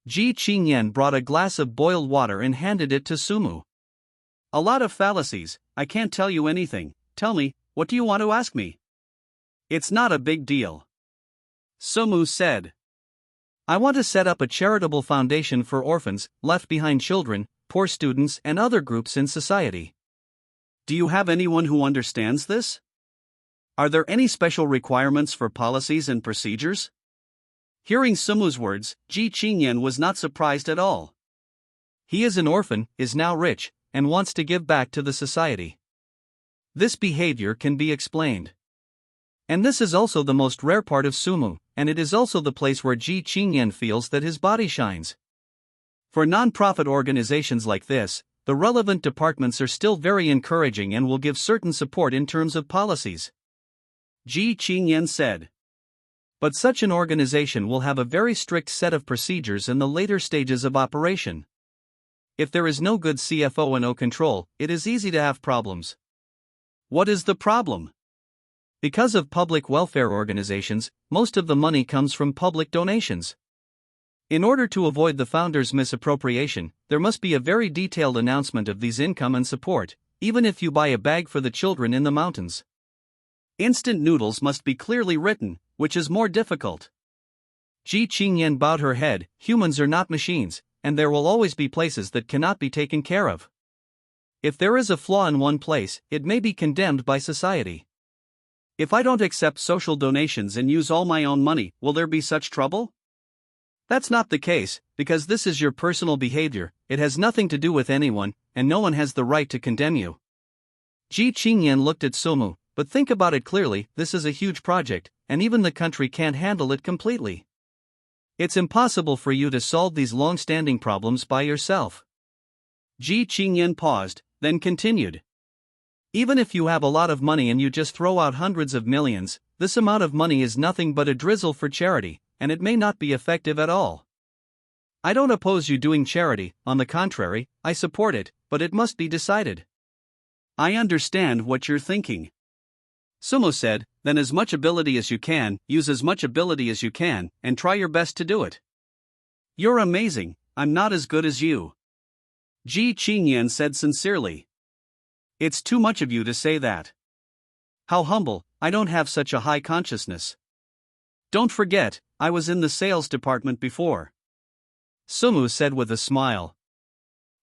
Ji Chingyen brought a glass of boiled water and handed it to Sumu. A lot of fallacies, I can't tell you anything. Tell me, what do you want to ask me? It's not a big deal. Sumu said. I want to set up a charitable foundation for orphans, left-behind children, poor students and other groups in society. Do you have anyone who understands this? Are there any special requirements for policies and procedures? Hearing Sumu's words, Ji Chingyen was not surprised at all. He is an orphan, is now rich, and wants to give back to the society. This behavior can be explained. And this is also the most rare part of Sumu, and it is also the place where Ji Chingyen feels that his body shines. For non-profit organizations like this, the relevant departments are still very encouraging and will give certain support in terms of policies. Ji Chingyen said. But such an organization will have a very strict set of procedures in the later stages of operation. If there is no good CFO and no control, it is easy to have problems. What is the problem? Because of public welfare organizations, most of the money comes from public donations. In order to avoid the founder's misappropriation, there must be a very detailed announcement of these income and support, even if you buy a bag for the children in the mountains. Instant noodles must be clearly written, which is more difficult. Ji Chingyen bowed her head. Humans are not machines, and there will always be places that cannot be taken care of. If there is a flaw in one place, it may be condemned by society. If I don't accept social donations and use all my own money, will there be such trouble? That's not the case, because this is your personal behavior, it has nothing to do with anyone, and no one has the right to condemn you. Ji Chingyen looked at Sumu, but think about it clearly, this is a huge project, and even the country can't handle it completely. It's impossible for you to solve these long-standing problems by yourself. Ji Chingyen paused, then continued. Even if you have a lot of money and you just throw out hundreds of millions, this amount of money is nothing but a drizzle for charity, and it may not be effective at all. I don't oppose you doing charity, on the contrary, I support it, but it must be decided. I understand what you're thinking. Sumo said, then as much ability as you can, use as much ability as you can, and try your best to do it. You're amazing, I'm not as good as you. Ji Chingyen said sincerely. It's too much of you to say that. How humble, I don't have such a high consciousness. Don't forget, I was in the sales department before. Sumu said with a smile.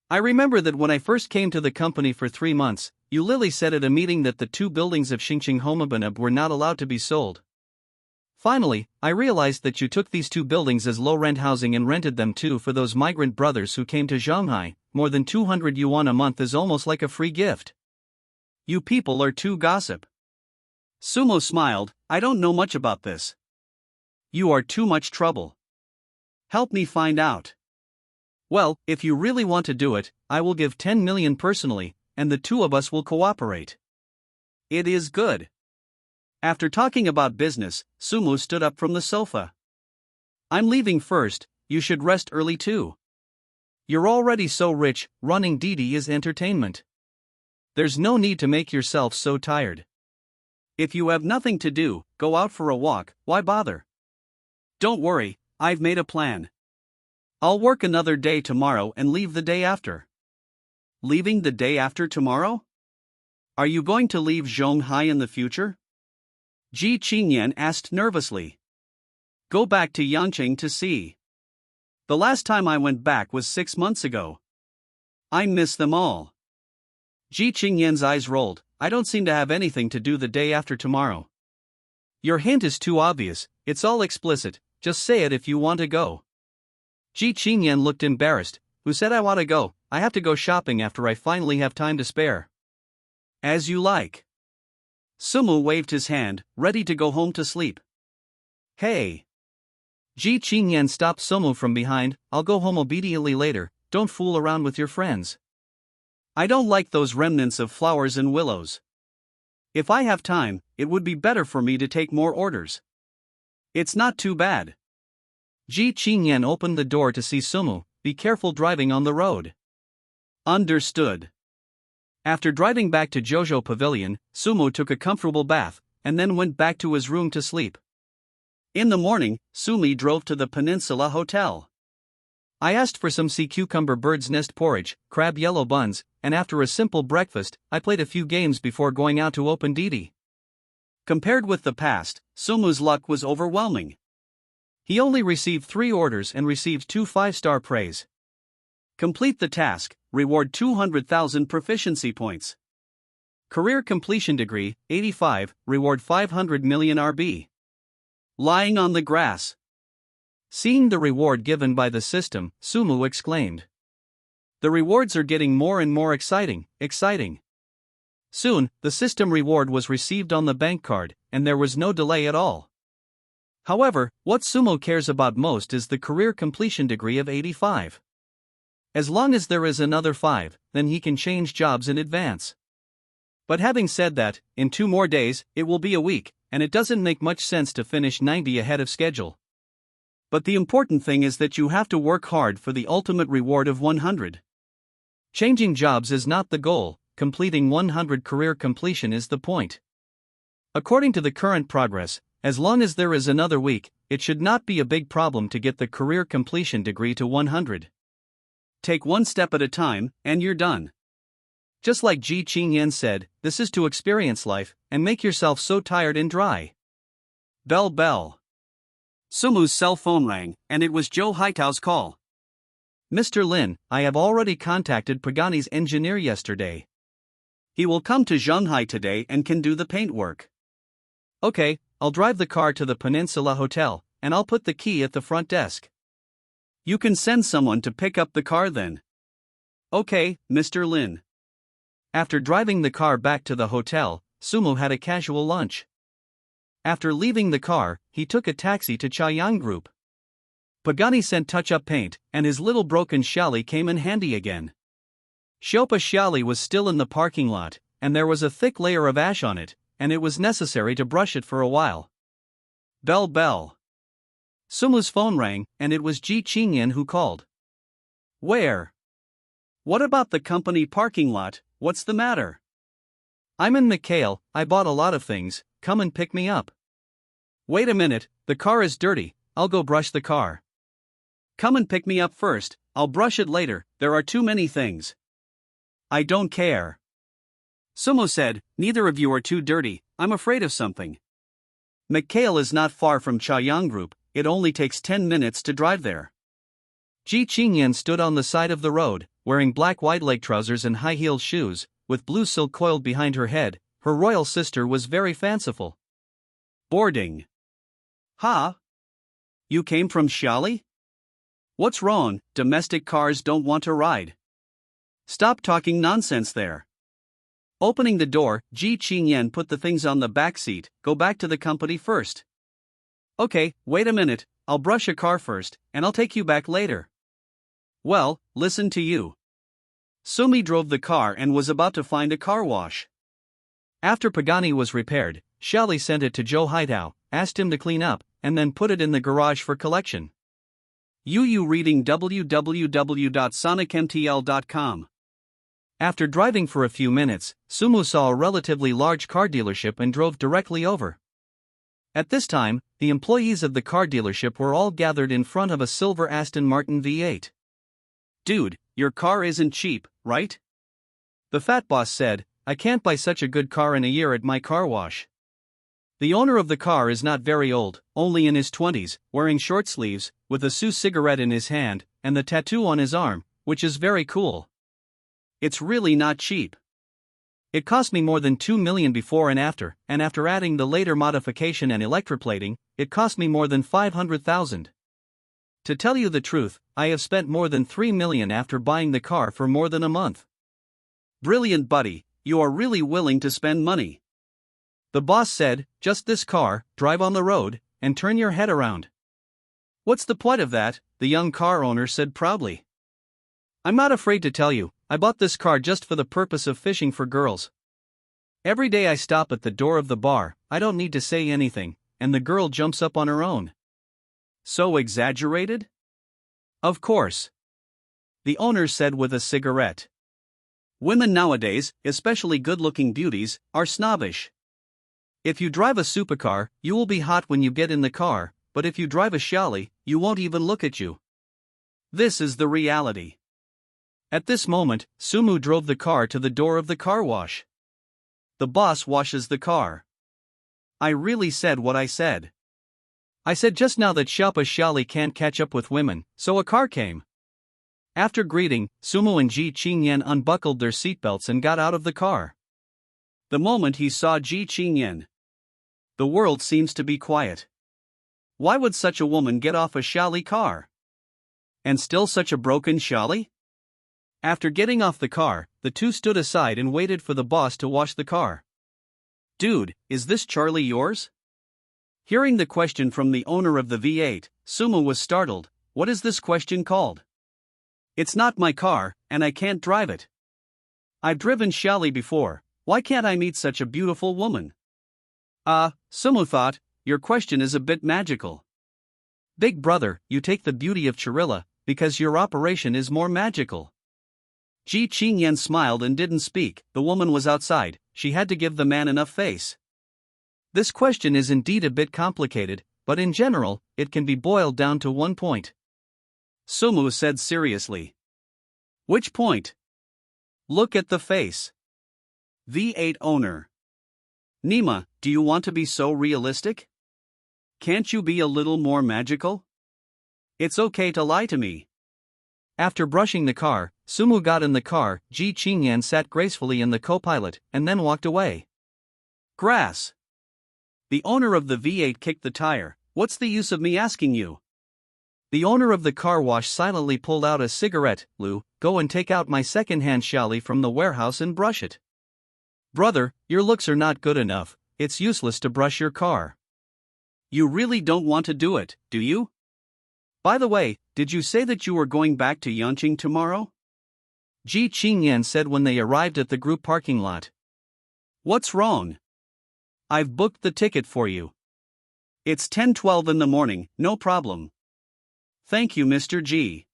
I remember that when I first came to the company for 3 months, you Lily said at a meeting that the 2 buildings of Xingqing Homabanab were not allowed to be sold. Finally, I realized that you took these 2 buildings as low-rent housing and rented them too for those migrant brothers who came to Shanghai. More than 200 yuan a month is almost like a free gift. You people are too gossip. Sumo smiled, I don't know much about this. You are too much trouble. Help me find out. Well, if you really want to do it, I will give 10 million personally, and the 2 of us will cooperate. It is good. After talking about business, Sumo stood up from the sofa. I'm leaving first, you should rest early too. You're already so rich, running Didi is entertainment. There's no need to make yourself so tired. If you have nothing to do, go out for a walk, why bother? Don't worry, I've made a plan. I'll work another day tomorrow and leave the day after. Leaving the day after tomorrow? Are you going to leave Zhonghai in the future? Ji Chingyen asked nervously. Go back to Yanqing to see. The last time I went back was 6 months ago. I miss them all. Ji Chingyen's eyes rolled, I don't seem to have anything to do the day after tomorrow. Your hint is too obvious, it's all explicit, just say it if you want to go. Ji Chingyen looked embarrassed. Who said I want to go? I have to go shopping after I finally have time to spare. As you like. Sumu waved his hand, ready to go home to sleep. Hey! Ji Chingyen stopped Sumu from behind, I'll go home obediently later, don't fool around with your friends. I don't like those remnants of flowers and willows. If I have time, it would be better for me to take more orders. It's not too bad. Ji Chingyen opened the door to see Sumu, be careful driving on the road. Understood. After driving back to Jojo Pavilion, Sumu took a comfortable bath, and then went back to his room to sleep. In the morning, Sumi drove to the Peninsula Hotel. I asked for some sea cucumber bird's nest porridge, crab yellow buns, and after a simple breakfast, I played a few games before going out to open Didi. Compared with the past, Sumu's luck was overwhelming. He only received 3 orders and received 2 5-star praise. Complete the task, reward 200,000 proficiency points. Career completion degree, 85, reward 500 million RB. Lying on the grass. Seeing the reward given by the system, Sumu exclaimed. The rewards are getting more and more exciting. Soon, the system reward was received on the bank card, and there was no delay at all. However, what Sumo cares about most is the career completion degree of 85. As long as there is another 5, then he can change jobs in advance. But having said that, in 2 more days, it will be a week, and it doesn't make much sense to finish 90 ahead of schedule. But the important thing is that you have to work hard for the ultimate reward of 100. Changing jobs is not the goal, completing 100 career completion is the point. According to the current progress, as long as there is another week, it should not be a big problem to get the career completion degree to 100. Take one step at a time, and you're done. Just like Ji Chingyen said, this is to experience life, and make yourself so tired and dry. Bell bell. Sumu's cell phone rang, and it was Joe Haitao's call. Mr. Lin, I have already contacted Pagani's engineer yesterday. He will come to Shanghai today and can do the paintwork. Okay, I'll drive the car to the Peninsula Hotel, and I'll put the key at the front desk. You can send someone to pick up the car then. Okay, Mr. Lin. After driving the car back to the hotel, Sumu had a casual lunch. After leaving the car, he took a taxi to Chaoyang Group. Pagani sent touch-up paint, and his little broken Xiaoli came in handy again. Xiaopa Xiaoli was still in the parking lot, and there was a thick layer of ash on it, and it was necessary to brush it for a while. Bell bell. Sumu's phone rang, and it was Ji Chingyen who called. Where? What about the company parking lot? What's the matter? I'm in McHale, I bought a lot of things, come and pick me up. Wait a minute, the car is dirty, I'll go brush the car. Come and pick me up first, I'll brush it later, there are too many things. I don't care. Sumo said, neither of you are too dirty, I'm afraid of something. McHale is not far from Chaoyang Group, it only takes 10 minutes to drive there. Ji Chingyen stood on the side of the road, wearing black wide-leg trousers and high-heeled shoes, with blue silk coiled behind her head. Her royal sister was very fanciful. Boarding. Ha? You came from Xiaoli? What's wrong, domestic cars don't want to ride. Stop talking nonsense there. Opening the door, Ji Chingyen put the things on the back seat, go back to the company first. Okay, wait a minute, I'll brush a car first, and I'll take you back later. Well, listen to you. Sumi drove the car and was about to find a car wash. After Pagani was repaired, Xiaoli sent it to Zhou Haitao, asked him to clean up, and then put it in the garage for collection. You reading www.sonicmtl.com. After driving for a few minutes, Sumu saw a relatively large car dealership and drove directly over. At this time, the employees of the car dealership were all gathered in front of a silver Aston Martin V8. Dude, your car isn't cheap, right? The fat boss said, I can't buy such a good car in a year at my car wash. The owner of the car is not very old, only in his 20s, wearing short sleeves, with a Sue cigarette in his hand, and the tattoo on his arm, which is very cool. It's really not cheap. It cost me more than 2 million before and after adding the later modification and electroplating, it cost me more than 500,000. To tell you the truth, I have spent more than 3 million after buying the car for more than a month. Brilliant, buddy, you are really willing to spend money. The boss said, just this car, drive on the road, and turn your head around. What's the point of that? The young car owner said proudly. I'm not afraid to tell you, I bought this car just for the purpose of fishing for girls. Every day I stop at the door of the bar, I don't need to say anything, and the girl jumps up on her own. So exaggerated? Of course. The owner said with a cigarette. Women nowadays, especially good-looking beauties, are snobbish. If you drive a supercar, you will be hot when you get in the car, but if you drive a Xiaoli, you won't even look at you. This is the reality. At this moment, Sumu drove the car to the door of the car wash. The boss washes the car. I really said what I said. I said just now that Xiaopa Xiaoli can't catch up with women, so a car came. After greeting, Sumu and Ji Chingyen unbuckled their seatbelts and got out of the car. The moment he saw Ji Chingyen, the world seems to be quiet. Why would such a woman get off a Xiaoli car? And still such a broken Xiaoli? After getting off the car, the two stood aside and waited for the boss to wash the car. Dude, is this Charlie yours? Hearing the question from the owner of the V8, Sumu was startled. What is this question called? It's not my car, and I can't drive it. I've driven Xiaoli before, why can't I meet such a beautiful woman? Sumu thought, your question is a bit magical. Big brother, you take the beauty of Chirilla, because your operation is more magical. Ji Chingyen smiled and didn't speak. The woman was outside, she had to give the man enough face. This question is indeed a bit complicated, but in general, it can be boiled down to one point. Sumu said seriously. Which point? Look at the face. V8 owner. Nima, do you want to be so realistic? Can't you be a little more magical? It's okay to lie to me. After brushing the car, Sumu got in the car, Ji Chingyen sat gracefully in the co-pilot, and then walked away. Grass. The owner of the V8 kicked the tire. What's the use of me asking you? The owner of the car wash silently pulled out a cigarette. Lou, go and take out my second-hand shelly from the warehouse and brush it. Brother, your looks are not good enough, it's useless to brush your car. You really don't want to do it, do you? By the way, did you say that you were going back to Yanqing tomorrow? Ji Chingyen said when they arrived at the group parking lot. What's wrong? I've booked the ticket for you. It's 10:12 in the morning, no problem. Thank you, Mr. G.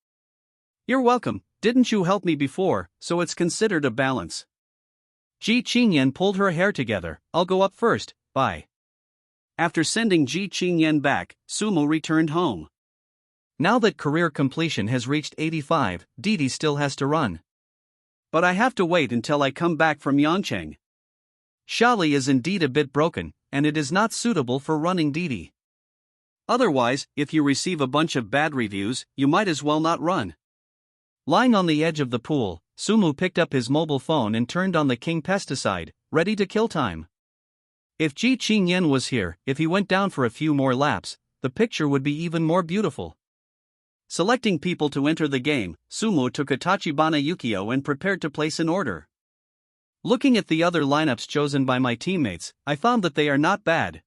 You're welcome, didn't you help me before, so it's considered a balance. Ji Chingyen pulled her hair together. I'll go up first, bye. After sending Ji Chingyen back, Sumo returned home. Now that career completion has reached 85, Didi still has to run. But I have to wait until I come back from Yanqing. Shali is indeed a bit broken, and it is not suitable for running Didi. Otherwise, if you receive a bunch of bad reviews, you might as well not run. Lying on the edge of the pool, Sumu picked up his mobile phone and turned on the king pesticide, ready to kill time. If Ji Chingyen was here, if he went down for a few more laps, the picture would be even more beautiful. Selecting people to enter the game, Sumo took a Tachibana Yukio and prepared to place an order. Looking at the other lineups chosen by my teammates, I found that they are not bad.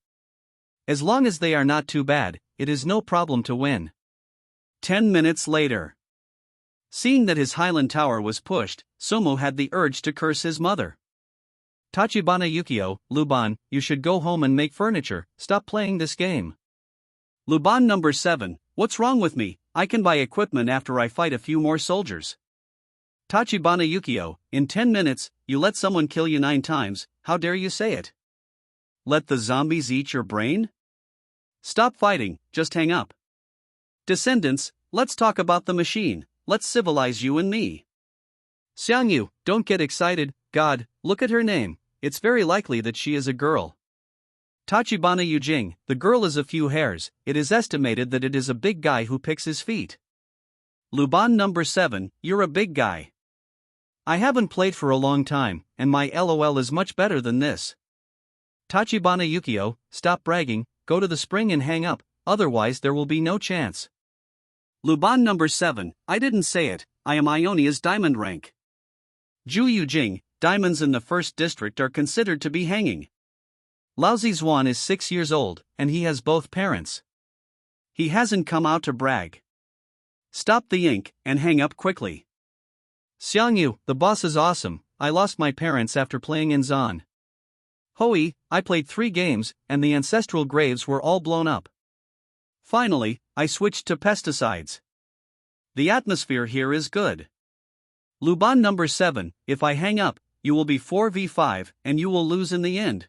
As long as they are not too bad, it is no problem to win. 10 minutes later. Seeing that his Highland Tower was pushed, Sumo had the urge to curse his mother. Tachibana Yukio, Luban, you should go home and make furniture, stop playing this game. Luban number 7, what's wrong with me? I can buy equipment after I fight a few more soldiers. Tachibana Yukio, in 10 minutes, you let someone kill you 9 times, how dare you say it? Let the zombies eat your brain? Stop fighting, just hang up. Descendants, let's talk about the machine, let's civilize you and me. Xiangyu, don't get excited, God, look at her name, it's very likely that she is a girl. Tachibana Yujing, the girl is a few hairs, it is estimated that it is a big guy who picks his feet. Luban number 7, you're a big guy. I haven't played for a long time, and my LOL is much better than this. Tachibana Yukio, stop bragging, go to the spring and hang up, otherwise there will be no chance. Luban number 7, I didn't say it, I am Ionia's diamond rank. Ju Yujing, diamonds in the first district are considered to be hanging. Lao Zizhuan is 6 years old, and he has both parents. He hasn't come out to brag. Stop the ink, and hang up quickly. Xiangyu, the boss is awesome, I lost my parents after playing in Zan. Hoi, I played 3 games, and the ancestral graves were all blown up. Finally, I switched to pesticides. The atmosphere here is good. Luban number 7, if I hang up, you will be 4v5, and you will lose in the end.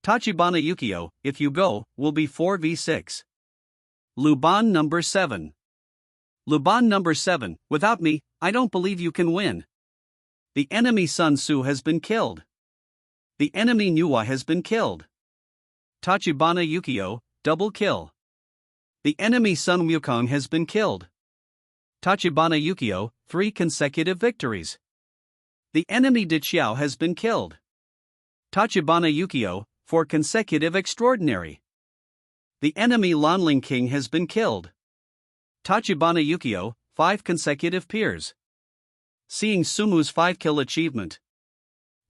Tachibana Yukio, if you go, will be 4v6. Luban number 7. Luban number 7, without me, I don't believe you can win. The enemy Sun Tzu has been killed. The enemy Nuwa has been killed. Tachibana Yukio, double kill. The enemy Sun Wukong has been killed. Tachibana Yukio, 3 consecutive victories. The enemy De Xiao has been killed. Tachibana Yukio, 4 consecutive extraordinary. The enemy Lanling King has been killed. Tachibana Yukio, 5 consecutive peers. Seeing Sumu's 5-kill achievement.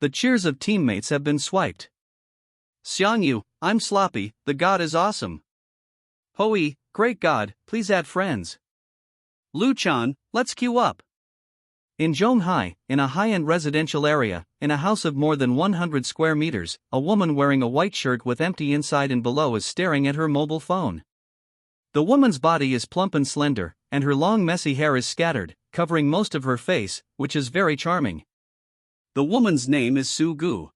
The cheers of teammates have been swiped. Xiangyu, I'm sloppy, the god is awesome. Hoi, great god, please add friends. Lu Chan, let's queue up. In Zhonghai, in a high-end residential area, in a house of more than 100 square meters, a woman wearing a white shirt with empty inside and below is staring at her mobile phone. The woman's body is plump and slender, and her long messy hair is scattered, covering most of her face, which is very charming. The woman's name is Su Gu.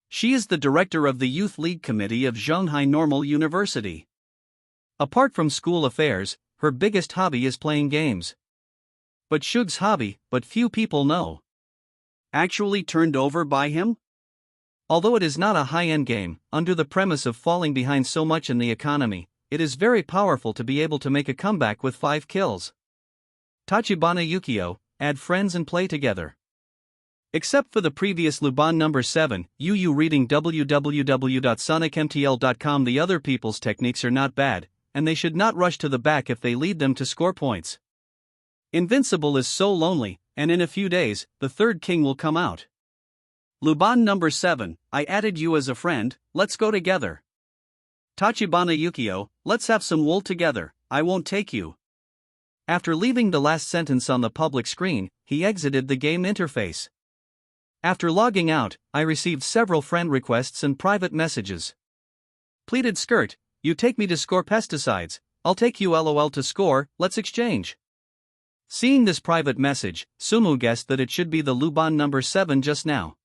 She is the director of the Youth League Committee of Zhonghai Normal University. Apart from school affairs, her biggest hobby is playing games. But Shug's hobby, but few people know. Actually turned over by him? Although it is not a high-end game, under the premise of falling behind so much in the economy, it is very powerful to be able to make a comeback with 5 kills. Tachibana Yukio, add friends and play together. Except for the previous Luban number 7, reading www.sonicmtl.com, the other people's techniques are not bad, and they should not rush to the back if they lead them to score points. Invincible is so lonely, and in a few days, the third king will come out. Luban number 7, I added you as a friend, let's go together. Tachibana Yukio, let's have some wool together, I won't take you. After leaving the last sentence on the public screen, he exited the game interface. After logging out, I received several friend requests and private messages. Pleated skirt, you take me to score pesticides, I'll take you LOL to score, let's exchange. Seeing this private message, Sumu guessed that it should be the Luban number 7 just now.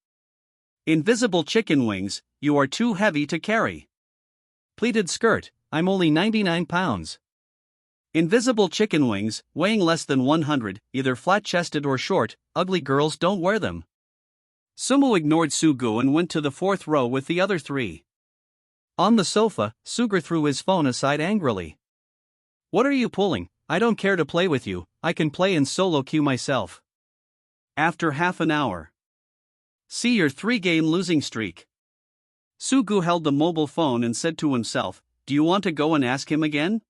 Invisible chicken wings, you are too heavy to carry. Pleated skirt, I'm only 99 pounds. Invisible chicken wings, weighing less than 100, either flat-chested or short, ugly girls don't wear them. Sumu ignored Sugu and went to the 4th row with the other 3. On the sofa, Sugur threw his phone aside angrily. What are you pulling? I don't care to play with you, I can play in solo queue myself. After half an hour. See your 3-game losing streak. Sugu held the mobile phone and said to himself, do you want to go and ask him again?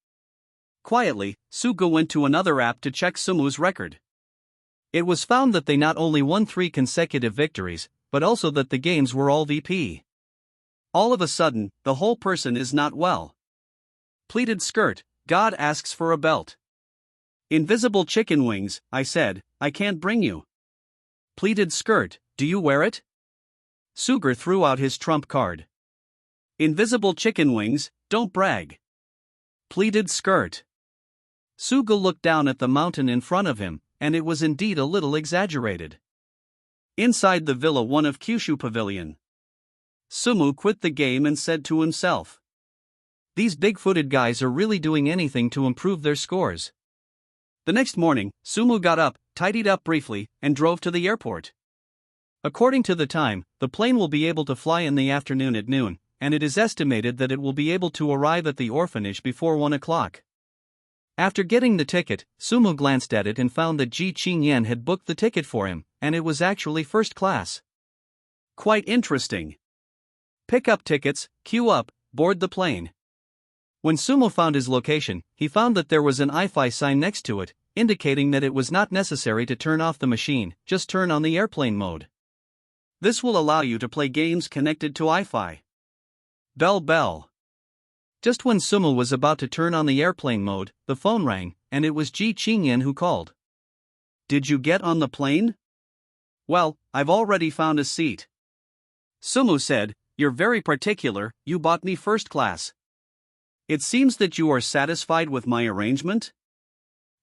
Quietly, Sugu went to another app to check Sumu's record. It was found that they not only won 3 consecutive victories, but also that the games were all VP. All of a sudden, the whole person is not well. Pleated skirt, God asks for a belt. Invisible chicken wings, I said, I can't bring you. Pleated skirt, do you wear it? Sugur threw out his trump card. Invisible chicken wings, don't brag. Pleated skirt. Sugu looked down at the mountain in front of him, and it was indeed a little exaggerated. Inside the Villa 1 of Kyushu Pavilion. Sumu quit the game and said to himself, these big-footed guys are really doing anything to improve their scores. The next morning, Sumu got up, tidied up briefly, and drove to the airport. According to the time, the plane will be able to fly in the afternoon at noon, and it is estimated that it will be able to arrive at the orphanage before 1 o'clock. After getting the ticket, Sumu glanced at it and found that Ji Chingyen had booked the ticket for him, and it was actually first class. Quite interesting. Pick up tickets, queue up, board the plane. When Sumu found his location, he found that there was an Wi-Fi sign next to it, indicating that it was not necessary to turn off the machine, just turn on the airplane mode. This will allow you to play games connected to Wi-Fi. Bell bell. Just when Sumu was about to turn on the airplane mode, the phone rang, and it was Ji Chingyen who called. Did you get on the plane? Well, I've already found a seat. Sumu said, you're very particular, you bought me first class. It seems that you are satisfied with my arrangement?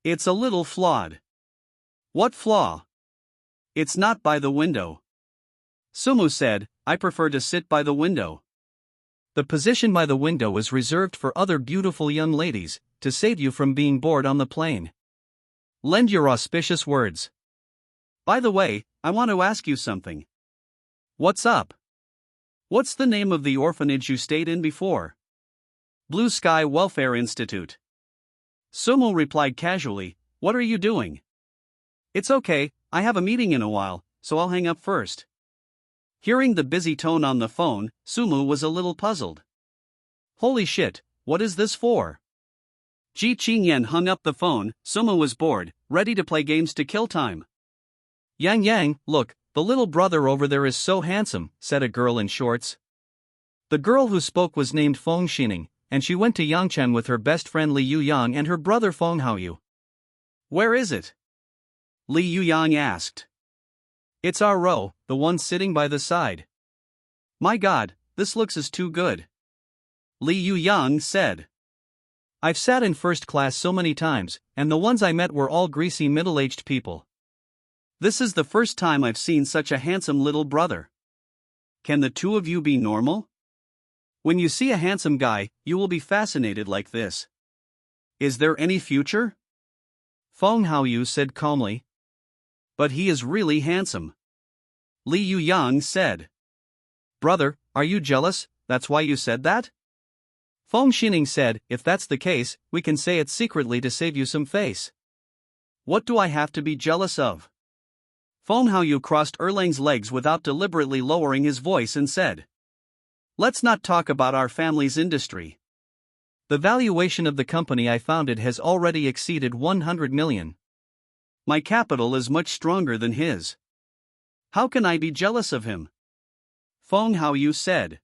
It's a little flawed. What flaw? It's not by the window. Sumu said, I prefer to sit by the window. The position by the window is reserved for other beautiful young ladies, to save you from being bored on the plane. Lend your auspicious words. By the way, I want to ask you something. What's up? What's the name of the orphanage you stayed in before? Blue Sky Welfare Institute. Sumu replied casually, what are you doing? It's okay, I have a meeting in a while, so I'll hang up first. Hearing the busy tone on the phone, Sumu was a little puzzled. Holy shit, what is this for? Ji Chingyen hung up the phone. Sumu was bored, ready to play games to kill time. Yang, look, the little brother over there is so handsome, said a girl in shorts. The girl who spoke was named Feng Xining, and she went to Yangcheng with her best friend Li Yuyang and her brother Feng Haoyu. Where is it? Li Yuyang asked. It's our row, the one sitting by the side. My god, this looks as too good. Li Yuyang said. I've sat in first class so many times, and the ones I met were all greasy middle-aged people. This is the first time I've seen such a handsome little brother. Can the two of you be normal? When you see a handsome guy, you will be fascinated like this. Is there any future? Feng Haoyu said calmly. But he is really handsome. Li Yuyang said. Brother, are you jealous, that's why you said that? Feng Xining said, if that's the case, we can say it secretly to save you some face. What do I have to be jealous of? Feng Haoyu crossed Erlang's legs without deliberately lowering his voice and said. Let's not talk about our family's industry. The valuation of the company I founded has already exceeded 100 million. My capital is much stronger than his. How can I be jealous of him? Feng Haoyu said.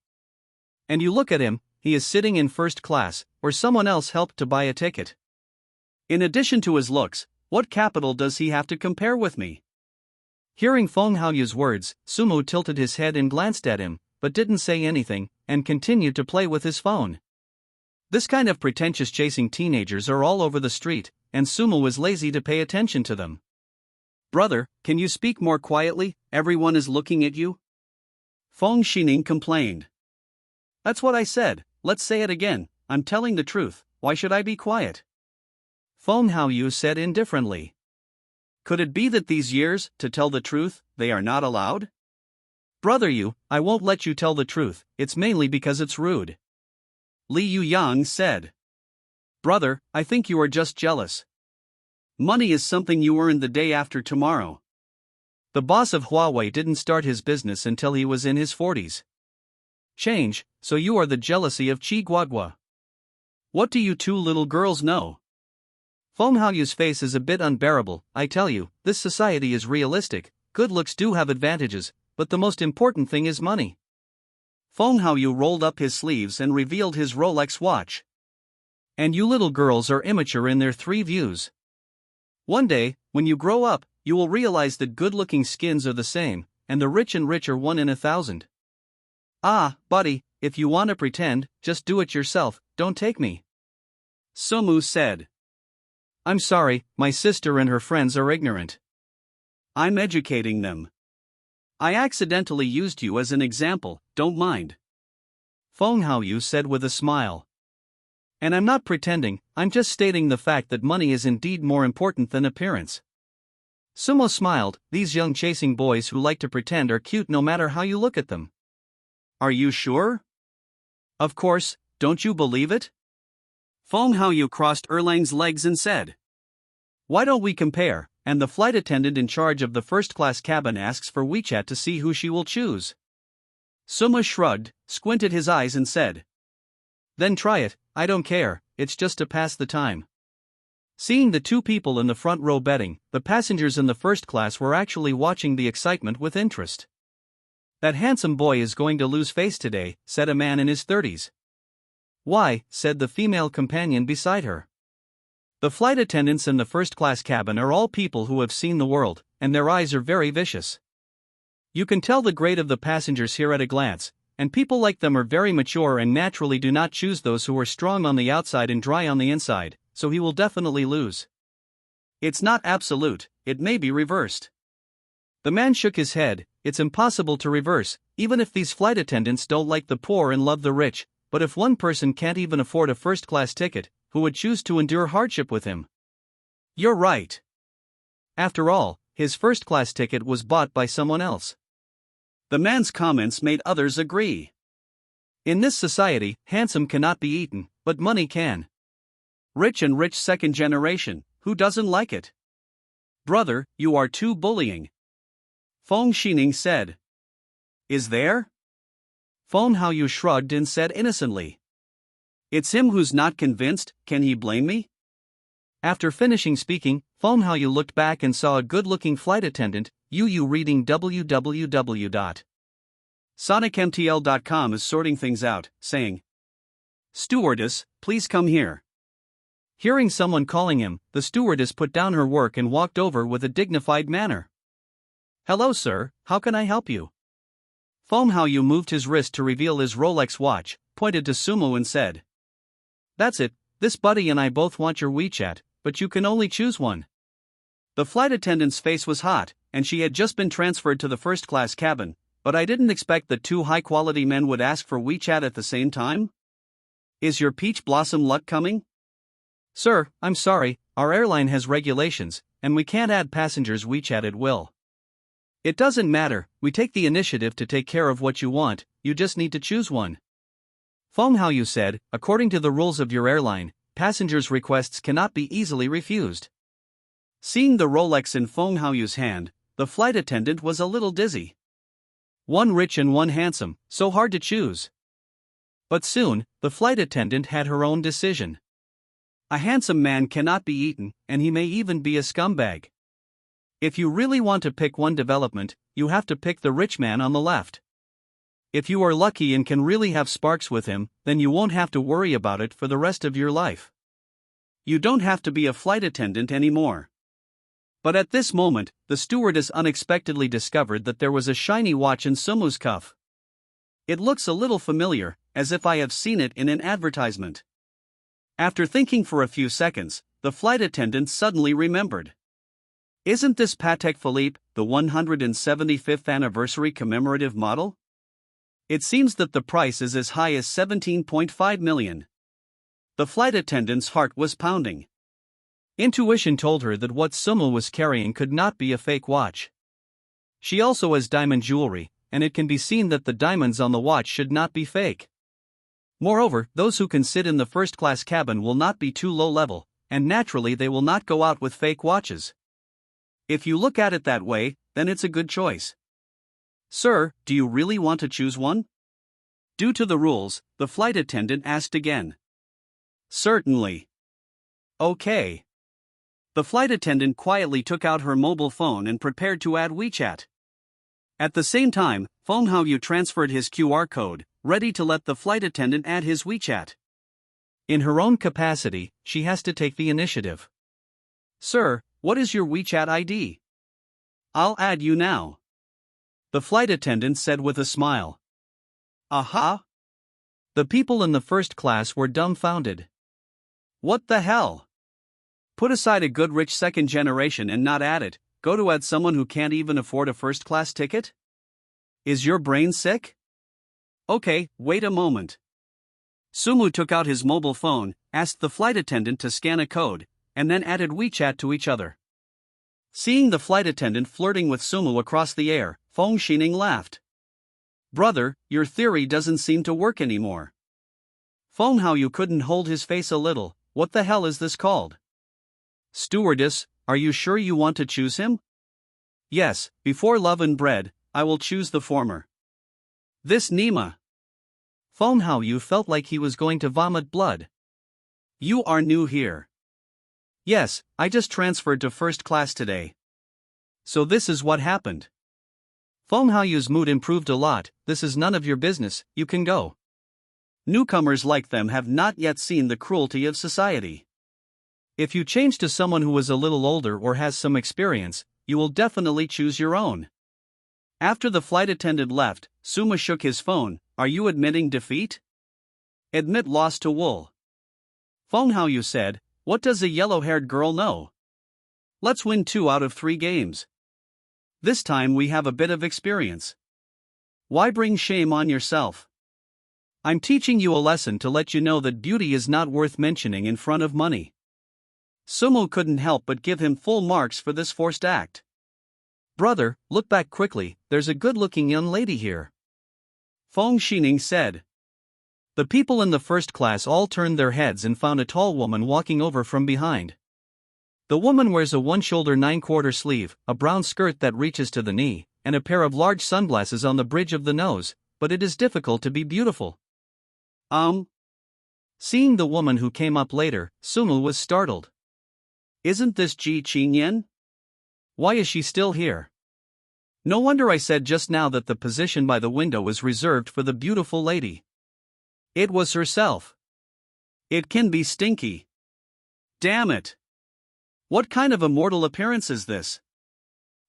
And you look at him, he is sitting in first class, or someone else helped to buy a ticket. In addition to his looks, what capital does he have to compare with me? Hearing Feng Haoyu's words, Sumo tilted his head and glanced at him, but didn't say anything, and continued to play with his phone. This kind of pretentious chasing teenagers are all over the street, and Sumo was lazy to pay attention to them. Brother, can you speak more quietly? Everyone is looking at you. Feng Xining complained. That's what I said, let's say it again, I'm telling the truth, why should I be quiet? Feng Haoyu said indifferently. Could it be that these years, to tell the truth, they are not allowed? Brother I won't let you tell the truth, it's mainly because it's rude. Li Yuyang said. Brother, I think you are just jealous. Money is something you earn the day after tomorrow. The boss of Huawei didn't start his business until he was in his 40s. Change, so you are the jealousy of Chi Guagua. What do you two little girls know? Feng Haoyu's face is a bit unbearable. I tell you, this society is realistic, good looks do have advantages, but the most important thing is money. Feng Haoyu rolled up his sleeves and revealed his Rolex watch. And you little girls are immature in their 3 views. One day, when you grow up, you will realize that good-looking skins are the same, and the rich and rich are 1 in 1,000. Ah, buddy, if you want to pretend, just do it yourself, don't take me. Sumu said. I'm sorry, my sister and her friends are ignorant. I'm educating them. I accidentally used you as an example, don't mind. Feng Haoyu said with a smile. And I'm not pretending, I'm just stating the fact that money is indeed more important than appearance. Sumo smiled, these young chasing boys who like to pretend are cute no matter how you look at them. Are you sure? Of course, don't you believe it? Feng Haoyu crossed Erlang's legs and said. Why don't we compare? And the flight attendant in charge of the first-class cabin asks for WeChat to see who she will choose. Sumo shrugged, squinted his eyes and said. Then try it, I don't care, it's just to pass the time. Seeing the 2 people in the front row betting, the passengers in the first class were actually watching the excitement with interest. That handsome boy is going to lose face today, said a man in his 30s. Why, said the female companion beside her. The flight attendants in the first-class cabin are all people who have seen the world, and their eyes are very vicious. You can tell the grade of the passengers here at a glance, and people like them are very mature and naturally do not choose those who are strong on the outside and dry on the inside, so he will definitely lose. It's not absolute, it may be reversed. The man shook his head, it's impossible to reverse, even if these flight attendants don't like the poor and love the rich, but if one person can't even afford a first-class ticket, who would choose to endure hardship with him? You're right. After all, his first-class ticket was bought by someone else. The man's comments made others agree. In this society, handsome cannot be eaten, but money can. Rich and rich second generation, who doesn't like it? Brother, you are too bullying. Feng Xining said. Is there? Feng Haoyu shrugged and said innocently. It's him who's not convinced, can he blame me? After finishing speaking, Feng Haoyu looked back and saw a good-looking flight attendant, Yu reading www.sonicmtl.com is sorting things out, saying, Stewardess, please come here. Hearing someone calling him, the stewardess put down her work and walked over with a dignified manner. Hello sir, how can I help you? Feng Haoyu moved his wrist to reveal his Rolex watch, pointed to Sumo and said. That's it, this buddy and I both want your WeChat, but you can only choose one. The flight attendant's face was hot, and she had just been transferred to the first-class cabin, but I didn't expect that 2 high-quality men would ask for WeChat at the same time. Is your peach blossom luck coming? Sir, I'm sorry, our airline has regulations, and we can't add passengers WeChat at will. It doesn't matter, we take the initiative to take care of what you want, you just need to choose one. Feng Haoyu said, according to the rules of your airline, passengers' requests cannot be easily refused. Seeing the Rolex in Feng Haoyu's hand, the flight attendant was a little dizzy. 1 rich and 1 handsome, so hard to choose. But soon, the flight attendant had her own decision. A handsome man cannot be eaten, and he may even be a scumbag. If you really want to pick one development, you have to pick the rich man on the left. If you are lucky and can really have sparks with him, then you won't have to worry about it for the rest of your life. You don't have to be a flight attendant anymore. But at this moment, the stewardess unexpectedly discovered that there was a shiny watch in Sumu's cuff. It looks a little familiar, as if I have seen it in an advertisement. After thinking for a few seconds, the flight attendant suddenly remembered. Isn't this Patek Philippe, the 175th anniversary commemorative model? It seems that the price is as high as 17.5 million. The flight attendant's heart was pounding. Intuition told her that what Sumu was carrying could not be a fake watch. She also has diamond jewelry, and it can be seen that the diamonds on the watch should not be fake. Moreover, those who can sit in the first-class cabin will not be too low-level, and naturally they will not go out with fake watches. If you look at it that way, then it's a good choice. Sir, do you really want to choose one? Due to the rules, the flight attendant asked again. Certainly. Okay. The flight attendant quietly took out her mobile phone and prepared to add WeChat. At the same time, Feng Haoyu transferred his QR code, ready to let the flight attendant add his WeChat. In her own capacity, she has to take the initiative. Sir, what is your WeChat ID? I'll add you now. The flight attendant said with a smile. Aha! The people in the first class were dumbfounded. What the hell? Put aside a good rich second generation and not add it, go to add someone who can't even afford a first-class ticket? Is your brain sick? Okay, wait a moment. Sumu took out his mobile phone, asked the flight attendant to scan a code, and then added WeChat to each other. Seeing the flight attendant flirting with Sumu across the air, Feng Xining laughed. Brother, your theory doesn't seem to work anymore. Feng Haoyu couldn't hold his face a little. What the hell is this called? Stewardess, are you sure you want to choose him? Yes, before love and bread, I will choose the former. This Nima. Feng Haoyu felt like he was going to vomit blood. You are new here. Yes, I just transferred to first class today. So this is what happened. Feng Haoyu's mood improved a lot. This is none of your business, you can go. Newcomers like them have not yet seen the cruelty of society. If you change to someone who is a little older or has some experience, you will definitely choose your own. After the flight attendant left, Suma shook his phone. Are you admitting defeat? Admit loss to wool. Feng Haoyu said, what does a yellow-haired girl know? Let's win 2 out of 3 games. This time we have a bit of experience. Why bring shame on yourself? I'm teaching you a lesson to let you know that beauty is not worth mentioning in front of money. Sumu couldn't help but give him full marks for this forced act. Brother, look back quickly, there's a good-looking young lady here. Feng Xining said. The people in the first class all turned their heads and found a tall woman walking over from behind. The woman wears a one-shoulder 9/4 sleeve, a brown skirt that reaches to the knee, and a pair of large sunglasses on the bridge of the nose, but it is difficult to be beautiful. Seeing the woman who came up later, Sumu was startled. Isn't this Ji Chingyen? Why is she still here? No wonder I said just now that the position by the window was reserved for the beautiful lady. It was herself. It can be stinky. Damn it. What kind of immortal appearance is this?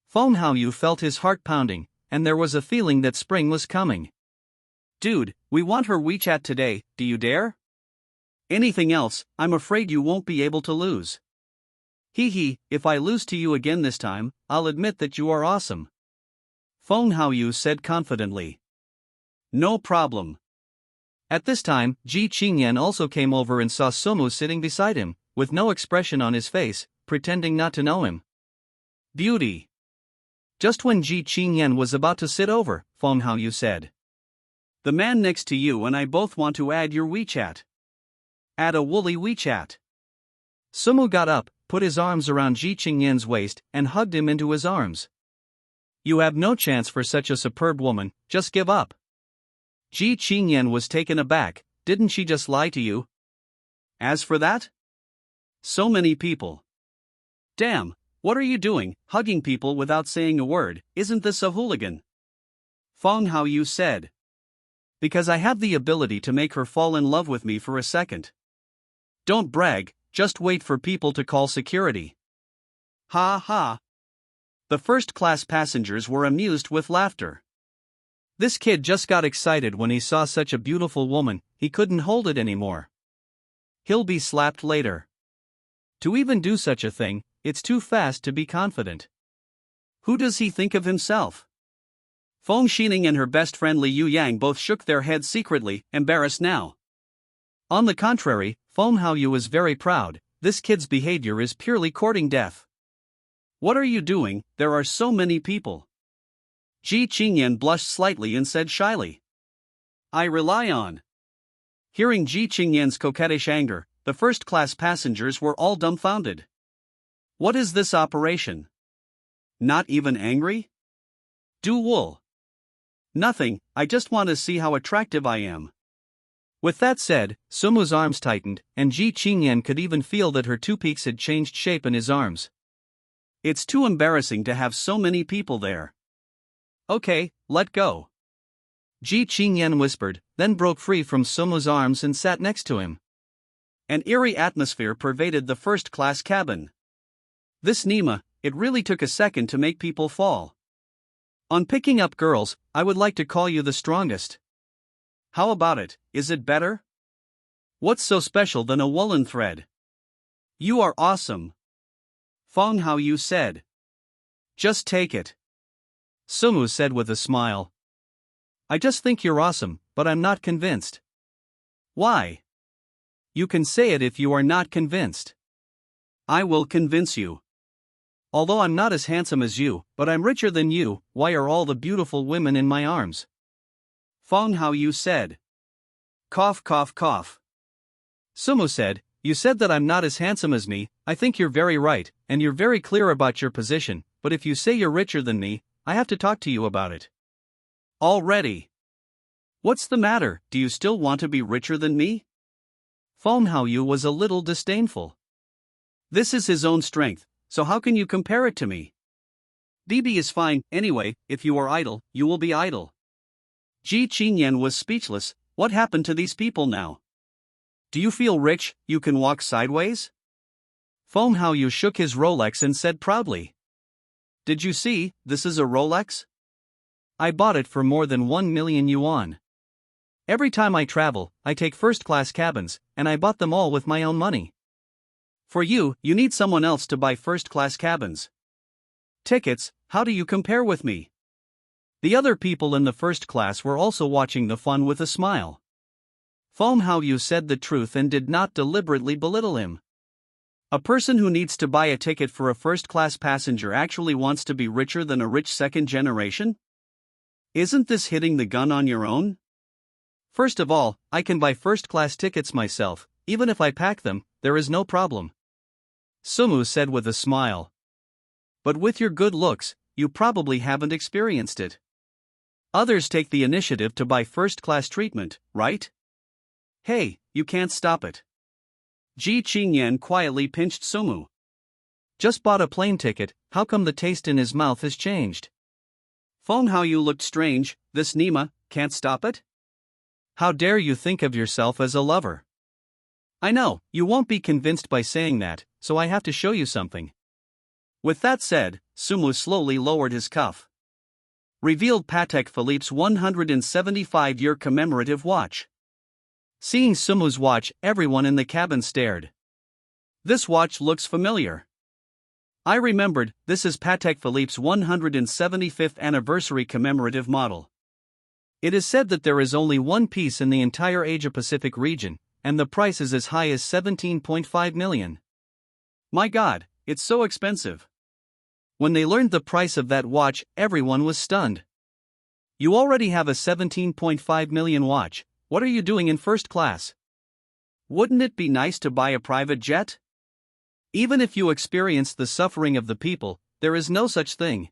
Feng Haoyu felt his heart pounding, and there was a feeling that spring was coming. Dude, we want her WeChat today, do you dare? Anything else, I'm afraid you won't be able to lose. Hee, if I lose to you again this time, I'll admit that you are awesome. Feng Haoyu said confidently. No problem. At this time, Ji Chingyen also came over and saw Sumu sitting beside him, with no expression on his face, pretending not to know him. Beauty. Just when Ji Chingyen was about to sit over, Feng Haoyu said. The man next to you and I both want to add your WeChat. Add a woolly WeChat. Sumu got up, put his arms around Ji Chingyen's waist, and hugged him into his arms. You have no chance for such a superb woman, just give up. Ji Chingyen was taken aback, didn't she just lie to you? As for that? So many people. Damn, what are you doing, hugging people without saying a word? Isn't this a hooligan? Fong Hao Yu said. Because I have the ability to make her fall in love with me for a second. Don't brag, just wait for people to call security. Ha ha. The first-class passengers were amused with laughter. This kid just got excited when he saw such a beautiful woman, he couldn't hold it anymore. He'll be slapped later. To even do such a thing, it's too fast to be confident. Who does he think of himself? Feng Xining and her best friend Li Yuyang both shook their heads secretly, embarrassed now. On the contrary, Feng Haoyu is very proud. This kid's behavior is purely courting death. What are you doing? There are so many people. Ji Chingyen blushed slightly and said shyly. I rely on. Hearing Ji Chingyen's coquettish anger, the first-class passengers were all dumbfounded. What is this operation? Not even angry? Du wool. Nothing, I just want to see how attractive I am. With that said, Sumu's arms tightened, and Ji Chingyen could even feel that her two peaks had changed shape in his arms. It's too embarrassing to have so many people there. Okay, let go. Ji Chingyen whispered, then broke free from Sumu's arms and sat next to him. An eerie atmosphere pervaded the first-class cabin. This Nima, it really took a second to make people fall. On picking up girls, I would like to call you the strongest. How about it, is it better? What's so special than a woolen thread? You are awesome. Feng Hao Yu said. Just take it. Sumu said with a smile. I just think you're awesome, but I'm not convinced. Why? You can say it if you are not convinced. I will convince you. Although I'm not as handsome as you, but I'm richer than you, why are all the beautiful women in my arms? Feng Hao Yu said. Cough cough cough. Sumu said, you said that I'm not as handsome as me. I think you're very right, and you're very clear about your position, but if you say you're richer than me, I have to talk to you about it. Already? What's the matter, do you still want to be richer than me? Feng Hao Yu was a little disdainful. This is his own strength, so how can you compare it to me? Didi is fine, anyway, if you are idle, you will be idle. Ji Chingyen was speechless. What happened to these people now? Do you feel rich, you can walk sideways? Feng Hao Yu shook his Rolex and said proudly. Did you see, this is a Rolex? I bought it for more than 1 million yuan. Every time I travel, I take first-class cabins, and I bought them all with my own money. For you, you need someone else to buy first-class cabins. Tickets, how do you compare with me? The other people in the first class were also watching the fun with a smile. Feng Hao Yu said the truth and did not deliberately belittle him. A person who needs to buy a ticket for a first-class passenger actually wants to be richer than a rich second generation? Isn't this hitting the gun on your own? First of all, I can buy first-class tickets myself, even if I pack them, there is no problem. Sumu said with a smile. But with your good looks, you probably haven't experienced it. Others take the initiative to buy first-class treatment, right? Hey, you can't stop it. Ji Chingyen quietly pinched Sumu. Just bought a plane ticket, how come the taste in his mouth has changed? Feng Hao Yu looked strange. This Nima, can't stop it? How dare you think of yourself as a lover? I know, you won't be convinced by saying that, so I have to show you something. With that said, Sumu slowly lowered his cuff. Revealed Patek Philippe's 175-year commemorative watch. Seeing Sumu's watch, everyone in the cabin stared. This watch looks familiar. I remembered, this is Patek Philippe's 175th anniversary commemorative model. It is said that there is only one piece in the entire Asia-Pacific region, and the price is as high as 17.5 million. My God, it's so expensive. When they learned the price of that watch, everyone was stunned. You already have a 17.5 million watch, what are you doing in first class? Wouldn't it be nice to buy a private jet? Even if you experience the suffering of the people, there is no such thing.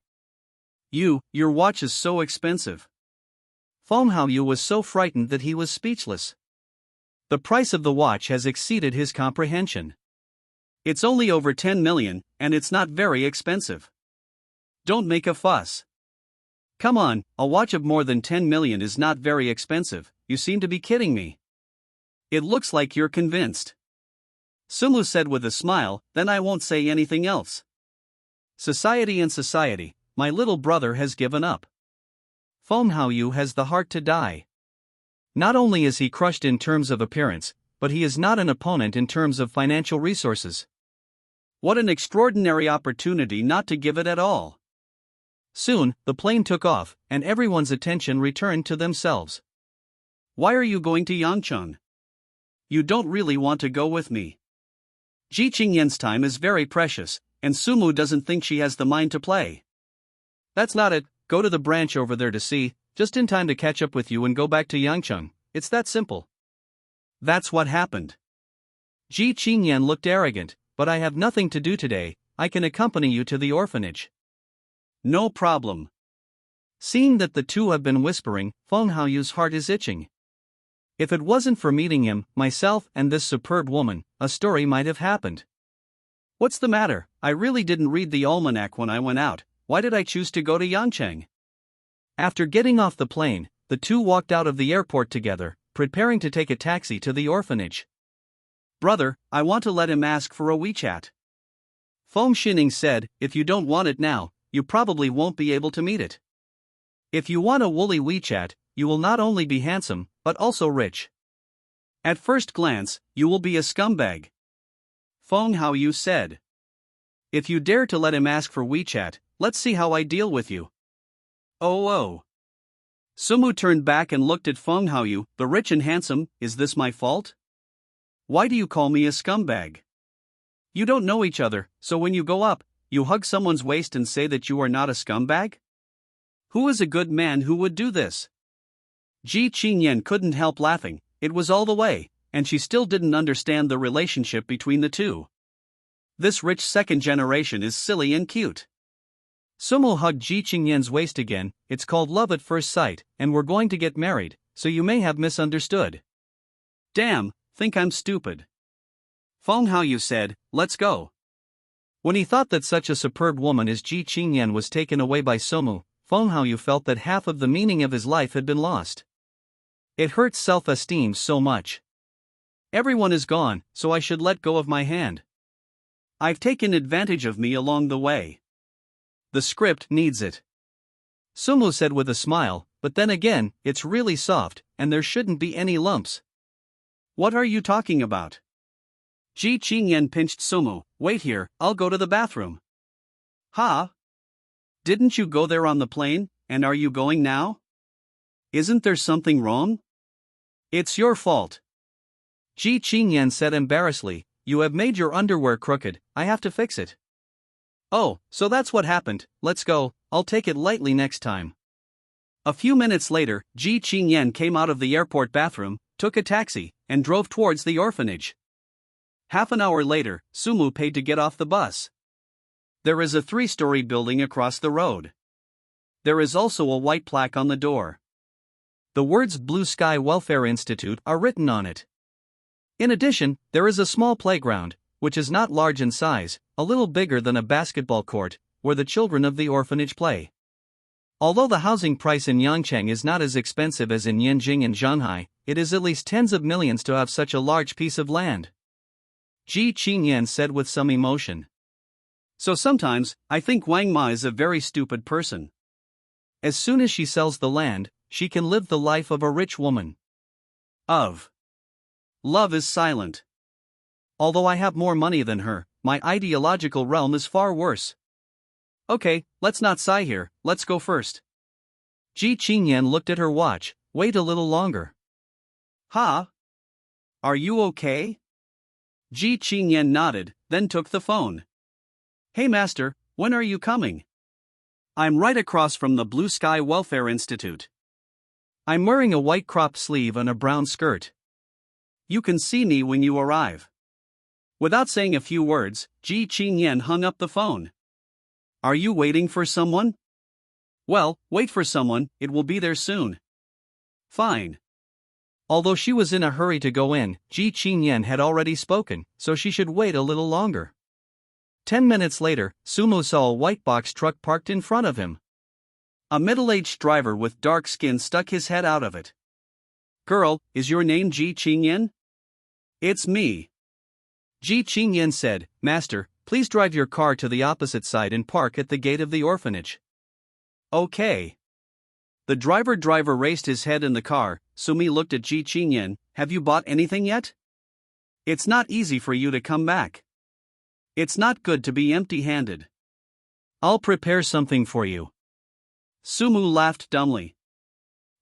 Your watch is so expensive. Feng Hao Yu was so frightened that he was speechless. The price of the watch has exceeded his comprehension. It's only over 10 million, and it's not very expensive. Don't make a fuss. Come on, a watch of more than 10 million is not very expensive, you seem to be kidding me. It looks like you're convinced. Sumu said with a smile, then I won't say anything else. Society and society, my little brother has given up. Phong Haoyu has the heart to die. Not only is he crushed in terms of appearance, but he is not an opponent in terms of financial resources. What an extraordinary opportunity not to give it at all. Soon, the plane took off, and everyone's attention returned to themselves. Why are you going to Yangcheng? You don't really want to go with me. Ji Chingyen's time is very precious, and Sumu doesn't think she has the mind to play. That's not it, go to the branch over there to see, just in time to catch up with you and go back to Yangcheng, it's that simple. That's what happened. Ji Chingyen looked arrogant, but I have nothing to do today, I can accompany you to the orphanage. No problem. Seeing that the two have been whispering, Phong Haoyu's heart is itching. If it wasn't for meeting him, myself, and this superb woman, a story might have happened. What's the matter? I really didn't read the almanac when I went out. Why did I choose to go to Yangcheng? After getting off the plane, the two walked out of the airport together, preparing to take a taxi to the orphanage. Brother, I want to let him ask for a WeChat. Feng Xining said, if you don't want it now, you probably won't be able to meet it. If you want a woolly WeChat, you will not only be handsome, but also rich. At first glance, you will be a scumbag. Phong Haoyu said. If you dare to let him ask for WeChat, let's see how I deal with you. Oh. Sumu turned back and looked at Phong Haoyu, the rich and handsome, is this my fault? Why do you call me a scumbag? You don't know each other, so when you go up, you hug someone's waist and say that you are not a scumbag? Who is a good man who would do this? Ji Chingyen couldn't help laughing, it was all the way, and she still didn't understand the relationship between the two. This rich second generation is silly and cute. Sumo hugged Ji Chingyen's waist again, it's called love at first sight, and we're going to get married, so you may have misunderstood. Damn, think I'm stupid. Phong Haoyu said, let's go. When he thought that such a superb woman as Ji Chingyen was taken away by Sumu, Phong Haoyu felt that half of the meaning of his life had been lost. It hurts self-esteem so much. Everyone is gone, so I should let go of my hand. I've taken advantage of me along the way. The script needs it. Sumu said with a smile, but then again, it's really soft, and there shouldn't be any lumps. What are you talking about? Ji Chingyen pinched Sumu, wait here, I'll go to the bathroom. Ha? Didn't you go there on the plane, and are you going now? Isn't there something wrong? It's your fault. Ji Chingyen said embarrassedly, you have made your underwear crooked, I have to fix it. Oh, so that's what happened, let's go, I'll take it lightly next time. A few minutes later, Ji Chingyen came out of the airport bathroom, took a taxi, and drove towards the orphanage. Half an hour later, Sumu paid to get off the bus. There is a 3-story building across the road. There is also a white plaque on the door. The words Blue Sky Welfare Institute are written on it. In addition, there is a small playground, which is not large in size, a little bigger than a basketball court, where the children of the orphanage play. Although the housing price in Yangcheng is not as expensive as in Yanjing and Shanghai, it is at least tens of millions to have such a large piece of land. Ji Chingyen said with some emotion. So sometimes, I think Wang Ma is a very stupid person. As soon as she sells the land, she can live the life of a rich woman. Love is silent. Although I have more money than her, my ideological realm is far worse. Okay, let's not sigh here, let's go first. Ji Chingyen looked at her watch, wait a little longer. Ha? Are you okay? Ji Chingyen nodded, then took the phone. Hey master, when are you coming? I'm right across from the Blue Sky Welfare Institute. I'm wearing a white crop sleeve and a brown skirt. You can see me when you arrive. Without saying a few words, Ji Chingyen hung up the phone. Are you waiting for someone? Well, wait for someone, it will be there soon. Fine. Although she was in a hurry to go in, Ji Chingyen had already spoken, so she should wait a little longer. 10 minutes later, Sumo saw a white box truck parked in front of him. A middle-aged driver with dark skin stuck his head out of it. "Girl, is your name Ji Chingyen?" "It's me." Ji Chingyen said, "Master, please drive your car to the opposite side and park at the gate of the orphanage." "Okay." The driver raised his head in the car. Sumi looked at Ji Chingyen. "Have you bought anything yet? It's not easy for you to come back. It's not good to be empty-handed." "I'll prepare something for you." Sumu laughed dumbly.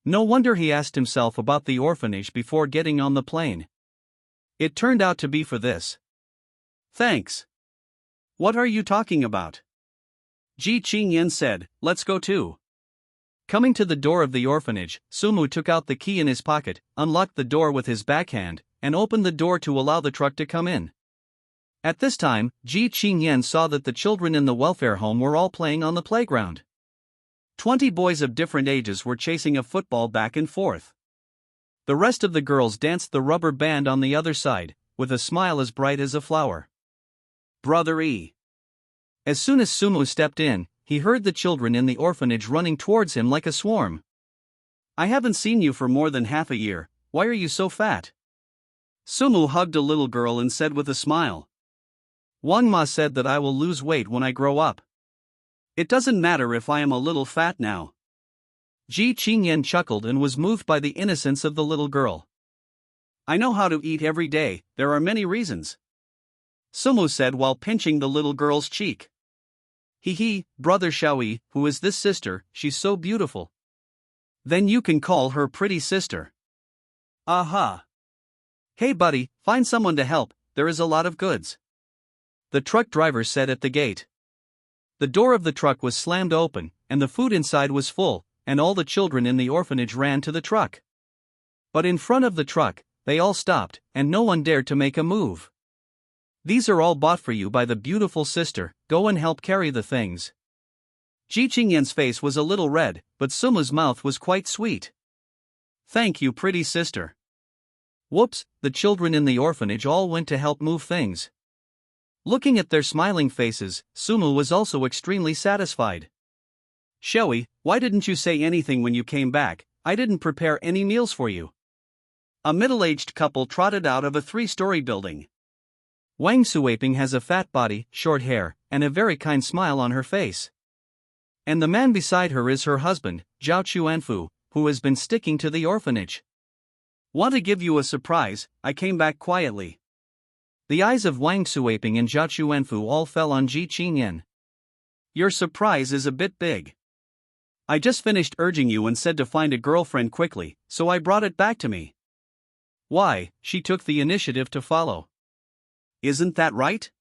No wonder he asked himself about the orphanage before getting on the plane. It turned out to be for this. "Thanks. What are you talking about?" Ji Chingyen said, "Let's go too." Coming to the door of the orphanage, Sumu took out the key in his pocket, unlocked the door with his backhand, and opened the door to allow the truck to come in. At this time, Ji Chingyen saw that the children in the welfare home were all playing on the playground. 20 boys of different ages were chasing a football back and forth. The rest of the girls danced the rubber band on the other side, with a smile as bright as a flower. Brother E. As soon as Sumu stepped in, he heard the children in the orphanage running towards him like a swarm. "I haven't seen you for more than half a year, why are you so fat?" Sumu hugged a little girl and said with a smile. "Wang Ma said that I will lose weight when I grow up." "It doesn't matter if I am a little fat now." Ji Chingyen chuckled and was moved by the innocence of the little girl. "I know how to eat every day, there are many reasons," Sumu said while pinching the little girl's cheek. "Hee, brother Xiaoyi, who is this sister? She's so beautiful." "Then you can call her pretty sister." "Aha. "Hey buddy, find someone to help, there is a lot of goods," the truck driver said at the gate. The door of the truck was slammed open, and the food inside was full, and all the children in the orphanage ran to the truck. But in front of the truck, they all stopped, and no one dared to make a move. "These are all bought for you by the beautiful sister, go and help carry the things." Ji Chingyen's face was a little red, but Sumu's mouth was quite sweet. "Thank you, pretty sister." Whoops, the children in the orphanage all went to help move things. Looking at their smiling faces, Sumu was also extremely satisfied. "Xiaoyi, why didn't you say anything when you came back? I didn't prepare any meals for you." A middle-aged couple trotted out of a 3-story building. Wang Suaping has a fat body, short hair, and a very kind smile on her face. And the man beside her is her husband, Zhao Chuanfu, who has been sticking to the orphanage. "Want to give you a surprise, I came back quietly." The eyes of Wang Suaping and Zhao Chuanfu all fell on Ji Chingyen. "Your surprise is a bit big. I just finished urging you and said to find a girlfriend quickly, so I brought it back to me." "Why, she took the initiative to follow." "Isn't that right?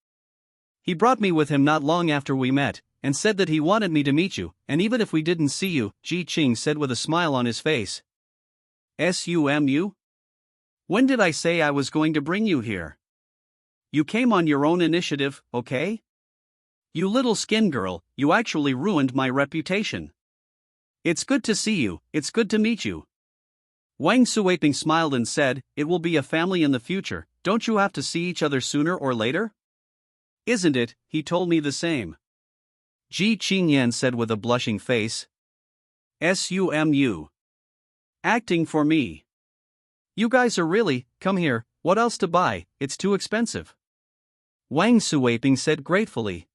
He brought me with him not long after we met, and said that he wanted me to meet you, and even if we didn't see you," Ji Ching said with a smile on his face. "Sumu? When did I say I was going to bring you here? You came on your own initiative, okay? You little skin girl, you actually ruined my reputation." "It's good to see you, it's good to meet you." Wang Suaping smiled and said, "It will be a family in the future, don't you have to see each other sooner or later?" "Isn't it, he told me the same." Ji Chingyen said with a blushing face. "Sumu. Acting for me. You guys are really, come here, what else to buy, it's too expensive." Wang Suaping said gratefully.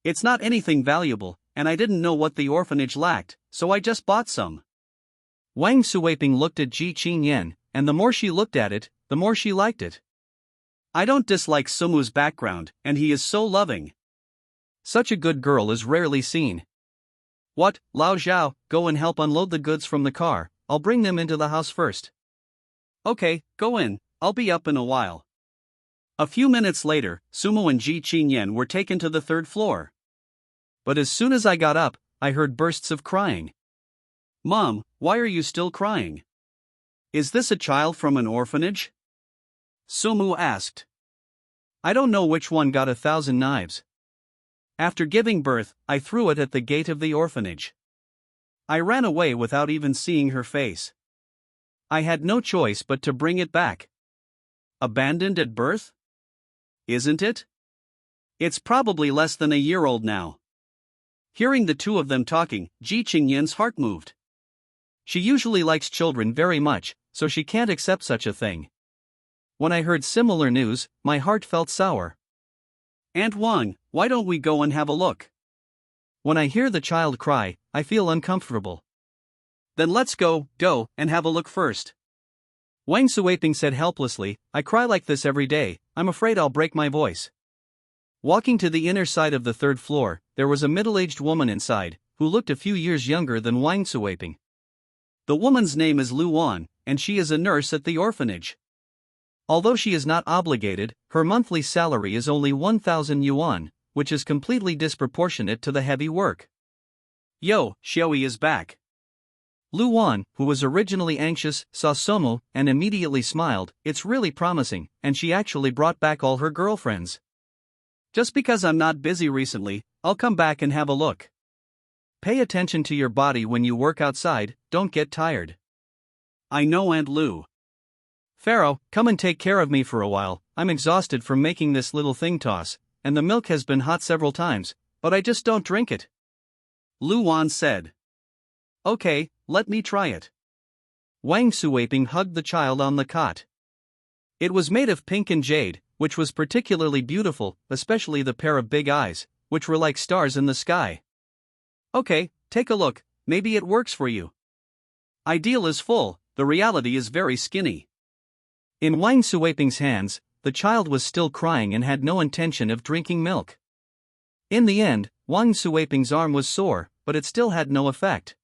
"It's not anything valuable, and I didn't know what the orphanage lacked, so I just bought some." Wang Suaping looked at Ji Chingyen, and the more she looked at it, the more she liked it. "I don't dislike Sumu's background, and he is so loving. Such a good girl is rarely seen." "What, Lao Zhao, go and help unload the goods from the car, I'll bring them into the house first." "Okay, go in, I'll be up in a while." A few minutes later, Sumu and Ji Chingyen were taken to the 3rd floor. But as soon as I got up, I heard bursts of crying. "Mom, why are you still crying? Is this a child from an orphanage?" Sumu asked. "I don't know which one got 1,000 knives. After giving birth, I threw it at the gate of the orphanage. I ran away without even seeing her face. I had no choice but to bring it back. Abandoned at birth? Isn't it? It's probably less than a year old now. Hearing the two of them talking, Ji Chingyen's heart moved. She usually likes children very much, so she can't accept such a thing. When I heard similar news, my heart felt sour. Aunt Wang, why don't we go and have a look? When I hear the child cry, I feel uncomfortable. Then let's go, and have a look first. Wang Suiping said helplessly, I cry like this every day, I'm afraid I'll break my voice. Walking to the inner side of the third floor, there was a middle-aged woman inside, who looked a few years younger than Wang Suiping. The woman's name is Lu Wan, and she is a nurse at the orphanage. Although she is not obligated, her monthly salary is only 1,000 yuan, which is completely disproportionate to the heavy work. Yo, Xiaoyi is back. Lu Wan, who was originally anxious, saw Somo and immediately smiled, it's really promising, and she actually brought back all her girlfriends. Just because I'm not busy recently, I'll come back and have a look. Pay attention to your body when you work outside, don't get tired. I know, Aunt Lu. Pharaoh, come and take care of me for a while, I'm exhausted from making this little thing toss, and the milk has been hot several times, but I just don't drink it. Lu Wan said. Okay, let me try it. Wang Suiping hugged the child on the cot. It was made of pink and jade, which was particularly beautiful, especially the pair of big eyes, which were like stars in the sky. Okay, take a look, maybe it works for you. Ideal is full, the reality is very skinny. In Wang Suiping's hands, the child was still crying and had no intention of drinking milk. In the end, Wang Suiping's arm was sore, but it still had no effect.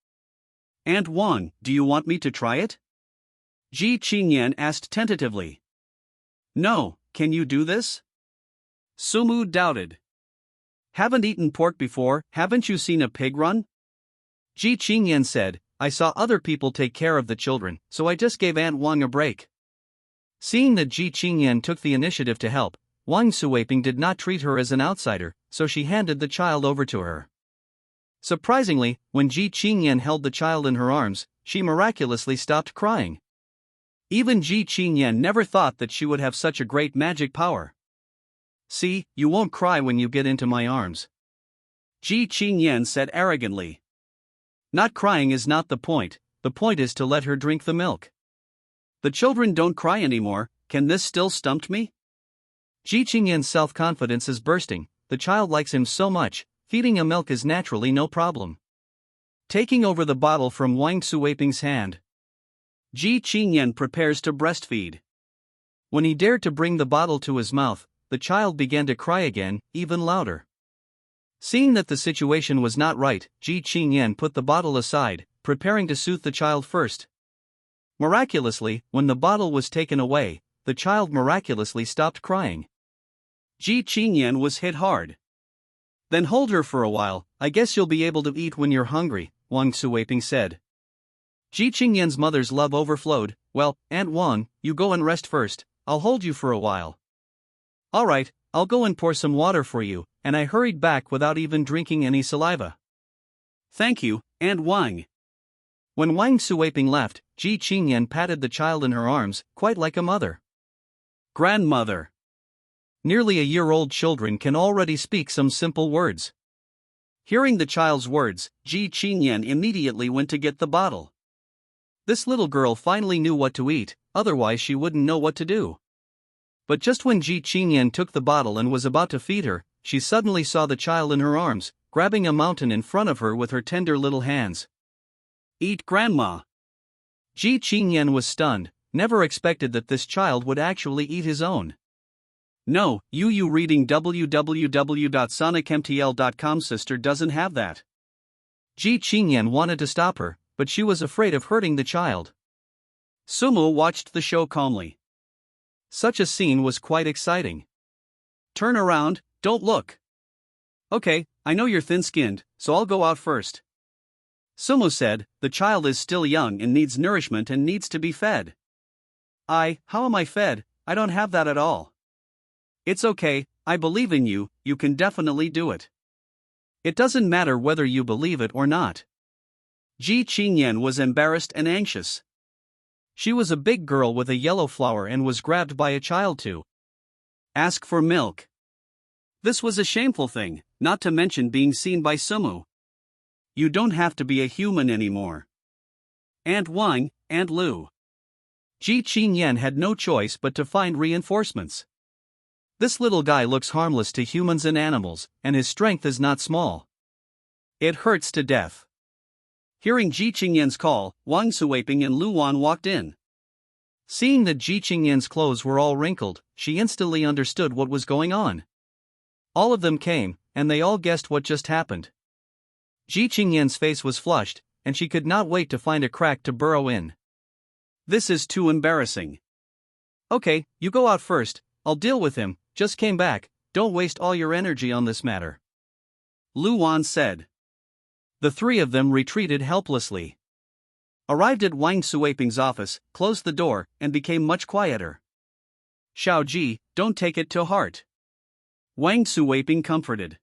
Aunt Wang, do you want me to try it? Ji Chingyen asked tentatively. No, can you do this? Sumu doubted. Haven't eaten pork before, haven't you seen a pig run? Ji Chingyen said, I saw other people take care of the children, so I just gave Aunt Wang a break. Seeing that Ji Chingyen took the initiative to help, Wang Suiping did not treat her as an outsider, so she handed the child over to her. Surprisingly, when Ji Chingyen held the child in her arms, she miraculously stopped crying. Even Ji Chingyen never thought that she would have such a great magic power. See, you won't cry when you get into my arms. Ji Chingyen said arrogantly. Not crying is not the point is to let her drink the milk. The children don't cry anymore, can this still stump me? Ji Chingyen's self-confidence is bursting, the child likes him so much, feeding him milk is naturally no problem. Taking over the bottle from Wang Suiping's hand, Ji Chingyen prepares to breastfeed. When he dared to bring the bottle to his mouth, the child began to cry again, even louder. Seeing that the situation was not right, Ji Chingyen put the bottle aside, preparing to soothe the child first. Miraculously, when the bottle was taken away, the child miraculously stopped crying. Ji Chingyen was hit hard. Then hold her for a while, I guess you'll be able to eat when you're hungry, Wang Suiping said. Ji Chingyen's mother's love overflowed, well, Aunt Wang, you go and rest first, I'll hold you for a while. Alright, I'll go and pour some water for you, and I hurried back without even drinking any saliva. Thank you, Aunt Wang. When Wang Suiping left, Ji Chingyen patted the child in her arms, quite like a mother. Grandmother. Nearly a year-old children can already speak some simple words. Hearing the child's words, Ji Chingyen immediately went to get the bottle. This little girl finally knew what to eat, otherwise she wouldn't know what to do. But just when Ji Chingyen took the bottle and was about to feed her, she suddenly saw the child in her arms, grabbing a mountain in front of her with her tender little hands. Eat, Grandma. Ji Chingyen was stunned, never expected that this child would actually eat his own. No, you reading www.sonicmtl.com sister doesn't have that. Ji Chingyen wanted to stop her, but she was afraid of hurting the child. Sumo watched the show calmly. Such a scene was quite exciting. Turn around, don't look. Okay, I know you're thin-skinned, so I'll go out first. Sumo said, the child is still young and needs nourishment and needs to be fed. How am I fed? I don't have that at all. It's okay, I believe in you, you can definitely do it. It doesn't matter whether you believe it or not. Ji Chingyen was embarrassed and anxious. She was a big girl with a yellow flower and was grabbed by a child to ask for milk. This was a shameful thing, not to mention being seen by Sumu. You don't have to be a human anymore. Aunt Wang, Aunt Lu. Ji Chingyen had no choice but to find reinforcements. This little guy looks harmless to humans and animals, and his strength is not small. It hurts to death. Hearing Ji Chingyen's call, Wang Suiping and Lu Wan walked in. Seeing that Ji Chingyen's clothes were all wrinkled, she instantly understood what was going on. All of them came, and they all guessed what just happened. Ji Chingyen's face was flushed, and she could not wait to find a crack to burrow in. This is too embarrassing. Okay, you go out first, I'll deal with him, just came back, don't waste all your energy on this matter. Lu Wan said. The three of them retreated helplessly. Arrived at Wang Suiping's office, closed the door, and became much quieter. Xiao Ji, don't take it to heart. Wang Suiping comforted.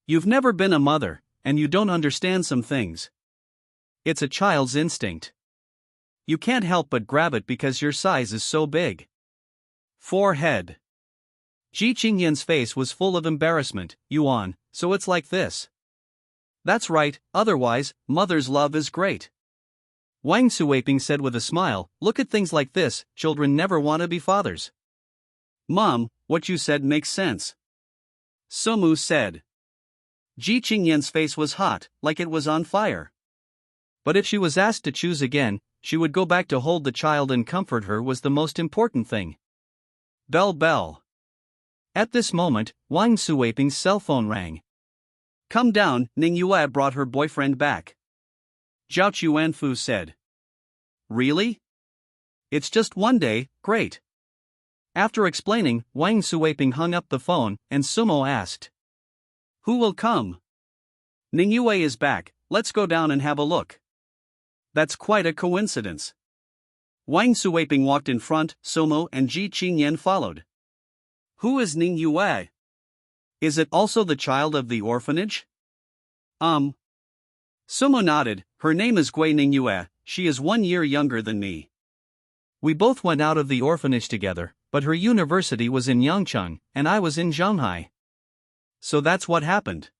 You've never been a mother, and you don't understand some things. It's a child's instinct. You can't help but grab it because your size is so big. Forehead. Ji Chingyen's face was full of embarrassment. Yuan, so it's like this. That's right, otherwise, mother's love is great. Wang Suiping said with a smile, look at things like this, children never want to be fathers. Mom, what you said makes sense. Sumu said. Ji Chingyen's face was hot, like it was on fire. But if she was asked to choose again, she would go back to hold the child and comfort her was the most important thing. Bell bell. At this moment, Wang Suiping's cell phone rang. Come down, Ning Yue brought her boyfriend back. Zhao Chuanfu said. Really? It's just one day, great. After explaining, Wang Suiping hung up the phone, and Sumo asked. Who will come? Ning Yue is back, let's go down and have a look. That's quite a coincidence. Wang Suiping walked in front, Sumo and Ji Chingyen followed. Who is Ning Yue? Is it also the child of the orphanage? Sumo nodded, her name is Gui Ning Yue, she is 1 year younger than me. We both went out of the orphanage together, but her university was in Yangcheng, and I was in Shanghai. So that's what happened.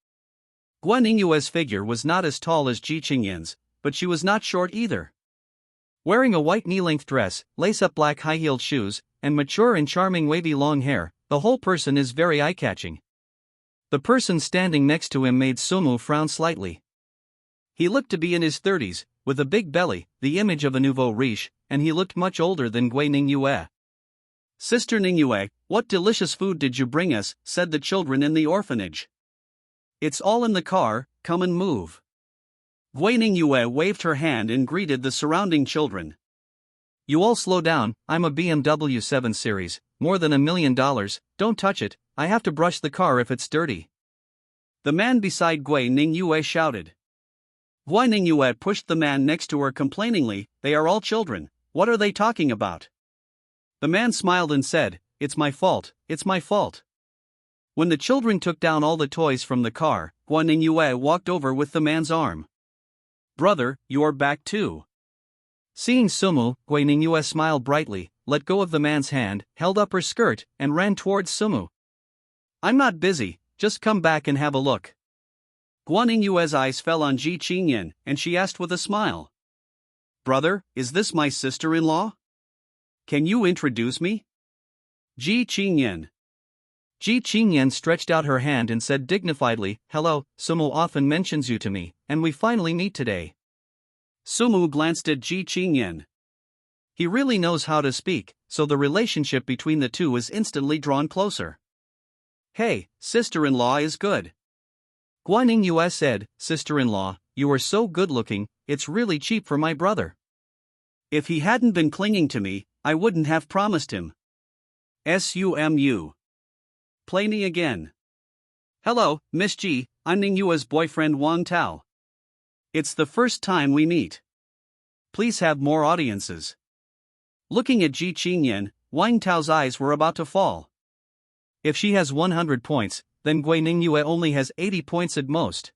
Gui Ning Yue's figure was not as tall as Ji Chingyen's, but she was not short either. Wearing a white knee-length dress, lace-up black high-heeled shoes, and mature and charming wavy long hair, the whole person is very eye-catching. The person standing next to him made Sumu frown slightly. He looked to be in his 30s, with a big belly, the image of a nouveau riche, and he looked much older than Gui Ning Yue. Sister Ning Yue, what delicious food did you bring us, said the children in the orphanage. It's all in the car, come and move. Gui Ning Yue waved her hand and greeted the surrounding children. You all slow down, I'm a BMW 7 Series, more than $1 million, don't touch it, I have to brush the car if it's dirty. The man beside Gui Ning Yue shouted. Gui Ning Yue pushed the man next to her complainingly, they are all children, what are they talking about? The man smiled and said, it's my fault, it's my fault. When the children took down all the toys from the car, Gui Ning Yue walked over with the man's arm. Brother, you're back too. Seeing Sumu, Gui Ning Yue smiled brightly, let go of the man's hand, held up her skirt, and ran towards Sumu. I'm not busy, just come back and have a look. Gui Ning Yue's eyes fell on Ji Chingyen, and she asked with a smile. Brother, is this my sister-in-law? Can you introduce me? Ji Chingyen. Ji Chingyen stretched out her hand and said dignifiedly, hello, Sumu often mentions you to me, and we finally meet today. Sumu glanced at Ji Chingyen. He really knows how to speak, so the relationship between the two is instantly drawn closer. Hey, sister-in-law is good. Gui Ning Yue said, sister-in-law, you are so good-looking, it's really cheap for my brother. If he hadn't been clinging to me, I wouldn't have promised him. Sumu. Play me again. Hello, Miss Ji, I'm Ning Yue's boyfriend Wang Tao. It's the first time we meet. Please have more audiences. Looking at Ji Chingyen, Wang Tao's eyes were about to fall. If she has 100 points, then Gui Ning Yue only has 80 points at most.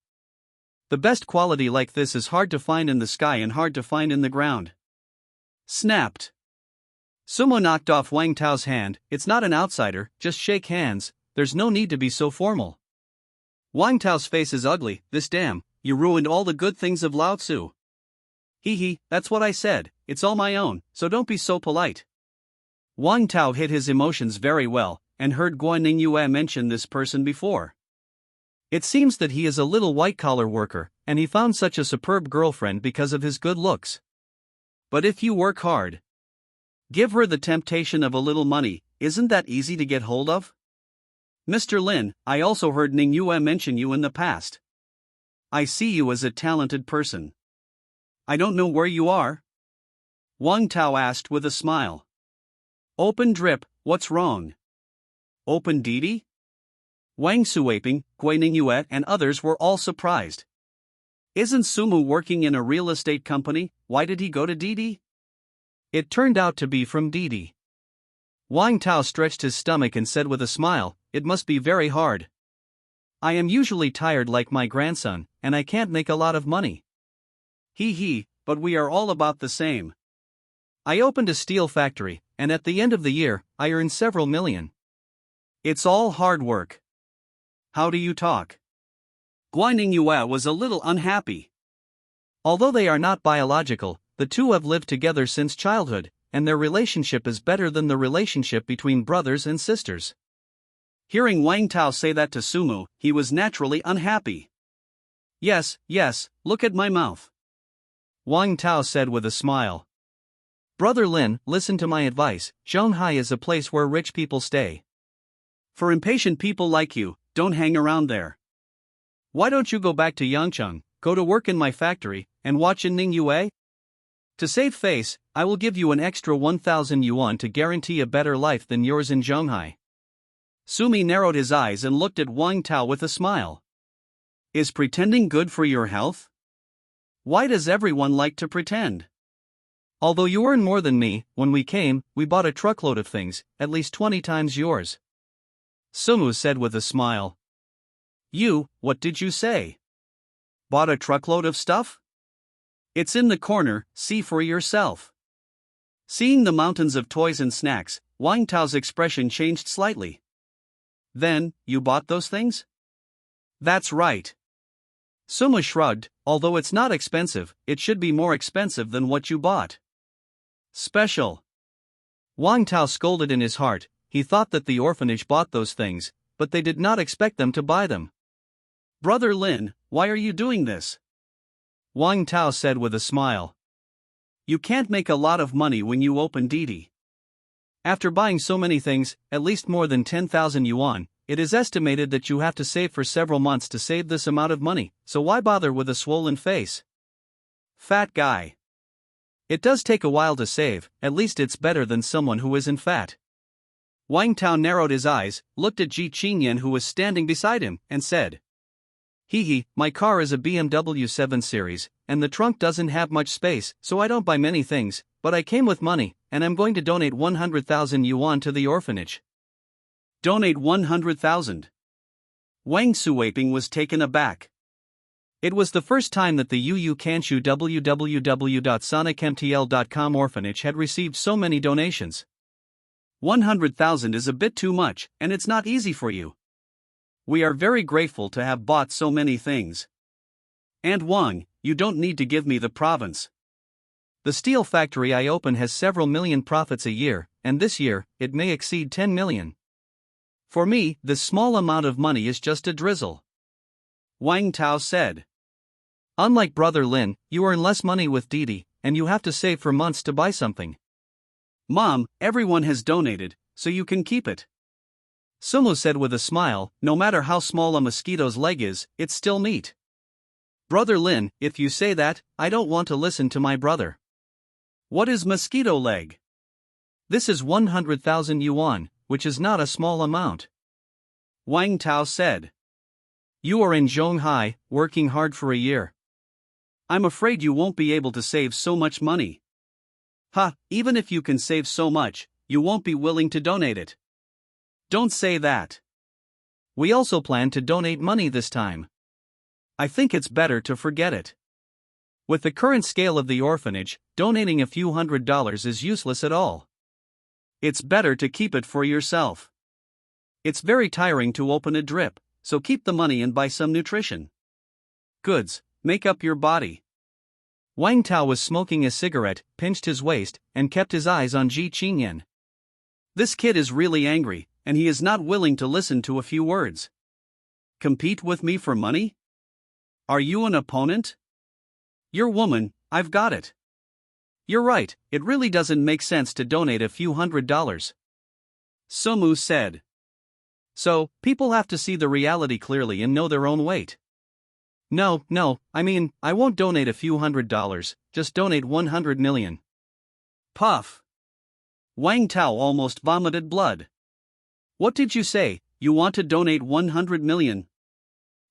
The best quality like this is hard to find in the sky and hard to find in the ground. Snapped. Sumo knocked off Wang Tao's hand. It's not an outsider, just shake hands, there's no need to be so formal. Wang Tao's face is ugly, this damn, you ruined all the good things of Lao Tzu. Hee, that's what I said, it's all my own, so don't be so polite. Wang Tao hid his emotions very well, and heard Guan Ningyue mention this person before. It seems that he is a little white-collar worker, and he found such a superb girlfriend because of his good looks. But if you work hard, give her the temptation of a little money, isn't that easy to get hold of? Mr. Lin, I also heard Ningyue mention you in the past. I see you as a talented person. I don't know where you are? Wang Tao asked with a smile. Open drip, what's wrong? Open Didi? Wang Suaping, Gui Ningyue and others were all surprised. Isn't Sumu working in a real estate company, why did he go to Didi? It turned out to be from Didi. Wang Tao stretched his stomach and said with a smile, it must be very hard. I am usually tired like my grandson, and I can't make a lot of money. But we are all about the same. I opened a steel factory, and at the end of the year, I earned several million. It's all hard work. How do you talk? Guan Ningyue was a little unhappy. Although they are not biological, the two have lived together since childhood, and their relationship is better than the relationship between brothers and sisters. Hearing Wang Tao say that to Sumu, he was naturally unhappy. Yes, look at my mouth. Wang Tao said with a smile. Brother Lin, listen to my advice, Zhonghai is a place where rich people stay. For impatient people like you, don't hang around there. Why don't you go back to Yangcheng, go to work in my factory, and watch in Ningyue? To save face, I will give you an extra 1,000 yuan to guarantee a better life than yours in Zhonghai. Sumi narrowed his eyes and looked at Wang Tao with a smile. Is pretending good for your health? Why does everyone like to pretend? Although you earn more than me, when we came, we bought a truckload of things, at least 20 times yours. Sumu said with a smile. You, what did you say? Bought a truckload of stuff? It's in the corner, see for yourself. Seeing the mountains of toys and snacks, Wang Tao's expression changed slightly. Then, you bought those things? That's right. Suma shrugged, although it's not expensive, it should be more expensive than what you bought. Special. Wang Tao scolded in his heart, he thought that the orphanage bought those things, but they did not expect them to buy them. Brother Lin, why are you doing this? Wang Tao said with a smile. You can't make a lot of money when you open Didi. After buying so many things, at least more than 10,000 yuan, it is estimated that you have to save for several months to save this amount of money, so why bother with a swollen face? Fat guy. It does take a while to save, at least it's better than someone who isn't fat. Wang Tao narrowed his eyes, looked at Ji Chingyen who was standing beside him, and said. My car is a BMW 7 Series, and the trunk doesn't have much space, so I don't buy many things, but I came with money, and I'm going to donate 100,000 yuan to the orphanage. Donate 100,000. Wang Suaping was taken aback. It was the first time that the Yu Kanshu www.sonicmtl.com orphanage had received so many donations. 100,000 is a bit too much, and it's not easy for you. We are very grateful to have bought so many things. And Wang, you don't need to give me the province. The steel factory I open has several million profits a year, and this year, it may exceed 10 million. For me, this small amount of money is just a drizzle. Wang Tao said. Unlike Brother Lin, you earn less money with Didi, and you have to save for months to buy something. Mom, everyone has donated, so you can keep it. Sumu said with a smile, no matter how small a mosquito's leg is, it's still meat. Brother Lin, if you say that, I don't want to listen to my brother. What is mosquito leg? This is 100,000 yuan, which is not a small amount. Wang Tao said. You are in Zhonghai, working hard for a year. I'm afraid you won't be able to save so much money. Even if you can save so much, you won't be willing to donate it. Don't say that. We also plan to donate money this time. I think it's better to forget it. With the current scale of the orphanage, donating a few $100s is useless at all. It's better to keep it for yourself. It's very tiring to open a drip, so keep the money and buy some nutrition goods, make up your body. Wang Tao was smoking a cigarette, pinched his waist, and kept his eyes on Ji Chingyen. This kid is really angry, and he is not willing to listen to a few words. Compete with me for money? Are you an opponent? You're woman, I've got it. You're right, it really doesn't make sense to donate a few $100s. Sumu said. So, people have to see the reality clearly and know their own weight. No, I won't donate a few $100, just donate 100 million. Puff. Wang Tao almost vomited blood. What did you say, you want to donate 100 million?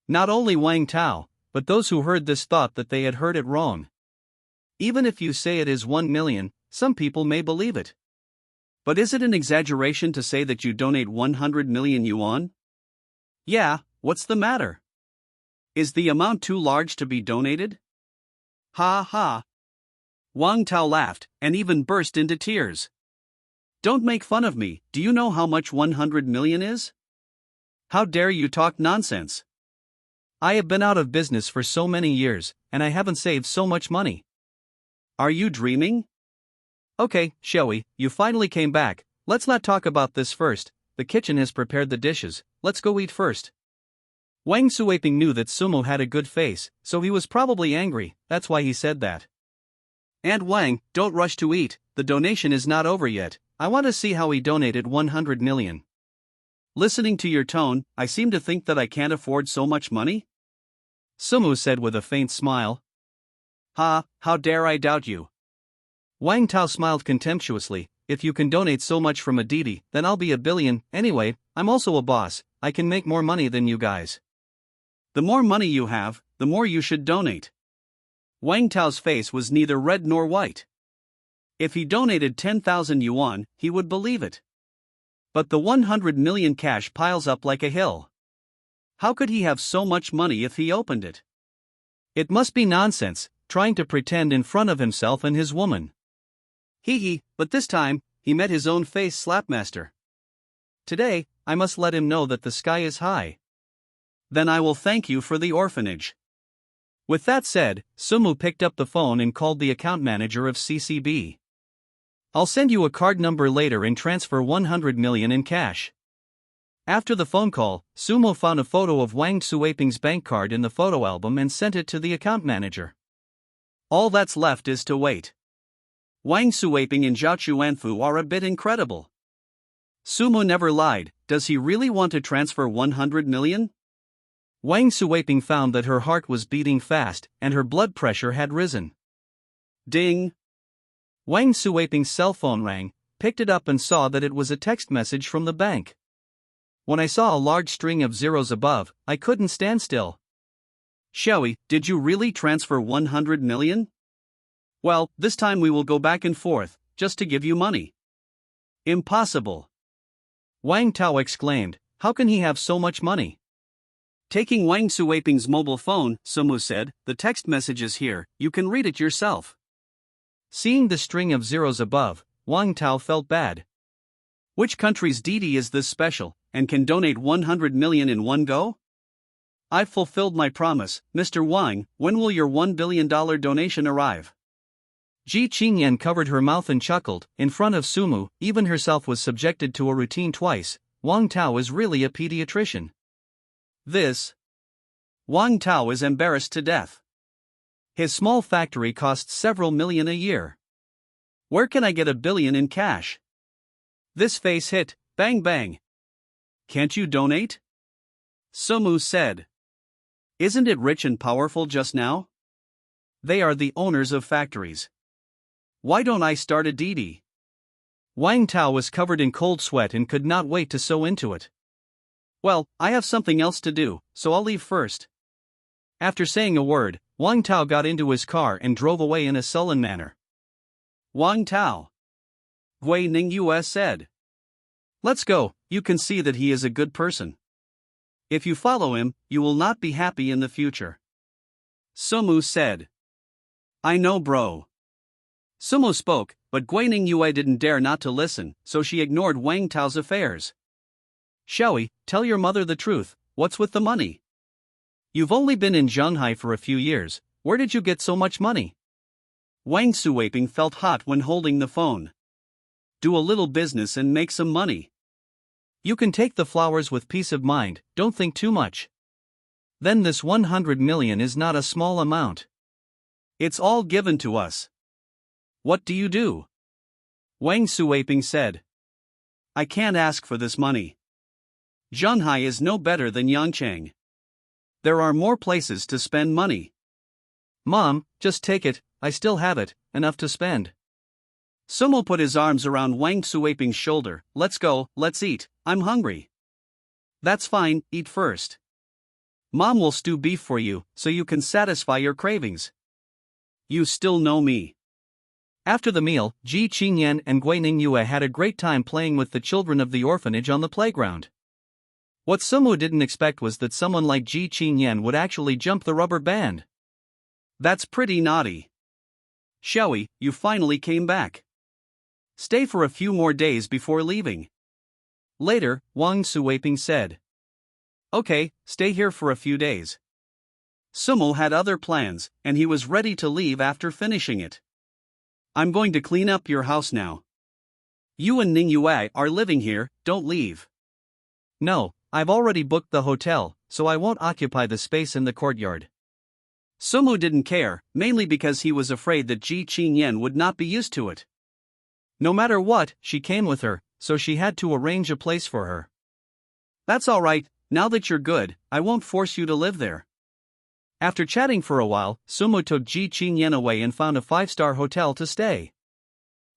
Not only Wang Tao, but those who heard this thought that they had heard it wrong. Even if you say it is 1 million, some people may believe it. But is it an exaggeration to say that you donate 100 million yuan? Yeah, what's the matter? Is the amount too large to be donated? Ha ha. Wang Tao laughed, and even burst into tears. Don't make fun of me, do you know how much 100 million is? How dare you talk nonsense? I have been out of business for so many years, and I haven't saved so much money. Are you dreaming? Okay, shall we, you finally came back, let's not talk about this first, the kitchen has prepared the dishes, let's go eat first. Wang Suaping knew that Sumo had a good face, so he was probably angry, that's why he said that. And Wang, don't rush to eat, the donation is not over yet, I want to see how he donated 100 million. Listening to your tone, I seem to think that I can't afford so much money? Sumu said with a faint smile. Ha, how dare I doubt you? Wang Tao smiled contemptuously, if you can donate so much from a Didi, then I'll be a billion, anyway, I'm also a boss, I can make more money than you guys. The more money you have, the more you should donate. Wang Tao's face was neither red nor white. If he donated 10,000 yuan, he would believe it. But the 100 million cash piles up like a hill. How could he have so much money if he opened it? It must be nonsense, trying to pretend in front of himself and his woman. Hee, but this time, he met his own face slapmaster. Today, I must let him know that the sky is high. Then I will thank you for the orphanage. With that said, Sumu picked up the phone and called the account manager of CCB. I'll send you a card number later and transfer 100 million in cash. After the phone call, Sumo found a photo of Wang Suaping's bank card in the photo album and sent it to the account manager. All that's left is to wait. Wang Suaping and Zhao Chuanfu are a bit incredible. Sumo never lied, does he really want to transfer 100 million? Wang Suaping found that her heart was beating fast, and her blood pressure had risen. Ding! Wang Suaping's cell phone rang, picked it up and saw that it was a text message from the bank. When I saw a large string of zeros above, I couldn't stand still. Xiaoyi, did you really transfer 100 million? Well, this time we will go back and forth, just to give you money. Impossible! Wang Tao exclaimed, how can he have so much money? Taking Wang Suaping's mobile phone, Sumu said, the text message is here, you can read it yourself. Seeing the string of zeros above, Wang Tao felt bad. Which country's Didi is this special, and can donate 100 million in one go? I've fulfilled my promise, Mr. Wang, when will your $1 billion donation arrive? Ji Chingyen covered her mouth and chuckled, in front of Sumu, even herself was subjected to a routine twice, Wang Tao is really a pediatrician. This. Wang Tao is embarrassed to death. His small factory costs several million a year. Where can I get $1 billion in cash? This face hit, bang bang. Can't you donate? Sumu said. Isn't it rich and powerful just now? They are the owners of factories. Why don't I start a Didi? Wang Tao was covered in cold sweat and could not wait to sew into it. Well, I have something else to do, so I'll leave first. After saying a word, Wang Tao got into his car and drove away in a sullen manner. Wang Tao. Gui Ning US said. Let's go, you can see that he is a good person. If you follow him, you will not be happy in the future. Sumu said. I know, bro. Sumo spoke, but Guining Yue didn't dare not to listen, so she ignored Wang Tao's affairs. Xiaoyi, tell your mother the truth, what's with the money? You've only been in Shanghai for a few years, where did you get so much money? Wang Suweiping felt hot when holding the phone. Do a little business and make some money. You can take the flowers with peace of mind, don't think too much. Then this 100 million is not a small amount. It's all given to us. What do you do? Wang Suweiping said. I can't ask for this money. Shanghai is no better than Yangchang. There are more places to spend money. Mom, just take it, I still have it, enough to spend. Sumo put his arms around Wang Suweiping's shoulder. Let's go, let's eat, I'm hungry. That's fine, eat first. Mom will stew beef for you, so you can satisfy your cravings. You still know me. After the meal, Ji Chingyen and Guining Yue had a great time playing with the children of the orphanage on the playground. What Sumo didn't expect was that someone like Ji Chingyen would actually jump the rubber band. That's pretty naughty. Xiaoyi, you finally came back. Stay for a few more days before leaving. Later, Wang Suweiping said. Okay, stay here for a few days. Sumo had other plans, and he was ready to leave after finishing it. I'm going to clean up your house now. You and Ning Yue are living here, don't leave. No, I've already booked the hotel, so I won't occupy the space in the courtyard. Sumo didn't care, mainly because he was afraid that Ji Chingyen would not be used to it. No matter what, she came with her, so she had to arrange a place for her. That's alright, now that you're good, I won't force you to live there. After chatting for a while, Sumo took Ji Chingyen away and found a 5-star hotel to stay.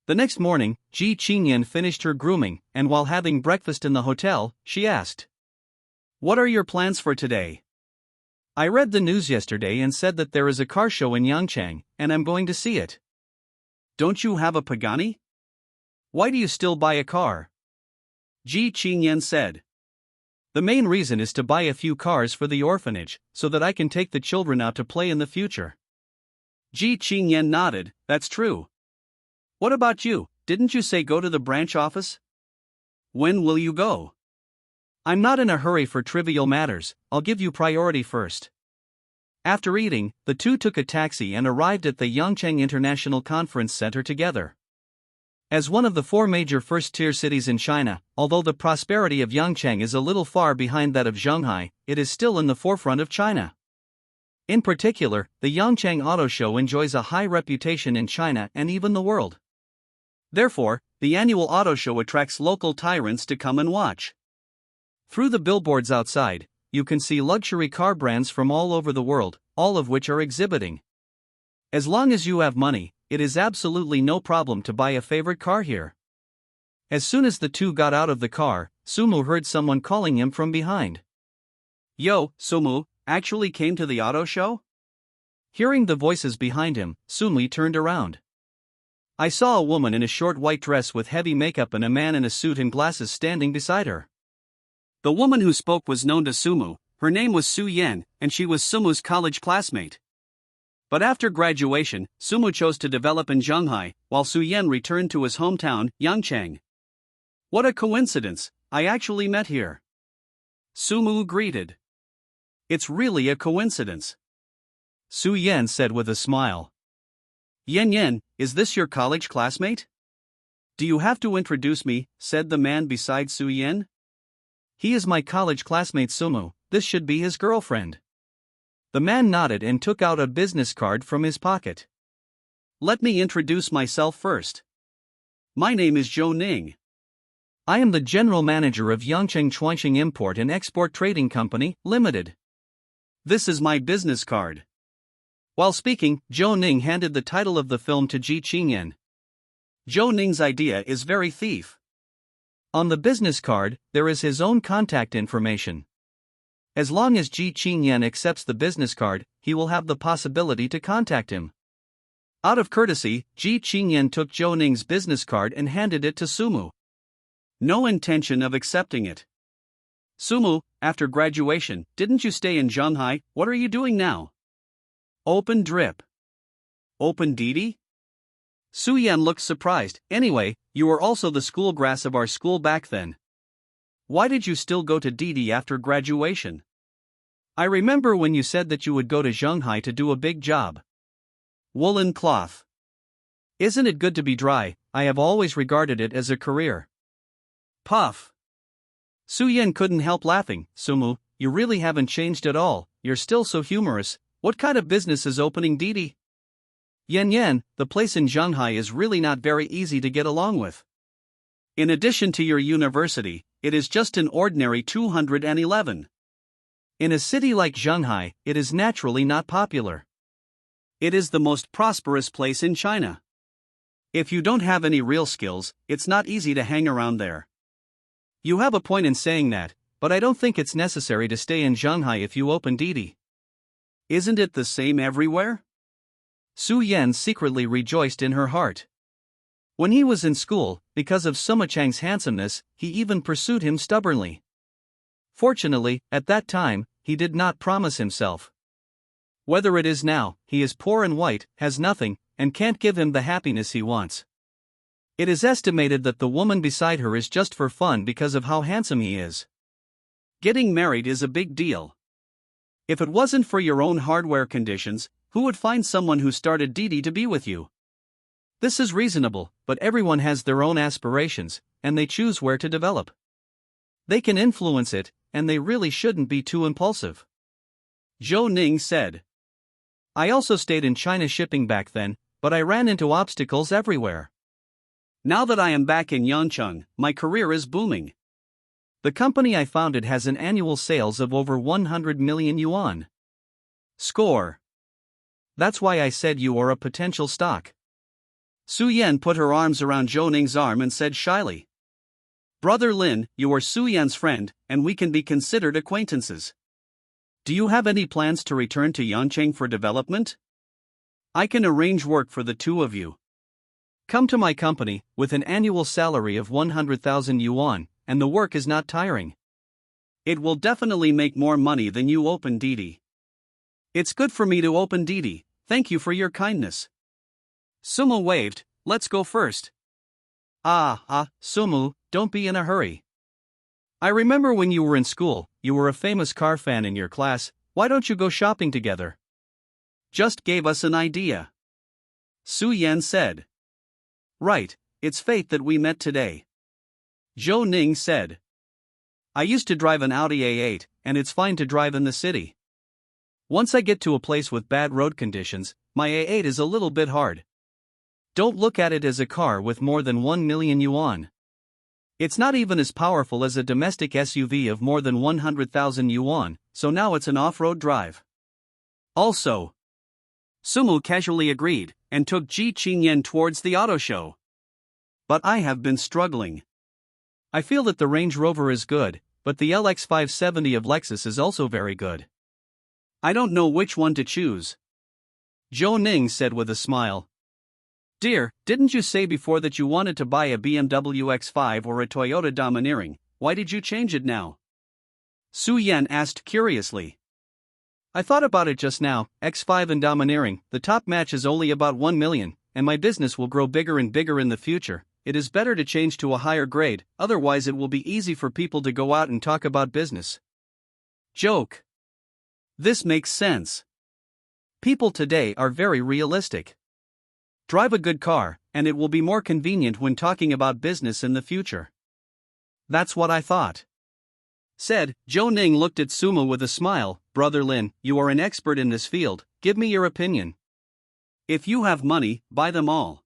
The next morning, Ji Chingyen finished her grooming, and while having breakfast in the hotel, she asked, What are your plans for today? I read the news yesterday and said that there is a car show in Yangchang, and I'm going to see it. Don't you have a Pagani? Why do you still buy a car? Ji Chingyen said. The main reason is to buy a few cars for the orphanage, so that I can take the children out to play in the future. Ji Chingyen nodded, that's true. What about you, didn't you say go to the branch office? When will you go? I'm not in a hurry for trivial matters, I'll give you priority first. After eating, the two took a taxi and arrived at the Yangchang International Conference Center together. As one of the 4 major first-tier cities in China, although the prosperity of Yangchang is a little far behind that of Shanghai, it is still in the forefront of China. In particular, the Yangchang Auto Show enjoys a high reputation in China and even the world. Therefore, the annual auto show attracts local tyrants to come and watch. Through the billboards outside, you can see luxury car brands from all over the world, all of which are exhibiting. As long as you have money, it is absolutely no problem to buy a favorite car here. As soon as the two got out of the car, Sumu heard someone calling him from behind. Yo, Sumu, actually came to the auto show? Hearing the voices behind him, Sumi turned around. I saw a woman in a short white dress with heavy makeup and a man in a suit and glasses standing beside her. The woman who spoke was known to Sumu, her name was Su Yan, and she was Sumu's college classmate. But after graduation, Sumu chose to develop in Shanghai, while Su Yan returned to his hometown, Yangchang. What a coincidence, I actually met here. Sumu greeted. It's really a coincidence. Su Yan said with a smile. Yan, is this your college classmate? Do you have to introduce me, said the man beside Su Yan. He is my college classmate Sumu, this should be his girlfriend. The man nodded and took out a business card from his pocket. Let me introduce myself first. My name is Zhou Ning. I am the general manager of Yangcheng Chuanxing Import and Export Trading Company, Limited. This is my business card. While speaking, Zhou Ning handed the title of the film to Ji Chingyen. Zhou Ning's idea is very thief. On the business card, there is his own contact information. As long as Ji Chingyen accepts the business card, he will have the possibility to contact him. Out of courtesy, Ji Chingyen took Zhou Ning's business card and handed it to Sumu. No intention of accepting it. Sumu, after graduation, didn't you stay in Shanghai? What are you doing now? Open drip. Open Didi? Su Yan looked surprised. Anyway, you were also the school grass of our school back then. Why did you still go to Didi after graduation? I remember when you said that you would go to Shanghai to do a big job. Woolen cloth. Isn't it good to be dry? I have always regarded it as a career. Puff. Su Yan couldn't help laughing. Sumu, you really haven't changed at all, you're still so humorous. What kind of business is opening Didi? Yan, the place in Shanghai is really not very easy to get along with. In addition to your university, it is just an ordinary 211. In a city like Shanghai, it is naturally not popular. It is the most prosperous place in China. If you don't have any real skills, it's not easy to hang around there. You have a point in saying that, but I don't think it's necessary to stay in Shanghai if you open Didi. Isn't it the same everywhere? Su Yan secretly rejoiced in her heart. When he was in school, because of Sima Chang's handsomeness, he even pursued him stubbornly. Fortunately, at that time, he did not promise himself. Whether it is now, he is poor and white, has nothing, and can't give him the happiness he wants. It is estimated that the woman beside her is just for fun because of how handsome he is. Getting married is a big deal. If it wasn't for your own hardware conditions, who would find someone who started Didi to be with you? This is reasonable, but everyone has their own aspirations, and they choose where to develop. They can influence it, and they really shouldn't be too impulsive. Zhou Ning said. I also stayed in China shipping back then, but I ran into obstacles everywhere. Now that I am back in Yancheng, my career is booming. The company I founded has an annual sales of over 100 million yuan. Score. That's why I said you are a potential stock. Su Yan put her arms around Zhou Ning's arm and said shyly. Brother Lin, you are Su Yan's friend, and we can be considered acquaintances. Do you have any plans to return to Yancheng for development? I can arrange work for the two of you. Come to my company, with an annual salary of 100,000 yuan, and the work is not tiring. It will definitely make more money than you open Didi. It's good for me to open Didi, thank you for your kindness. Sumu waved, let's go first. Sumu, don't be in a hurry. I remember when you were in school, you were a famous car fan in your class, why don't you go shopping together? Just gave us an idea. Su Yan said. Right, it's fate that we met today. Zhou Ning said. I used to drive an Audi A8, and it's fine to drive in the city. Once I get to a place with bad road conditions, my A8 is a little bit hard. Don't look at it as a car with more than 1 million yuan. It's not even as powerful as a domestic SUV of more than 100,000 yuan, so now it's an off-road drive. Also, Sumu casually agreed, and took Ji Chingyen towards the auto show. But I have been struggling. I feel that the Range Rover is good, but the LX 570 of Lexus is also very good. I don't know which one to choose. Zhou Ning said with a smile. Dear, didn't you say before that you wanted to buy a BMW X5 or a Toyota Domineering, why did you change it now? Su Yan asked curiously. I thought about it just now, X5 and Domineering, the top match is only about 1 million, and my business will grow bigger and bigger in the future. It is better to change to a higher grade, otherwise it will be easy for people to go out and talk about business. Joke. This makes sense. People today are very realistic. Drive a good car, and it will be more convenient when talking about business in the future. That's what I thought. Said, Zhou Ning looked at Sumu with a smile, Brother Lin, you are an expert in this field, give me your opinion. If you have money, buy them all.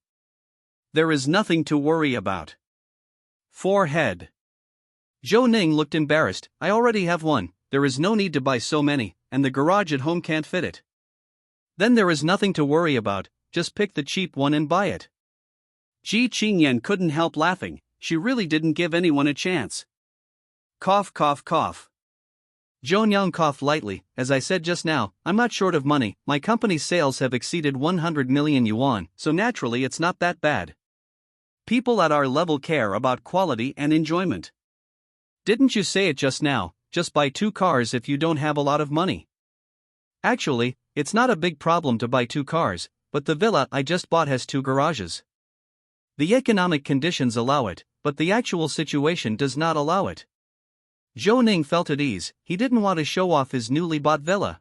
There is nothing to worry about. Forehead. Zhou Ning looked embarrassed, I already have one, there is no need to buy so many, and the garage at home can't fit it. Then there is nothing to worry about, just pick the cheap one and buy it. Ji Chingyen couldn't help laughing, she really didn't give anyone a chance. Cough cough cough. Zhou Nyang coughed lightly, as I said just now, I'm not short of money, my company's sales have exceeded 100 million yuan, so naturally it's not that bad. People at our level care about quality and enjoyment. Didn't you say it just now, just buy 2 cars if you don't have a lot of money? Actually, it's not a big problem to buy 2 cars, but the villa I just bought has 2 garages. The economic conditions allow it, but the actual situation does not allow it. Zhou Ning felt at ease, he didn't want to show off his newly bought villa.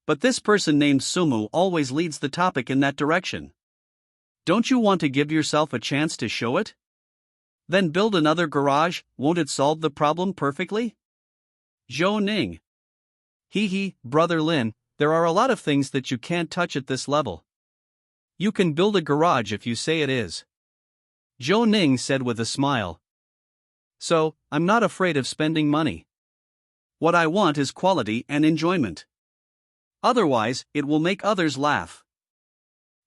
But this person named Sumu always leads the topic in that direction. Don't you want to give yourself a chance to show it? Then build another garage, won't it solve the problem perfectly? Zhou Ning. Brother Lin, there are a lot of things that you can't touch at this level. You can build a garage if you say it is. Zhou Ning said with a smile. So, I'm not afraid of spending money. What I want is quality and enjoyment. Otherwise, it will make others laugh.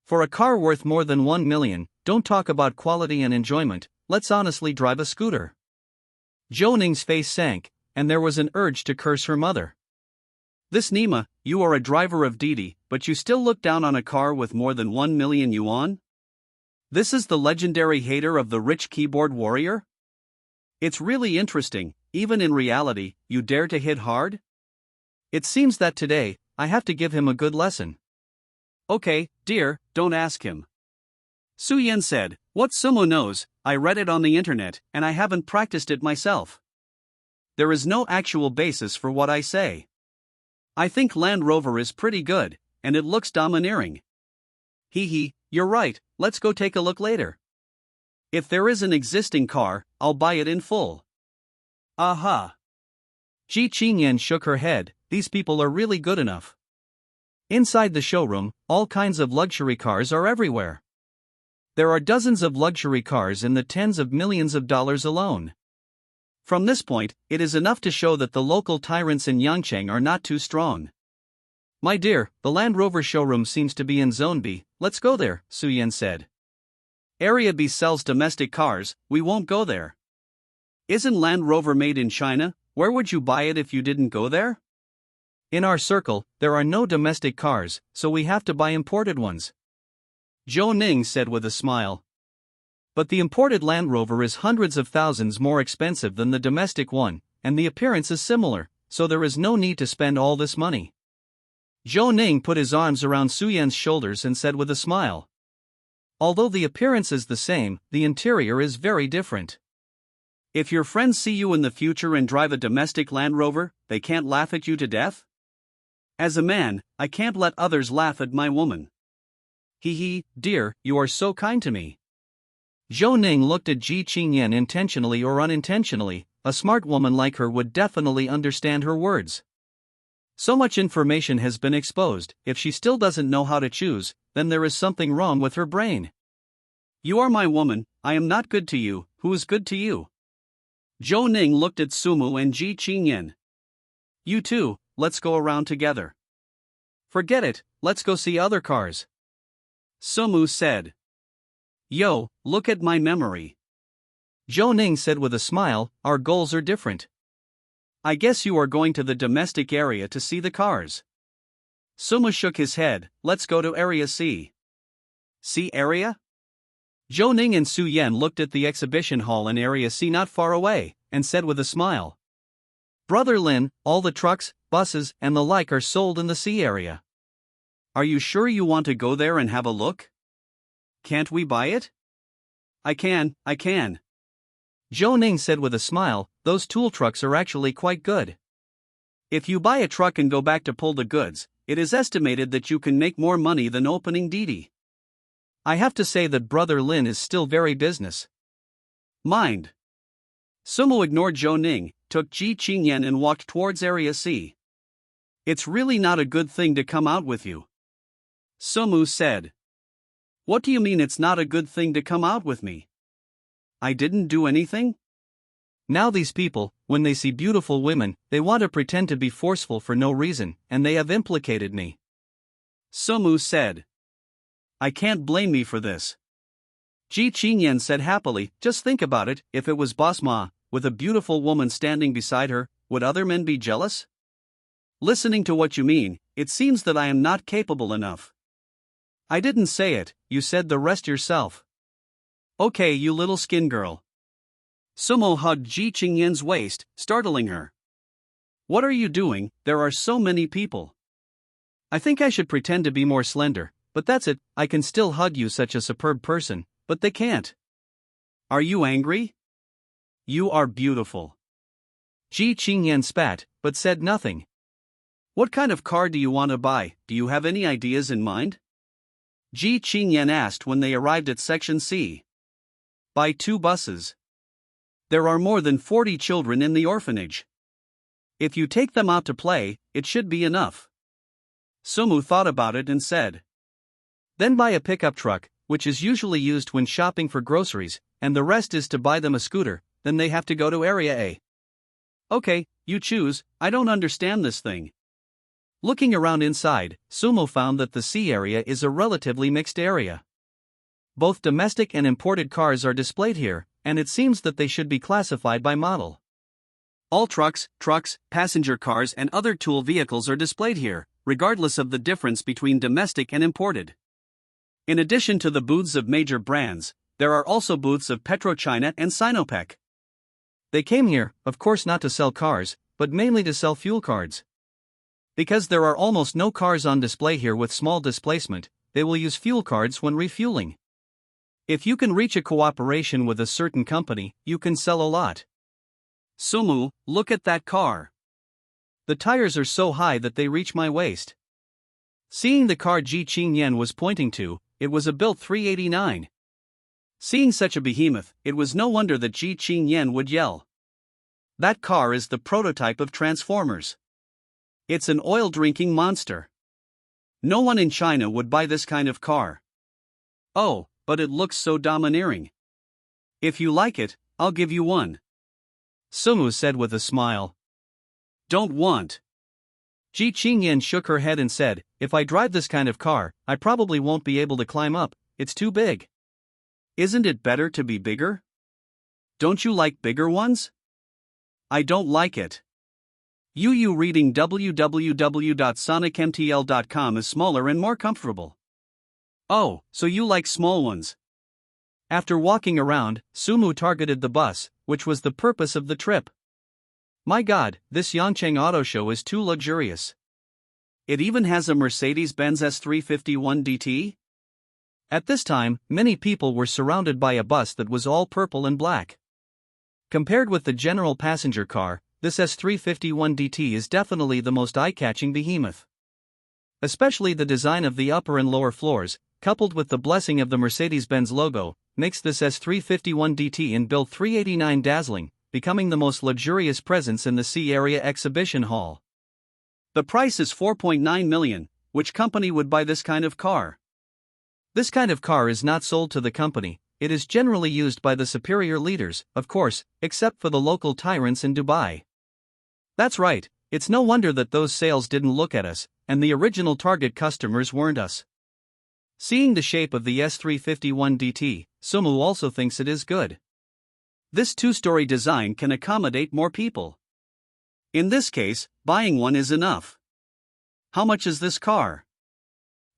For a car worth more than 1 million, don't talk about quality and enjoyment, let's honestly drive a scooter. Zhou Ning's face sank, and there was an urge to curse her mother. This Nima, you are a driver of Didi, but you still look down on a car with more than 1 million yuan? This is the legendary hater of the rich keyboard warrior? It's really interesting, even in reality, you dare to hit hard? It seems that today, I have to give him a good lesson. Okay, dear, don't ask him. Su Yan said, what Sumo knows, I read it on the internet, and I haven't practiced it myself. There is no actual basis for what I say. I think Land Rover is pretty good, and it looks domineering. You're right, let's go take a look later. If there is an existing car, I'll buy it in full. Aha. Ji Chingyen shook her head, these people are really good enough. Inside the showroom, all kinds of luxury cars are everywhere. There are dozens of luxury cars in the tens of millions of dollars alone. From this point, it is enough to show that the local tyrants in Yangcheng are not too strong. My dear, the Land Rover showroom seems to be in Zone B, let's go there, Su Yan said. Area B sells domestic cars, we won't go there. Isn't Land Rover made in China? Where would you buy it if you didn't go there? In our circle, there are no domestic cars, so we have to buy imported ones. Zhou Ning said with a smile. But the imported Land Rover is hundreds of thousands more expensive than the domestic one, and the appearance is similar, so there is no need to spend all this money. Zhou Ning put his arms around Su Yan's shoulders and said with a smile. Although the appearance is the same, the interior is very different. If your friends see you in the future and drive a domestic Land Rover, they can't laugh at you to death? As a man, I can't let others laugh at my woman. Dear, you are so kind to me. Zhou Ning looked at Ji Chingyen intentionally or unintentionally, a smart woman like her would definitely understand her words. So much information has been exposed, if she still doesn't know how to choose, then there is something wrong with her brain. You are my woman, I am not good to you, who is good to you? Zhou Ning looked at Sumu and Ji Chingyen. You two, let's go around together. Forget it, let's go see other cars. Sumu said. Yo, look at my memory. Zhou Ning said with a smile, our goals are different. I guess you are going to the domestic area to see the cars. Sumu shook his head, let's go to Area C. C area? Zhou Ning and Su Yan looked at the exhibition hall in Area C not far away, and said with a smile. Brother Lin, all the trucks, buses, and the like are sold in the C area. Are you sure you want to go there and have a look? Can't we buy it? I can. Zhou Ning said with a smile, those tool trucks are actually quite good. If you buy a truck and go back to pull the goods, it is estimated that you can make more money than opening Didi. I have to say that Brother Lin is still very business. Mind. Sumo ignored Zhou Ning, took Ji Chingyen and walked towards Area C. It's really not a good thing to come out with you. Sumu said. What do you mean it's not a good thing to come out with me? I didn't do anything? Now these people, when they see beautiful women, they want to pretend to be forceful for no reason, and they have implicated me. Sumu said. I can't blame me for this. Ji Chingyen said happily, just think about it, if it was Boss Ma, with a beautiful woman standing beside her, would other men be jealous? Listening to what you mean, it seems that I am not capable enough. I didn't say it, you said the rest yourself. Okay, you little skin girl. Sumo hugged Ji Chingyen's waist, startling her. What are you doing? There are so many people. I think I should pretend to be more slender, but that's it, I can still hug you, such a superb person, but they can't. Are you angry? You are beautiful. Ji Chingyen spat, but said nothing. What kind of car do you want to buy? Do you have any ideas in mind? Ji Chingyen asked when they arrived at Section C. Buy 2 buses. There are more than 40 children in the orphanage. If you take them out to play, it should be enough. Sumu thought about it and said. Then buy a pickup truck, which is usually used when shopping for groceries, and the rest is to buy them a scooter, then they have to go to Area A. Okay, you choose, I don't understand this thing. Looking around inside, Sumo found that the C area is a relatively mixed area. Both domestic and imported cars are displayed here, and it seems that they should be classified by model. All trucks, passenger cars and other tool vehicles are displayed here, regardless of the difference between domestic and imported. In addition to the booths of major brands, there are also booths of PetroChina and Sinopec. They came here, of course, not to sell cars, but mainly to sell fuel cards. Because there are almost no cars on display here with small displacement, they will use fuel cards when refueling. If you can reach a cooperation with a certain company, you can sell a lot. Sumu, look at that car. The tires are so high that they reach my waist. Seeing the car Ji Chingyen was pointing to, it was a built 389. Seeing such a behemoth, it was no wonder that Ji Chingyen would yell. That car is the prototype of Transformers. It's an oil-drinking monster. No one in China would buy this kind of car. Oh, but it looks so domineering. If you like it, I'll give you one. Sumu said with a smile. Don't want. Ji Chingyen shook her head and said, if I drive this kind of car, I probably won't be able to climb up, it's too big. Isn't it better to be bigger? Don't you like bigger ones? I don't like it. You reading www.sonicmtl.com is smaller and more comfortable. Oh, so you like small ones. After walking around, Sumu targeted the bus, which was the purpose of the trip. My God, this Yangcheng Auto Show is too luxurious. It even has a Mercedes-Benz S351 DT? At this time, many people were surrounded by a bus that was all purple and black. Compared with the general passenger car, this S351 DT is definitely the most eye-catching behemoth. Especially the design of the upper and lower floors, coupled with the blessing of the Mercedes-Benz logo, makes this S351 DT in build 389 dazzling, becoming the most luxurious presence in the C Area exhibition hall. The price is 4.9 million. Which company would buy this kind of car? This kind of car is not sold to the company, it is generally used by the superior leaders, of course, except for the local tyrants in Dubai. That's right, it's no wonder that those sales didn't look at us, and the original target customers weren't us. Seeing the shape of the S351 DT, Sumu also thinks it is good. This two-story design can accommodate more people. In this case, buying one is enough. How much is this car?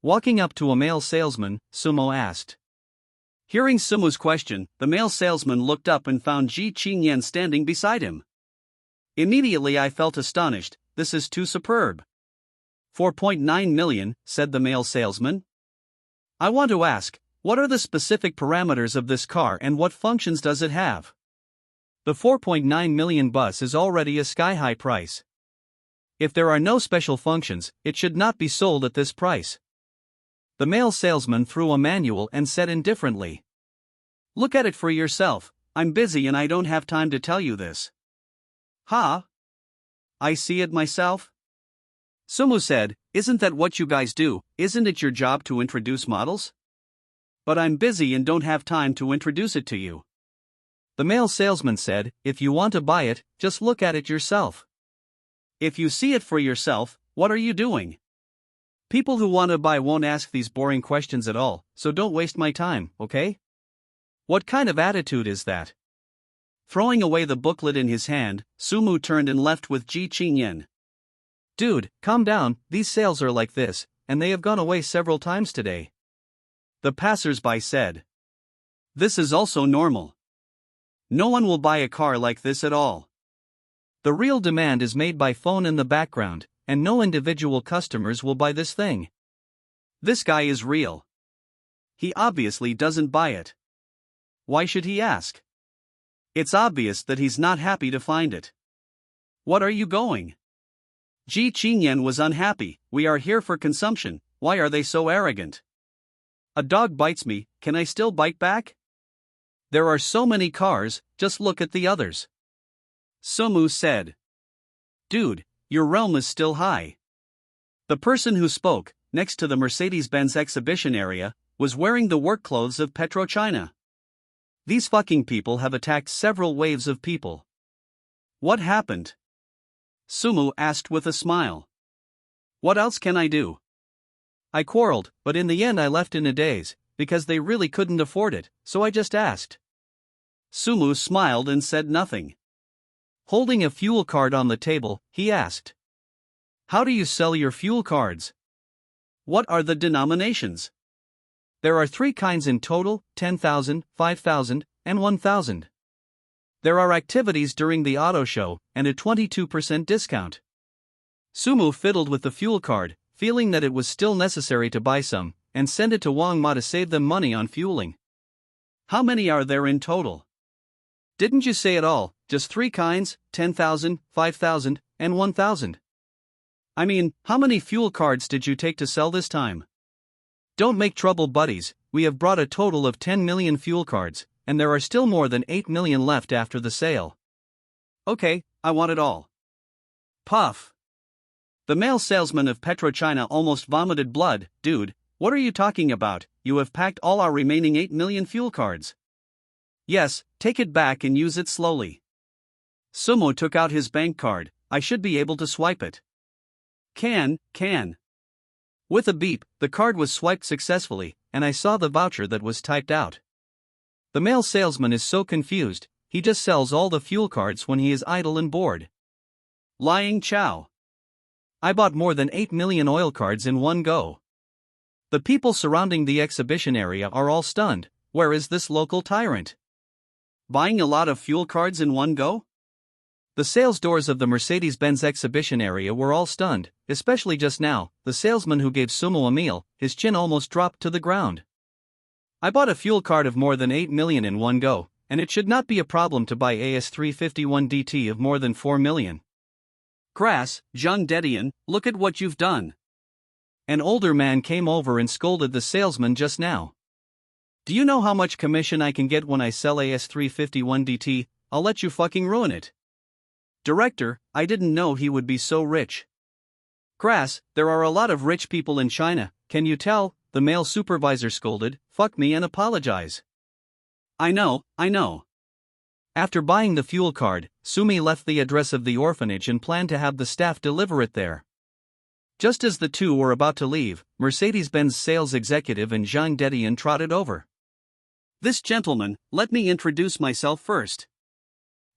Walking up to a male salesman, Sumo asked. Hearing Sumu's question, the male salesman looked up and found Ji Chingyen standing beside him. Immediately I felt astonished, this is too superb. 4.9 million, said the male salesman. I want to ask, what are the specific parameters of this car and what functions does it have? The 4.9 million bus is already a sky-high price. If there are no special functions, it should not be sold at this price. The male salesman threw a manual and said indifferently. Look at it for yourself, I'm busy and I don't have time to tell you this. Ha! I see it myself. Sumu said, isn't that what you guys do, isn't it your job to introduce models? But I'm busy and don't have time to introduce it to you. The male salesman said, if you want to buy it, just look at it yourself. If you see it for yourself, what are you doing? People who want to buy won't ask these boring questions at all, so don't waste my time, okay? What kind of attitude is that? Throwing away the booklet in his hand, Sumu turned and left with Ji Chingyen. Dude, calm down, these sales are like this, and they have gone away several times today. The passers-by said. This is also normal. No one will buy a car like this at all. The real demand is made by phone in the background, and no individual customers will buy this thing. This guy is real. He obviously doesn't buy it. Why should he ask? It's obvious that he's not happy to find it. What are you going? Ji Chingyen was unhappy. We are here for consumption, why are they so arrogant? A dog bites me, can I still bite back? There are so many cars, just look at the others. Sumu said. Dude, your realm is still high. The person who spoke, next to the Mercedes-Benz exhibition area, was wearing the work clothes of PetroChina. These fucking people have attacked several waves of people. What happened? Sumu asked with a smile. What else can I do? I quarreled, but in the end I left in a daze, because they really couldn't afford it, so I just asked. Sumu smiled and said nothing. Holding a fuel card on the table, he asked. How do you sell your fuel cards? What are the denominations? There are 3 kinds in total, 10,000, 5,000, and 1,000. There are activities during the auto show, and a 22% discount. Sumu fiddled with the fuel card, feeling that it was still necessary to buy some, and send it to Wang Ma to save them money on fueling. How many are there in total? Didn't you say it all, just 3 kinds, 10,000, 5,000, and 1,000? I mean, how many fuel cards did you take to sell this time? Don't make trouble, buddies, we have brought a total of 10 million fuel cards, and there are still more than 8 million left after the sale. Okay, I want it all. Puff. The male salesman of PetroChina almost vomited blood. Dude, what are you talking about? You have packed all our remaining 8 million fuel cards. Yes, take it back and use it slowly. Sumo took out his bank card. I should be able to swipe it. Can. With a beep, the card was swiped successfully, and I saw the voucher that was typed out. The male salesman is so confused, he just sells all the fuel cards when he is idle and bored. Lying Chow. I bought more than 8 million oil cards in one go. The people surrounding the exhibition area are all stunned. Where is this local tyrant? Buying a lot of fuel cards in one go? The sales doors of the Mercedes-Benz exhibition area were all stunned, especially just now, the salesman who gave Sumo a meal, his chin almost dropped to the ground. I bought a fuel card of more than 8 million in one go, and it should not be a problem to buy AS351DT of more than 4 million. Crass, Zhang Dedian, look at what you've done. An older man came over and scolded the salesman just now. Do you know how much commission I can get when I sell AS351DT? I'll let you fucking ruin it. Director, I didn't know he would be so rich. Crass, there are a lot of rich people in China, can you tell? The male supervisor scolded. Fuck me and apologize. I know. After buying the fuel card, Sumi left the address of the orphanage and planned to have the staff deliver it there. Just as the two were about to leave, Mercedes-Benz sales executive and Zhang Dedian trotted over. This gentleman, let me introduce myself first.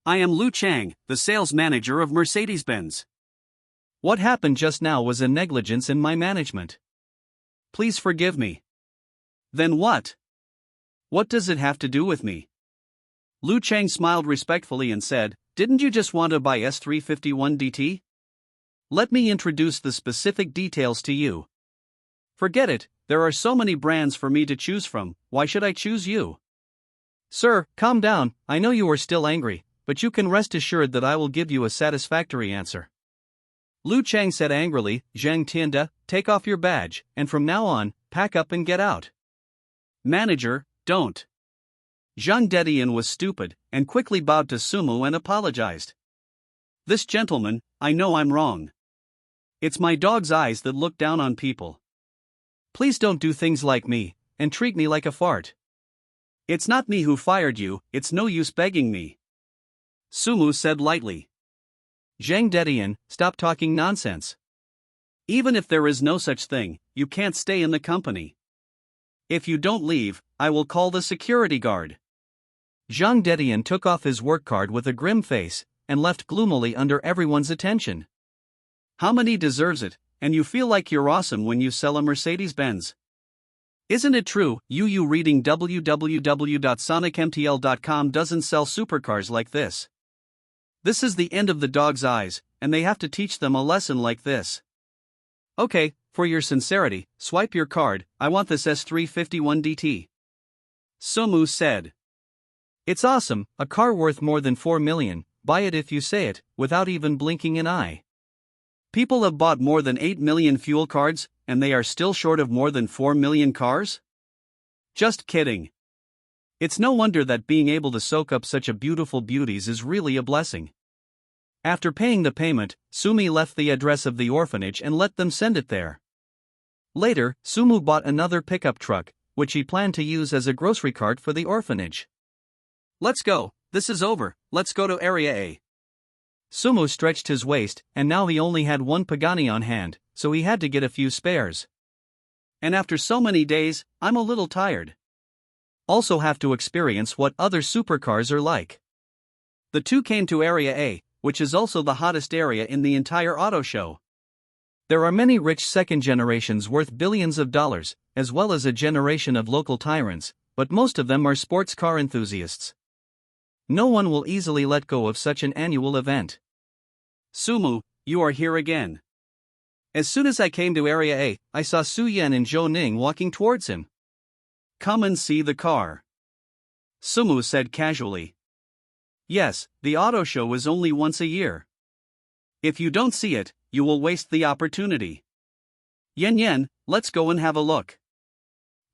I am Lu Chang, the sales manager of Mercedes-Benz. What happened just now was a negligence in my management. Please forgive me. Then what? What does it have to do with me? Lu Chang smiled respectfully and said, didn't you just want to buy S351DT? Let me introduce the specific details to you. Forget it, there are so many brands for me to choose from, why should I choose you? Sir, calm down, I know you are still angry, but you can rest assured that I will give you a satisfactory answer. Lu Chang said angrily, Zhang Tianda, take off your badge, and from now on, pack up and get out. Manager, don't. Zhang Dedian was stupid, and quickly bowed to Sumu and apologized. This gentleman, I know I'm wrong. It's my dog's eyes that look down on people. Please don't do things like me, and treat me like a fart. It's not me who fired you, it's no use begging me. Sumu said lightly. Zhang Dedian, stop talking nonsense. Even if there is no such thing, you can't stay in the company. If you don't leave, I will call the security guard. Zhang Dedian took off his work card with a grim face, and left gloomily under everyone's attention. How many deserves it, and you feel like you're awesome when you sell a Mercedes-Benz? Isn't it true, you reading www.sonicmtl.com doesn't sell supercars like this? This is the end of the dog's eyes, and they have to teach them a lesson like this. Okay, for your sincerity, swipe your card, I want this S351DT. Sumu said. It's awesome, a car worth more than 4 million, buy it if you say it, without even blinking an eye. People have bought more than 8 million fuel cards, and they are still short of more than 4 million cars? Just kidding. It's no wonder that being able to soak up such a beautiful beauties is really a blessing. After paying the payment, Sumi left the address of the orphanage and let them send it there. Later, Sumu bought another pickup truck, which he planned to use as a grocery cart for the orphanage. Let's go, this is over, let's go to Area A. Sumu stretched his waist, and now he only had one Pagani on hand, so he had to get a few spares. And after so many days, I'm a little tired. Also have to experience what other supercars are like. The two came to Area A, which is also the hottest area in the entire auto show. There are many rich second generations worth billions of dollars, as well as a generation of local tyrants, but most of them are sports car enthusiasts. No one will easily let go of such an annual event. Sumu, you are here again. As soon as I came to Area A, I saw Su Yan and Zhou Ning walking towards him. Come and see the car. Sumu said casually. Yes, the auto show is only once a year. If you don't see it, you will waste the opportunity. Yen, let's go and have a look.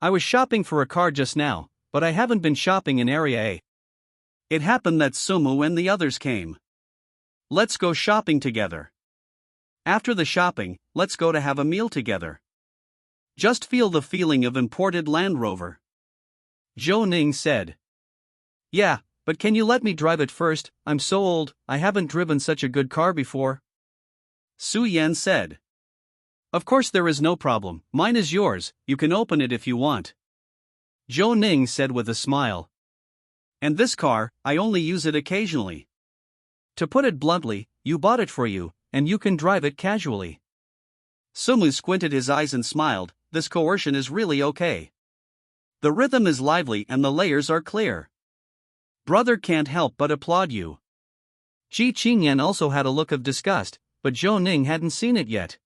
I was shopping for a car just now, but I haven't been shopping in Area A. It happened that Sumu and the others came. Let's go shopping together. After the shopping, let's go to have a meal together. Just feel the feeling of imported Land Rover. Zhou Ning said. Yeah, but can you let me drive it first? I'm so old, I haven't driven such a good car before. Su Yan said. Of course there is no problem, mine is yours, you can open it if you want. Zhou Ning said with a smile. And this car, I only use it occasionally. To put it bluntly, you bought it for you, and you can drive it casually. Sumu squinted his eyes and smiled, this coercion is really okay. The rhythm is lively and the layers are clear. Brother can't help but applaud you. Ji Chingyen also had a look of disgust, but Zhou Ning hadn't seen it yet.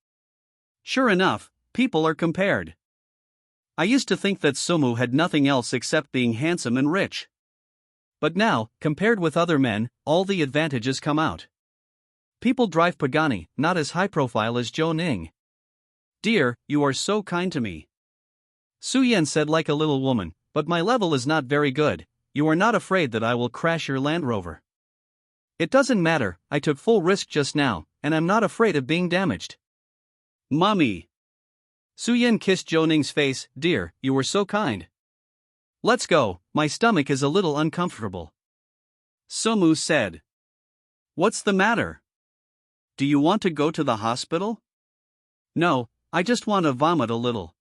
Sure enough, people are compared. I used to think that Sumu had nothing else except being handsome and rich. But now, compared with other men, all the advantages come out. People drive Pagani, not as high profile as Zhou Ning. Dear, you are so kind to me. Su Yan said like a little woman, but my level is not very good, you are not afraid that I will crash your Land Rover. It doesn't matter, I took full risk just now, and I'm not afraid of being damaged. Mommy. Su Yan kissed Zhou Ning's face, dear, you were so kind. Let's go, my stomach is a little uncomfortable. Sumu said. What's the matter? Do you want to go to the hospital? No, I just want to vomit a little.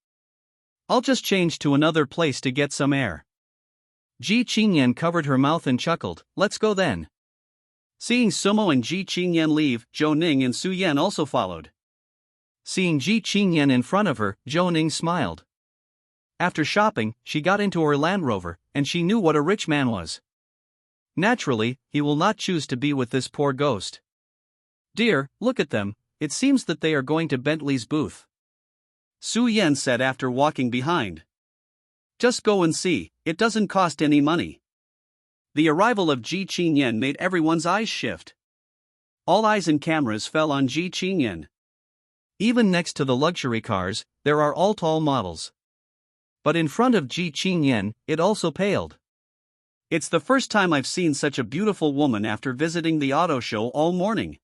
I'll just change to another place to get some air. Ji Chingyen covered her mouth and chuckled, let's go then. Seeing Sumu and Ji Chingyen leave, Zhou Ning and Su Yan also followed. Seeing Ji Chingyen in front of her, Zhou Ning smiled. After shopping, she got into her Land Rover, and she knew what a rich man was. Naturally, he will not choose to be with this poor ghost. Dear, look at them, it seems that they are going to Bentley's booth. Su Yan said after walking behind. Just go and see, it doesn't cost any money. The arrival of Ji Chingyen made everyone's eyes shift. All eyes and cameras fell on Ji Chingyen. Even next to the luxury cars, there are all tall models. But in front of Ji Chingyen, it also paled. It's the first time I've seen such a beautiful woman after visiting the auto show all morning.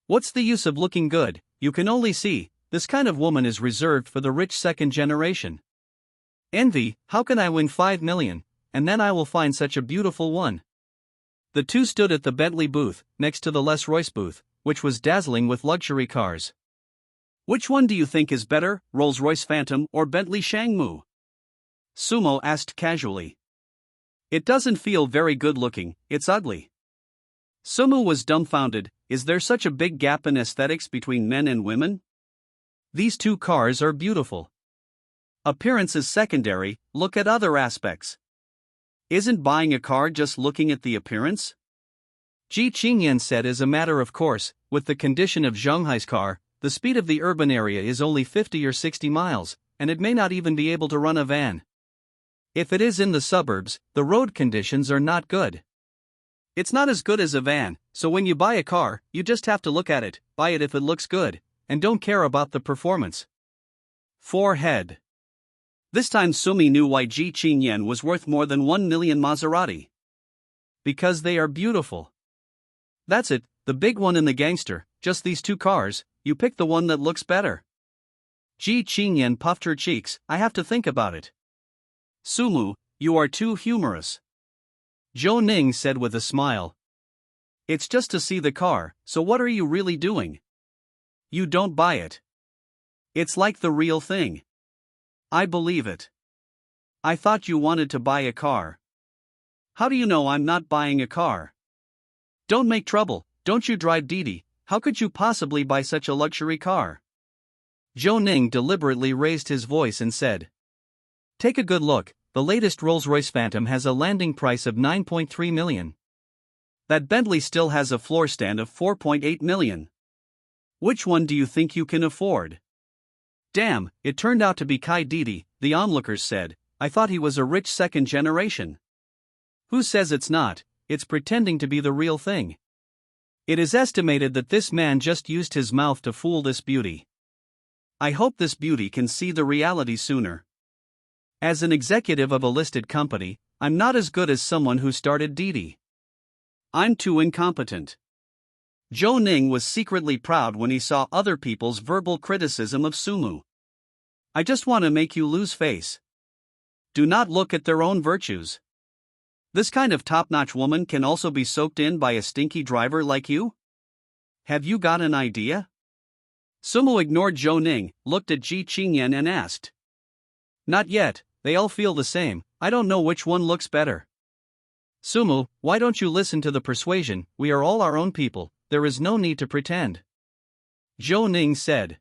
What's the use of looking good, you can only see, this kind of woman is reserved for the rich second generation. Envy, how can I win 5 million, and then I will find such a beautiful one? The two stood at the Bentley booth, next to the Les Royce booth, which was dazzling with luxury cars. Which one do you think is better, Rolls-Royce Phantom or Bentley Shangmu? Sumo asked casually. It doesn't feel very good looking, it's ugly. Sumu was dumbfounded, is there such a big gap in aesthetics between men and women? These two cars are beautiful. Appearance is secondary, look at other aspects. Isn't buying a car just looking at the appearance? Ji Chingyen said as a matter of course, with the condition of Zhonghai's car, the speed of the urban area is only 50 or 60 miles, and it may not even be able to run a van. If it is in the suburbs, the road conditions are not good. It's not as good as a van, so when you buy a car, you just have to look at it, buy it if it looks good, and don't care about the performance. 4 head. This time Sumi knew why Ji Chingyen was worth more than 1 million Maserati. Because they are beautiful. That's it, the big one and the gangster, just these 2 cars, you pick the one that looks better. Ji Chingyen puffed her cheeks, I have to think about it. Sumu, you are too humorous. Zhou Ning said with a smile. It's just to see the car, so what are you really doing? You don't buy it. It's like the real thing. I believe it. I thought you wanted to buy a car. How do you know I'm not buying a car? Don't make trouble, don't you drive Didi, how could you possibly buy such a luxury car? Zhou Ning deliberately raised his voice and said. Take a good look, the latest Rolls-Royce Phantom has a landing price of 9.3 million. That Bentley still has a floor stand of 4.8 million. Which one do you think you can afford? Damn, it turned out to be Kai Didi, the onlookers said. I thought he was a rich second generation. Who says it's not? It's pretending to be the real thing. It is estimated that this man just used his mouth to fool this beauty. I hope this beauty can see the reality sooner. As an executive of a listed company, I'm not as good as someone who started Didi. I'm too incompetent. Zhou Ning was secretly proud when he saw other people's verbal criticism of Sumu. I just want to make you lose face. Do not look at their own virtues. This kind of top-notch woman can also be soaked in by a stinky driver like you? Have you got an idea? Sumu ignored Zhou Ning, looked at Ji Chingyen and asked. Not yet, they all feel the same, I don't know which one looks better. Sumu, why don't you listen to the persuasion, we are all our own people, there is no need to pretend. Zhou Ning said.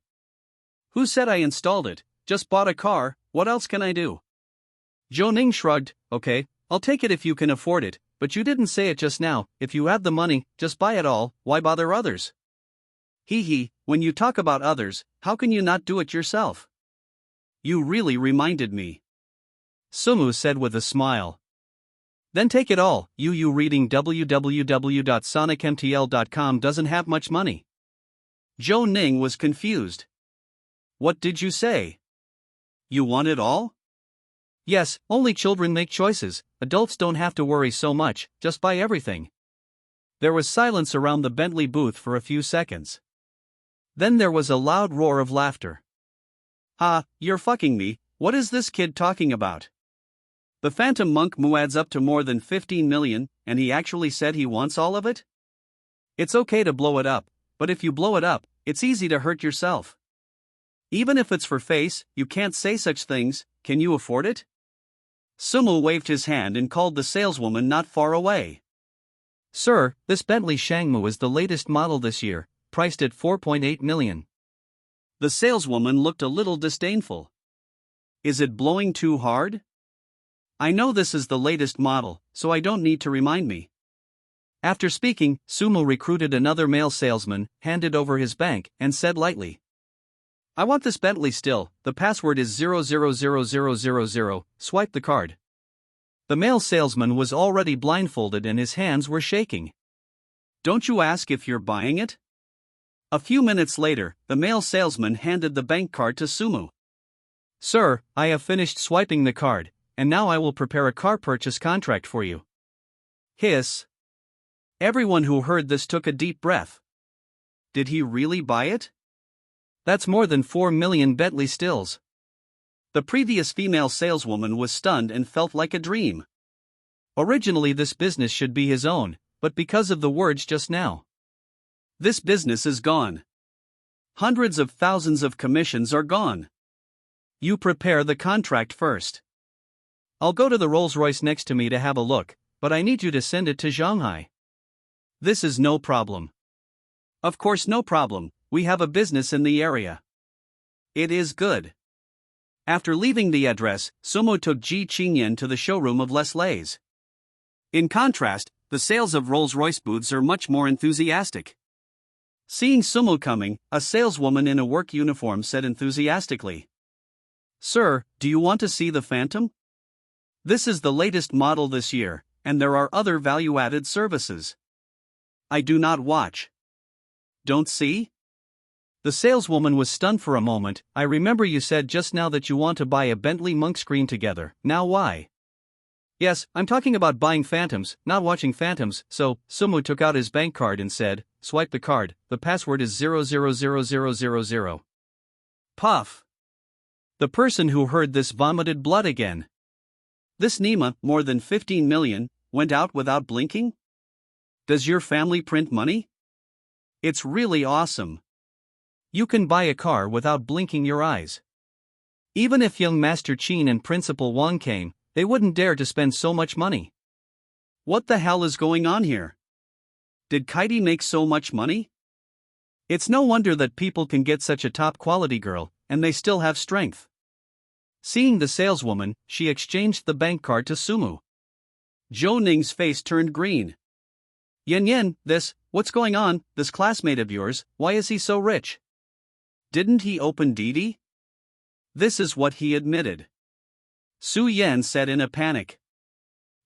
Who said I installed it, just bought a car, what else can I do? Zhou Ning shrugged, okay, I'll take it if you can afford it, but you didn't say it just now, if you have the money, just buy it all, why bother others? Hee, when you talk about others, how can you not do it yourself? You really reminded me. Sumu said with a smile. Then take it all, you reading www.sonicmtl.com doesn't have much money. Zhou Ning was confused. What did you say? You want it all? Yes, only children make choices, adults don't have to worry so much, just buy everything. There was silence around the Bentley booth for a few seconds. Then there was a loud roar of laughter. Ha, you're fucking me, what is this kid talking about? The Phantom Monk adds up to more than 15 million, and he actually said he wants all of it? It's okay to blow it up, but if you blow it up, it's easy to hurt yourself. Even if it's for face, you can't say such things, can you afford it? Sumu waved his hand and called the saleswoman not far away. Sir, this Bentley Shangmu is the latest model this year, priced at 4.8 million. The saleswoman looked a little disdainful. Is it blowing too hard? I know this is the latest model, so I don't need to remind me. After speaking, Sumu recruited another male salesman, handed over his bank, and said lightly. I want this Bentley still, the password is 000000, swipe the card. The male salesman was already blindfolded and his hands were shaking. Don't you ask if you're buying it? A few minutes later, the male salesman handed the bank card to Sumu. Sir, I have finished swiping the card, and now I will prepare a car purchase contract for you. Hiss. Everyone who heard this took a deep breath. Did he really buy it? That's more than 4 million Bentley stills. The previous female saleswoman was stunned and felt like a dream. Originally this business should be his own, but because of the words just now. This business is gone. Hundreds of thousands of commissions are gone. You prepare the contract first. I'll go to the Rolls-Royce next to me to have a look, but I need you to send it to Shanghai. This is no problem. Of course, no problem, we have a business in the area. It is good. After leaving the address, Sumo took Ji Chingyen to the showroom of Les Lays. In contrast, the sales of Rolls-Royce booths are much more enthusiastic. Seeing Sumo coming, a saleswoman in a work uniform said enthusiastically, "Sir, do you want to see the Phantom? This is the latest model this year, and there are other value-added services." "I do not watch." "Don't see?" The saleswoman was stunned for a moment. "I remember you said just now that you want to buy a Bentley Monk screen together, now why?" "Yes, I'm talking about buying Phantoms, not watching Phantoms." So, Sumo took out his bank card and said, "Swipe the card, the password is 000000." Puff. The person who heard this vomited blood again. This Nima, more than 15 million, went out without blinking? Does your family print money? It's really awesome. You can buy a car without blinking your eyes. Even if young Master Chin and Principal Wang came, they wouldn't dare to spend so much money. What the hell is going on here? Did Kaidi make so much money? It's no wonder that people can get such a top-quality girl, and they still have strength. Seeing the saleswoman, she exchanged the bank card to Sumo. Zhou Ning's face turned green. Yen, what's going on, this classmate of yours, why is he so rich? Didn't he open Didi? This is what he admitted. Su Yan said in a panic.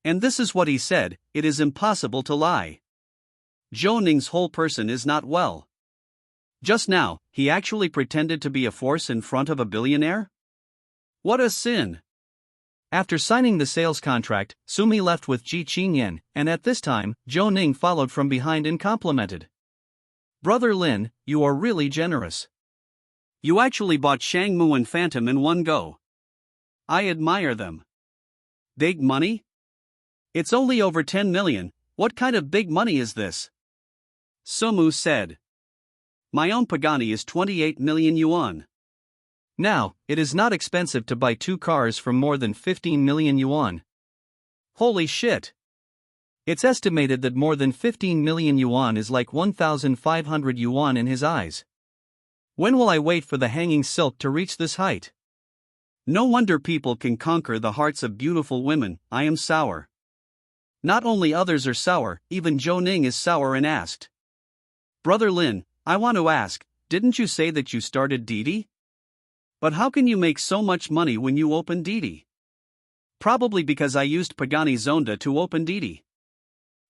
And this is what he said, it is impossible to lie. Zhou Ning's whole person is not well. Just now, he actually pretended to be a force in front of a billionaire? What a sin! After signing the sales contract, Sumi left with Ji Chingyen, and at this time, Zhou Ning followed from behind and complimented. "Brother Lin, you are really generous. You actually bought Shangmu and Phantom in one go. I admire them. Big money? It's only over 10 million, what kind of big money is this?" Sumu said. "My own Pagani is 28 million yuan. Now, it is not expensive to buy 2 cars for more than 15 million yuan. Holy shit! It's estimated that more than 15 million yuan is like 1,500 yuan in his eyes. When will I wait for the hanging silk to reach this height? No wonder people can conquer the hearts of beautiful women. I am sour." Not only others are sour, even Zhou Ning is sour and asked, "Brother Lin, I want to ask, didn't you say that you started Didi? But how can you make so much money when you open Didi?" "Probably because I used Pagani Zonda to open Didi."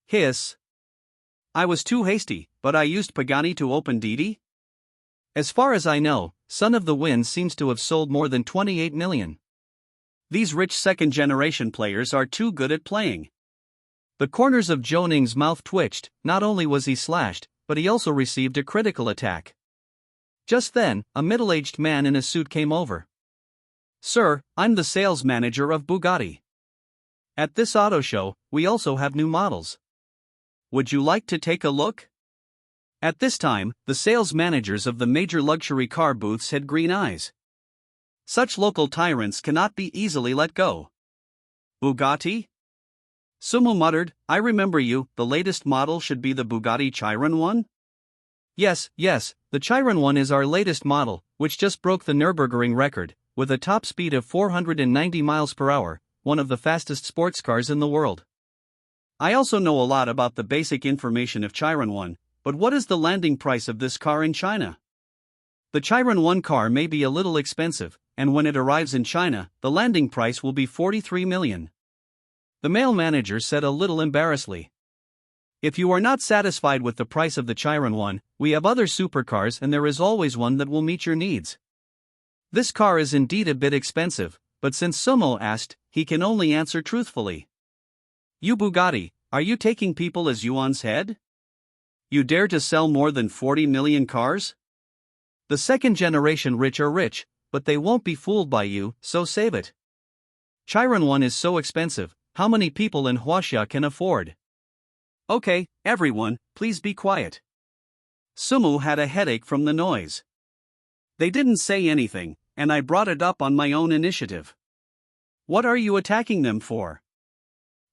Hiss. "I was too hasty, but I used Pagani to open Didi?" As far as I know, Son of the Wind seems to have sold more than 28 million. These rich second-generation players are too good at playing. The corners of Zhou Ning's mouth twitched. Not only was he slashed, but he also received a critical attack. Just then, a middle-aged man in a suit came over. "Sir, I'm the sales manager of Bugatti. At this auto show, we also have new models. Would you like to take a look?" At this time, the sales managers of the major luxury car booths had green eyes. Such local tyrants cannot be easily let go. "Bugatti?" Sumo muttered, "I remember you, the latest model should be the Bugatti Chiron one?" Yes, the Chiron one is our latest model, which just broke the Nürburgring record, with a top speed of 490 miles per hour, one of the fastest sports cars in the world. I also know a lot about the basic information of Chiron 1, but what is the landing price of this car in China? The Chiron 1 car may be a little expensive, and when it arrives in China, the landing price will be 43 million. The male manager said a little embarrassedly. If you are not satisfied with the price of the Chiron 1, we have other supercars and there is always one that will meet your needs. This car is indeed a bit expensive, but since Sumo asked, he can only answer truthfully. You Bugatti, are you taking people as Yuan's head? You dare to sell more than 40 million cars? The second generation rich are rich, but they won't be fooled by you, so save it. Chiron 1 is so expensive, how many people in Huaxia can afford? Okay, everyone, please be quiet. Sumu had a headache from the noise. They didn't say anything, and I brought it up on my own initiative. What are you attacking them for?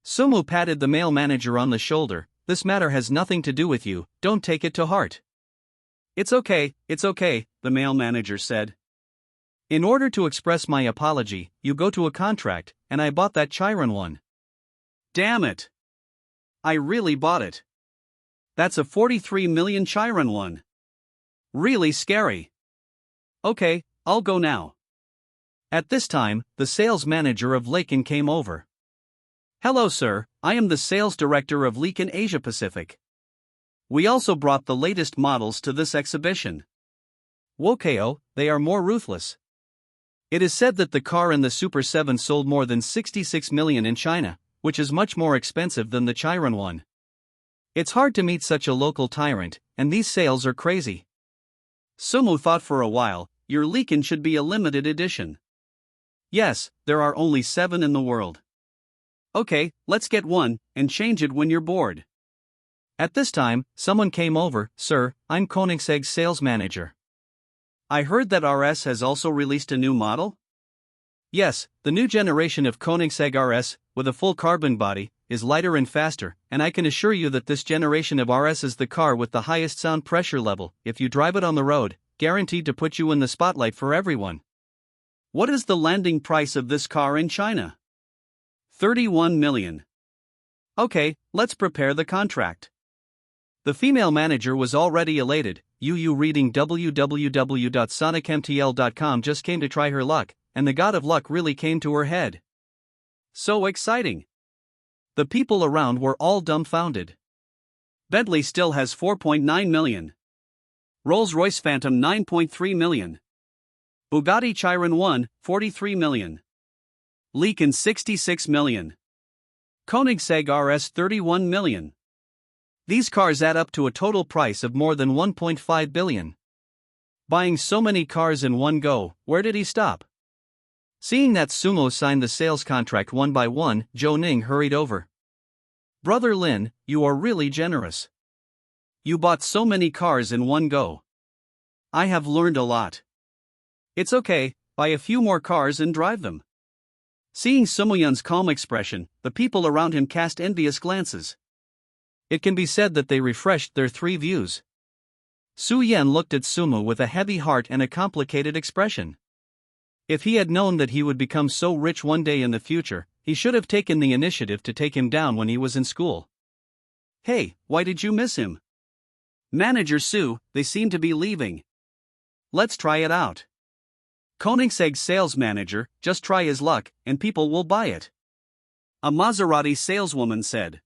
Sumu patted the male manager on the shoulder. This matter has nothing to do with you, don't take it to heart. It's okay, the male manager said. In order to express my apology, you go to a contract, and I bought that Chiron 1. Damn it. I really bought it. That's a 43 million Chiron 1. Really scary. Okay, I'll go now. At this time, the sales manager of Laken came over. Hello, sir, I am the sales director of Laken Asia Pacific. We also brought the latest models to this exhibition. Wokeo, they are more ruthless. It is said that the car in the Super 7 sold more than 66 million in China, which is much more expensive than the Chiron one. It's hard to meet such a local tyrant, and these sales are crazy. Sumu thought for a while. Your Laken should be a limited edition. Yes, there are only 7 in the world. Okay, let's get one, and change it when you're bored. At this time, someone came over. Sir, I'm Koenigsegg's sales manager. I heard that RS has also released a new model? Yes, the new generation of Koenigsegg RS, with a full carbon body, is lighter and faster, and I can assure you that this generation of RS is the car with the highest sound pressure level. If you drive it on the road, guaranteed to put you in the spotlight for everyone. What is the landing price of this car in China? 31 million. Okay, let's prepare the contract. The female manager was already elated. Yu reading www.sonicmtl.com just came to try her luck, and the god of luck really came to her head. So exciting. The people around were all dumbfounded. Bentley still has 4.9 million. Rolls-Royce Phantom 9.3 million. Bugatti Chiron 1, 43 million. Laken 66 million. Koenigsegg RS 31 million. These cars add up to a total price of more than 1.5 billion. Buying so many cars in one go, where did he stop? Seeing that Sumo signed the sales contract one by one, Zhou Ning hurried over. Brother Lin, you are really generous. You bought so many cars in one go. I have learned a lot. It's okay, buy a few more cars and drive them. Seeing Sumuyun's calm expression, the people around him cast envious glances. It can be said that they refreshed their 3 views. Su Yan looked at Sumu with a heavy heart and a complicated expression. If he had known that he would become so rich one day in the future, he should have taken the initiative to take him down when he was in school. Hey, why did you miss him? Manager Su, they seem to be leaving. Let's try it out. Koenigsegg's sales manager, just try his luck, and people will buy it. A Maserati saleswoman said.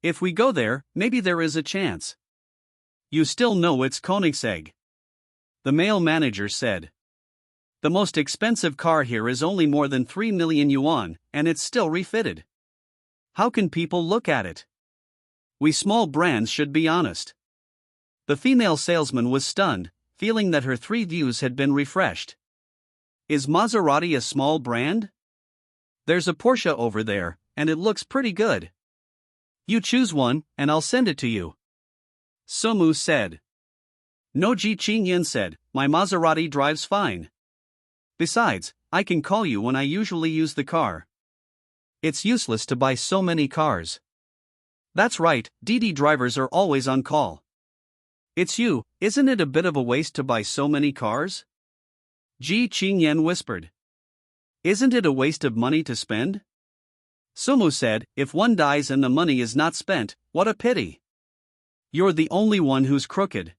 If we go there, maybe there is a chance. You still know it's Koenigsegg. The male manager said. The most expensive car here is only more than 3 million yuan, and it's still refitted. How can people look at it? We small brands should be honest. The female salesman was stunned, feeling that her 3 views had been refreshed. Is Maserati a small brand? There's a Porsche over there, and it looks pretty good. You choose one, and I'll send it to you. Sumu said. No, Ji Chingyen said, my Maserati drives fine. Besides, I can call you when I usually use the car. It's useless to buy so many cars. That's right, Didi drivers are always on call. It's you, isn't it a bit of a waste to buy so many cars? Ji Chingyen whispered. Isn't it a waste of money to spend? Sumu said, if one dies and the money is not spent, what a pity. You're the only one who's crooked.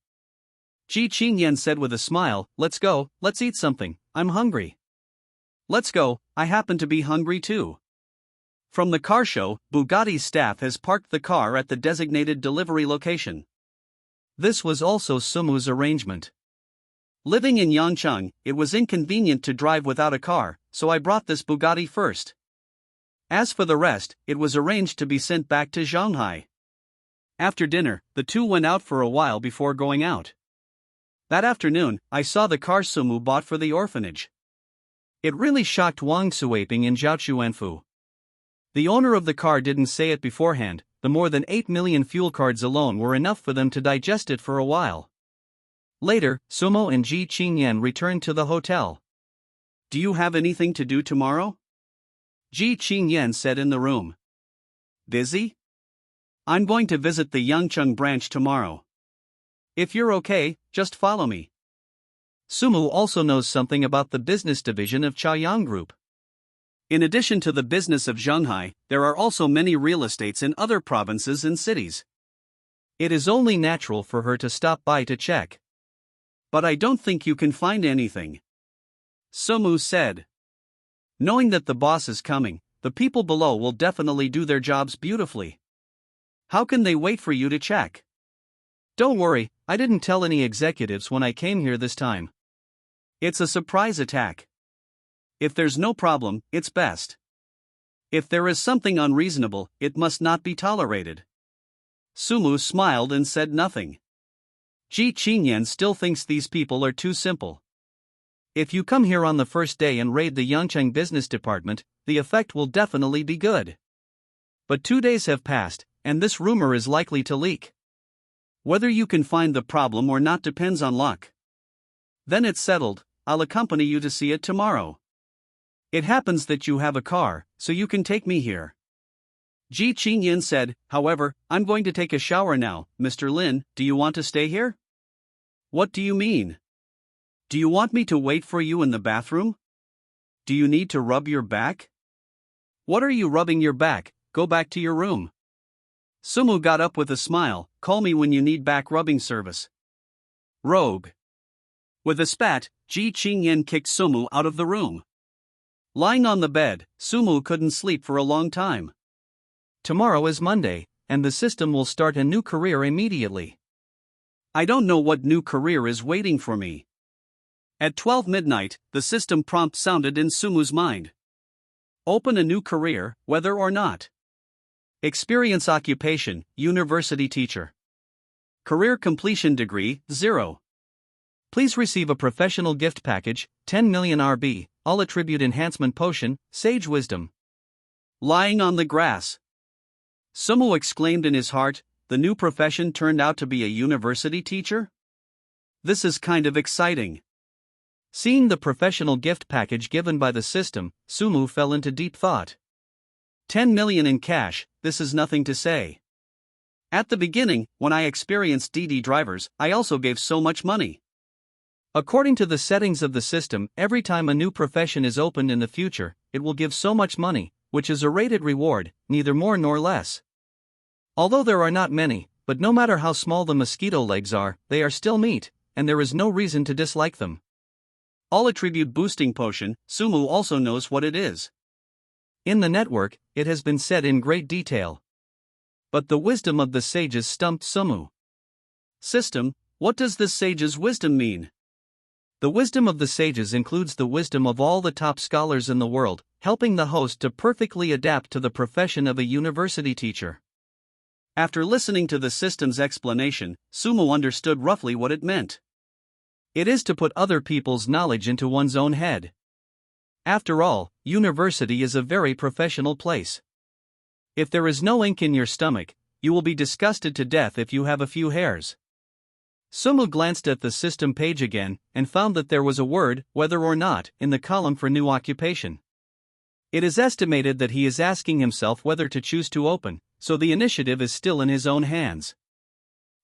Ji Chingyen said with a smile, let's go, let's eat something, I'm hungry. Let's go, I happen to be hungry too. From the car show, Bugatti's staff has parked the car at the designated delivery location. This was also Sumu's arrangement. Living in Yangcheng, it was inconvenient to drive without a car, so I brought this Bugatti first. As for the rest, it was arranged to be sent back to Shanghai. After dinner, the two went out for a while before going out. That afternoon, I saw the car Sumu bought for the orphanage. It really shocked Wang Suaping in Jiaochuanfu. The owner of the car didn't say it beforehand, the more than 8 million fuel cards alone were enough for them to digest it for a while. Later, Sumo and Ji Chingyen returned to the hotel. Do you have anything to do tomorrow? Ji Chingyen said in the room. Busy? I'm going to visit the Yangcheng branch tomorrow. If you're okay, just follow me. Sumu also knows something about the business division of Chaoyang Group. In addition to the business of Shanghai, there are also many real estates in other provinces and cities. It is only natural for her to stop by to check. But I don't think you can find anything, Sumu said. Knowing that the boss is coming, the people below will definitely do their jobs beautifully. How can they wait for you to check? Don't worry, I didn't tell any executives when I came here this time. It's a surprise attack. If there's no problem, it's best. If there is something unreasonable, it must not be tolerated. Sumu smiled and said nothing. Ji Chingyen still thinks these people are too simple. If you come here on the first day and raid the Yangcheng business department, the effect will definitely be good. But 2 days have passed, and this rumor is likely to leak. Whether you can find the problem or not depends on luck. Then it's settled, I'll accompany you to see it tomorrow. It happens that you have a car, so you can take me here. Ji Chingyen said, however, I'm going to take a shower now, Mr. Lin, do you want to stay here? What do you mean? Do you want me to wait for you in the bathroom? Do you need to rub your back? What are you rubbing your back? Go back to your room. Sumu got up with a smile, call me when you need back rubbing service. Rogue. With a spat, Ji Chingyen kicked Sumu out of the room. Lying on the bed, Sumu couldn't sleep for a long time. Tomorrow is Monday, and the system will start a new career immediately. I don't know what new career is waiting for me. At 12 midnight, the system prompt sounded in Sumu's mind. Open a new career, whether or not. Experience occupation, university teacher. Career completion degree, 0. Please receive a professional gift package, 10 million RB, all attribute enhancement potion, sage wisdom. Lying on the grass. Sumu exclaimed in his heart, the new profession turned out to be a university teacher? This is kind of exciting. Seeing the professional gift package given by the system, Sumu fell into deep thought. 10 million in cash, this is nothing to say. At the beginning, when I experienced Didi drivers, I also gave so much money. According to the settings of the system, every time a new profession is opened in the future, it will give so much money, which is a rated reward, neither more nor less. Although there are not many, but no matter how small the mosquito legs are, they are still meat, and there is no reason to dislike them. All attribute boosting potion, Sumu also knows what it is. In the network, it has been said in great detail. But the wisdom of the sages stumped Sumu. System, what does this sage's wisdom mean? The wisdom of the sages includes the wisdom of all the top scholars in the world, helping the host to perfectly adapt to the profession of a university teacher. After listening to the system's explanation, Sumu understood roughly what it meant. It is to put other people's knowledge into one's own head. After all, university is a very professional place. If there is no ink in your stomach, you will be disgusted to death if you have a few hairs. Sumu glanced at the system page again, and found that there was a word, whether or not, in the column for new occupation. It is estimated that he is asking himself whether to choose to open, so the initiative is still in his own hands.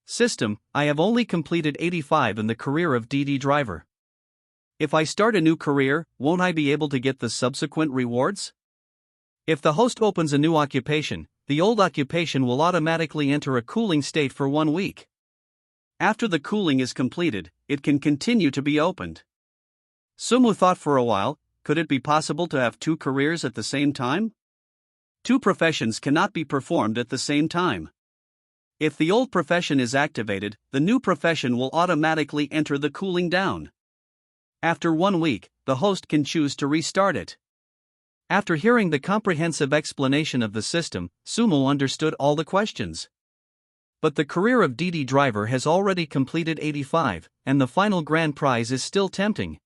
System, I have only completed 85 in the career of Didi driver. If I start a new career, won't I be able to get the subsequent rewards? If the host opens a new occupation, the old occupation will automatically enter a cooling state for 1 week. After the cooling is completed, it can continue to be opened. Sumu thought for a while, could it be possible to have 2 careers at the same time? 2 professions cannot be performed at the same time. If the old profession is activated, the new profession will automatically enter the cooling down. After 1 week, the host can choose to restart it. After hearing the comprehensive explanation of the system, Sumu understood all the questions. But the career of Didi driver has already completed 85, and the final grand prize is still tempting.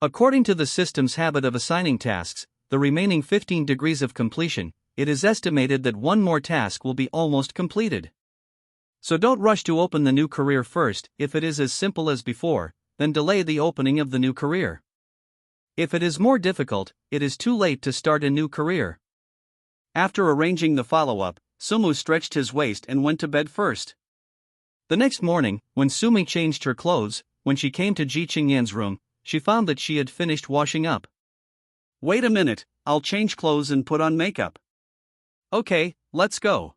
According to the system's habit of assigning tasks, the remaining 15 degrees of completion, it is estimated that 1 more task will be almost completed. So don't rush to open the new career first. If it is as simple as before, then delay the opening of the new career. If it is more difficult, it is too late to start a new career. After arranging the follow-up, Sumu stretched his waist and went to bed first. The next morning, when Sumi changed her clothes, when she came to Ji Chingyen's room, she found that she had finished washing up. Wait a minute, I'll change clothes and put on makeup. Okay, let's go.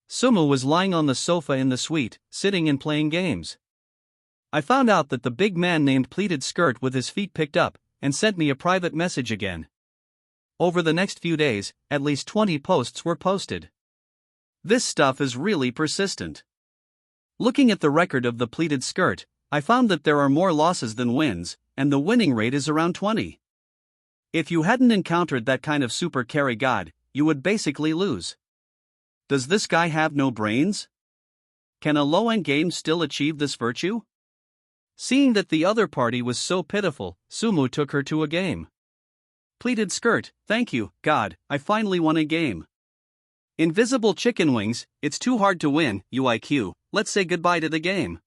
Sumu was lying on the sofa in the suite, sitting and playing games. I found out that the big man named pleated skirt with his feet picked up, and sent me a private message again. Over the next few days, at least 20 posts were posted. This stuff is really persistent. Looking at the record of the pleated skirt, I found that there are more losses than wins, and the winning rate is around 20. If you hadn't encountered that kind of super carry god, you would basically lose. Does this guy have no brains? Can a low-end game still achieve this virtue? Seeing that the other party was so pitiful, Sumu took her to a game. Pleated skirt, thank you, God, I finally won a game. Invisible chicken wings, it's too hard to win, UIQ, let's say goodbye to the game.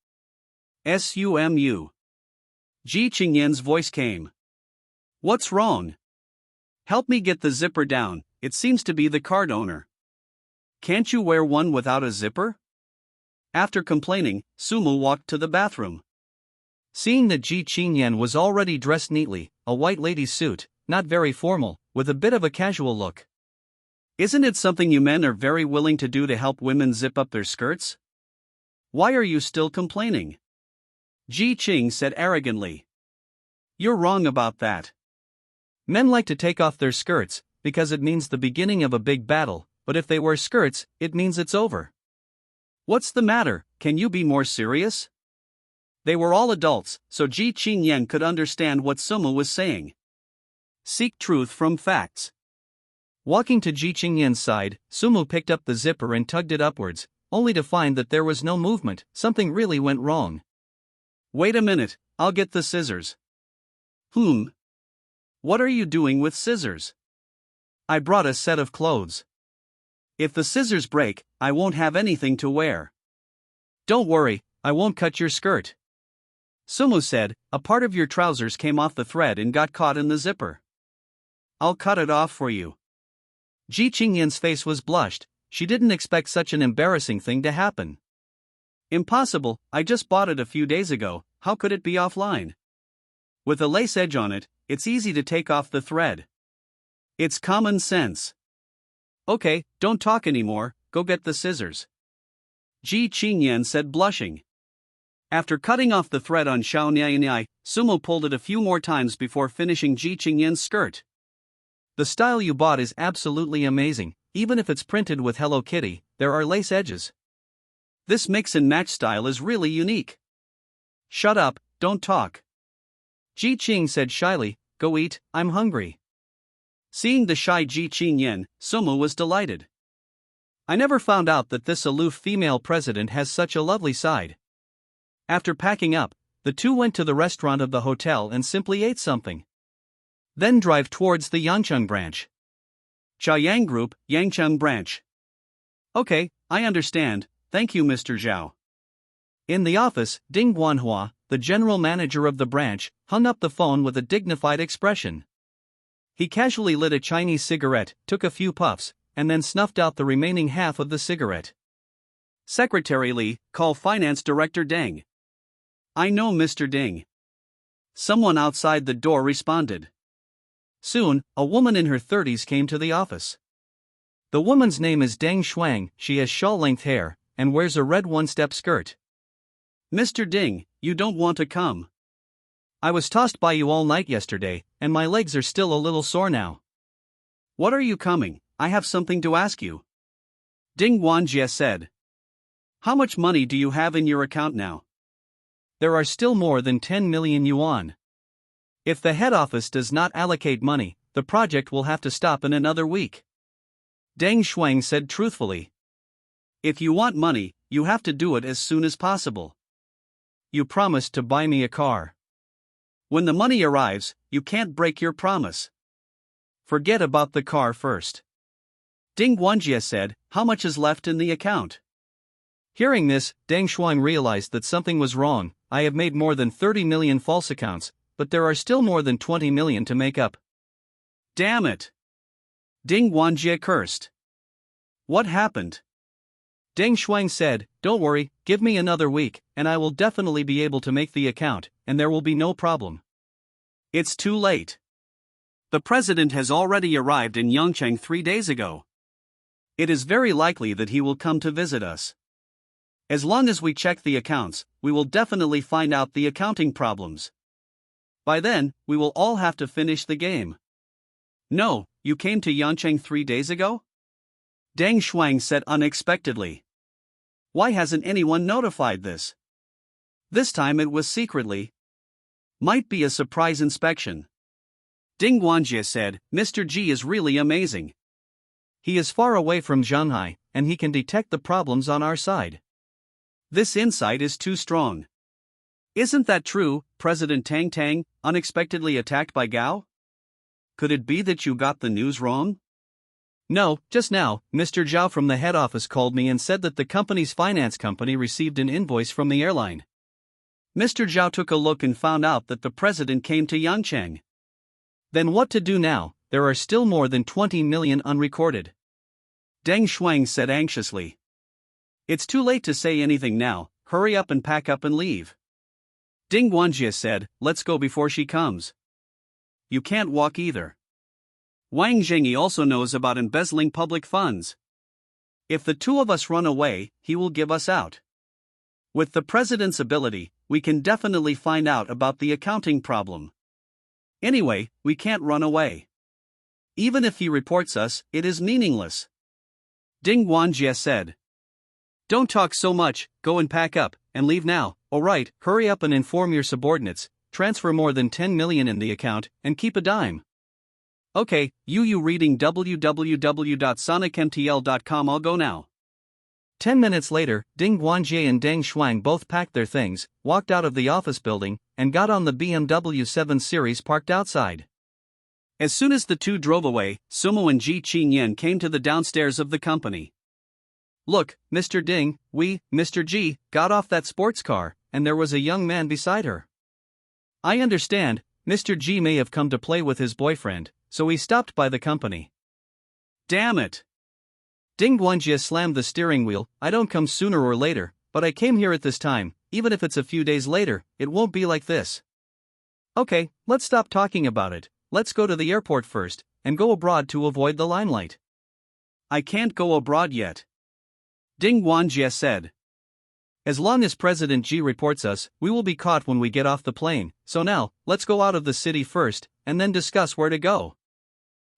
SUMU. Ji Chingyen's voice came. What's wrong? Help me get the zipper down, it seems to be the card owner. Can't you wear one without a zipper? After complaining, Sumu walked to the bathroom. Seeing that Ji Chingyen was already dressed neatly, a white lady's suit, not very formal, with a bit of a casual look. Isn't it something you men are very willing to do to help women zip up their skirts? Why are you still complaining? Ji Ching said arrogantly. You're wrong about that. Men like to take off their skirts, because it means the beginning of a big battle, but if they wear skirts, it means it's over. What's the matter, can you be more serious? They were all adults, so Ji Chingyen could understand what Sumu was saying. Seek truth from facts. Walking to Ji Chingyen's side, Sumu picked up the zipper and tugged it upwards, only to find that there was no movement. Something really went wrong. Wait a minute, I'll get the scissors. What are you doing with scissors? I brought a set of clothes. If the scissors break, I won't have anything to wear. Don't worry, I won't cut your skirt. Sumu said, a part of your trousers came off the thread and got caught in the zipper. I'll cut it off for you. Ji Chingyen's face was blushed. She didn't expect such an embarrassing thing to happen. Impossible, I just bought it a few days ago, how could it be offline? With a lace edge on it, it's easy to take off the thread. It's common sense. Okay, don't talk anymore, go get the scissors. Ji Chingyen said, blushing. After cutting off the thread on Xiao Niai, Sumo pulled it a few more times before finishing Ji Chingyen's skirt. The style you bought is absolutely amazing, even if it's printed with Hello Kitty, there are lace edges. This mix and match style is really unique. Shut up, don't talk. Ji Ching said shyly, go eat, I'm hungry. Seeing the shy Ji Chingyen, Sumo was delighted. I never found out that this aloof female president has such a lovely side. After packing up, the two went to the restaurant of the hotel and simply ate something. Then drive towards the Yangcheng branch. Chaoyang Group, Yangcheng branch. Okay, I understand, thank you Mr. Zhao. In the office, Ding Manhwa, the general manager of the branch, hung up the phone with a dignified expression. He casually lit a Chinese cigarette, took a few puffs, and then snuffed out the remaining half of the cigarette. Secretary Li, call Finance Director Deng. I know Mr. Ding. Someone outside the door responded. Soon, a woman in her 30s came to the office. The woman's name is Deng Shuang, she has shawl-length hair, and wears a red one-step skirt. Mr. Ding, you don't want to come. I was tossed by you all night yesterday, and my legs are still a little sore now. What are you coming? I have something to ask you. Ding Wanjie said. How much money do you have in your account now? There are still more than 10 million yuan. If the head office does not allocate money, the project will have to stop in another week. Deng Shuang said truthfully. If you want money, you have to do it as soon as possible. You promised to buy me a car. When the money arrives, you can't break your promise. Forget about the car first. Ding Wanjie said, how much is left in the account? Hearing this, Deng Shuang realized that something was wrong. I have made more than 30 million false accounts, but there are still more than 20 million to make up. Damn it! Ding Wanjie cursed. What happened? Deng Shuang said, don't worry, give me another week, and I will definitely be able to make the account, and there will be no problem. It's too late. The president has already arrived in Yangcheng 3 days ago. It is very likely that he will come to visit us. As long as we check the accounts, we will definitely find out the accounting problems. By then, we will all have to finish the game. No, you came to Yancheng 3 days ago? Deng Shuang said unexpectedly. Why hasn't anyone notified this? This time it was secretly. Might be a surprise inspection. Ding Guanjie said, Mr. Ji is really amazing. He is far away from Shanghai, and he can detect the problems on our side. This insight is too strong. Isn't that true, President Tang Tang, unexpectedly attacked by Gao? Could it be that you got the news wrong? No, just now, Mr. Zhao from the head office called me and said that the company's finance company received an invoice from the airline. Mr. Zhao took a look and found out that the president came to Yancheng. Then what to do now? There are still more than 20 million unrecorded. Deng Shuang said anxiously. It's too late to say anything now, hurry up and pack up and leave. Ding Guanjie said, let's go before she comes. You can't walk either. Wang Zhengyi also knows about embezzling public funds. If the two of us run away, he will give us out. With the president's ability, we can definitely find out about the accounting problem. Anyway, we can't run away. Even if he reports us, it is meaningless. Ding Guanjie said. Don't talk so much, go and pack up, and leave now. Alright, hurry up and inform your subordinates, transfer more than 10 million in the account, and keep a dime. Okay, you reading www.sonicmtl.com. I'll go now. 10 minutes later, Ding Guanjie and Deng Shuang both packed their things, walked out of the office building, and got on the BMW 7 Series parked outside. As soon as the two drove away, Sumo and Ji Chingyen came to the downstairs of the company. Look, Mr. Ding, Mr. Ji, got off that sports car, and there was a young man beside her. I understand, Mr. Ji may have come to play with his boyfriend, so he stopped by the company. Damn it! Ding Guanjie slammed the steering wheel. I don't come sooner or later, but I came here at this time. Even if it's a few days later, it won't be like this. Okay, let's stop talking about it. Let's go to the airport first, and go abroad to avoid the limelight. I can't go abroad yet. Ding Guanjie said. As long as President Ji reports us, we will be caught when we get off the plane, so now, let's go out of the city first, and then discuss where to go.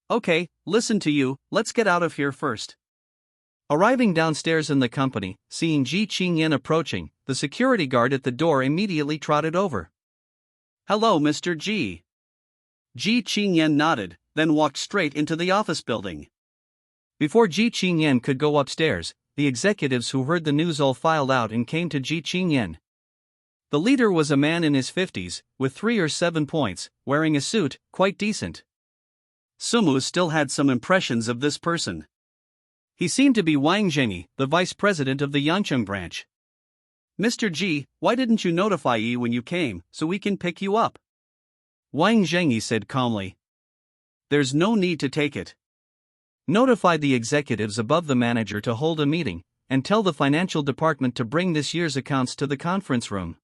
Okay, listen to you, let's get out of here first. Arriving downstairs in the company, seeing Ji Chingyen approaching, the security guard at the door immediately trotted over. Hello, Mr. Ji. Ji Chingyen nodded, then walked straight into the office building. Before Ji Chingyen could go upstairs, the executives who heard the news all filed out and came to Ji Chingyen. The leader was a man in his 50s, with 3 or 7 points, wearing a suit, quite decent. Sumu still had some impressions of this person. He seemed to be Wang Zhengyi, the vice president of the Yancheng branch. Mr. Ji, why didn't you notify Yi when you came, so we can pick you up? Wang Zhengyi said calmly. There's no need to take it. Notify the executives above the manager to hold a meeting, and tell the financial department to bring this year's accounts to the conference room.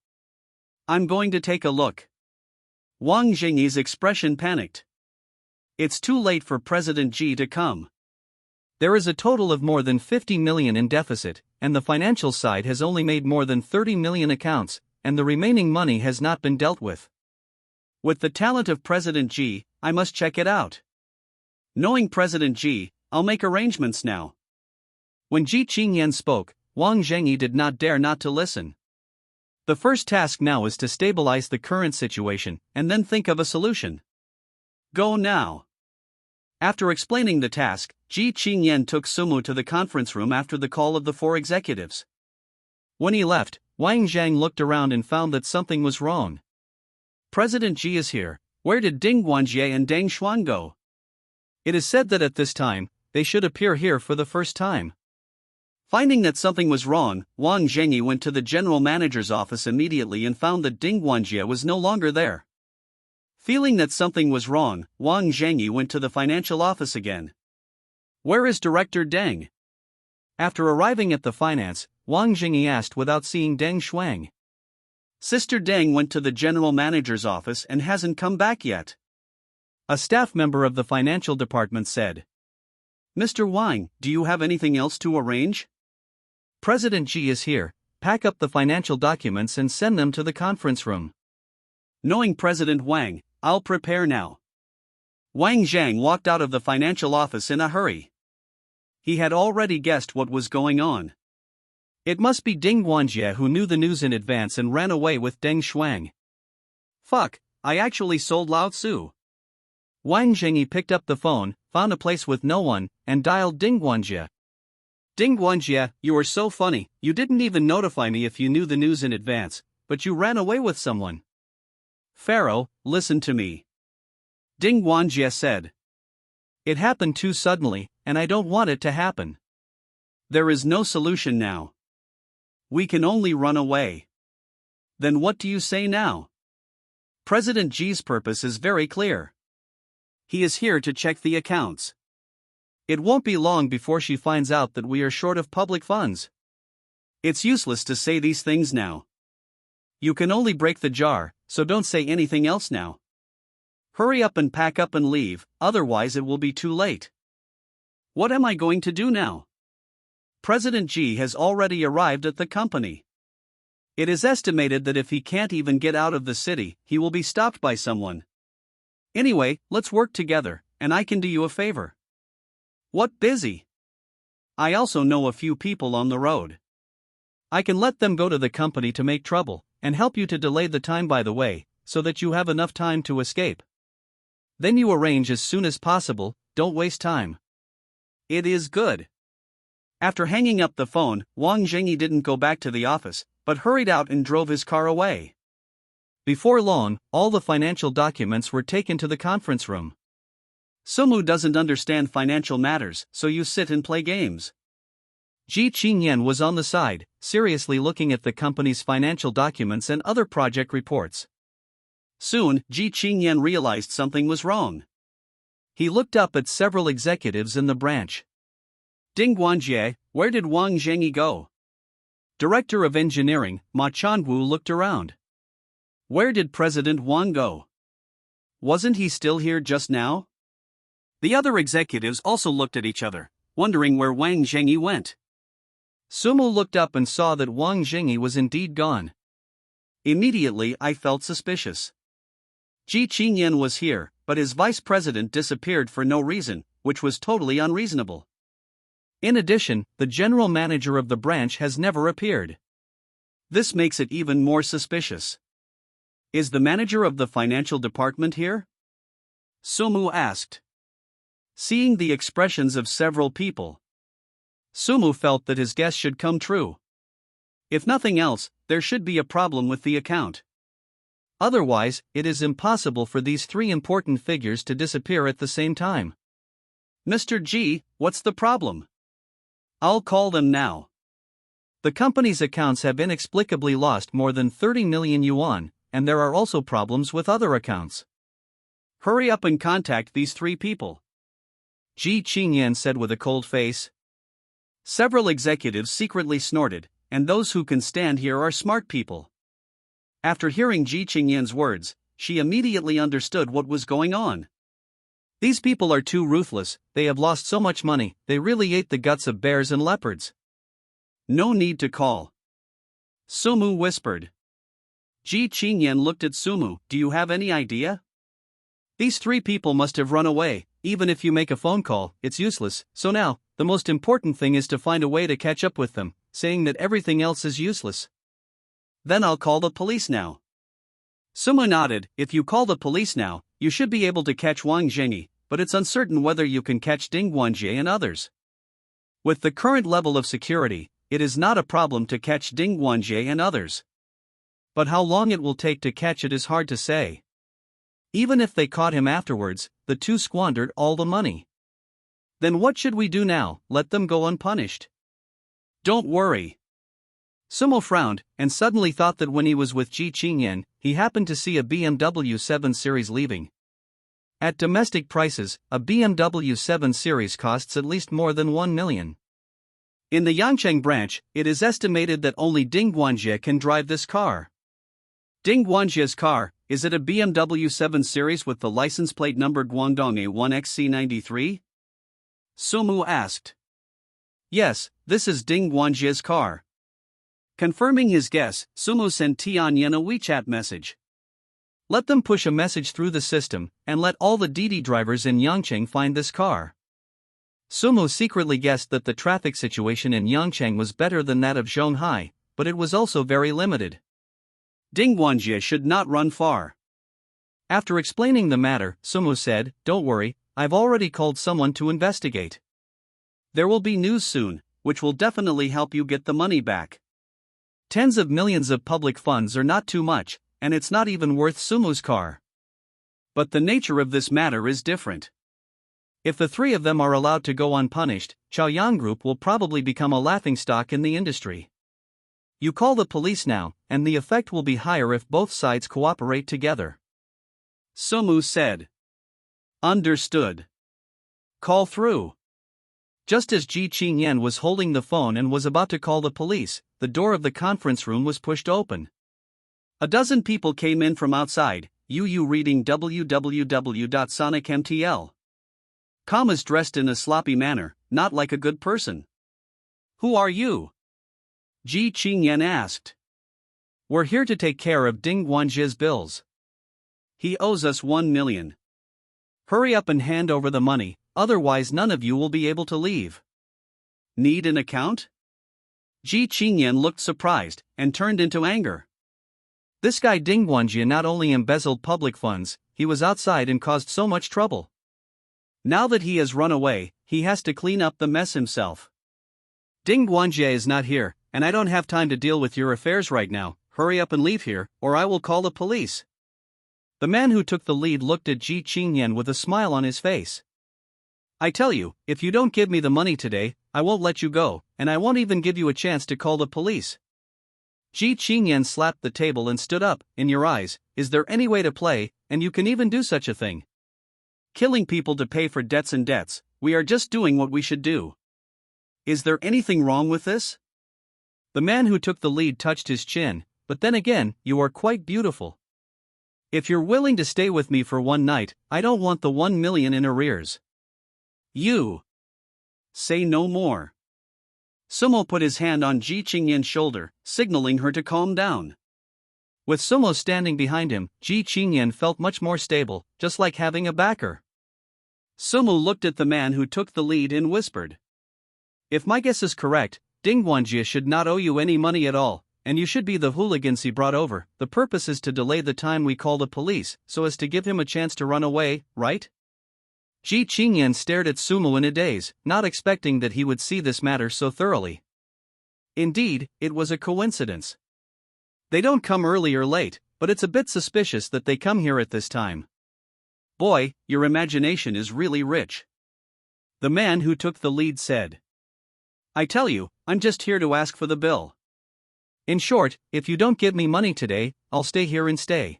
I'm going to take a look. Wang Zhengyi's expression panicked. It's too late for President Ji to come. There is a total of more than 50 million in deficit, and the financial side has only made more than 30 million accounts, and the remaining money has not been dealt with. With the talent of President Ji, I must check it out. Knowing President Ji, I'll make arrangements now. When Ji Chingyen spoke, Wang Zhengyi did not dare not to listen. The first task now is to stabilize the current situation, and then think of a solution. Go now. After explaining the task, Ji Chingyen took Sumu to the conference room after the call of the 4 executives. When he left, Wang Zhang looked around and found that something was wrong. President Ji is here. Where did Ding Guanjie and Deng Shuang go? It is said that at this time, they should appear here for the first time. Finding that something was wrong, Wang Zhengyi went to the general manager's office immediately and found that Ding Guanjie was no longer there. Feeling that something was wrong, Wang Zhengyi went to the financial office again. Where is Director Deng? After arriving at the finance, Wang Zhengyi asked without seeing Deng Shuang. Sister Deng went to the general manager's office and hasn't come back yet. A staff member of the financial department said. Mr. Wang, do you have anything else to arrange? President Ji is here, pack up the financial documents and send them to the conference room. Knowing President Wang, I'll prepare now. Wang Zhang walked out of the financial office in a hurry. He had already guessed what was going on. It must be Ding Guanjie who knew the news in advance and ran away with Deng Shuang. Fuck, I actually sold Lao Tzu. Wang Zhengyi picked up the phone, found a place with no one, and dialed Ding Guanjie. Ding Guanjie, you are so funny, you didn't even notify me if you knew the news in advance, but you ran away with someone. Pharaoh, listen to me. Ding Guanjie said. It happened too suddenly, and I don't want it to happen. There is no solution now. We can only run away. Then what do you say now? President Ji's purpose is very clear. He is here to check the accounts. It won't be long before she finds out that we are short of public funds. It's useless to say these things now. You can only break the jar, so don't say anything else now. Hurry up and pack up and leave, otherwise it will be too late. What am I going to do now? President Ji has already arrived at the company. It is estimated that if he can't even get out of the city, he will be stopped by someone. Anyway, let's work together, and I can do you a favor. What busy? I also know a few people on the road. I can let them go to the company to make trouble, and help you to delay the time by the way, so that you have enough time to escape. Then you arrange as soon as possible, don't waste time. It is good. After hanging up the phone, Wang Zhengyi didn't go back to the office, but hurried out and drove his car away. Before long, all the financial documents were taken to the conference room. Sumu doesn't understand financial matters, so you sit and play games. Ji Chingyen was on the side, seriously looking at the company's financial documents and other project reports. Soon, Ji Chingyen realized something was wrong. He looked up at several executives in the branch. Ding Guanjie, where did Wang Zhengyi go? Director of Engineering, Ma Chanwu looked around. Where did President Wang go? Wasn't he still here just now? The other executives also looked at each other, wondering where Wang Zhengyi went. Sumu looked up and saw that Wang Zhengyi was indeed gone. Immediately I felt suspicious. Ji Chingyen was here, but his vice president disappeared for no reason, which was totally unreasonable. In addition, the general manager of the branch has never appeared. This makes it even more suspicious. Is the manager of the financial department here? Sumu asked. Seeing the expressions of several people, Sumu felt that his guess should come true. If nothing else, there should be a problem with the account. Otherwise, it is impossible for these three important figures to disappear at the same time. Mr. Ji, what's the problem? I'll call them now. The company's accounts have inexplicably lost more than 30 million yuan, and there are also problems with other accounts. Hurry up and contact these three people. Ji Chingyen said with a cold face. Several executives secretly snorted, and those who can stand here are smart people. After hearing Ji Chingyen's words, she immediately understood what was going on. These people are too ruthless, they have lost so much money, they really ate the guts of bears and leopards. No need to call. Sumu whispered. Ji Chingyen looked at Sumu. Do you have any idea? These three people must have run away. Even if you make a phone call, it's useless, so now, the most important thing is to find a way to catch up with them, saying that everything else is useless. Then I'll call the police now. Sumu nodded. If you call the police now, you should be able to catch Wang Zhengyi, but it's uncertain whether you can catch Ding Guanjie and others. With the current level of security, it is not a problem to catch Ding Guanjie and others. But how long it will take to catch it is hard to say. Even if they caught him afterwards, the two squandered all the money. Then what should we do now? Let them go unpunished? Don't worry. Sumo frowned, and suddenly thought that when he was with Ji Chingyen, he happened to see a BMW 7 Series leaving. At domestic prices, a BMW 7 Series costs at least more than 1 million. In the Yangcheng branch, it is estimated that only Ding Guanjie can drive this car. Ding Guanjie's car, is it a BMW 7 Series with the license plate number Guangdong A1XC93? Sumu asked. Yes, this is Ding Guanjie's car. Confirming his guess, Sumu sent Tianyan a WeChat message. Let them push a message through the system, and let all the Didi drivers in Yangcheng find this car. Sumu secretly guessed that the traffic situation in Yangcheng was better than that of Shanghai, but it was also very limited. Ding Guanjie should not run far. After explaining the matter, Sumu said, "Don't worry, I've already called someone to investigate. There will be news soon, which will definitely help you get the money back. Tens of millions of public funds are not too much, and it's not even worth Sumu's car. But the nature of this matter is different. If the three of them are allowed to go unpunished, Chaoyang Group will probably become a laughingstock in the industry. You call the police now, and the effect will be higher if both sides cooperate together." Sumu said. Understood. Call through. Just as Ji Chingyen was holding the phone and was about to call the police, the door of the conference room was pushed open. A dozen people came in from outside, Yu reading www.sonicmtl. Kama's dressed in a sloppy manner, not like a good person. "Who are you?" Ji Chingyen asked. "We're here to take care of Ding Guanjie's bills. He owes us 1 million. Hurry up and hand over the money, otherwise none of you will be able to leave." Need an account? Ji Chingyen looked surprised, and turned into anger. This guy Ding Guanjie not only embezzled public funds, he was outside and caused so much trouble. Now that he has run away, he has to clean up the mess himself. Ding Guanjie is not here, and I don't have time to deal with your affairs right now. Hurry up and leave here, or I will call the police. The man who took the lead looked at Ji Chingyen with a smile on his face. "I tell you, if you don't give me the money today, I won't let you go, and I won't even give you a chance to call the police." Ji Chingyen slapped the table and stood up. "In your eyes, is there any way to play, and you can even do such a thing? Killing people to pay for debts and debts, we are just doing what we should do. Is there anything wrong with this?" The man who took the lead touched his chin. "But then again, you are quite beautiful. If you're willing to stay with me for one night, I don't want the 1 million in arrears." "You say no more." Sumo put his hand on Ji Chingyen's shoulder, signaling her to calm down. With Sumo standing behind him, Ji Chingyen felt much more stable, just like having a backer. Sumo looked at the man who took the lead and whispered. "If my guess is correct, Ding Guanjie should not owe you any money at all, and you should be the hooligans he brought over. The purpose is to delay the time we call the police, so as to give him a chance to run away, right?" Ji Chingyen stared at Sumo in a daze, not expecting that he would see this matter so thoroughly. Indeed, it was a coincidence. They don't come early or late, but it's a bit suspicious that they come here at this time. "Boy, your imagination is really rich," the man who took the lead said. "I tell you, I'm just here to ask for the bill. In short, if you don't give me money today, I'll stay here and stay.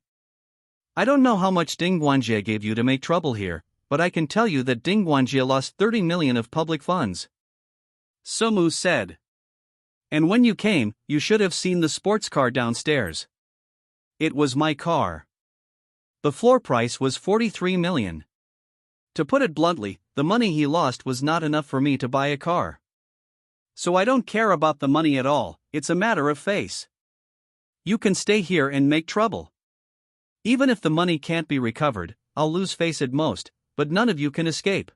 I don't know how much Ding Guanjie gave you to make trouble here, but I can tell you that Ding Guanjie lost 30 million of public funds." Sumu said. "And when you came, you should have seen the sports car downstairs. It was my car. The floor price was 43 million. To put it bluntly, the money he lost was not enough for me to buy a car. So I don't care about the money at all, it's a matter of face. You can stay here and make trouble. Even if the money can't be recovered, I'll lose face at most, but none of you can escape.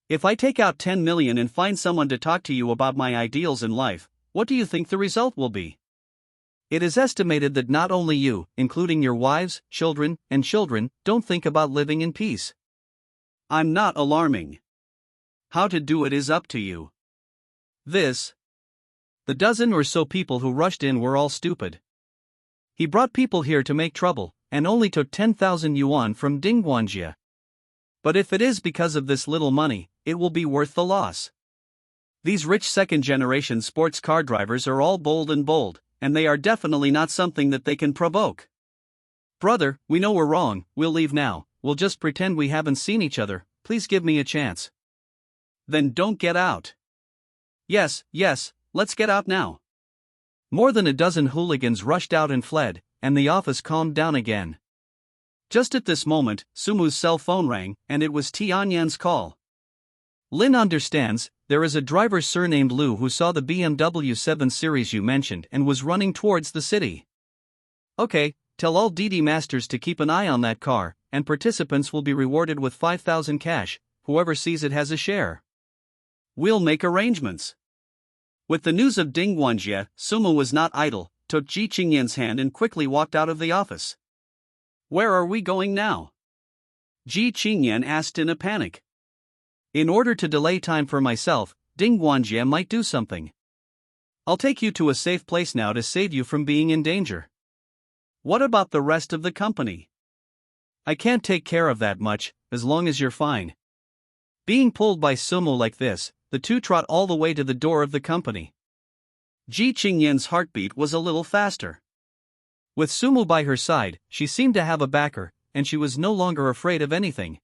If I take out 10 million and find someone to talk to you about my ideals in life, what do you think the result will be?" It is estimated that not only you, including your wives, children, don't think about living in peace. "I'm not alarming. How to do it is up to you." The dozen or so people who rushed in were all stupid. He brought people here to make trouble, and only took 10,000 yuan from Ding Guanjie. But if it is because of this little money, it will be worth the loss. These rich second-generation sports car drivers are all bold, and they are definitely not something that they can provoke. "Brother, we know we're wrong, we'll leave now, we'll just pretend we haven't seen each other, please give me a chance." "Then don't get out." Yes, let's get out now." More than a dozen hooligans rushed out and fled, and the office calmed down again. Just at this moment, Sumu's cell phone rang, and it was Tianyan's call. "Lin understands, there is a driver surnamed Lu who saw the BMW 7 Series you mentioned and was running towards the city. Okay, tell all Didi masters to keep an eye on that car, and participants will be rewarded with 5,000 cash, whoever sees it has a share. We'll make arrangements. With the news of Ding Wanjie, Sumu was not idle, took Ji Chingyen's hand and quickly walked out of the office. Where are we going now? Ji Chingyen asked in a panic. In order to delay time for myself, Ding Wanjie might do something. I'll take you to a safe place now to save you from being in danger. What about the rest of the company? I can't take care of that much, as long as you're fine. Being pulled by Sumu like this, the two trot all the way to the door of the company. Ji Chingyen's heartbeat was a little faster. With Sumu by her side, she seemed to have a backer, and she was no longer afraid of anything.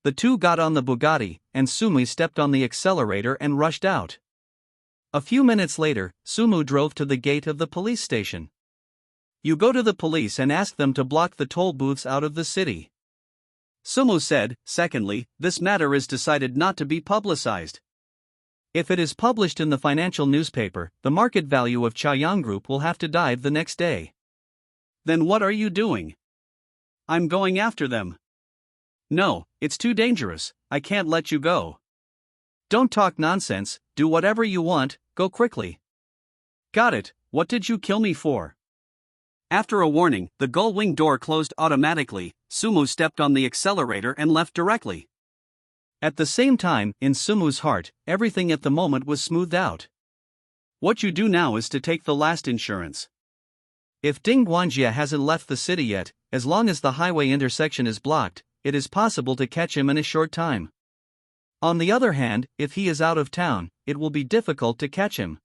The two got on the Bugatti, and Sumu stepped on the accelerator and rushed out. A few minutes later, Sumu drove to the gate of the police station. You go to the police and ask them to block the toll booths out of the city. Sumu said. Secondly, this matter is decided not to be publicized. If it is published in the financial newspaper, the market value of Chaoyang Group will have to dive the next day. Then what are you doing? I'm going after them. No, it's too dangerous, I can't let you go. Don't talk nonsense, do whatever you want, go quickly. Got it, what did you kill me for? After a warning, the gull-wing door closed automatically. Sumu stepped on the accelerator and left directly. At the same time, in Sumu's heart, everything at the moment was smoothed out. What you do now is to take the last insurance. If Ding Wanjie hasn't left the city yet, as long as the highway intersection is blocked, it is possible to catch him in a short time. On the other hand, if he is out of town, it will be difficult to catch him.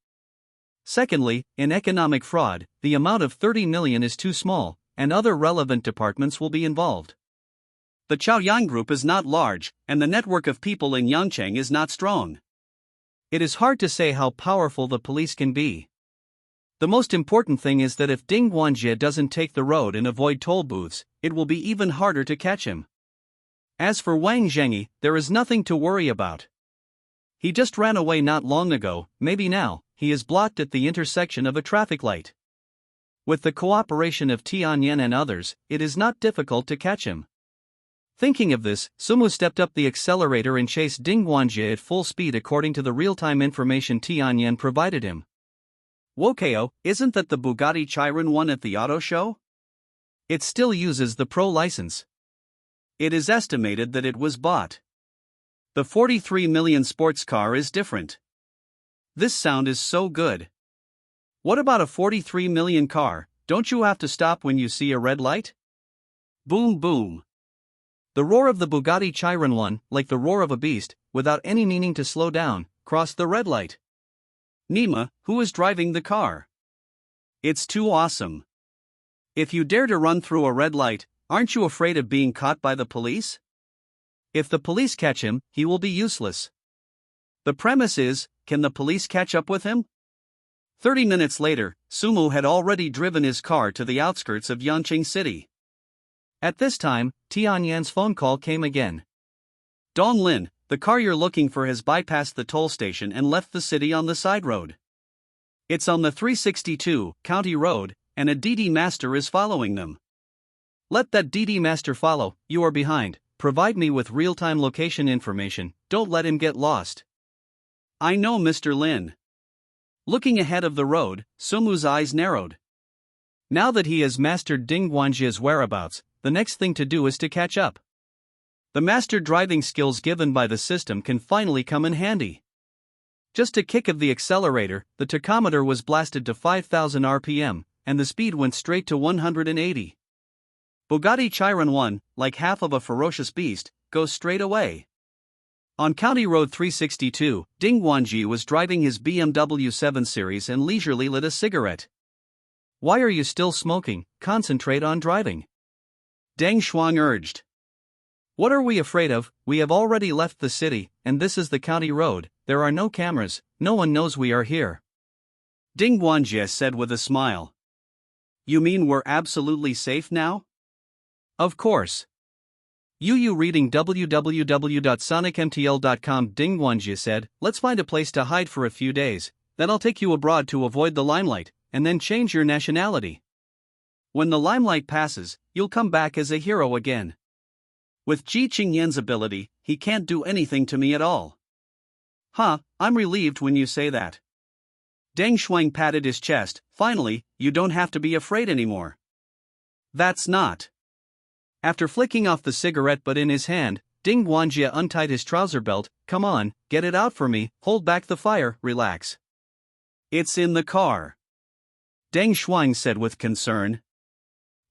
Secondly, in economic fraud, the amount of 30 million is too small, and other relevant departments will be involved. The Chaoyang Group is not large, and the network of people in Yangcheng is not strong. It is hard to say how powerful the police can be. The most important thing is that if Ding Wanjie doesn't take the road and avoid toll booths, it will be even harder to catch him. As for Wang Zhengyi, there is nothing to worry about. He just ran away not long ago, maybe now, he is blocked at the intersection of a traffic light. With the cooperation of Tianyan and others, it is not difficult to catch him. Thinking of this, Sumu stepped up the accelerator and chased Ding Wanjie at full speed according to the real-time information Tianyan provided him. Wokeo, isn't that the Bugatti Chiron one at the auto show? It still uses the Pro license. It is estimated that it was bought. The 43 million sports car is different. This sound is so good. What about a 43 million car? Don't you have to stop when you see a red light? Boom boom. The roar of the Bugatti Chiron one, like the roar of a beast, without any meaning to slow down, crossed the red light. Nima, who is driving the car? It's too awesome. If you dare to run through a red light, aren't you afraid of being caught by the police? If the police catch him, he will be useless. The premise is, can the police catch up with him? 30 minutes later, Sumu had already driven his car to the outskirts of Yanqing City. At this time, Tianyan's phone call came again. Dong Lin, the car you're looking for has bypassed the toll station and left the city on the side road. It's on the 362 County Road, and a Didi master is following them. Let that Didi master follow, you are behind, provide me with real-time location information, don't let him get lost. I know Mr. Lin. Looking ahead of the road, Sumu's eyes narrowed. Now that he has mastered Ding Wanjie's whereabouts, the next thing to do is to catch up. The master driving skills given by the system can finally come in handy. Just a kick of the accelerator, the tachometer was blasted to 5,000 RPM, and the speed went straight to 180. Bugatti Chiron 1, like half of a ferocious beast, goes straight away. On County Road 362, Ding Wanjie was driving his BMW 7 Series and leisurely lit a cigarette. Why are you still smoking? Concentrate on driving. Deng Shuang urged. What are we afraid of? We have already left the city, and this is the county road, there are no cameras, no one knows we are here. Ding Wanjie said with a smile. You mean we're absolutely safe now? Of course. You reading www.sonicmtl.com. Ding Wanjie said, let's find a place to hide for a few days, then I'll take you abroad to avoid the limelight, and then change your nationality. When the limelight passes, you'll come back as a hero again. With Ji Chingyen's ability, he can't do anything to me at all. Huh, I'm relieved when you say that. Deng Shuang patted his chest. Finally, you don't have to be afraid anymore. That's not. After flicking off the cigarette butt in his hand, Ding Wanjie untied his trouser belt. Come on, get it out for me, hold back the fire, relax. It's in the car. Deng Shuang said with concern.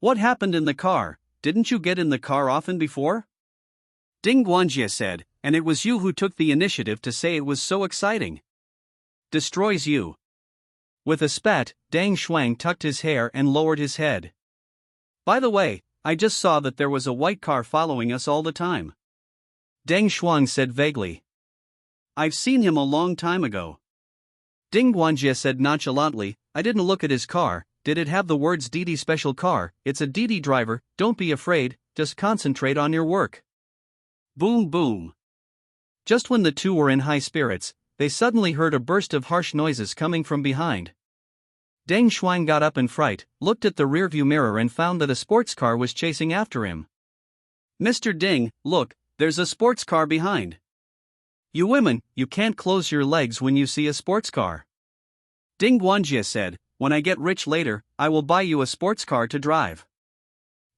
What happened in the car? Didn't you get in the car often before? Ding Wanjie said, and it was you who took the initiative to say it was so exciting. Destroys you. With a spat, Deng Shuang tucked his hair and lowered his head. By the way, I just saw that there was a white car following us all the time. Deng Shuang said vaguely. I've seen him a long time ago. Ding Wanjie said nonchalantly, I didn't look at his car. Did it have the words Didi special car? It's a Didi driver, don't be afraid, just concentrate on your work. Boom boom. Just when the two were in high spirits, they suddenly heard a burst of harsh noises coming from behind. Deng Shuang got up in fright, looked at the rearview mirror and found that a sports car was chasing after him. Mr. Ding, look, there's a sports car behind. You women, you can't close your legs when you see a sports car. Ding Wanjie said, when I get rich later, I will buy you a sports car to drive.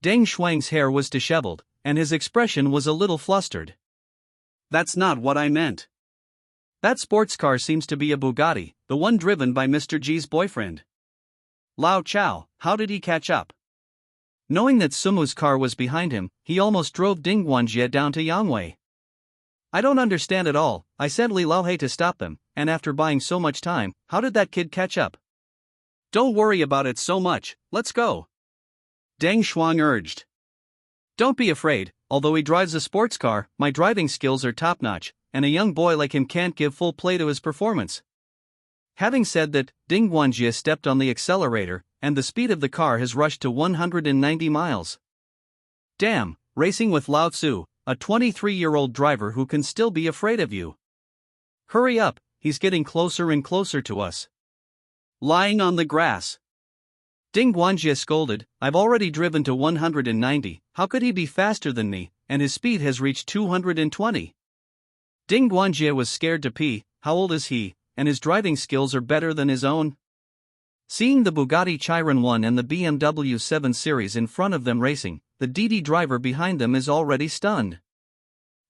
Deng Shuang's hair was disheveled, and his expression was a little flustered. That's not what I meant. That sports car seems to be a Bugatti, the one driven by Mr. Ji's boyfriend. Lao Chao, how did he catch up? Knowing that Sumu's car was behind him, he almost drove Ding Wanjie down to Yangwei. I don't understand at all. I sent Li Laohei to stop them, and after buying so much time, how did that kid catch up? Don't worry about it so much, let's go. Deng Shuang urged. Don't be afraid, although he drives a sports car, my driving skills are top-notch, and a young boy like him can't give full play to his performance. Having said that, Ding Wanjie stepped on the accelerator, and the speed of the car has rushed to 190 miles. Damn, racing with Lao Tzu, a 23-year-old driver who can still be afraid of you. Hurry up, he's getting closer and closer to us. Lying on the grass. Ding Wanjie scolded, I've already driven to 190, how could he be faster than me, and his speed has reached 220. Ding Wanjie was scared to pee, how old is he, and his driving skills are better than his own? Seeing the Bugatti Chiron 1 and the BMW 7 Series in front of them racing, the Didi driver behind them is already stunned.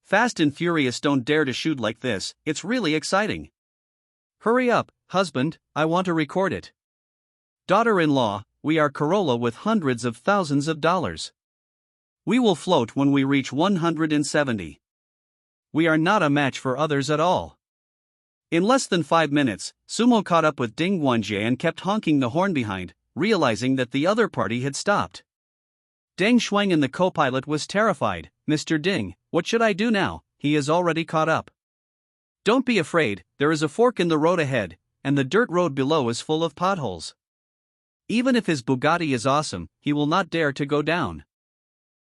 Fast and Furious don't dare to shoot like this, it's really exciting. Hurry up, husband, I want to record it. Daughter-in-law, we are Corolla with hundreds of thousands of dollars. We will float when we reach 170. We are not a match for others at all. In less than 5 minutes, Sumo caught up with Ding Wanjie and kept honking the horn behind, realizing that the other party had stopped. Deng Shuang and the co-pilot was terrified. Mr. Ding, what should I do now? He is already caught up. Don't be afraid, there is a fork in the road ahead, and the dirt road below is full of potholes. Even if his Bugatti is awesome, he will not dare to go down.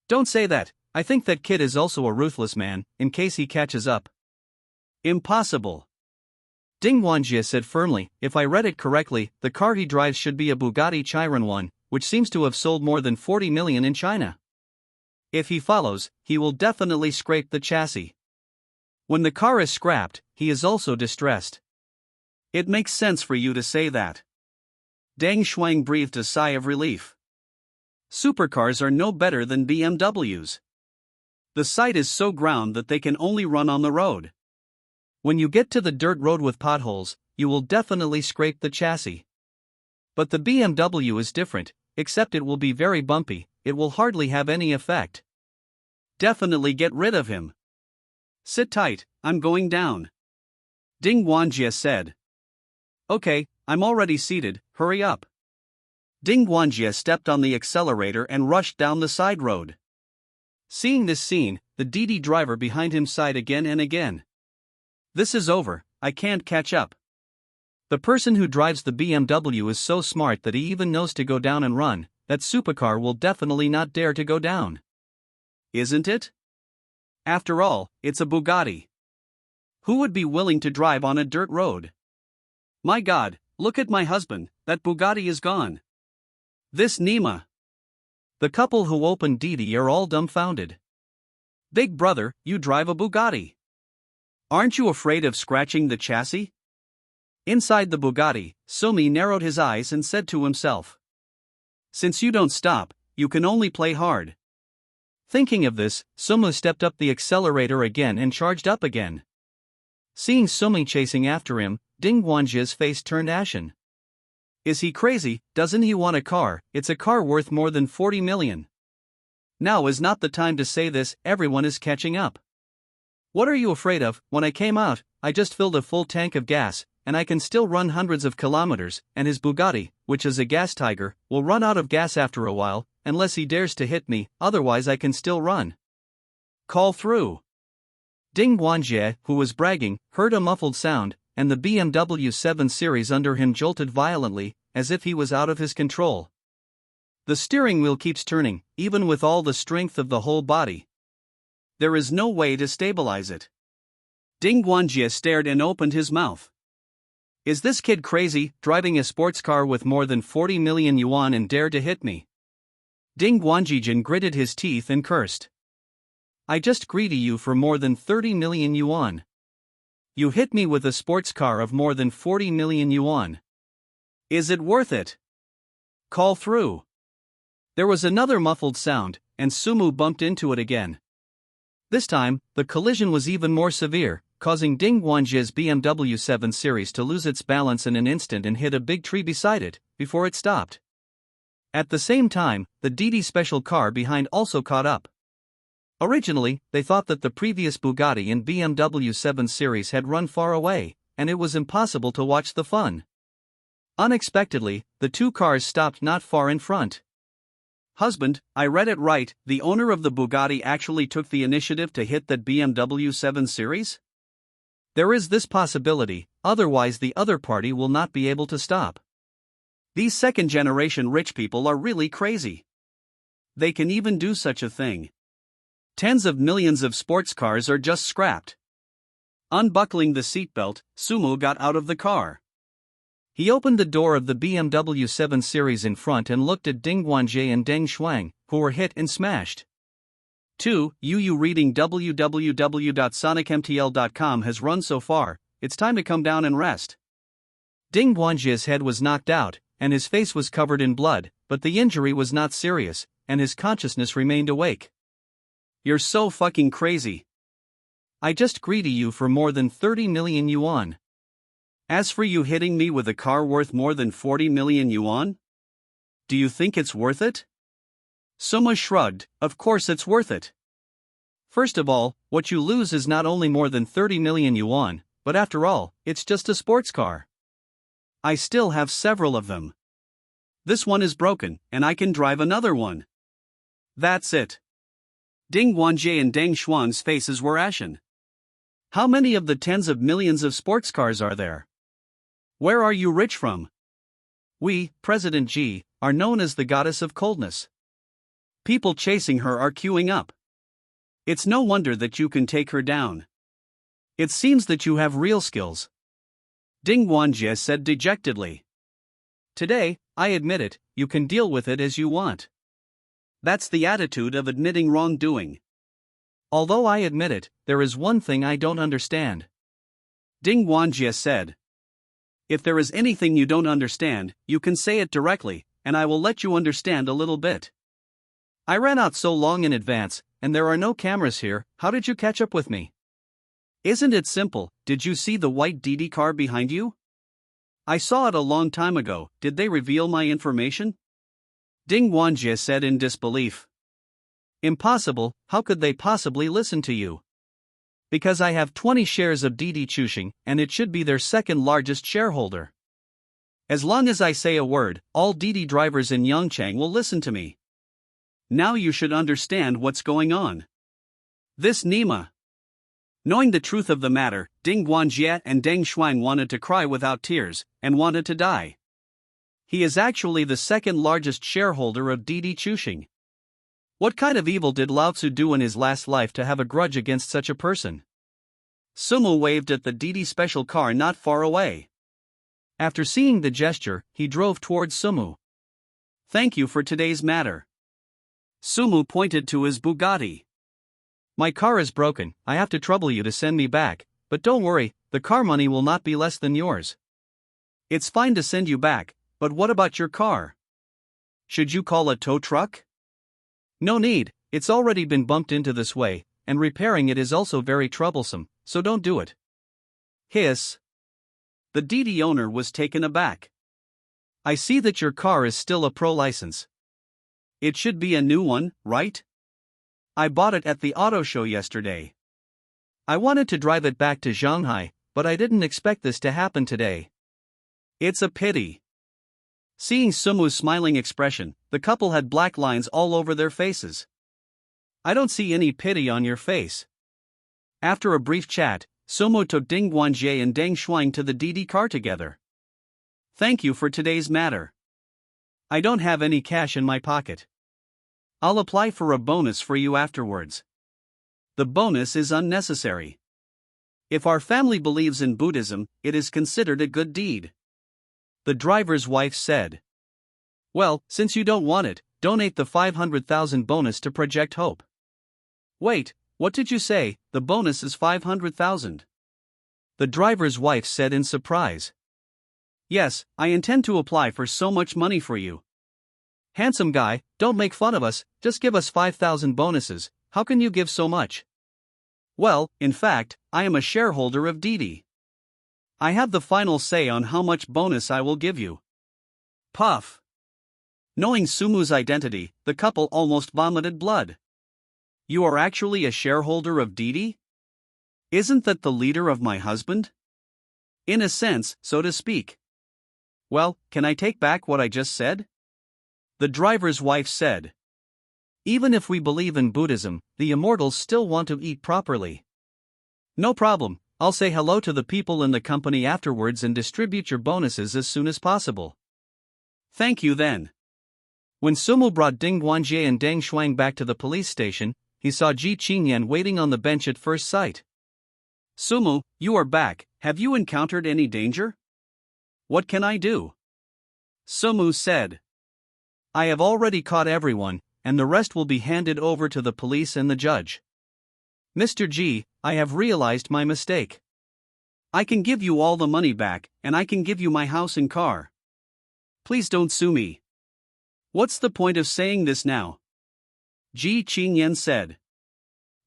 Don't say that, I think that kid is also a ruthless man, in case he catches up. Impossible. Ding Wanjie said firmly, if I read it correctly, the car he drives should be a Bugatti Chiron 1, which seems to have sold more than 40 million in China. If he follows, he will definitely scrape the chassis. When the car is scrapped, he is also distressed. It makes sense for you to say that. Deng Shuang breathed a sigh of relief. Supercars are no better than BMWs. The sight is so ground that they can only run on the road. When you get to the dirt road with potholes, you will definitely scrape the chassis. But the BMW is different, except it will be very bumpy, it will hardly have any effect. Definitely get rid of him. Sit tight, I'm going down. Ding Wanjie said. Okay, I'm already seated, hurry up. Ding Wanjie stepped on the accelerator and rushed down the side road. Seeing this scene, the Didi driver behind him sighed again and again. This is over, I can't catch up. The person who drives the BMW is so smart that he even knows to go down and run, that supercar will definitely not dare to go down. Isn't it? After all, it's a Bugatti. Who would be willing to drive on a dirt road? My God, look at my husband, that Bugatti is gone. This Nima. The couple who opened Didi are all dumbfounded. Big brother, you drive a Bugatti. Aren't you afraid of scratching the chassis? Inside the Bugatti, Sumi narrowed his eyes and said to himself, since you don't stop, you can only play hard. Thinking of this, Sumu stepped up the accelerator again and charged up again. Seeing Sumi chasing after him, Ding Guanjie's face turned ashen. Is he crazy? Doesn't he want a car? It's a car worth more than 40 million. Now is not the time to say this, everyone is catching up. What are you afraid of? When I came out, I just filled a full tank of gas, and I can still run hundreds of kilometers, and his Bugatti, which is a gas tiger, will run out of gas after a while, unless he dares to hit me, otherwise I can still run. Call through. Ding Guanjie, who was bragging, heard a muffled sound, and the BMW 7 Series under him jolted violently, as if he was out of his control. The steering wheel keeps turning, even with all the strength of the whole body. There is no way to stabilize it. Ding Guanjie stared and opened his mouth. Is this kid crazy, driving a sports car with more than 40 million yuan and dare to hit me? Ding Guanjijin gritted his teeth and cursed. I just greeted you for more than 30 million yuan. You hit me with a sports car of more than 40 million yuan. Is it worth it? Call through. There was another muffled sound, and Sumu bumped into it again. This time, the collision was even more severe, causing Ding Guanjie's BMW 7 Series to lose its balance in an instant and hit a big tree beside it, before it stopped. At the same time, the Didi special car behind also caught up. Originally, they thought that the previous Bugatti and BMW 7 Series had run far away, and it was impossible to watch the fun. Unexpectedly, the two cars stopped not far in front. Husband, I read it right, the owner of the Bugatti actually took the initiative to hit that BMW 7 Series? There is this possibility, otherwise the other party will not be able to stop. These second-generation rich people are really crazy. They can even do such a thing. Tens of millions of sports cars are just scrapped. Unbuckling the seatbelt, Sumu got out of the car. He opened the door of the BMW 7 Series in front and looked at Ding Guanjie and Deng Shuang, who were hit and smashed. 2. You reading www.sonicmtl.com has run so far, it's time to come down and rest. Ding Guanjie's head was knocked out, and his face was covered in blood, but the injury was not serious, and his consciousness remained awake. You're so fucking crazy. I just greeted you for more than 30 million yuan. As for you hitting me with a car worth more than 40 million yuan? Do you think it's worth it? Suma shrugged, of course it's worth it. First of all, what you lose is not only more than 30 million yuan, but after all, it's just a sports car. I still have several of them. This one is broken, and I can drive another one. That's it. Ding Guanjie and Deng Shuang's faces were ashen. How many of the tens of millions of sports cars are there? Where are you rich from? We, President Ji, are known as the goddess of coldness. People chasing her are queuing up. It's no wonder that you can take her down. It seems that you have real skills. Ding Guanjie said dejectedly. Today, I admit it, you can deal with it as you want. That's the attitude of admitting wrongdoing. Although I admit it, there is one thing I don't understand. Ding Guanjie said. If there is anything you don't understand, you can say it directly, and I will let you understand a little bit. I ran out so long in advance, and there are no cameras here, how did you catch up with me? Isn't it simple, did you see the white Didi car behind you? I saw it a long time ago, did they reveal my information? Ding Guanjie said in disbelief. Impossible, how could they possibly listen to you? Because I have 20 shares of Didi Chuxing, and it should be their second largest shareholder. As long as I say a word, all Didi drivers in Yongchang will listen to me. Now you should understand what's going on. This Nima. Knowing the truth of the matter, Ding Guanjie and Deng Shuang wanted to cry without tears, and wanted to die. He is actually the second largest shareholder of Didi Chuxing. What kind of evil did Lao Tzu do in his last life to have a grudge against such a person? Sumu waved at the Didi special car not far away. After seeing the gesture, he drove towards Sumu. Thank you for today's matter. Sumu pointed to his Bugatti. My car is broken, I have to trouble you to send me back, but don't worry, the car money will not be less than yours. It's fine to send you back, but what about your car? Should you call a tow truck? No need, it's already been bumped into this way, and repairing it is also very troublesome, so don't do it. Hiss. The Didi owner was taken aback. I see that your car is still a pro license. It should be a new one, right? I bought it at the auto show yesterday. I wanted to drive it back to Shanghai, but I didn't expect this to happen today. It's a pity. Seeing Sumu's smiling expression, the couple had black lines all over their faces. I don't see any pity on your face. After a brief chat, Sumu took Ding Guanjie and Deng Shuang to the Didi car together. Thank you for today's matter. I don't have any cash in my pocket. I'll apply for a bonus for you afterwards. The bonus is unnecessary. If our family believes in Buddhism, it is considered a good deed. The driver's wife said. Well, since you don't want it, donate the 500,000 bonus to Project Hope. Wait, what did you say? The bonus is 500,000. The driver's wife said in surprise. Yes, I intend to apply for so much money for you. Handsome guy, don't make fun of us, just give us 5,000 bonuses, how can you give so much? Well, in fact, I am a shareholder of Didi. I have the final say on how much bonus I will give you. Puff. Knowing Sumu's identity, the couple almost vomited blood. You are actually a shareholder of Didi? Isn't that the leader of my husband? In a sense, so to speak. Well, can I take back what I just said? The driver's wife said. Even if we believe in Buddhism, the immortals still want to eat properly. No problem, I'll say hello to the people in the company afterwards and distribute your bonuses as soon as possible. Thank you then. When Sumu brought Ding Guanjie and Deng Shuang back to the police station, he saw Ji Chingyen waiting on the bench at first sight. Sumu, you are back, have you encountered any danger? What can I do? Sumu said. I have already caught everyone, and the rest will be handed over to the police and the judge. Mr. Ji, I have realized my mistake. I can give you all the money back, and I can give you my house and car. Please don't sue me. What's the point of saying this now? Ji Chingyen said.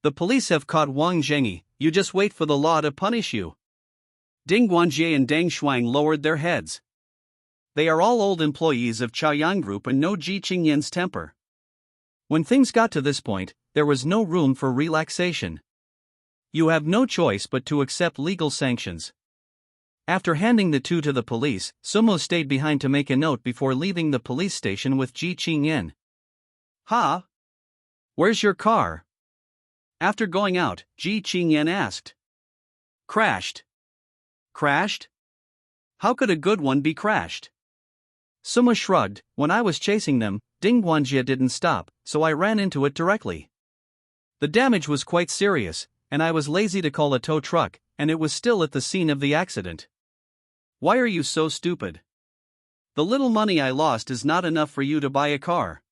The police have caught Wang Zhengyi, you just wait for the law to punish you. Ding Guanjie and Deng Shuang lowered their heads. They are all old employees of Chaoyang Group and know Ji Chingyen's temper. When things got to this point, there was no room for relaxation. You have no choice but to accept legal sanctions. After handing the two to the police, Sumo stayed behind to make a note before leaving the police station with Ji Chingyen. Ha? Where's your car? After going out, Ji Chingyen asked. Crashed. Crashed? How could a good one be crashed? Sumo shrugged. When I was chasing them, Ding Guanjie didn't stop, so I ran into it directly. The damage was quite serious, and I was lazy to call a tow truck, and it was still at the scene of the accident. Why are you so stupid? The little money I lost is not enough for you to buy a car.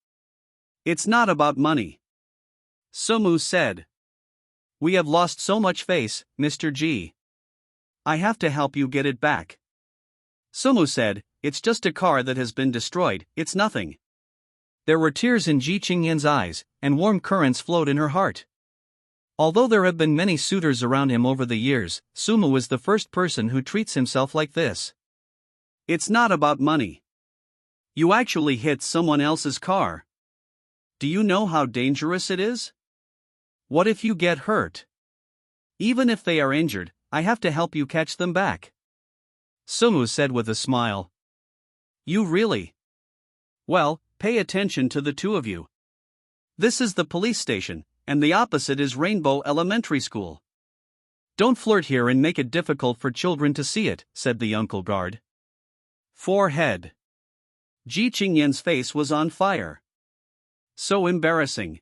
It's not about money. Sumu said. We have lost so much face, Mr. Ji. I have to help you get it back. Sumu said, it's just a car that has been destroyed, it's nothing. There were tears in Ji Chingyen's eyes, and warm currents flowed in her heart. Although there have been many suitors around him over the years, Sumu is the first person who treats himself like this. It's not about money. You actually hit someone else's car. Do you know how dangerous it is? What if you get hurt? Even if they are injured, I have to help you catch them back. Sumu said with a smile. You really? Well, pay attention to the two of you. This is the police station, and the opposite is Rainbow Elementary School. Don't flirt here and make it difficult for children to see it, said the uncle guard. Forehead. Ji Chingyen's face was on fire. So embarrassing.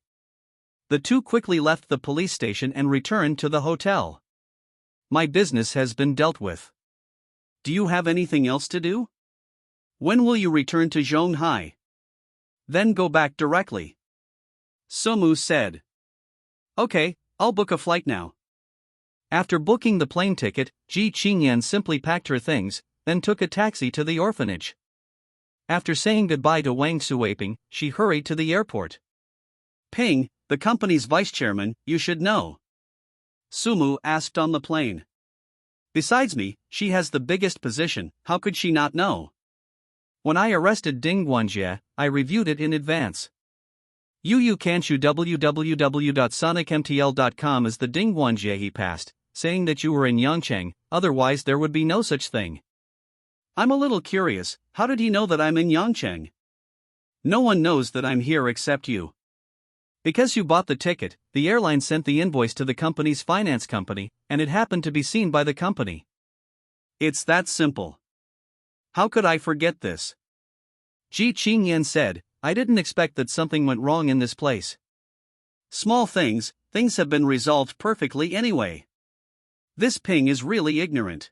The two quickly left the police station and returned to the hotel. My business has been dealt with. Do you have anything else to do? When will you return to Zhonghai? Then go back directly. Sumu said. Okay, I'll book a flight now. After booking the plane ticket, Ji Chingyen simply packed her things, then took a taxi to the orphanage. After saying goodbye to Wang Suaping, she hurried to the airport. Ping, the company's vice chairman, you should know. Sumu asked on the plane. Besides me, she has the biggest position, how could she not know? When I arrested Ding Guanjie, I reviewed it in advance. Yu Kanshu www.sonicmtl.com is the Ding Guanjie he passed, saying that you were in Yangcheng, otherwise there would be no such thing. I'm a little curious, how did he know that I'm in Yangcheng? No one knows that I'm here except you. Because you bought the ticket, the airline sent the invoice to the company's finance company, and it happened to be seen by the company. It's that simple. How could I forget this? Ji Chingyen said, I didn't expect that something went wrong in this place. Small things have been resolved perfectly anyway. This Ping is really ignorant.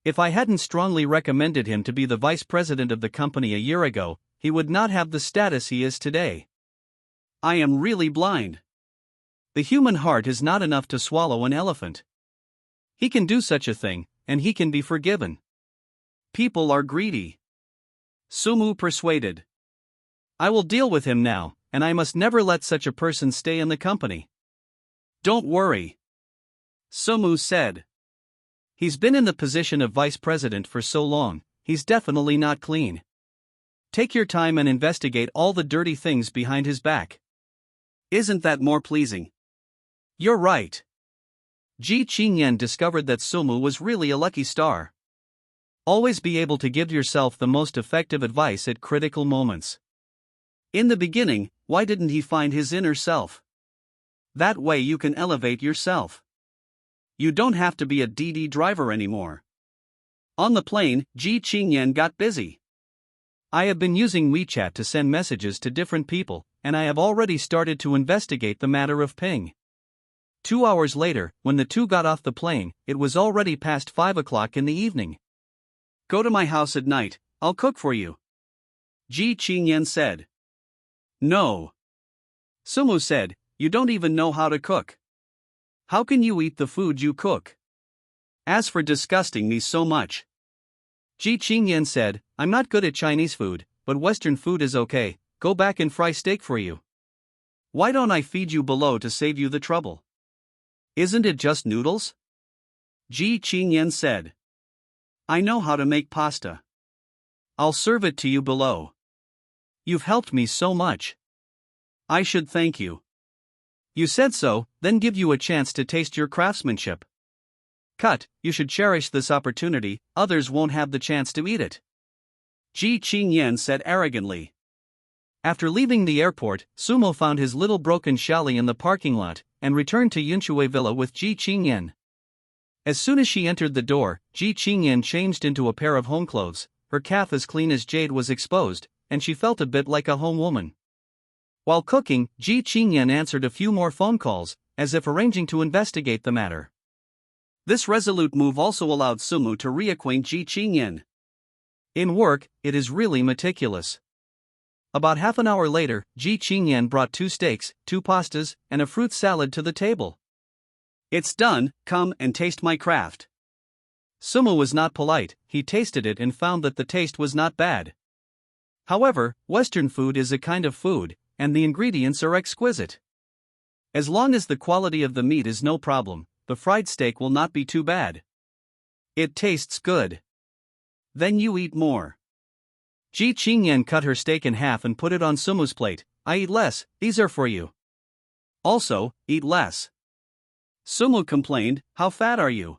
If I hadn't strongly recommended him to be the vice president of the company a year ago, he would not have the status he is today. I am really blind. The human heart is not enough to swallow an elephant. He can do such a thing, and he can be forgiven. People are greedy. Sumu persuaded. I will deal with him now, and I must never let such a person stay in the company. Don't worry. Sumu said. He's been in the position of vice president for so long, he's definitely not clean. Take your time and investigate all the dirty things behind his back. Isn't that more pleasing? You're right. Ji Chingyen discovered that Sumu was really a lucky star. Always be able to give yourself the most effective advice at critical moments. In the beginning, why didn't he find his inner self? That way you can elevate yourself. You don't have to be a Didi driver anymore. On the plane, Ji Chingyen got busy. I have been using WeChat to send messages to different people, and I have already started to investigate the matter of Ping. 2 hours later, when the two got off the plane, it was already past 5 o'clock in the evening. Go to my house at night, I'll cook for you. Ji Chingyen said. No. Sumu said, you don't even know how to cook. How can you eat the food you cook? As for disgusting me so much. Ji Chingyen said, I'm not good at Chinese food, but Western food is okay, go back and fry steak for you. Why don't I feed you below to save you the trouble? Isn't it just noodles? Ji Chingyen said. I know how to make pasta. I'll serve it to you below. You've helped me so much. I should thank you. You said so, then give you a chance to taste your craftsmanship. Cut, you should cherish this opportunity, others won't have the chance to eat it. Ji Chingyen said arrogantly. After leaving the airport, Sumo found his little broken chalet in the parking lot, and returned to Yunshui Villa with Ji Chingyen. As soon as she entered the door, Ji Chingyen changed into a pair of home clothes, her calf as clean as jade was exposed, and she felt a bit like a home woman. While cooking, Ji Chingyen answered a few more phone calls, as if arranging to investigate the matter. This resolute move also allowed Sumu to reacquaint Ji Chingyen. In work, it is really meticulous. About half an hour later, Ji Chingyen brought 2 steaks, 2 pastas, and a fruit salad to the table. It's done, come and taste my craft. Sumu was not polite, he tasted it and found that the taste was not bad. However, Western food is a kind of food, and the ingredients are exquisite. As long as the quality of the meat is no problem, the fried steak will not be too bad. It tastes good. Then you eat more. Ji Chingyen cut her steak in half and put it on Sumu's plate. I eat less, these are for you. Also, eat less. Sumu complained, how fat are you?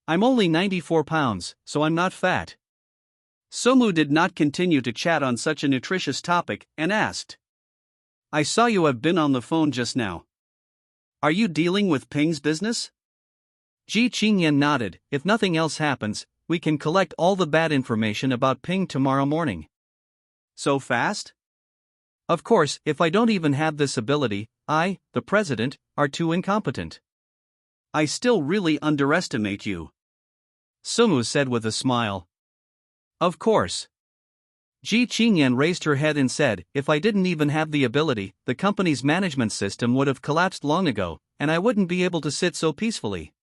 I'm only 94 pounds, so I'm not fat. Sumu did not continue to chat on such a nutritious topic, and asked. I saw you have been on the phone just now. Are you dealing with Ping's business? Ji Chingyen nodded. If nothing else happens, we can collect all the bad information about Ping tomorrow morning. So fast? Of course, if I don't even have this ability, I, the president, are too incompetent. I still really underestimate you. Sumu said with a smile. Of course. Ji Chingyen raised her head and said, if I didn't even have the ability, the company's management system would have collapsed long ago, and I wouldn't be able to sit so peacefully.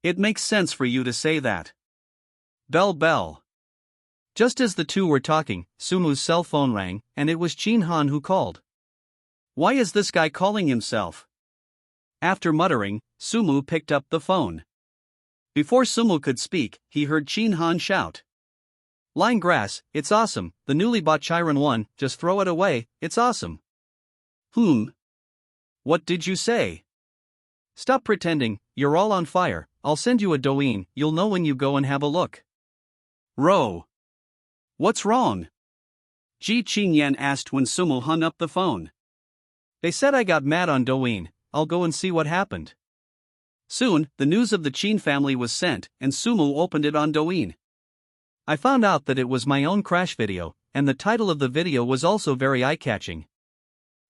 It makes sense for you to say that. Bell bell. Just as the two were talking, Sumu's cell phone rang, and it was Chin Han who called. Why is this guy calling himself? After muttering, Sumu picked up the phone. Before Sumu could speak, he heard Chin Han shout. Line grass, it's awesome, the newly bought Chiron 1, just throw it away, it's awesome. What did you say? Stop pretending, you're all on fire, I'll send you a Douyin, you'll know when you go and have a look. Ro. What's wrong? Ji Chingyen asked when Sumu hung up the phone. They said I got mad on Douyin, I'll go and see what happened. Soon, the news of the Chin family was sent, and Sumu opened it on Douyin. I found out that it was my own crash video, and the title of the video was also very eye-catching.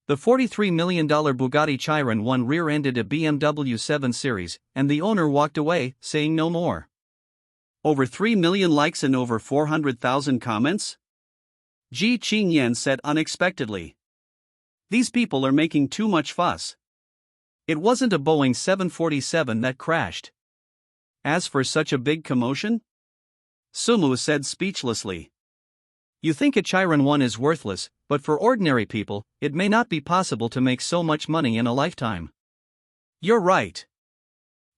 The $43 million Bugatti Chiron 1 rear-ended a BMW 7 Series, and the owner walked away, saying no more. Over 3 million likes and over 400,000 comments? Ji Chingyen said unexpectedly. These people are making too much fuss. It wasn't a Boeing 747 that crashed. As for such a big commotion? Sumu said speechlessly. You think a Chiron 1 is worthless, but for ordinary people, it may not be possible to make so much money in a lifetime. You're right.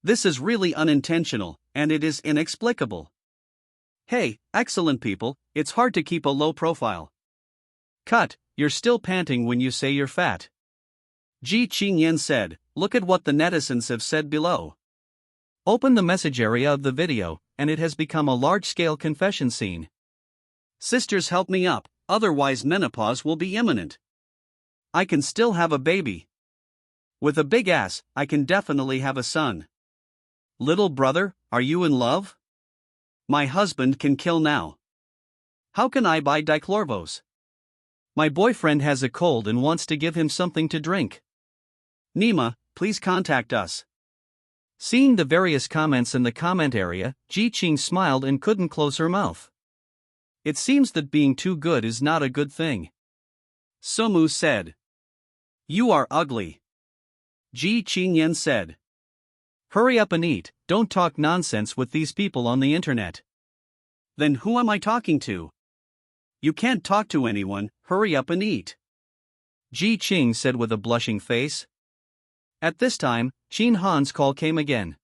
This is really unintentional, and it is inexplicable. Hey, excellent people, it's hard to keep a low profile. Cut, you're still panting when you say you're fat. Ji Chingyen said, look at what the netizens have said below. Open the message area of the video, and it has become a large-scale confession scene. Sisters, help me up, otherwise menopause will be imminent. I can still have a baby. With a big ass, I can definitely have a son. Little brother, are you in love? My husband can kill now. How can I buy dichlorvos? My boyfriend has a cold and wants to give him something to drink. Nima, please contact us. Seeing the various comments in the comment area, Ji Ching smiled and couldn't close her mouth. It seems that being too good is not a good thing. Sumu said. You are ugly. Ji Chingyen said. Hurry up and eat, don't talk nonsense with these people on the internet. Then who am I talking to? You can't talk to anyone, hurry up and eat. Ji Ching said with a blushing face. At this time, Chin Han's call came again.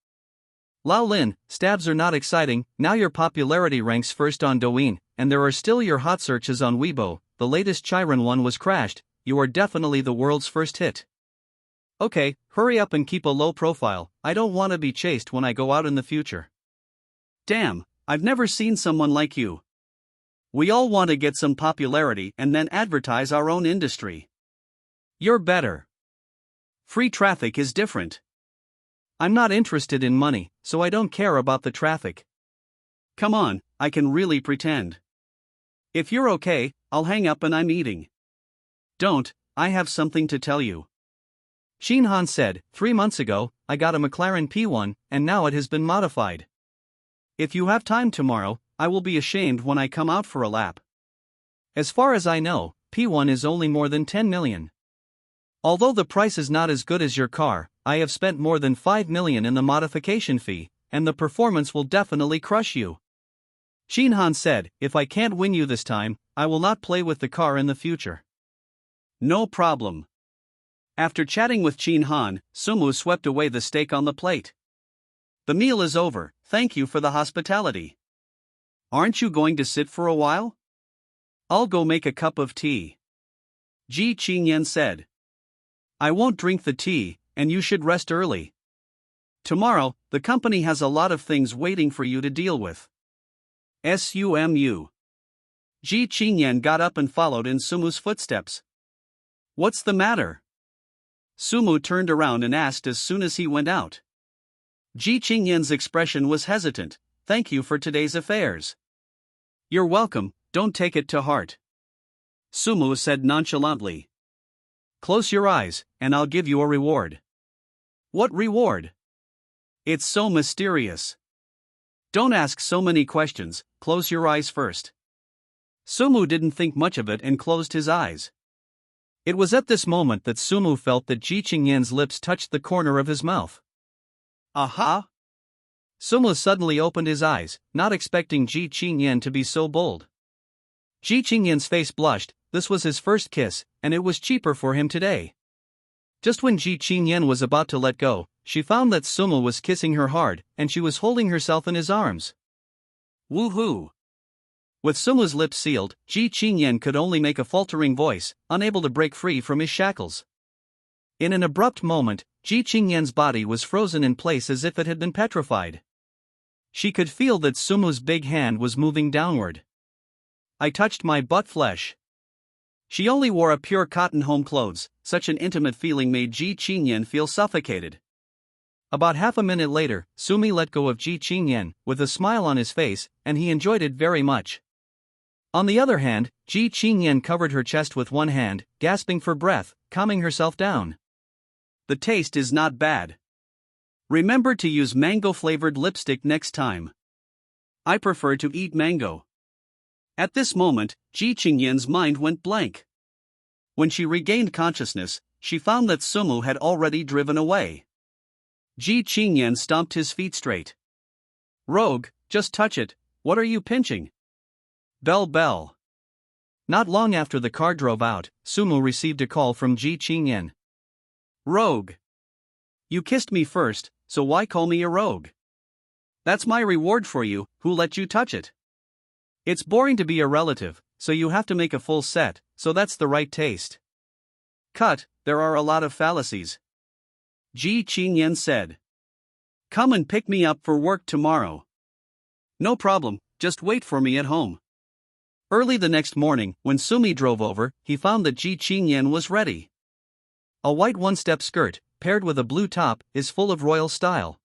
Lao Lin, stabs are not exciting, now your popularity ranks first on Douyin, and there are still your hot searches on Weibo, the latest Chiron 1 was crashed, you are definitely the world's first hit. Okay, hurry up and keep a low profile, I don't want to be chased when I go out in the future. Damn, I've never seen someone like you. We all want to get some popularity and then advertise our own industry. You're better. Free traffic is different. I'm not interested in money, so I don't care about the traffic. Come on, I can really pretend. If you're okay, I'll hang up and I'm eating. Don't, I have something to tell you. Chin Han said, 3 months ago, I got a McLaren P1, and now it has been modified. If you have time tomorrow, I will be ashamed when I come out for a lap. As far as I know, P1 is only more than 10 million. Although the price is not as good as your car, I have spent more than 5 million in the modification fee, and the performance will definitely crush you. Chin Han said, if I can't win you this time, I will not play with the car in the future. No problem. After chatting with Chin Han, Sumu swept away the steak on the plate. The meal is over, thank you for the hospitality. Aren't you going to sit for a while? I'll go make a cup of tea. Ji Chingyen said. I won't drink the tea, and you should rest early. Tomorrow, the company has a lot of things waiting for you to deal with. Sumu. Ji Chingyen got up and followed in Sumu's footsteps. What's the matter? Sumu turned around and asked as soon as he went out. Ji Chingyen's expression was hesitant. Thank you for today's affairs. You're welcome, don't take it to heart. Sumu said nonchalantly. Close your eyes, and I'll give you a reward. What reward? It's so mysterious. Don't ask so many questions, close your eyes first. Sumu didn't think much of it and closed his eyes. It was at this moment that Sumu felt that Ji Chingyen's lips touched the corner of his mouth. Aha! Sumu suddenly opened his eyes, not expecting Ji Chingyen to be so bold. Ji Chingyen's face blushed. This was his first kiss, and it was cheaper for him today. Just when Ji Chingyen was about to let go, she found that Sumu was kissing her hard, and she was holding herself in his arms. Woohoo! With Sumu's lips sealed, Ji Chingyen could only make a faltering voice, unable to break free from his shackles. In an abrupt moment, Ji Chingyen's body was frozen in place as if it had been petrified. She could feel that Sumu's big hand was moving downward. I touched my butt flesh. She only wore a pure cotton home clothes. Such an intimate feeling made Ji Chingyen feel suffocated. About half a minute later, Sumi let go of Ji Chingyen, with a smile on his face, and he enjoyed it very much. On the other hand, Ji Chingyen covered her chest with one hand, gasping for breath, calming herself down. The taste is not bad. Remember to use mango-flavored lipstick next time. I prefer to eat mango. At this moment, Ji Chingyen's mind went blank. When she regained consciousness, she found that Sumu had already driven away. Ji Chingyen stomped his feet straight. Rogue, just touch it, what are you pinching? Bell bell. Not long after the car drove out, Sumu received a call from Ji Chingyen. Rogue. You kissed me first, so why call me a rogue? That's my reward for you, who let you touch it? It's boring to be a relative, so you have to make a full set, so that's the right taste. Cut, there are a lot of fallacies. Ji Chingyen said. Come and pick me up for work tomorrow. No problem, just wait for me at home. Early the next morning, when Sumi drove over, he found that Ji Chingyen was ready. A white one-step skirt, paired with a blue top, is full of royal style.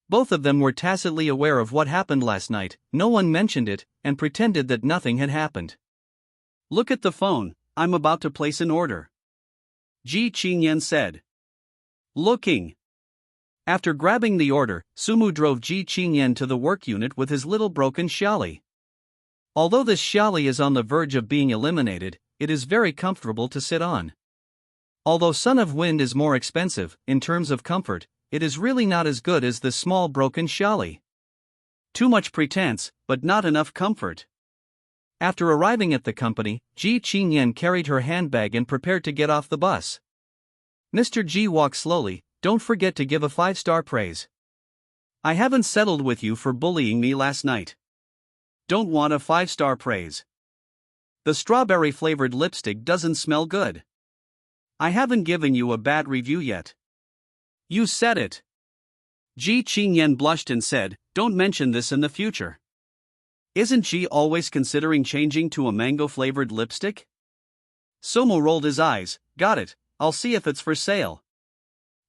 Both of them were tacitly aware of what happened last night, no one mentioned it, and pretended that nothing had happened. Look at the phone, I'm about to place an order. Ji Chingyen said. Looking. After grabbing the order, Sumu drove Ji Chingyen to the work unit with his little broken shyali. Although this shyali is on the verge of being eliminated, it is very comfortable to sit on. Although Son of Wind is more expensive, in terms of comfort, it is really not as good as this small broken shyali. Too much pretense, but not enough comfort. After arriving at the company, Ji Chingyen carried her handbag and prepared to get off the bus. Mr. Ji walked slowly, don't forget to give a 5-star praise. I haven't settled with you for bullying me last night. Don't want a 5-star praise. The strawberry-flavored lipstick doesn't smell good. I haven't given you a bad review yet. You said it. Ji Chingyen blushed and said, don't mention this in the future. Isn't Ji always considering changing to a mango-flavored lipstick? Sumu rolled his eyes, got it, I'll see if it's for sale.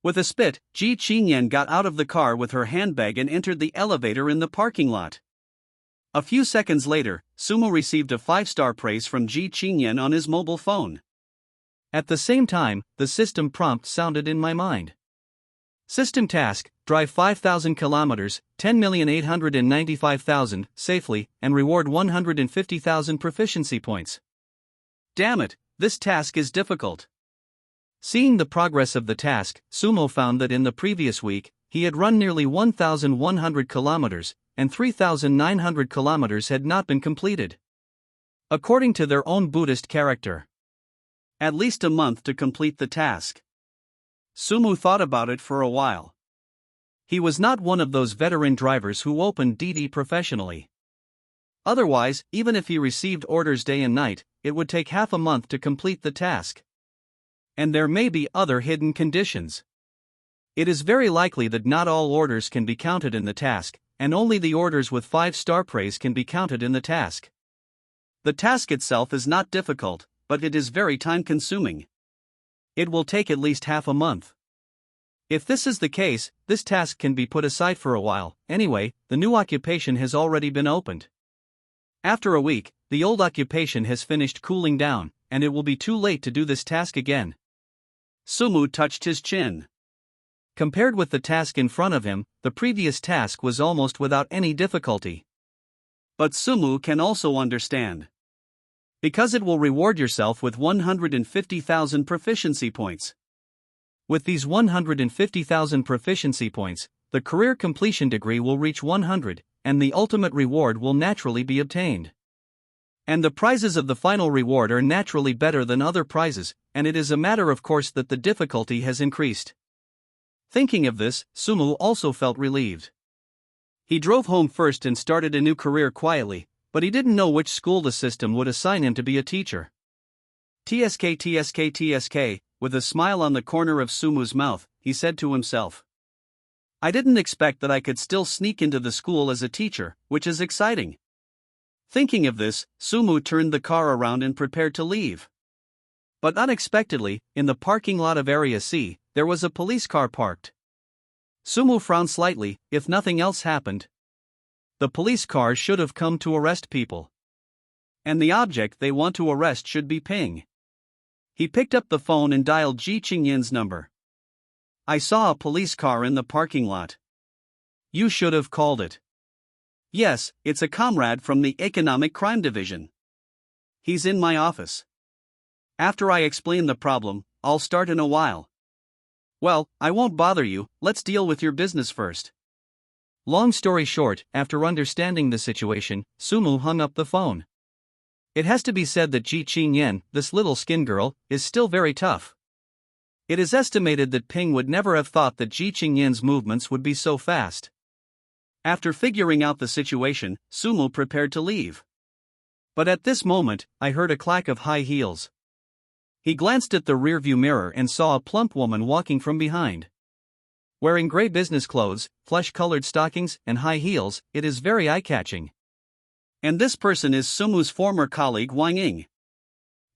With a spit, Ji Chingyen got out of the car with her handbag and entered the elevator in the parking lot. A few seconds later, Sumu received a 5-star praise from Ji Chingyen on his mobile phone. At the same time, the system prompt sounded in my mind. System task, drive 5,000 kilometers, 10,895,000, safely, and reward 150,000 proficiency points. Damn it, this task is difficult. Seeing the progress of the task, Sumo found that in the previous week, he had run nearly 1,100 kilometers, and 3,900 kilometers had not been completed. According to their own Buddhist character. At least a month to complete the task. Sumu thought about it for a while. He was not one of those veteran drivers who opened Didi professionally. Otherwise, even if he received orders day and night, it would take half a month to complete the task. And there may be other hidden conditions. It is very likely that not all orders can be counted in the task, and only the orders with 5-star praise can be counted in the task. The task itself is not difficult, but it is very time-consuming. It will take at least half a month. If this is the case, this task can be put aside for a while. Anyway, the new occupation has already been opened. After a week, the old occupation has finished cooling down, and it will be too late to do this task again. Sumu touched his chin. Compared with the task in front of him, the previous task was almost without any difficulty. But Sumu can also understand. Because it will reward yourself with 150,000 proficiency points. With these 150,000 proficiency points, the career completion degree will reach 100, and the ultimate reward will naturally be obtained. And the prizes of the final reward are naturally better than other prizes, and it is a matter of course that the difficulty has increased. Thinking of this, Sumu also felt relieved. He drove home first and started a new career quietly, but he didn't know which school the system would assign him to be a teacher. TSK TSK TSK, with a smile on the corner of Sumu's mouth, he said to himself. I didn't expect that I could still sneak into the school as a teacher, which is exciting. Thinking of this, Sumu turned the car around and prepared to leave. But unexpectedly, in the parking lot of Area C, there was a police car parked. Sumu frowned slightly. If nothing else happened, the police car should have come to arrest people. And the object they want to arrest should be ping. He picked up the phone and dialed Ji Chingyen's number. I saw a police car in the parking lot. You should have called it. Yes, it's a comrade from the Economic Crime Division. He's in my office. After I explain the problem, I'll start in a while. Well, I won't bother you, let's deal with your business first. Long story short, after understanding the situation, Sumu hung up the phone. It has to be said that Ji Chingyen, this little skin girl, is still very tough. It is estimated that Ping would never have thought that Ji Chingyen's movements would be so fast. After figuring out the situation, Sumu prepared to leave. But at this moment, I heard a clack of high heels. He glanced at the rearview mirror and saw a plump woman walking from behind. Wearing gray business clothes, flesh-colored stockings, and high heels, it is very eye-catching. And this person is Sumu's former colleague Wang Ying.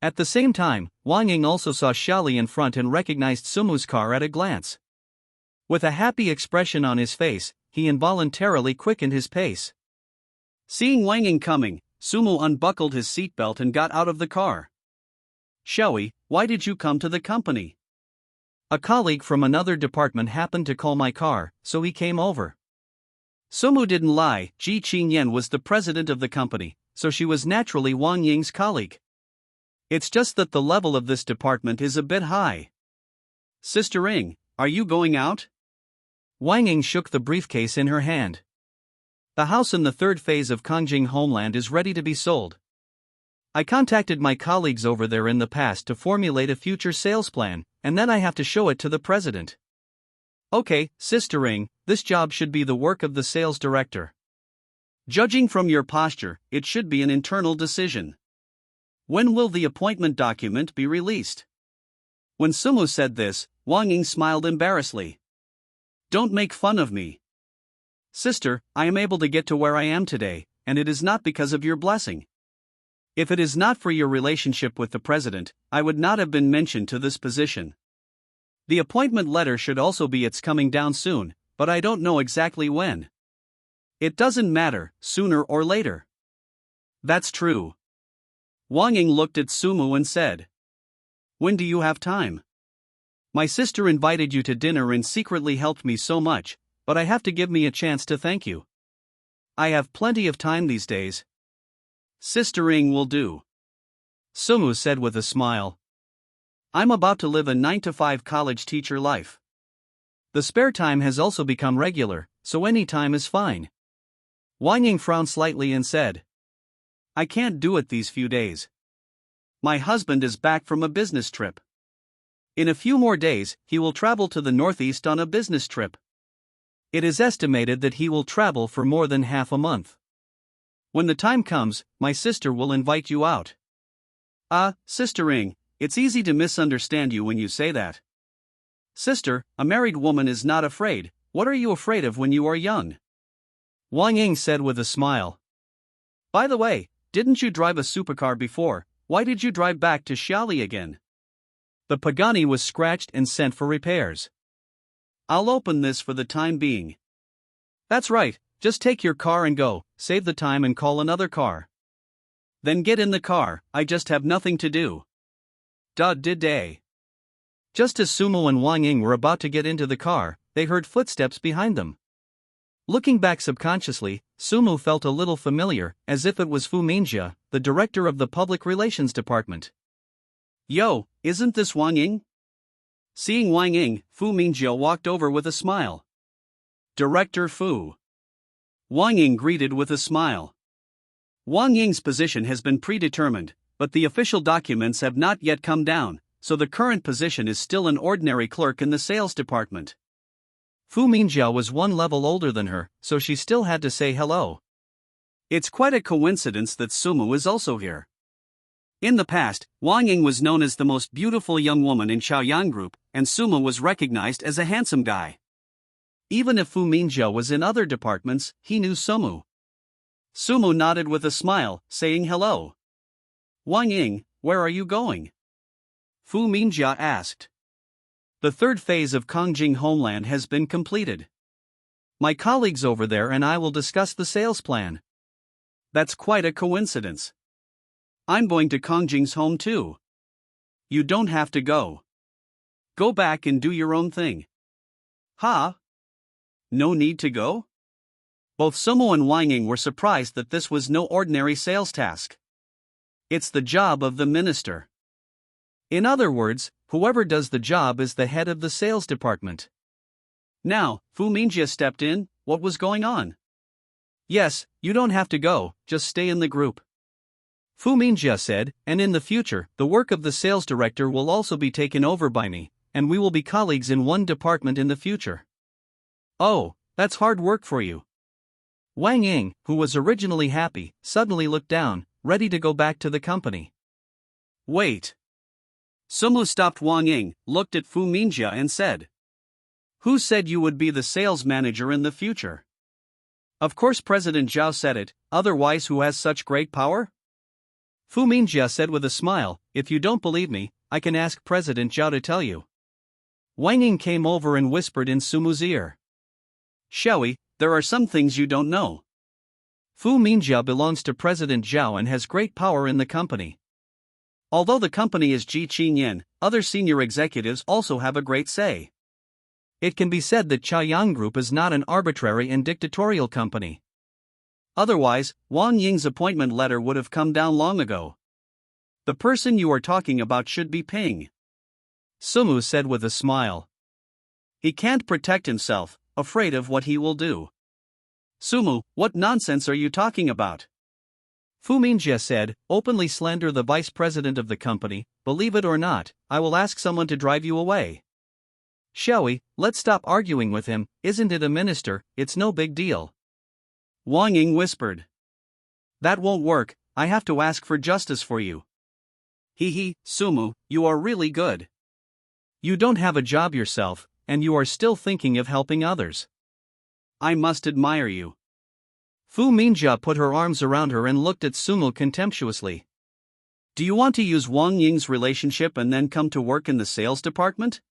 At the same time, Wang Ying also saw Xiaoli in front and recognized Sumu's car at a glance. With a happy expression on his face, he involuntarily quickened his pace. Seeing Wang Ying coming, Sumu unbuckled his seatbelt and got out of the car. Xiaoli, why did you come to the company? A colleague from another department happened to call my car, so he came over. Sumu didn't lie. Ji Chingyen was the president of the company, so she was naturally Wang Ying's colleague. It's just that the level of this department is a bit high. Sister Ying, are you going out? Wang Ying shook the briefcase in her hand. The house in the third phase of Kongjing Homeland is ready to be sold. I contacted my colleagues over there in the past to formulate a future sales plan, and then I have to show it to the president. Okay, Sister Ying, this job should be the work of the sales director. Judging from your posture, it should be an internal decision. When will the appointment document be released? When Sumu said this, Wang Ying smiled embarrassedly. Don't make fun of me. Sister, I am able to get to where I am today, and it is not because of your blessing. If it is not for your relationship with the president, I would not have been mentioned to this position. The appointment letter should also be it's coming down soon, but I don't know exactly when. It doesn't matter, sooner or later. That's true. Wang Ying looked at Sumu and said. When do you have time? My sister invited you to dinner and secretly helped me so much, but I have to give me a chance to thank you. I have plenty of time these days. Sister Ying will do. Sumu said with a smile. I'm about to live a 9-to-5 college teacher life. The spare time has also become regular, so any time is fine. Wang Ying frowned slightly and said. I can't do it these few days. My husband is back from a business trip. In a few more days, he will travel to the northeast on a business trip. It is estimated that he will travel for more than half a month. When the time comes, my sister will invite you out. Sister Ying, it's easy to misunderstand you when you say that. Sister, a married woman is not afraid. What are you afraid of when you are young? Wang Ying said with a smile. By the way, didn't you drive a supercar before? Why did you drive back to Xiaoli again? The Pagani was scratched and sent for repairs. I'll open this for the time being. That's right, just take your car and go, save the time and call another car. Then get in the car, I just have nothing to do. Did day. Just as Sumo and Wang Ying were about to get into the car, they heard footsteps behind them. Looking back subconsciously, Sumo felt a little familiar, as if it was Fu Mingjia, the director of the public relations department. Yo, isn't this Wang Ying? Seeing Wang Ying, Fu Mingjia walked over with a smile. Director Fu. Wang Ying greeted with a smile. Wang Ying's position has been predetermined, but the official documents have not yet come down, so the current position is still an ordinary clerk in the sales department. Fu Mingjia was one level older than her, so she still had to say hello. It's quite a coincidence that Sumo is also here. In the past, Wang Ying was known as the most beautiful young woman in Chaoyang Group, and Sumo was recognized as a handsome guy. Even if Fu Mingjia was in other departments, he knew Sumo. Sumo nodded with a smile, saying hello. Wang Ying, where are you going? Fu Mingjia asked. The third phase of Kongjing Homeland has been completed. My colleagues over there and I will discuss the sales plan. That's quite a coincidence. I'm going to Kongjing's home too. You don't have to go. Go back and do your own thing. Huh? No need to go? Both Sumo and Wang Ying were surprised that this was no ordinary sales task. It's the job of the minister. In other words, whoever does the job is the head of the sales department. Now, Fu Mingjia stepped in. What was going on? Yes, you don't have to go, just stay in the group. Fu Mingjia said, and in the future, the work of the sales director will also be taken over by me, and we will be colleagues in one department in the future. Oh, that's hard work for you. Wang Ying, who was originally happy, suddenly looked down, ready to go back to the company. Wait. Sumo stopped Wang Ying, looked at Fu Mingjia and said, "Who said you would be the sales manager in the future?" "Of course President Zhao said it, otherwise who has such great power?" Fu Mingjia said with a smile, "If you don't believe me, I can ask President Zhao to tell you." Wang Ying came over and whispered in Sumu's ear. "Shui, there are some things you don't know. Fu Mingjia belongs to President Zhao and has great power in the company. Although the company is Ji Chingyen, other senior executives also have a great say. It can be said that Chaoyang Group is not an arbitrary and dictatorial company. Otherwise, Wang Ying's appointment letter would have come down long ago. The person you are talking about should be Ping," Sumu said with a smile. "He can't protect himself, afraid of what he will do." "Sumu, what nonsense are you talking about?" Fu Mingjia said, "Openly slander the vice president of the company, believe it or not, I will ask someone to drive you away." "Shall we, let's stop arguing with him, isn't it a minister, it's no big deal." Wang Ying whispered. "That won't work, I have to ask for justice for you." "Hee, Sumu, you are really good." "You don't have a job yourself, and you are still thinking of helping others." "I must admire you." Fu Mingjia put her arms around her and looked at Sumo contemptuously. "Do you want to use Wang Ying's relationship and then come to work in the sales department?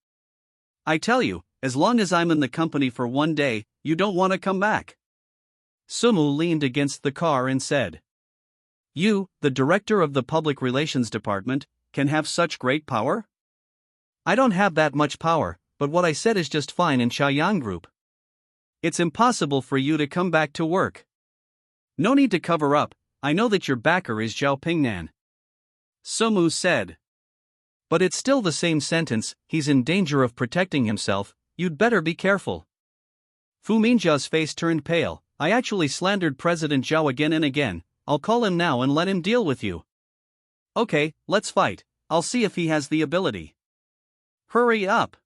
I tell you, as long as I'm in the company for one day, you don't want to come back." Sumu leaned against the car and said, "You, the director of the public relations department, can have such great power?" "I don't have that much power, but what I said is just fine in Chaoyang Group." "It's impossible for you to come back to work." "No need to cover up, I know that your backer is Zhao Pingnan," Sumu said. "But it's still the same sentence, he's in danger of protecting himself, you'd better be careful." Fu Mingjia's face turned pale. "I actually slandered President Zhao again and again, I'll call him now and let him deal with you." "Okay, let's fight, I'll see if he has the ability." "Hurry up."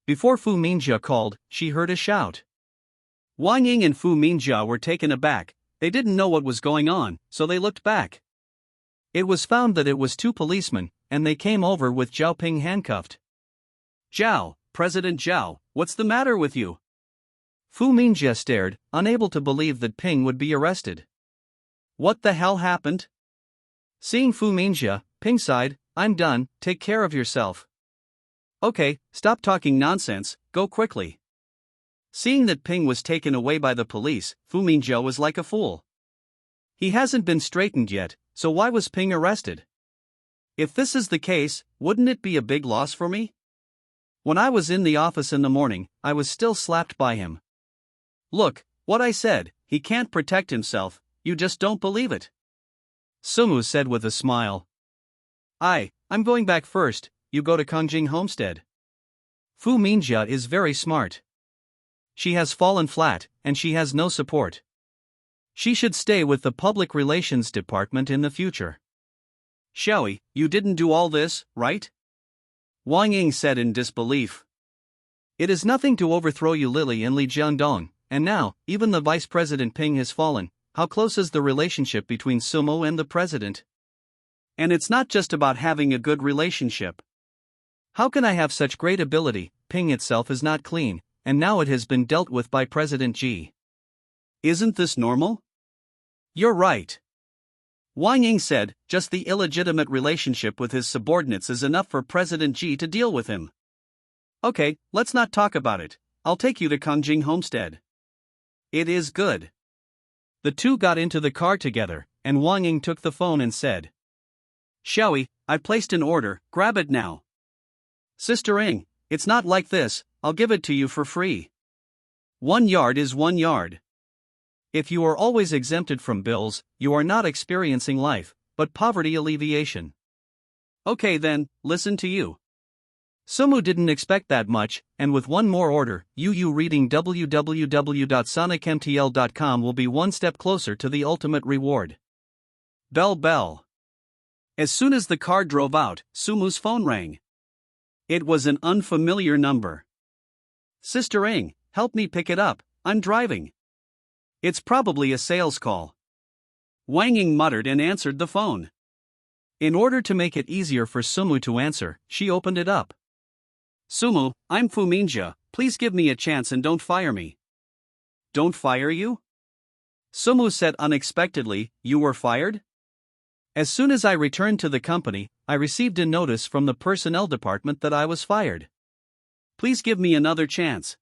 Before Fu Mingjia called, she heard a shout. Wang Ying and Fu Mingjia were taken aback. They didn't know what was going on, so they looked back. It was found that it was two policemen, and they came over with Zhao Ping handcuffed. "Zhao, President Zhao, what's the matter with you?" Fu Mingjia stared, unable to believe that Ping would be arrested. "What the hell happened?" Seeing Fu Mingjia, Ping sighed, "I'm done, take care of yourself." "Okay, stop talking nonsense, go quickly." Seeing that Ping was taken away by the police, Fu Mingjia was like a fool. He hasn't been straightened yet, so why was Ping arrested? If this is the case, wouldn't it be a big loss for me? When I was in the office in the morning, I was still slapped by him. Look, what I said, he can't protect himself, you just don't believe it. Sumu said with a smile. I'm going back first, you go to Kongjing Homestead. Fu Mingjia is very smart. She has fallen flat, and she has no support. She should stay with the public relations department in the future. Xiaoyi, you didn't do all this, right? Wang Ying said in disbelief. It is nothing to overthrow you, Lily and Li Jiandong, and now, even the vice president Ping has fallen. How close is the relationship between Sumo and the president? And it's not just about having a good relationship. How can I have such great ability? Ping itself is not clean, and now it has been dealt with by President Ji. Isn't this normal? You're right. Wang Ying said, just the illegitimate relationship with his subordinates is enough for President Ji to deal with him. Okay, let's not talk about it. I'll take you to Kongjing Homestead. It is good. The two got into the car together, and Wang Ying took the phone and said, Xiaoyi, I placed an order, grab it now. Sister Ing, it's not like this, I'll give it to you for free. 1 yard is 1 yard. If you are always exempted from bills, you are not experiencing life, but poverty alleviation. Okay then, listen to you. Sumu didn't expect that much, and with one more order, you reading www.sonicmtl.com will be one step closer to the ultimate reward. Bell bell. As soon as the car drove out, Sumu's phone rang. It was an unfamiliar number. Sister Ing, help me pick it up, I'm driving. It's probably a sales call. Wang Ying muttered and answered the phone. In order to make it easier for Sumu to answer, she opened it up. Sumu, I'm Fu Mingjia, please give me a chance and don't fire me. Don't fire you? Sumu said unexpectedly, you were fired? As soon as I returned to the company, I received a notice from the personnel department that I was fired. Please give me another chance.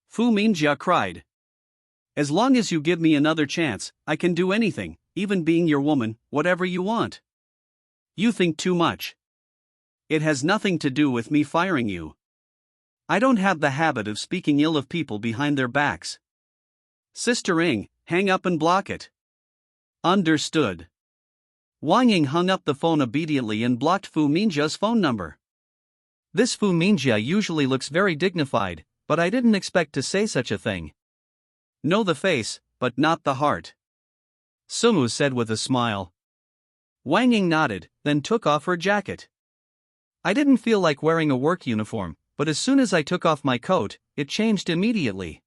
Fu Mingjia cried. As long as you give me another chance, I can do anything, even being your woman, whatever you want. You think too much. It has nothing to do with me firing you. I don't have the habit of speaking ill of people behind their backs. Sister Ing, hang up and block it. Understood. Wang Ying hung up the phone obediently and blocked Fu Mingjia's phone number. This Fu Mingjia usually looks very dignified, but I didn't expect to say such a thing. Know the face, but not the heart. Sumu said with a smile. Wang Ying nodded, then took off her jacket. I didn't feel like wearing a work uniform, but as soon as I took off my coat, it changed immediately.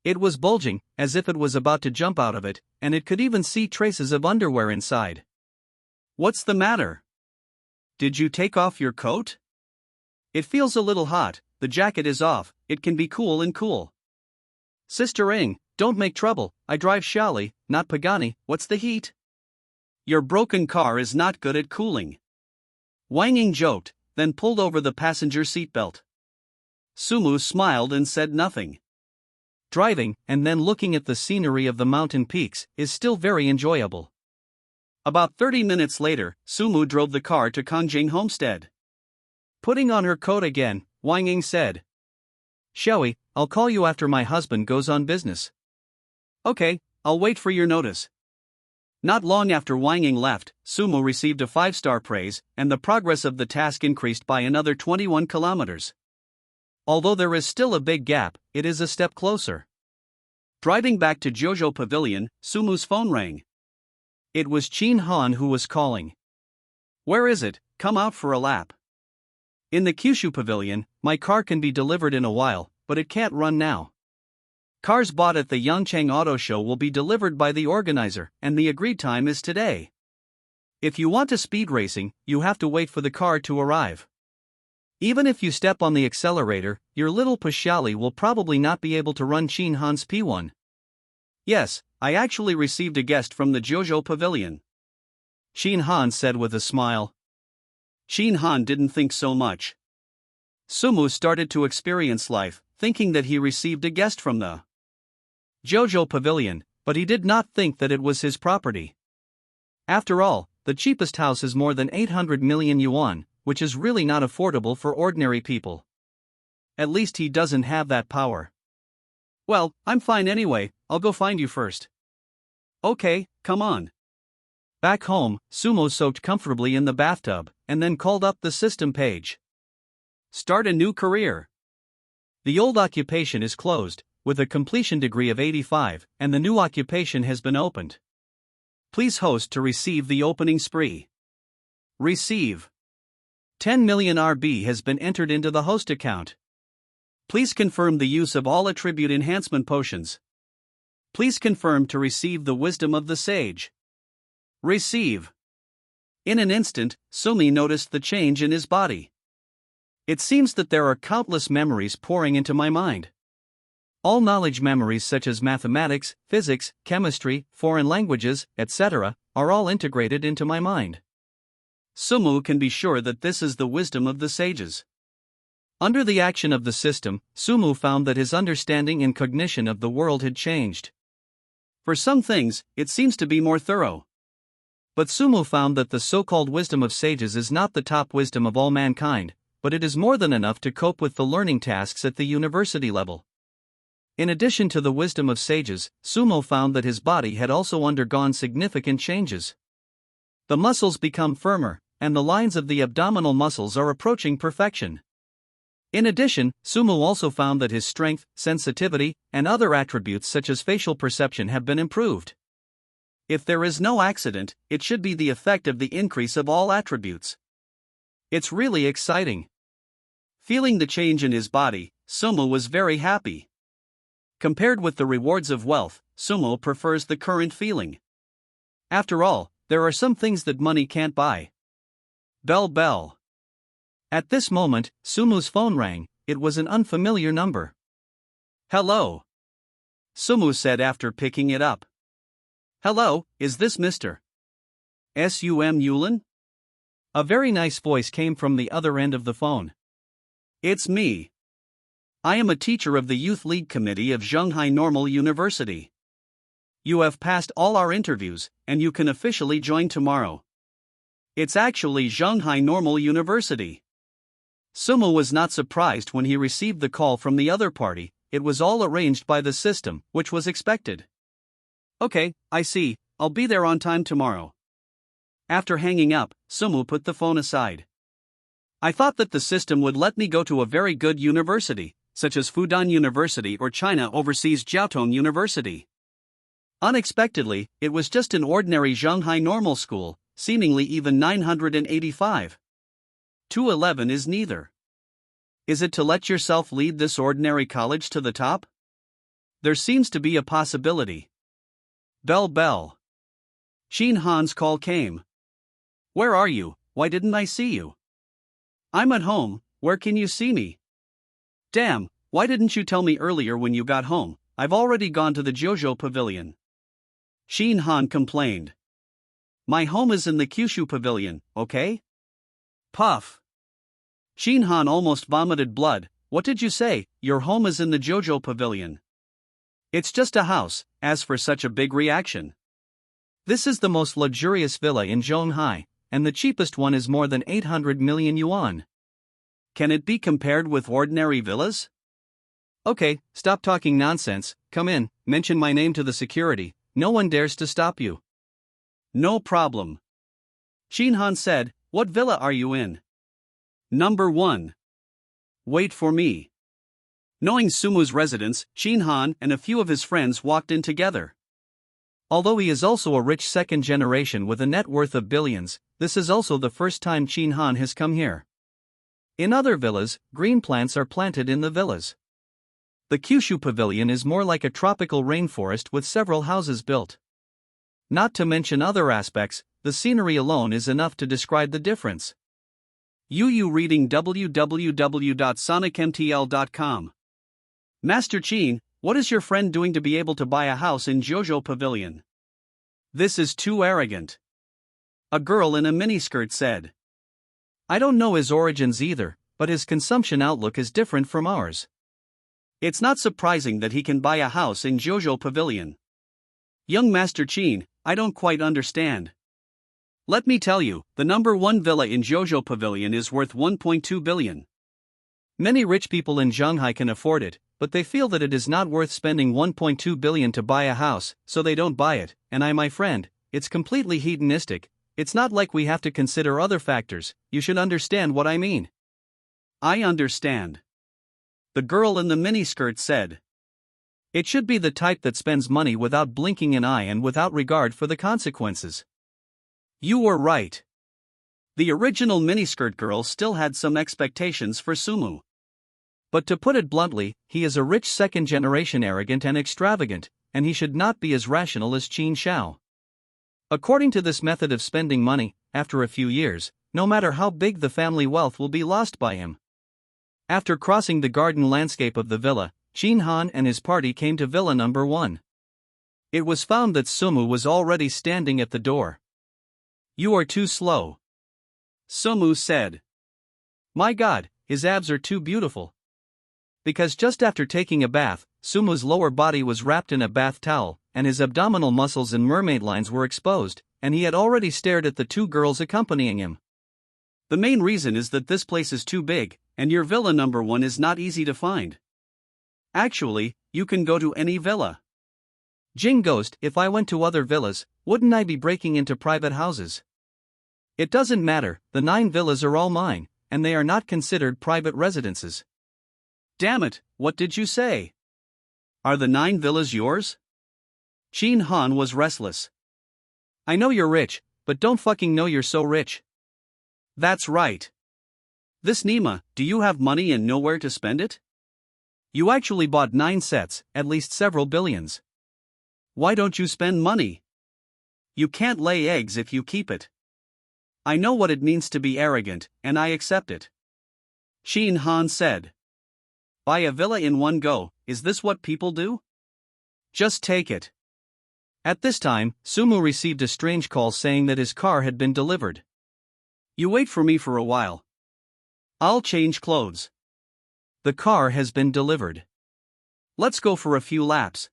It was bulging, as if it was about to jump out of it, and it could even see traces of underwear inside. What's the matter? Did you take off your coat? It feels a little hot, the jacket is off, it can be cool and cool. Sister Ing, don't make trouble, I drive Xiaoli, not Pagani, what's the heat? Your broken car is not good at cooling. Wang Ying joked, then pulled over the passenger seatbelt. Sumu smiled and said nothing. Driving, and then looking at the scenery of the mountain peaks, is still very enjoyable. About 30 minutes later, Sumu drove the car to Kongjing Homestead. Putting on her coat again, Wang Ying said, Xiaoyi, I'll call you after my husband goes on business. Okay, I'll wait for your notice. Not long after Wang Ying left, Sumu received a 5-star praise, and the progress of the task increased by another 21 kilometers. Although there is still a big gap, it is a step closer. Driving back to Jojo Pavilion, Sumu's phone rang. It was Qin Han who was calling. Where is it? Come out for a lap. In the Kyushu Pavilion, my car can be delivered in a while, but it can't run now. Cars bought at the Yangchang Auto Show will be delivered by the organizer, and the agreed time is today. If you want to speed racing, you have to wait for the car to arrive. Even if you step on the accelerator, your little Pashali will probably not be able to run Qin Han's P1. Yes, I actually received a guest from the Jojo Pavilion. Qin Han said with a smile. Qin Han didn't think so much. Sumu started to experience life, thinking that he received a guest from the Jojo Pavilion, but he did not think that it was his property. After all, the cheapest house is more than 800 million yuan, which is really not affordable for ordinary people. At least he doesn't have that power. Well, I'm fine anyway, I'll go find you first. Okay, come on. Back home, Sumo soaked comfortably in the bathtub, and then called up the system page. Start a new career. The old occupation is closed, with a completion degree of 85, and the new occupation has been opened. Please host to receive the opening spree. Receive. 10 million RB has been entered into the host account. Please confirm the use of all attribute enhancement potions. Please confirm to receive the wisdom of the sage. Receive. In an instant, Sumi noticed the change in his body. It seems that there are countless memories pouring into my mind. All knowledge memories such as mathematics, physics, chemistry, foreign languages, etc., are all integrated into my mind. Sumu can be sure that this is the wisdom of the sages. Under the action of the system, Sumu found that his understanding and cognition of the world had changed. For some things, it seems to be more thorough. But Sumu found that the so-called wisdom of sages is not the top wisdom of all mankind, but it is more than enough to cope with the learning tasks at the university level. In addition to the wisdom of sages, Sumo found that his body had also undergone significant changes. The muscles become firmer, and the lines of the abdominal muscles are approaching perfection. In addition, Sumo also found that his strength, sensitivity, and other attributes such as facial perception have been improved. If there is no accident, it should be the effect of the increase of all attributes. It's really exciting. Feeling the change in his body, Sumo was very happy. Compared with the rewards of wealth, Sumo prefers the current feeling. After all, there are some things that money can't buy. Bell bell. At this moment, Sumu's phone rang. It was an unfamiliar number. Hello. Sumu said after picking it up. Hello, is this Mr. S.U.M. Yulin? A very nice voice came from the other end of the phone. It's me. I am a teacher of the Youth League Committee of Zhonghai Normal University. You have passed all our interviews, and you can officially join tomorrow. It's actually Zhonghai Normal University. Sumu was not surprised when he received the call from the other party. It was all arranged by the system, which was expected. Okay, I see, I'll be there on time tomorrow. After hanging up, Sumu put the phone aside. I thought that the system would let me go to a very good university, such as Fudan University or China Overseas Jiaotong University. Unexpectedly, it was just an ordinary Zhonghai normal school, seemingly even 985. 211 is neither. Is it to let yourself lead this ordinary college to the top? There seems to be a possibility. Bell bell. Shin Han's call came. Where are you? Why didn't I see you? I'm at home, where can you see me? Damn, why didn't you tell me earlier when you got home? I've already gone to the Jojo Pavilion. Shin Han complained. My home is in the Kyushu Pavilion, okay? Puff. Shin Han almost vomited blood. What did you say? Your home is in the Jojo Pavilion. It's just a house, as for such a big reaction. This is the most luxurious villa in Zhonghai, and the cheapest one is more than 800 million yuan. Can it be compared with ordinary villas? Okay, stop talking nonsense, come in, mention my name to the security, no one dares to stop you. No problem. Shin Han said, what villa are you in? Number 1. Wait for me. Knowing Sumu's residence, Shin Han and a few of his friends walked in together. Although he is also a rich second generation with a net worth of billions, this is also the first time Shin Han has come here. In other villas, green plants are planted in the villas. The Kyushu Pavilion is more like a tropical rainforest with several houses built. Not to mention other aspects, the scenery alone is enough to describe the difference. You reading www.sonicmtl.com. Master Chin, what is your friend doing to be able to buy a house in Jojo Pavilion? This is too arrogant. A girl in a miniskirt said. I don't know his origins either, but his consumption outlook is different from ours. It's not surprising that he can buy a house in Jojo Pavilion. Young Master Chin, I don't quite understand. Let me tell you, the number 1 villa in Jojo Pavilion is worth 1.2 billion. Many rich people in Shanghai can afford it, but they feel that it is not worth spending 1.2 billion to buy a house, so they don't buy it. And my friend, it's completely hedonistic. It's not like we have to consider other factors. You should understand what I mean. I understand. The girl in the miniskirt said. It should be the type that spends money without blinking an eye and without regard for the consequences. You were right. The original miniskirt girl still had some expectations for Sumu. But to put it bluntly, he is a rich second-generation arrogant and extravagant, and he should not be as rational as Qin Shao. According to this method of spending money, after a few years, no matter how big the family wealth will be lost by him. After crossing the garden landscape of the villa, Qin Han and his party came to villa number 1. It was found that Sumu was already standing at the door. You are too slow, Sumu said. My God, his abs are too beautiful. Because just after taking a bath, Sumu's lower body was wrapped in a bath towel, and his abdominal muscles and mermaid lines were exposed, and he had already stared at the 2 girls accompanying him. The main reason is that this place is too big, and your villa number 1 is not easy to find. Actually, you can go to any villa. Jing Ghost, if I went to other villas, wouldn't I be breaking into private houses? It doesn't matter, the 9 villas are all mine, and they are not considered private residences. Damn it, what did you say? Are the 9 villas yours? Qin Han was restless. I know you're rich, but don't fucking know you're so rich. That's right. This Nima, do you have money and nowhere to spend it? You actually bought 9 sets, at least several billions. Why don't you spend money? You can't lay eggs if you keep it. I know what it means to be arrogant, and I accept it. Qin Han said. Buy a villa in one go, is this what people do? Just take it. At this time, Sumu received a strange call saying that his car had been delivered. You wait for me for a while. I'll change clothes. The car has been delivered. Let's go for a few laps.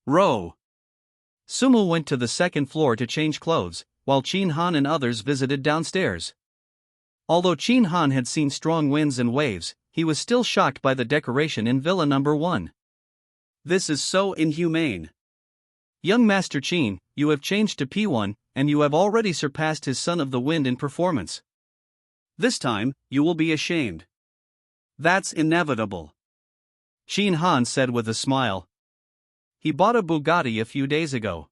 Row. Sumu went to the 2nd floor to change clothes, while Qin Han and others visited downstairs. Although Qin Han had seen strong winds and waves, he was still shocked by the decoration in villa number 1. This is so inhumane. Young Master Qin, you have changed to P1, and you have already surpassed his Son of the Wind in performance. This time, you will be ashamed. That's inevitable, Qin Han said with a smile. He bought a Bugatti a few days ago.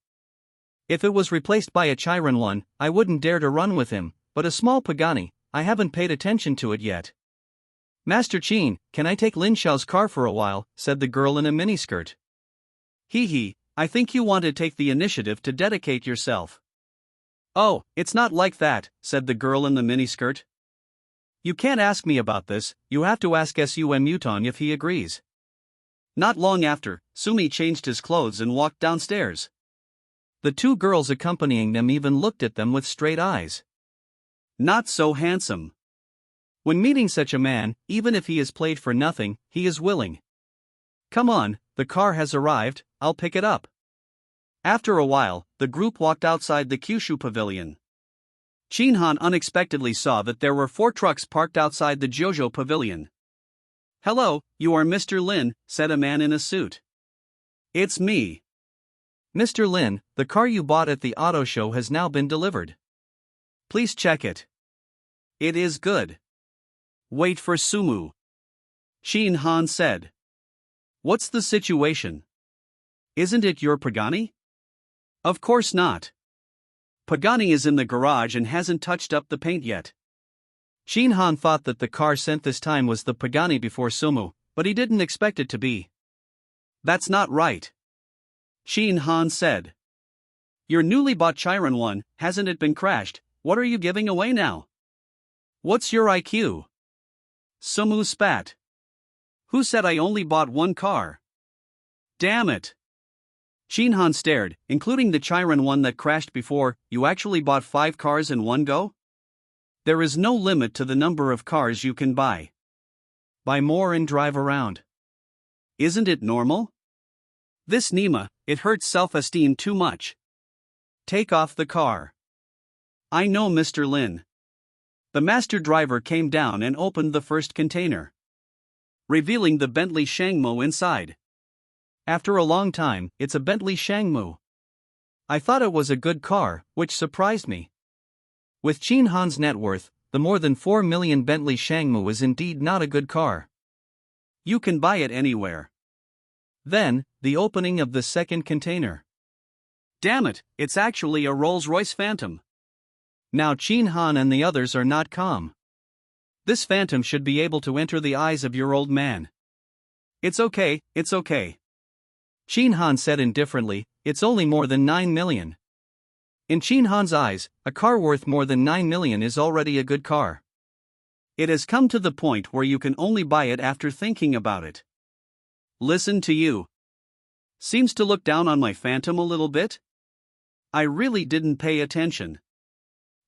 If it was replaced by a Chiron one, I wouldn't dare to run with him, but a small Pagani, I haven't paid attention to it yet. Master Qin, can I take Lin Xiao's car for a while, said the girl in a miniskirt. Hee, I think you want to take the initiative to dedicate yourself. Oh, it's not like that, said the girl in the miniskirt. You can't ask me about this, you have to ask Sum Muton if he agrees. Not long after, Sumi changed his clothes and walked downstairs. The 2 girls accompanying them even looked at them with straight eyes. Not so handsome. When meeting such a man, even if he is played for nothing, he is willing. Come on, the car has arrived, I'll pick it up. After a while, the group walked outside the Kyushu pavilion. Qin Han unexpectedly saw that there were 4 trucks parked outside the Jojo pavilion. Hello, you are Mr. Lin, said a man in a suit. It's me. Mr. Lin, the car you bought at the auto show has now been delivered. Please check it. It is good. Wait for Sumu, Qin Han said. What's the situation? Isn't it your Pagani? Of course not. Pagani is in the garage and hasn't touched up the paint yet. Qin Han thought that the car sent this time was the Pagani before Sumu, but he didn't expect it to be. That's not right, Qin Han said. Your newly bought Chiron one, hasn't it been crashed? What are you giving away now? What's your IQ? Sumu spat. Who said I only bought one car? Damn it. Qin Han stared, including the Chiron one that crashed before. You actually bought 5 cars in one go? There is no limit to the number of cars you can buy. Buy more and drive around. Isn't it normal? This Nima, it hurts self-esteem too much. Take off the car. I know Mr. Lin. The master driver came down and opened the first container. revealing the Bentley Shangmo inside. After a long time, it's a Bentley Shangmu. I thought it was a good car, which surprised me. With Chin Han's net worth, the more than 4 million Bentley Shangmu is indeed not a good car. You can buy it anywhere. Then, the opening of the second container. Damn it, it's actually a Rolls-Royce Phantom. Now Chin Han and the others are not calm. This Phantom should be able to enter the eyes of your old man. It's okay, it's okay. Chin Han said indifferently, it's only more than 9 million. In Chin Han's eyes, a car worth more than 9 million is already a good car. It has come to the point where you can only buy it after thinking about it. Listen to you. Seems to look down on my Phantom a little bit? I really didn't pay attention.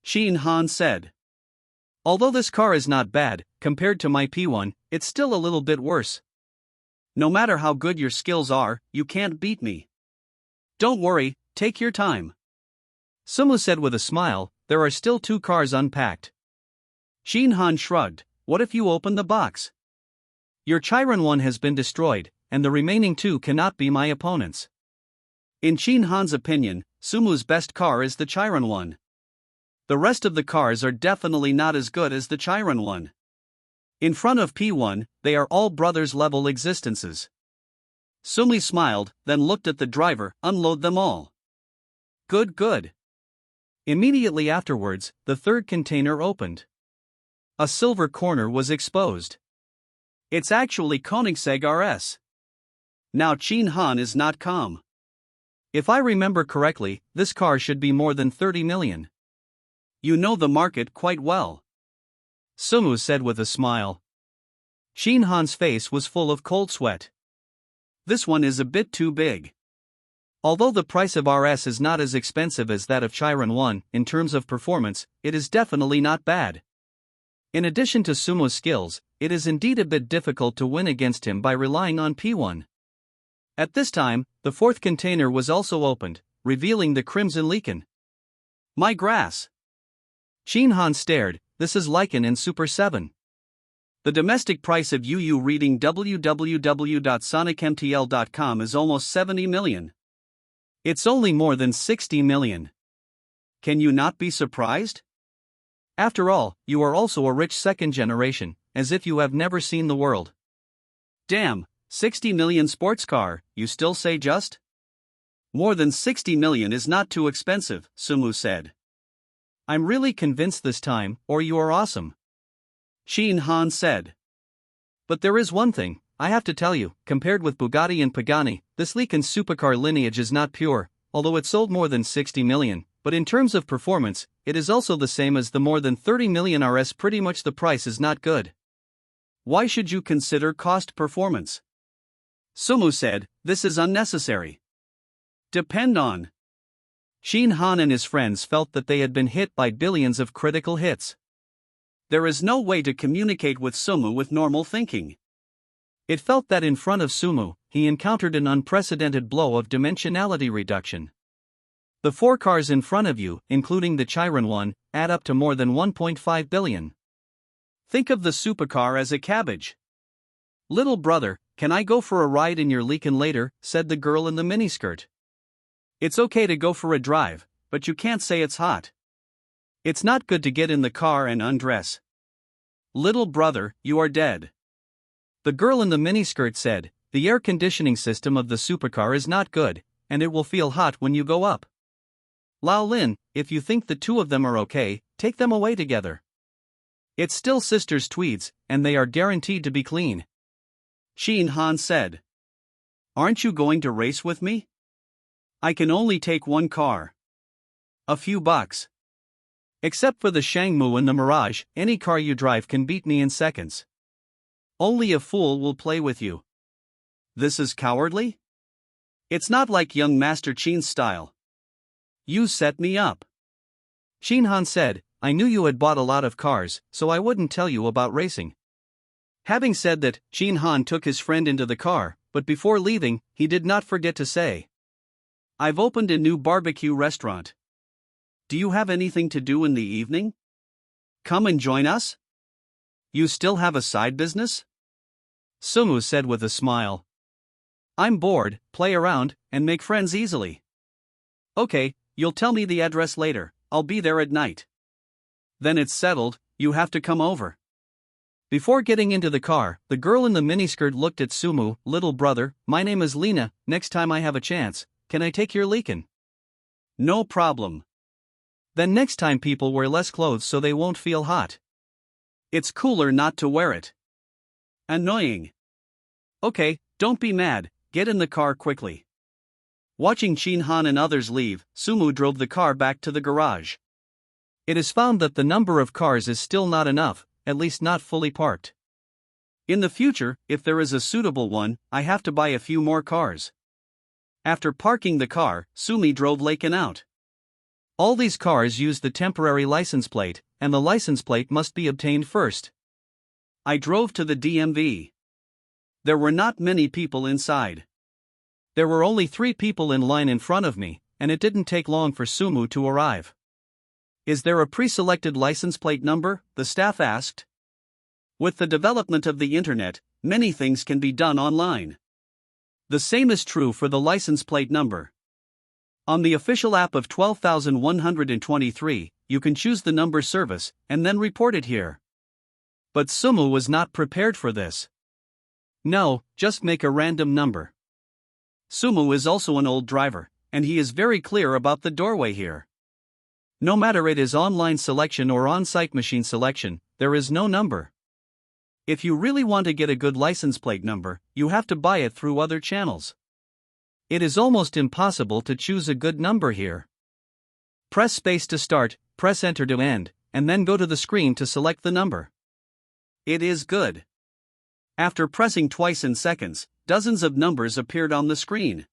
Chin Han said. Although this car is not bad, compared to my P1, it's still a little bit worse. No matter how good your skills are, you can't beat me. Don't worry, take your time. Sumu said with a smile, there are still 2 cars unpacked. Chin Han shrugged, what if you open the box? Your Chiron one has been destroyed, and the remaining 2 cannot be my opponents. In Chin Han's opinion, Sumu's best car is the Chiron one. The rest of the cars are definitely not as good as the Chiron one. In front of P1, they are all brothers-level existences. Sumu smiled, then looked at the driver, unload them all. Good, good. Immediately afterwards, the third container opened. A silver corner was exposed. It's actually Koenigsegg RS. Now Chin Han is not calm. If I remember correctly, this car should be more than 30 million. You know the market quite well. Sumu said with a smile. Chin Han's face was full of cold sweat. This one is a bit too big. Although the price of RS is not as expensive as that of Chiron 1, in terms of performance, it is definitely not bad. In addition to Sumu's skills, it is indeed a bit difficult to win against him by relying on P1. At this time, the fourth container was also opened, revealing the Crimson Lichen. My grass! Chin Han stared, this is Lichen in Super 7. The domestic price of UU reading www.sonicmtl.com is almost 70 million. It's only more than 60 million. Can you not be surprised? After all, you are also a rich second generation, as if you have never seen the world. Damn, 60 million sports car, you still say just? More than 60 million is not too expensive, Sumu said. I'm really convinced this time, or you are awesome. Chin Han said. But there is one thing, I have to tell you, compared with Bugatti and Pagani, this Lichen supercar lineage is not pure, although it sold more than 60 million, but in terms of performance, it is also the same as the more than 30 million RS. Pretty much the price is not good. Why should you consider cost performance? Sumu said, this is unnecessary. Depend on. Chin Han and his friends felt that they had been hit by billions of critical hits. There is no way to communicate with Sumu with normal thinking. It felt that in front of Sumu, he encountered an unprecedented blow of dimensionality reduction. The 4 cars in front of you, including the Chiron one, add up to more than 1.5 billion. Think of the supercar as a cabbage. Little brother, can I go for a ride in your Lichen later? Said the girl in the miniskirt. It's okay to go for a drive, but you can't say it's hot. It's not good to get in the car and undress. Little brother, you are dead. The girl in the miniskirt said, the air conditioning system of the supercar is not good, and it will feel hot when you go up. Lao Lin, if you think the 2 of them are okay, take them away together. It's still sisters' tweeds, and they are guaranteed to be clean. Chin Han said. Aren't you going to race with me? I can only take 1 car. A few bucks. Except for the Shangmu and the Mirage, any car you drive can beat me in seconds. Only a fool will play with you. This is cowardly? It's not like young Master Chin's style. You set me up. Chin Han said, I knew you had bought a lot of cars, so I wouldn't tell you about racing. Having said that, Chin Han took his friend into the car, but before leaving, he did not forget to say, I've opened a new barbecue restaurant. Do you have anything to do in the evening? Come and join us? You still have a side business? Sumu said with a smile. I'm bored, play around, and make friends easily. Okay, you'll tell me the address later, I'll be there at night. Then it's settled, you have to come over. Before getting into the car, the girl in the miniskirt looked at Sumu. Little brother, my name is Lena, next time I have a chance, can I take your leakin? No problem. Then next time people wear less clothes so they won't feel hot. It's cooler not to wear it. Annoying. Okay, don't be mad, get in the car quickly. Watching Chin Han and others leave, Sumu drove the car back to the garage. It is found that the number of cars is still not enough, at least not fully parked. In the future, if there is a suitable one, I have to buy a few more cars. After parking the car, Sumi drove Laken out. All these cars use the temporary license plate, and the license plate must be obtained first. I drove to the DMV. There were not many people inside. There were only 3 people in line in front of me, and it didn't take long for Sumu to arrive. Is there a pre-selected license plate number? The staff asked. With the development of the internet, many things can be done online. The same is true for the license plate number. On the official app of 12,123, you can choose the number service and then report it here. But Sumu was not prepared for this. No, just make a random number. Sumu is also an old driver, and he is very clear about the doorway here. No matter it is online selection or on-site machine selection, there is no number. If you really want to get a good license plate number, you have to buy it through other channels. It is almost impossible to choose a good number here. Press space to start, press enter to end, and then go to the screen to select the number. It is good. After pressing twice in seconds, dozens of numbers appeared on the screen.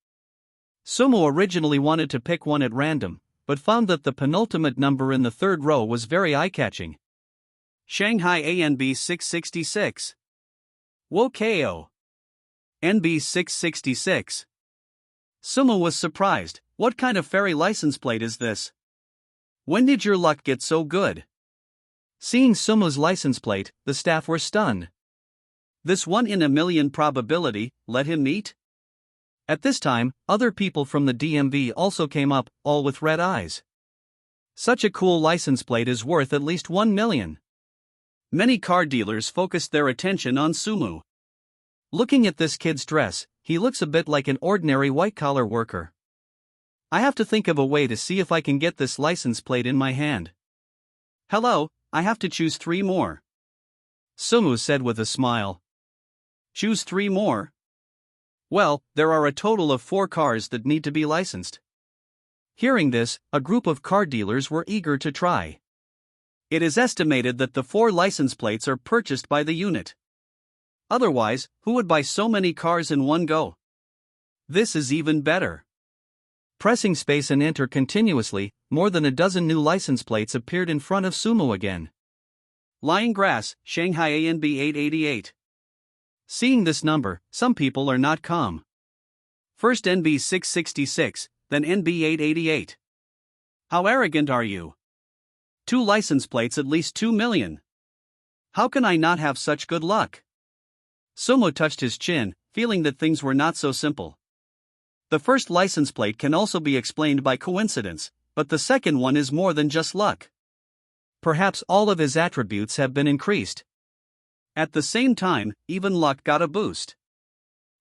Sumu originally wanted to pick one at random, but found that the penultimate number in the third row was very eye-catching. Shanghai ANB 666. Wokao. NB 666. Sumu was surprised. What kind of fairy license plate is this? When did your luck get so good? Seeing Sumu's license plate, the staff were stunned. This 1 in a million probability, let him meet? At this time, other people from the DMV also came up, all with red eyes. Such a cool license plate is worth at least 1 million. Many car dealers focused their attention on Sumu. Looking at this kid's dress, he looks a bit like an ordinary white-collar worker. I have to think of a way to see if I can get this license plate in my hand. Hello, I have to choose 3 more. Sumu said with a smile. Choose 3 more? Well, there are a total of 4 cars that need to be licensed. Hearing this, a group of car dealers were eager to try. It is estimated that the 4 license plates are purchased by the unit. Otherwise, who would buy so many cars in one go? This is even better. Pressing space and enter continuously, more than a dozen new license plates appeared in front of Sumu again. Lying Grass, Shanghai ANB 888. Seeing this number, some people are not calm. First NB 666, then NB 888. How arrogant are you? 2 license plates at least 2 million. How can I not have such good luck? Sumu touched his chin, feeling that things were not so simple. The first license plate can also be explained by coincidence, but the second one is more than just luck. Perhaps all of his attributes have been increased. At the same time, even luck got a boost.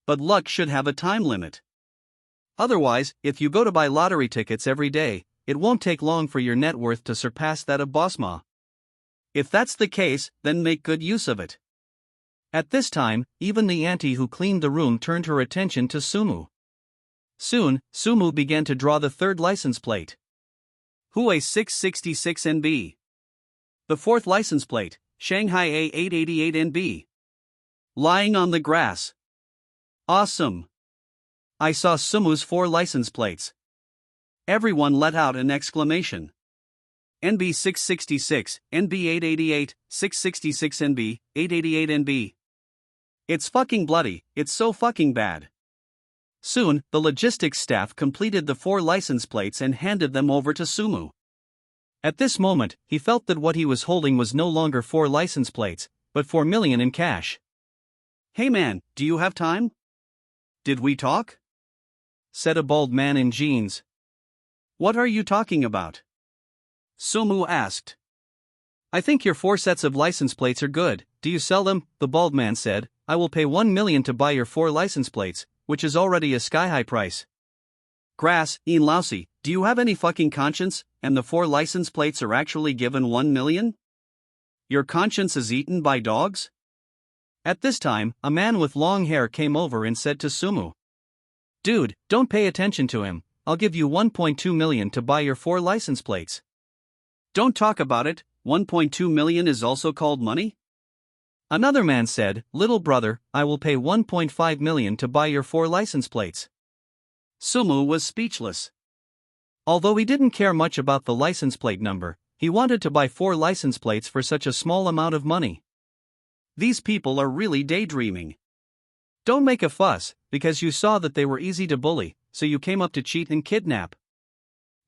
But luck should have a time limit. Otherwise, if you go to buy lottery tickets every day, it won't take long for your net worth to surpass that of Boss Ma. If that's the case, then make good use of it. At this time, even the auntie who cleaned the room turned her attention to Sumu. Soon, Sumu began to draw the third license plate. Hue 666 NB. The fourth license plate, Shanghai A888 NB. Lying on the grass. Awesome. I saw Sumu's 4 license plates. Everyone let out an exclamation. NB 666, NB 888, 666 NB, 888 NB. It's fucking bloody, it's so fucking bad. Soon, the logistics staff completed the 4 license plates and handed them over to Sumu. At this moment, he felt that what he was holding was no longer 4 license plates, but 4 million in cash. Hey man, do you have time? Did we talk? Said a bald man in jeans. What are you talking about? Sumu asked. I think your 4 sets of license plates are good. Do you sell them? The bald man said. I will pay 1 million to buy your 4 license plates, which is already a sky-high price. Grass, Ian Lousy, do you have any fucking conscience, and the 4 license plates are actually given 1 million? Your conscience is eaten by dogs? At this time, a man with long hair came over and said to Sumu. Dude, don't pay attention to him. I'll give you 1.2 million to buy your 4 license plates. Don't talk about it, 1.2 million is also called money? Another man said, Little brother, I will pay 1.5 million to buy your 4 license plates. Sumu was speechless. Although he didn't care much about the license plate number, he wanted to buy 4 license plates for such a small amount of money. These people are really daydreaming. Don't make a fuss, because you saw that they were easy to bully, so you came up to cheat and kidnap.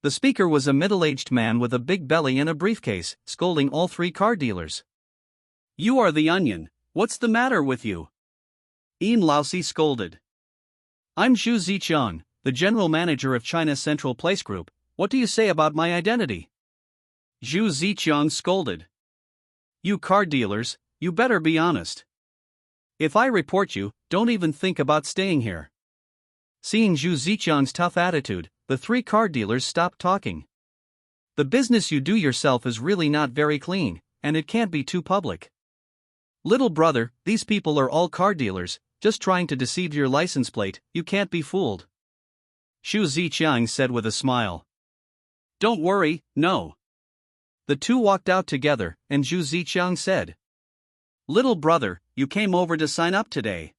The speaker was a middle-aged man with a big belly and a briefcase, scolding all 3 car dealers. You are the onion, what's the matter with you? Ian Lousy scolded. I'm Zhu Zicheng, the general manager of China Central Place Group. What do you say about my identity? Zhu Zicheng scolded. You car dealers, you better be honest. If I report you, don't even think about staying here. Seeing Zhu Zicheng's tough attitude, the 3 car dealers stopped talking. The business you do yourself is really not very clean, and it can't be too public. Little brother, these people are all car dealers, just trying to deceive your license plate, you can't be fooled. Zhu Zicheng said with a smile. Don't worry, no. The 2 walked out together, and Zhu Zicheng said. Little brother, you came over to sign up today.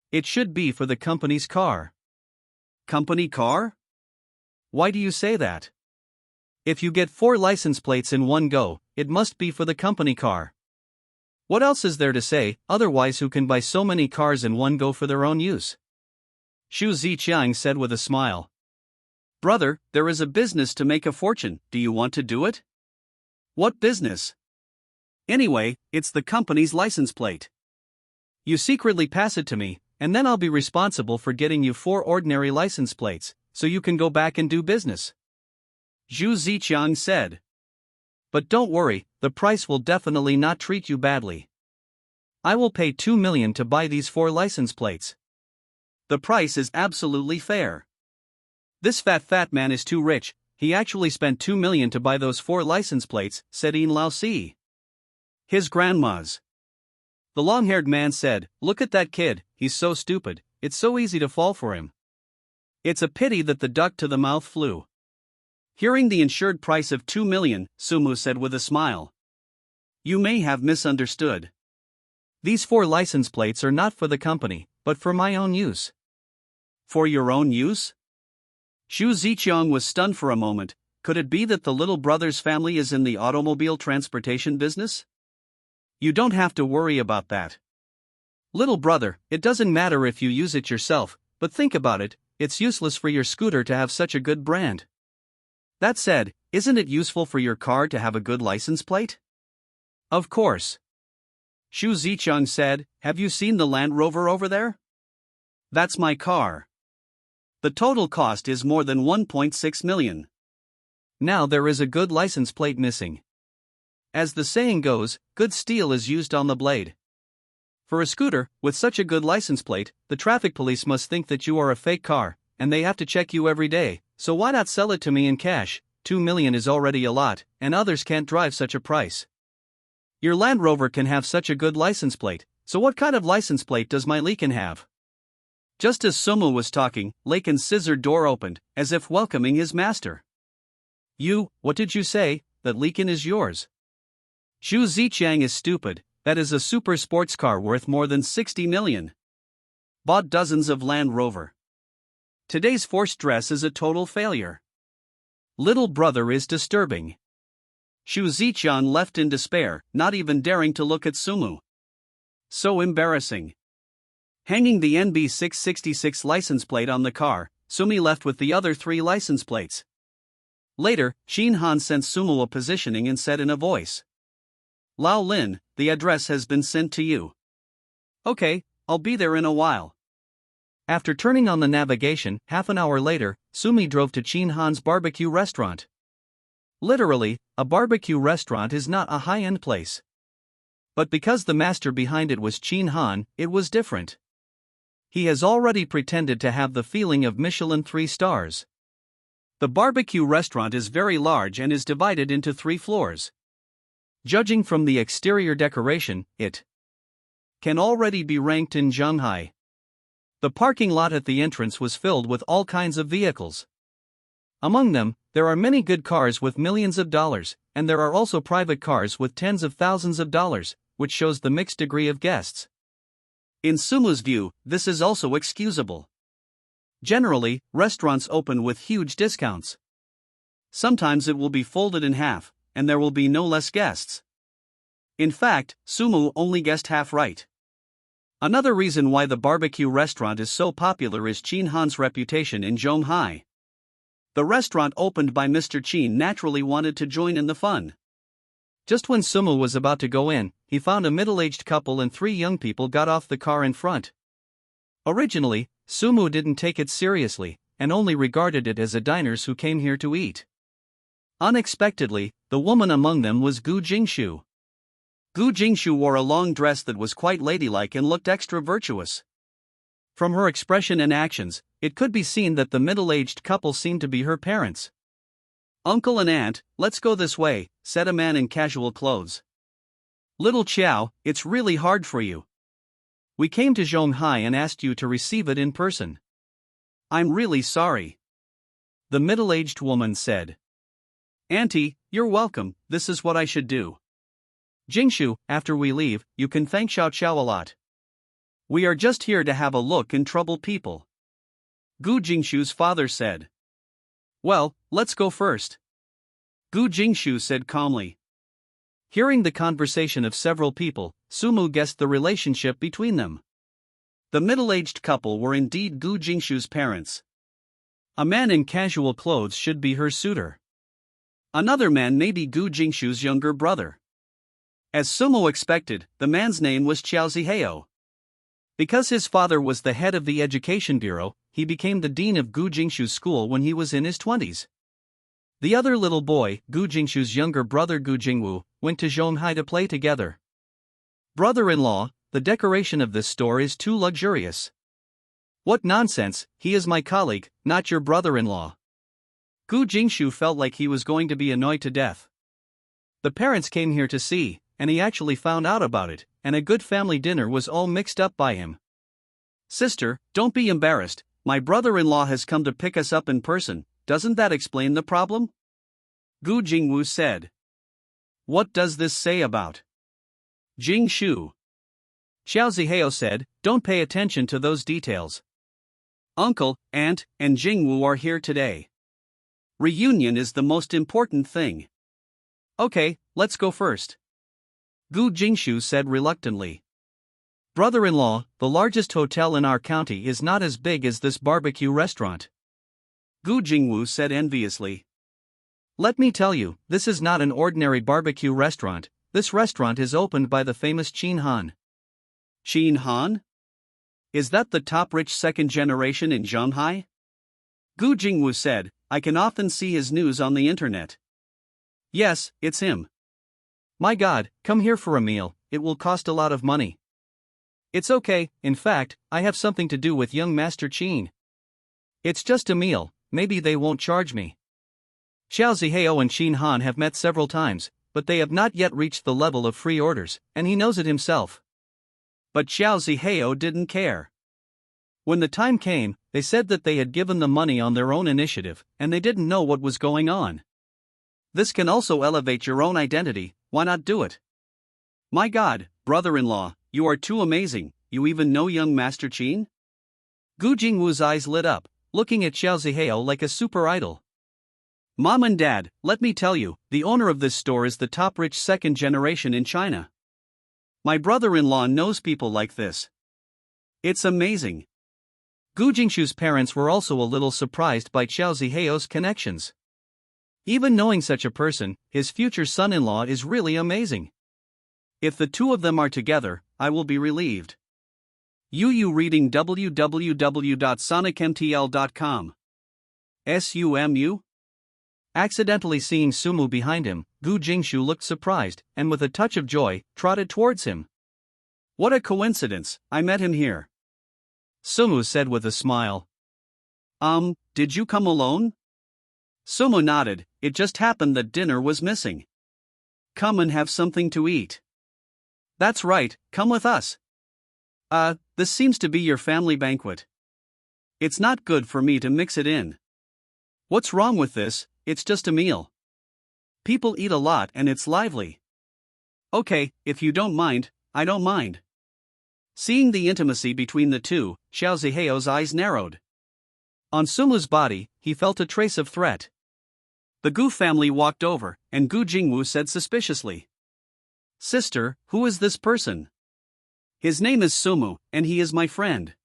It should be for the company's car. Company car? Why do you say that? If you get 4 license plates in one go, it must be for the company car. What else is there to say, otherwise who can buy so many cars in one go for their own use? Zhu Zicheng said with a smile. Brother, there is a business to make a fortune, do you want to do it? What business? Anyway, it's the company's license plate. You secretly pass it to me, and then I'll be responsible for getting you 4 ordinary license plates, so you can go back and do business. Zhu Zicheng said. But don't worry, the price will definitely not treat you badly. I will pay 2 million to buy these 4 license plates. The price is absolutely fair. This fat man is too rich, he actually spent 2 million to buy those 4 license plates, said Ian Lousy. His grandma's. The long-haired man said, Look at that kid, he's so stupid, it's so easy to fall for him. It's a pity that the duck to the mouth flew. Hearing the insured price of 2 million, Sumu said with a smile. You may have misunderstood. These 4 license plates are not for the company, but for my own use. For your own use? Zhu Zicheng was stunned for a moment. Could it be that the little brother's family is in the automobile transportation business? You don't have to worry about that. Little brother, it doesn't matter if you use it yourself, but think about it, it's useless for your scooter to have such a good brand. That said, isn't it useful for your car to have a good license plate? Of course. Zhu Zicheng said, Have you seen the Land Rover over there? That's my car. The total cost is more than 1.6 million. Now there is a good license plate missing. As the saying goes, good steel is used on the blade. For a scooter, with such a good license plate, the traffic police must think that you are a fake car, and they have to check you every day, so why not sell it to me in cash? 2 million is already a lot, and others can't drive such a price. Your Land Rover can have such a good license plate, so what kind of license plate does my Litecoin have? Just as Sumu was talking, Litecoin's scissor door opened, as if welcoming his master. What did you say, that Litecoin is yours? Zhu Zicheng is stupid, that is a super sports car worth more than 60 million. Bought dozens of Land Rover. Today's forced dress is a total failure. Little brother is disturbing. Zhu Zicheng left in despair, not even daring to look at Sumu. So embarrassing. Hanging the NB666 license plate on the car, Sumi left with the other 3 license plates. Later, Xin Han sent Sumu a positioning and said in a voice, Lao Lin, the address has been sent to you. Okay, I'll be there in a while. After turning on the navigation, half an hour later, Sumi drove to Chin Han's barbecue restaurant. Literally, a barbecue restaurant is not a high-end place. But because the master behind it was Chin Han, it was different. He has already pretended to have the feeling of Michelin 3 stars. The barbecue restaurant is very large and is divided into 3 floors. Judging from the exterior decoration, it can already be ranked in Shanghai. The parking lot at the entrance was filled with all kinds of vehicles. Among them, there are many good cars with millions of dollars, and there are also private cars with tens of thousands of dollars, which shows the mixed degree of guests. In Sumu's view, this is also excusable. Generally, restaurants open with huge discounts. Sometimes it will be folded in half, and there will be no less guests. In fact, Sumu only guessed half right. Another reason why the barbecue restaurant is so popular is Chin Han's reputation in Shanghai. The restaurant opened by Mr. Chin naturally wanted to join in the fun. Just when Sumu was about to go in, he found a middle-aged couple and 3 young people got off the car in front. Originally, Sumu didn't take it seriously, and only regarded it as a diners who came here to eat. Unexpectedly, the woman among them was Gu Jingshu. Gu Jingshu wore a long dress that was quite ladylike and looked extra virtuous. From her expression and actions, it could be seen that the middle-aged couple seemed to be her parents. "Uncle and aunt, let's go this way," said a man in casual clothes. "Little Chow, it's really hard for you. We came to Shanghai and asked you to receive it in person." "I'm really sorry," the middle-aged woman said. "Auntie, you're welcome, this is what I should do. Jingshu, after we leave, you can thank Xiao Xiao a lot. We are just here to have a look and trouble people," Gu Jingshu's father said. "Well, let's go first," Gu Jingshu said calmly. Hearing the conversation of several people, Sumu guessed the relationship between them. The middle-aged couple were indeed Gu Jingshu's parents. A man in casual clothes should be her suitor. Another man may be Gu Jingshu's younger brother. As Sumu expected, the man's name was Qiao Ziheo. Because his father was the head of the education bureau, he became the dean of Gu Jingshu's school when he was in his 20s. The other little boy, Gu Jingshu's younger brother Gu Jingwu, went to Shanghai to play together. "Brother-in-law, the decoration of this store is too luxurious." "What nonsense, he is my colleague, not your brother-in-law." Gu Jingshu felt like he was going to be annoyed to death. The parents came here to see, and he actually found out about it, and a good family dinner was all mixed up by him. "Sister, don't be embarrassed, my brother-in-law has come to pick us up in person, doesn't that explain the problem?" Gu Jingwu said. "What does this say about Jingshu?" Xiao Ziheo said, "Don't pay attention to those details. Uncle, aunt, and Jingwu are here today. Reunion is the most important thing." "Okay, let's go first," Gu Jingshu said reluctantly. "Brother-in-law, the largest hotel in our county is not as big as this barbecue restaurant," Gu Jingwu said enviously. "Let me tell you, this is not an ordinary barbecue restaurant, this restaurant is opened by the famous Chin Han." "Chin Han? Is that the top rich second generation in Shanghai?" Gu Jingwu said, "I can often see his news on the internet." "Yes, it's him." "My God, come here for a meal, it will cost a lot of money." "It's okay, in fact, I have something to do with young Master Chin. It's just a meal, maybe they won't charge me." Xiao Ziheo and Chin Han have met several times, but they have not yet reached the level of free orders, and he knows it himself. But Xiao Ziheo didn't care. When the time came, they said that they had given the money on their own initiative, and they didn't know what was going on. This can also elevate your own identity, why not do it? "My God, brother-in-law, you are too amazing, you even know young Master Chin?" Gu Jingwu's eyes lit up, looking at Xiao Ziheo like a super idol. "Mom and Dad, let me tell you, the owner of this store is the top rich second generation in China. My brother-in-law knows people like this. It's amazing." Gu Jingshu's parents were also a little surprised by Xiao Ziheo's connections. Even knowing such a person, his future son-in-law is really amazing. If the two of them are together, I will be relieved. You reading www.sonicmtl.com. SUMU? Accidentally seeing Sumu behind him, Gu Jingshu looked surprised and with a touch of joy, trotted towards him. What a coincidence, I met him here. Sumu said with a smile. Did you come alone? Sumu nodded, it just happened that dinner was missing. Come and have something to eat. That's right, come with us. This seems to be your family banquet. It's not good for me to mix it in. What's wrong with this? It's just a meal. People eat a lot and it's lively. Okay, if you don't mind, I don't mind. Seeing the intimacy between the two, Xiao Ziheo's eyes narrowed. On Sumu's body, he felt a trace of threat. The Gu family walked over, and Gu Jingwu said suspiciously, Sister, who is this person? His name is Sumu, and he is my friend.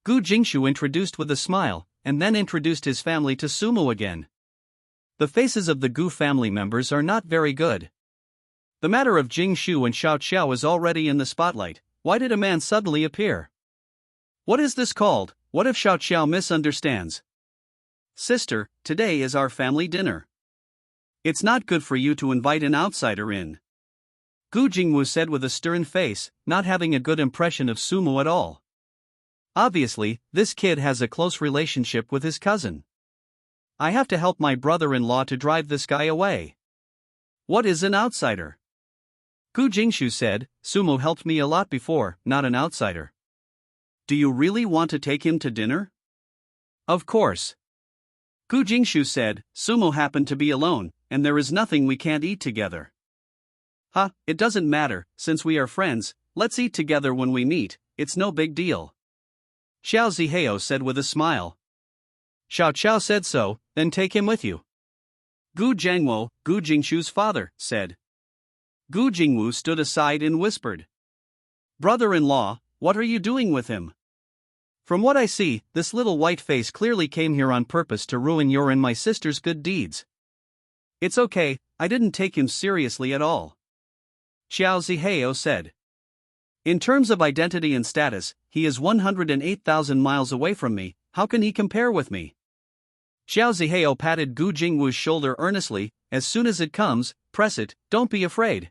Gu Jingshu introduced with a smile, and then introduced his family to Sumu again. The faces of the Gu family members are not very good. The matter of Jingshu and Xiao Xiao is already in the spotlight. Why did a man suddenly appear? What is this called? What if Xiao Xiao misunderstands? Sister, today is our family dinner. It's not good for you to invite an outsider in. Gu Jingwu said with a stern face, not having a good impression of Sumu at all. Obviously, this kid has a close relationship with his cousin. I have to help my brother-in-law to drive this guy away. What is an outsider? Gu Jingshu said, Sumu helped me a lot before, not an outsider. Do you really want to take him to dinner? Of course. Gu Jingshu said, Sumu happened to be alone, and there is nothing we can't eat together. It doesn't matter, since we are friends, let's eat together when we meet, it's no big deal. Xiao Ziheo said with a smile. Xiao Qiao said so, then take him with you. Gu Jiangwo, Gu Jingshu's father, said. Gu Jingwu stood aside and whispered. Brother-in-law, what are you doing with him? From what I see, this little white face clearly came here on purpose to ruin your and my sister's good deeds. It's okay, I didn't take him seriously at all. Xiao Ziheo said. In terms of identity and status, he is 108,000 miles away from me, how can he compare with me? Xiao Ziheo patted Gu Jingwu's shoulder earnestly, as soon as it comes, press it, don't be afraid.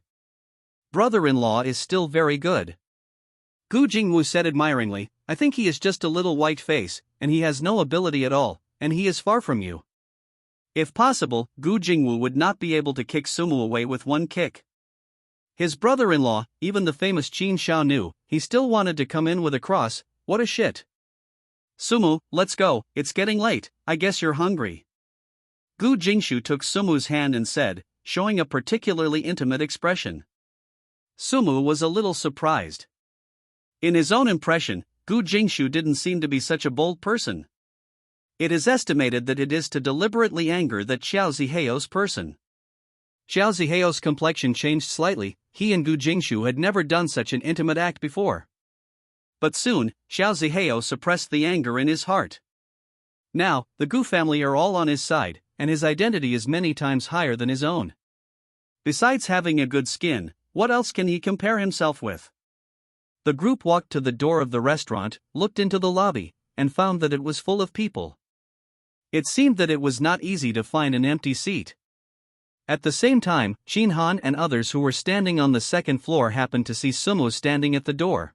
Brother-in-law is still very good. Gu Jingwu said admiringly, I think he is just a little white face, and he has no ability at all, and he is far from you. If possible, Gu Jingwu would not be able to kick Sumu away with one kick. His brother-in-law, even the famous Qin Xiao knew, he still wanted to come in with a cross, what a shit. Sumu, let's go, it's getting late, I guess you're hungry. Gu Jingshu took Sumu's hand and said, showing a particularly intimate expression. Sumu was a little surprised. In his own impression, Gu Jingshu didn't seem to be such a bold person. It is estimated that it is to deliberately anger that Xiao Ziheo's person. Xiao Ziheo's complexion changed slightly, he and Gu Jingshu had never done such an intimate act before. But soon, Xiao Ziheo suppressed the anger in his heart. Now, the Gu family are all on his side, and his identity is many times higher than his own. Besides having a good skin, what else can he compare himself with? The group walked to the door of the restaurant, looked into the lobby, and found that it was full of people. It seemed that it was not easy to find an empty seat. At the same time, Qin Han and others who were standing on the second floor happened to see Sumu standing at the door.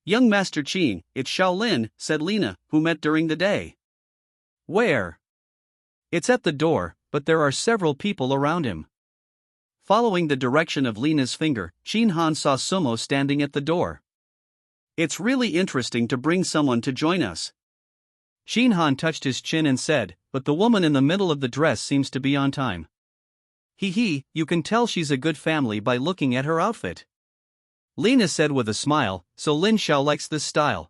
Young Master Qin, it's Shaolin, said Lina, who met during the day. Where? It's at the door, but there are several people around him. Following the direction of Lina's finger, Qin Han saw Sumu standing at the door. It's really interesting to bring someone to join us. Qin Han touched his chin and said, but the woman in the middle of the dress seems to be on time. Hee, you can tell she's a good family by looking at her outfit. Lina said with a smile, so Lin Xiao likes this style.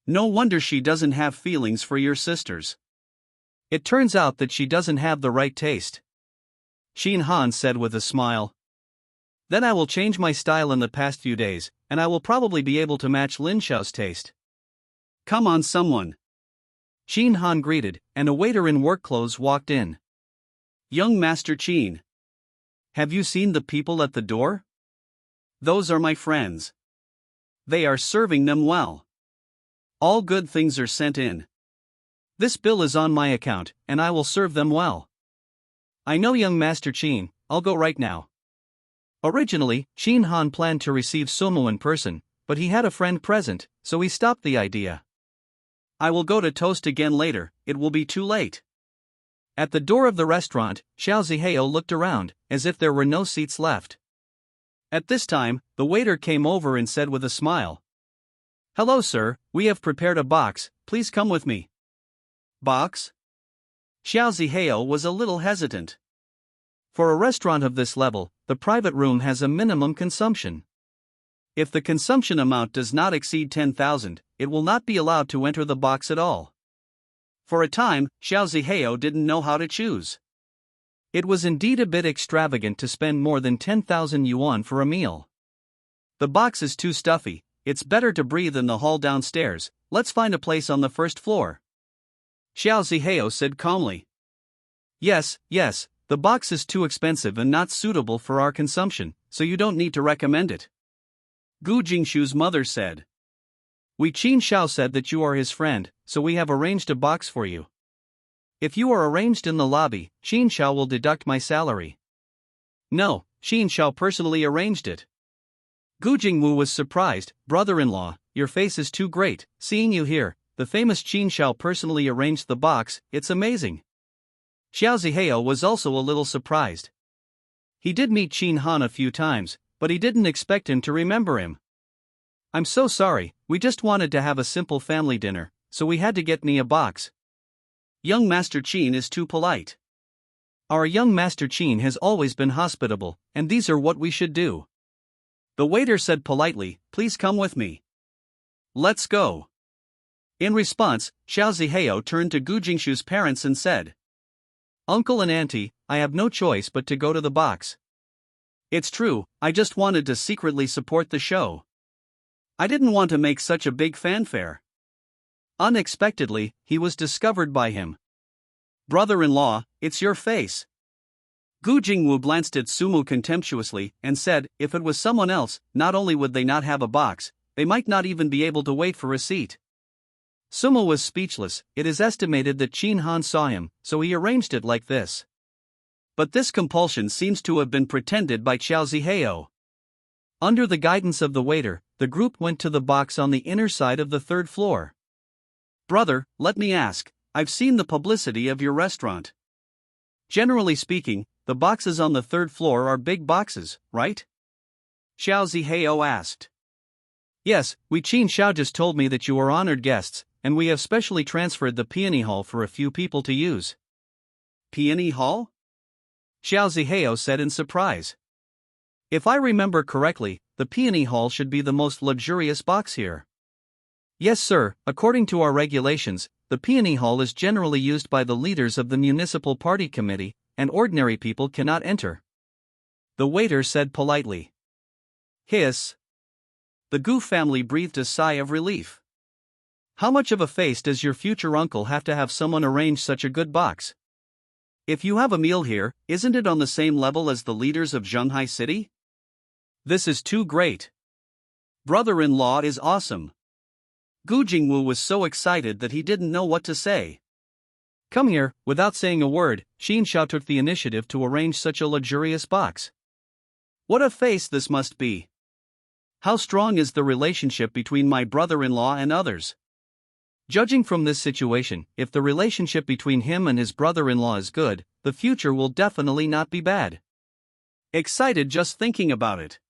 No wonder she doesn't have feelings for your sisters. It turns out that she doesn't have the right taste. Qin Han said with a smile. Then I will change my style in the past few days, and I will probably be able to match Lin Xiao's taste. Come on someone. Qin Han greeted, and a waiter in work clothes walked in. Young Master Qin. Have you seen the people at the door? Those are my friends. They are serving them well. All good things are sent in. This bill is on my account, and I will serve them well. I know young Master Chin, I'll go right now. Originally, Chin Han planned to receive Sumo in person, but he had a friend present, so he stopped the idea. I will go to toast again later, it will be too late. At the door of the restaurant, Xiao Zihao looked around, as if there were no seats left. At this time, the waiter came over and said with a smile, "Hello sir, we have prepared a box, please come with me." Box? Xiao Zihao was a little hesitant. For a restaurant of this level, the private room has a minimum consumption. If the consumption amount does not exceed 10,000, it will not be allowed to enter the box at all. For a time, Xiao Zihao didn't know how to choose. It was indeed a bit extravagant to spend more than 10,000 yuan for a meal. The box is too stuffy, it's better to breathe in the hall downstairs, let's find a place on the first floor. Xiao Zihao said calmly. Yes, the box is too expensive and not suitable for our consumption, so you don't need to recommend it. Gu Jingshu's mother said. Qin Xiao said that you are his friend, so we have arranged a box for you. If you are arranged in the lobby, Qin Xiao will deduct my salary. No, Qin Xiao personally arranged it. Gu Jingwu was surprised. Brother-in-law, your face is too great, seeing you here. The famous Qin Xiao personally arranged the box, it's amazing. Xiao Zihao was also a little surprised. He did meet Qin Han a few times, but he didn't expect him to remember him. I'm so sorry, we just wanted to have a simple family dinner, so we had to get me a box. Young Master Qin is too polite. Our young Master Qin has always been hospitable, and these are what we should do. The waiter said politely, please come with me. Let's go. In response, Xiao Zihao turned to Gu Jingshu's parents and said, Uncle and Auntie, I have no choice but to go to the box. It's true, I just wanted to secretly support the show. I didn't want to make such a big fanfare. Unexpectedly, he was discovered by him. Brother-in-law, it's your face. Gu Jingwu glanced at Sumu contemptuously and said, if it was someone else, not only would they not have a box, they might not even be able to wait for a seat. Sumo was speechless. It is estimated that Qin Han saw him, so he arranged it like this. But this compulsion seems to have been pretended by Xiao Zihao. Under the guidance of the waiter, the group went to the box on the inner side of the third floor. Brother, let me ask, I've seen the publicity of your restaurant. Generally speaking, the boxes on the third floor are big boxes, right? Xiao Zihao asked. Yes, Qin Xiao just told me that you are honored guests, and we have specially transferred the peony hall for a few people to use. Peony hall? Xiao Zihao said in surprise. If I remember correctly, the peony hall should be the most luxurious box here. Yes sir, according to our regulations, the peony hall is generally used by the leaders of the municipal party committee, and ordinary people cannot enter. The waiter said politely. Hiss. The Gu family breathed a sigh of relief. How much of a face does your future uncle have to have someone arrange such a good box? If you have a meal here, isn't it on the same level as the leaders of Shanghai City? This is too great. Brother-in-law is awesome. Gu Jingwu was so excited that he didn't know what to say. Come here. Without saying a word, Qin Xiao took the initiative to arrange such a luxurious box. What a face this must be. How strong is the relationship between my brother-in-law and others? Judging from this situation, if the relationship between him and his brother-in-law is good, the future will definitely not be bad. Excited just thinking about it.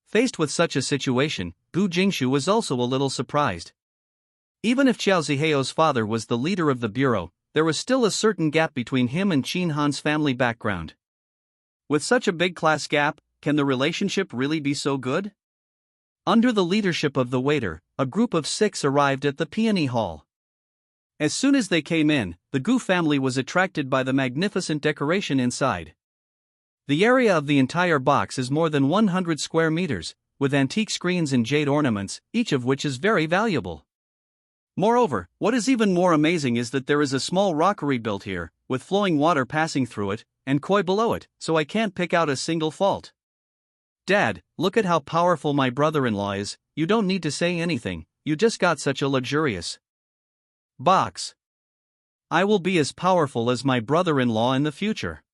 Faced with such a situation, Gu Jingshu was also a little surprised. Even if Xiao Zihao's father was the leader of the bureau, there was still a certain gap between him and Qin Han's family background. With such a big class gap, can the relationship really be so good? Under the leadership of the waiter, a group of 6 arrived at the peony hall. As soon as they came in, the Gu family was attracted by the magnificent decoration inside. The area of the entire box is more than 100 square meters, with antique screens and jade ornaments, each of which is very valuable. Moreover, what is even more amazing is that there is a small rockery built here, with flowing water passing through it, and koi below it, so I can't pick out a single fault. Dad, look at how powerful my brother-in-law is. you don't need to say anything, you just got such a luxurious box. I will be as powerful as my brother-in-law in the future.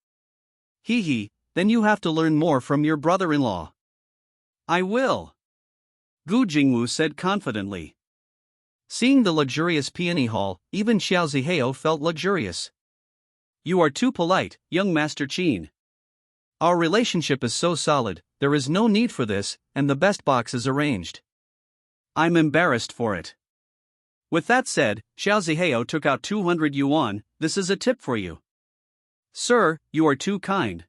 Hee hee, then you have to learn more from your brother-in-law. I will, Gu Jingwu said confidently. Seeing the luxurious peony hall, even Xiao Zihao felt luxurious. You are too polite, young Master Qin. Our relationship is so solid, there is no need for this, and the best box is arranged. I'm embarrassed for it. With that said, Xiao Zihao took out 200 yuan, this is a tip for you. Sir, you are too kind.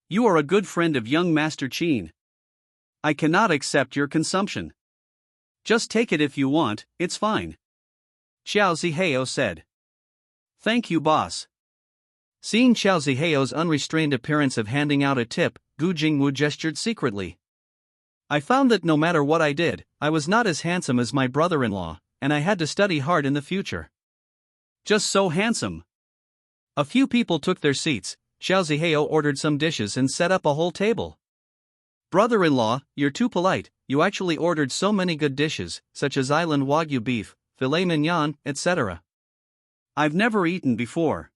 You are a good friend of young Master Qin. I cannot accept your consumption. Just take it if you want, it's fine. Xiao Zihao said. Thank you, boss. Seeing Xiao Zihao's unrestrained appearance of handing out a tip, Gu Jingwu gestured secretly. I found that no matter what I did, I was not as handsome as my brother-in-law, and I had to study hard in the future. Just so handsome. A few people took their seats. Xiao Zihao ordered some dishes and set up a whole table. Brother-in-law, you're too polite, you actually ordered so many good dishes, such as island wagyu beef, filet mignon, etc. I've never eaten before.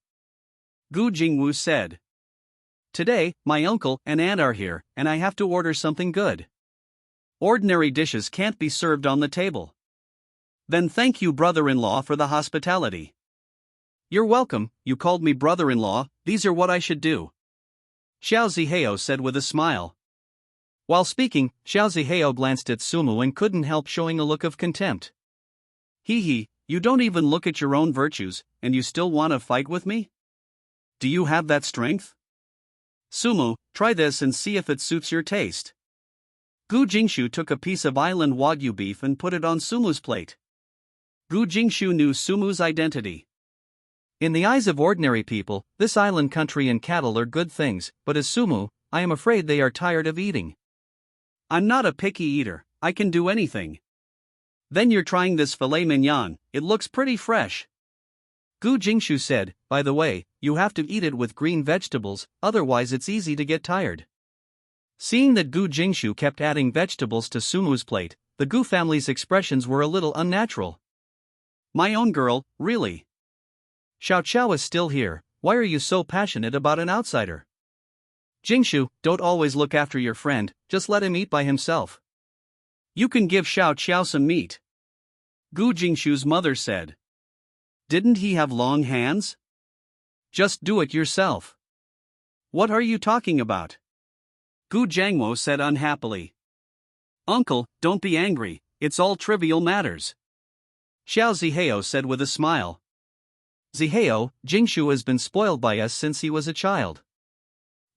Gu Jingwu said. Today, my uncle and aunt are here, and I have to order something good. Ordinary dishes can't be served on the table. Then thank you, brother-in-law, for the hospitality. You're welcome, you called me brother-in-law, these are what I should do. Xiao Zihao said with a smile. While speaking, Xiao Zihao glanced at Sumu and couldn't help showing a look of contempt. Hee hee, you don't even look at your own virtues, and you still want to fight with me? Do you have that strength? Sumu, try this and see if it suits your taste. Gu Jingshu took a piece of island wagyu beef and put it on Sumu's plate. Gu Jingshu knew Sumu's identity. In the eyes of ordinary people, this island country and cattle are good things, but as Sumu, I am afraid they are tired of eating. I'm not a picky eater, I can do anything. Then you're trying this filet mignon, it looks pretty fresh. Gu Jingshu said, by the way, you have to eat it with green vegetables, otherwise it's easy to get tired. Seeing that Gu Jingshu kept adding vegetables to Sumu's plate, the Gu family's expressions were a little unnatural. My own girl, really? Xiao Qiao is still here, why are you so passionate about an outsider? Jingshu, don't always look after your friend, just let him eat by himself. You can give Xiao Qiao some meat. Gu Jingshu's mother said. Didn't he have long hands? Just do it yourself. What are you talking about? Gu Jiangwo said unhappily. Uncle, don't be angry, it's all trivial matters. Xiao Zihao said with a smile. Zihao, Jingshu has been spoiled by us since he was a child.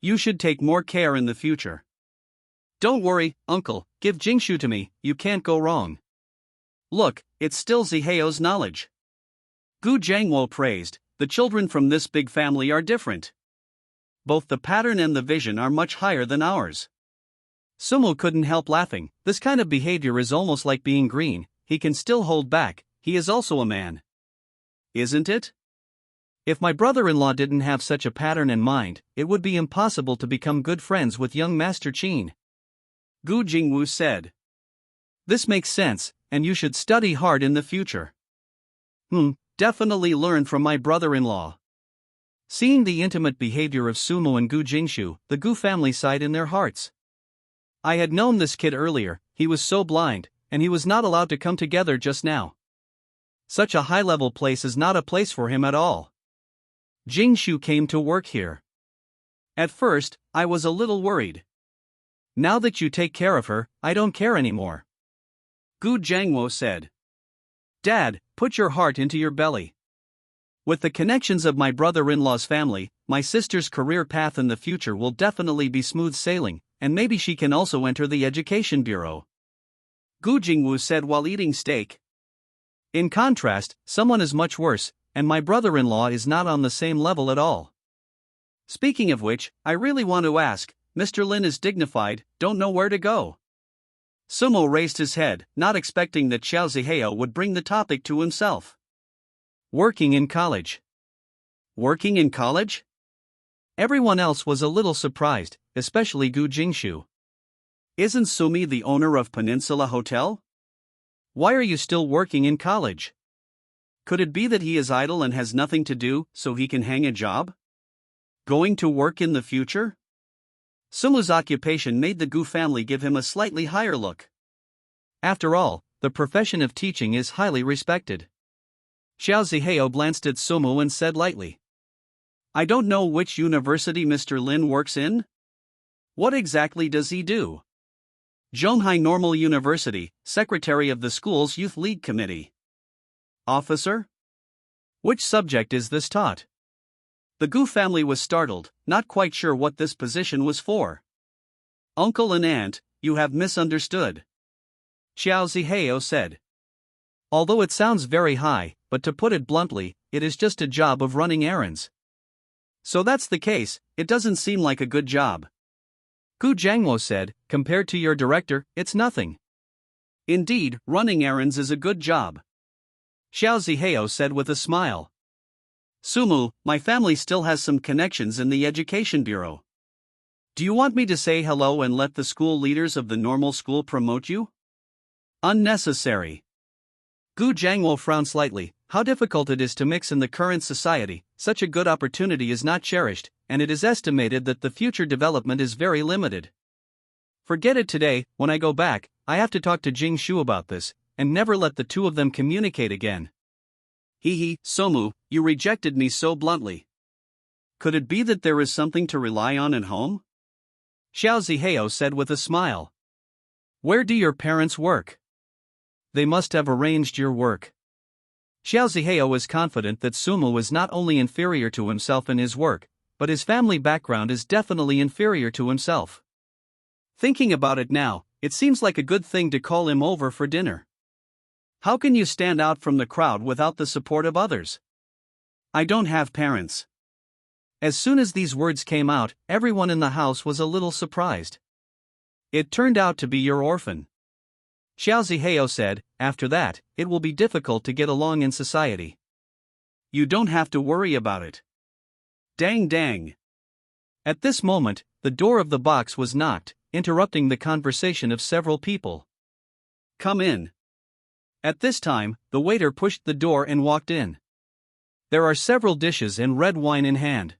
You should take more care in the future. Don't worry, uncle, give Jingshu to me, you can't go wrong. Look, it's still Zihao's knowledge. Gu Jiangwo praised, the children from this big family are different. Both the pattern and the vision are much higher than ours. Sumu couldn't help laughing, this kind of behavior is almost like being green, he can still hold back, he is also a man. Isn't it? If my brother-in-law didn't have such a pattern in mind, it would be impossible to become good friends with young Master Qin. Gu Jingwu said. This makes sense, and you should study hard in the future. Definitely learn from my brother-in-law. Seeing the intimate behavior of Sumu and Gu Jingshu, the Gu family sighed in their hearts. I had known this kid earlier, he was so blind, and he was not allowed to come together just now. Such a high-level place is not a place for him at all. Jingshu came to work here. At first, I was a little worried. Now that you take care of her, I don't care anymore. Gu Jiangwo said. Dad, put your heart into your belly. With the connections of my brother-in-law's family, my sister's career path in the future will definitely be smooth sailing, and maybe she can also enter the education bureau. Gu Jingwu said while eating steak. In contrast, someone is much worse, and my brother-in-law is not on the same level at all. Speaking of which, I really want to ask, Mr. Lin is dignified, don't know where to go. Sumo raised his head, not expecting that Xiao Zihao would bring the topic to himself. Working in college. Working in college? Everyone else was a little surprised, especially Gu Jingshu. Isn't Sumi the owner of Peninsula Hotel? Why are you still working in college? Could it be that he is idle and has nothing to do, so he can hang a job? Going to work in the future? Sumu's occupation made the Gu family give him a slightly higher look. After all, the profession of teaching is highly respected. Xiao Zihao glanced at Sumu and said lightly, I don't know which university Mr. Lin works in. What exactly does he do? Zhonghai Normal University, secretary of the school's youth league committee. Officer? Which subject is this taught? The Gu family was startled, not quite sure what this position was for. Uncle and aunt, you have misunderstood. Xiao Zihao said. Although it sounds very high, but to put it bluntly, it is just a job of running errands. So that's the case, it doesn't seem like a good job. Gu Jiangmo said, compared to your director, it's nothing. Indeed, running errands is a good job. Xiao Zihao said with a smile. Sumu, my family still has some connections in the education bureau. Do you want me to say hello and let the school leaders of the normal school promote you? Unnecessary. Gu Jiangmo frowned slightly. How difficult it is to mix in the current society. Such a good opportunity is not cherished, and it is estimated that the future development is very limited. Forget it today. When I go back, I have to talk to Jing Shu about this, and never let the two of them communicate again. Somu, you rejected me so bluntly. Could it be that there is something to rely on at home? Xiao Zihao said with a smile. Where do your parents work? They must have arranged your work. Xiao Zihao was confident that Sumu was not only inferior to himself in his work, but his family background is definitely inferior to himself. Thinking about it now, it seems like a good thing to call him over for dinner. How can you stand out from the crowd without the support of others? I don't have parents. As soon as these words came out, everyone in the house was a little surprised. It turned out to be your orphan. Xiao Zihao said, after that, it will be difficult to get along in society. You don't have to worry about it. Dang dang. At this moment, the door of the box was knocked, interrupting the conversation of several people. Come in. At this time, the waiter pushed the door and walked in. There are several dishes and red wine in hand.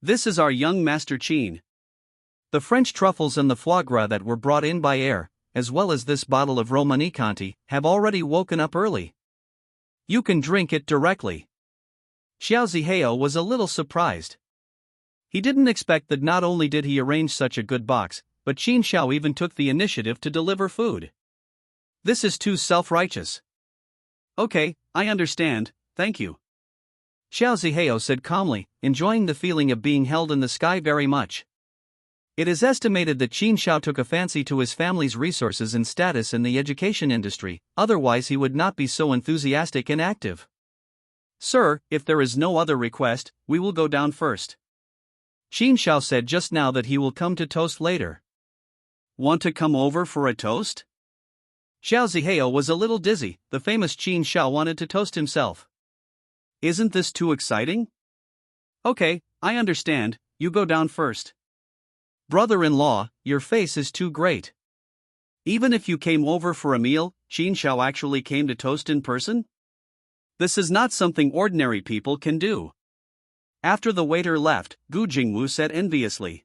This is our young master Qin. The French truffles and the foie gras that were brought in by air, as well as this bottle of Romanicanti, have already woken up early. You can drink it directly. Xiao Zihao was a little surprised. He didn't expect that not only did he arrange such a good box, but Qin Xiao even took the initiative to deliver food. This is too self-righteous. Okay, I understand, thank you. Xiao Zihao said calmly, enjoying the feeling of being held in the sky very much. It is estimated that Qin Xiao took a fancy to his family's resources and status in the education industry, otherwise he would not be so enthusiastic and active. Sir, if there is no other request, we will go down first. Qin Xiao said just now that he will come to toast later. Want to come over for a toast? Xiao Zihao was a little dizzy. The famous Qin Xiao wanted to toast himself. Isn't this too exciting? Okay, I understand, you go down first. Brother-in-law, your face is too great. Even if you came over for a meal, Qin Xiao actually came to toast in person? This is not something ordinary people can do. After the waiter left, Gu Jingwu said enviously.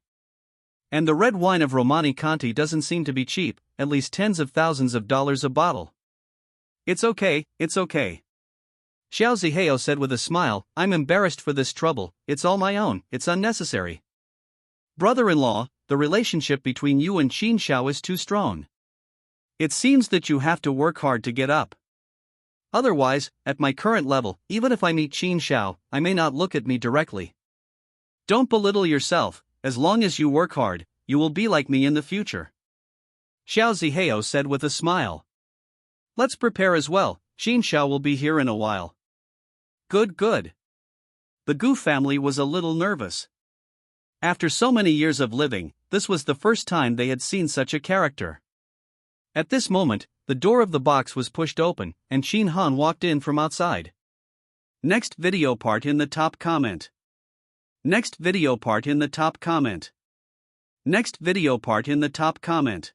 And the red wine of Romanicanti doesn't seem to be cheap, at least tens of thousands of dollars a bottle. It's okay, it's okay. Xiao Zihao said with a smile, I'm embarrassed for this trouble, it's all my own, it's unnecessary. Brother-in-law, the relationship between you and Qin Xiao is too strong. It seems that you have to work hard to get up. Otherwise, at my current level, even if I meet Qin Xiao, I may not look at me directly. Don't belittle yourself, as long as you work hard, you will be like me in the future. Xiao Zihao said with a smile. Let's prepare as well, Qin Xiao will be here in a while. Good, good. The Gu family was a little nervous. After so many years of living, this was the first time they had seen such a character. At this moment, the door of the box was pushed open, and Qin Han walked in from outside. Next video part in the top comment. Next video part in the top comment. Next video part in the top comment.